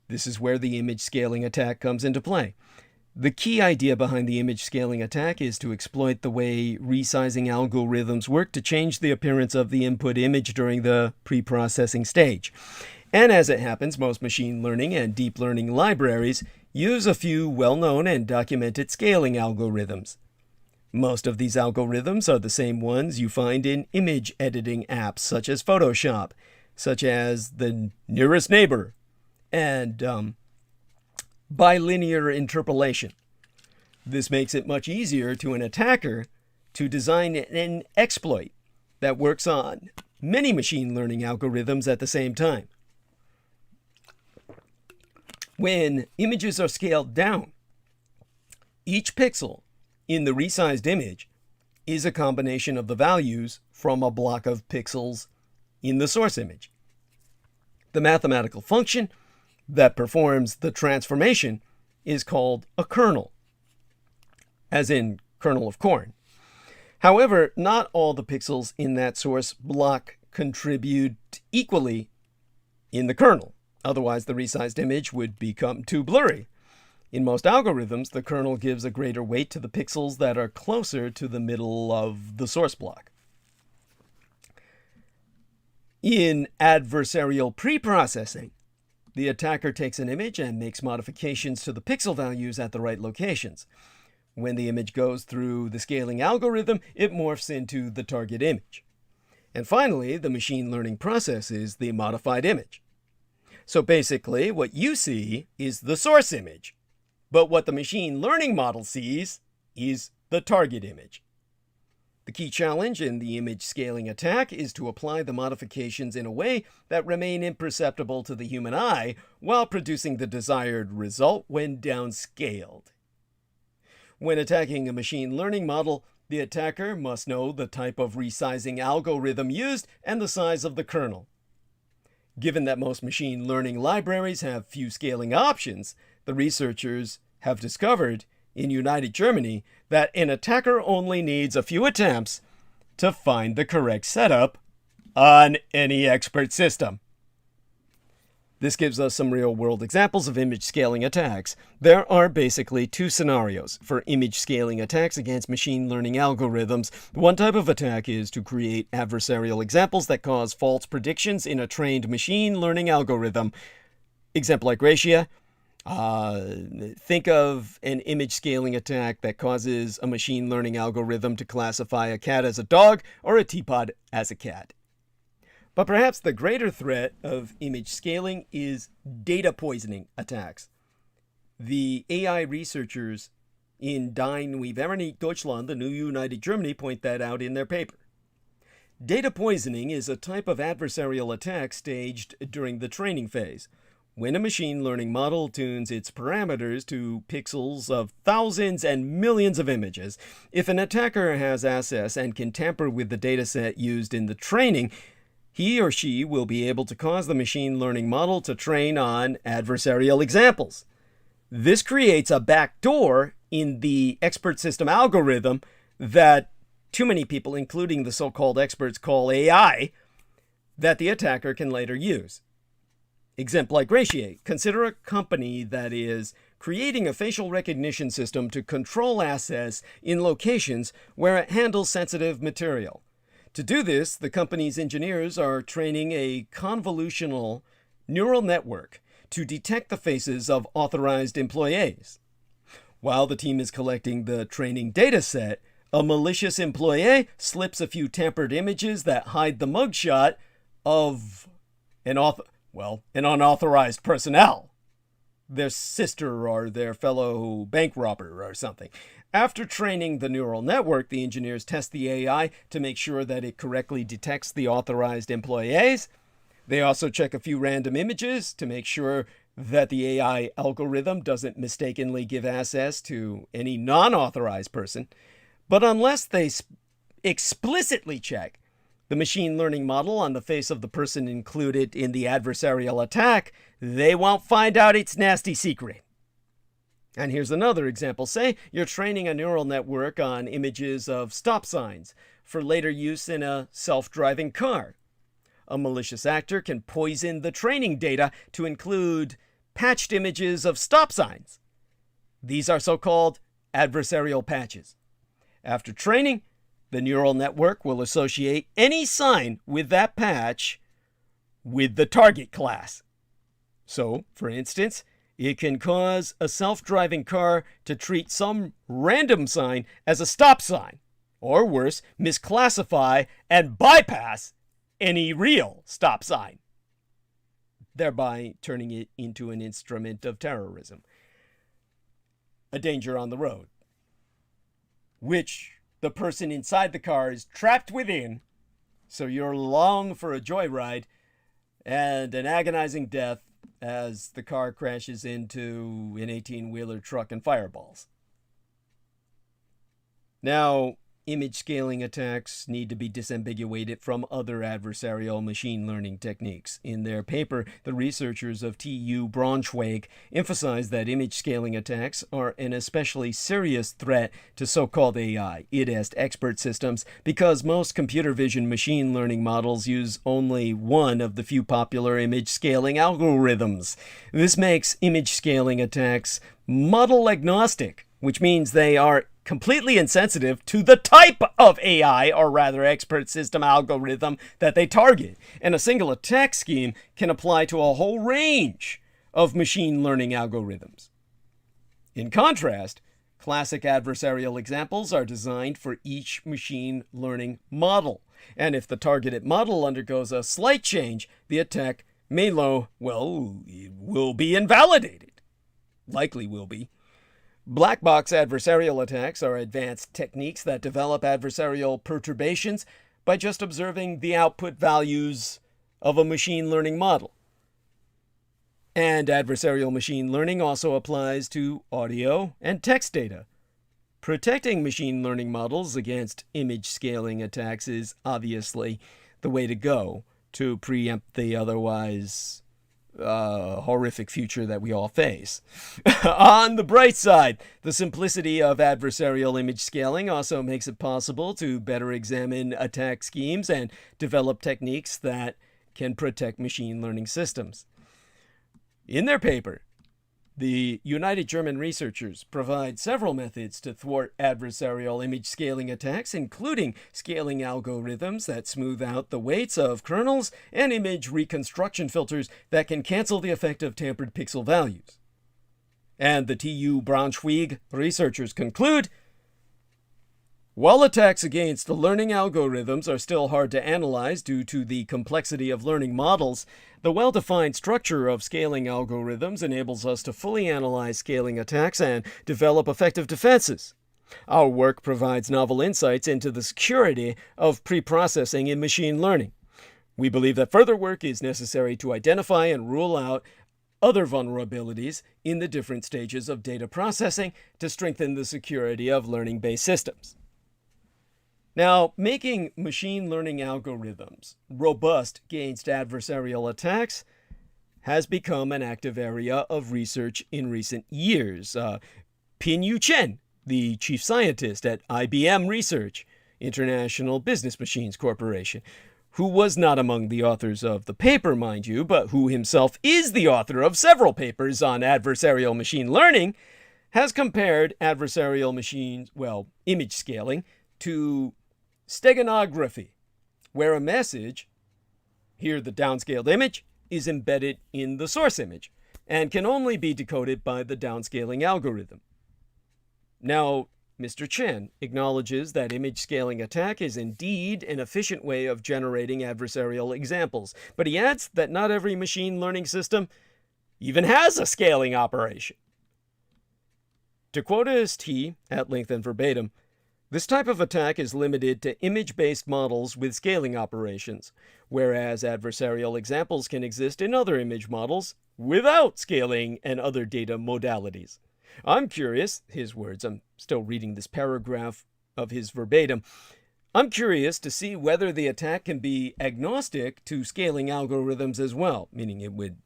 this is where the image scaling attack comes into play. The key idea behind the image scaling attack is to exploit the way resizing algorithms work to change the appearance of the input image during the pre-processing stage. And as it happens, most machine learning and deep learning libraries use a few well-known and documented scaling algorithms. Most of these algorithms are the same ones you find in image editing apps such as Photoshop, such as the nearest neighbor, and bilinear interpolation. This makes it much easier to an attacker to design an exploit that works on many machine learning algorithms at the same time. When images are scaled down, each pixel in the resized image is a combination of the values from a block of pixels in the source image. The mathematical function that performs the transformation is called a kernel, as in kernel of corn. However, not all the pixels in that source block contribute equally in the kernel. Otherwise, the resized image would become too blurry. In most algorithms, the kernel gives a greater weight to the pixels that are closer to the middle of the source block. In adversarial preprocessing, the attacker takes an image and makes modifications to the pixel values at the right locations. When the image goes through the scaling algorithm, it morphs into the target image. And finally, the machine learning process is the modified image. So basically, what you see is the source image, but what the machine learning model sees is the target image. The key challenge in the image scaling attack is to apply the modifications in a way that remain imperceptible to the human eye while producing the desired result when downscaled. When attacking a machine learning model, the attacker must know the type of resizing algorithm used and the size of the kernel. Given that most machine learning libraries have few scaling options, the researchers have discovered in United Germany that an attacker only needs a few attempts to find the correct setup on any expert system. This gives us some real-world examples of image scaling attacks. There are basically two scenarios for image scaling attacks against machine learning algorithms. One type of attack is to create adversarial examples that cause false predictions in a trained machine learning algorithm. Example like Gracia. Think of an image scaling attack that causes a machine learning algorithm to classify a cat as a dog or a teapot as a cat. But perhaps the greater threat of image scaling is data poisoning attacks. The AI researchers in Die Neue Vereinigte Deutschland, the New United Germany, point that out in their paper. Data poisoning is a type of adversarial attack staged during the training phase. When a machine learning model tunes its parameters to pixels of thousands and millions of images, if an attacker has access and can tamper with the dataset used in the training, he or she will be able to cause the machine learning model to train on adversarial examples. This creates a backdoor in the expert system algorithm that too many people, including the so-called experts, call AI, that the attacker can later use. Exempligratiate. Consider a company that is creating a facial recognition system to control access in locations where it handles sensitive material. To do this, the company's engineers are training a convolutional neural network to detect the faces of authorized employees. While the team is collecting the training data set, a malicious employee slips a few tampered images that hide the mugshot of an unauthorized personnel, their sister or their fellow bank robber or something. After training the neural network, the engineers test the AI to make sure that it correctly detects the authorized employees. They also check a few random images to make sure that the AI algorithm doesn't mistakenly give access to any non-authorized person. But unless they explicitly check the machine learning model on the face of the person included in the adversarial attack, they won't find out its nasty secret. And here's another example. Say you're training a neural network on images of stop signs for later use in a self-driving car. A malicious actor can poison the training data to include patched images of stop signs. These are so-called adversarial patches. After training, the neural network will associate any sign with that patch with the target class. So, for instance, it can cause a self-driving car to treat some random sign as a stop sign, or worse, misclassify and bypass any real stop sign, thereby turning it into an instrument of terrorism, a danger on the road, which the person inside the car is trapped within, so you're along for a joyride and an agonizing death as the car crashes into an 18-wheeler truck and fireballs. Now, image scaling attacks need to be disambiguated from other adversarial machine learning techniques. In their paper, the researchers of TU Braunschweig emphasize that image scaling attacks are an especially serious threat to so-called AI, IDEST expert systems, because most computer vision machine learning models use only one of the few popular image scaling algorithms. This makes image scaling attacks model agnostic, which means they are completely insensitive to the type of AI, or rather expert system algorithm, that they target. And a single attack scheme can apply to a whole range of machine learning algorithms. In contrast, classic adversarial examples are designed for each machine learning model. And if the targeted model undergoes a slight change, the attack it will be invalidated. Likely will be. Black box adversarial attacks are advanced techniques that develop adversarial perturbations by just observing the output values of a machine learning model. And adversarial machine learning also applies to audio and text data. Protecting machine learning models against image scaling attacks is obviously the way to go to preempt the otherwise horrific future that we all face. On the bright side, the simplicity of adversarial image scaling also makes it possible to better examine attack schemes and develop techniques that can protect machine learning systems. In their paper, the United German researchers provide several methods to thwart adversarial image scaling attacks, including scaling algorithms that smooth out the weights of kernels and image reconstruction filters that can cancel the effect of tampered pixel values. And the TU Braunschweig researchers conclude, while attacks against the learning algorithms are still hard to analyze due to the complexity of learning models, the well-defined structure of scaling algorithms enables us to fully analyze scaling attacks and develop effective defenses. Our work provides novel insights into the security of preprocessing in machine learning. We believe that further work is necessary to identify and rule out other vulnerabilities in the different stages of data processing to strengthen the security of learning-based systems. Now, making machine learning algorithms robust against adversarial attacks has become an active area of research in recent years. Pinyu Chen, the chief scientist at IBM Research, International Business Machines Corporation, who was not among the authors of the paper, mind you, but who himself is the author of several papers on adversarial machine learning, has compared adversarial image scaling to steganography, where a message, here the downscaled image, is embedded in the source image and can only be decoded by the downscaling algorithm. Now, Mr. Chen acknowledges that image scaling attack is indeed an efficient way of generating adversarial examples, but he adds that not every machine learning system even has a scaling operation. To quote ST at length and verbatim, this type of attack is limited to image-based models with scaling operations, whereas adversarial examples can exist in other image models without scaling and other data modalities. I'm curious, his words, I'm still reading this paragraph of his verbatim, I'm curious to see whether the attack can be agnostic to scaling algorithms as well, meaning it would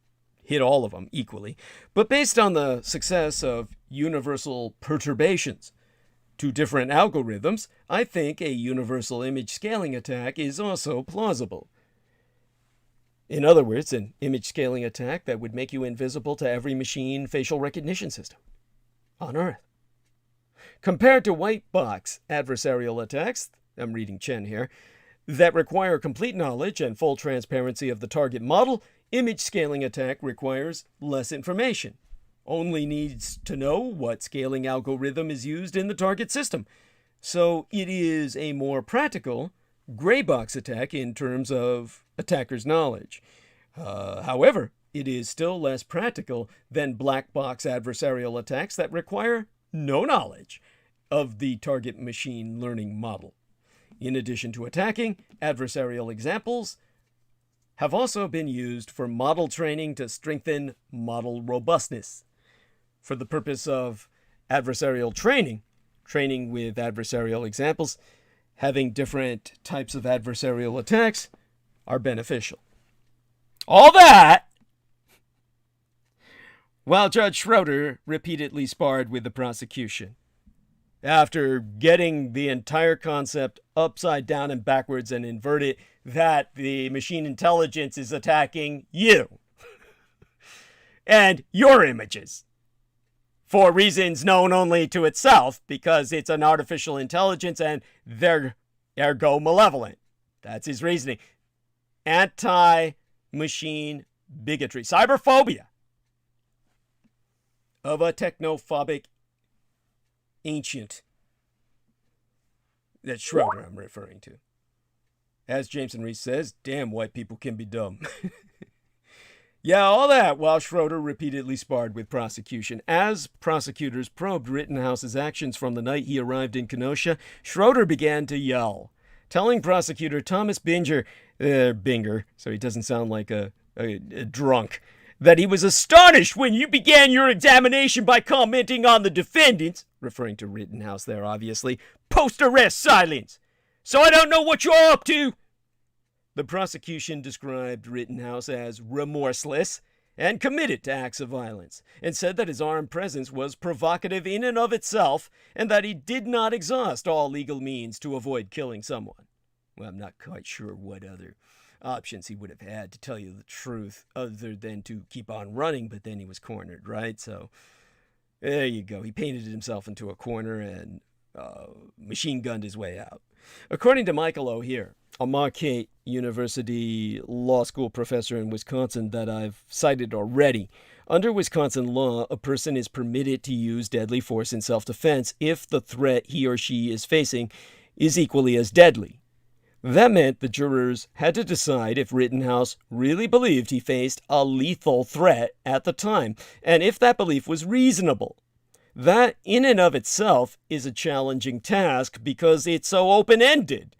hit all of them equally, but based on the success of universal perturbations to different algorithms, I think a universal image scaling attack is also plausible. In other words, an image scaling attack that would make you invisible to every machine facial recognition system. on Earth. Compared to white box adversarial attacks, I'm reading Chen here, that require complete knowledge and full transparency of the target model, image scaling attack requires less information. Only needs to know what scaling algorithm is used in the target system. So it is a more practical gray box attack in terms of attacker's knowledge. However, it is still less practical than black box adversarial attacks that require no knowledge of the target machine learning model. In addition to attacking, adversarial examples have also been used for model training to strengthen model robustness. For the purpose of adversarial training, training with adversarial examples, having different types of adversarial attacks are beneficial. All that while Judge Schroeder repeatedly sparred with the prosecution. After getting the entire concept upside down and backwards and inverted, that the machine intelligence is attacking you and your images for reasons known only to itself, because it's an artificial intelligence and they're ergo malevolent. That's his reasoning. Anti-machine bigotry, cyberphobia of a technophobic ancient. That's Schroeder I'm referring to. As Jameson Reese says, damn, white people can be dumb. Yeah, all that while Schroeder repeatedly sparred with prosecution. As prosecutors probed Rittenhouse's actions from the night he arrived in Kenosha, Schroeder began to yell, telling prosecutor Thomas Binger, so he doesn't sound like a drunk, that he was astonished when you began your examination by commenting on the defendants, referring to Rittenhouse there obviously, post-arrest silence. So I don't know what you're up to. The prosecution described Rittenhouse as remorseless and committed to acts of violence, and said that his armed presence was provocative in and of itself, and that he did not exhaust all legal means to avoid killing someone. Well, I'm not quite sure what other options he would have had, to tell you the truth, other than to keep on running, but then he was cornered, right? So there you go. He painted himself into a corner and machine gunned his way out. According to Michael O'Hear, a Marquette University law school professor in Wisconsin that I've cited already, under Wisconsin law, a person is permitted to use deadly force in self-defense if the threat he or she is facing is equally as deadly. That meant the jurors had to decide if Rittenhouse really believed he faced a lethal threat at the time, and if that belief was reasonable. That, in and of itself, is a challenging task because it's so open-ended.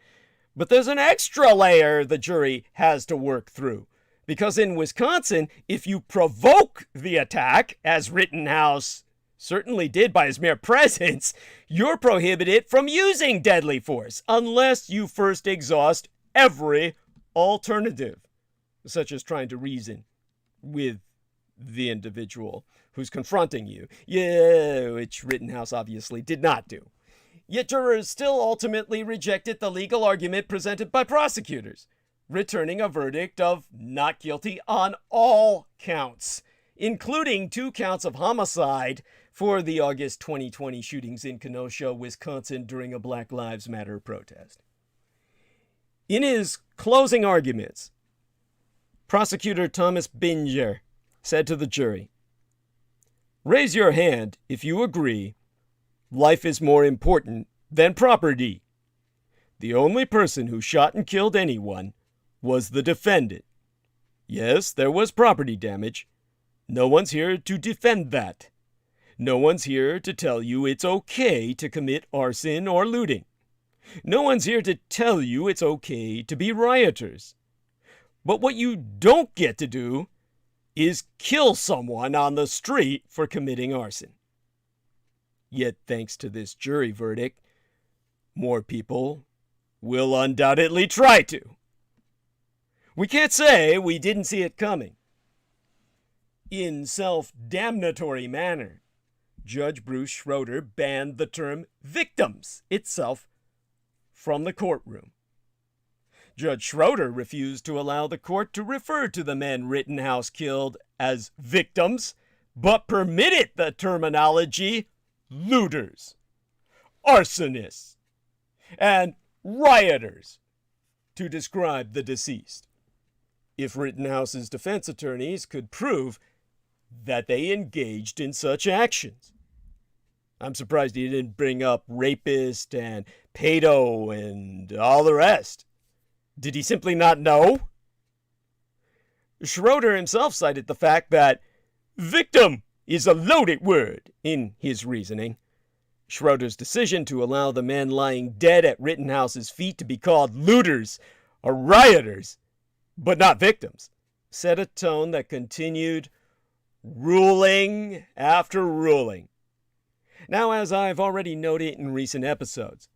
But there's an extra layer the jury has to work through. Because in Wisconsin, if you provoke the attack, as Rittenhouse certainly did by his mere presence, you're prohibited from using deadly force unless you first exhaust every alternative, such as trying to reason with the individual who's confronting you. Yeah, which Rittenhouse obviously did not do. Yet jurors still ultimately rejected the legal argument presented by prosecutors, returning a verdict of not guilty on all counts, including 2 counts of homicide for the August 2020 shootings in Kenosha, Wisconsin during a Black Lives Matter protest. In his closing arguments, prosecutor Thomas Binger said to the jury, "Raise your hand if you agree life is more important than property. The only person who shot and killed anyone was the defendant. Yes, there was property damage. No one's here to defend that. No one's here to tell you it's okay to commit arson or looting. No one's here to tell you it's okay to be rioters. But what you don't get to do is kill someone on the street for committing arson." Yet, thanks to this jury verdict, more people will undoubtedly try to. We can't say we didn't see it coming. In self-damnatory manner, Judge Bruce Schroeder banned the term victims itself from the courtroom. Judge Schroeder refused to allow the court to refer to the men Rittenhouse killed as victims, but permitted the terminology looters, arsonists, and rioters to describe the deceased. If Rittenhouse's defense attorneys could prove that they engaged in such actions. I'm surprised he didn't bring up rapist and pedo and all the rest. Did he simply not know? Schroeder himself cited the fact that victim is a loaded word in his reasoning. Schroeder's decision to allow the men lying dead at Rittenhouse's feet to be called looters or rioters, but not victims, set a tone that continued ruling after ruling. Now, as I've already noted in recent episodes,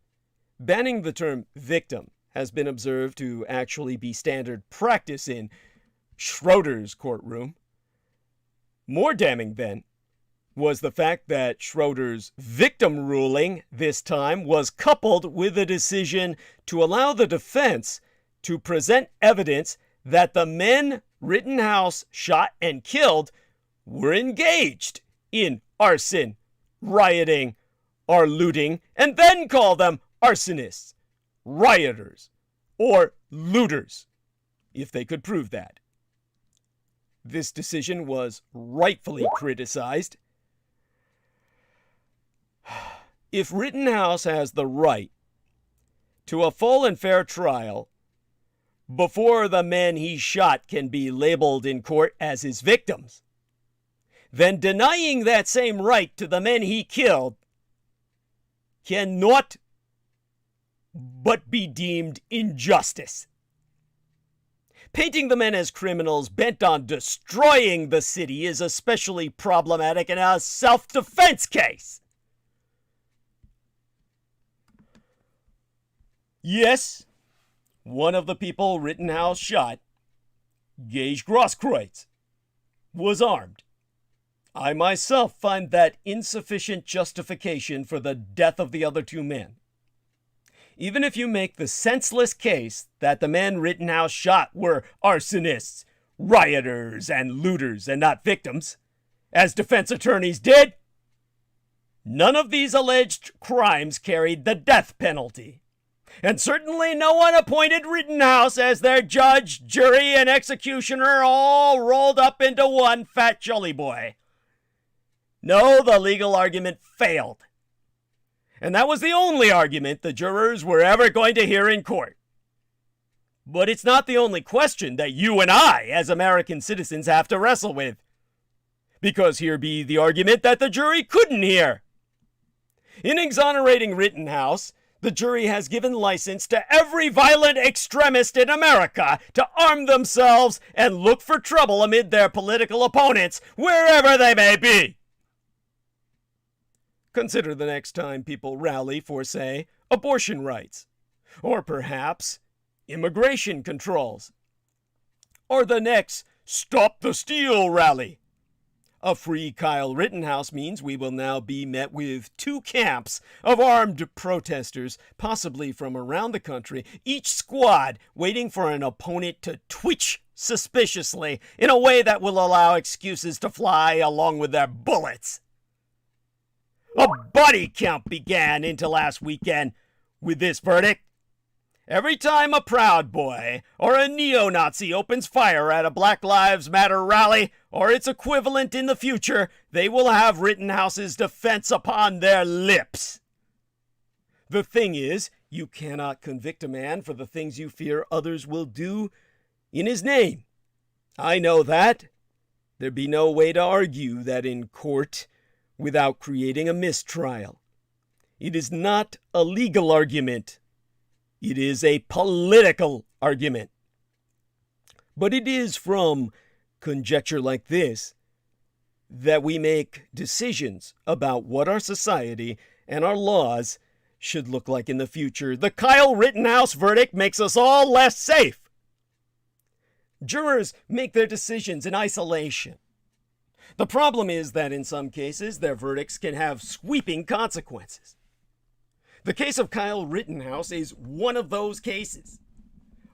banning the term victim has been observed to actually be standard practice in Schroeder's courtroom. More damning, then, was the fact that Schroeder's victim ruling this time was coupled with a decision to allow the defense to present evidence that the men Rittenhouse shot and killed were engaged in arson, rioting, or looting, and then call them arsonists, rioters, or looters, if they could prove that. This decision was rightfully criticized. If Rittenhouse has the right to a full and fair trial before the men he shot can be labeled in court as his victims, then denying that same right to the men he killed cannot but be deemed injustice. Painting the men as criminals bent on destroying the city is especially problematic in a self-defense case. Yes, one of the people Rittenhouse shot, Gage Grosskreutz, was armed. I myself find that insufficient justification for the death of the other two men. Even if you make the senseless case that the men Rittenhouse shot were arsonists, rioters, and looters and not victims, as defense attorneys did, none of these alleged crimes carried the death penalty. And certainly no one appointed Rittenhouse as their judge, jury, and executioner all rolled up into one fat jolly boy. No, the legal argument failed. And that was the only argument the jurors were ever going to hear in court. But it's not the only question that you and I, as American citizens, have to wrestle with. Because here be the argument that the jury couldn't hear. In exonerating Rittenhouse, the jury has given license to every violent extremist in America to arm themselves and look for trouble amid their political opponents, wherever they may be. Consider the next time people rally for, say, abortion rights, or perhaps immigration controls, or the next Stop the Steal rally. A free Kyle Rittenhouse means we will now be met with two camps of armed protesters, possibly from around the country, each squad waiting for an opponent to twitch suspiciously in a way that will allow excuses to fly along with their bullets. A body count began into last weekend with this verdict. Every time a Proud Boy or a neo-Nazi opens fire at a Black Lives Matter rally or its equivalent in the future, they will have Rittenhouse's defense upon their lips. The thing is, you cannot convict a man for the things you fear others will do in his name. I know that. There'd be no way to argue that in court without creating a mistrial. It is not a legal argument. It is a political argument. But it is from conjecture like this that we make decisions about what our society and our laws should look like in the future. The Kyle Rittenhouse verdict makes us all less safe. Jurors make their decisions in isolation. The problem is that in some cases, their verdicts can have sweeping consequences. The case of Kyle Rittenhouse is one of those cases.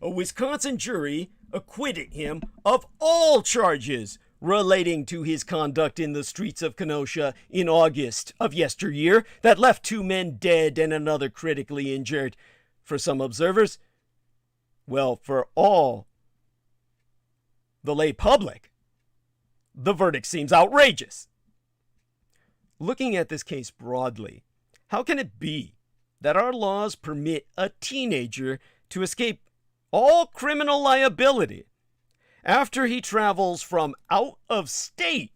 A Wisconsin jury acquitted him of all charges relating to his conduct in the streets of Kenosha in August of yesteryear that left 2 men dead and another critically injured. For some observers, well, for all the lay public, the verdict seems outrageous. Looking at this case broadly, how can it be that our laws permit a teenager to escape all criminal liability after he travels from out of state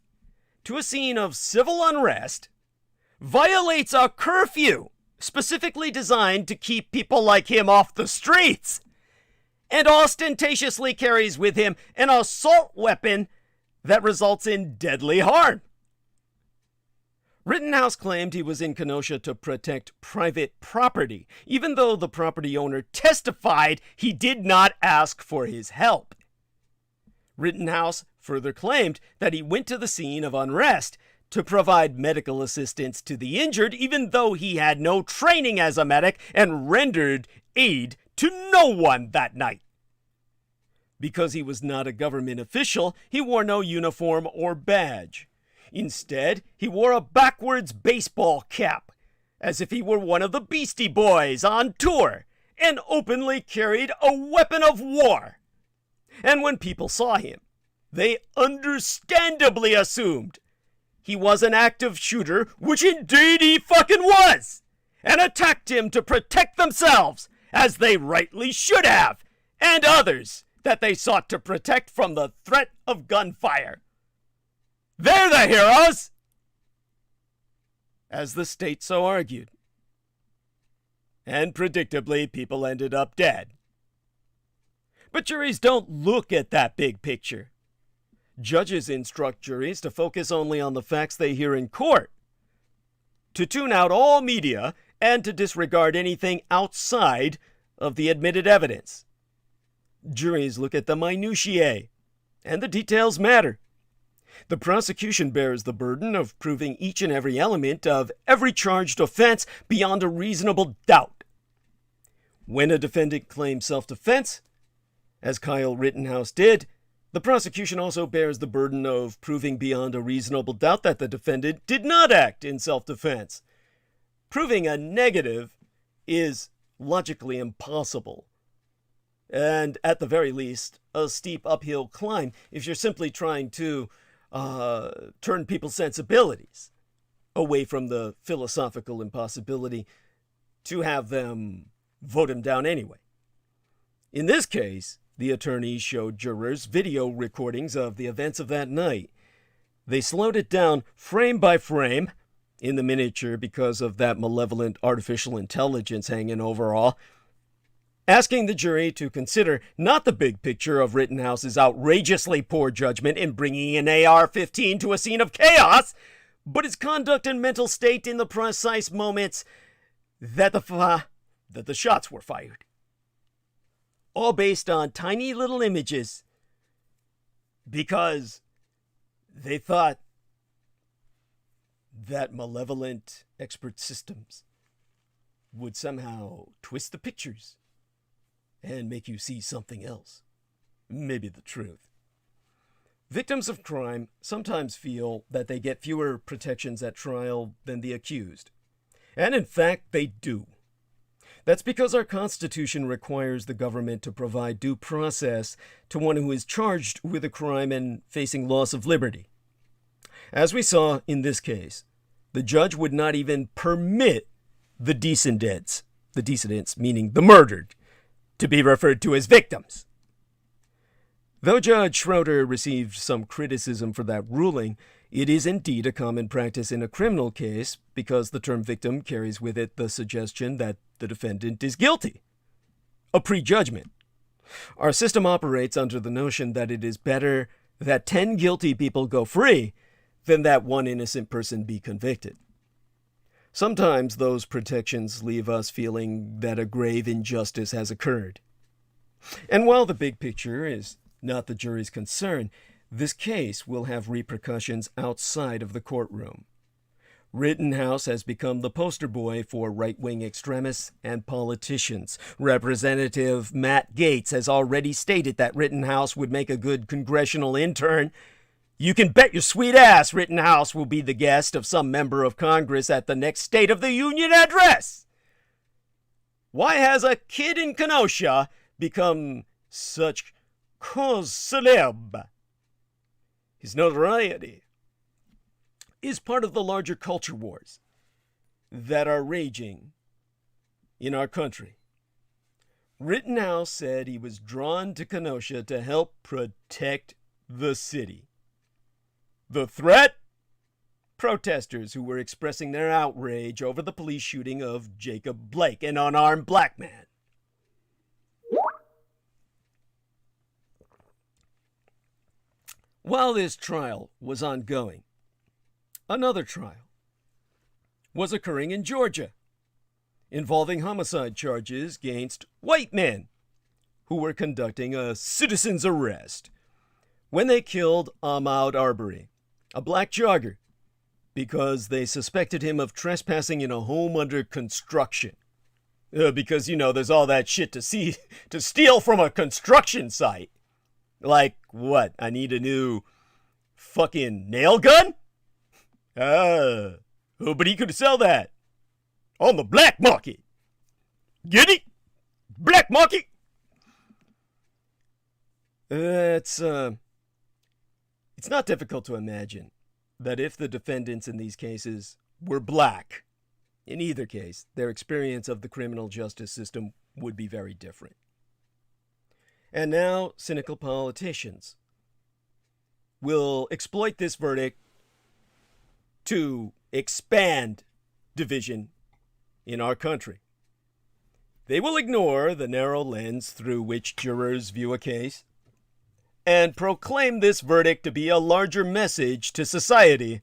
to a scene of civil unrest, violates a curfew specifically designed to keep people like him off the streets, and ostentatiously carries with him an assault weapon that results in deadly harm? Rittenhouse claimed he was in Kenosha to protect private property, even though the property owner testified he did not ask for his help. Rittenhouse further claimed that he went to the scene of unrest to provide medical assistance to the injured, even though he had no training as a medic and rendered aid to no one that night. Because he was not a government official, he wore no uniform or badge. Instead, he wore a backwards baseball cap, as if he were one of the Beastie Boys on tour, and openly carried a weapon of war. And when people saw him, they understandably assumed he was an active shooter, which indeed he fucking was, and attacked him to protect themselves, as they rightly should have, and others that they sought to protect from the threat of gunfire. They're the heroes, as the state so argued. And predictably, people ended up dead. But juries don't look at that big picture. Judges instruct juries to focus only on the facts they hear in court, to tune out all media, and to disregard anything outside of the admitted evidence. Juries look at the minutiae, and the details matter. The prosecution bears the burden of proving each and every element of every charged offense beyond a reasonable doubt. When a defendant claims self-defense, as Kyle Rittenhouse did, the prosecution also bears the burden of proving beyond a reasonable doubt that the defendant did not act in self-defense. Proving a negative is logically impossible, and at the very least, a steep uphill climb if you're simply trying to turn people's sensibilities away from the philosophical impossibility to have them vote him down anyway. In this case, the attorneys showed jurors video recordings of the events of that night. They slowed it down frame by frame in the miniature because of that malevolent artificial intelligence hanging over all, asking the jury to consider not the big picture of Rittenhouse's outrageously poor judgment in bringing an AR-15 to a scene of chaos, but his conduct and mental state in the precise moments that the shots were fired. All based on tiny little images, because they thought that malevolent expert systems would somehow twist the pictures and make you see something else, maybe the truth. Victims of crime sometimes feel that they get fewer protections at trial than the accused, and in fact they do. That's because our Constitution requires the government to provide due process to one who is charged with a crime and facing loss of liberty. As we saw in this case, the judge would not even permit the decedents meaning the murdered, to be referred to as victims. Though Judge Schroeder received some criticism for that ruling, it is indeed a common practice in a criminal case because the term victim carries with it the suggestion that the defendant is guilty, a prejudgment. Our system operates under the notion that it is better that 10 guilty people go free than that one innocent person be convicted. Sometimes those protections leave us feeling that a grave injustice has occurred. And while the big picture is not the jury's concern, this case will have repercussions outside of the courtroom. Rittenhouse has become the poster boy for right-wing extremists and politicians. Representative Matt Gaetz has already stated that Rittenhouse would make a good congressional intern. You can bet your sweet ass Rittenhouse will be the guest of some member of Congress at the next State of the Union address. Why has a kid in Kenosha become such cause célèbre? His notoriety is part of the larger culture wars that are raging in our country. Rittenhouse said he was drawn to Kenosha to help protect the city. The threat? Protesters who were expressing their outrage over the police shooting of Jacob Blake, an unarmed black man. While this trial was ongoing, another trial was occurring in Georgia, involving homicide charges against white men who were conducting a citizen's arrest when they killed Ahmaud Arbery, a black jogger, because they suspected him of trespassing in a home under construction. Because, you know, there's all that shit to steal from a construction site. Like, what? I need a new fucking nail gun? Oh, but he could sell that on the black market. Get it? Black market? It's not difficult to imagine that if the defendants in these cases were black, in either case, their experience of the criminal justice system would be very different. And now, cynical politicians will exploit this verdict to expand division in our country. They will ignore the narrow lens through which jurors view a case and proclaim this verdict to be a larger message to society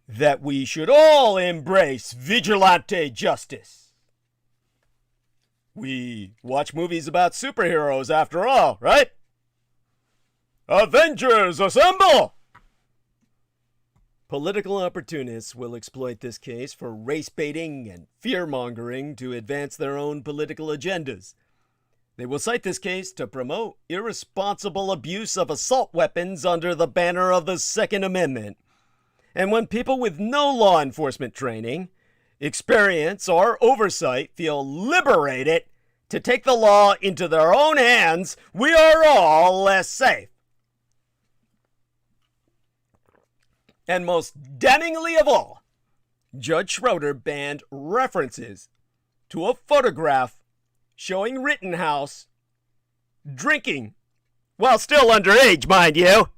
that we should all embrace vigilante justice. We watch movies about superheroes after all, right? Avengers assemble! Political opportunists will exploit this case for race baiting and fear-mongering to advance their own political agendas. They will cite this case to promote irresponsible abuse of assault weapons under the banner of the Second Amendment. And when people with no law enforcement training, experience, or oversight feel liberated to take the law into their own hands, we are all less safe. And most damningly of all, Judge Schroeder banned references to a photograph showing Rittenhouse drinking, while still underage, mind you,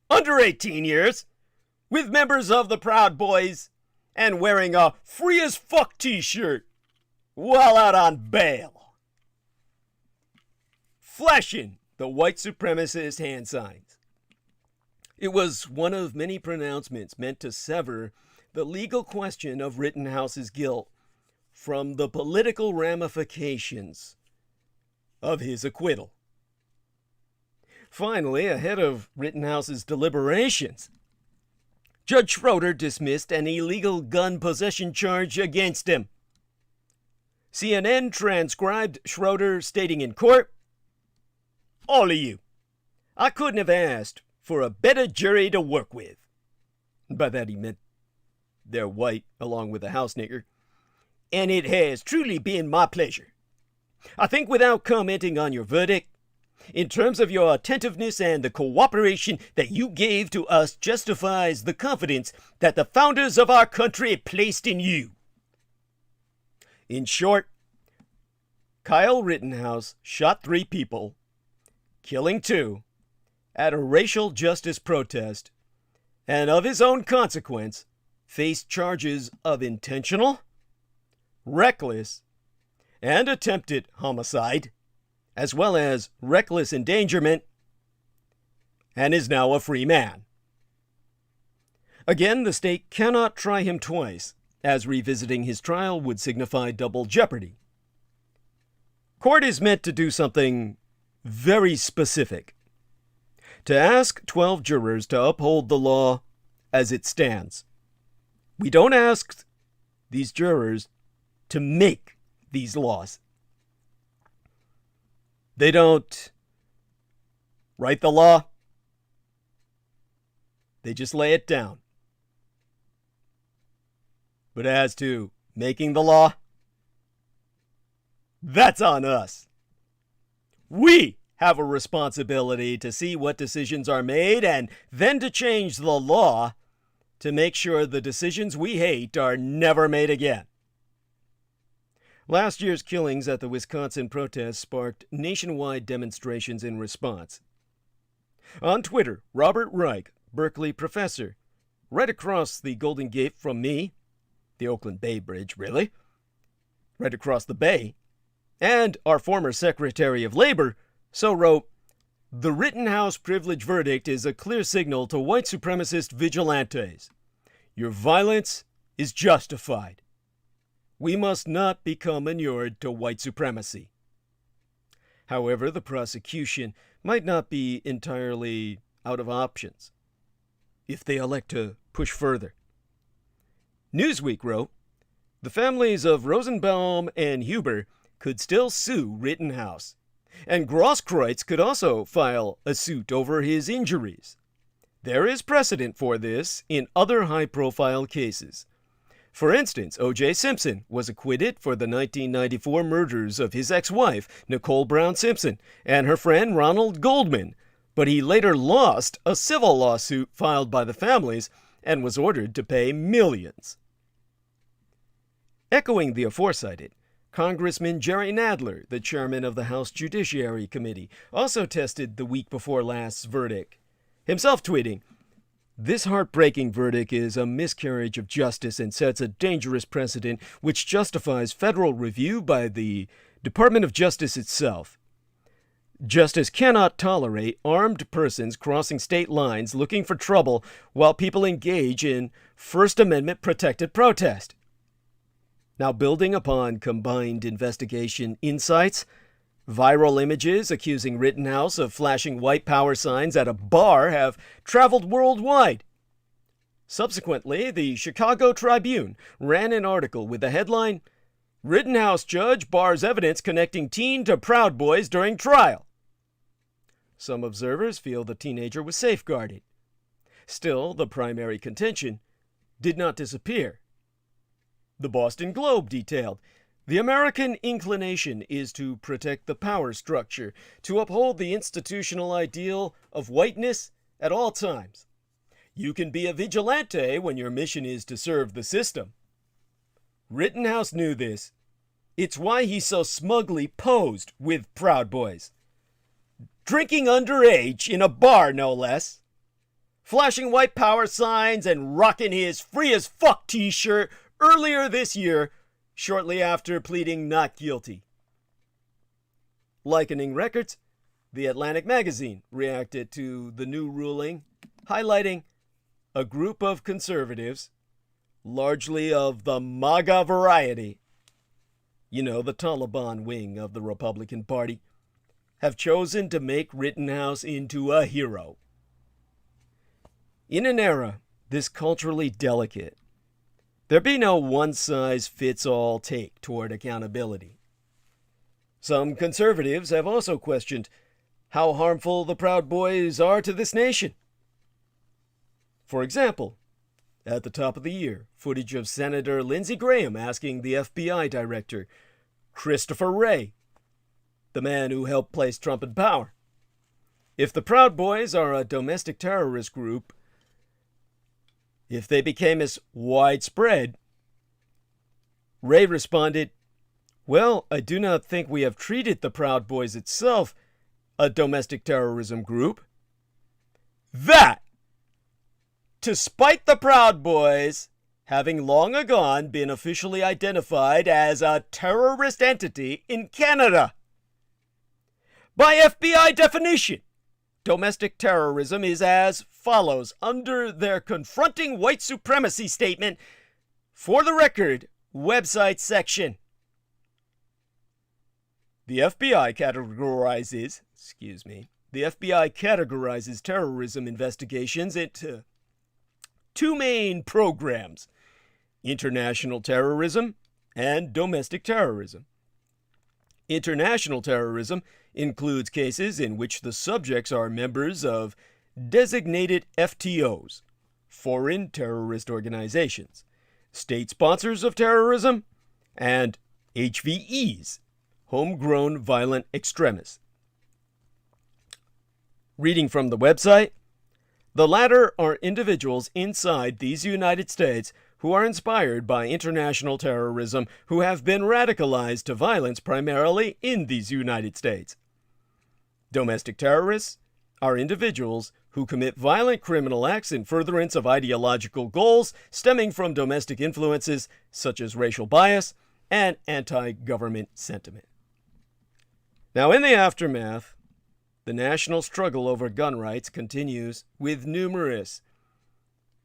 under 18 years, with members of the Proud Boys and wearing a free as fuck t-shirt while out on bail, flashing the white supremacist hand signs. It was one of many pronouncements meant to sever the legal question of Rittenhouse's guilt from the political ramifications of his acquittal. Finally, ahead of Rittenhouse's deliberations, Judge Schroeder dismissed an illegal gun possession charge against him. CNN transcribed Schroeder stating in court, "All of you, I couldn't have asked for a better jury to work with." By that he meant they're white, along with the house nigger. "And it has truly been my pleasure. I think without commenting on your verdict, in terms of your attentiveness and the cooperation that you gave to us justifies the confidence that the founders of our country placed in you." In short, Kyle Rittenhouse shot 3 people, killing 2, at a racial justice protest, and of his own consequence, faced charges of intentional, reckless, and attempted homicide, as well as reckless endangerment, and is now a free man. Again, the state cannot try him twice, as revisiting his trial would signify double jeopardy. Court is meant to do something very specific: to ask 12 jurors to uphold the law as it stands. We don't ask these jurors to make these laws. They don't write the law. They just lay it down. But as to making the law, that's on us. We have a responsibility to see what decisions are made and then to change the law to make sure the decisions we hate are never made again. Last year's killings at the Wisconsin protests sparked nationwide demonstrations in response. On Twitter, Robert Reich, Berkeley professor, right across the Golden Gate from me, the Oakland Bay Bridge, really, right across the bay, and our former Secretary of Labor, so wrote, "The Rittenhouse privilege verdict is a clear signal to white supremacist vigilantes. Your violence is justified. We must not become inured to white supremacy." However, the prosecution might not be entirely out of options if they elect to push further. Newsweek wrote, "The families of Rosenbaum and Huber could still sue Rittenhouse, and Grosskreutz could also file a suit over his injuries. There is precedent for this in other high-profile cases. For instance, O.J. Simpson was acquitted for the 1994 murders of his ex-wife, Nicole Brown Simpson, and her friend Ronald Goldman, but he later lost a civil lawsuit filed by the families and was ordered to pay millions." Echoing the aforecited, Congressman Jerry Nadler, the chairman of the House Judiciary Committee, also tested the week before last's verdict, himself tweeting, "This heartbreaking verdict is a miscarriage of justice and sets a dangerous precedent which justifies federal review by the Department of Justice itself. Justice cannot tolerate armed persons crossing state lines looking for trouble while people engage in First Amendment protected protest." Now, building upon combined investigation insights, viral images accusing Rittenhouse of flashing white power signs at a bar have traveled worldwide. Subsequently, the Chicago Tribune ran an article with the headline, "Rittenhouse Judge Bars Evidence Connecting Teen to Proud Boys During Trial." Some observers feel the teenager was safeguarded. Still, the primary contention did not disappear. The Boston Globe detailed, "The American inclination is to protect the power structure, to uphold the institutional ideal of whiteness at all times. You can be a vigilante when your mission is to serve the system. Rittenhouse knew this. It's why he so smugly posed with Proud Boys. Drinking underage in a bar, no less. Flashing white power signs and rocking his free as fuck t-shirt earlier this year, shortly after pleading not guilty." Likening Records, The Atlantic magazine reacted to the new ruling, highlighting a group of conservatives, largely of the MAGA variety, you know, the Taliban wing of the Republican Party, have chosen to make Rittenhouse into a hero. In an era this culturally delicate, there be no one-size-fits-all take toward accountability. Some conservatives have also questioned how harmful the Proud Boys are to this nation. For example, at the top of the year, footage of Senator Lindsey Graham asking the FBI director, Christopher Wray, the man who helped place Trump in power, if the Proud Boys are a domestic terrorist group, if they became as widespread. Wray responded, "Well, I do not think we have treated the Proud Boys itself a domestic terrorism group. That, despite the Proud Boys having long ago been officially identified as a terrorist entity in Canada. By FBI definition, domestic terrorism is as follows under their Confronting White Supremacy Statement, for the record, website section. The FBI categorizes terrorism investigations into two main programs: international terrorism and domestic terrorism. International terrorism includes cases in which the subjects are members of designated FTOs, foreign terrorist organizations, state sponsors of terrorism, and HVEs, homegrown violent extremists. Reading from the website, the latter are individuals inside these United States who are inspired by international terrorism who have been radicalized to violence primarily in these United States. Domestic terrorists are individuals who commit violent criminal acts in furtherance of ideological goals stemming from domestic influences such as racial bias and anti-government sentiment. Now, in the aftermath, the national struggle over gun rights continues with numerous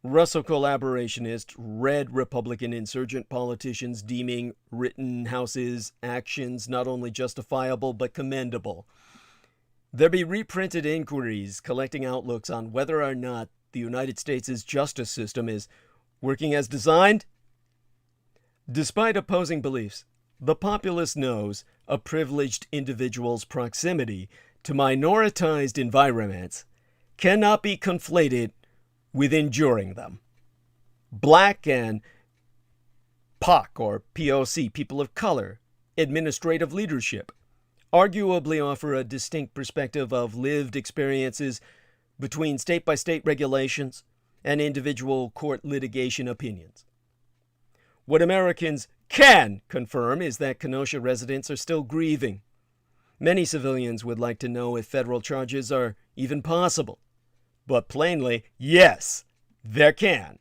Russo collaborationist, red Republican insurgent politicians deeming Rittenhouse's actions not only justifiable but commendable. There be reprinted inquiries collecting outlooks on whether or not the United States' justice system is working as designed. Despite opposing beliefs, the populace knows a privileged individual's proximity to minoritized environments cannot be conflated with enduring them. Black and POC, or POC, people of color, administrative leadership, arguably offer a distinct perspective of lived experiences between state-by-state regulations and individual court litigation opinions. What Americans can confirm is that Kenosha residents are still grieving. Many civilians would like to know if federal charges are even possible. But plainly, yes, there can.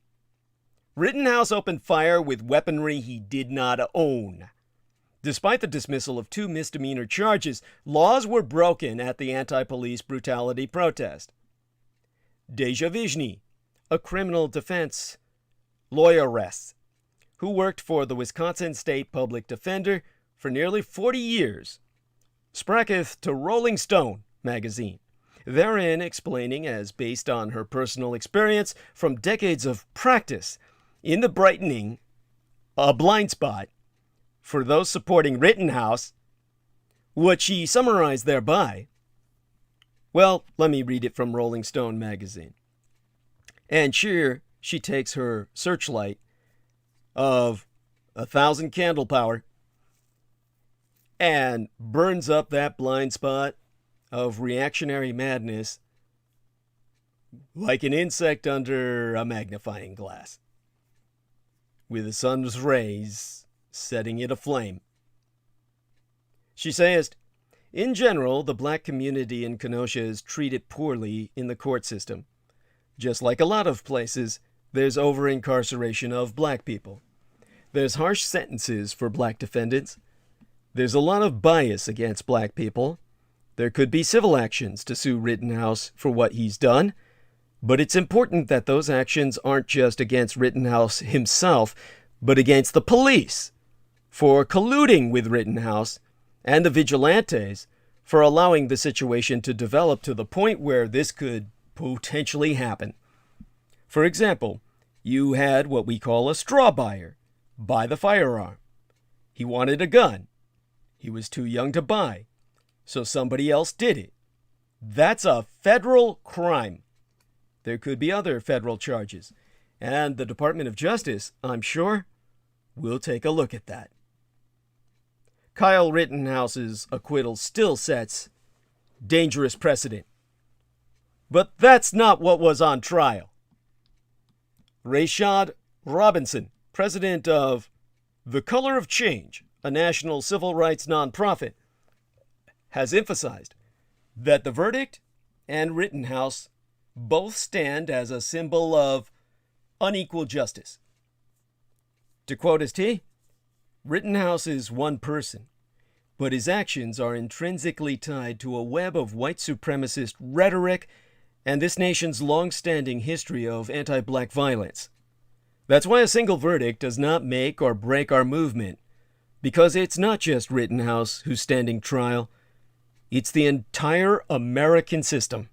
Rittenhouse opened fire with weaponry he did not own. Despite the dismissal of 2 misdemeanor charges, laws were broken at the anti-police brutality protest. Deja Vizhny, a criminal defense lawyeress who worked for the Wisconsin State Public Defender for nearly 40 years, spracketh to Rolling Stone magazine, therein explaining, as based on her personal experience from decades of practice in the brightening a blind spot for those supporting Rittenhouse, what she summarized thereby. Well, let me read it from Rolling Stone magazine. And here she takes her searchlight of 1,000 candle power and burns up that blind spot of reactionary madness like an insect under a magnifying glass, with the sun's rays setting it aflame. She says, in general, the black community in Kenosha is treated poorly in the court system. Just like a lot of places, there's over-incarceration of black people. There's harsh sentences for black defendants. There's a lot of bias against black people. There could be civil actions to sue Rittenhouse for what he's done, but it's important that those actions aren't just against Rittenhouse himself, but against the police for colluding with Rittenhouse and the vigilantes for allowing the situation to develop to the point where this could potentially happen. For example, you had what we call a straw buyer buy the firearm. He wanted a gun. He was too young to buy, so somebody else did it. That's a federal crime. There could be other federal charges, and the Department of Justice, I'm sure, will take a look at that. Kyle Rittenhouse's acquittal still sets dangerous precedent. But that's not what was on trial. Rashad Robinson, president of The Color of Change, a national civil rights nonprofit, has emphasized that the verdict and Rittenhouse both stand as a symbol of unequal justice. To quote his T, Rittenhouse is one person, but his actions are intrinsically tied to a web of white supremacist rhetoric and this nation's long-standing history of anti-black violence. That's why a single verdict does not make or break our movement, because it's not just Rittenhouse who's standing trial, it's the entire American system.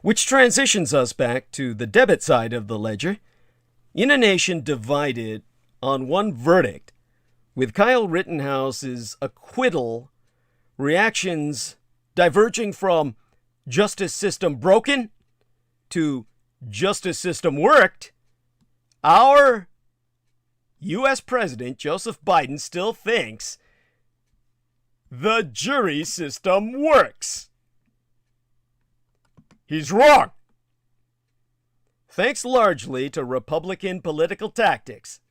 Which transitions us back to the debit side of the ledger. In a nation divided on one verdict, with Kyle Rittenhouse's acquittal, reactions diverging from justice system broken to justice system worked, our U.S. President Joseph Biden still thinks the jury system works. He's wrong. Thanks largely to Republican political tactics,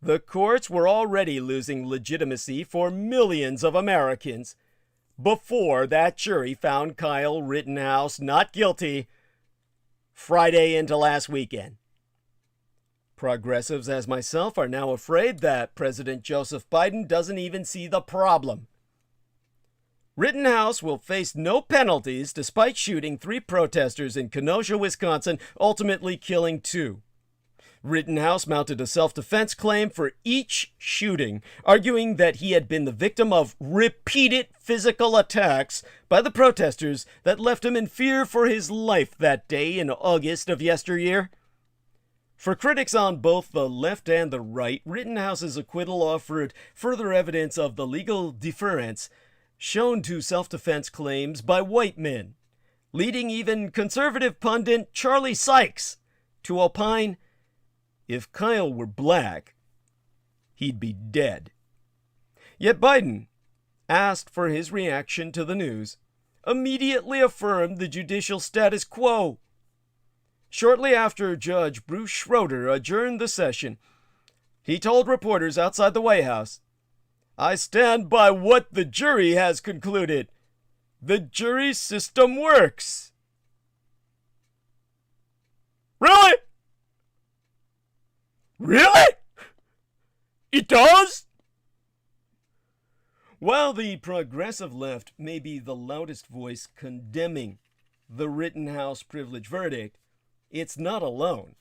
the courts were already losing legitimacy for millions of Americans before that jury found Kyle Rittenhouse not guilty Friday into last weekend. Progressives as myself are now afraid that President Joseph Biden doesn't even see the problem. Rittenhouse will face no penalties despite shooting 3 protesters in Kenosha, Wisconsin, ultimately killing 2. Rittenhouse mounted a self-defense claim for each shooting, arguing that he had been the victim of repeated physical attacks by the protesters that left him in fear for his life that day in August of yesteryear. For critics on both the left and the right, Rittenhouse's acquittal offered further evidence of the legal deference shown to self-defense claims by white men, leading even conservative pundit Charlie Sykes to opine, if Kyle were black, he'd be dead. Yet Biden, asked for his reaction to the news, immediately affirmed the judicial status quo. Shortly after Judge Bruce Schroeder adjourned the session, he told reporters outside the White House, "I stand by what the jury has concluded. The jury system works." Really? Really? It does? While the progressive left may be the loudest voice condemning the Rittenhouse privilege verdict, it's not alone.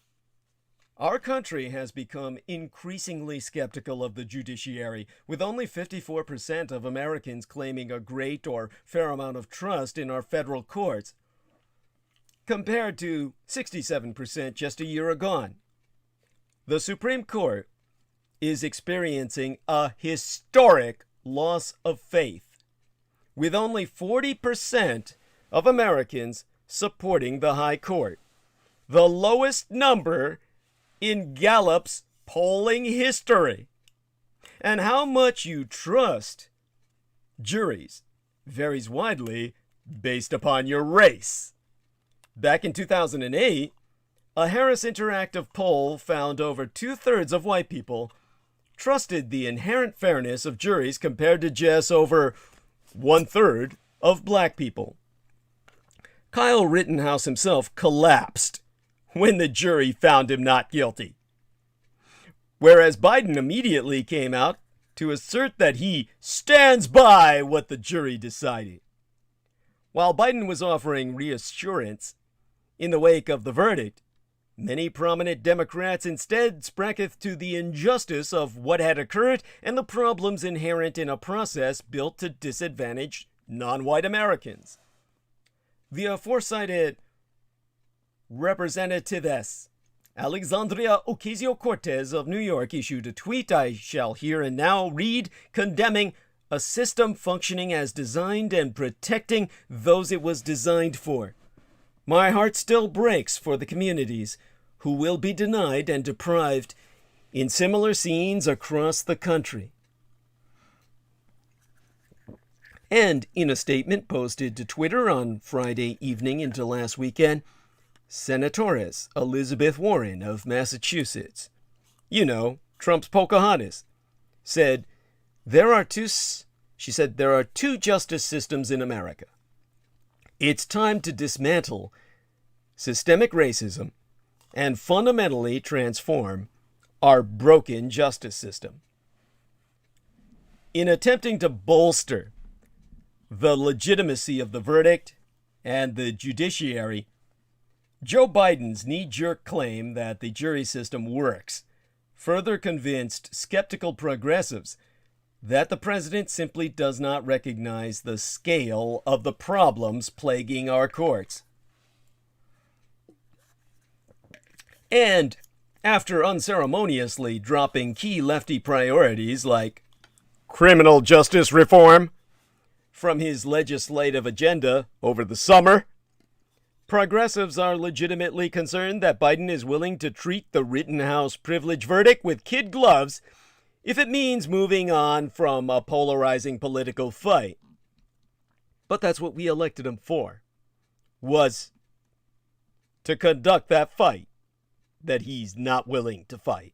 Our country has become increasingly skeptical of the judiciary, with only 54% of Americans claiming a great or fair amount of trust in our federal courts, compared to 67% just a year ago. The Supreme Court is experiencing a historic loss of faith, with only 40% of Americans supporting the High Court, the lowest number in Gallup's polling history. And how much you trust juries varies widely based upon your race. Back in 2008, a Harris Interactive poll found over 2/3 of white people trusted the inherent fairness of juries compared to just over 1/3 of black people. Kyle Rittenhouse himself collapsed when the jury found him not guilty, whereas Biden immediately came out to assert that he stands by what the jury decided. While Biden was offering reassurance in the wake of the verdict, many prominent Democrats instead spracketh to the injustice of what had occurred and the problems inherent in a process built to disadvantage non-white Americans. The aforecited Representativess Alexandria Ocasio-Cortez of New York issued a tweet I shall here and now read, condemning a system functioning as designed and protecting those it was designed for. My heart still breaks for the communities who will be denied and deprived in similar scenes across the country. And in a statement posted to Twitter on Friday evening into last weekend, Senatoress Elizabeth Warren of Massachusetts, Trump's Pocahontas, said, there are two justice systems in America. It's time to dismantle systemic racism and fundamentally transform our broken justice system. In attempting to bolster the legitimacy of the verdict and the judiciary, Joe Biden's knee-jerk claim that the jury system works further convinced skeptical progressives that the president simply does not recognize the scale of the problems plaguing our courts. And after unceremoniously dropping key lefty priorities like criminal justice reform from his legislative agenda over the summer, Progressives are legitimately concerned that Biden is willing to treat the Rittenhouse privilege verdict with kid gloves if it means moving on from a polarizing political fight. But that's what we elected him for, was to conduct that fight that he's not willing to fight.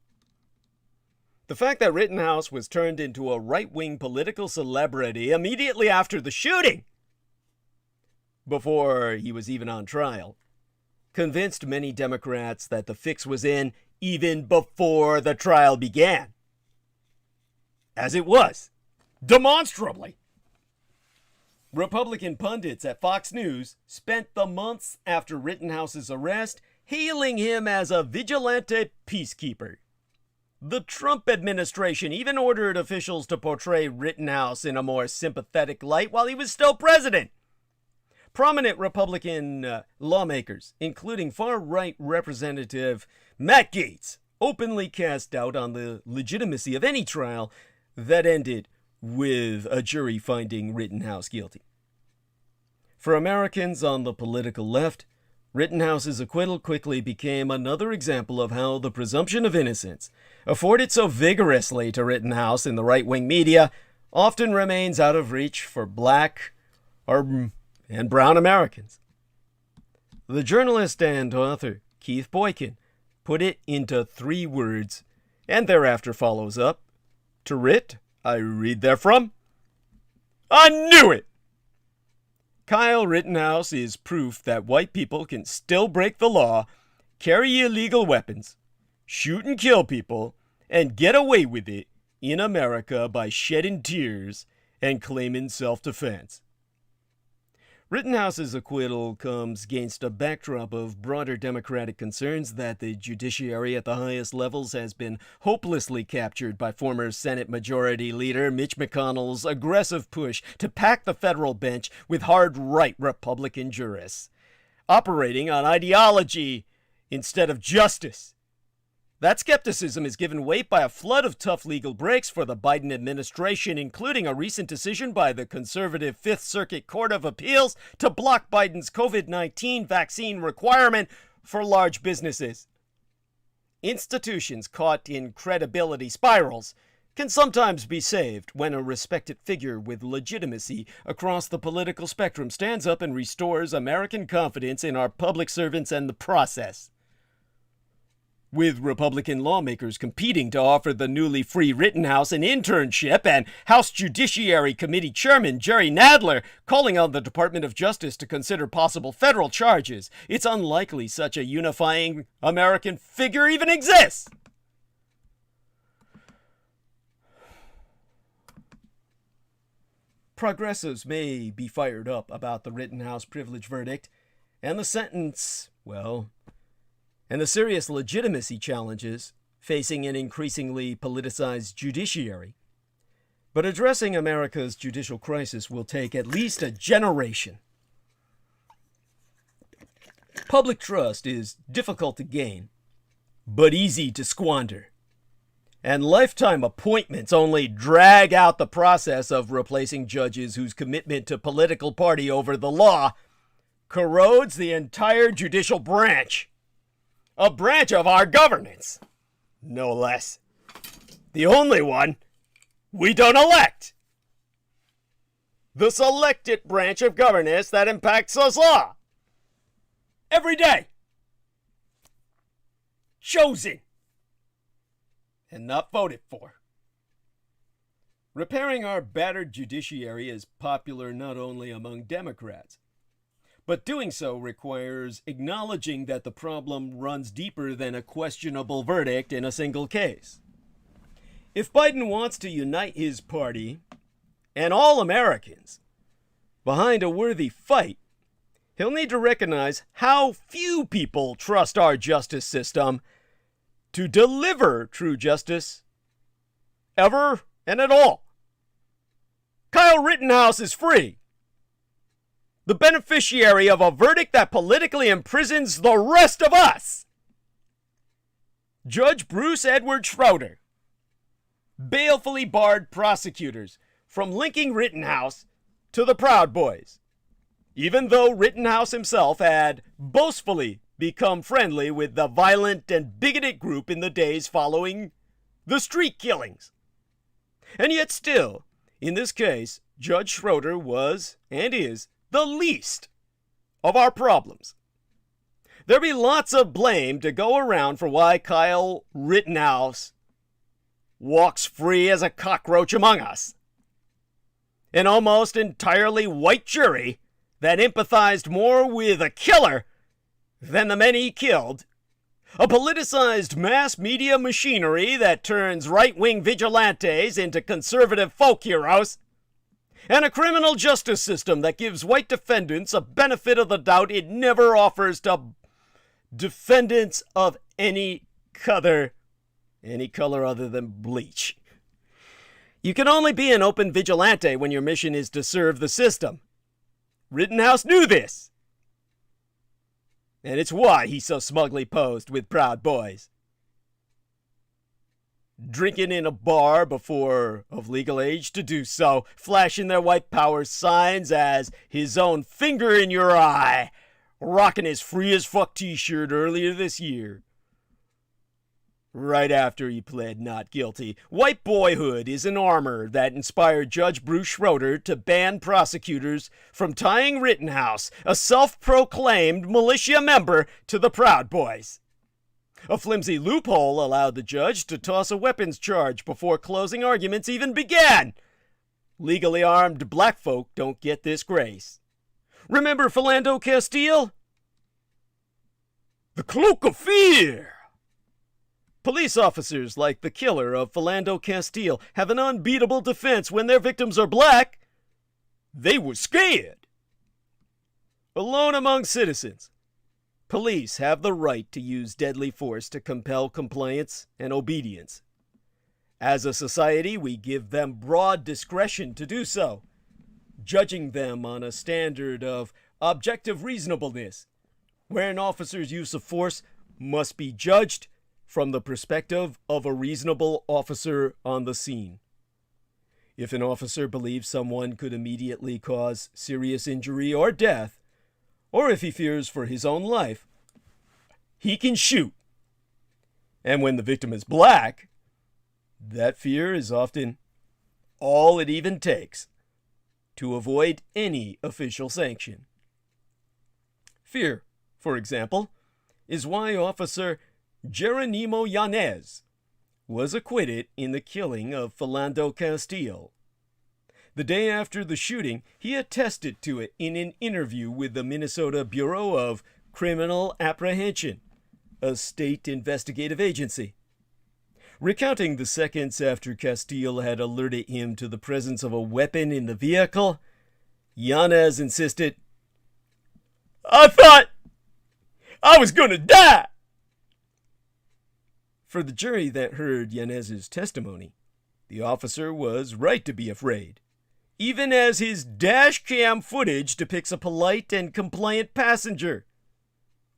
The fact that Rittenhouse was turned into a right-wing political celebrity immediately after the shooting, before he was even on trial, convinced many Democrats that the fix was in even before the trial began. As it was, demonstrably. Republican pundits at Fox News spent the months after Rittenhouse's arrest hailing him as a vigilante peacekeeper. The Trump administration even ordered officials to portray Rittenhouse in a more sympathetic light while he was still president. Prominent Republican lawmakers, including far-right Representative Matt Gaetz, openly cast doubt on the legitimacy of any trial that ended with a jury finding Rittenhouse guilty. For Americans on the political left, Rittenhouse's acquittal quickly became another example of how the presumption of innocence, afforded so vigorously to Rittenhouse in the right-wing media, often remains out of reach for black and brown Americans. The journalist and author Keith Boykin put it into 3 words, and thereafter follows up, to wit, I read therefrom, I knew it! Kyle Rittenhouse is proof that white people can still break the law, carry illegal weapons, shoot and kill people, and get away with it in America by shedding tears and claiming self-defense. Rittenhouse's acquittal comes against a backdrop of broader Democratic concerns that the judiciary at the highest levels has been hopelessly captured by former Senate Majority Leader Mitch McConnell's aggressive push to pack the federal bench with hard-right Republican jurists, operating on ideology instead of justice. That skepticism is given weight by a flood of tough legal breaks for the Biden administration, including a recent decision by the conservative Fifth Circuit Court of Appeals to block Biden's COVID-19 vaccine requirement for large businesses. Institutions caught in credibility spirals can sometimes be saved when a respected figure with legitimacy across the political spectrum stands up and restores American confidence in our public servants and the process. With Republican lawmakers competing to offer the newly free Rittenhouse an internship and House Judiciary Committee Chairman Jerry Nadler calling on the Department of Justice to consider possible federal charges, it's unlikely such a unifying American figure even exists. Progressives may be fired up about the Rittenhouse privilege verdict and the sentence, and the serious legitimacy challenges facing an increasingly politicized judiciary. But addressing America's judicial crisis will take at least a generation. Public trust is difficult to gain, but easy to squander. And lifetime appointments only drag out the process of replacing judges whose commitment to political party over the law corrodes the entire judicial branch. A branch of our governance, no less. The only one we don't elect. The selected branch of governance that impacts us all. Every day. Chosen. And not voted for. Repairing our battered judiciary is popular not only among Democrats, but doing so requires acknowledging that the problem runs deeper than a questionable verdict in a single case. If Biden wants to unite his party and all Americans behind a worthy fight, he'll need to recognize how few people trust our justice system to deliver true justice ever and at all. Kyle Rittenhouse is free, the beneficiary of a verdict that politically imprisons the rest of us. Judge Bruce Edward Schroeder balefully barred prosecutors from linking Rittenhouse to the Proud Boys, even though Rittenhouse himself had boastfully become friendly with the violent and bigoted group in the days following the street killings. And yet still, in this case, Judge Schroeder was, and is, the least of our problems. There be lots of blame to go around for why Kyle Rittenhouse walks free as a cockroach among us. An almost entirely white jury that empathized more with a killer than the men he killed, a politicized mass media machinery that turns right-wing vigilantes into conservative folk heroes, and a criminal justice system that gives white defendants a benefit of the doubt it never offers to defendants of any color other than bleach. You can only be an open vigilante when your mission is to serve the system. Rittenhouse knew this. And it's why he so smugly posed with Proud Boys. Drinking in a bar before of legal age to do so, flashing their white power signs as his own finger in your eye, rocking his free as fuck t-shirt earlier this year. Right after he pled not guilty. White boyhood is an armor that inspired Judge Bruce Schroeder to ban prosecutors from tying Rittenhouse, a self-proclaimed militia member, to the Proud Boys. A flimsy loophole allowed the judge to toss a weapons charge before closing arguments even began. Legally armed black folk don't get this grace. Remember Philando Castile? The cloak of fear! Police officers like the killer of Philando Castile have an unbeatable defense when their victims are black. They were scared. Alone among citizens, police have the right to use deadly force to compel compliance and obedience. As a society, we give them broad discretion to do so, judging them on a standard of objective reasonableness, where an officer's use of force must be judged from the perspective of a reasonable officer on the scene. If an officer believes someone could immediately cause serious injury or death, or if he fears for his own life, he can shoot. And when the victim is black, that fear is often all it even takes to avoid any official sanction. Fear, for example, is why Officer Geronimo Yanez was acquitted in the killing of Philando Castile. The day after the shooting, he attested to it in an interview with the Minnesota Bureau of Criminal Apprehension, a state investigative agency. Recounting the seconds after Castile had alerted him to the presence of a weapon in the vehicle, Yanez insisted, "I thought I was gonna die." For the jury that heard Yanez's testimony, the officer was right to be afraid, even as his dash cam footage depicts a polite and compliant passenger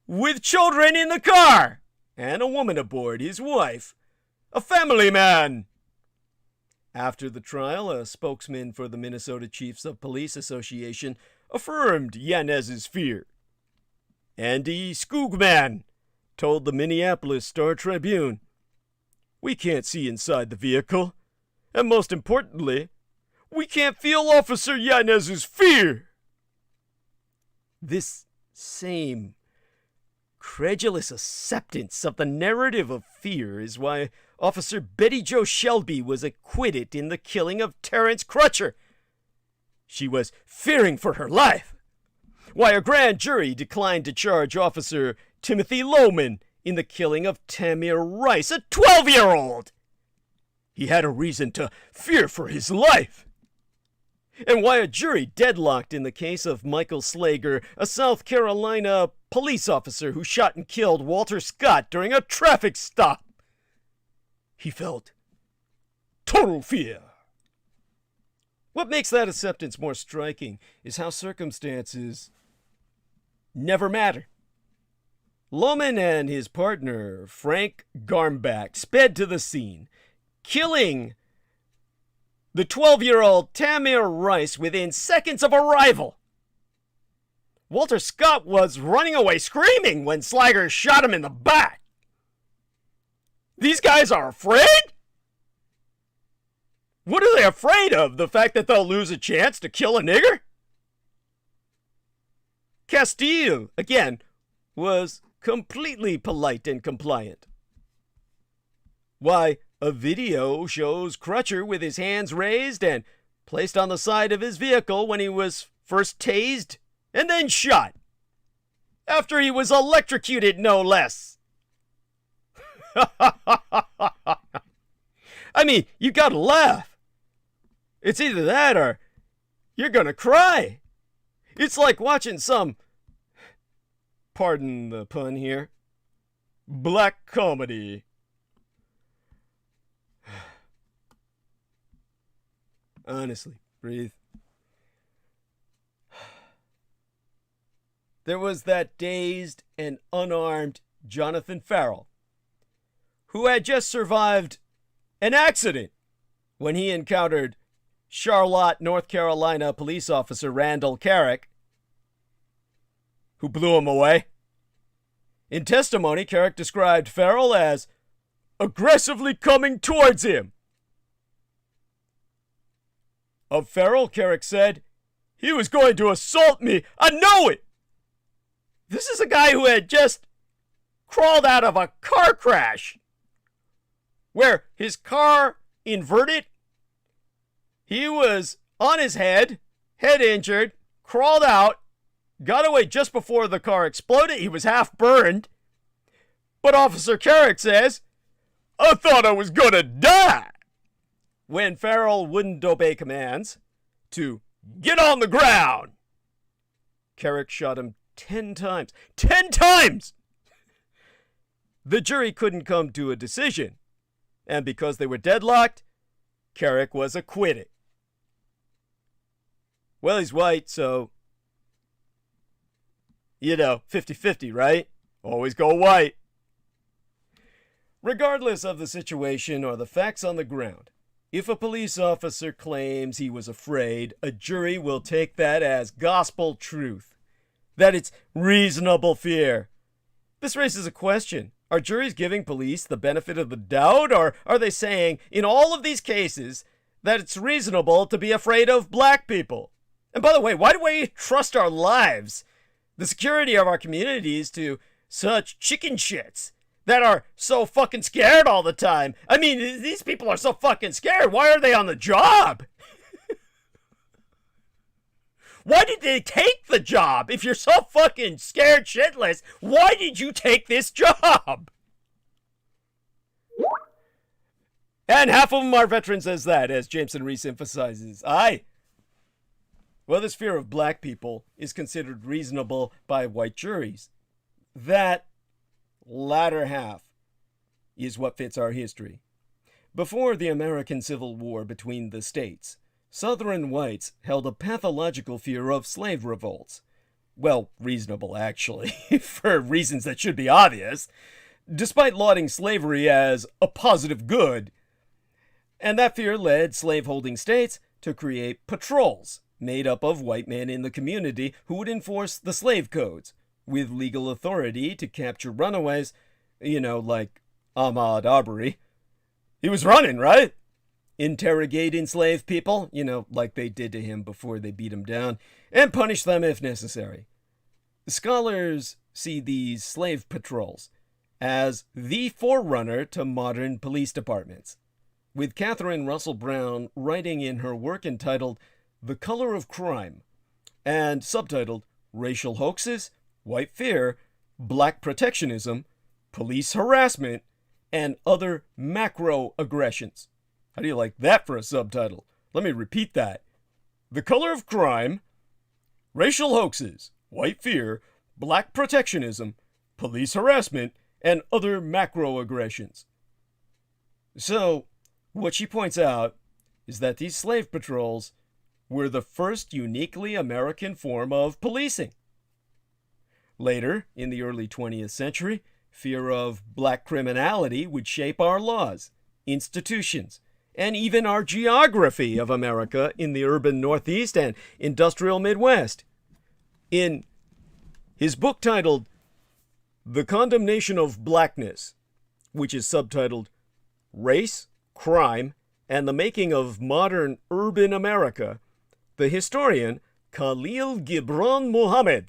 with children in the car and a woman aboard, his wife, a family man. After the trial, a spokesman for the Minnesota Chiefs of Police Association affirmed Yanez's fear. Andy Skoogman told the Minneapolis Star-Tribune, "We can't see inside the vehicle, and most importantly, we can't feel Officer Yanez's fear." This same credulous acceptance of the narrative of fear is why Officer Betty Jo Shelby was acquitted in the killing of Terrence Crutcher. She was fearing for her life. Why a grand jury declined to charge Officer Timothy Lohman in the killing of Tamir Rice, a 12-year-old. He had a reason to fear for his life. And why a jury deadlocked in the case of Michael Slager, a South Carolina police officer who shot and killed Walter Scott during a traffic stop. He felt total fear. What makes that acceptance more striking is how circumstances never matter. Lohman and his partner, Frank Garmbach, sped to the scene, killing the 12-year-old Tamir Rice within seconds of arrival. Walter Scott was running away screaming when Slager shot him in the back. These guys are afraid? What are they afraid of? The fact that they'll lose a chance to kill a nigger? Castile, again, was completely polite and compliant. Why, a video shows Crutcher with his hands raised and placed on the side of his vehicle when he was first tased and then shot. After he was electrocuted, no less. I mean, you gotta laugh. It's either that or you're gonna cry. It's like watching some, pardon the pun here, black comedy. Honestly, breathe. There was that dazed and unarmed Jonathan Farrell, who had just survived an accident when he encountered Charlotte, North Carolina police officer Randall Carrick, who blew him away. In testimony, Carrick described Farrell as aggressively coming towards him. Of Farrell, Carrick said, "He was going to assault me. I know it." This is a guy who had just crawled out of a car crash where his car inverted. He was on his head injured, crawled out, got away just before the car exploded. He was half burned. But Officer Carrick says, "I thought I was gonna die," when Farrell wouldn't obey commands to get on the ground. Carrick shot him 10 times. 10 times! The jury couldn't come to a decision, and because they were deadlocked, Carrick was acquitted. Well, he's white, so, 50-50, right? Always go white. Regardless of the situation or the facts on the ground, if a police officer claims he was afraid, a jury will take that as gospel truth, that it's reasonable fear. This raises a question. Are juries giving police the benefit of the doubt, or are they saying, in all of these cases, that it's reasonable to be afraid of black people? And by the way, why do we trust our lives, the security of our communities, to such chicken shits that are so fucking scared all the time? I mean, these people are so fucking scared. Why are they on the job? Why did they take the job? If you're so fucking scared shitless, why did you take this job? And half of them are veterans as that, as Jameson Reese emphasizes. Aye. Well, this fear of black people is considered reasonable by white juries. That latter half is what fits our history. Before the American Civil War between the states, Southern whites held a pathological fear of slave revolts. Well, reasonable, actually, for reasons that should be obvious, despite lauding slavery as a positive good. And that fear led slaveholding states to create patrols made up of white men in the community who would enforce the slave codes with legal authority to capture runaways, like Ahmaud Arbery. He was running, right? Interrogate enslaved people, like they did to him before they beat him down, and punish them if necessary. Scholars see these slave patrols as the forerunner to modern police departments, with Catherine Russell Brown writing in her work entitled The Color of Crime and subtitled Racial Hoaxes, White Fear, Black Protectionism, Police Harassment, and Other Macroaggressions. How do you like that for a subtitle? Let me repeat that. The Color of Crime, Racial Hoaxes, White Fear, Black Protectionism, Police Harassment, and Other Macroaggressions. So, what she points out is that these slave patrols were the first uniquely American form of policing. Later, in the early 20th century, fear of black criminality would shape our laws, institutions, and even our geography of America in the urban Northeast and industrial Midwest. In His book titled The Condemnation of Blackness, which is subtitled Race, Crime, and the Making of Modern Urban America, the historian Khalil Gibran Muhammad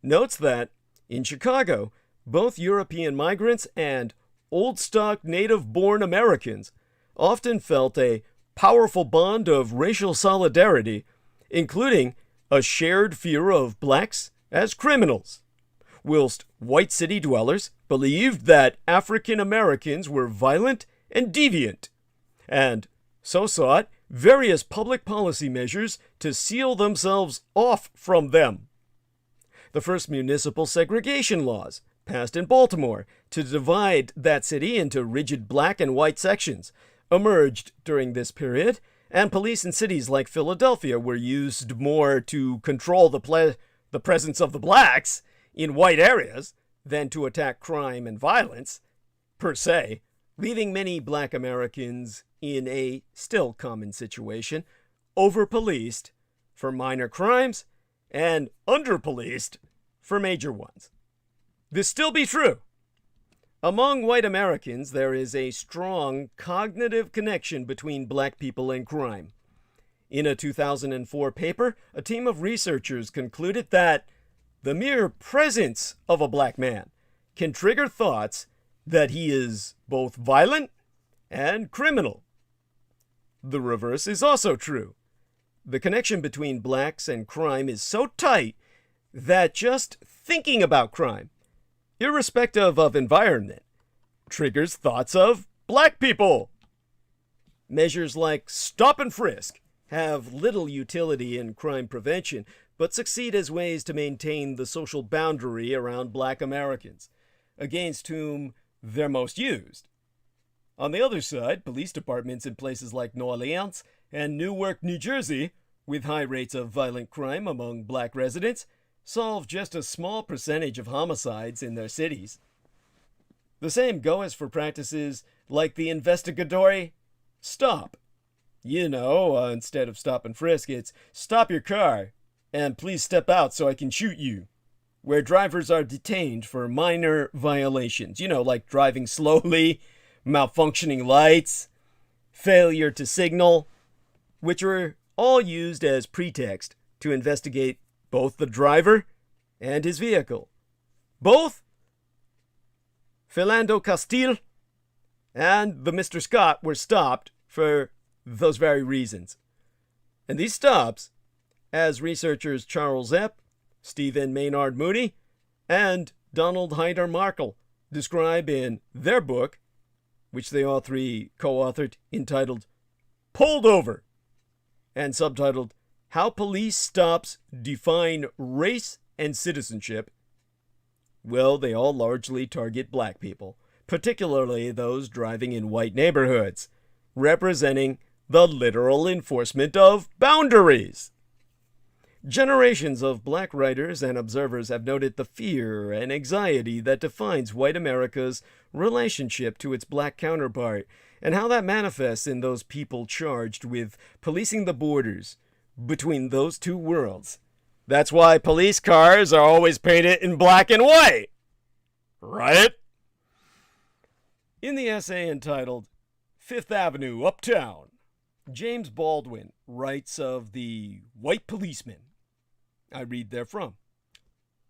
notes that in Chicago, both European migrants and old-stock native-born Americans often felt a powerful bond of racial solidarity, including a shared fear of blacks as criminals, whilst white city dwellers believed that African Americans were violent and deviant, and so sought various public policy measures to seal themselves off from them. The first municipal segregation laws, passed in Baltimore to divide that city into rigid black and white sections, emerged during this period, and police in cities like Philadelphia were used more to control the presence of the blacks in white areas than to attack crime and violence, per se, leaving many black Americans in a still common situation, over-policed for minor crimes and under-policed for major ones. This still be true. Among white Americans, there is a strong cognitive connection between black people and crime. In a 2004 paper, a team of researchers concluded that the mere presence of a black man can trigger thoughts that he is both violent and criminal. The reverse is also true. The connection between blacks and crime is so tight that just thinking about crime, irrespective of environment, triggers thoughts of black people. Measures like stop and frisk have little utility in crime prevention, but succeed as ways to maintain the social boundary around black Americans, against whom they're most used. On the other side, police departments in places like New Orleans and Newark, New Jersey, with high rates of violent crime among black residents, solve just a small percentage of homicides in their cities. The same goes for practices like the investigatory stop. You know, instead of stop and frisk, it's stop your car and please step out so I can shoot you, where drivers are detained for minor violations, like driving slowly, malfunctioning lights, failure to signal, which are all used as pretext to investigate both the driver and his vehicle. Both Philando Castile and the Mr. Scott were stopped for those very reasons. And these stops, as researchers Charles Epp, Stephen Maynard Moody, and Donald Hyder Markle describe in their book, which they all three co-authored, entitled Pulled Over, and subtitled How Police Stops Define Race and Citizenship. Well, they all largely target black people, particularly those driving in white neighborhoods, representing the literal enforcement of boundaries. Generations of black writers and observers have noted the fear and anxiety that defines white America's relationship to its black counterpart, and how that manifests in those people charged with policing the borders between those two worlds. That's why police cars are always painted in black and white, right? In the essay entitled Fifth Avenue, Uptown, James Baldwin writes of the white policeman. I read therefrom.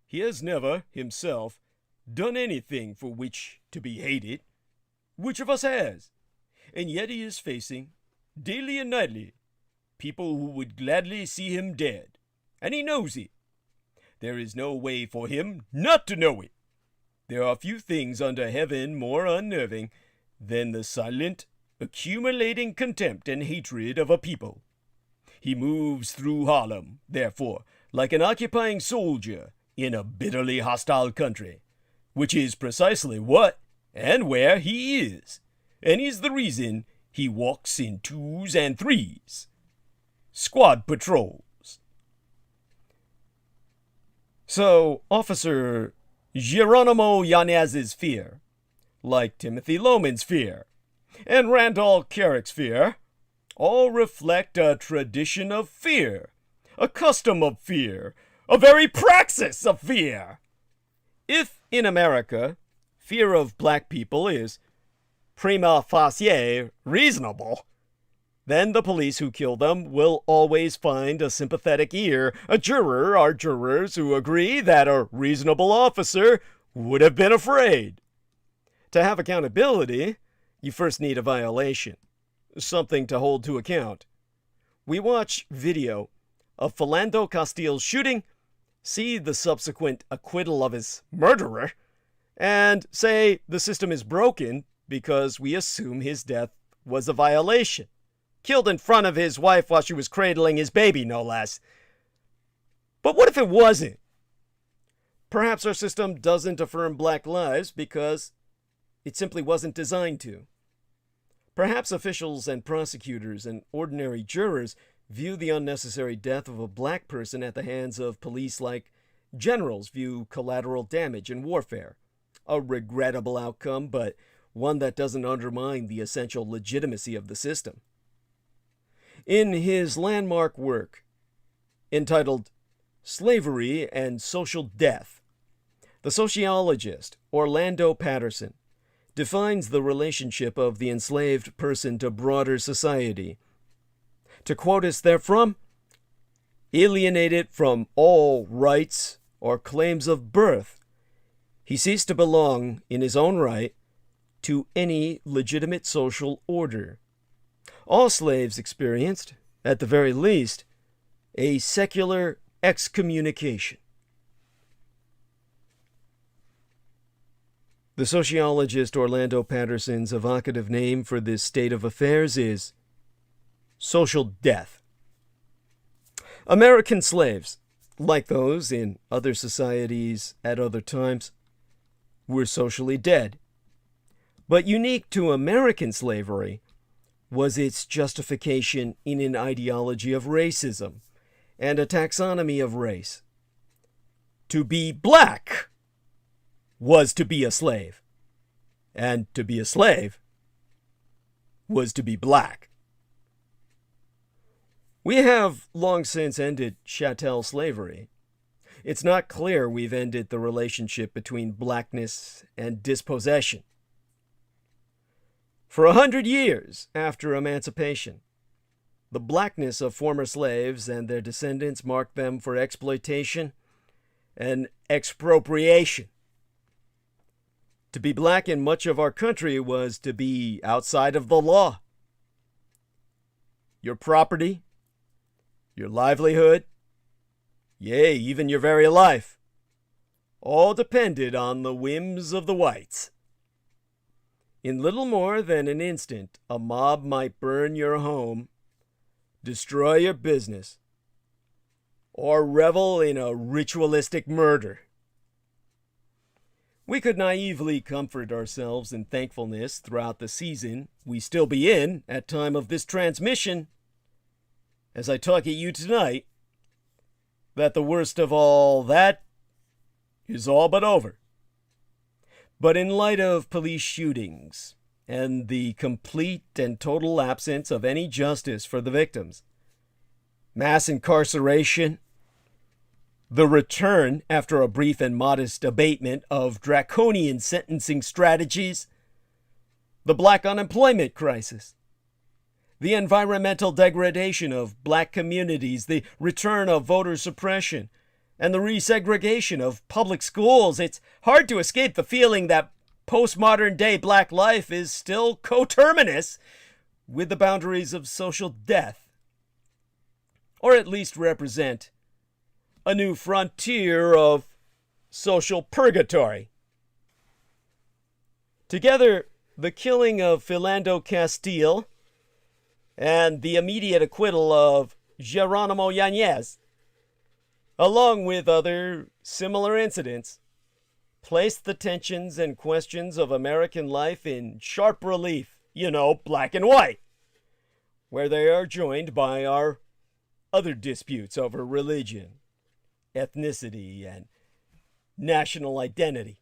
He has never, himself, done anything for which to be hated. Which of us has? And yet he is facing, daily and nightly, people who would gladly see him dead. And he knows it. There is no way for him not to know it. There are few things under heaven more unnerving than the silent, accumulating contempt and hatred of a people. He moves through Harlem, therefore, like an occupying soldier in a bitterly hostile country, which is precisely what and where he is, and is the reason he walks in 2s and 3s. Squad patrols. So, Officer Geronimo Yanez's fear, like Timothy Loman's fear, and Randall Carrick's fear, all reflect a tradition of fear, a custom of fear, a very praxis of fear. If in America fear of black people is prima facie reasonable, then the police who kill them will always find a sympathetic ear. A juror are jurors who agree that a reasonable officer would have been afraid. To have accountability, you first need a violation, something to hold to account. We watch video of Philando Castile's shooting, see the subsequent acquittal of his murderer, and say the system is broken because we assume his death was a violation. Killed in front of his wife while she was cradling his baby, no less. But what if it wasn't? Perhaps our system doesn't affirm black lives because it simply wasn't designed to. Perhaps officials and prosecutors and ordinary jurors view the unnecessary death of a black person at the hands of police like generals view collateral damage in warfare. A regrettable outcome, but one that doesn't undermine the essential legitimacy of the system. In his landmark work, entitled Slavery and Social Death, the sociologist Orlando Patterson defines the relationship of the enslaved person to broader society. To quote us therefrom, alienated from all rights or claims of birth, he ceased to belong in his own right to any legitimate social order. All slaves experienced, at the very least, a secular excommunication. The sociologist Orlando Patterson's evocative name for this state of affairs is social death. American slaves, like those in other societies at other times, were socially dead. But unique to American slavery was its justification in an ideology of racism and a taxonomy of race. To be black was to be a slave, and to be a slave was to be black. We have long since ended chattel slavery. It's not clear we've ended the relationship between blackness and dispossession. For 100 years after emancipation, the blackness of former slaves and their descendants marked them for exploitation and expropriation. To be black in much of our country was to be outside of the law. Your property, your livelihood, yea, even your very life, all depended on the whims of the whites. In little more than an instant, a mob might burn your home, destroy your business, or revel in a ritualistic murder. We could naively comfort ourselves in thankfulness throughout the season we still be in at time of this transmission, as I talk at you tonight, that the worst of all that is all but over. But in light of police shootings and the complete and total absence of any justice for the victims, mass incarceration, the return, after a brief and modest abatement, of draconian sentencing strategies, the black unemployment crisis, the environmental degradation of black communities, the return of voter suppression, and the resegregation of public schools, it's hard to escape the feeling that postmodern day black life is still coterminous with the boundaries of social death, or at least represent a new frontier of social purgatory. Together, the killing of Philando Castile and the immediate acquittal of Geronimo Yanez, along with other similar incidents, placed the tensions and questions of American life in sharp relief, black and white, where they are joined by our other disputes over religion, ethnicity, and national identity.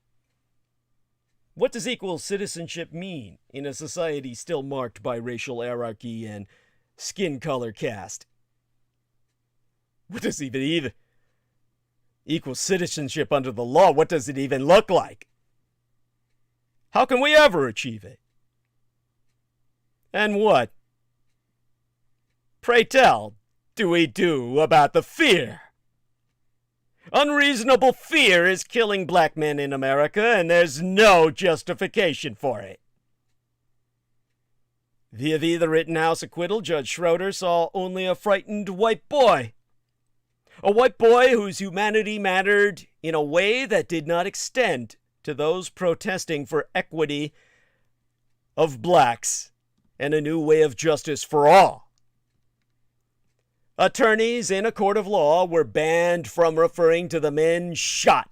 What does equal citizenship mean in a society still marked by racial hierarchy and skin color caste? What does even Equal citizenship under the law, what does it even look like? How can we ever achieve it? And what, pray tell, do we do about the fear? Unreasonable fear is killing black men in America, and there's no justification for it. Vis-a-vis the Rittenhouse acquittal, Judge Schroeder saw only a frightened white boy. A white boy whose humanity mattered in a way that did not extend to those protesting for equity of blacks and a new way of justice for all. Attorneys in a court of law were banned from referring to the men shot,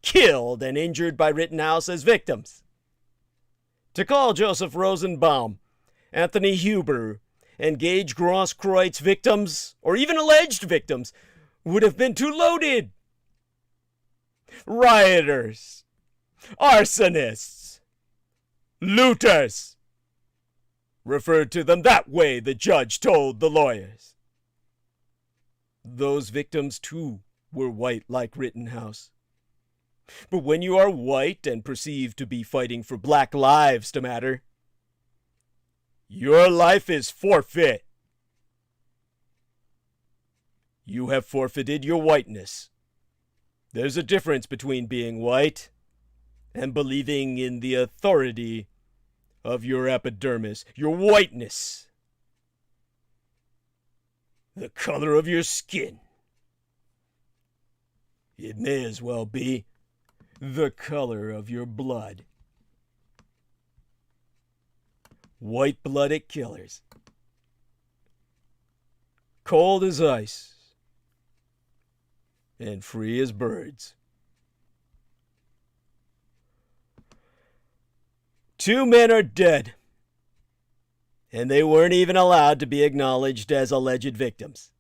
killed, and injured by Rittenhouse as victims. To call Joseph Rosenbaum, Anthony Huber, and Gage Grosskreutz victims, or even alleged victims, would have been too loaded. Rioters, arsonists, looters. Referred to them that way, the judge told the lawyers. Those victims, too, were white like Rittenhouse. But when you are white and perceived to be fighting for black lives to matter, your life is forfeit. You have forfeited your whiteness. There's a difference between being white and believing in the authority of your epidermis, your whiteness. The color of your skin. It may as well be the color of your blood. White-blooded killers. Cold as ice. And free as birds. 2 men are dead. And they weren't even allowed to be acknowledged as alleged victims.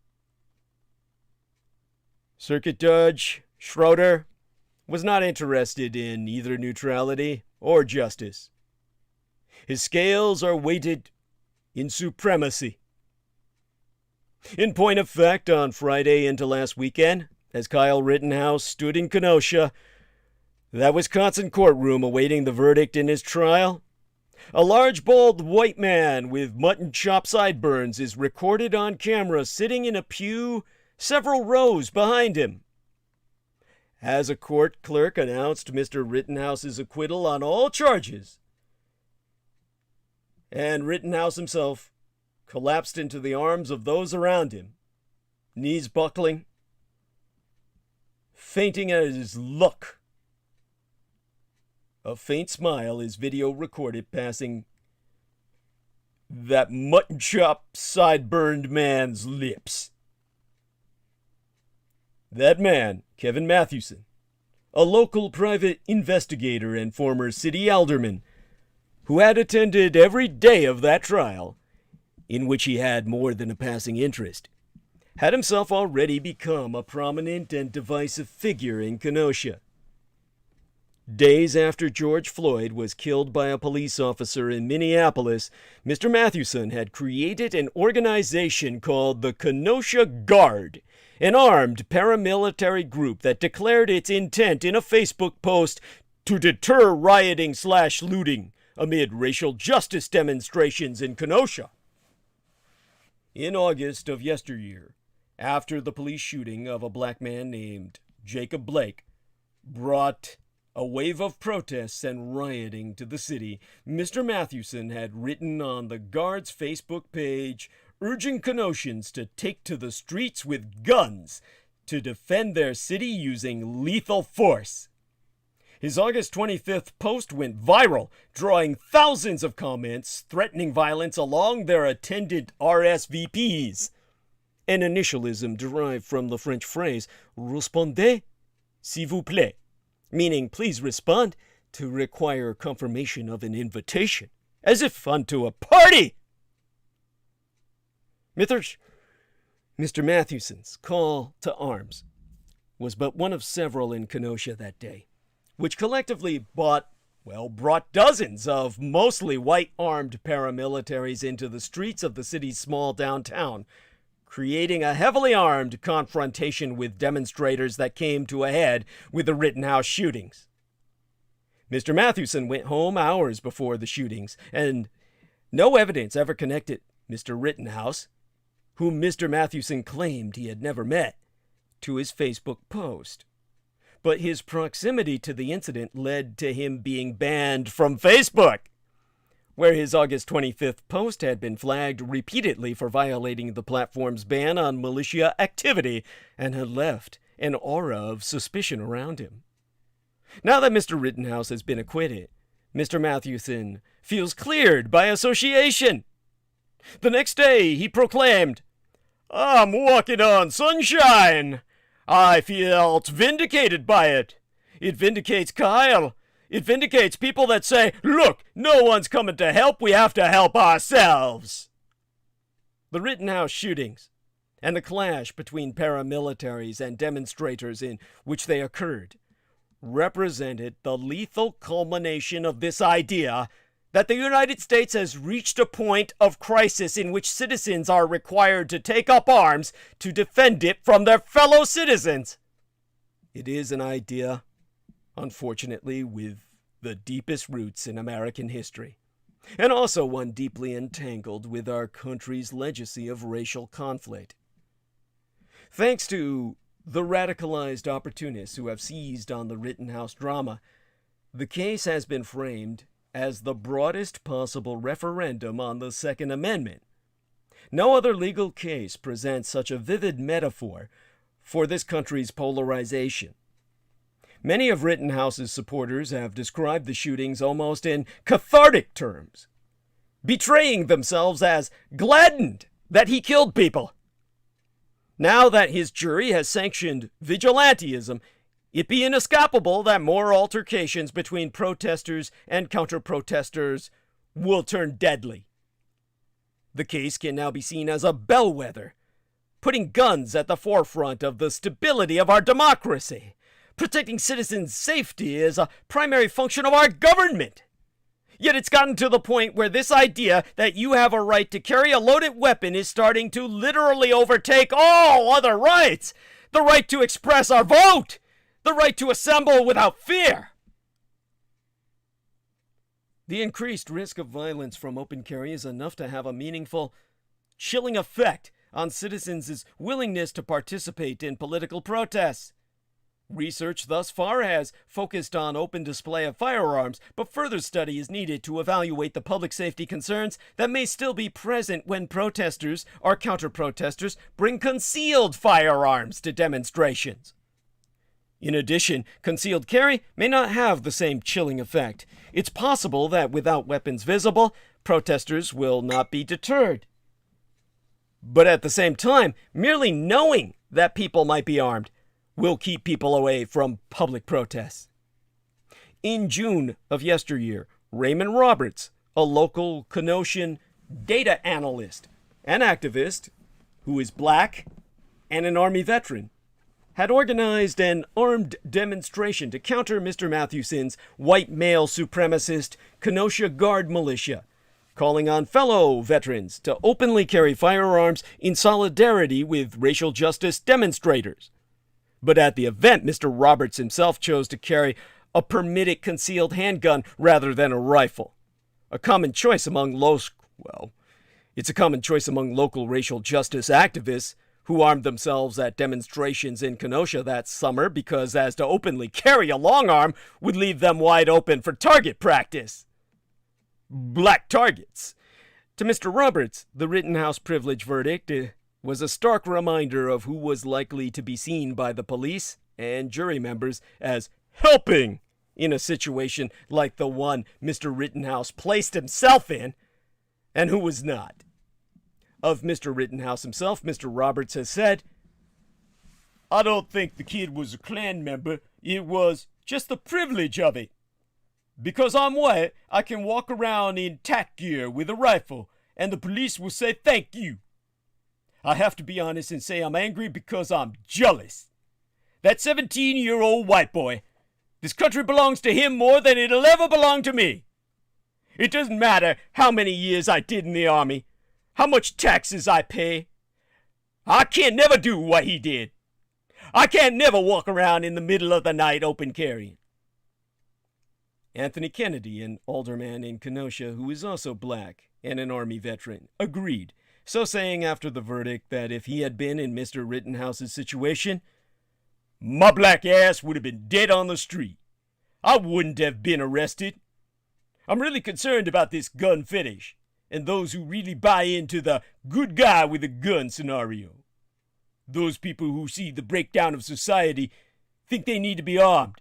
Circuit Judge Schroeder was not interested in either neutrality or justice. His scales are weighted in supremacy. In point of fact, on Friday into last weekend, as Kyle Rittenhouse stood in Kenosha, that Wisconsin courtroom awaiting the verdict in his trial, a large, bald white man with mutton chop sideburns is recorded on camera sitting in a pew several rows behind him. As a court clerk announced Mr. Rittenhouse's acquittal on all charges, and Rittenhouse himself collapsed into the arms of those around him, knees buckling, fainting at his look. A faint smile is video recorded passing that mutton chop sideburned man's lips. That man, Kevin Mathewson, a local private investigator and former city alderman, who had attended every day of that trial, in which he had more than a passing interest, had himself already become a prominent and divisive figure in Kenosha. Days after George Floyd was killed by a police officer in Minneapolis, Mr. Mathewson had created an organization called the Kenosha Guard, an armed paramilitary group that declared its intent in a Facebook post to deter rioting/looting amid racial justice demonstrations in Kenosha. In August of yesteryear, after the police shooting of a black man named Jacob Blake brought a wave of protests and rioting to the city, Mr. Mathewson had written on the Guard's Facebook page, urging Kenoshans to take to the streets with guns to defend their city using lethal force. His August 25th post went viral, drawing thousands of comments threatening violence along their attendant RSVPs. An initialism derived from the French phrase, "Répondez, s'il vous plaît," meaning please respond, to require confirmation of an invitation, as if unto a party. Mr. Mathewson's call to arms was but one of several in Kenosha that day, which collectively brought dozens of mostly white armed paramilitaries into the streets of the city's small downtown, creating a heavily armed confrontation with demonstrators that came to a head with the Rittenhouse shootings. Mr. Mathewson went home hours before the shootings, and no evidence ever connected Mr. Rittenhouse, whom Mr. Mathewson claimed he had never met, to his Facebook post. But his proximity to the incident led to him being banned from Facebook, where his August 25th post had been flagged repeatedly for violating the platform's ban on militia activity and had left an aura of suspicion around him. Now that Mr. Rittenhouse has been acquitted, Mr. Mathewson feels cleared by association. The next day, he proclaimed, "I'm walking on sunshine. I felt vindicated by it. It vindicates Kyle. It vindicates people that say, look, no one's coming to help. We have to help ourselves." The Rittenhouse shootings and the clash between paramilitaries and demonstrators in which they occurred represented the lethal culmination of this idea that the United States has reached a point of crisis in which citizens are required to take up arms to defend it from their fellow citizens. It is an idea, unfortunately, with the deepest roots in American history, and also one deeply entangled with our country's legacy of racial conflict. Thanks to the radicalized opportunists who have seized on the Rittenhouse drama, the case has been framed as the broadest possible referendum on the Second Amendment. No other legal case presents such a vivid metaphor for this country's polarization. Many of Rittenhouse's supporters have described the shootings almost in cathartic terms, betraying themselves as gladdened that he killed people. Now that his jury has sanctioned vigilantism, it be inescapable that more altercations between protesters and counter-protesters will turn deadly. The case can now be seen as a bellwether, putting guns at the forefront of the stability of our democracy. Protecting citizens' safety is a primary function of our government. Yet it's gotten to the point where this idea that you have a right to carry a loaded weapon is starting to literally overtake all other rights. The right to express our vote. The right to assemble without fear. The increased risk of violence from open carry is enough to have a meaningful, chilling effect on citizens' willingness to participate in political protests. Research thus far has focused on open display of firearms, but further study is needed to evaluate the public safety concerns that may still be present when protesters or counter-protesters bring concealed firearms to demonstrations. In addition, concealed carry may not have the same chilling effect. It's possible that without weapons visible, protesters will not be deterred. But at the same time, merely knowing that people might be armed will keep people away from public protests. In June of yesteryear, Raymond Roberts, a local Kenosha data analyst and activist who is black and an Army veteran, had organized an armed demonstration to counter Mr. Mathewson's white male supremacist Kenosha Guard militia, calling on fellow veterans to openly carry firearms in solidarity with racial justice demonstrators. But at the event, Mr. Roberts himself chose to carry a permitted concealed handgun rather than a rifle. A common choice among local racial justice activists who armed themselves at demonstrations in Kenosha that summer because as to openly carry a long arm would leave them wide open for target practice. Black targets. To Mr. Roberts, the Rittenhouse privilege verdict was a stark reminder of who was likely to be seen by the police and jury members as helping in a situation like the one Mr. Rittenhouse placed himself in, and who was not. Of Mr. Rittenhouse himself, Mr. Roberts has said, "I don't think the kid was a Klan member. It was just the privilege of it. Because I'm white, I can walk around in tack gear with a rifle, and the police will say thank you. I have to be honest and say I'm angry because I'm jealous. That 17-year-old white boy, this country belongs to him more than it'll ever belong to me. It doesn't matter how many years I did in the Army, how much taxes I pay. I can't never do what he did. I can't never walk around in the middle of the night open carrying. Anthony Kennedy, an alderman in Kenosha who is also black and an Army veteran, agreed, so saying after the verdict that if he had been in Mr. Rittenhouse's situation, my black ass would have been dead on the street. I wouldn't have been arrested. I'm really concerned about this gun fetish and those who really buy into the good guy with a gun scenario. Those people who see the breakdown of society think they need to be armed.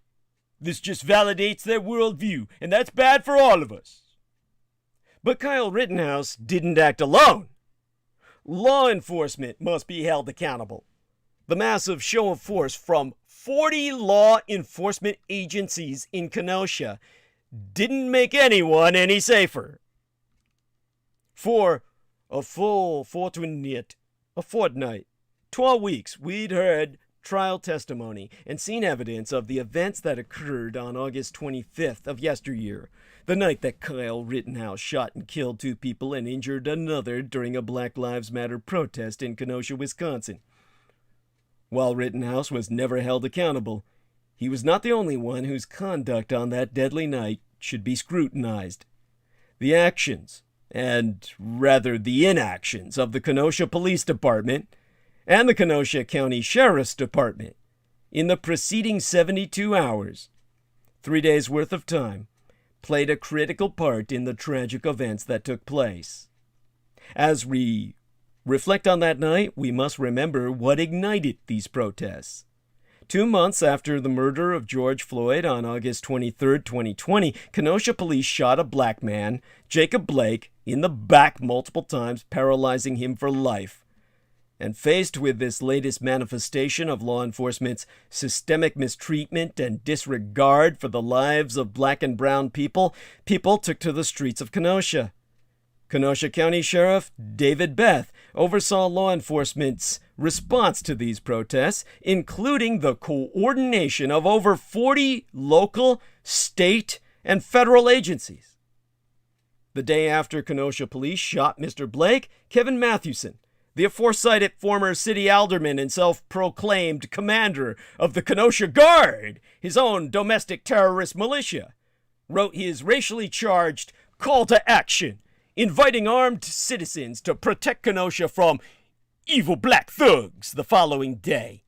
This just validates their worldview, and that's bad for all of us. But Kyle Rittenhouse didn't act alone. Law enforcement must be held accountable. The massive show of force from 40 law enforcement agencies in Kenosha didn't make anyone any safer. For a full fortnight, 12 weeks, we'd heard trial testimony and seen evidence of the events that occurred on August 25th of yesteryear, the night that Kyle Rittenhouse shot and killed 2 people and injured another during a Black Lives Matter protest in Kenosha, Wisconsin. While Rittenhouse was never held accountable, he was not the only one whose conduct on that deadly night should be scrutinized. The actions, and rather the inactions, of the Kenosha Police Department and the Kenosha County Sheriff's Department in the preceding 72 hours, 3 days worth of time, played a critical part in the tragic events that took place. As we reflect on that night, we must remember what ignited these protests. 2 months after the murder of George Floyd on August 23, 2020, Kenosha police shot a black man, Jacob Blake, in the back multiple times, paralyzing him for life. And faced with this latest manifestation of law enforcement's systemic mistreatment and disregard for the lives of black and brown people, people took to the streets of Kenosha. Kenosha County Sheriff David Beth oversaw law enforcement's response to these protests, including the coordination of over 40 local, state, and federal agencies. The day after Kenosha police shot Mr. Blake, Kevin Mathewson, the aforecited former city alderman and self-proclaimed commander of the Kenosha Guard, his own domestic terrorist militia, wrote his racially charged call to action, inviting armed citizens to protect Kenosha from evil black thugs the following day.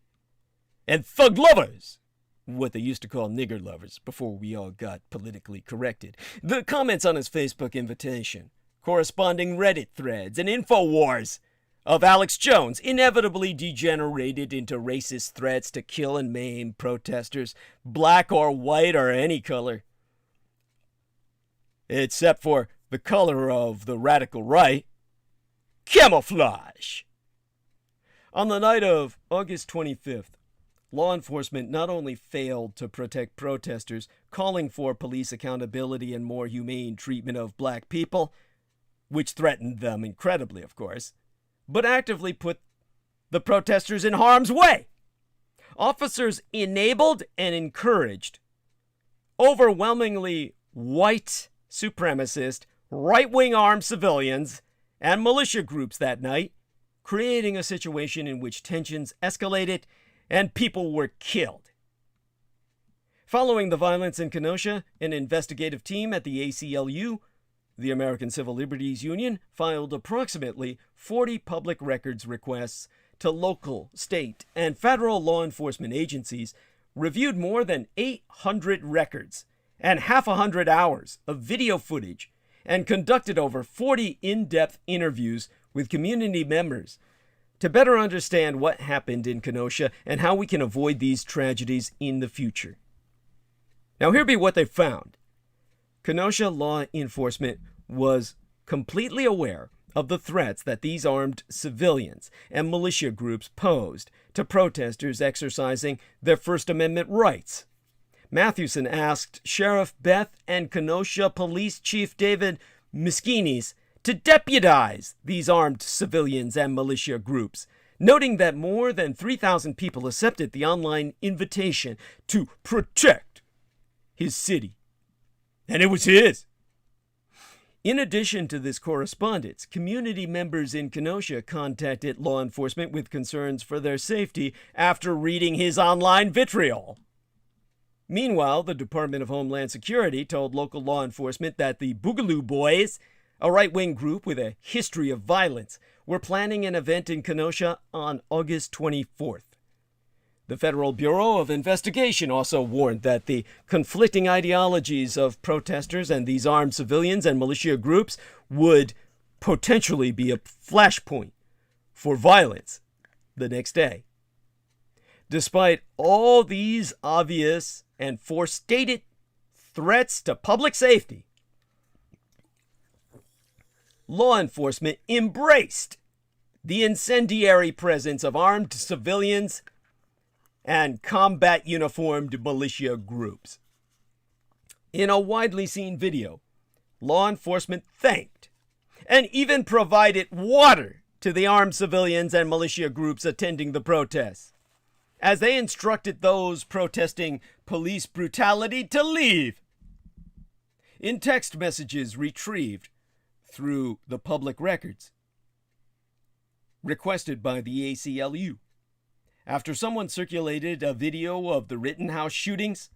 And thug lovers, what they used to call nigger lovers before we all got politically corrected. The comments on his Facebook invitation, corresponding Reddit threads, and InfoWars of Alex Jones inevitably degenerated into racist threats to kill and maim protesters, black or white or any color, except for the color of the radical right, camouflage. On the night of August 25th, law enforcement not only failed to protect protesters, calling for police accountability and more humane treatment of black people, which threatened them incredibly, of course, but actively put the protesters in harm's way. Officers enabled and encouraged overwhelmingly white supremacist, right-wing armed civilians and militia groups that night, creating a situation in which tensions escalated and people were killed. Following the violence in Kenosha, an investigative team at the ACLU, the American Civil Liberties Union, filed approximately 40 public records requests to local, state, and federal law enforcement agencies, reviewed more than 800 records and half a hundred hours of video footage, and conducted over 40 in-depth interviews with community members to better understand what happened in Kenosha and how we can avoid these tragedies in the future. Now, here be what they found. Kenosha law enforcement was completely aware of the threats that these armed civilians and militia groups posed to protesters exercising their First Amendment rights. Mathewson asked Sheriff Beth and Kenosha Police Chief David Miskinis to deputize these armed civilians and militia groups, noting that more than 3,000 people accepted the online invitation to protect his city. And it was his. In addition to this correspondence, community members in Kenosha contacted law enforcement with concerns for their safety after reading his online vitriol. Meanwhile, the Department of Homeland Security told local law enforcement that the Boogaloo Boys, a right-wing group with a history of violence, were planning an event in Kenosha on August 24th. The Federal Bureau of Investigation also warned that the conflicting ideologies of protesters and these armed civilians and militia groups would potentially be a flashpoint for violence the next day. Despite all these obvious and forestated threats to public safety, law enforcement embraced the incendiary presence of armed civilians and combat uniformed militia groups. In a widely seen video, law enforcement thanked and even provided water to the armed civilians and militia groups attending the protests, as they instructed those protesting police brutality to leave. In text messages retrieved through the public records requested by the ACLU, after someone circulated a video of the Rittenhouse shootings,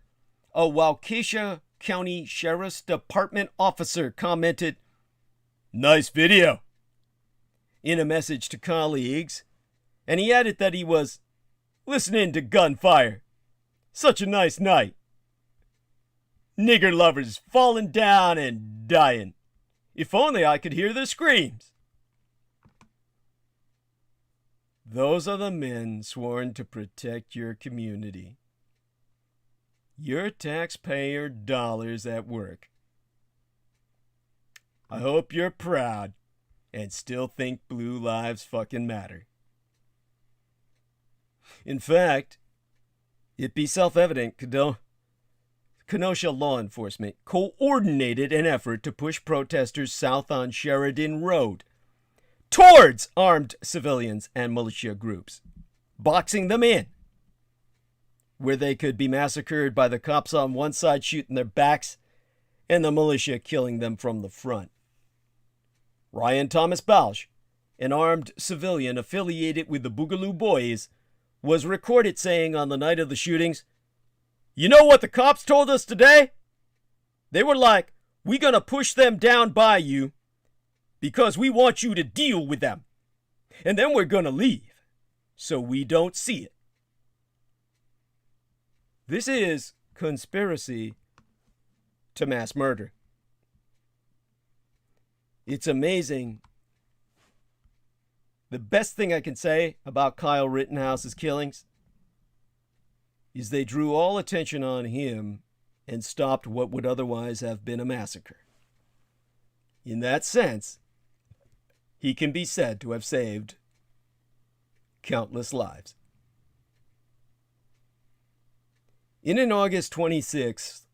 a Waukesha County Sheriff's Department officer commented, "Nice video," in a message to colleagues, and he added that he was listening to gunfire. Such a nice night. Nigger lovers falling down and dying. If only I could hear their screams. Those are the men sworn to protect your community. Your taxpayer dollars at work. I hope you're proud and still think blue lives fucking matter. In fact, it be self-evident Kenosha law enforcement coordinated an effort to push protesters south on Sheridan Road towards armed civilians and militia groups, boxing them in, where they could be massacred by the cops on one side shooting their backs and the militia killing them from the front. Ryan Thomas Balch, an armed civilian affiliated with the Boogaloo Boys, was recorded saying on the night of the shootings, "You know what the cops told us today? They were like, we gonna push them down by you because we want you to deal with them. And then we're gonna leave so we don't see it." This is conspiracy to mass murder. It's amazing. The best thing I can say about Kyle Rittenhouse's killings is they drew all attention on him and stopped what would otherwise have been a massacre. In that sense, he can be said to have saved countless lives. In an August 26,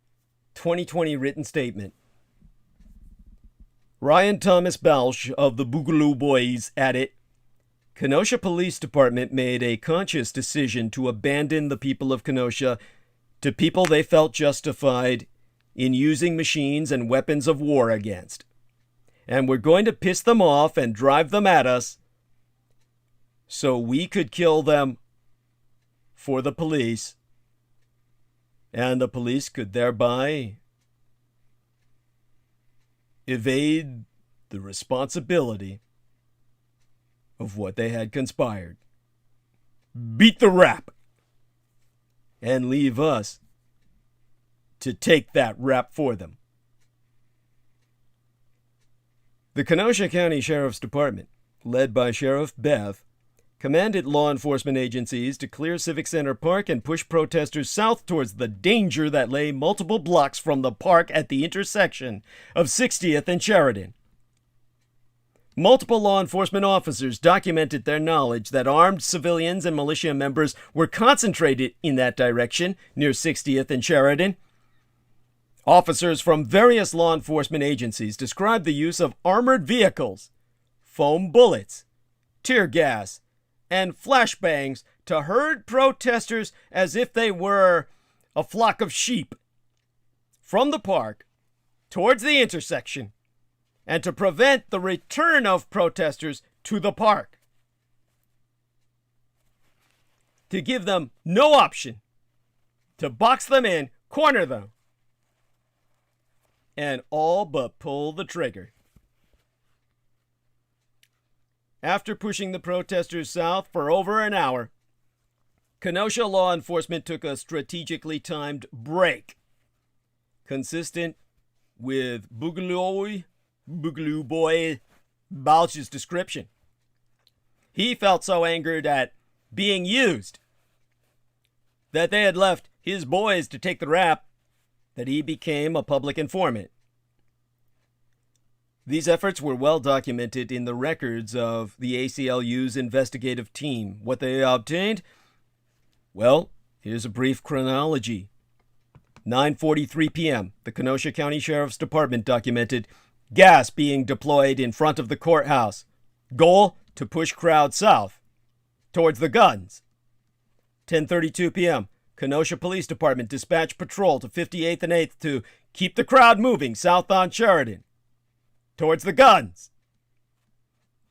2020 written statement, Ryan Thomas Balch of the Boogaloo Boys added, "Kenosha Police Department made a conscious decision to abandon the people of Kenosha to people they felt justified in using machines and weapons of war against. And we're going to piss them off and drive them at us so we could kill them for the police, and the police could thereby evade the responsibility of what they had conspired. Beat the rap and leave us to take that rap for them." The Kenosha County Sheriff's Department, led by Sheriff Beth, commanded law enforcement agencies to clear Civic Center Park and push protesters south towards the danger that lay multiple blocks from the park at the intersection of 60th and Sheridan. Multiple law enforcement officers documented their knowledge that armed civilians and militia members were concentrated in that direction near 60th and Sheridan. Officers from various law enforcement agencies described the use of armored vehicles, foam bullets, tear gas, and flashbangs to herd protesters as if they were a flock of sheep from the park towards the intersection and to prevent the return of protesters to the park. To give them no option, to box them in, corner them, and all but pull the trigger. After pushing the protesters south for over an hour, Kenosha law enforcement took a strategically timed break, consistent with Boogaloo Boy Balch's description. He felt so angered at being used that they had left his boys to take the rap that he became a public informant. These efforts were well documented in the records of the ACLU's investigative team. What they obtained? Well, here's a brief chronology. 9:43 p.m., the Kenosha County Sheriff's Department documented gas being deployed in front of the courthouse. Goal, to push crowd south, towards the guns. 10:32 p.m., Kenosha Police Department dispatched patrol to 58th and 8th to keep the crowd moving south on Sheridan, towards the guns.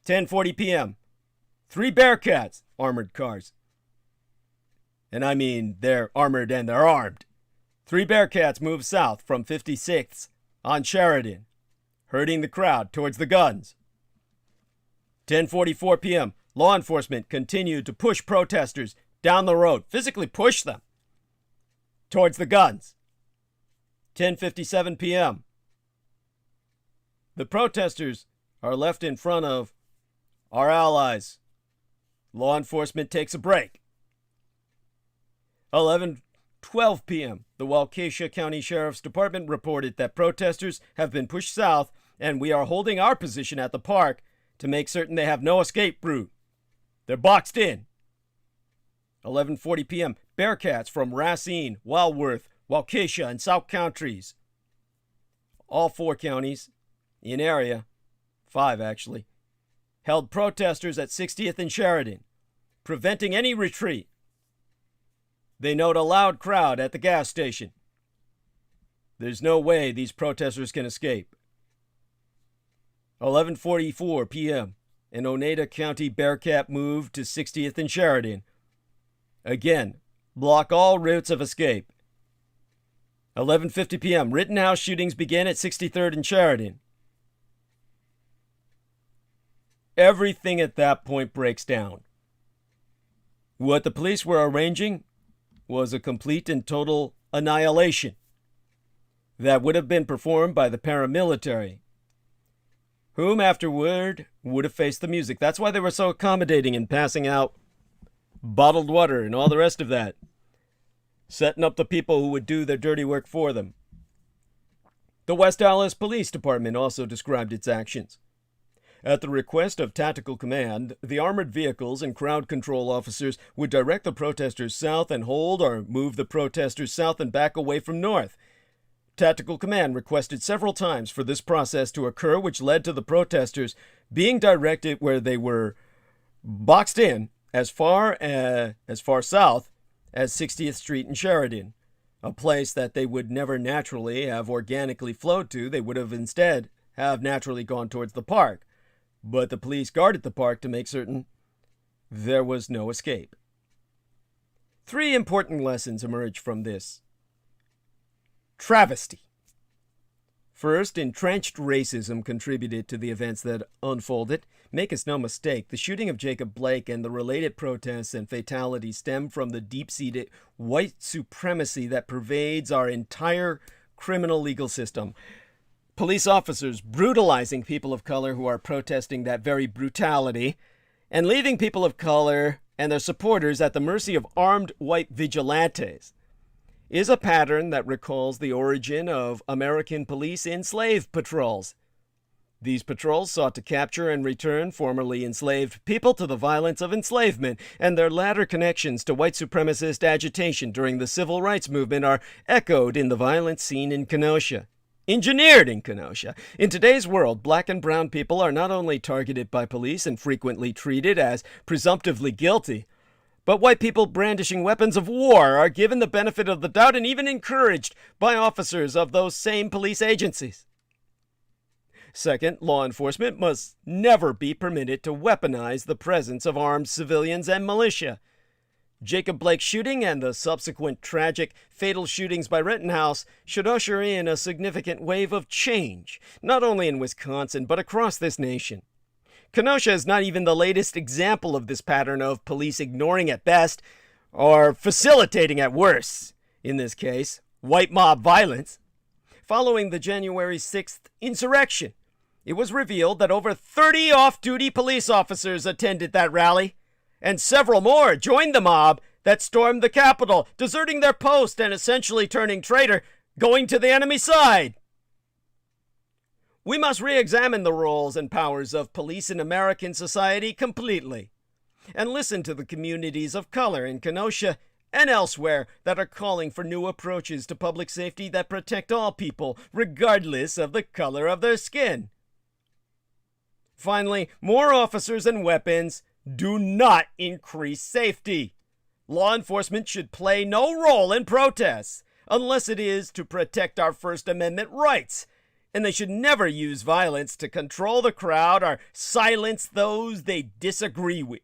10:40 p.m., 3 Bearcats, armored cars. And I mean, they're armored and they're armed. 3 Bearcats moved south from 56th on Sheridan, herding the crowd towards the guns. 10:44 p.m., law enforcement continued to push protesters down the road, physically push them towards the guns. 10:57 p.m., the protesters are left in front of our allies. Law enforcement takes a break. 11:12 p.m., the Waukesha County Sheriff's Department reported that protesters have been pushed south and we are holding our position at the park to make certain they have no escape route. They're boxed in. 11:40 p.m., Bearcats from Racine, Walworth, Waukesha, and South counties, all 4 counties in area, 5 actually, held protesters at 60th and Sheridan, preventing any retreat. They note a loud crowd at the gas station. There's no way these protesters can escape. 11:44 p.m., an Oneida County Bearcat moved to 60th and Sheridan. Again, block all routes of escape. 11:50 p.m., Rittenhouse shootings began at 63rd and Sheridan. Everything at that point breaks down. What the police were arranging was a complete and total annihilation that would have been performed by the paramilitary, whom afterward would have faced the music. That's why they were so accommodating in passing out bottled water and all the rest of that, setting up the people who would do their dirty work for them. The West Allis Police Department also described its actions. At the request of Tactical Command, the armored vehicles and crowd control officers would direct the protesters south and hold or move the protesters south and back away from north. Tactical Command requested several times for this process to occur, which led to the protesters being directed where they were boxed in as far south as 60th Street and Sheridan, a place that they would never naturally have organically flowed to. They would have instead have naturally gone towards the park. But the police guarded the park to make certain there was no escape. 3 important lessons emerge from this travesty. First, entrenched racism contributed to the events that unfolded. Make us no mistake, the shooting of Jacob Blake and the related protests and fatalities stem from the deep-seated white supremacy that pervades our entire criminal legal system. Police officers brutalizing people of color who are protesting that very brutality, and leaving people of color and their supporters at the mercy of armed white vigilantes, is a pattern that recalls the origin of American police in slave patrols. These patrols sought to capture and return formerly enslaved people to the violence of enslavement, and their latter connections to white supremacist agitation during the civil rights movement are echoed in the violence seen in Kenosha. Engineered in Kenosha. In today's world, black and brown people are not only targeted by police and frequently treated as presumptively guilty, but white people brandishing weapons of war are given the benefit of the doubt and even encouraged by officers of those same police agencies. Second, law enforcement must never be permitted to weaponize the presence of armed civilians and militia. Jacob Blake's shooting and the subsequent tragic, fatal shootings by Rittenhouse should usher in a significant wave of change, not only in Wisconsin, but across this nation. Kenosha is not even the latest example of this pattern of police ignoring at best, or facilitating at worst, in this case, white mob violence. Following the January 6th insurrection, it was revealed that over 30 off-duty police officers attended that rally, and several more joined the mob that stormed the Capitol, deserting their post and essentially turning traitor, going to the enemy side. We must re-examine the roles and powers of police in American society completely, and listen to the communities of color in Kenosha and elsewhere that are calling for new approaches to public safety that protect all people, regardless of the color of their skin. Finally, more officers and weapons do not increase safety. Law enforcement should play no role in protests, unless it is to protect our First Amendment rights, and they should never use violence to control the crowd or silence those they disagree with.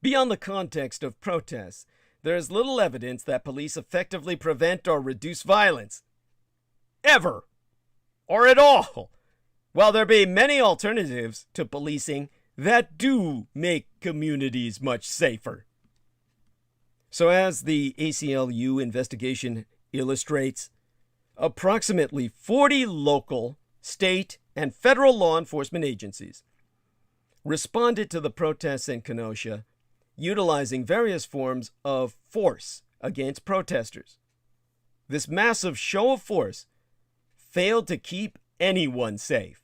Beyond the context of protests, there is little evidence that police effectively prevent or reduce violence. Ever. Or at all. While there be many alternatives to policing that do make communities much safer. So as the ACLU investigation illustrates, approximately 40 local, state, and federal law enforcement agencies responded to the protests in Kenosha, utilizing various forms of force against protesters. This massive show of force failed to keep anyone safe,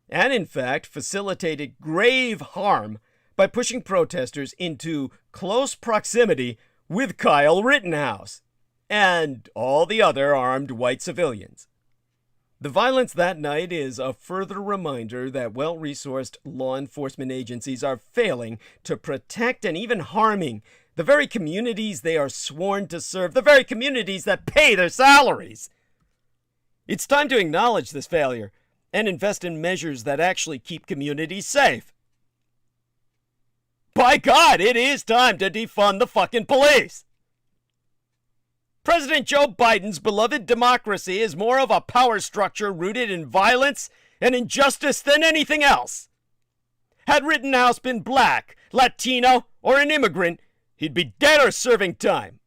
and in fact facilitated grave harm by pushing protesters into close proximity with Kyle Rittenhouse and all the other armed white civilians. The violence that night is a further reminder that well-resourced law enforcement agencies are failing to protect and even harming the very communities they are sworn to serve, the very communities that pay their salaries. It's time to acknowledge this failure and invest in measures that actually keep communities safe. By God, it is time to defund the fucking police! President Joe Biden's beloved democracy is more of a power structure rooted in violence and injustice than anything else. Had Rittenhouse been black, Latino, or an immigrant, he'd be dead or serving time.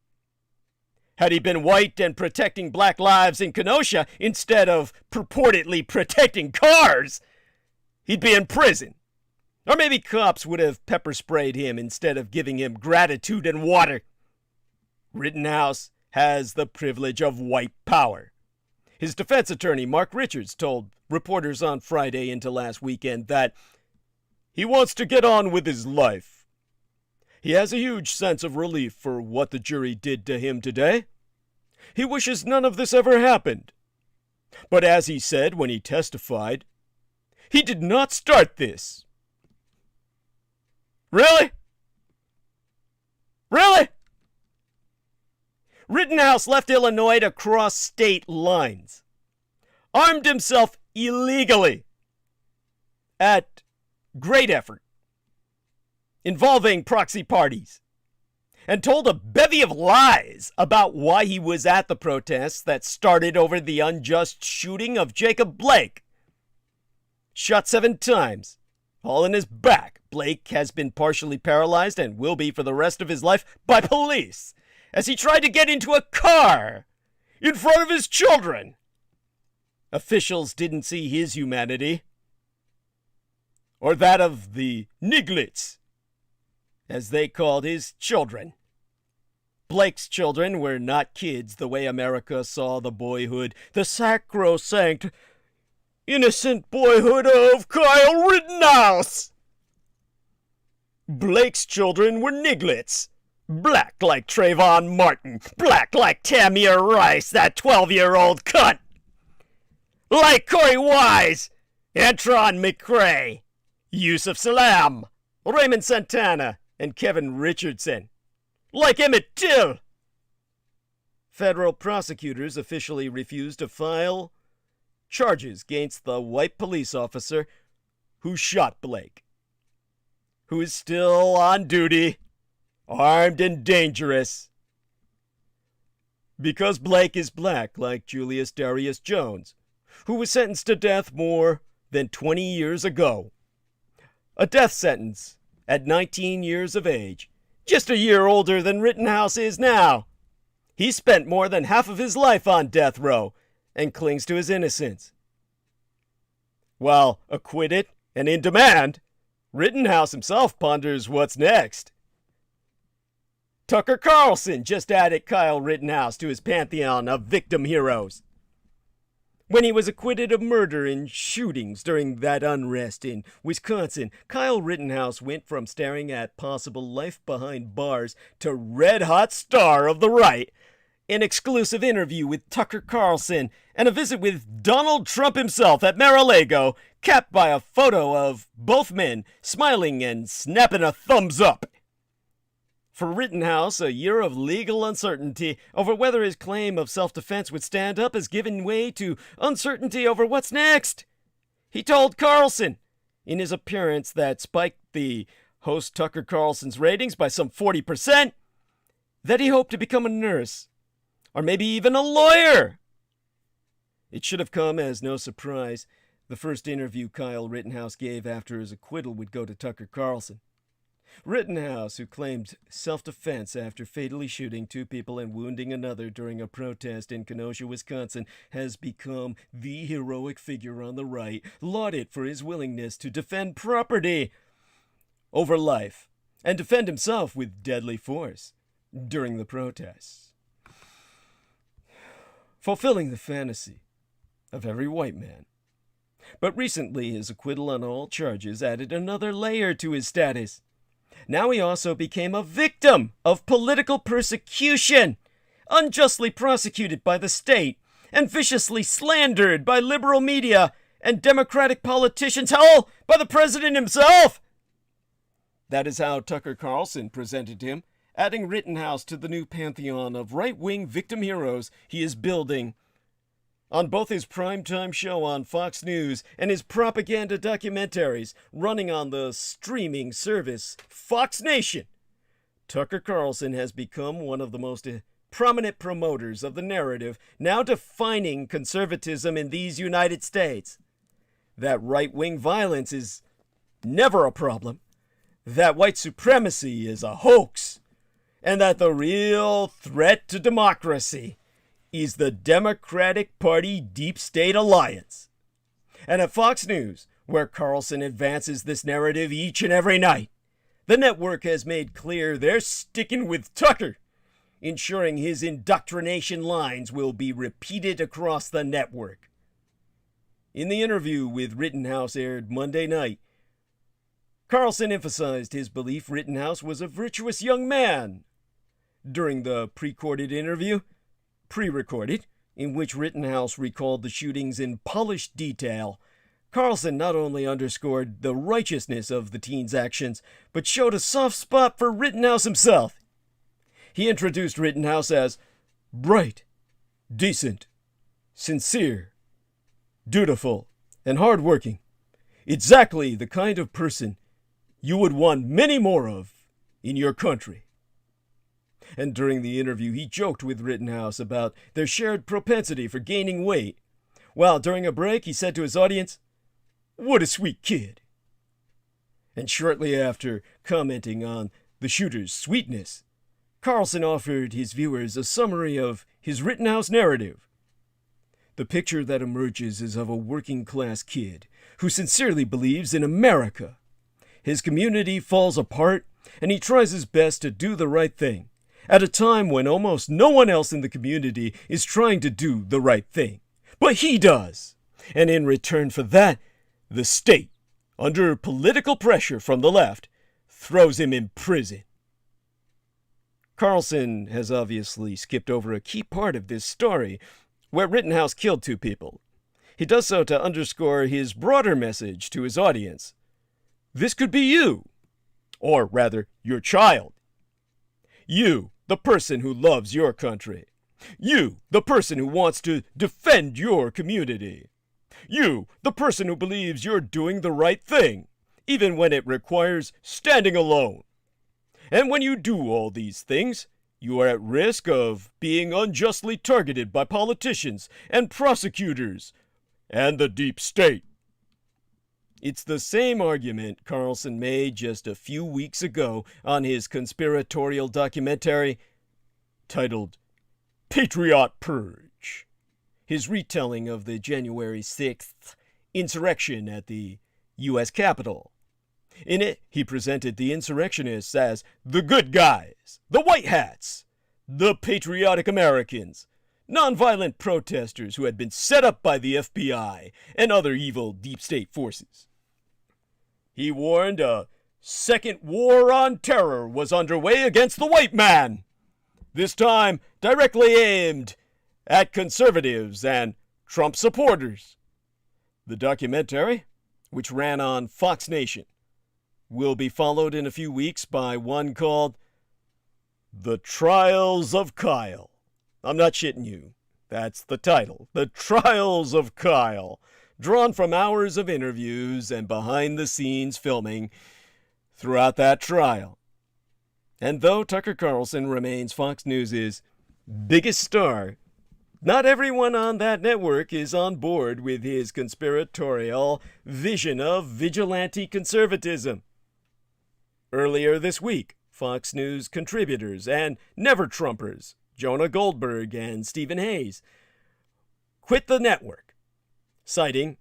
Had he been white and protecting black lives in Kenosha instead of purportedly protecting cars, he'd be in prison. Or maybe cops would have pepper sprayed him instead of giving him gratitude and water. Rittenhouse has the privilege of white power. His defense attorney, Mark Richards, told reporters on Friday into last weekend that he wants to get on with his life. He has a huge sense of relief for what the jury did to him today. He wishes none of this ever happened. But as he said when he testified, he did not start this. Really? Really? Rittenhouse left Illinois to cross state lines, armed himself illegally, at great effort, involving proxy parties, and told a bevy of lies about why he was at the protests that started over the unjust shooting of Jacob Blake. Shot 7 times, all in his back. Blake has been partially paralyzed and will be for the rest of his life by police as he tried to get into a car in front of his children. Officials didn't see his humanity, or that of the Niglets, as they called his children. Blake's children were not kids the way America saw the boyhood, the sacrosanct, innocent boyhood of Kyle Rittenhouse. Blake's children were Niglets, black like Trayvon Martin, black like Tamir Rice, that 12-year-old cunt, like Corey Wise, Antron McCray, Yusuf Salam, Raymond Santana, and Kevin Richardson, like Emmett Till. Federal prosecutors officially refused to file charges against the white police officer who shot Blake, who is still on duty, armed and dangerous. Because Blake is black, like Julius Darius Jones, who was sentenced to death more than 20 years ago. A death sentence at 19 years of age, just a year older than Rittenhouse is now. He spent more than half of his life on death row and clings to his innocence. While acquitted and in demand, Rittenhouse himself ponders what's next. Tucker Carlson just added Kyle Rittenhouse to his pantheon of victim heroes. When he was acquitted of murder and shootings during that unrest in Wisconsin, Kyle Rittenhouse went from staring at possible life behind bars to red-hot star of the right. An exclusive interview with Tucker Carlson and a visit with Donald Trump himself at Mar-a-Lago, capped by a photo of both men smiling and snapping a thumbs up. For Rittenhouse, a year of legal uncertainty over whether his claim of self-defense would stand up has given way to uncertainty over what's next. He told Carlson, in his appearance that spiked the host Tucker Carlson's ratings by some 40%, that he hoped to become a nurse, or maybe even a lawyer. It should have come as no surprise. The first interview Kyle Rittenhouse gave after his acquittal would go to Tucker Carlson. Rittenhouse, who claimed self-defense after fatally shooting 2 people and wounding another during a protest in Kenosha, Wisconsin, has become the heroic figure on the right, lauded for his willingness to defend property over life and defend himself with deadly force during the protests. Fulfilling the fantasy of every white man. But recently, his acquittal on all charges added another layer to his status. Now he also became a victim of political persecution, unjustly prosecuted by the state, and viciously slandered by liberal media and Democratic politicians, hell, by the president himself. That is how Tucker Carlson presented him, adding Rittenhouse to the new pantheon of right-wing victim heroes he is building. On both his primetime show on Fox News and his propaganda documentaries running on the streaming service Fox Nation, Tucker Carlson has become one of the most prominent promoters of the narrative now defining conservatism in these United States. That right-wing violence is never a problem, that white supremacy is a hoax, and that the real threat to democracy is the Democratic Party Deep State Alliance. And at Fox News, where Carlson advances this narrative each and every night, the network has made clear they're sticking with Tucker, ensuring his indoctrination lines will be repeated across the network. In the interview with Rittenhouse aired Monday night, Carlson emphasized his belief Rittenhouse was a virtuous young man. During the pre-recorded, in which Rittenhouse recalled the shootings in polished detail, Carlson not only underscored the righteousness of the teen's actions, but showed a soft spot for Rittenhouse himself. He introduced Rittenhouse as bright, decent, sincere, dutiful, and hardworking. Exactly the kind of person you would want many more of in your country. And during the interview, he joked with Rittenhouse about their shared propensity for gaining weight, while during a break he said to his audience, "What a sweet kid." And shortly after commenting on the shooter's sweetness, Carlson offered his viewers a summary of his Rittenhouse narrative. The picture that emerges is of a working-class kid who sincerely believes in America. His community falls apart, and he tries his best to do the right thing, at a time when almost no one else in the community is trying to do the right thing. But he does. And in return for that, the state, under political pressure from the left, throws him in prison. Carlson has obviously skipped over a key part of this story, where Rittenhouse killed 2 people. He does so to underscore his broader message to his audience. This could be you, or rather, your child. You, the person who loves your country. You, the person who wants to defend your community. You, the person who believes you're doing the right thing, even when it requires standing alone. And when you do all these things, you are at risk of being unjustly targeted by politicians and prosecutors and the deep state. It's the same argument Carlson made just a few weeks ago on his conspiratorial documentary titled Patriot Purge, his retelling of the January 6th insurrection at the U.S. Capitol. In it, he presented the insurrectionists as the good guys, the white hats, the patriotic Americans, nonviolent protesters who had been set up by the FBI and other evil deep state forces. He warned a second war on terror was underway against the white man, this time directly aimed at conservatives and Trump supporters. The documentary, which ran on Fox Nation, will be followed in a few weeks by one called The Trials of Kyle. I'm not shitting you. That's the title. The Trials of Kyle, drawn from hours of interviews and behind-the-scenes filming throughout that trial. And though Tucker Carlson remains Fox News' biggest star, not everyone on that network is on board with his conspiratorial vision of vigilante conservatism. Earlier this week, Fox News contributors and never-Trumpers, Jonah Goldberg and Stephen Hayes, quit the network, citing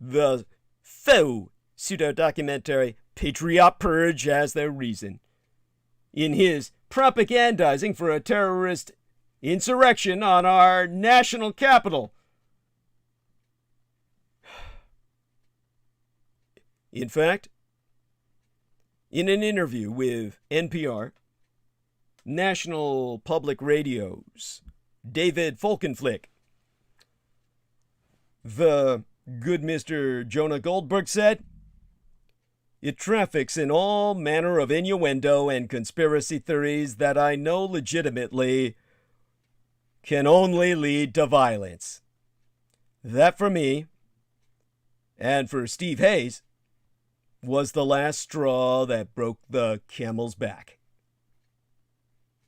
the faux pseudo-documentary Patriot Purge as their reason. In his propagandizing for a terrorist insurrection on our national capital. In fact, in an interview with NPR, National Public Radio's David Folkenflik, the good Mr. Jonah Goldberg said, "It traffics in all manner of innuendo and conspiracy theories that I know legitimately can only lead to violence. That for me, and for Steve Hayes, was the last straw that broke the camel's back."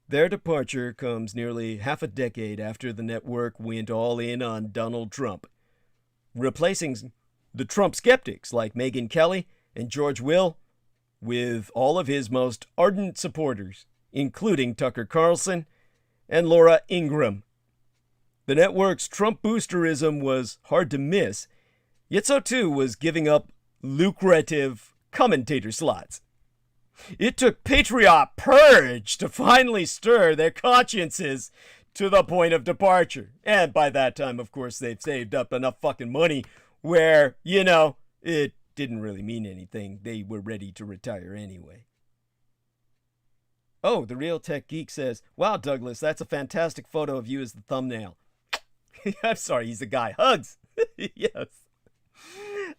Their departure comes nearly half a decade after the network went all in on Donald Trump, replacing the Trump skeptics like Megyn Kelly and George Will with all of his most ardent supporters, including Tucker Carlson and Laura Ingraham. The network's Trump boosterism was hard to miss, yet so too was giving up lucrative commentator slots. It took Patriot Purge to finally stir their consciences to the point of departure. And by that time, of course, they've saved up enough fucking money where, it didn't really mean anything. They were ready to retire anyway. Oh, the Real Tech Geek says, "Wow, Douglas, that's a fantastic photo of you as the thumbnail." I'm sorry, he's a guy. Hugs! Yes.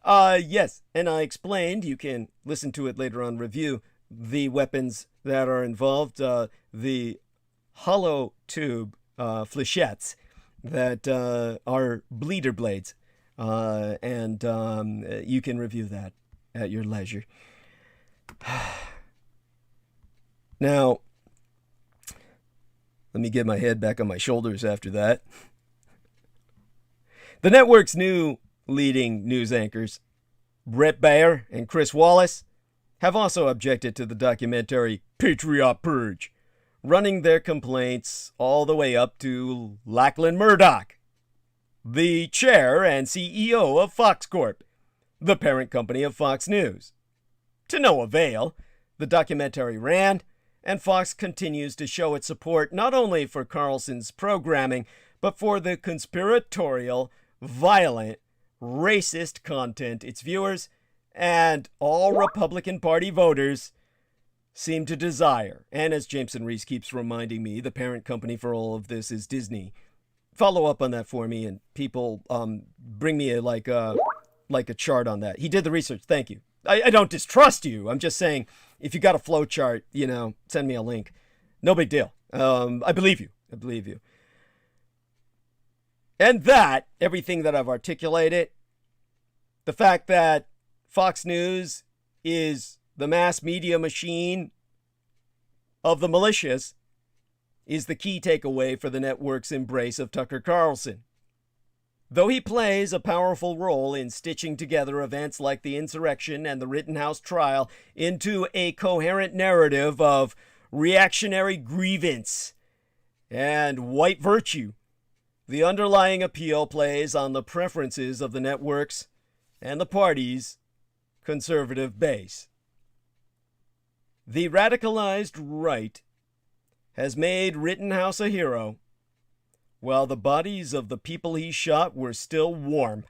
Yes, and I explained, you can listen to it later on review, the weapons that are involved, the hollow tube flechettes that are bleeder blades, and you can review that at your leisure. Now, let me get my head back on my shoulders after that. The network's new leading news anchors, Brett Baier and Chris Wallace, have also objected to the documentary Patriot Purge, running their complaints all the way up to Lachlan Murdoch, the chair and CEO of Fox Corp, the parent company of Fox News. To no avail, the documentary ran, and Fox continues to show its support not only for Carlson's programming, but for the conspiratorial, violent, racist content its viewers and all Republican Party voters seem to desire. And as Jameson Reese keeps reminding me, the parent company for all of this is Disney. Follow up on that for me, and people bring me a chart on that. He did the research. Thank you. I don't distrust you. I'm just saying, if you got a flow chart, send me a link. No big deal. I believe you. And that, everything that I've articulated, The fact that Fox News is the mass media machine of the malicious is the key takeaway for the network's embrace of Tucker Carlson. Though he plays a powerful role in stitching together events like the insurrection and the Rittenhouse trial into a coherent narrative of reactionary grievance and white virtue, the underlying appeal plays on the preferences of the network's and the party's conservative base. The radicalized right has made Rittenhouse a hero, while the bodies of the people he shot were still warm.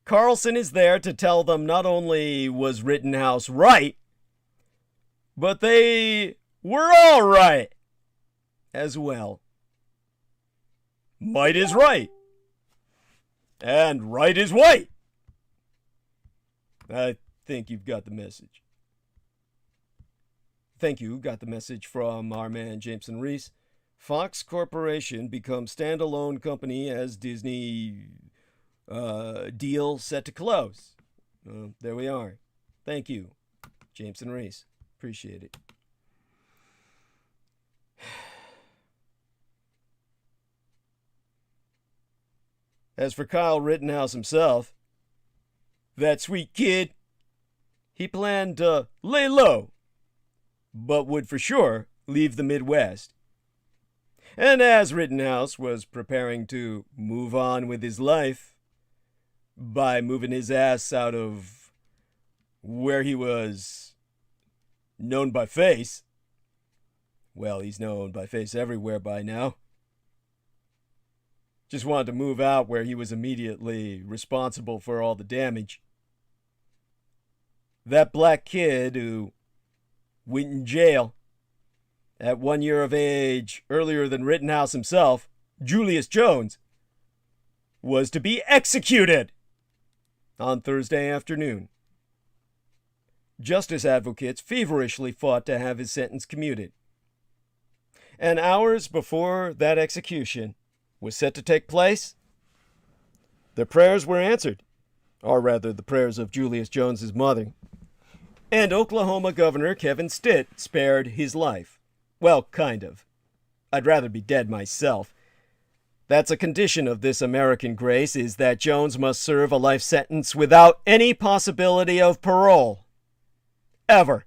Carlson is there to tell them not only was Rittenhouse right, but they were all right as well. Might is right, and right is white. I think you've got the message. Thank you. Got the message from our man Jameson Reese. Fox Corporation becomes standalone company as Disney deal set to close. There we are. Thank you, Jameson Reese. Appreciate it. As for Kyle Rittenhouse himself, that sweet kid, he planned to lay low, but would for sure leave the Midwest. And as Rittenhouse was preparing to move on with his life by moving his ass out of where he was known by face, well, he's known by face everywhere by now. Just wanted to move out where he was immediately responsible for all the damage. That black kid who went in jail at 1 year of age earlier than Rittenhouse himself, Julius Jones, was to be executed on Thursday afternoon. Justice advocates feverishly fought to have his sentence commuted. And hours before that execution was set to take place, the prayers were answered, or rather the prayers of Julius Jones's mother. And Oklahoma Governor Kevin Stitt spared his life. Well, kind of. I'd rather be dead myself. That's a condition of this American grace, is that Jones must serve a life sentence without any possibility of parole. Ever.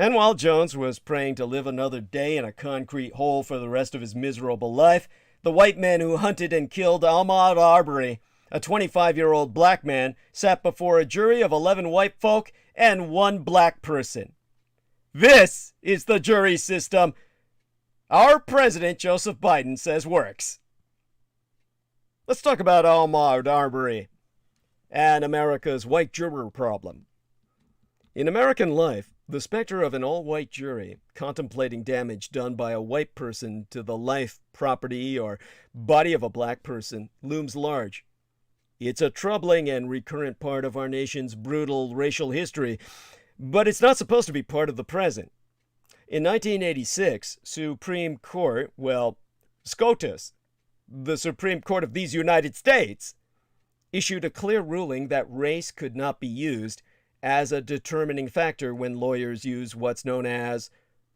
And while Jones was praying to live another day in a concrete hole for the rest of his miserable life, the white men who hunted and killed Ahmaud Arbery, a 25-year-old black man, sat before a jury of 11 white folk and 1 black person. This is the jury system our president, Joseph Biden, says works. Let's talk about Ahmaud Arbery and America's white juror problem. In American life, the specter of an all-white jury contemplating damage done by a white person to the life, property, or body of a black person looms large. It's a troubling and recurrent part of our nation's brutal racial history, but it's not supposed to be part of the present. In 1986, Supreme Court, SCOTUS, the Supreme Court of these United States, issued a clear ruling that race could not be used as a determining factor when lawyers use what's known as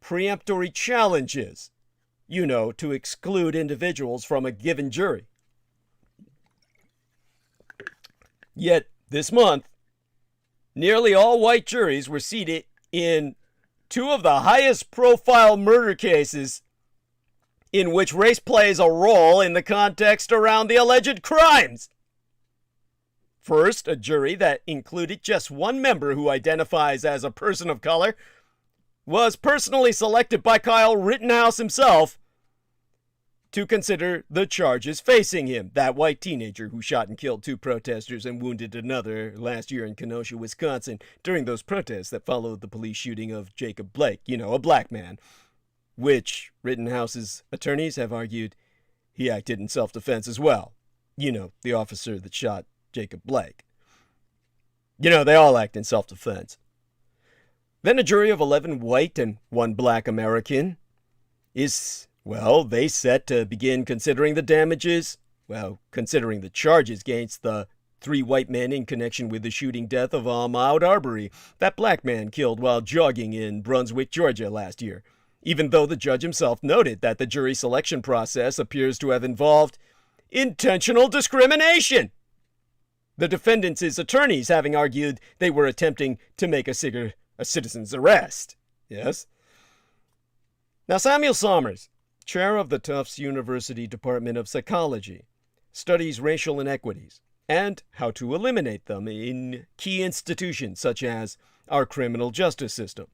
preemptory challenges, to exclude individuals from a given jury. Yet, this month, nearly all white juries were seated in 2 of the highest profile murder cases in which race plays a role in the context around the alleged crimes. First, a jury that included just 1 member who identifies as a person of color was personally selected by Kyle Rittenhouse himself to consider the charges facing him, that white teenager who shot and killed 2 protesters and wounded another last year in Kenosha, Wisconsin, during those protests that followed the police shooting of Jacob Blake, a black man, which Rittenhouse's attorneys have argued he acted in self-defense as well. The officer that shot Jacob Blake. They all act in self-defense. Then a jury of 11 white and 1 black American is, they set to begin considering the damages, considering the charges against the 3 white men in connection with the shooting death of Ahmaud Arbery, that black man killed while jogging in Brunswick, Georgia last year, even though the judge himself noted that the jury selection process appears to have involved intentional discrimination. The defendants' attorneys having argued they were attempting to make a citizen's arrest. Yes? Now, Samuel Somers, chair of the Tufts University Department of Psychology, studies racial inequities and how to eliminate them in key institutions such as our criminal justice system.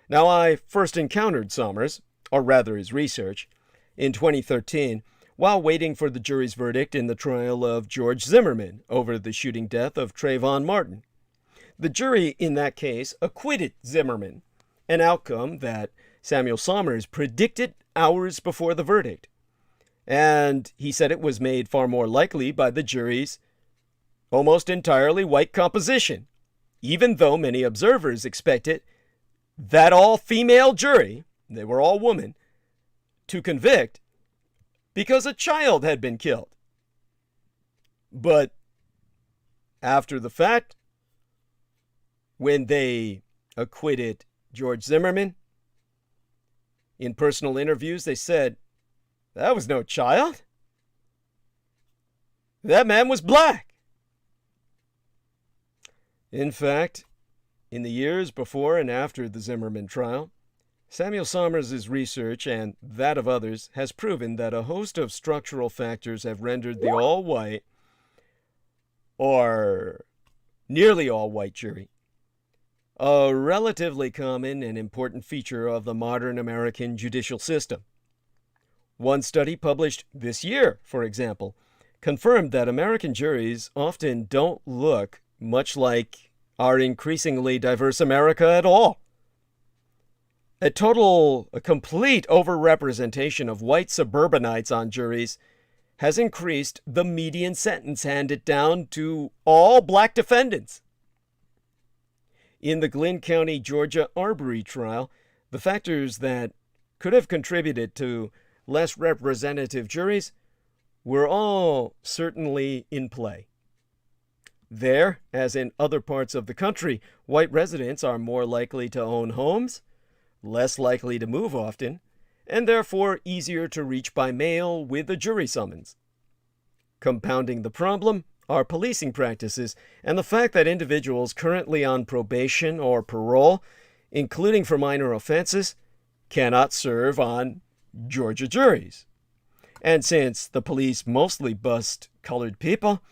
Now, I first encountered Somers, or rather his research, in 2013 while waiting for the jury's verdict in the trial of George Zimmerman over the shooting death of Trayvon Martin. The jury in that case acquitted Zimmerman, an outcome that Samuel Somers predicted hours before the verdict. And he said it was made far more likely by the jury's almost entirely white composition, even though many observers expected that all-female jury, they were all women, to convict because a child had been killed. But after the fact, when they acquitted George Zimmerman, in personal interviews they said, that was no child. That man was black. In fact, in the years before and after the Zimmerman trial, Samuel Somers' research and that of others has proven that a host of structural factors have rendered the all-white or nearly all-white jury a relatively common and important feature of the modern American judicial system. One study published this year, for example, confirmed that American juries often don't look much like our increasingly diverse America at all. A complete overrepresentation of white suburbanites on juries has increased the median sentence handed down to all black defendants. In the Glynn County, Georgia Arbery trial, the factors that could have contributed to less representative juries were all certainly in play. There, as in other parts of the country, white residents are more likely to own homes, less likely to move often, and therefore easier to reach by mail with a jury summons. Compounding the problem are policing practices and the fact that individuals currently on probation or parole, including for minor offenses, cannot serve on Georgia juries. And since the police mostly bust colored people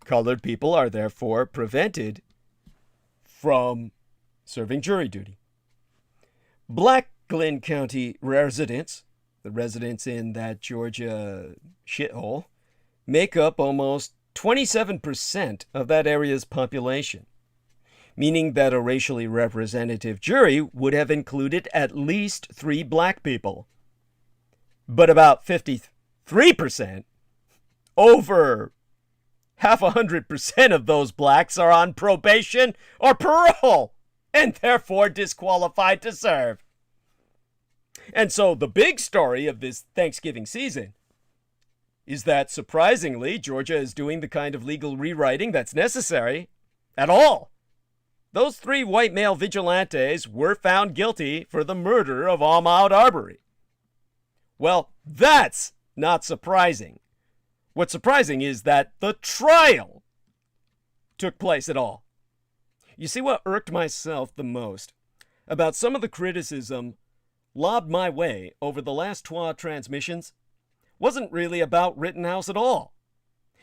are therefore prevented from serving jury duty. Black Glynn County residents, the residents in that Georgia shithole, make up almost 27% of that area's population, meaning that a racially representative jury would have included at least 3 black people. But about 53%, over 100% of those blacks are on probation or parole, and therefore disqualified to serve. And so the big story of this Thanksgiving season is that, surprisingly, Georgia is doing the kind of legal rewriting that's necessary at all. Those 3 white male vigilantes were found guilty for the murder of Ahmaud Arbery. Well, that's not surprising. What's surprising is that the trial took place at all. You see, what irked myself the most about some of the criticism lobbed my way over the last 2 transmissions wasn't really about Rittenhouse at all.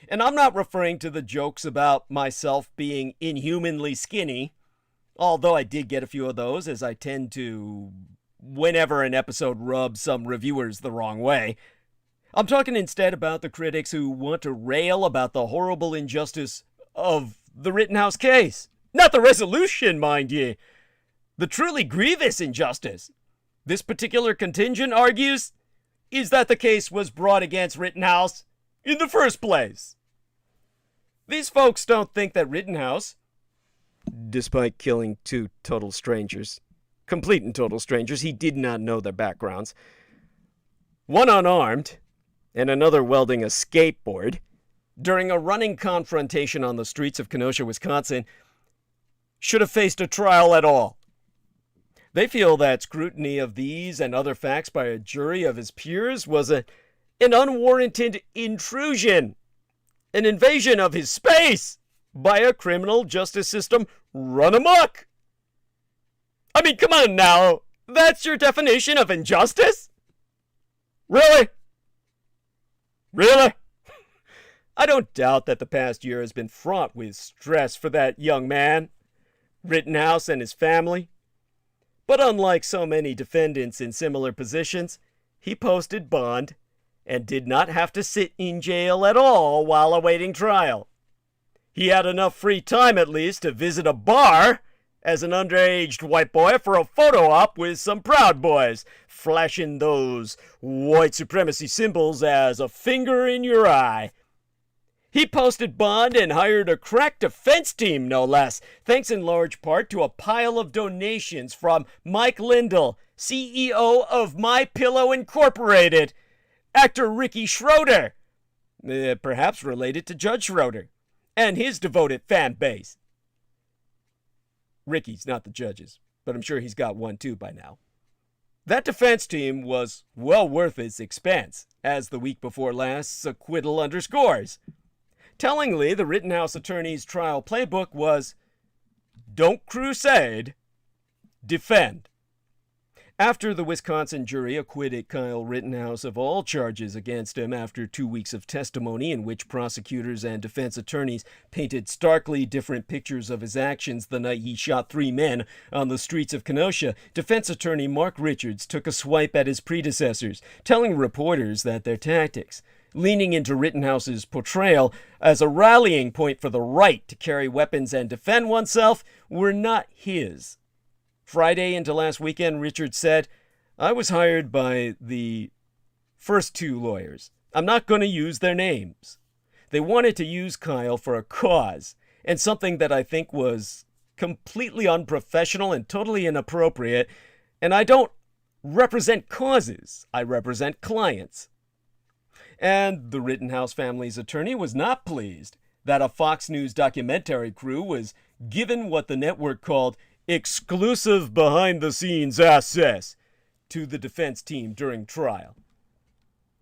And I'm not referring to the jokes about myself being inhumanly skinny, although I did get a few of those, as I tend to whenever an episode rubs some reviewers the wrong way. I'm talking instead about the critics who want to rail about the horrible injustice of the Rittenhouse case. Not the resolution, mind ye. The truly grievous injustice this particular contingent argues is that the case was brought against Rittenhouse in the first place. These folks don't think that Rittenhouse, despite killing 2 total strangers, complete and total strangers, he did not know their backgrounds, one unarmed and another welding a skateboard, during a running confrontation on the streets of Kenosha, Wisconsin, should have faced a trial at all. They feel that scrutiny of these and other facts by a jury of his peers was an unwarranted intrusion, an invasion of his space by a criminal justice system run amok. I mean, come on now. That's your definition of injustice? Really? Really? I don't doubt that the past year has been fraught with stress for that young man, Rittenhouse, and his family. But unlike so many defendants in similar positions, he posted bond and did not have to sit in jail at all while awaiting trial. He had enough free time, at least, to visit a bar as an underage white boy for a photo op with some Proud Boys, flashing those white supremacy symbols as a finger in your eye. He posted bond and hired a crack defense team, no less, thanks in large part to a pile of donations from Mike Lindell, CEO of My Pillow Incorporated, actor Ricky Schroeder, perhaps related to Judge Schroeder, and his devoted fan base. Ricky's not the judge's, but I'm sure he's got one too by now. That defense team was well worth its expense, as the week before last's acquittal underscores. Tellingly, the Rittenhouse attorney's trial playbook was, don't crusade, defend. After the Wisconsin jury acquitted Kyle Rittenhouse of all charges against him after 2 weeks of testimony in which prosecutors and defense attorneys painted starkly different pictures of his actions the night he shot 3 men on the streets of Kenosha, defense attorney Mark Richards took a swipe at his predecessors, telling reporters that their tactics, leaning into Rittenhouse's portrayal as a rallying point for the right to carry weapons and defend oneself, were not his. Friday into last weekend, Richards said, I was hired by the first 2 lawyers. I'm not going to use their names. They wanted to use Kyle for a cause, and something that I think was completely unprofessional and totally inappropriate, and I don't represent causes. I represent clients. And the Rittenhouse family's attorney was not pleased that a Fox News documentary crew was given what the network called exclusive behind-the-scenes access to the defense team during trial.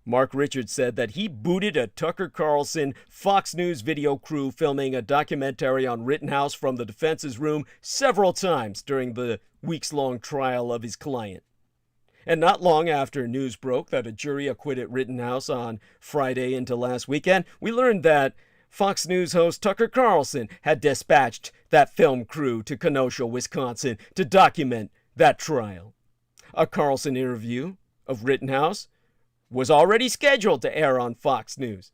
Mark Richards said that he booted a Tucker Carlson Fox News video crew filming a documentary on Rittenhouse from the defense's room several times during the weeks-long trial of his client. And not long after news broke that a jury acquitted Rittenhouse on Friday into last weekend, we learned that Fox News host Tucker Carlson had dispatched that film crew to Kenosha, Wisconsin to document that trial. A Carlson interview of Rittenhouse was already scheduled to air on Fox News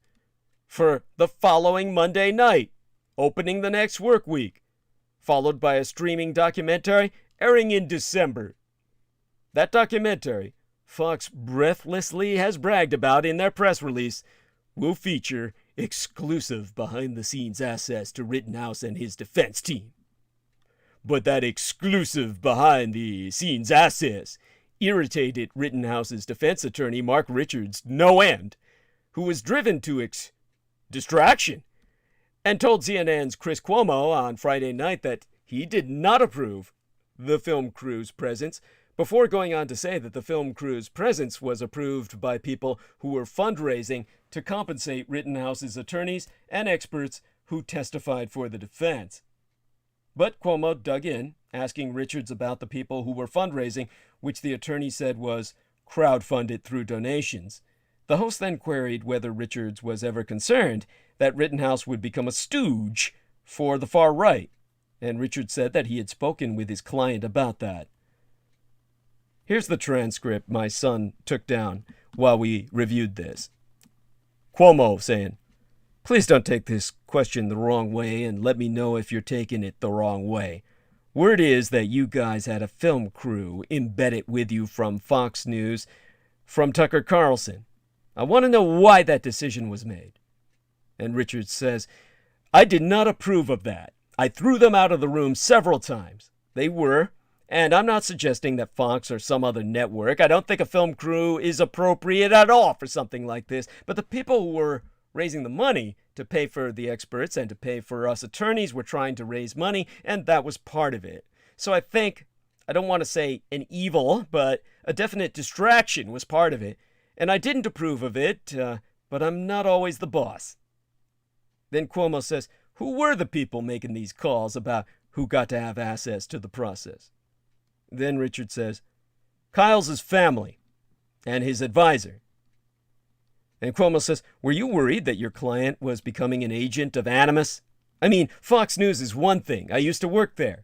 for the following Monday night, opening the next work week, followed by a streaming documentary airing in December. That documentary, Fox breathlessly has bragged about in their press release, will feature exclusive behind-the-scenes access to Rittenhouse and his defense team. But that exclusive behind-the-scenes access irritated Rittenhouse's defense attorney Mark Richards no end, who was driven to distraction and told CNN's Chris Cuomo on Friday night that he did not approve the film crew's presence, before going on to say that the film crew's presence was approved by people who were fundraising to compensate Rittenhouse's attorneys and experts who testified for the defense. But Cuomo dug in, asking Richards about the people who were fundraising, which the attorney said was crowdfunded through donations. The host then queried whether Richards was ever concerned that Rittenhouse would become a stooge for the far right, and Richards said that he had spoken with his client about that. Here's the transcript my son took down while we reviewed this. Cuomo saying, please don't take this question the wrong way and let me know if you're taking it the wrong way. Word is that you guys had a film crew embedded with you from Fox News, from Tucker Carlson. I want to know why that decision was made. And Richards says, I did not approve of that. I threw them out of the room several times. They were. And I'm not suggesting that Fox or some other network. I don't think a film crew is appropriate at all for something like this. But the people who were raising the money to pay for the experts and to pay for us attorneys. We're trying to raise money, and that was part of it. So I think, I don't want to say an evil, but a definite distraction was part of it. And I didn't approve of it, but I'm not always the boss. Then Cuomo says, who were the people making these calls about who got to have access to the process? Then Richard says, Kyle's his family and his advisor. And Cuomo says, were you worried that your client was becoming an agent of animus? I mean, Fox News is one thing. I used to work there.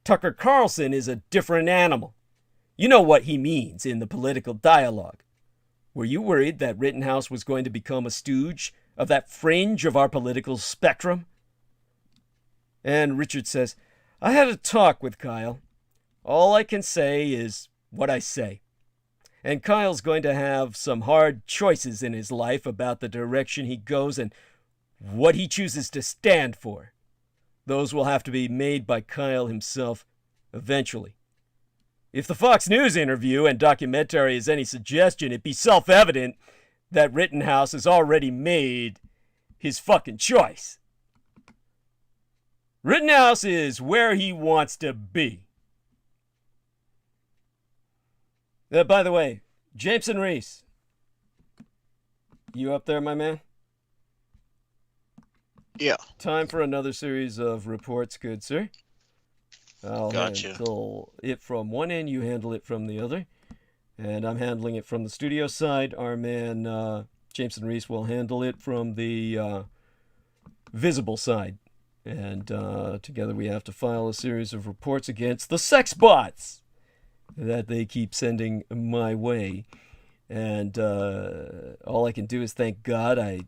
Tucker Carlson is a different animal. You know what he means in the political dialogue. Were you worried that Rittenhouse was going to become a stooge of that fringe of our political spectrum? And Richard says, I had a talk with Kyle. All I can say is what I say. And Kyle's going to have some hard choices in his life about the direction he goes and what he chooses to stand for. Those will have to be made by Kyle himself eventually. If the Fox News interview and documentary is any suggestion, it'd be self-evident that Rittenhouse has already made his fucking choice. Rittenhouse is where he wants to be. By the way, Jameson Reese, you up there, my man? Yeah. Time for another series of reports, good sir. I'll Gotcha. handle it from one end, you handle it from the other. And I'm handling it from the studio side. Our man, Jameson Reese, will handle it from the visible side. And together we have to file a series of reports against the sex bots that they keep sending my way. And all I can do is thank God I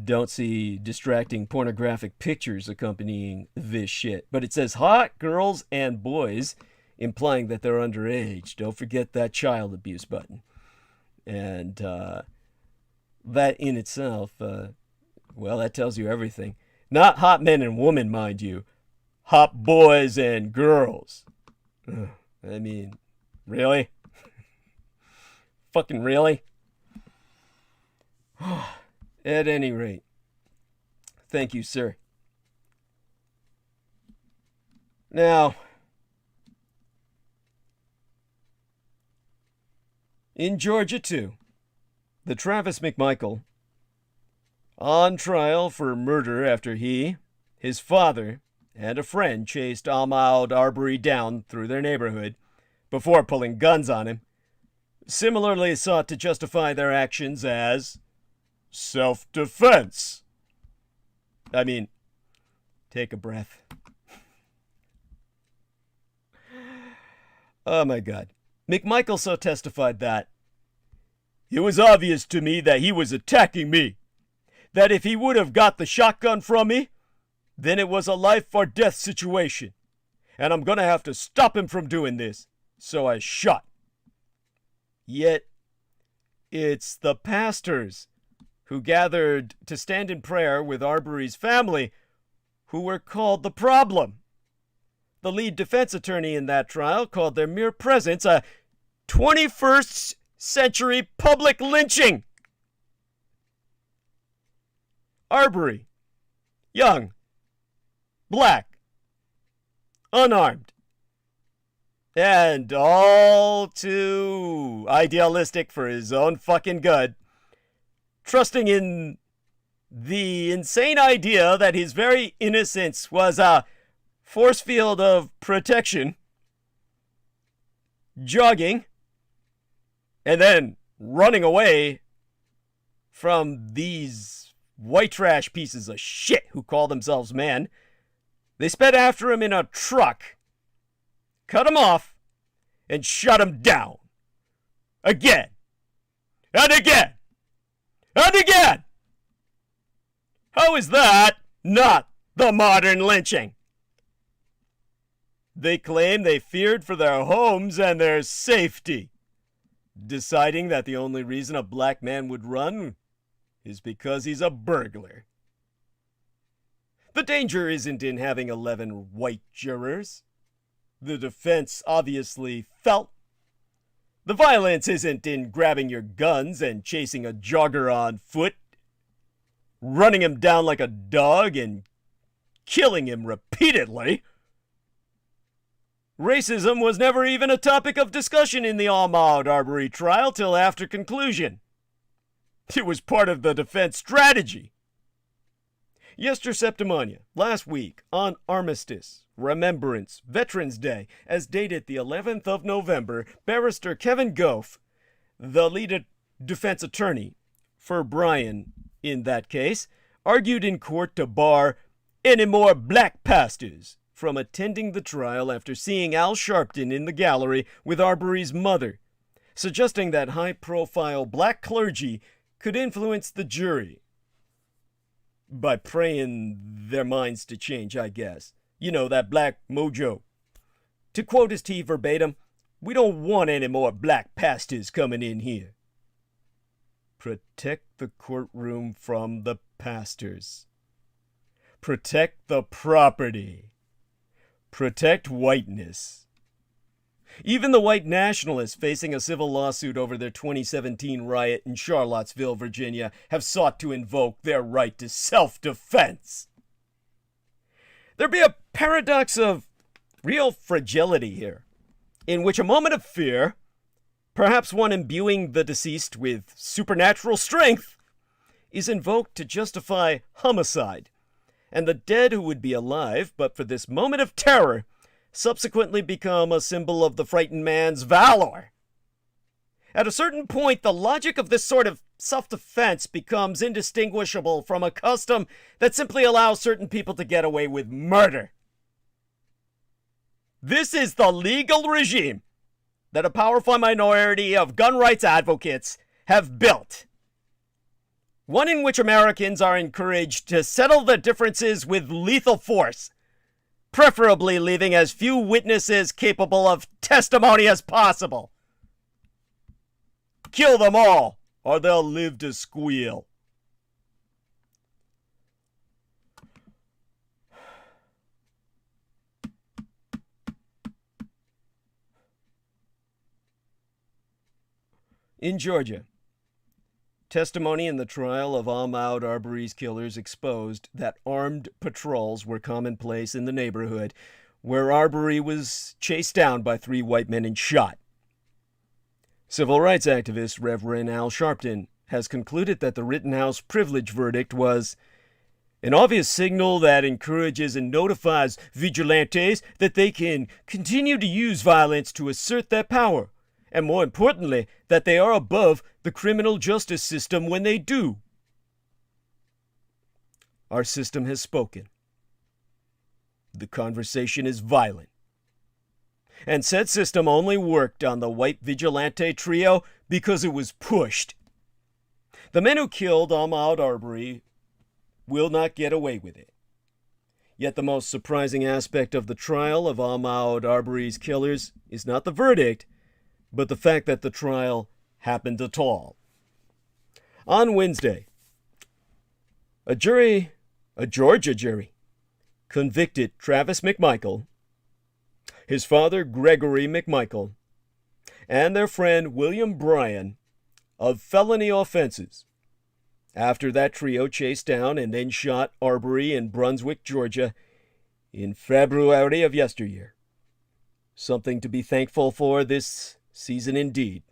don't see distracting pornographic pictures accompanying this shit. But it says hot girls and boys, implying that they're underage. Don't forget that child abuse button. And that in itself, well, that tells you everything. Not hot men and women, mind you. Hot boys and girls. Ugh, I mean, really? Fucking really? At any rate, thank you, sir. Now, in Georgia, too, the Travis McMichael, on trial for murder after he, his father, and a friend chased Ahmaud Arbery down through their neighborhood before pulling guns on him, similarly sought to justify their actions as self-defense. I mean, take a breath. Oh my God. McMichael so testified that it was obvious to me that he was attacking me, that if he would have got the shotgun from me, then it was a life or death situation, and I'm gonna have to stop him from doing this, so I shot. Yet, it's the pastors who gathered to stand in prayer with Arbery's family who were called the problem. The lead defense attorney in that trial called their mere presence a 21st century public lynching. Arbery, young, black, unarmed, and all too idealistic for his own fucking good, trusting in the insane idea that his very innocence was a force field of protection, jogging, and then running away from these white trash pieces of shit who call themselves men. They sped after him in a truck, cut him off, and shut him down. Again. And again. And again! How is that not the modern lynching? They claim they feared for their homes and their safety, deciding that the only reason a black man would run is because he's a burglar. The danger isn't in having 11 white jurors. The defense obviously felt. The violence isn't in grabbing your guns and chasing a jogger on foot. running him down like a dog and killing him repeatedly. Racism was never even a topic of discussion in the Ahmaud Arbery trial till after conclusion. It was part of the defense strategy. Yester Septimania, last week, on Armistice, Remembrance, Veterans Day, as dated the 11th of November, Barrister Kevin Goff, the lead defense attorney for Bryan in that case, argued in court to bar any more black pastors from attending the trial after seeing Al Sharpton in the gallery with Arbery's mother, suggesting that high-profile black clergy could influence the jury by praying their minds to change, I guess. You know, that black mojo. To quote his T verbatim, "We don't want any more black pastors coming in here." Protect the courtroom from the pastors. Protect the property. Protect whiteness. Even the white nationalists facing a civil lawsuit over their 2017 riot in Charlottesville, Virginia, have sought to invoke their right to self-defense. There be a paradox of real fragility here, in which a moment of fear, perhaps one imbuing the deceased with supernatural strength, is invoked to justify homicide, and the dead who would be alive but for this moment of terror subsequently become a symbol of the frightened man's valor. At a certain point, the logic of this sort of self-defense becomes indistinguishable from a custom that simply allows certain people to get away with murder. This is the legal regime that a powerful minority of gun rights advocates have built. One in which Americans are encouraged to settle their differences with lethal force, preferably leaving as few witnesses capable of testimony as possible. Kill them all, or they'll live to squeal. In Georgia, testimony in the trial of Ahmaud Arbery's killers exposed that armed patrols were commonplace in the neighborhood where Arbery was chased down by 3 white men and shot. Civil rights activist Reverend Al Sharpton has concluded that the Rittenhouse privilege verdict was an obvious signal that encourages and notifies vigilantes that they can continue to use violence to assert their power, and more importantly, that they are above the criminal justice system when they do. Our system has spoken. The conversation is violent. And said system only worked on the white vigilante trio because it was pushed. The men who killed Ahmaud Arbery will not get away with it. Yet the most surprising aspect of the trial of Ahmaud Arbery's killers is not the verdict, but the fact that the trial happened at all. On Wednesday, a Georgia jury, convicted Travis McMichael, his father Gregory McMichael, and their friend William Bryan of felony offenses after that trio chased down and then shot Arbery in Brunswick, Georgia in February of yesteryear. Something to be thankful for this season indeed.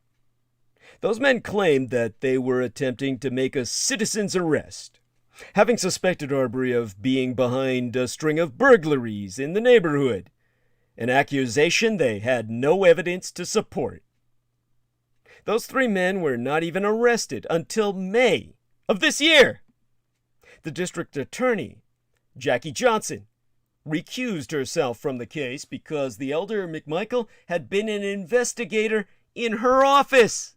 Those men claimed that they were attempting to make a citizen's arrest, having suspected Arbery of being behind a string of burglaries in the neighborhood, an accusation they had no evidence to support. Those 3 men were not even arrested until May of this year. The district attorney, Jackie Johnson, recused herself from the case because the elder McMichael had been an investigator in her office.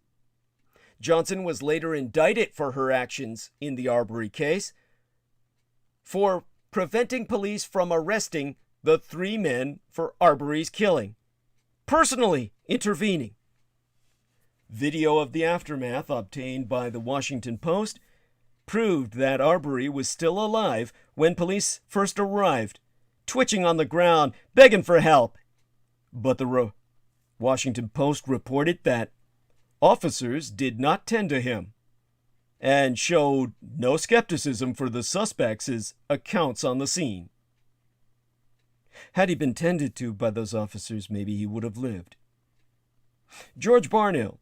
Johnson was later indicted for her actions in the Arbery case for preventing police from arresting the 3 men for Arbery's killing, personally intervening. Video of the aftermath obtained by the Washington Post proved that Arbery was still alive when police first arrived, twitching on the ground, begging for help. But the Washington Post reported that officers did not tend to him, and showed no skepticism for the suspects' accounts on the scene. Had he been tended to by those officers, maybe he would have lived. George Barnhill.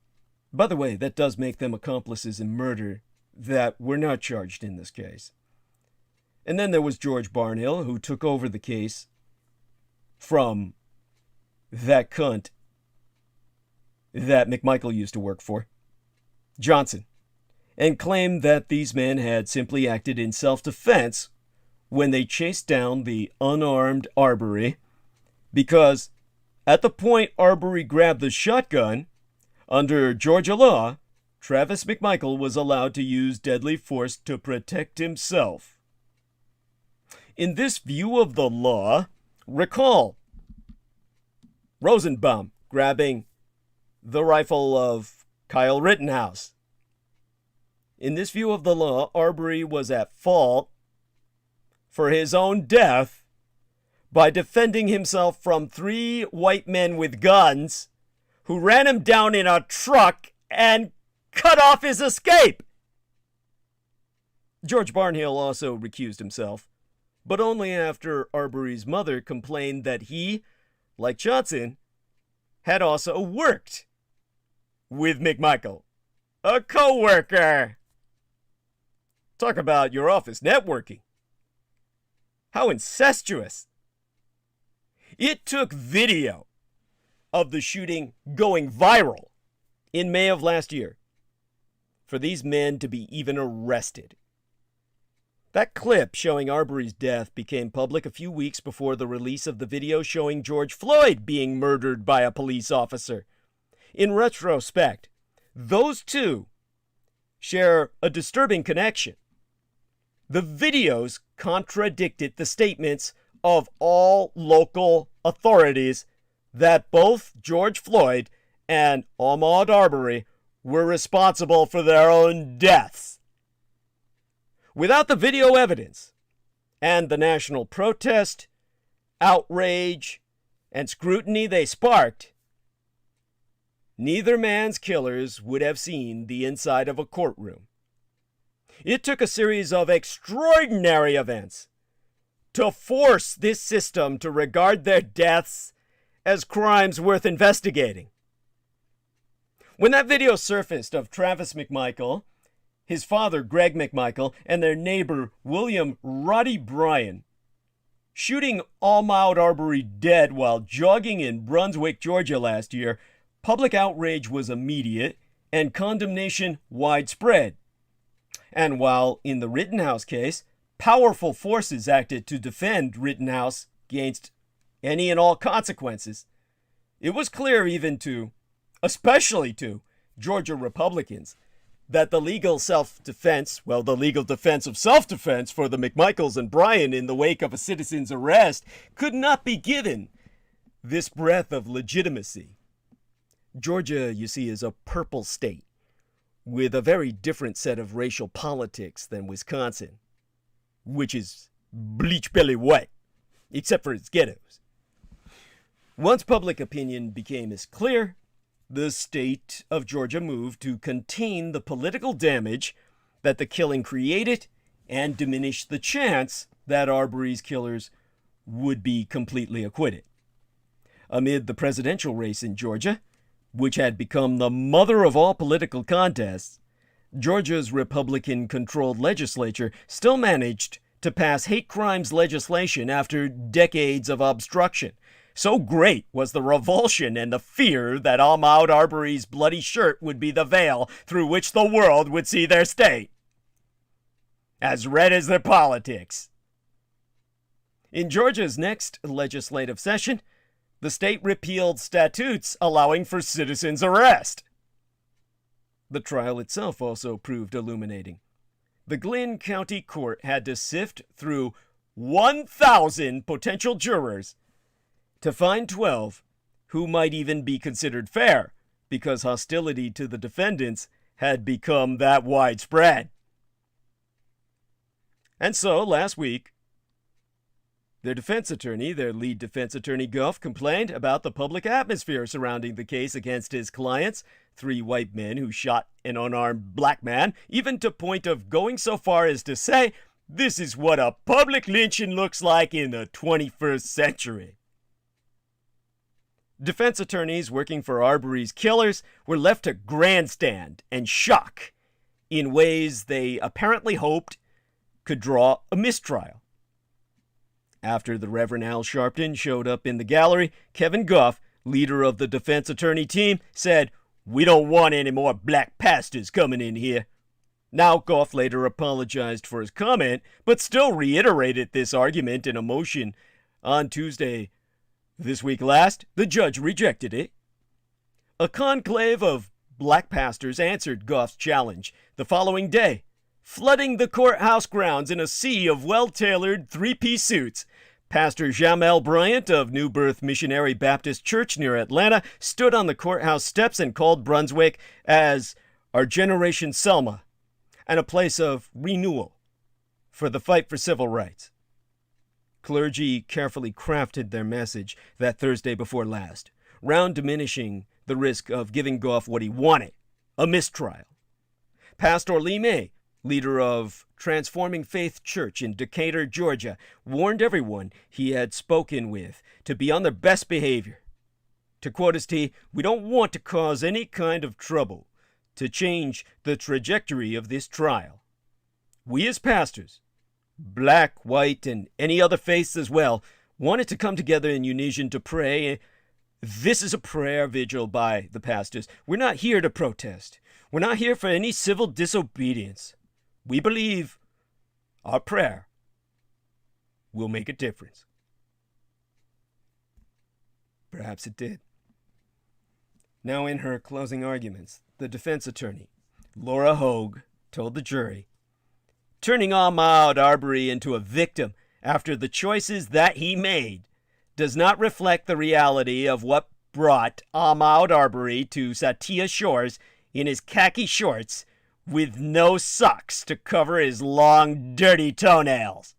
By the way, that does make them accomplices in murder that were not charged in this case. And then there was George Barnhill, who took over the case from that cunt that McMichael used to work for, Johnson, and claimed that these men had simply acted in self-defense when they chased down the unarmed Arbery, because at the point Arbery grabbed the shotgun, under Georgia law, Travis McMichael was allowed to use deadly force to protect himself. In this view of the law, recall Rosenbaum grabbing the rifle of Kyle Rittenhouse. In this view of the law, Arbery was at fault for his own death by defending himself from 3 white men with guns who ran him down in a truck and cut off his escape. George Barnhill also recused himself, but only after Arbery's mother complained that he, like Johnson, had also worked with McMichael, a co-worker. Talk about your office networking. How incestuous. It took video of the shooting going viral in May of last year for these men to be even arrested. That clip showing Arbery's death became public a few weeks before the release of the video showing George Floyd being murdered by a police officer. In retrospect, those two share a disturbing connection. The videos contradicted the statements of all local authorities that both George Floyd and Ahmaud Arbery were responsible for their own deaths. Without the video evidence and the national protest, outrage, and scrutiny they sparked, neither man's killers would have seen the inside of a courtroom. It took a series of extraordinary events to force this system to regard their deaths as crimes worth investigating. When that video surfaced of Travis McMichael, his father Greg McMichael, and their neighbor William Roddy Bryan shooting Ahmaud Arbery dead while jogging in Brunswick, Georgia last year, public outrage was immediate and condemnation widespread. And while in the Rittenhouse case, powerful forces acted to defend Rittenhouse against any and all consequences, it was clear even to, especially to, Georgia Republicans that the legal self-defense, the legal defense of self-defense for the McMichaels and Bryan in the wake of a citizen's arrest could not be given this breadth of legitimacy. Georgia, you see, is a purple state with a very different set of racial politics than Wisconsin, which is bleach belly white, except for its ghettos. Once public opinion became as clear, the state of Georgia moved to contain the political damage that the killing created and diminish the chance that Arbery's killers would be completely acquitted. Amid the presidential race in Georgia, which had become the mother of all political contests, Georgia's Republican-controlled legislature still managed to pass hate crimes legislation after decades of obstruction. So great was the revulsion and the fear that Ahmaud Arbery's bloody shirt would be the veil through which the world would see their state. As red as their politics. In Georgia's next legislative session, the state repealed statutes allowing for citizens' arrest. The trial itself also proved illuminating. The Glynn County Court had to sift through 1,000 potential jurors to find 12 who might even be considered fair because hostility to the defendants had become that widespread. And so, last week, Their lead defense attorney Goff, complained about the public atmosphere surrounding the case against his clients, 3 white men who shot an unarmed black man, even to point of going so far as to say, "This is what a public lynching looks like in the 21st century." Defense attorneys working for Arbery's killers were left to grandstand and shock in ways they apparently hoped could draw a mistrial. After the Reverend Al Sharpton showed up in the gallery, Kevin Goff, leader of the defense attorney team, said, "We don't want any more black pastors coming in here." Now, Goff later apologized for his comment, but still reiterated this argument in a motion on Tuesday this week last. The judge rejected it. A conclave of black pastors answered Goff's challenge the following day, flooding the courthouse grounds in a sea of well-tailored 3-piece suits. Pastor Jamel Bryant of New Birth Missionary Baptist Church near Atlanta stood on the courthouse steps and called Brunswick as our Generation Selma and a place of renewal for the fight for civil rights. Clergy carefully crafted their message that Thursday before last, round diminishing the risk of giving Goff what he wanted, a mistrial. Pastor Lee May, leader of Transforming Faith Church in Decatur, Georgia, warned everyone he had spoken with to be on their best behavior. To quote his T, "We don't want to cause any kind of trouble to change the trajectory of this trial. We as pastors, black, white, and any other faiths as well, wanted to come together in unison to pray. This is a prayer vigil by the pastors. We're not here to protest. We're not here for any civil disobedience. We believe our prayer will make a difference." Perhaps it did. Now, in her closing arguments, the defense attorney, Laura Hogue, told the jury, turning Ahmaud Arbery into a victim after the choices that he made does not reflect the reality of what brought Ahmaud Arbery to Satia Shores in his khaki shorts with no socks to cover his long, dirty toenails.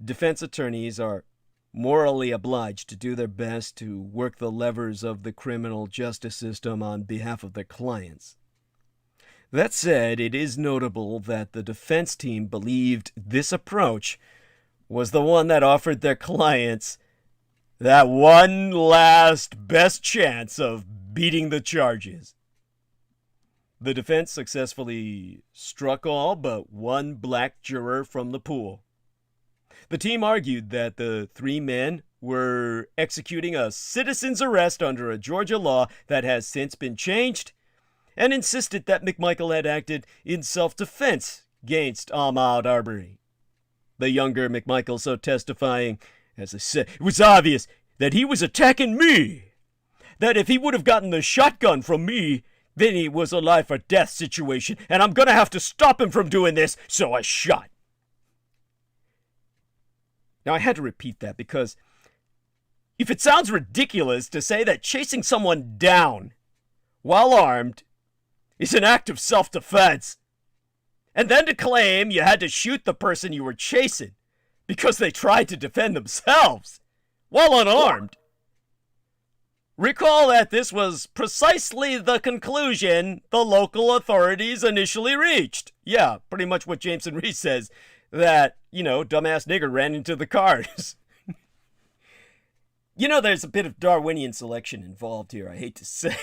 Defense attorneys are morally obliged to do their best to work the levers of the criminal justice system on behalf of their clients. That said, it is notable that the defense team believed this approach was the one that offered their clients that one last best chance of beating the charges. The defense successfully struck all but one black juror from the pool. The team argued that the 3 men were executing a citizen's arrest under a Georgia law that has since been changed, and insisted that McMichael had acted in self-defense against Ahmaud Arbery. The younger McMichael so testifying, as I said, it was obvious that he was attacking me, that if he would have gotten the shotgun from me, then it was a life or death situation, and I'm going to have to stop him from doing this, so I shot. Now, I had to repeat that because if it sounds ridiculous to say that chasing someone down while armed is an act of self-defense, and then to claim you had to shoot the person you were chasing because they tried to defend themselves while unarmed, recall that this was precisely the conclusion the local authorities initially reached. Yeah, pretty much what Jameson Reese says, that, dumbass nigger ran into the cars. There's a bit of Darwinian selection involved here, I hate to say.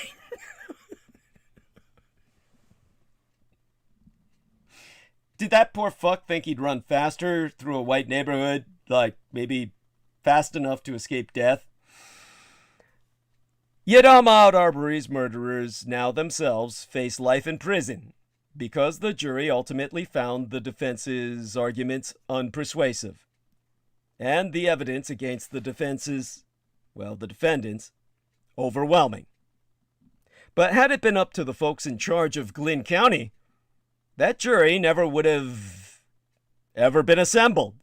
Did that poor fuck think he'd run faster through a white neighborhood, like maybe fast enough to escape death? Yet Ahmaud Arbery's murderers now themselves face life in prison because the jury ultimately found the defense's arguments unpersuasive, and the evidence against the defendants, overwhelming. But had it been up to the folks in charge of Glynn County, that jury never would have ever been assembled,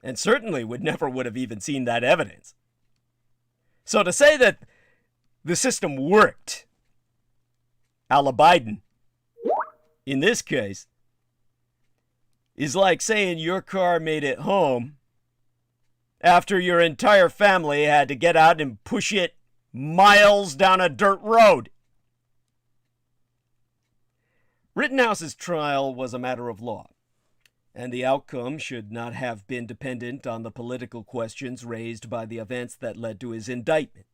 and certainly never would have even seen that evidence. So to say that the system worked, a la Biden, in this case, is like saying your car made it home after your entire family had to get out and push it miles down a dirt road. Rittenhouse's trial was a matter of law, and the outcome should not have been dependent on the political questions raised by the events that led to his indictment.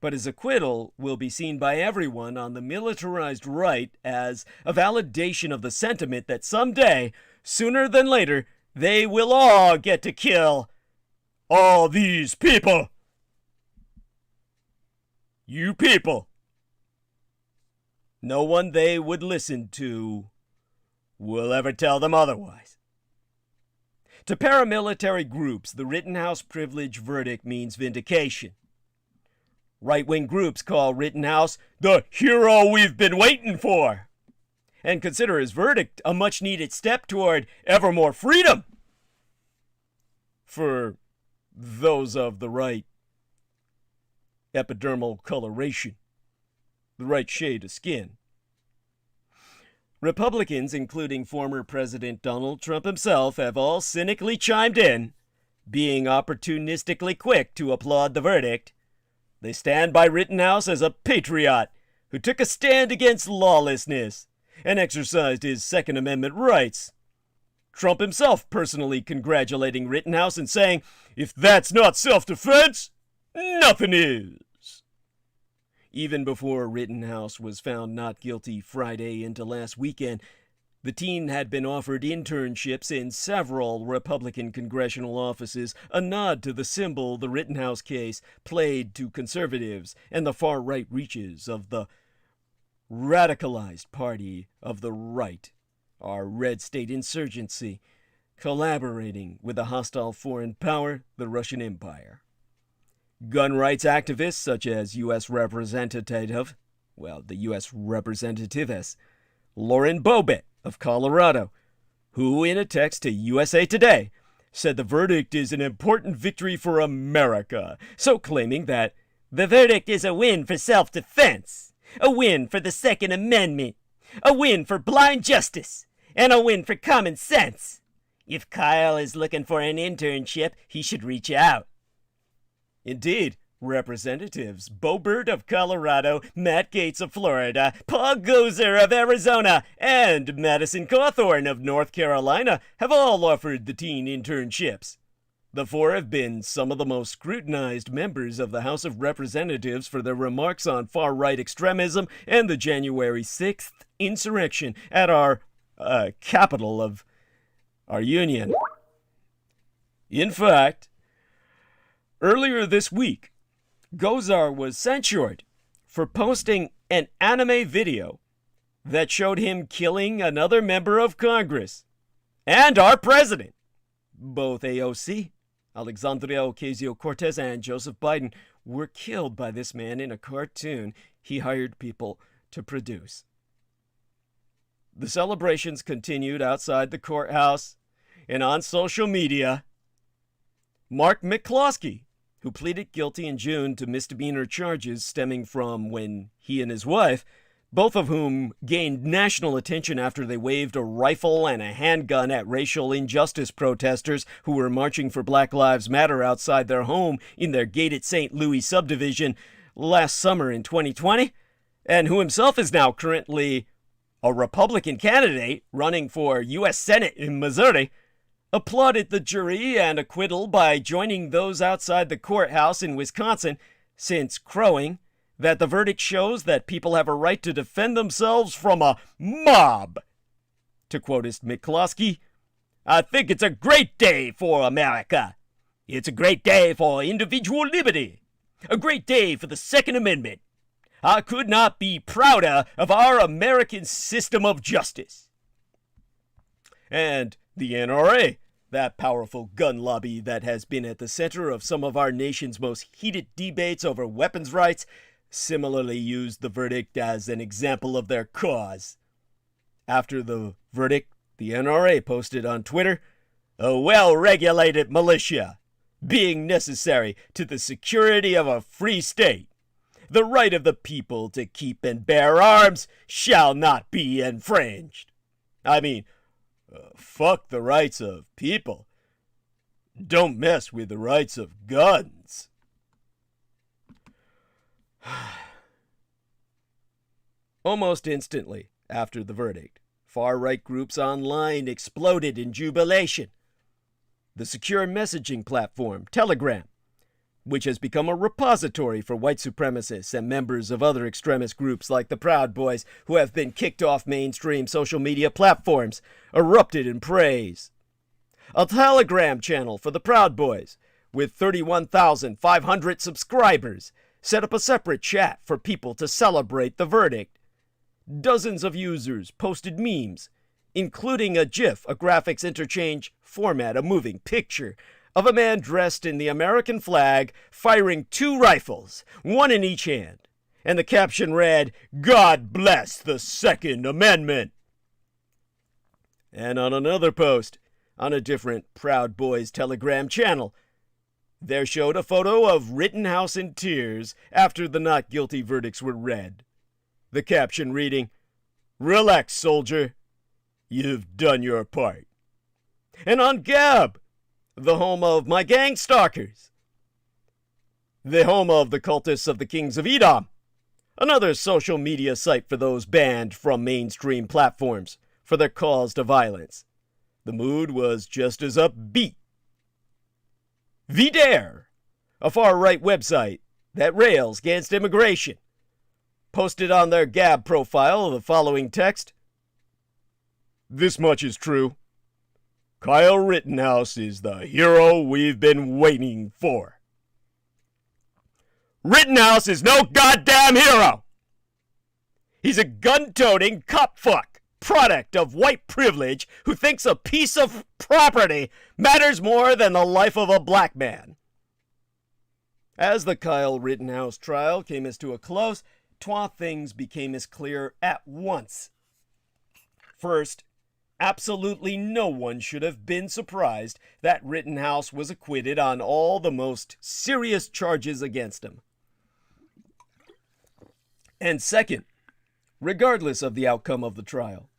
But his acquittal will be seen by everyone on the militarized right as a validation of the sentiment that someday, sooner than later, they will all get to kill all these people. You people. No one they would listen to will ever tell them otherwise. To paramilitary groups, the Rittenhouse privilege verdict means vindication. Right-wing groups call Rittenhouse the hero we've been waiting for, and consider his verdict a much-needed step toward ever more freedom for those of the right epidermal coloration, the right shade of skin. Republicans, including former President Donald Trump himself, have all cynically chimed in, being opportunistically quick to applaud the verdict. They stand by Rittenhouse as a patriot who took a stand against lawlessness and exercised his Second Amendment rights. Trump himself personally congratulating Rittenhouse and saying, "If that's not self-defense, nothing is." Even before Rittenhouse was found not guilty Friday into last weekend, the teen had been offered internships in several Republican congressional offices, a nod to the symbol the Rittenhouse case played to conservatives and the far-right reaches of the radicalized party of the right, our red state insurgency, collaborating with a hostile foreign power, the Russian Empire. Gun rights activists such as the U.S. Representativess Lauren Boebert of Colorado, who in a text to USA Today said the verdict is an important victory for America, so claiming that the verdict is a win for self-defense, a win for the Second Amendment, a win for blind justice, and a win for common sense. If Kyle is looking for an internship, he should reach out. Indeed, Representatives Boebert of Colorado, Matt Gaetz of Florida, Paul Gosar of Arizona, and Madison Cawthorn of North Carolina have all offered the teen internships. The four have been some of the most scrutinized members of the House of Representatives for their remarks on far-right extremism and the January 6th insurrection at our capital of our union. In fact, earlier this week, Gosar was censured for posting an anime video that showed him killing another member of Congress and our president. Both AOC, Alexandria Ocasio-Cortez, and Joseph Biden were killed by this man in a cartoon he hired people to produce. The celebrations continued outside the courthouse and on social media. Mark McCloskey, who pleaded guilty in June to misdemeanor charges stemming from when he and his wife, both of whom gained national attention after they waved a rifle and a handgun at racial injustice protesters who were marching for Black Lives Matter outside their home in their gated St. Louis subdivision last summer in 2020, and who himself is now currently a Republican candidate running for U.S. Senate in Missouri, applauded the jury and acquittal by joining those outside the courthouse in Wisconsin, since crowing that the verdict shows that people have a right to defend themselves from a mob. To quote McCloskey, "I think it's a great day for America. It's a great day for individual liberty. A great day for the Second Amendment. I could not be prouder of our American system of justice." And the NRA, that powerful gun lobby that has been at the center of some of our nation's most heated debates over weapons rights, similarly used the verdict as an example of their cause. After the verdict, the NRA posted on Twitter, "A well-regulated militia, being necessary to the security of a free state. The right of the people to keep and bear arms shall not be infringed." I mean, Fuck the rights of people. Don't mess with the rights of guns. Almost instantly after the verdict, far-right groups online exploded in jubilation. The secure messaging platform, Telegram, which has become a repository for white supremacists and members of other extremist groups like the Proud Boys who have been kicked off mainstream social media platforms, erupted in praise. A Telegram channel for the Proud Boys, with 31,500 subscribers, set up a separate chat for people to celebrate the verdict. Dozens of users posted memes, including a GIF, a graphics interchange format, a moving picture, of a man dressed in the American flag firing 2 rifles, one in each hand. And the caption read, "God bless the Second Amendment." And on another post, on a different Proud Boys Telegram channel, there showed a photo of Rittenhouse in tears after the not guilty verdicts were read. The caption reading, "Relax, soldier. You've done your part." And on Gab, the home of my gang stalkers, the home of the cultists of the Kings of Edom, another social media site for those banned from mainstream platforms for their calls to violence, the mood was just as upbeat. VDare, a far-right website that rails against immigration, posted on their Gab profile the following text: "This much is true. Kyle Rittenhouse is the hero we've been waiting for. Rittenhouse is no goddamn hero. He's a gun-toting cop-fuck, product of white privilege who thinks a piece of property matters more than the life of a black man." As the Kyle Rittenhouse trial came as to a close, twa things became as clear at once. First, absolutely no one should have been surprised that Rittenhouse was acquitted on all the most serious charges against him. And second, regardless of the outcome of the trial,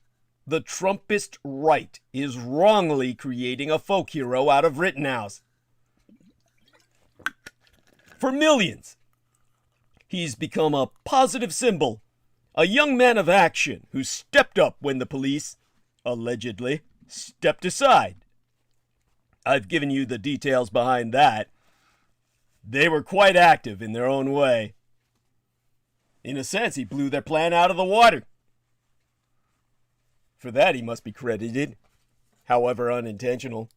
the Trumpist right is wrongly creating a folk hero out of Rittenhouse. For millions, he's become a positive symbol, a young man of action who stepped up when the police, allegedly, stepped aside. I've given you the details behind that. They were quite active in their own way. In a sense, he blew their plan out of the water. For that, he must be credited, however unintentional.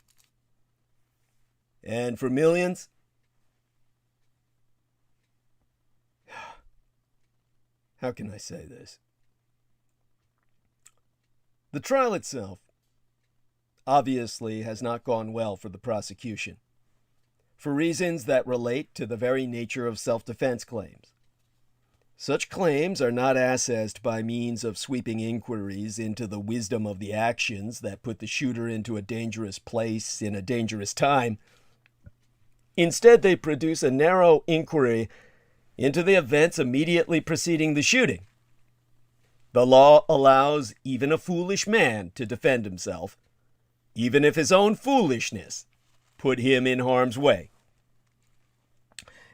And for millions, how can I say this? The trial itself obviously has not gone well for the prosecution, for reasons that relate to the very nature of self-defense claims. Such claims are not assessed by means of sweeping inquiries into the wisdom of the actions that put the shooter into a dangerous place in a dangerous time. Instead, they produce a narrow inquiry into the events immediately preceding the shooting. The law allows even a foolish man to defend himself, even if his own foolishness put him in harm's way.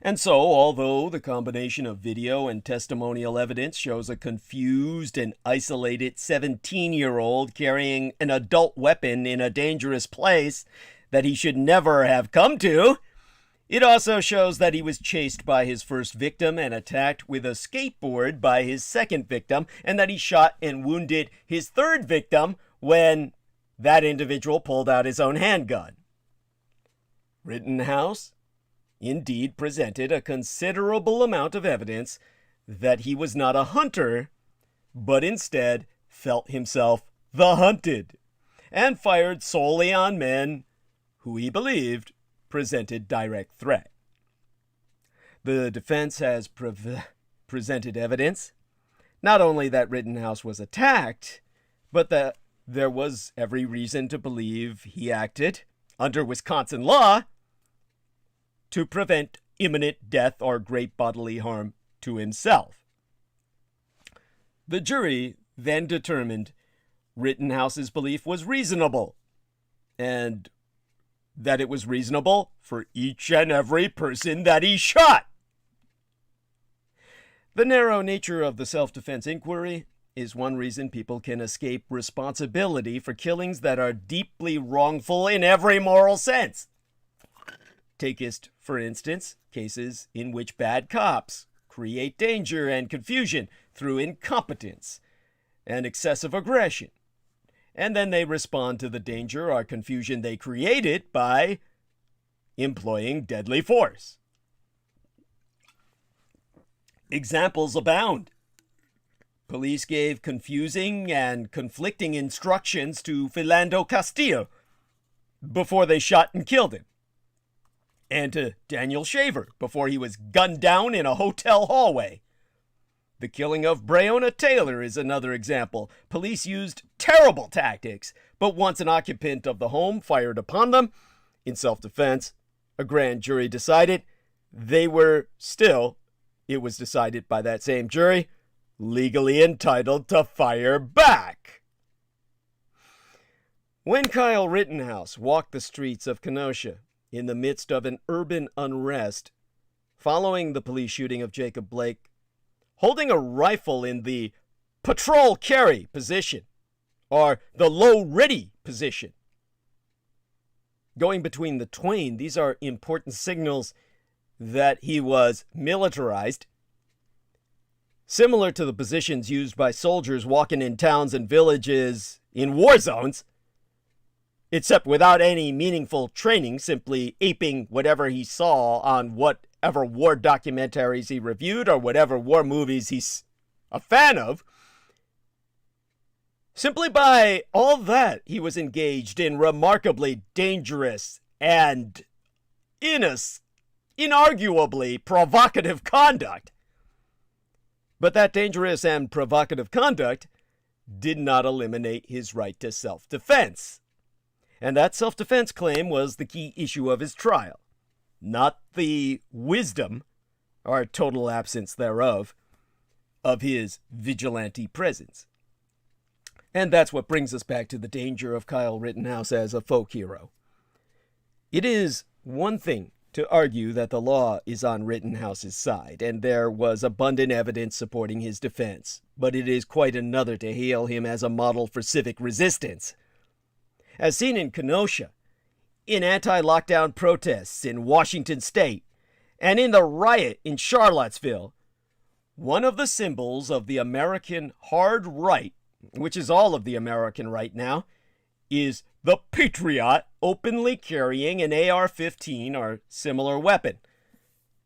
And so, although the combination of video and testimonial evidence shows a confused and isolated 17-year-old carrying an adult weapon in a dangerous place that he should never have come to, it also shows that he was chased by his first victim and attacked with a skateboard by his second victim, and that he shot and wounded his third victim when that individual pulled out his own handgun. Rittenhouse indeed presented a considerable amount of evidence that he was not a hunter, but instead felt himself the hunted, and fired solely on men who he believed presented direct threat. The defense has presented evidence not only that Rittenhouse was attacked, but that there was every reason to believe he acted, under Wisconsin law, to prevent imminent death or great bodily harm to himself. The jury then determined Rittenhouse's belief was reasonable, and that it was reasonable for each and every person that he shot. The narrow nature of the self-defense inquiry is one reason people can escape responsibility for killings that are deeply wrongful in every moral sense. Takest, for instance, cases in which bad cops create danger and confusion through incompetence and excessive aggression, and then they respond to the danger or confusion they created by employing deadly force. Examples abound. Police gave confusing and conflicting instructions to Philando Castillo before they shot and killed him, and to Daniel Shaver before he was gunned down in a hotel hallway. The killing of Breonna Taylor is another example. Police used terrible tactics, but once an occupant of the home fired upon them in self-defense, a grand jury decided they were still, it was decided by that same jury, legally entitled to fire back. When Kyle Rittenhouse walked the streets of Kenosha in the midst of an urban unrest following the police shooting of Jacob Blake, holding a rifle in the patrol carry position, or the low ready position. Going between the twain, these are important signals that he was militarized, similar to the positions used by soldiers walking in towns and villages in war zones, except without any meaningful training, simply aping whatever he saw on whatever war documentaries he reviewed or whatever war movies he's a fan of. Simply by all that, he was engaged in remarkably dangerous and inarguably provocative conduct. But that dangerous and provocative conduct did not eliminate his right to self-defense. And that self-defense claim was the key issue of his trial, not the wisdom, or total absence thereof, of his vigilante presence. And that's what brings us back to the danger of Kyle Rittenhouse as a folk hero. It is one thing to argue that the law is on Rittenhouse's side, and there was abundant evidence supporting his defense, but it is quite another to hail him as a model for civic resistance. As seen in Kenosha, in anti-lockdown protests in Washington state, and in the riot in Charlottesville, one of the symbols of the American hard right, which is all of the American right now, is the patriot openly carrying an AR-15 or similar weapon.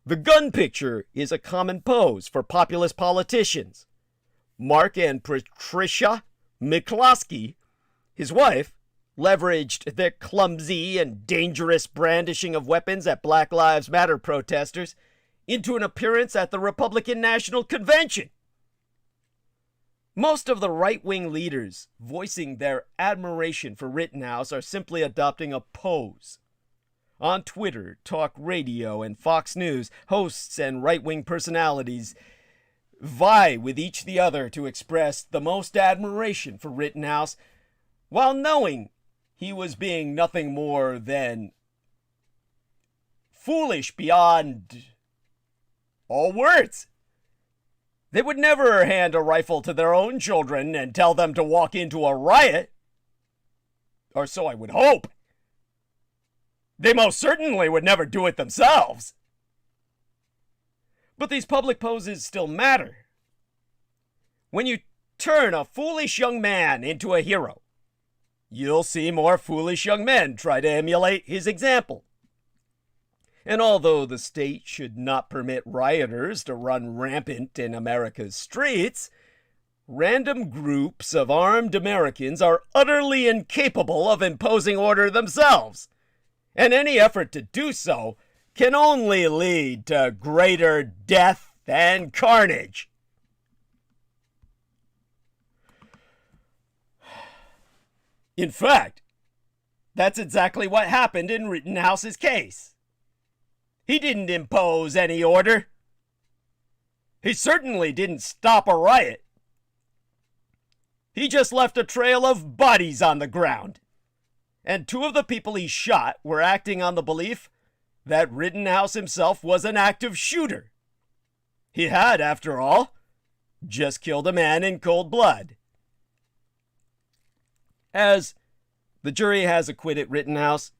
The gun picture is a common pose for populist politicians. Mark and Patricia McCloskey, his wife, leveraged their clumsy and dangerous brandishing of weapons at Black Lives Matter protesters into an appearance at the Republican National Convention. Most of the right-wing leaders voicing their admiration for Rittenhouse are simply adopting a pose. On Twitter, talk radio, and Fox News, hosts and right-wing personalities vie with each the other to express the most admiration for Rittenhouse, while knowing he was being nothing more than foolish beyond all words. They would never hand a rifle to their own children and tell them to walk into a riot. Or so I would hope. They most certainly would never do it themselves. But these public poses still matter. When you turn a foolish young man into a hero, you'll see more foolish young men try to emulate his example. And although the state should not permit rioters to run rampant in America's streets, random groups of armed Americans are utterly incapable of imposing order themselves, and any effort to do so can only lead to greater death and carnage. In fact, that's exactly what happened in Rittenhouse's case. He didn't impose any order. He certainly didn't stop a riot. He just left a trail of bodies on the ground. And 2 of the people he shot were acting on the belief that Rittenhouse himself was an active shooter. He had, after all, just killed a man in cold blood. As the jury has acquitted Rittenhouse,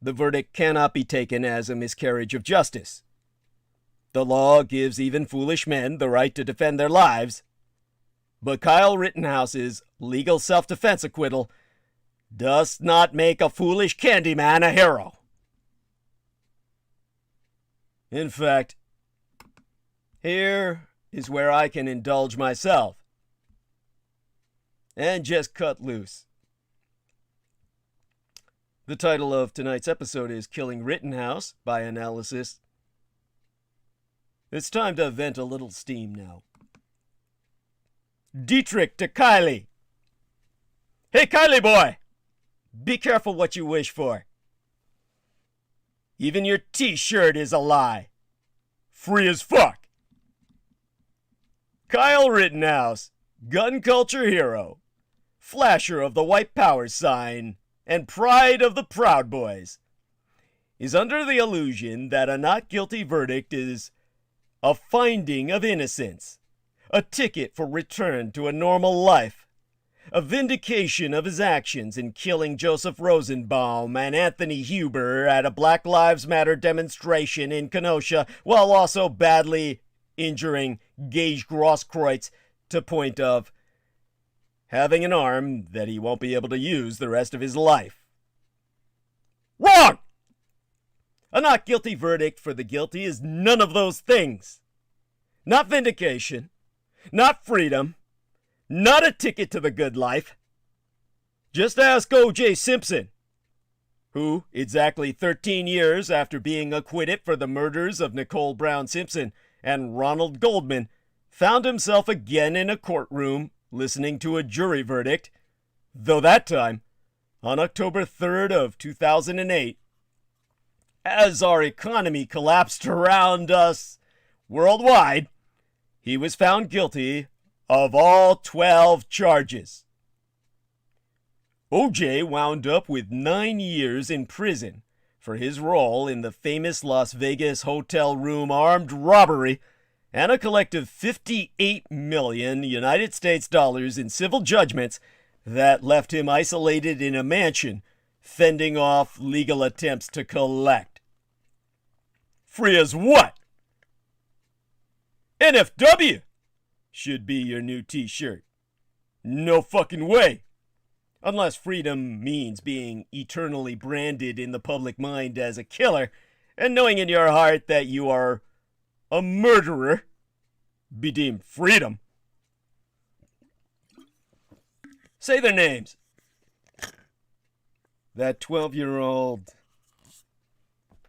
the verdict cannot be taken as a miscarriage of justice. The law gives even foolish men the right to defend their lives, but Kyle Rittenhouse's legal self-defense acquittal does not make a foolish Candyman a hero. In fact, here is where I can indulge myself and just cut loose. The title of tonight's episode is Killing Rittenhouse by Analysis. It's time to vent a little steam now. Dietrich to Kylie. Hey, Kylie boy! Be careful what you wish for. Even your t-shirt is a lie. Free as fuck. Kyle Rittenhouse, gun culture hero, flasher of the white power sign, and pride of the Proud Boys, is under the illusion that a not guilty verdict is a finding of innocence, a ticket for return to a normal life, a vindication of his actions in killing Joseph Rosenbaum and Anthony Huber at a Black Lives Matter demonstration in Kenosha, while also badly injuring Gage Grosskreutz to point of having an arm that he won't be able to use the rest of his life. Wrong! A not guilty verdict for the guilty is none of those things. Not vindication, not freedom, not a ticket to the good life. Just ask O.J. Simpson, who, exactly 13 years after being acquitted for the murders of Nicole Brown Simpson and Ronald Goldman, found himself again in a courtroom listening to a jury verdict, though that time on October 3rd of 2008, as our economy collapsed around us worldwide, he was found guilty of all 12 charges. O.J. wound up with 9 years in prison for his role in the famous Las Vegas hotel room armed robbery and a collective 58 million United States dollars in civil judgments that left him isolated in a mansion, fending off legal attempts to collect. Free as what? NFW should be your new t-shirt. No fucking way. Unless freedom means being eternally branded in the public mind as a killer and knowing in your heart that you are a murderer be deemed freedom. Say their names. That 12-year-old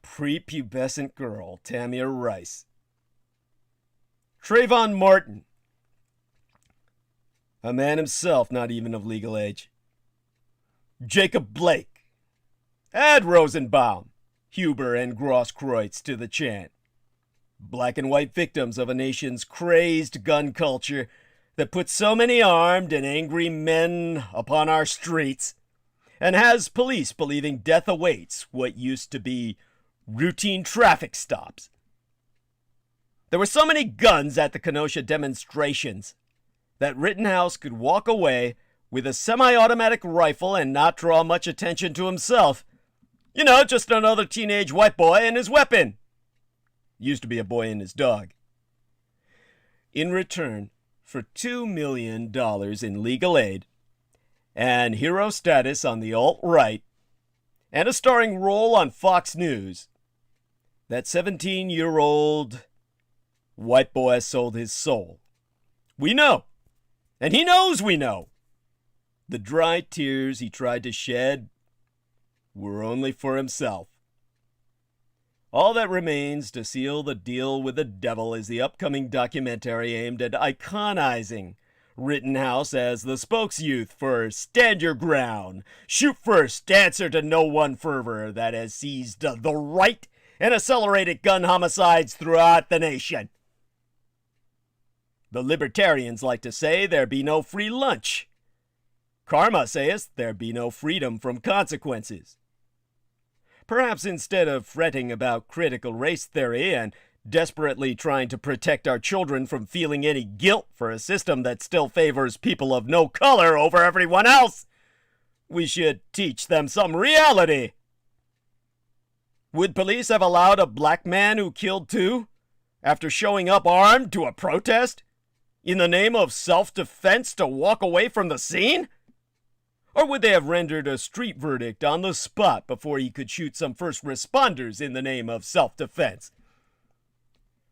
prepubescent girl, Tamir Rice. Trayvon Martin. A man himself not even of legal age. Jacob Blake. Add Rosenbaum, Huber, and Grosskreutz to the chant. Black and white victims of a nation's crazed gun culture that puts so many armed and angry men upon our streets and has police believing death awaits what used to be routine traffic stops. There were so many guns at the Kenosha demonstrations that Rittenhouse could walk away with a semi-automatic rifle and not draw much attention to himself. You know, just another teenage white boy and his weapon. Used to be a boy and his dog. In return for $2 million in legal aid and hero status on the alt-right and a starring role on Fox News, that 17-year-old white boy sold his soul. We know, and he knows we know. The dry tears he tried to shed were only for himself. All that remains to seal the deal with the devil is the upcoming documentary aimed at iconizing Rittenhouse as the spokes-youth for Stand Your Ground, Shoot First, Answer to No One fervor that has seized the right and accelerated gun homicides throughout the nation. The libertarians like to say there be no free lunch. Karma saith there be no freedom from consequences. Perhaps instead of fretting about critical race theory and desperately trying to protect our children from feeling any guilt for a system that still favors people of no color over everyone else, we should teach them some reality. Would police have allowed a black man who killed two, after showing up armed to a protest, in the name of self-defense to walk away from the scene? Or would they have rendered a street verdict on the spot before he could shoot some first responders in the name of self-defense?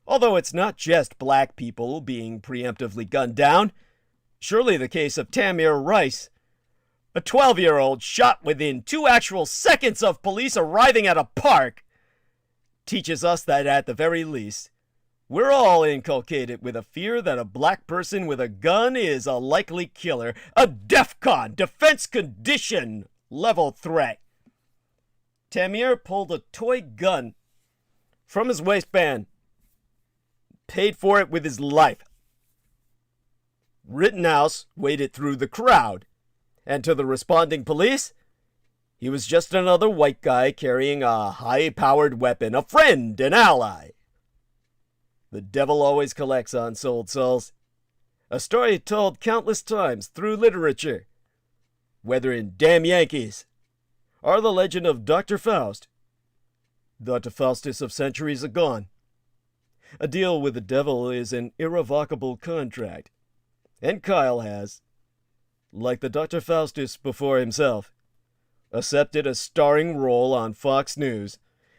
Although it's not just black people being preemptively gunned down, surely the case of Tamir Rice, a 12-year-old shot within 2 actual seconds of police arriving at a park, teaches us that at the very least, we're all inculcated with a fear that a black person with a gun is a likely killer, a DEFCON, defense condition level threat. Tamir pulled a toy gun from his waistband, paid for it with his life. Rittenhouse waded through the crowd, and to the responding police, he was just another white guy carrying a high-powered weapon, a friend, an ally. The devil always collects unsold souls. A story told countless times through literature, whether in Damn Yankees or the legend of Dr. Faust. Dr. Faustus of centuries agone. A deal with the devil is an irrevocable contract, and Kyle has, like the Dr. Faustus before himself, accepted a starring role on Fox News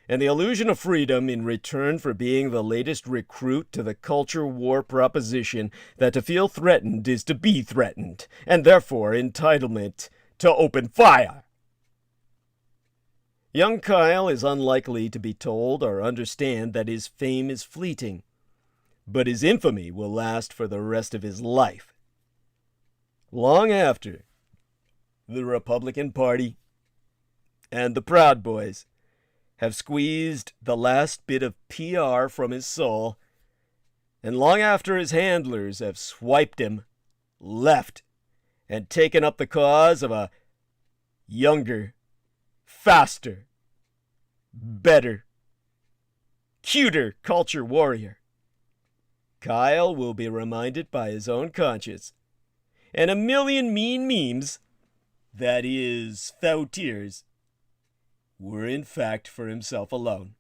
and the illusion of freedom in return for being the latest recruit to the culture war proposition that to feel threatened is to be threatened, and therefore entitlement to open fire. Young Kyle is unlikely to be told or understand that his fame is fleeting, but his infamy will last for the rest of his life. Long after the Republican Party and the Proud Boys have squeezed the last bit of PR from his soul, and long after his handlers have swiped him left and taken up the cause of a younger, faster, better, cuter culture warrior, Kyle will be reminded by his own conscience and a million mean memes that his faux tears were in fact for himself alone.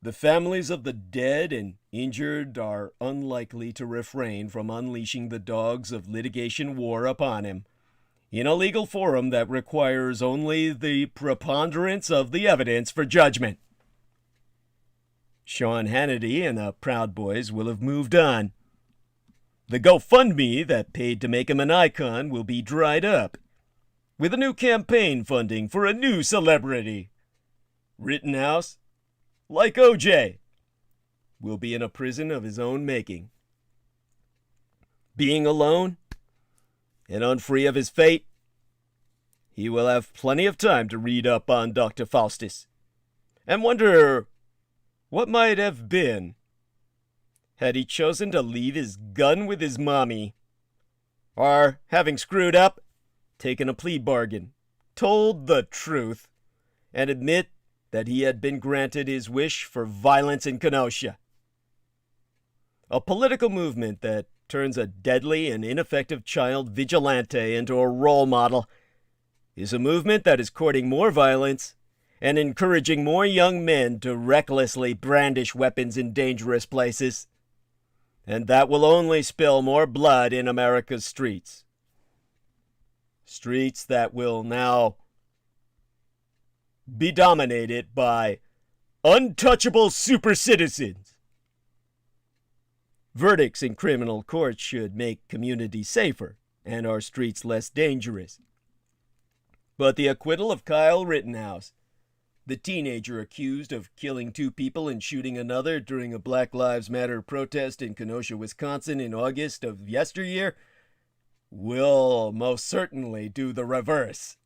The families of the dead and injured are unlikely to refrain from unleashing the dogs of litigation war upon him in a legal forum that requires only the preponderance of the evidence for judgment. Sean Hannity and the Proud Boys will have moved on. The GoFundMe that paid to make him an icon will be dried up, with a new campaign funding for a new celebrity. Rittenhouse, like OJ, will be in a prison of his own making. Being alone and unfree of his fate, he will have plenty of time to read up on Dr. Faustus and wonder what might have been had he chosen to leave his gun with his mommy, or, having screwed up, taken a plea bargain, told the truth, and admit that he had been granted his wish for violence in Kenosha. A political movement that turns a deadly and ineffective child vigilante into a role model is a movement that is courting more violence and encouraging more young men to recklessly brandish weapons in dangerous places. And that will only spill more blood in America's streets. Streets that will now be dominated by untouchable super citizens. Verdicts in criminal courts should make communities safer and our streets less dangerous. But the acquittal of Kyle Rittenhouse, the teenager accused of killing 2 people and shooting another during a Black Lives Matter protest in Kenosha, Wisconsin in August of yesteryear, will most certainly do the reverse.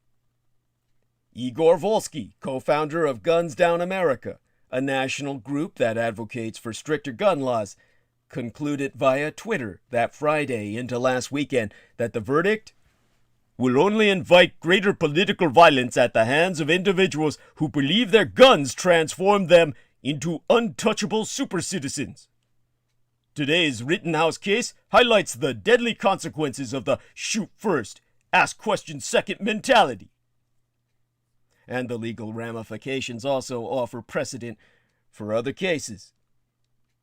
Igor Volsky, co-founder of Guns Down America, a national group that advocates for stricter gun laws, concluded via Twitter that Friday into last weekend that the verdict will only invite greater political violence at the hands of individuals who believe their guns transform them into untouchable super citizens. Today's Rittenhouse case highlights the deadly consequences of the shoot first, ask questions second mentality. And the legal ramifications also offer precedent for other cases.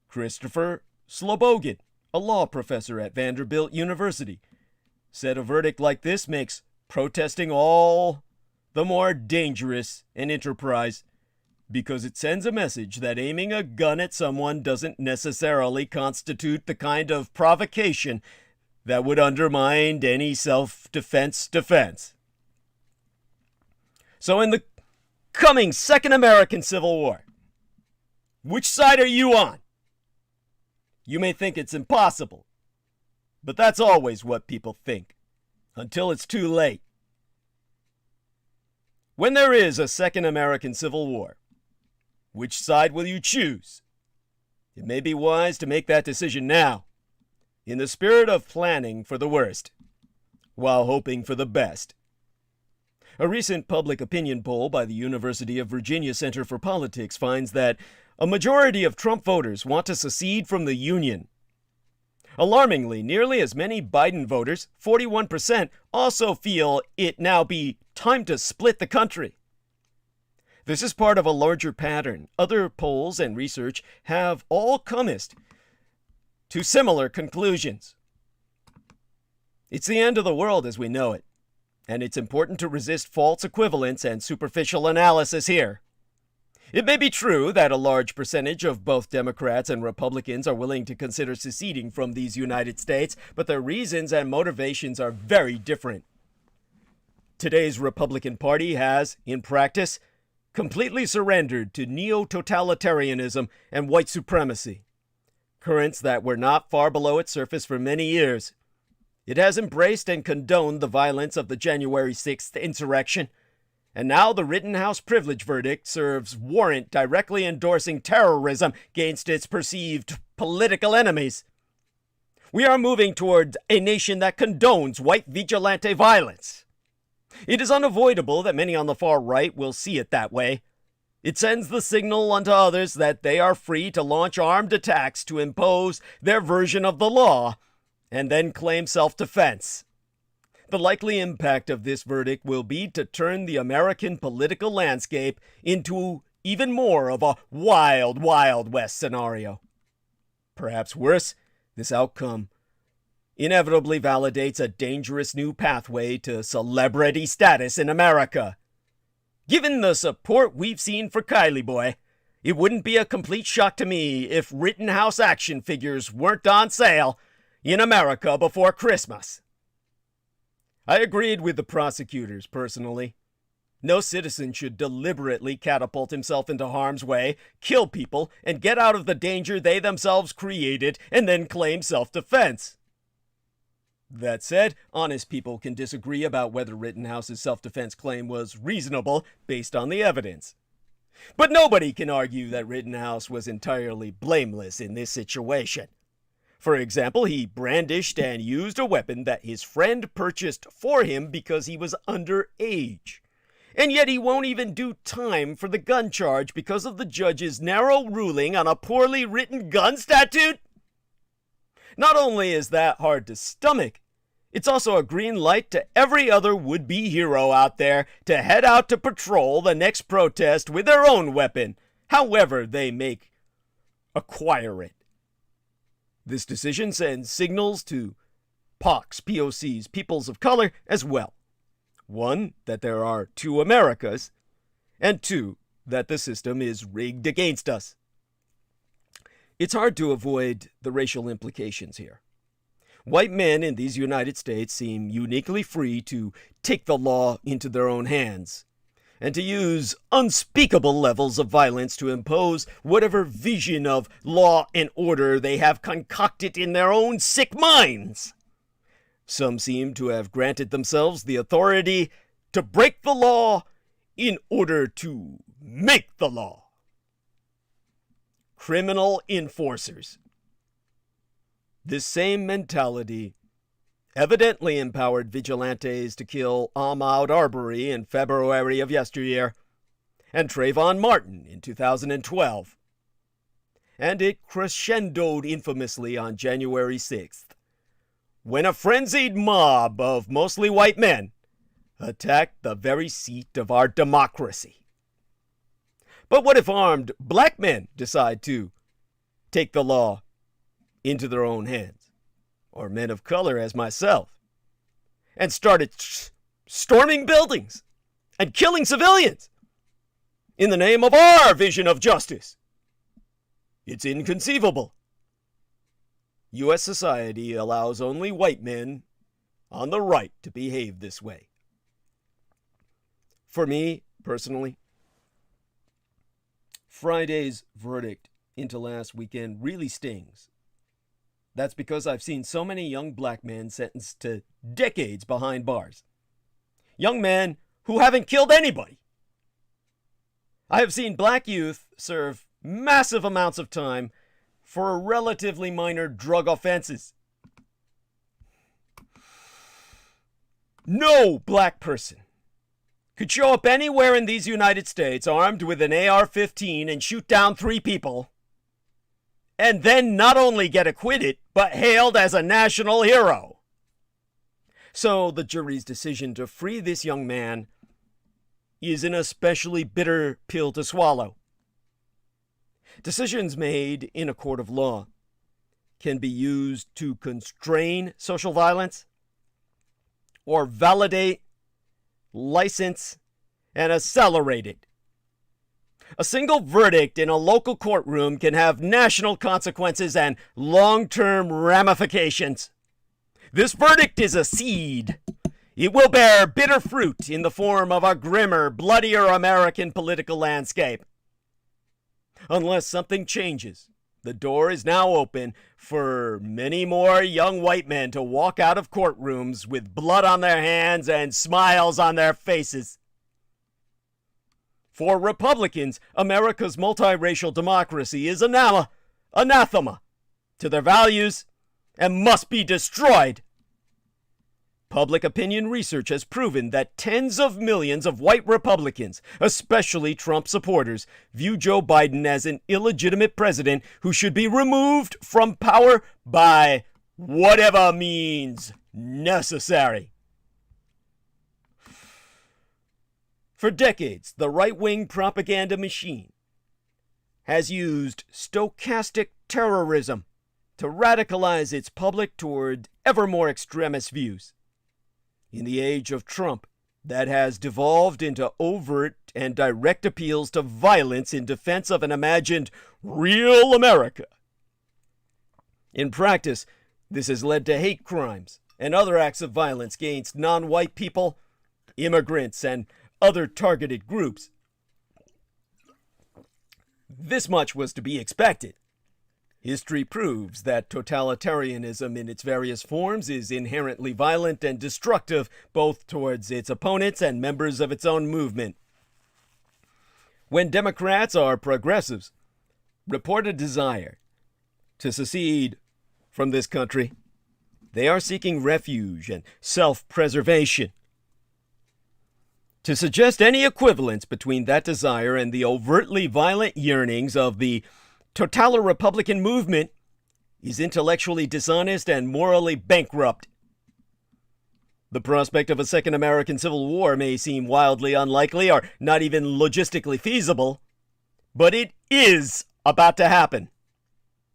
Christopher Slobogan, a law professor at Vanderbilt University, said a verdict like this makes protesting all the more dangerous an enterprise because it sends a message that aiming a gun at someone doesn't necessarily constitute the kind of provocation that would undermine any self-defense defense. So in the coming Second American Civil War, which side are you on? You may think it's impossible, but that's always what people think, until it's too late. When there is a Second American Civil War, which side will you choose? It may be wise to make that decision now, in the spirit of planning for the worst, while hoping for the best. A recent public opinion poll by the University of Virginia Center for Politics finds that a majority of Trump voters want to secede from the Union. Alarmingly, nearly as many Biden voters, 41%, also feel it now be time to split the country. This is part of a larger pattern. Other polls and research have all comest to similar conclusions. It's the end of the world as we know it, and it's important to resist false equivalence and superficial analysis here. It may be true that a large percentage of both Democrats and Republicans are willing to consider seceding from these United States, but their reasons and motivations are very different. Today's Republican Party has, in practice, completely surrendered to neo-totalitarianism and white supremacy, currents that were not far below its surface for many years. It has embraced and condoned the violence of the January 6th insurrection, and now the Rittenhouse privilege verdict serves warrant directly endorsing terrorism against its perceived political enemies. We are moving toward a nation that condones white vigilante violence. It is unavoidable that many on the far right will see it that way. It sends the signal unto others that they are free to launch armed attacks to impose their version of the law and then claim self-defense. The likely impact of this verdict will be to turn the American political landscape into even more of a wild, wild west scenario. Perhaps worse, this outcome inevitably validates a dangerous new pathway to celebrity status in America. Given the support we've seen for Kylie Boy, it wouldn't be a complete shock to me if Rittenhouse action figures weren't on sale in America before Christmas. I agreed with the prosecutors, personally. No citizen should deliberately catapult himself into harm's way, kill people, and get out of the danger they themselves created, and then claim self-defense. That said, honest people can disagree about whether Rittenhouse's self-defense claim was reasonable based on the evidence. But nobody can argue that Rittenhouse was entirely blameless in this situation. For example, he brandished and used a weapon that his friend purchased for him because he was underage. And yet he won't even do time for the gun charge because of the judge's narrow ruling on a poorly written gun statute? Not only is that hard to stomach, it's also a green light to every other would-be hero out there to head out to patrol the next protest with their own weapon, however they may acquire it. This decision sends signals to POCs, peoples of color, as well. One, that there are two Americas, and two, that the system is rigged against us. It's hard to avoid the racial implications here. White men in these United States seem uniquely free to take the law into their own hands, and to use unspeakable levels of violence to impose whatever vision of law and order they have concocted in their own sick minds. Some seem to have granted themselves the authority to break the law in order to make the law. Criminal enforcers. This same mentality evidently empowered vigilantes to kill Ahmaud Arbery in February of yesteryear, and Trayvon Martin in 2012. And it crescendoed infamously on January 6th, when a frenzied mob of mostly white men attacked the very seat of our democracy. But what if armed black men decide to take the law into their own hands, or men of color as myself, and started storming buildings and killing civilians in the name of our vision of justice? It's inconceivable. U.S. society allows only white men on the right to behave this way. For me, personally, Friday's verdict into last weekend really stings. That's because I've seen so many young black men sentenced to decades behind bars. Young men who haven't killed anybody. I have seen black youth serve massive amounts of time for relatively minor drug offenses. No black person could show up anywhere in these United States armed with an AR-15 and shoot down 3 people, and then not only get acquitted, but hailed as a national hero. So the jury's decision to free this young man is an especially bitter pill to swallow. Decisions made in a court of law can be used to constrain social violence or validate, license, and accelerate it. A single verdict in a local courtroom can have national consequences and long-term ramifications. This verdict is a seed. It will bear bitter fruit in the form of a grimmer, bloodier American political landscape. Unless something changes, the door is now open for many more young white men to walk out of courtrooms with blood on their hands and smiles on their faces. For Republicans, America's multiracial democracy is anathema to their values and must be destroyed. Public opinion research has proven that tens of millions of white Republicans, especially Trump supporters, view Joe Biden as an illegitimate president who should be removed from power by whatever means necessary. For decades, the right-wing propaganda machine has used stochastic terrorism to radicalize its public toward ever more extremist views. In the age of Trump, that has devolved into overt and direct appeals to violence in defense of an imagined real America. In practice, this has led to hate crimes and other acts of violence against non-white people, immigrants, and other targeted groups. This much was to be expected. History proves that totalitarianism in its various forms is inherently violent and destructive both towards its opponents and members of its own movement. When Democrats or progressives report a desire to secede from this country, they are seeking refuge and self-preservation. To suggest any equivalence between that desire and the overtly violent yearnings of the totalitarian movement is intellectually dishonest and morally bankrupt. The prospect of a second American Civil War may seem wildly unlikely or not even logistically feasible, but it is about to happen.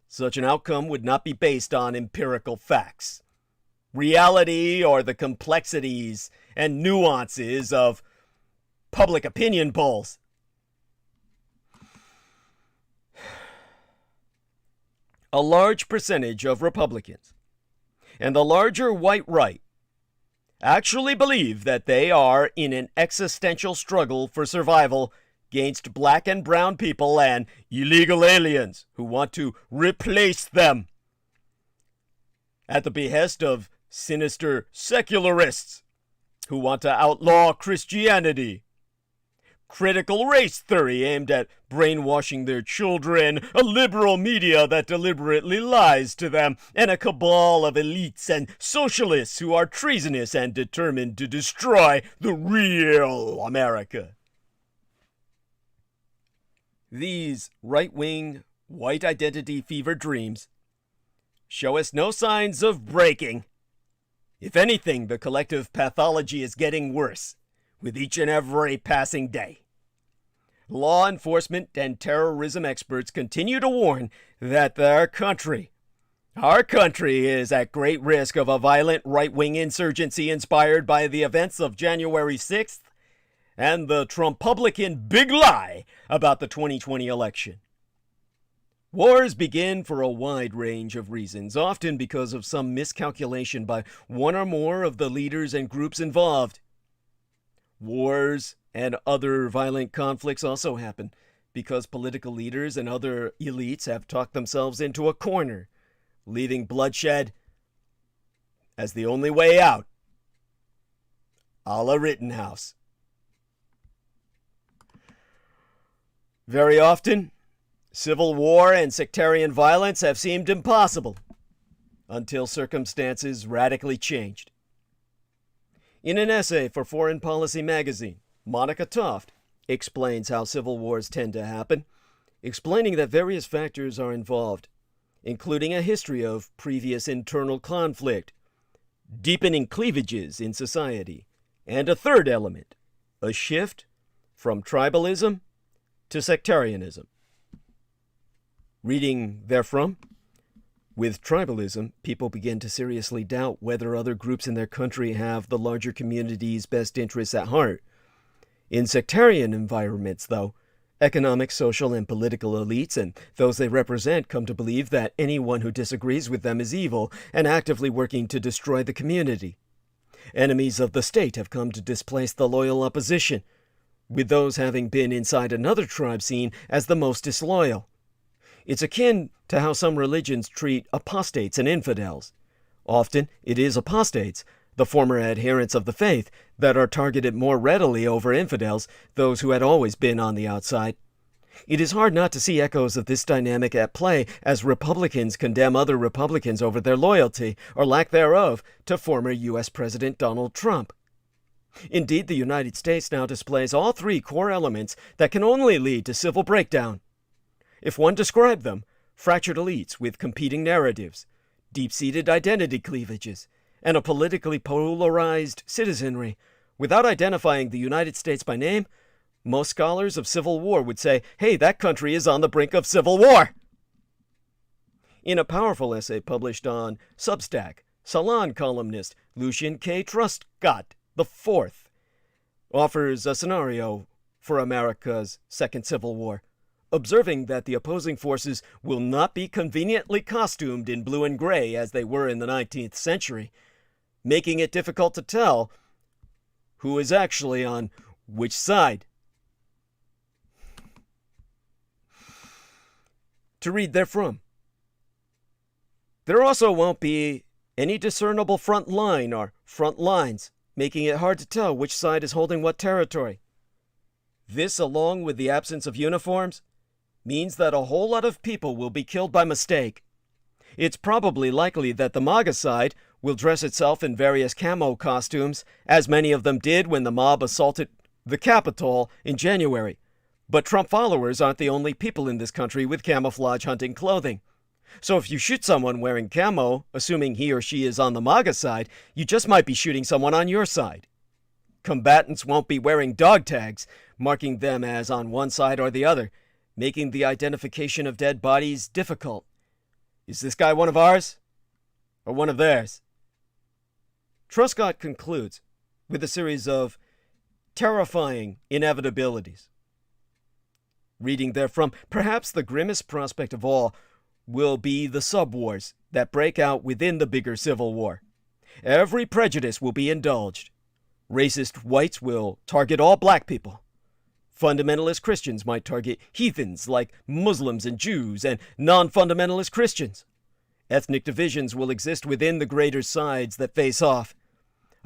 Such an outcome would not be based on empirical facts, reality, or the complexities and nuances of public opinion polls. A large percentage of Republicans and the larger white right actually believe that they are in an existential struggle for survival against black and brown people and illegal aliens who want to replace them at the behest of sinister secularists who want to outlaw Christianity, critical race theory aimed at brainwashing their children, a liberal media that deliberately lies to them, and a cabal of elites and socialists who are treasonous and determined to destroy the real America. These right-wing, white identity fever dreams show us no signs of breaking. If anything, the collective pathology is getting worse with each and every passing day. Law enforcement and terrorism experts continue to warn that our country is at great risk of a violent right-wing insurgency inspired by the events of January 6th and the Trumpublican big lie about the 2020 election. Wars begin for a wide range of reasons, often because of some miscalculation by one or more of the leaders and groups involved. Wars and other violent conflicts also happen because political leaders and other elites have talked themselves into a corner, leaving bloodshed as the only way out, a la Rittenhouse. Very often, civil war and sectarian violence have seemed impossible until circumstances radically changed. In an essay for Foreign Policy magazine, Monica Toft explains how civil wars tend to happen, explaining that various factors are involved, including a history of previous internal conflict, deepening cleavages in society, and a third element, a shift from tribalism to sectarianism. Reading therefrom, with tribalism, people begin to seriously doubt whether other groups in their country have the larger community's best interests at heart. In sectarian environments, though, economic, social, and political elites and those they represent come to believe that anyone who disagrees with them is evil and actively working to destroy the community. Enemies of the state have come to displace the loyal opposition, with those having been inside another tribe seen as the most disloyal. It's akin to how some religions treat apostates and infidels. Often, it is apostates, the former adherents of the faith, that are targeted more readily over infidels, those who had always been on the outside. It is hard not to see echoes of this dynamic at play as Republicans condemn other Republicans over their loyalty, or lack thereof, to former U.S. President Donald Trump. Indeed, the United States now displays all three core elements that can only lead to civil breakdown. If one described them, fractured elites with competing narratives, deep-seated identity cleavages, and a politically polarized citizenry, without identifying the United States by name, most scholars of civil war would say, hey, that country is on the brink of civil war. In a powerful essay published on Substack, Salon columnist Lucian K. Truscott IV offers a scenario for America's second civil war, observing that the opposing forces will not be conveniently costumed in blue and gray as they were in the 19th century, making it difficult to tell who is actually on which side. To read therefrom, there also won't be any discernible front line or front lines, making it hard to tell which side is holding what territory. This, along with the absence of uniforms, means that a whole lot of people will be killed by mistake. It's probably likely that the MAGA side will dress itself in various camo costumes, as many of them did when the mob assaulted the Capitol in January. But Trump followers aren't the only people in this country with camouflage hunting clothing. So if you shoot someone wearing camo, assuming he or she is on the MAGA side, you just might be shooting someone on your side. Combatants won't be wearing dog tags, marking them as on one side or the other, making the identification of dead bodies difficult. Is this guy one of ours? Or one of theirs? Truscott concludes with a series of terrifying inevitabilities. Reading therefrom, perhaps the grimmest prospect of all will be the subwars that break out within the bigger civil war. Every prejudice will be indulged. Racist whites will target all black people. Fundamentalist Christians might target heathens like Muslims and Jews and non-fundamentalist Christians. Ethnic divisions will exist within the greater sides that face off.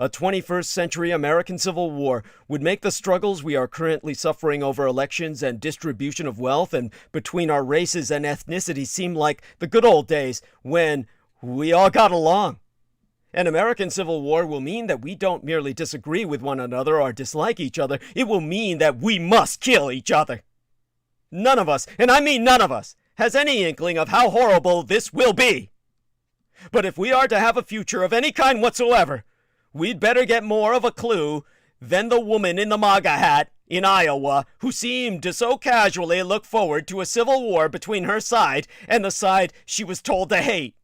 A 21st century American Civil War would make the struggles we are currently suffering over elections and distribution of wealth and between our races and ethnicities seem like the good old days when we all got along. An American Civil War will mean that we don't merely disagree with one another or dislike each other. It will mean that we must kill each other. None of us, and I mean none of us, has any inkling of how horrible this will be. But if we are to have a future of any kind whatsoever, we'd better get more of a clue than the woman in the MAGA hat in Iowa who seemed to so casually look forward to a civil war between her side and the side she was told to hate.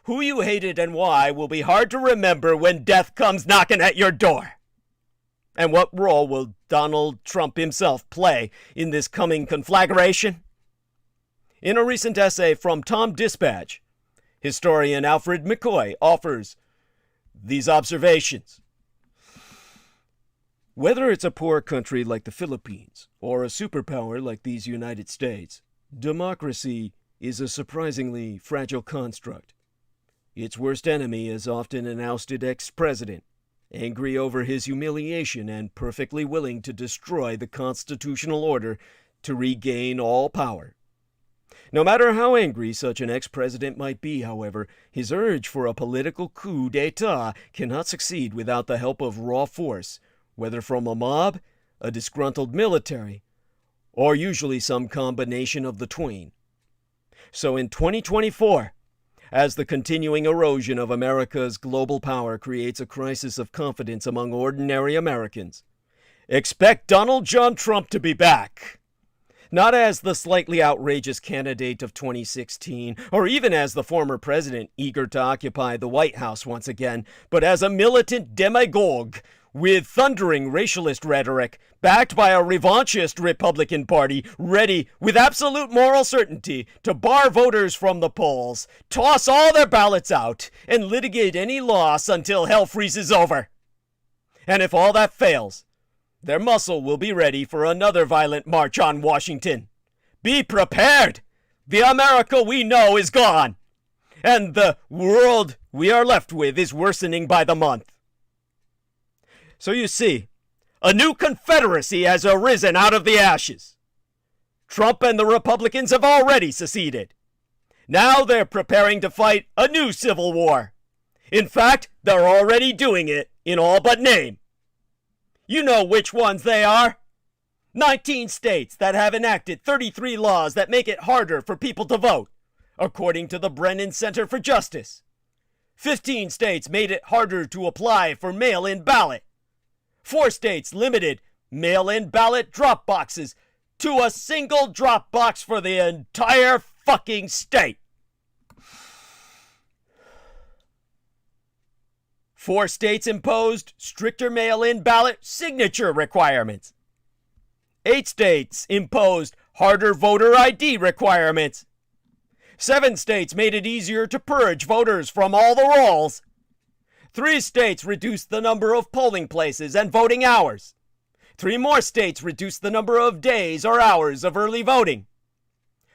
Who you hated and why will be hard to remember when death comes knocking at your door. And what role will Donald Trump himself play in this coming conflagration? In a recent essay from Tom Dispatch, historian Alfred McCoy offers these observations. Whether it's a poor country like the Philippines or a superpower like these United States, democracy is a surprisingly fragile construct. Its worst enemy is often an ousted ex-president, angry over his humiliation and perfectly willing to destroy the constitutional order to regain all power. No matter how angry such an ex-president might be, however, his urge for a political coup d'etat cannot succeed without the help of raw force, whether from a mob, a disgruntled military, or usually some combination of the twain. So in 2024, as the continuing erosion of America's global power creates a crisis of confidence among ordinary Americans, expect Donald John Trump to be back. Not as the slightly outrageous candidate of 2016, or even as the former president eager to occupy the White House once again, but as a militant demagogue with thundering racialist rhetoric, backed by a revanchist Republican Party ready with absolute moral certainty to bar voters from the polls, toss all their ballots out, and litigate any loss until hell freezes over. And if all that fails, their muscle will be ready for another violent march on Washington. Be prepared! The America we know is gone, and the world we are left with is worsening by the month. So you see, a new confederacy has arisen out of the ashes. Trump and the Republicans have already seceded. Now they're preparing to fight a new civil war. In fact, they're already doing it in all but name. You know which ones they are. 19 states that have enacted 33 laws that make it harder for people to vote, according to the Brennan Center for Justice. 15 states made it harder to apply for mail-in ballot. 4 states limited mail-in ballot drop boxes to a single drop box for the entire fucking state. 4 states imposed stricter mail-in ballot signature requirements. 8 states imposed harder voter ID requirements. 7 states made it easier to purge voters from all the rolls. 3 states reduced the number of polling places and voting hours. 3 more states reduced the number of days or hours of early voting.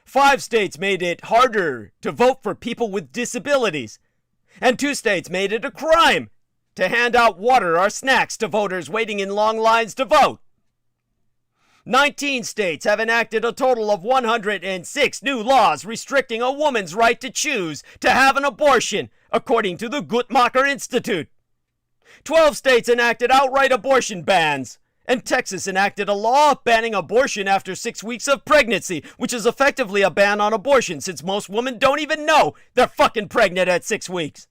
5 states made it harder to vote for people with disabilities. And 2 states made it a crime to hand out water or snacks to voters waiting in long lines to vote. 19 states have enacted a total of 106 new laws restricting a woman's right to choose to have an abortion, according to the Guttmacher Institute. 12 states enacted outright abortion bans, and Texas enacted a law banning abortion after 6 weeks of pregnancy, which is effectively a ban on abortion since most women don't even know they're fucking pregnant at 6 weeks.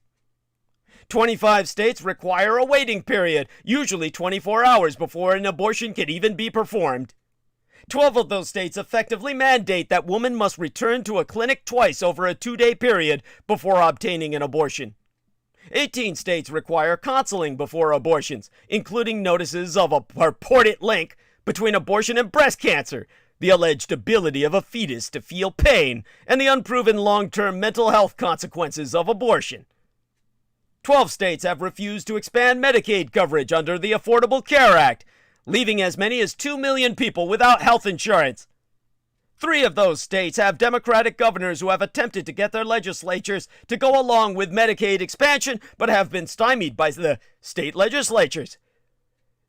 25 states require a waiting period, usually 24 hours before an abortion can even be performed. 12 of those states effectively mandate that women must return to a clinic twice over a 2-day period before obtaining an abortion. 18 states require counseling before abortions, including notices of a purported link between abortion and breast cancer, the alleged ability of a fetus to feel pain, and the unproven long-term mental health consequences of abortion. 12 states have refused to expand Medicaid coverage under the Affordable Care Act, leaving as many as 2 million people without health insurance. 3 of those states have Democratic governors who have attempted to get their legislatures to go along with Medicaid expansion, but have been stymied by the state legislatures.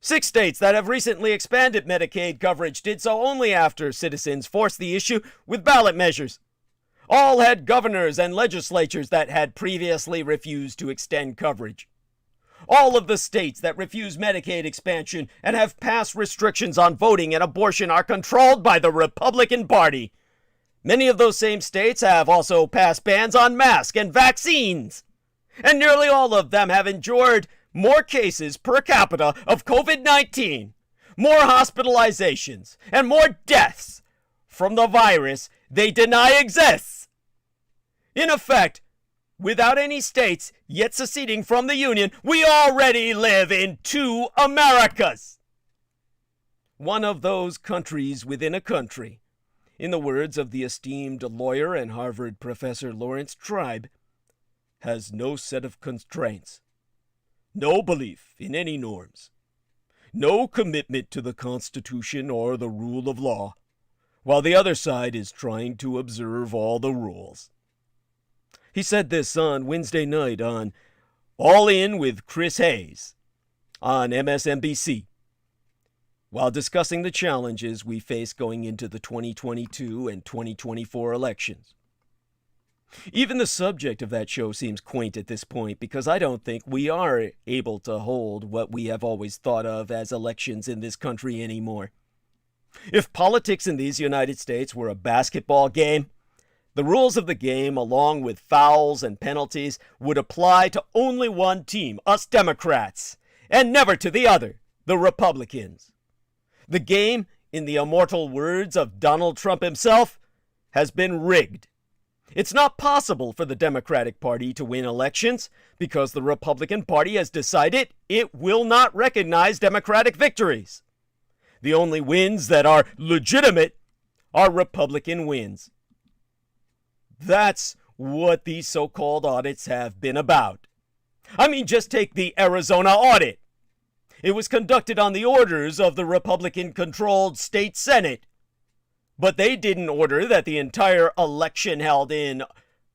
6 states that have recently expanded Medicaid coverage did so only after citizens forced the issue with ballot measures. All had governors and legislatures that had previously refused to extend coverage. All of the states that refuse Medicaid expansion and have passed restrictions on voting and abortion are controlled by the Republican Party. Many of those same states have also passed bans on masks and vaccines. And nearly all of them have endured more cases per capita of COVID-19, more hospitalizations, and more deaths from the virus they deny exists. In effect, without any states yet seceding from the Union, we already live in 2 Americas. One of those countries within a country. In the words of the esteemed lawyer and Harvard professor Lawrence Tribe, has no set of constraints, no belief in any norms, no commitment to the Constitution or the rule of law, while the other side is trying to observe all the rules. He said this on Wednesday night on All In with Chris Hayes on MSNBC, while discussing the challenges we face going into the 2022 and 2024 elections. Even the subject of that show seems quaint at this point because I don't think we are able to hold what we have always thought of as elections in this country anymore. If politics in these United States were a basketball game, the rules of the game, along with fouls and penalties, would apply to only one team, us Democrats, and never to the other, the Republicans. The game, in the immortal words of Donald Trump himself, has been rigged. It's not possible for the Democratic Party to win elections because the Republican Party has decided it will not recognize Democratic victories. The only wins that are legitimate are Republican wins. That's what these so-called audits have been about. I mean, just take the Arizona audit. It was conducted on the orders of the Republican-controlled state Senate. But they didn't order that the entire election held in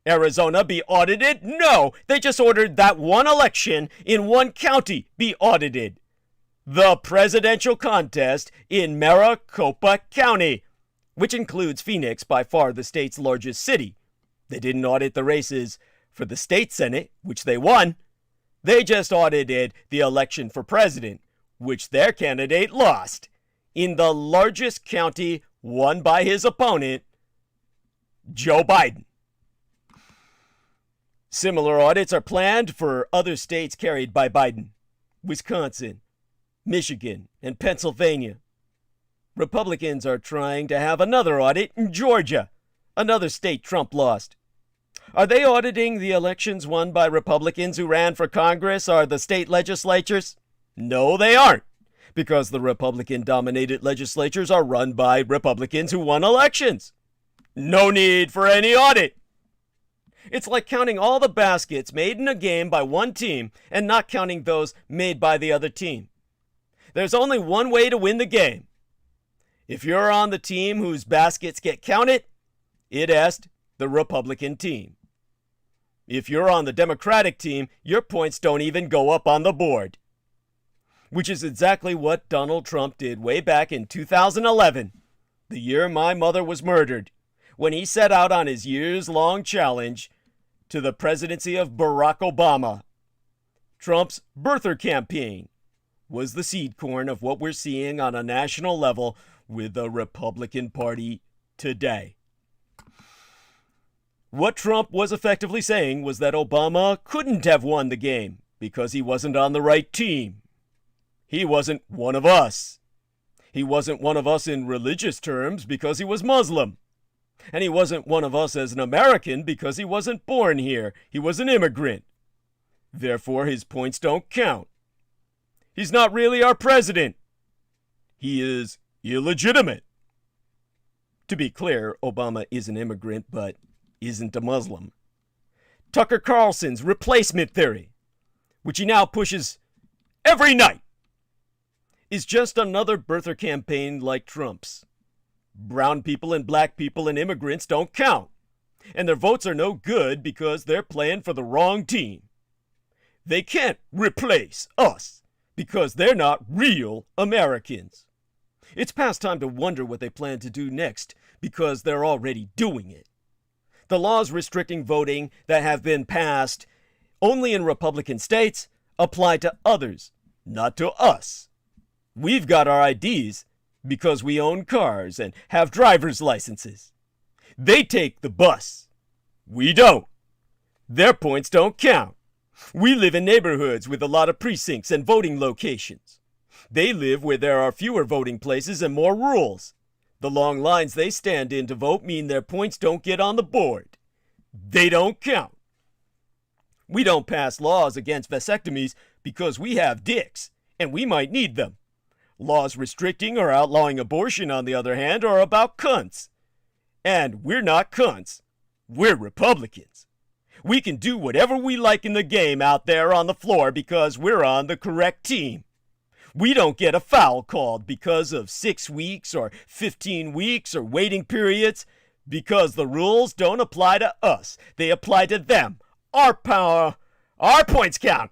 Arizona be audited. No, they just ordered that one election in one county be audited. The presidential contest in Maricopa County, which includes Phoenix, by far the state's largest city. They didn't audit the races for the state Senate, which they won. They just audited the election for president, which their candidate lost, in the largest county won by his opponent, Joe Biden. Similar audits are planned for other states carried by Biden: Wisconsin, Michigan, and Pennsylvania. Republicans are trying to have another audit in Georgia, another state Trump lost. Are they auditing the elections won by Republicans who ran for Congress or the state legislatures? No, they aren't, because the Republican-dominated legislatures are run by Republicans who won elections. No need for any audit. It's like counting all the baskets made in a game by one team and not counting those made by the other team. There's only one way to win the game. If you're on the team whose baskets get counted, it asked the Republican team. If you're on the Democratic team, your points don't even go up on the board. Which is exactly what Donald Trump did way back in 2011, the year my mother was murdered, when he set out on his years-long challenge to the presidency of Barack Obama. Trump's birther campaign was the seed corn of what we're seeing on a national level with the Republican Party today. What Trump was effectively saying was that Obama couldn't have won the game because he wasn't on the right team. He wasn't one of us. He wasn't one of us in religious terms because he was Muslim. And he wasn't one of us as an American because he wasn't born here. He was an immigrant. Therefore, his points don't count. He's not really our president. He is illegitimate. To be clear, Obama is an immigrant, but isn't a Muslim. Tucker Carlson's replacement theory, which he now pushes every night, is just another birther campaign like Trump's. Brown people and black people and immigrants don't count. And their votes are no good because they're playing for the wrong team. They can't replace us because they're not real Americans. It's past time to wonder what they plan to do next because they're already doing it. The laws restricting voting that have been passed only in Republican states apply to others, not to us. We've got our IDs because we own cars and have driver's licenses. They take the bus. We don't. Their points don't count. We live in neighborhoods with a lot of precincts and voting locations. They live where there are fewer voting places and more rules. The long lines they stand in to vote mean their points don't get on the board. They don't count. We don't pass laws against vasectomies because we have dicks, and we might need them. Laws restricting or outlawing abortion, on the other hand, are about cunts. And we're not cunts. We're Republicans. We can do whatever we like in the game out there on the floor because we're on the correct team. We don't get a foul called because of 6 weeks or 15 weeks or waiting periods because the rules don't apply to us. They apply to them. Our power, our points count.